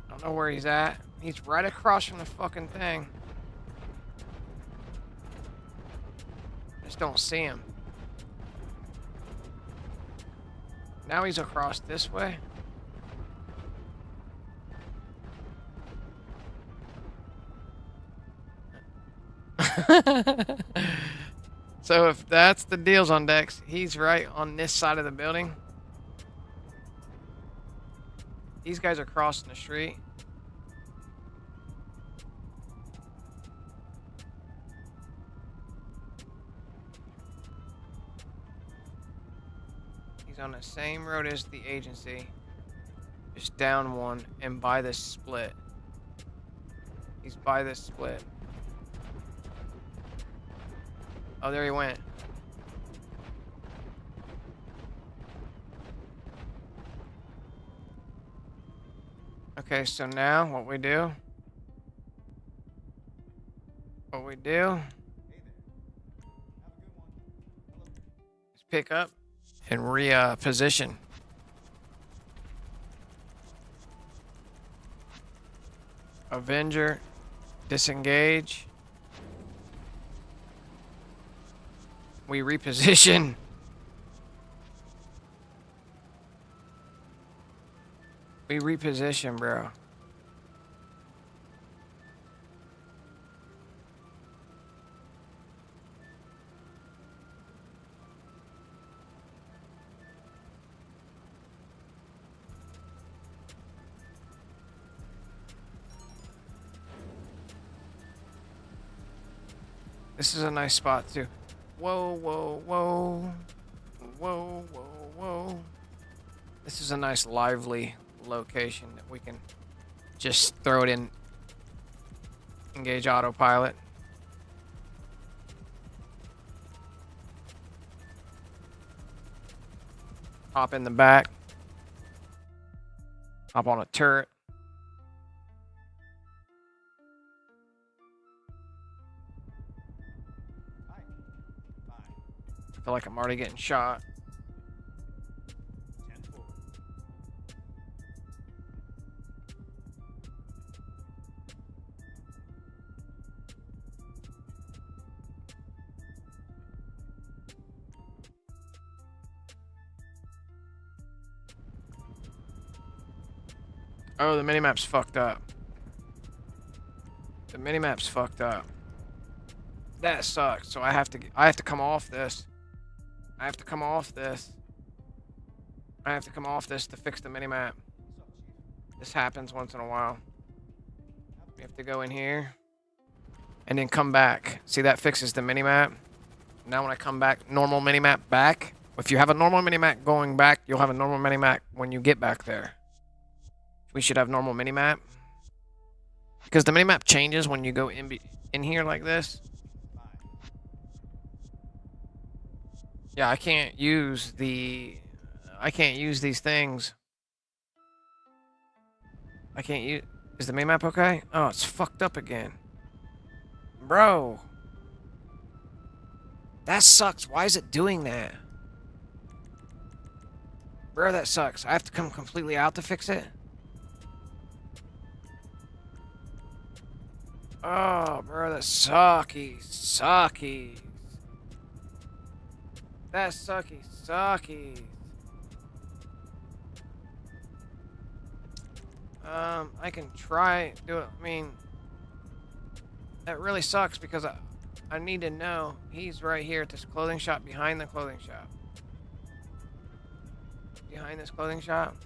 I don't know where he's at. He's right across from the fucking thing. Just don't see him. Now he's across this way. So if that's the deals on decks, he's right on this side of the building. These guys are crossing the street. He's on the same road as the agency. Just down one and by this split. He's by this split. Oh, there he went. Okay, so now what we do is pick up and reposition. Avenger, disengage. We reposition. We reposition, bro. This is a nice spot too. Whoa, whoa, whoa. Whoa, whoa, whoa. This is a nice lively location that we can just throw it in. Engage autopilot. Hop in the back. Hop on a turret. I feel like I'm already getting shot. Oh, the minimap's fucked up. The minimap's fucked up. That sucks. So I have to come off this. I have to come off this to fix the minimap. This happens once in a while. We have to go in here and then come back. See, that fixes the minimap. Now when I come back, normal minimap back. If you have a normal minimap going back, you'll have a normal minimap when you get back there. We should have normal minimap. Because the minimap changes when you go in here like this. Yeah, I can't use these things. I can't use... Is the minimap okay? Oh, it's fucked up again. Bro. That sucks. Why is it doing that? Bro, that sucks. I have to come completely out to fix it? Oh, bro, that sucky. Sucky. That sucky. Sucky. I can try do it. I mean, that really sucks because I need to know he's right here at this clothing shop, behind the clothing shop. Behind this clothing shop.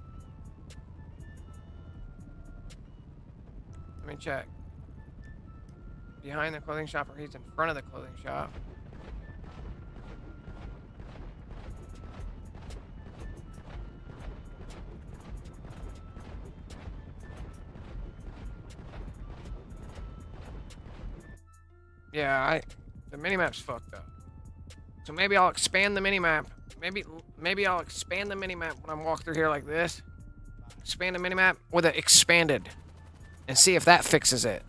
Let me check. Behind the clothing shop, or he's in front of the clothing shop. Yeah, the minimap's fucked up. So maybe I'll expand the minimap. Maybe I'll expand the minimap when I walk through here like this. Expand the minimap with it expanded. And see if that fixes it.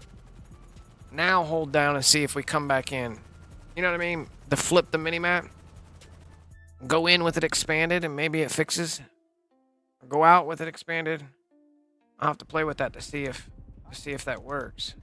Now hold down and see if we come back in. You know what I mean? To flip the minimap. Go in with it expanded and maybe it fixes. Or go out with it expanded. I'll have to play with that to see if that works.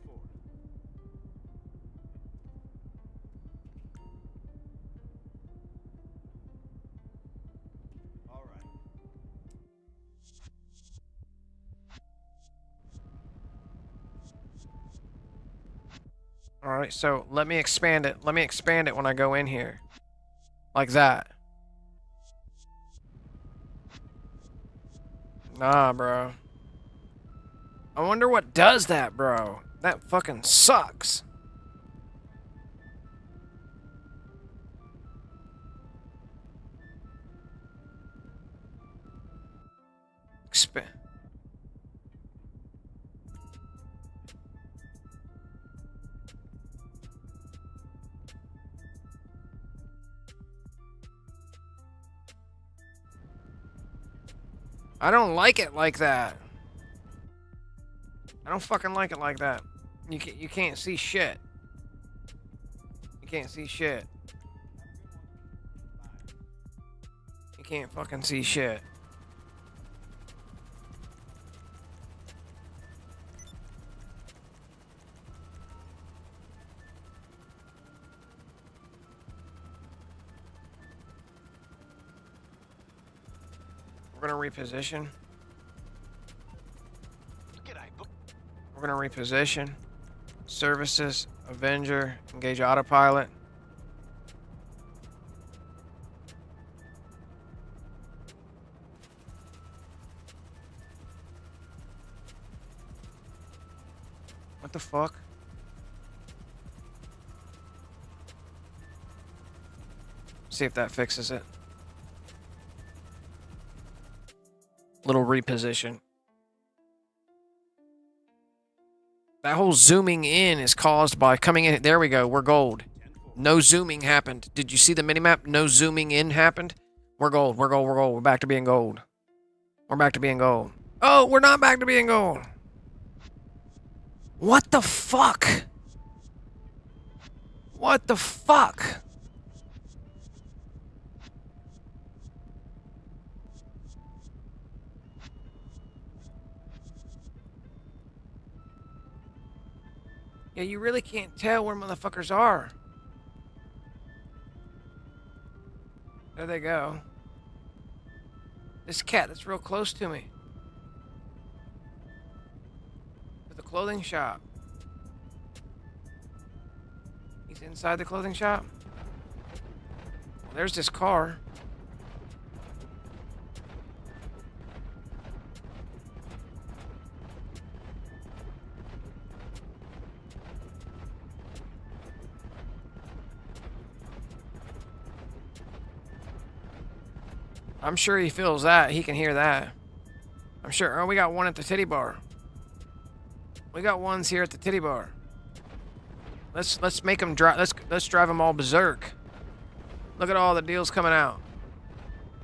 Alright, so let me expand it. Let me expand it when I go in here. Like that. Nah, bro. I wonder what does that, bro. That fucking sucks. Expand. I don't like it like that. I don't fucking like it like that. You can't see shit. You can't see shit. You can't fucking see shit. We're gonna reposition. We're gonna reposition. Services, Avenger, engage autopilot. What the fuck? See if that fixes it. Little reposition. That whole zooming in is caused by coming in. There we go. We're gold. No zooming happened. Did you see the minimap? No zooming in happened. We're gold. We're gold. We're gold. We're back to being gold. We're back to being gold. Oh, we're not back to being gold. What the fuck? What the fuck? Yeah, you really can't tell where motherfuckers are. There they go. This cat that's real close to me. To the clothing shop. He's inside the clothing shop. Well, there's this car. I'm sure he feels that. He can hear that. I'm sure. Oh, we got one at the titty bar. We got ones here at the titty bar. Let's make them drive. Let's drive them all berserk. Look at all the deals coming out.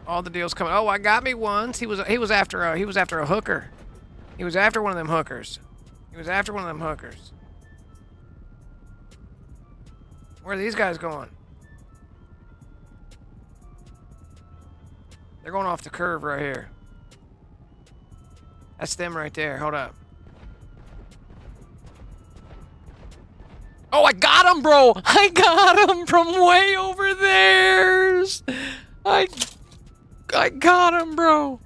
All the deals coming. Oh, I got me ones. He was after a hooker. He was after one of them hookers. He was after one of them hookers. Where are these guys going? They're going off the curve right here. That's them right there. Hold up. Oh, I got him, bro. I got him from way over there. I got him, bro.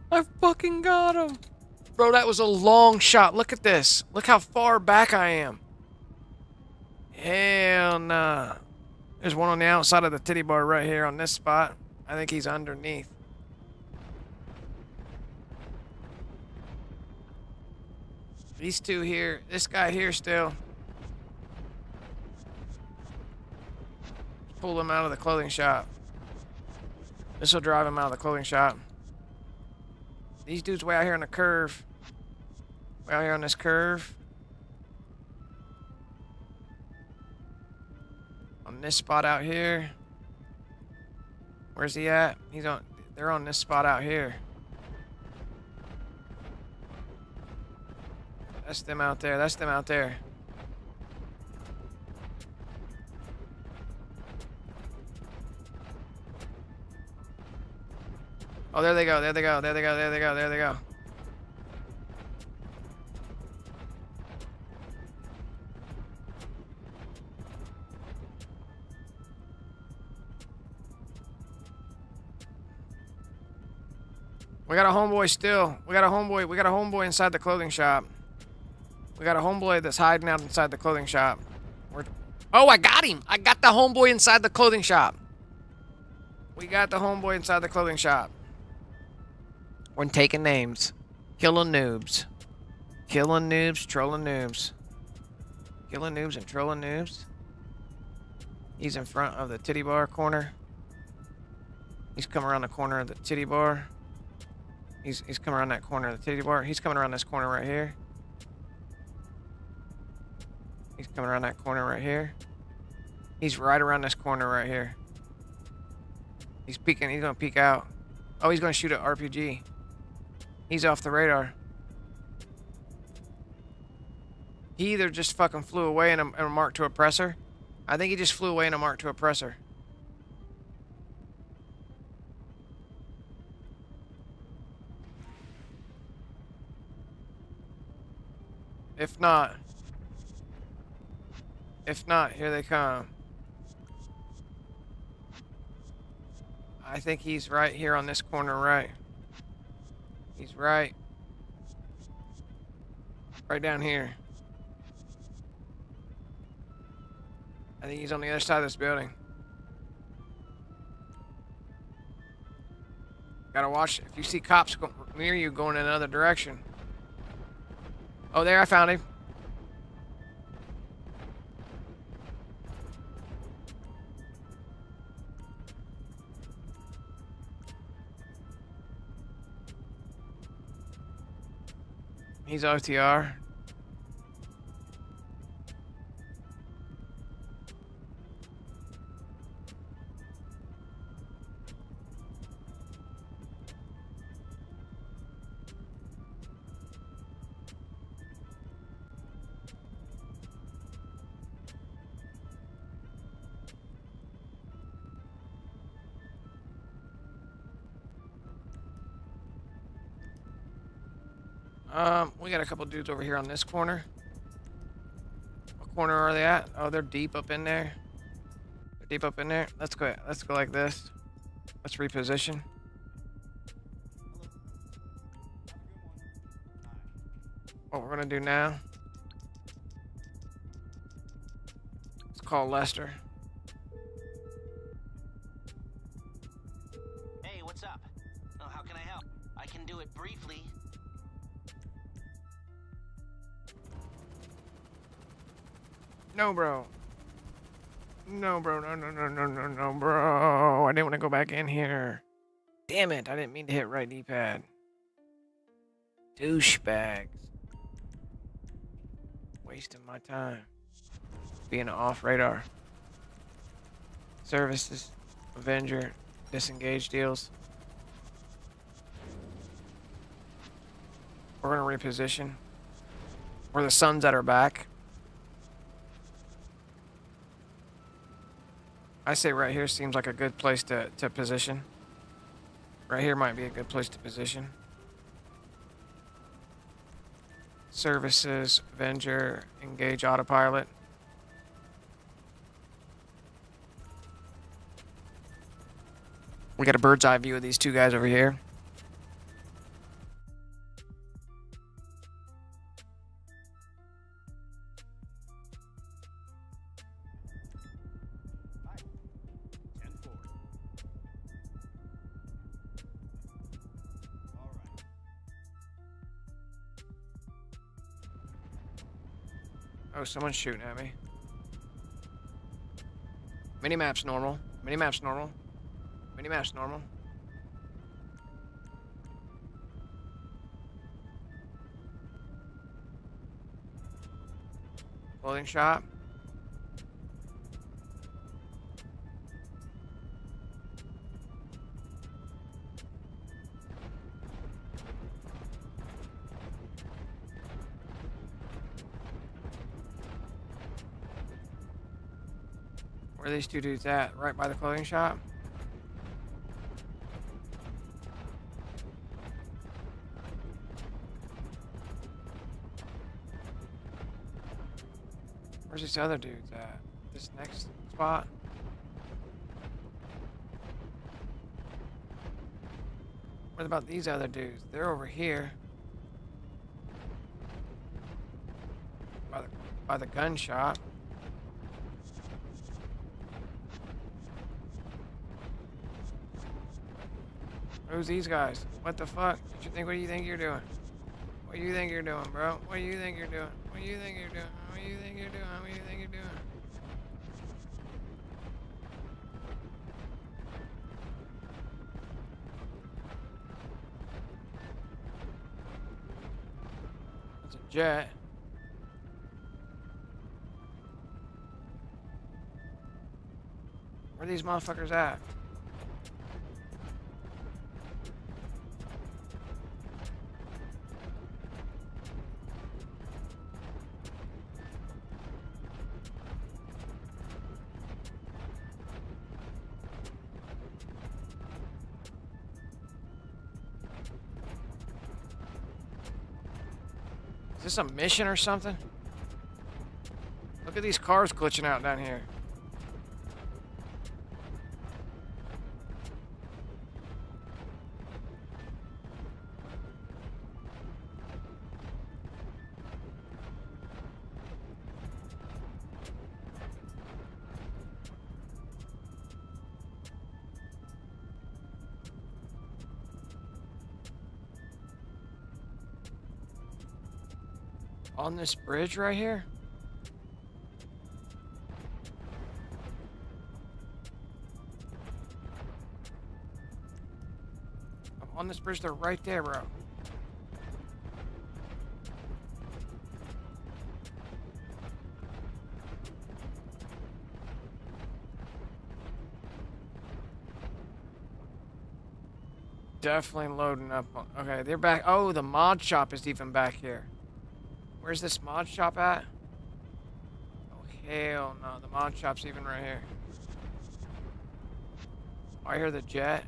I fucking got him. Bro, that was a long shot. Look at this. Look how far back I am. Hell nah. There's one on the outside of the titty bar right here on this spot. I think he's underneath. These two here. This guy here still. Pull him out of the clothing shop. This will drive him out of the clothing shop. These dudes way out here on the curve. Way out here on this curve. On this spot out here. Where's he at? They're on this spot out here. That's them out there. That's them out there. Oh, there they go. There they go. There they go. There they go. There they go. We got a homeboy still. We got a homeboy inside the clothing shop. We got a homeboy that's hiding out inside the clothing shop. Oh, I got him. I got the homeboy inside the clothing shop. We got the homeboy inside the clothing shop. We're taking names. Killing noobs. Killing noobs, trolling noobs. Killing noobs and trolling noobs. He's in front of the titty bar corner. He's coming around the corner of the titty bar. He's coming around that corner of the titty bar. He's coming around this corner right here. He's coming around that corner right here. He's right around this corner right here. He's peeking. He's going to peek out. Oh, he's going to shoot an RPG. He's off the radar. He either just fucking flew away in a mark to oppressor. I think he just flew away in a mark to oppressor. If not, here they come. I think he's right here on this corner, right? He's right down here. I think he's on the other side of this building. Gotta watch. If you see cops near you going in another direction. Oh, there, I found him. He's OTR. We got a couple dudes over here on this corner. What corner are they at? Oh, they're deep up in there. They're deep up in there. Let's go like this. Let's reposition. What we're gonna do now. Let's call Lester. Hey, what's up? Oh, how can I help? I can do it briefly. No, bro. No, bro. No, bro. I didn't want to go back in here. Damn it. I didn't mean to hit right D-pad. Douchebags. Wasting my time. Being off radar. Services. Avenger. Disengage deals. We're going to reposition. We're the sons at our back. I say right here seems like a good place to position. Right here might be a good place to position. Services, Avenger, engage autopilot. We got a bird's eye view of these two guys over here. Oh, someone's shooting at me. Minimap's normal. Minimap's normal. Minimap's normal. Clothing shop. Where are these two dudes at? Right by the clothing shop? Where's these other dudes at? This next spot? What about these other dudes? They're over here. By the gun shop. Who's these guys? What the fuck? What do you think you're doing? What do you think you're doing, bro? What do you think you're doing? What do you think you're doing? What do you think you're doing? What do you think you're doing? That's a jet. Where are these motherfuckers at? Is this a mission or something? Look at these cars glitching out down here. On this bridge right here? I'm on this bridge, they're right there, bro. Definitely loading up. Okay, they're back. Oh, the mod shop is even back here. Where's this mod shop at? Oh, hell no. The mod shop's even right here. Oh, I hear the jet.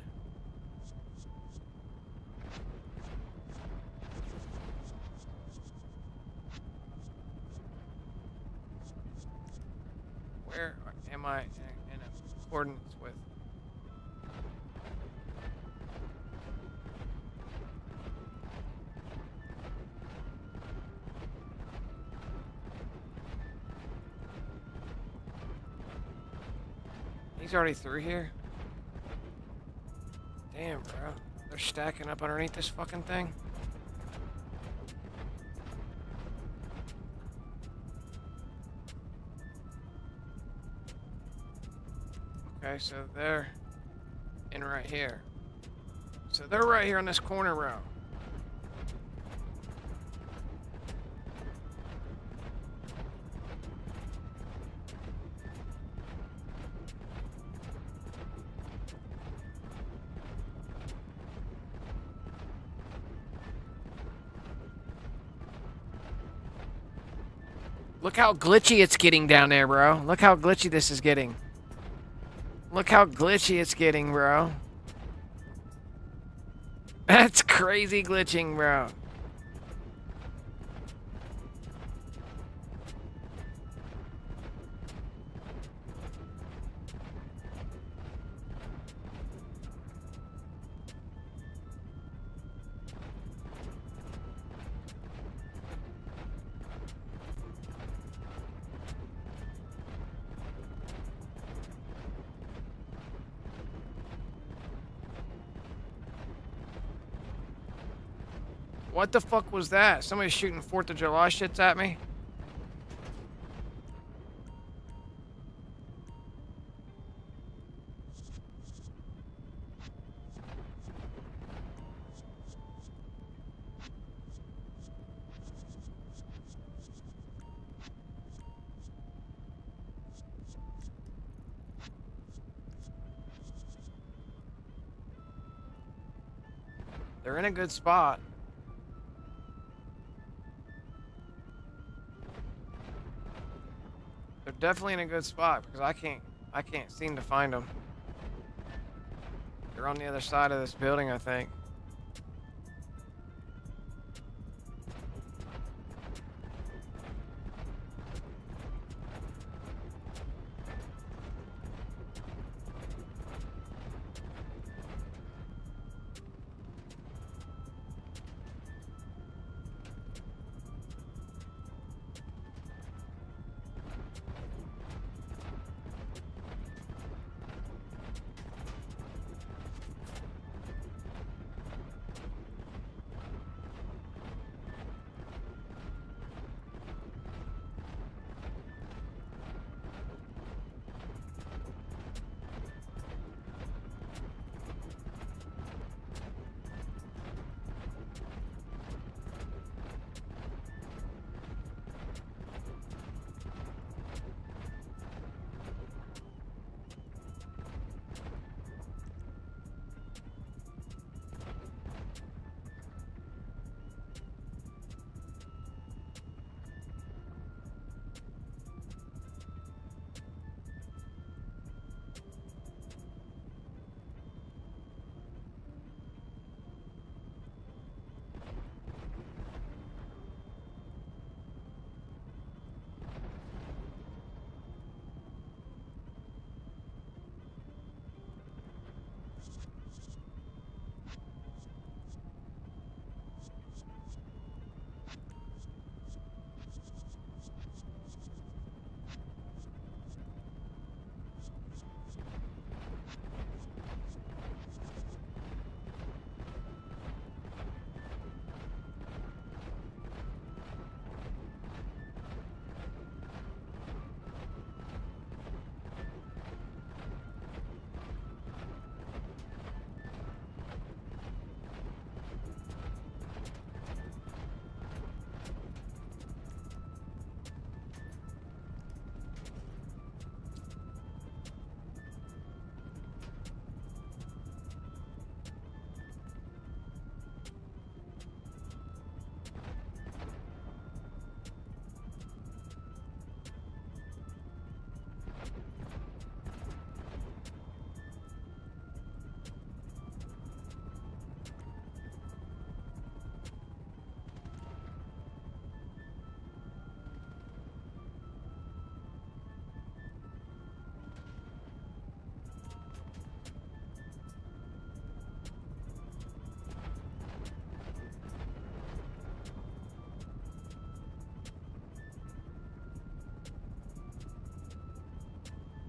Where am I in accordance with? He's already through here? Damn, bro. They're stacking up underneath this fucking thing? Okay, so they're in right here. So they're right here on this corner row. Look how glitchy it's getting down there, bro. Look how glitchy this is getting. Look how glitchy it's getting, bro. That's crazy glitching, bro. What the fuck was that? Somebody shooting 4th of July shits at me? They're in a good spot. They're definitely in a good spot because I can't seem to find them. They're on the other side of this building, I think.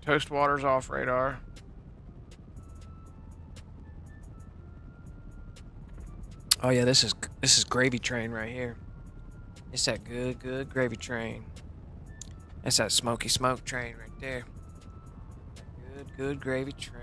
Toast water's off radar. Oh yeah, this is gravy train right here. It's that good gravy train. That's that smoky smoke train right there. Good gravy train.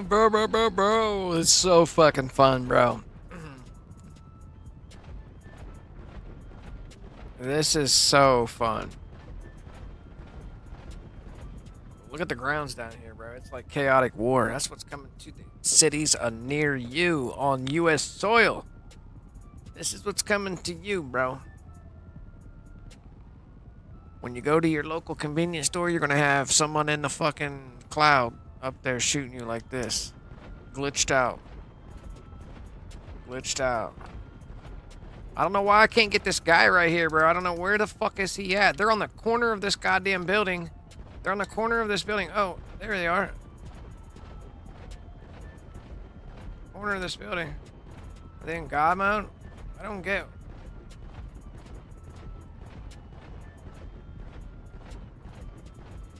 Bro. It's so fucking fun, bro. This is so fun. Look at the grounds down here, bro. It's like chaotic war. That's what's coming to the cities near you on U.S. soil. This is what's coming to you, bro. When you go to your local convenience store, you're gonna have someone in the fucking cloud up there shooting you like this. Glitched out. Glitched out. I don't know why I can't get this guy right here, bro. I don't know where the fuck is he at. They're on the corner of this goddamn building. They're on the corner of this building. Oh, there they are. Corner of this building. Are they in God mode? I don't get.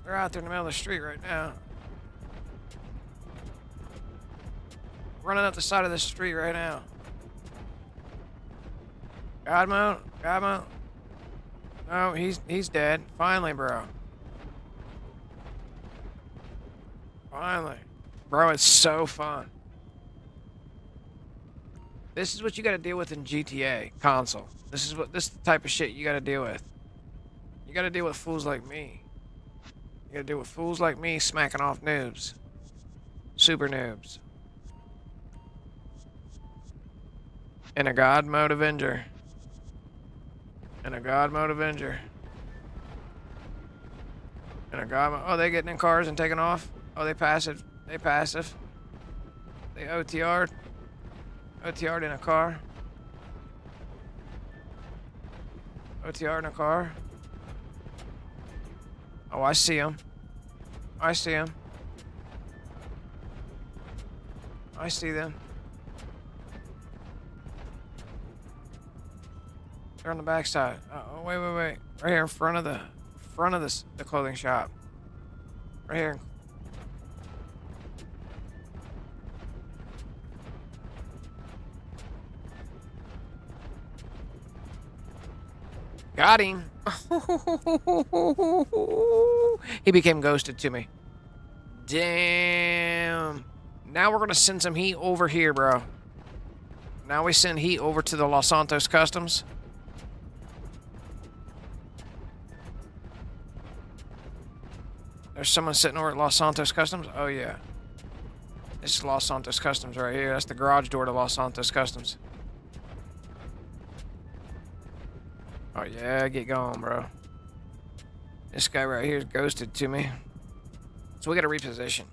They're out there in the middle of the street right now. Running up the side of the street right now. God mode? God mode? No, he's dead. Finally, bro. Finally. Bro, it's so fun. This is what you gotta deal with in GTA console. This is the type of shit you gotta deal with. You gotta deal with fools like me. You gotta deal with fools like me smacking off noobs. Super noobs. In a God mode Avenger. In a God mode Avenger. In a God mode. Oh, they getting in cars and taking off? Oh, they passive. They passive. They OTR'd. OTR'd in a car. OTR'd in a car. Oh, I see him. I see him. I see them. They're on the backside. Oh, wait. Right here in front of the clothing shop. Right here. Got him. He became ghosted to me. Damn. Now we're gonna send some heat over here, bro. Now we send heat over to the Los Santos Customs. There's someone sitting over at Los Santos Customs. Oh yeah. This is Los Santos Customs right here. That's the garage door to Los Santos Customs. Oh yeah, get going, bro. This guy right here is ghosted to me. So we gotta reposition.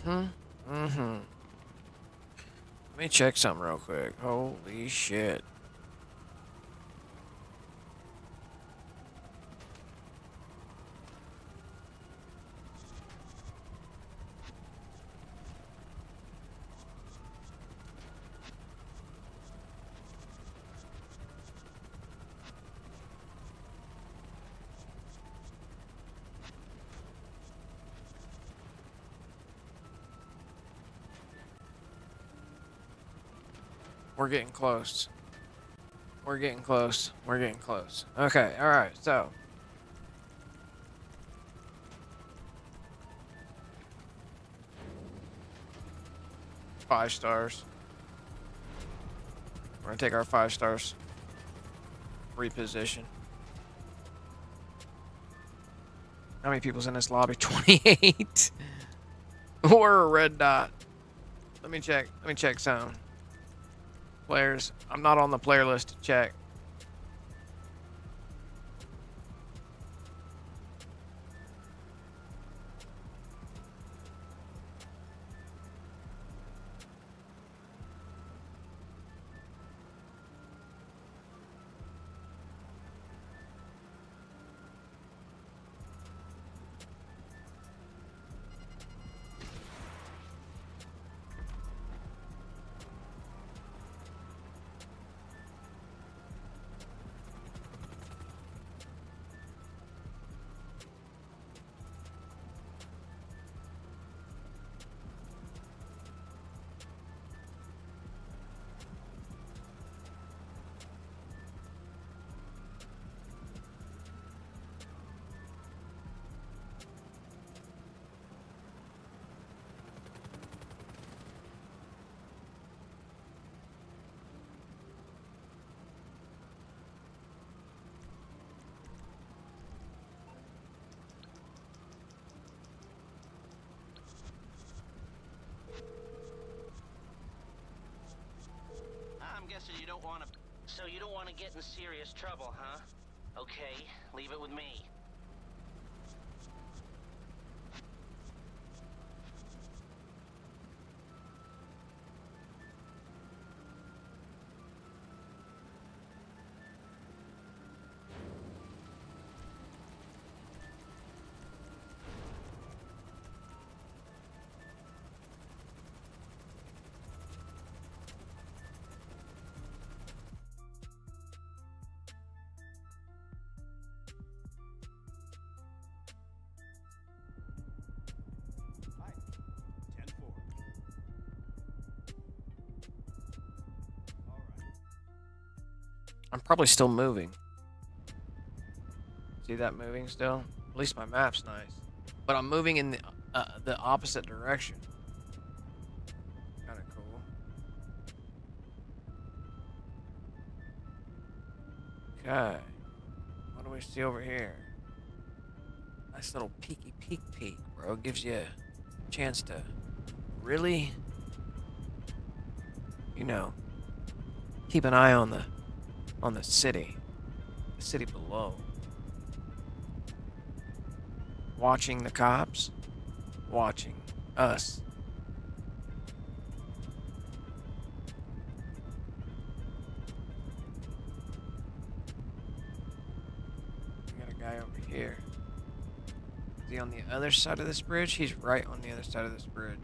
Let me check something real quick. Holy shit. We're getting close. We're getting close. We're getting close. Okay, alright, so. Five stars. We're gonna take our 5 stars. Reposition. How many people's in this lobby? 28. We're a red dot. Let me check some. Players. I'm not on the player list to check. guessing you don't want to... So you don't want to get in serious trouble, huh? Okay, leave it with me. I'm probably still moving. See that moving still? At least my map's nice. But I'm moving in the opposite direction. Kind of cool. Okay. What do we see over here? Nice little peeky peek, bro. Gives you a chance to really, you know, keep an eye on the city below. Watching the cops, watching us. We got a guy over here. Is he on the other side of this bridge? He's right on the other side of this bridge.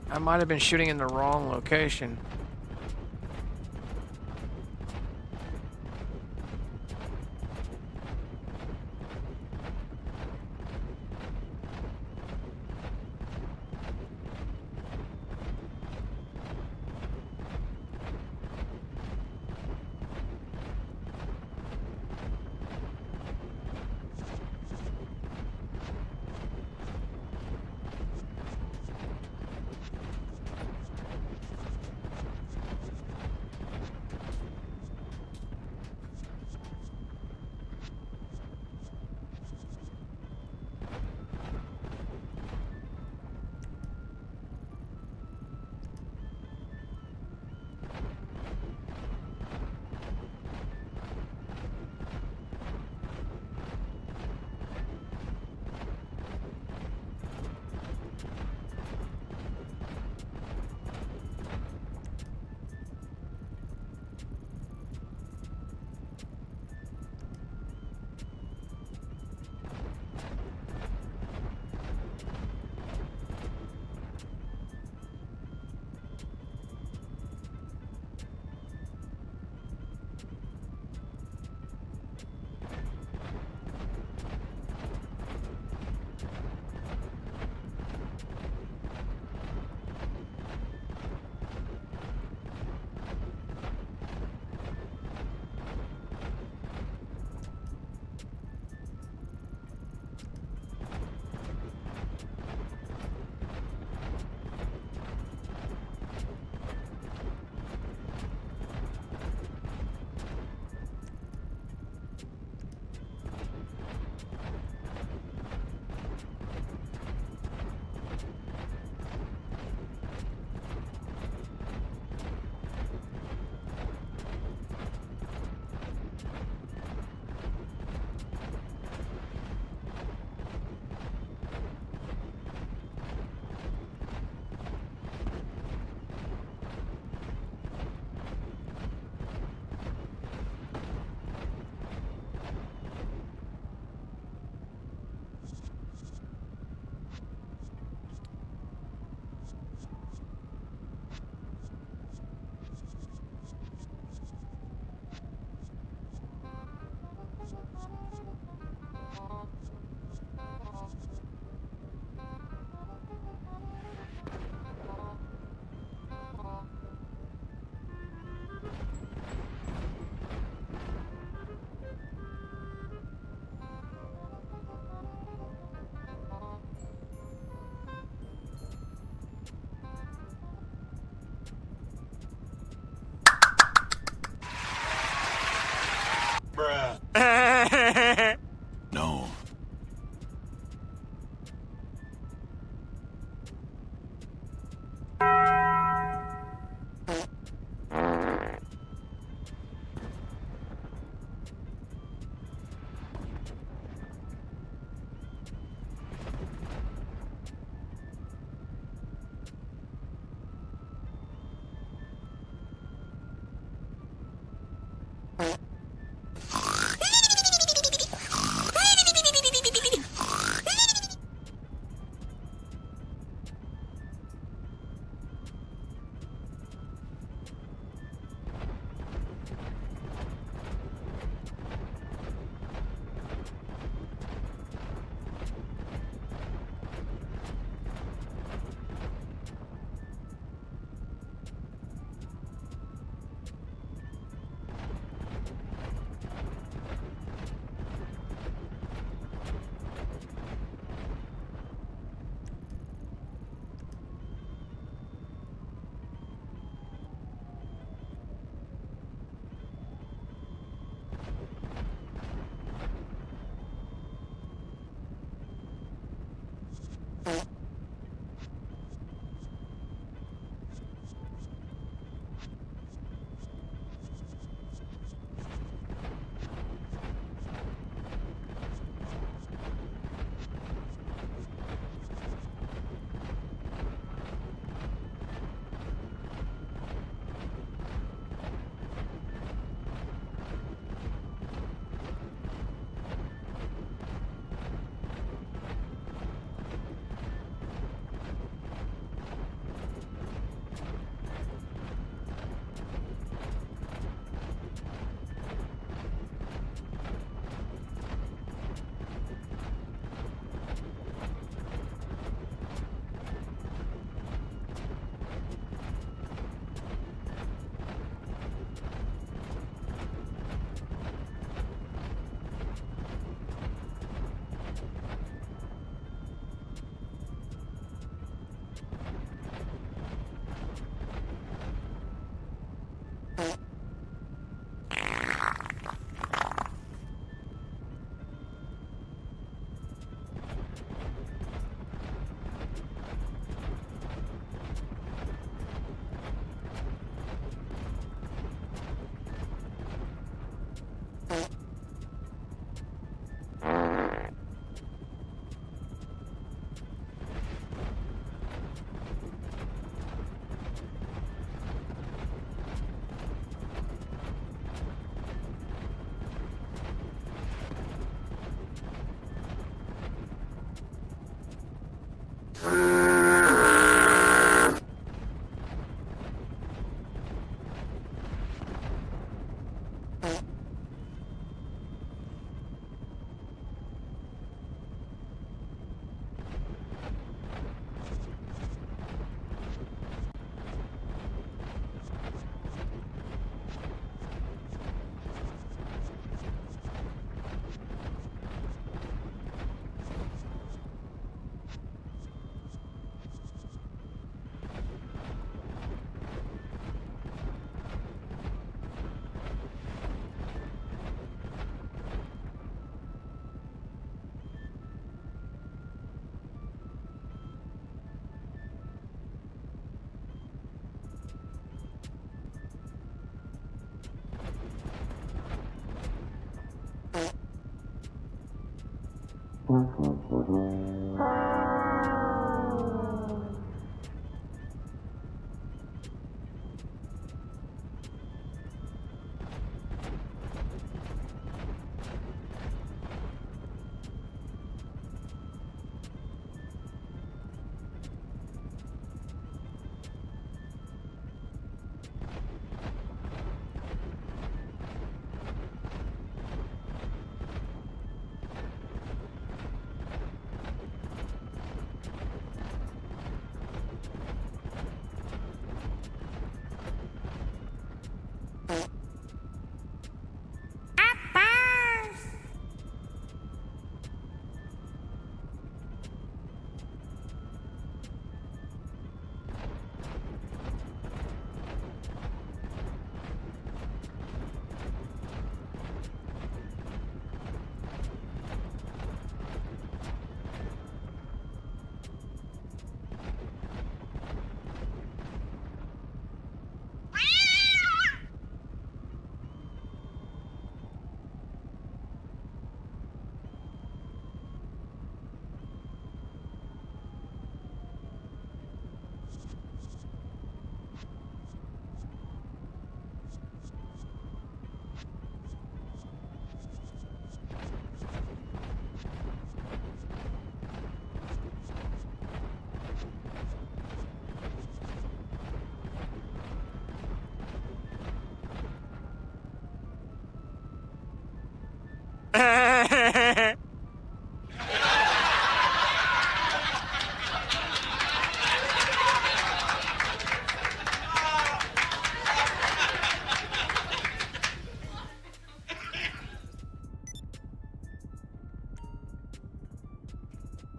I might have been shooting in the wrong location.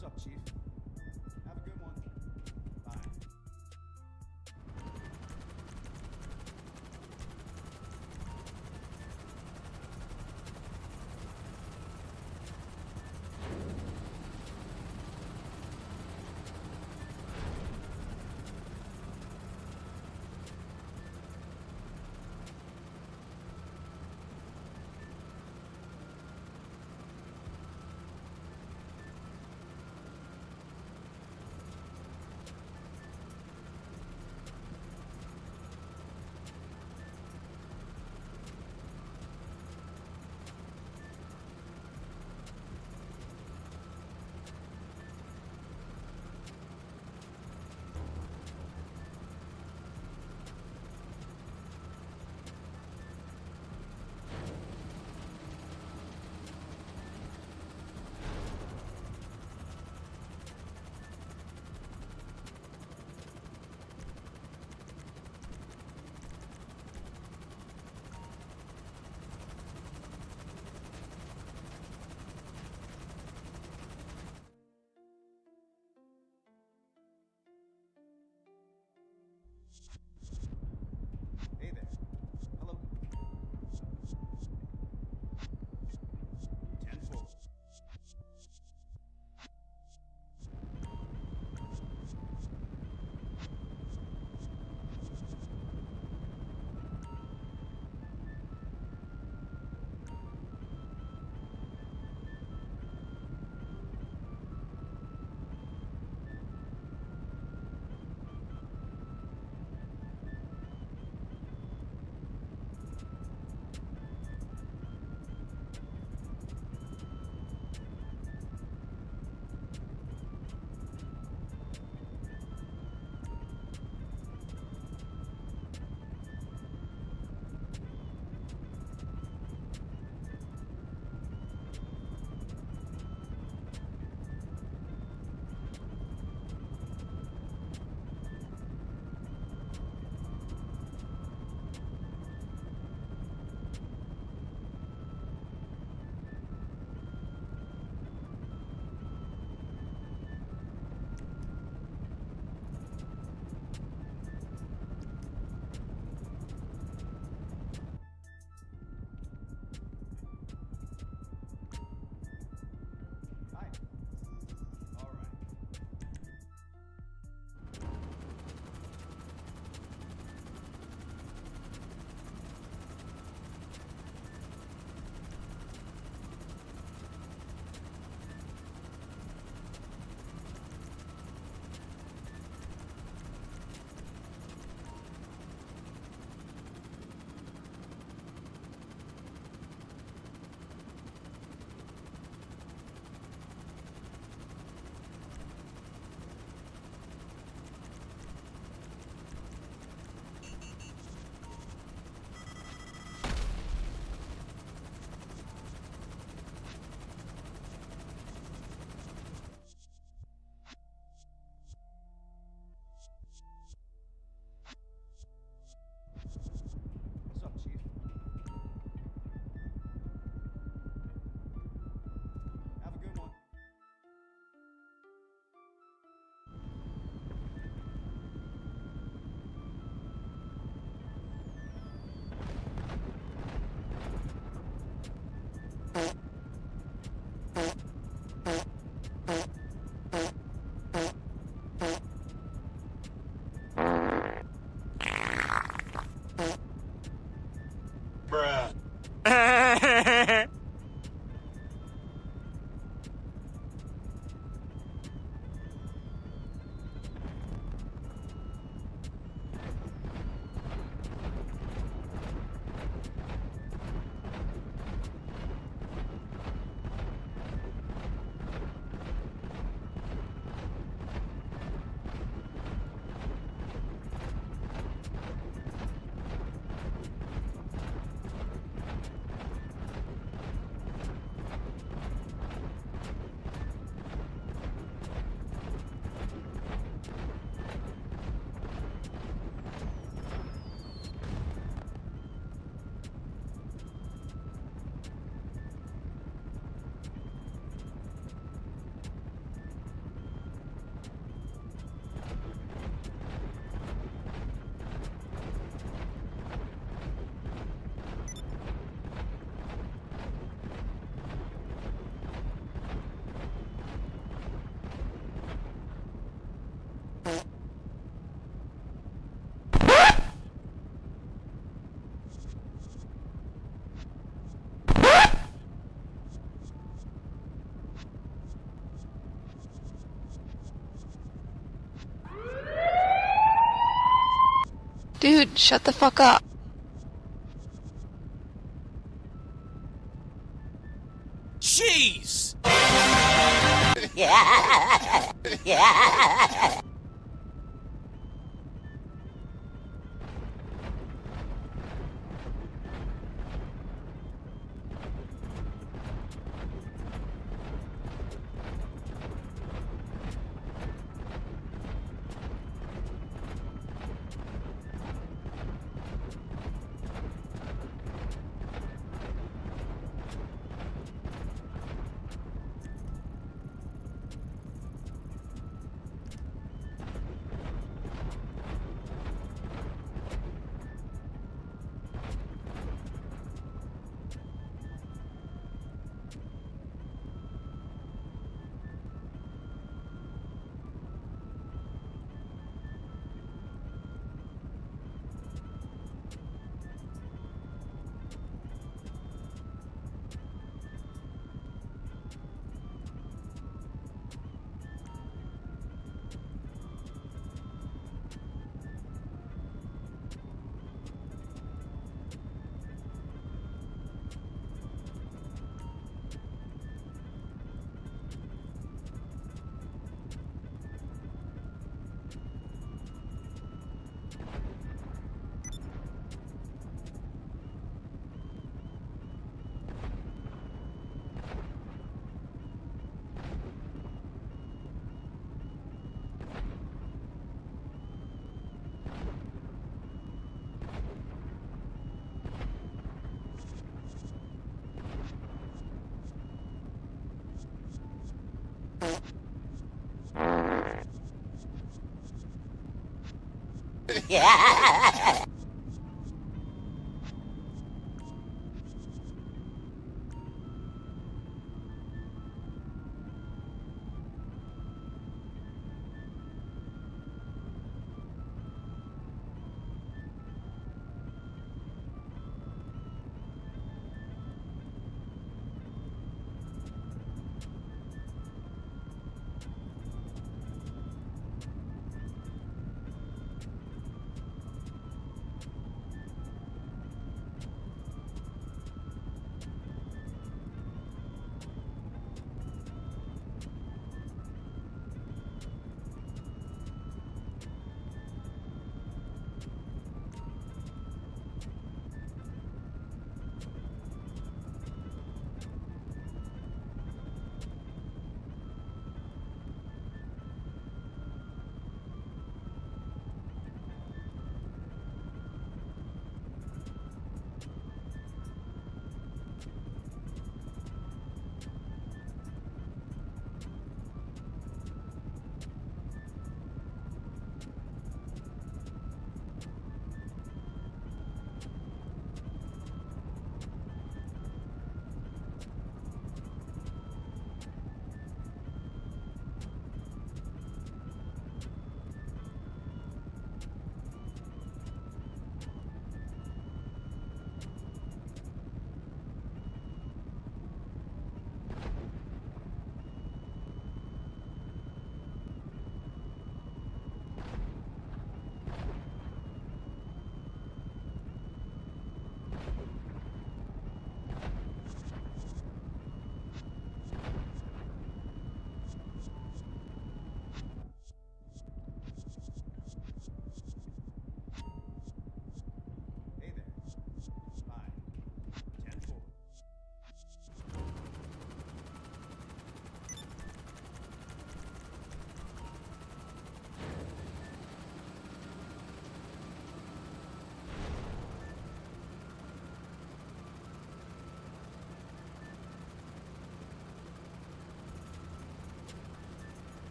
What's up, Chief? Have a good one. Bye. Dude, shut the fuck up. Jeez!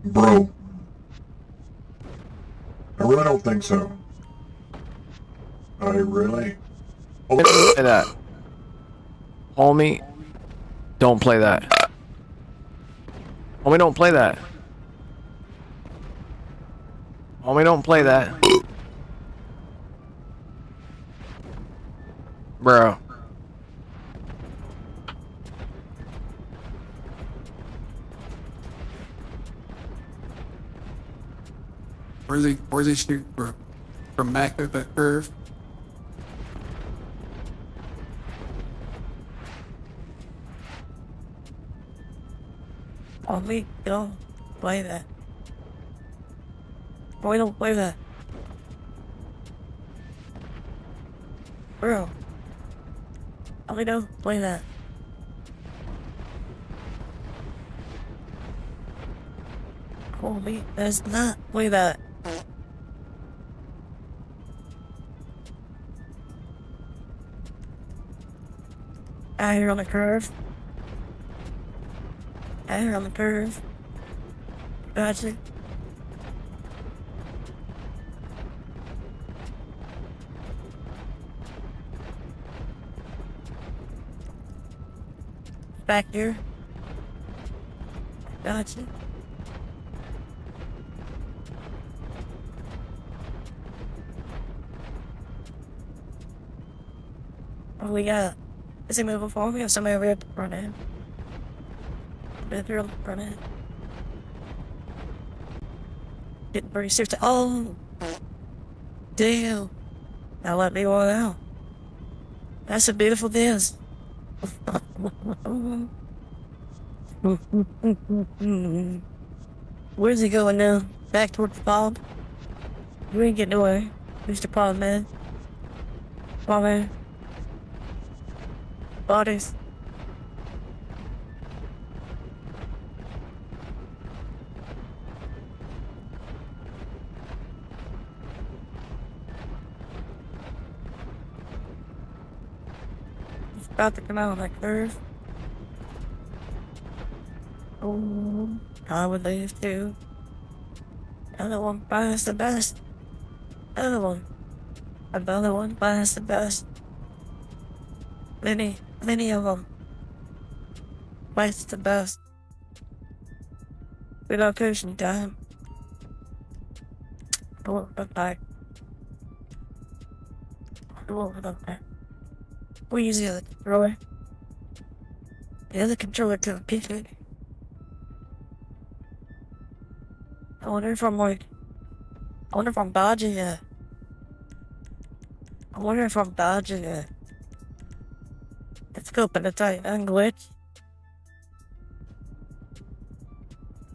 Bro. I really don't think so. I really? Play that. Homie, don't play that. Homie, don't play that. Homie, don't play that. Bro. Where's he shoot from Mac at that curve? Oh, we don't play that. We don't play that. Bro. We don't play that. Homie, does not play that. Out here on the curve. Out here on the curve. Gotcha. Back here. Gotcha. What we got? Is he moving forward? We have somebody over here at the front end. Over here on the front end. Getting pretty serious. Oh! Damn! Now let me walk out. That's a beautiful dance. Where's he going now? Back towards the pond? You ain't getting away, Mr. Pond Man. Pond Man. Bodies. It's about to come out on that curve. Oh, I would leave too. Another one buys the best. Another one. Another one buys the best. Many of them. Buys the best. Relocation time. Don't look back. Don't look back. We use the other controller. The other controller to the picture. I wonder if I'm dodging it. I wonder if I'm dodging it. Let's go up in the tight glitch.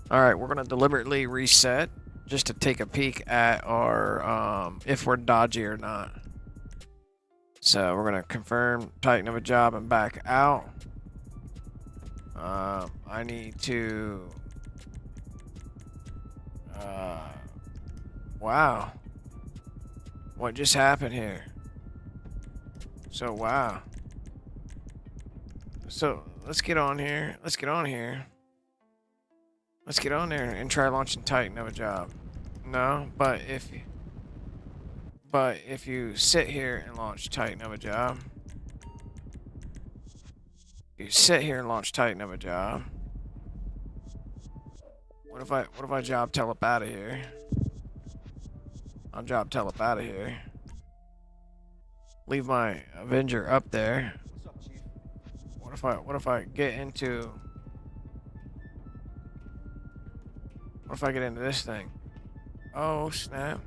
Alright, we're gonna deliberately reset just to take a peek at our if we're dodgy or not. So we're gonna confirm, tighten of a job, and back out. I need to wow. What just happened here? So wow. So let's get on here. Let's get on here. Let's get on there and try launching Titan of a job. No, but if you sit here and launch Titan of a job, you sit here and launch Titan of a job. What if I job telep out of here? I'll job telep out of here. Leave my Avenger up there. What's up, Chief? What if I get into this thing? Oh snap.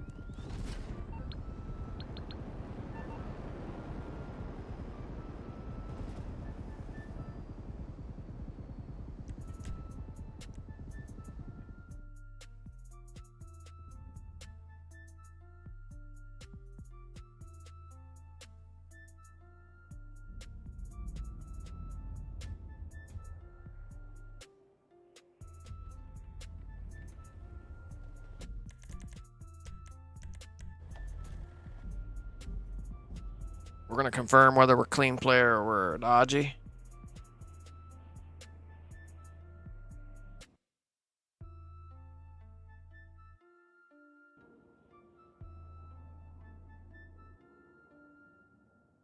We're gonna confirm whether we're clean player or we're dodgy.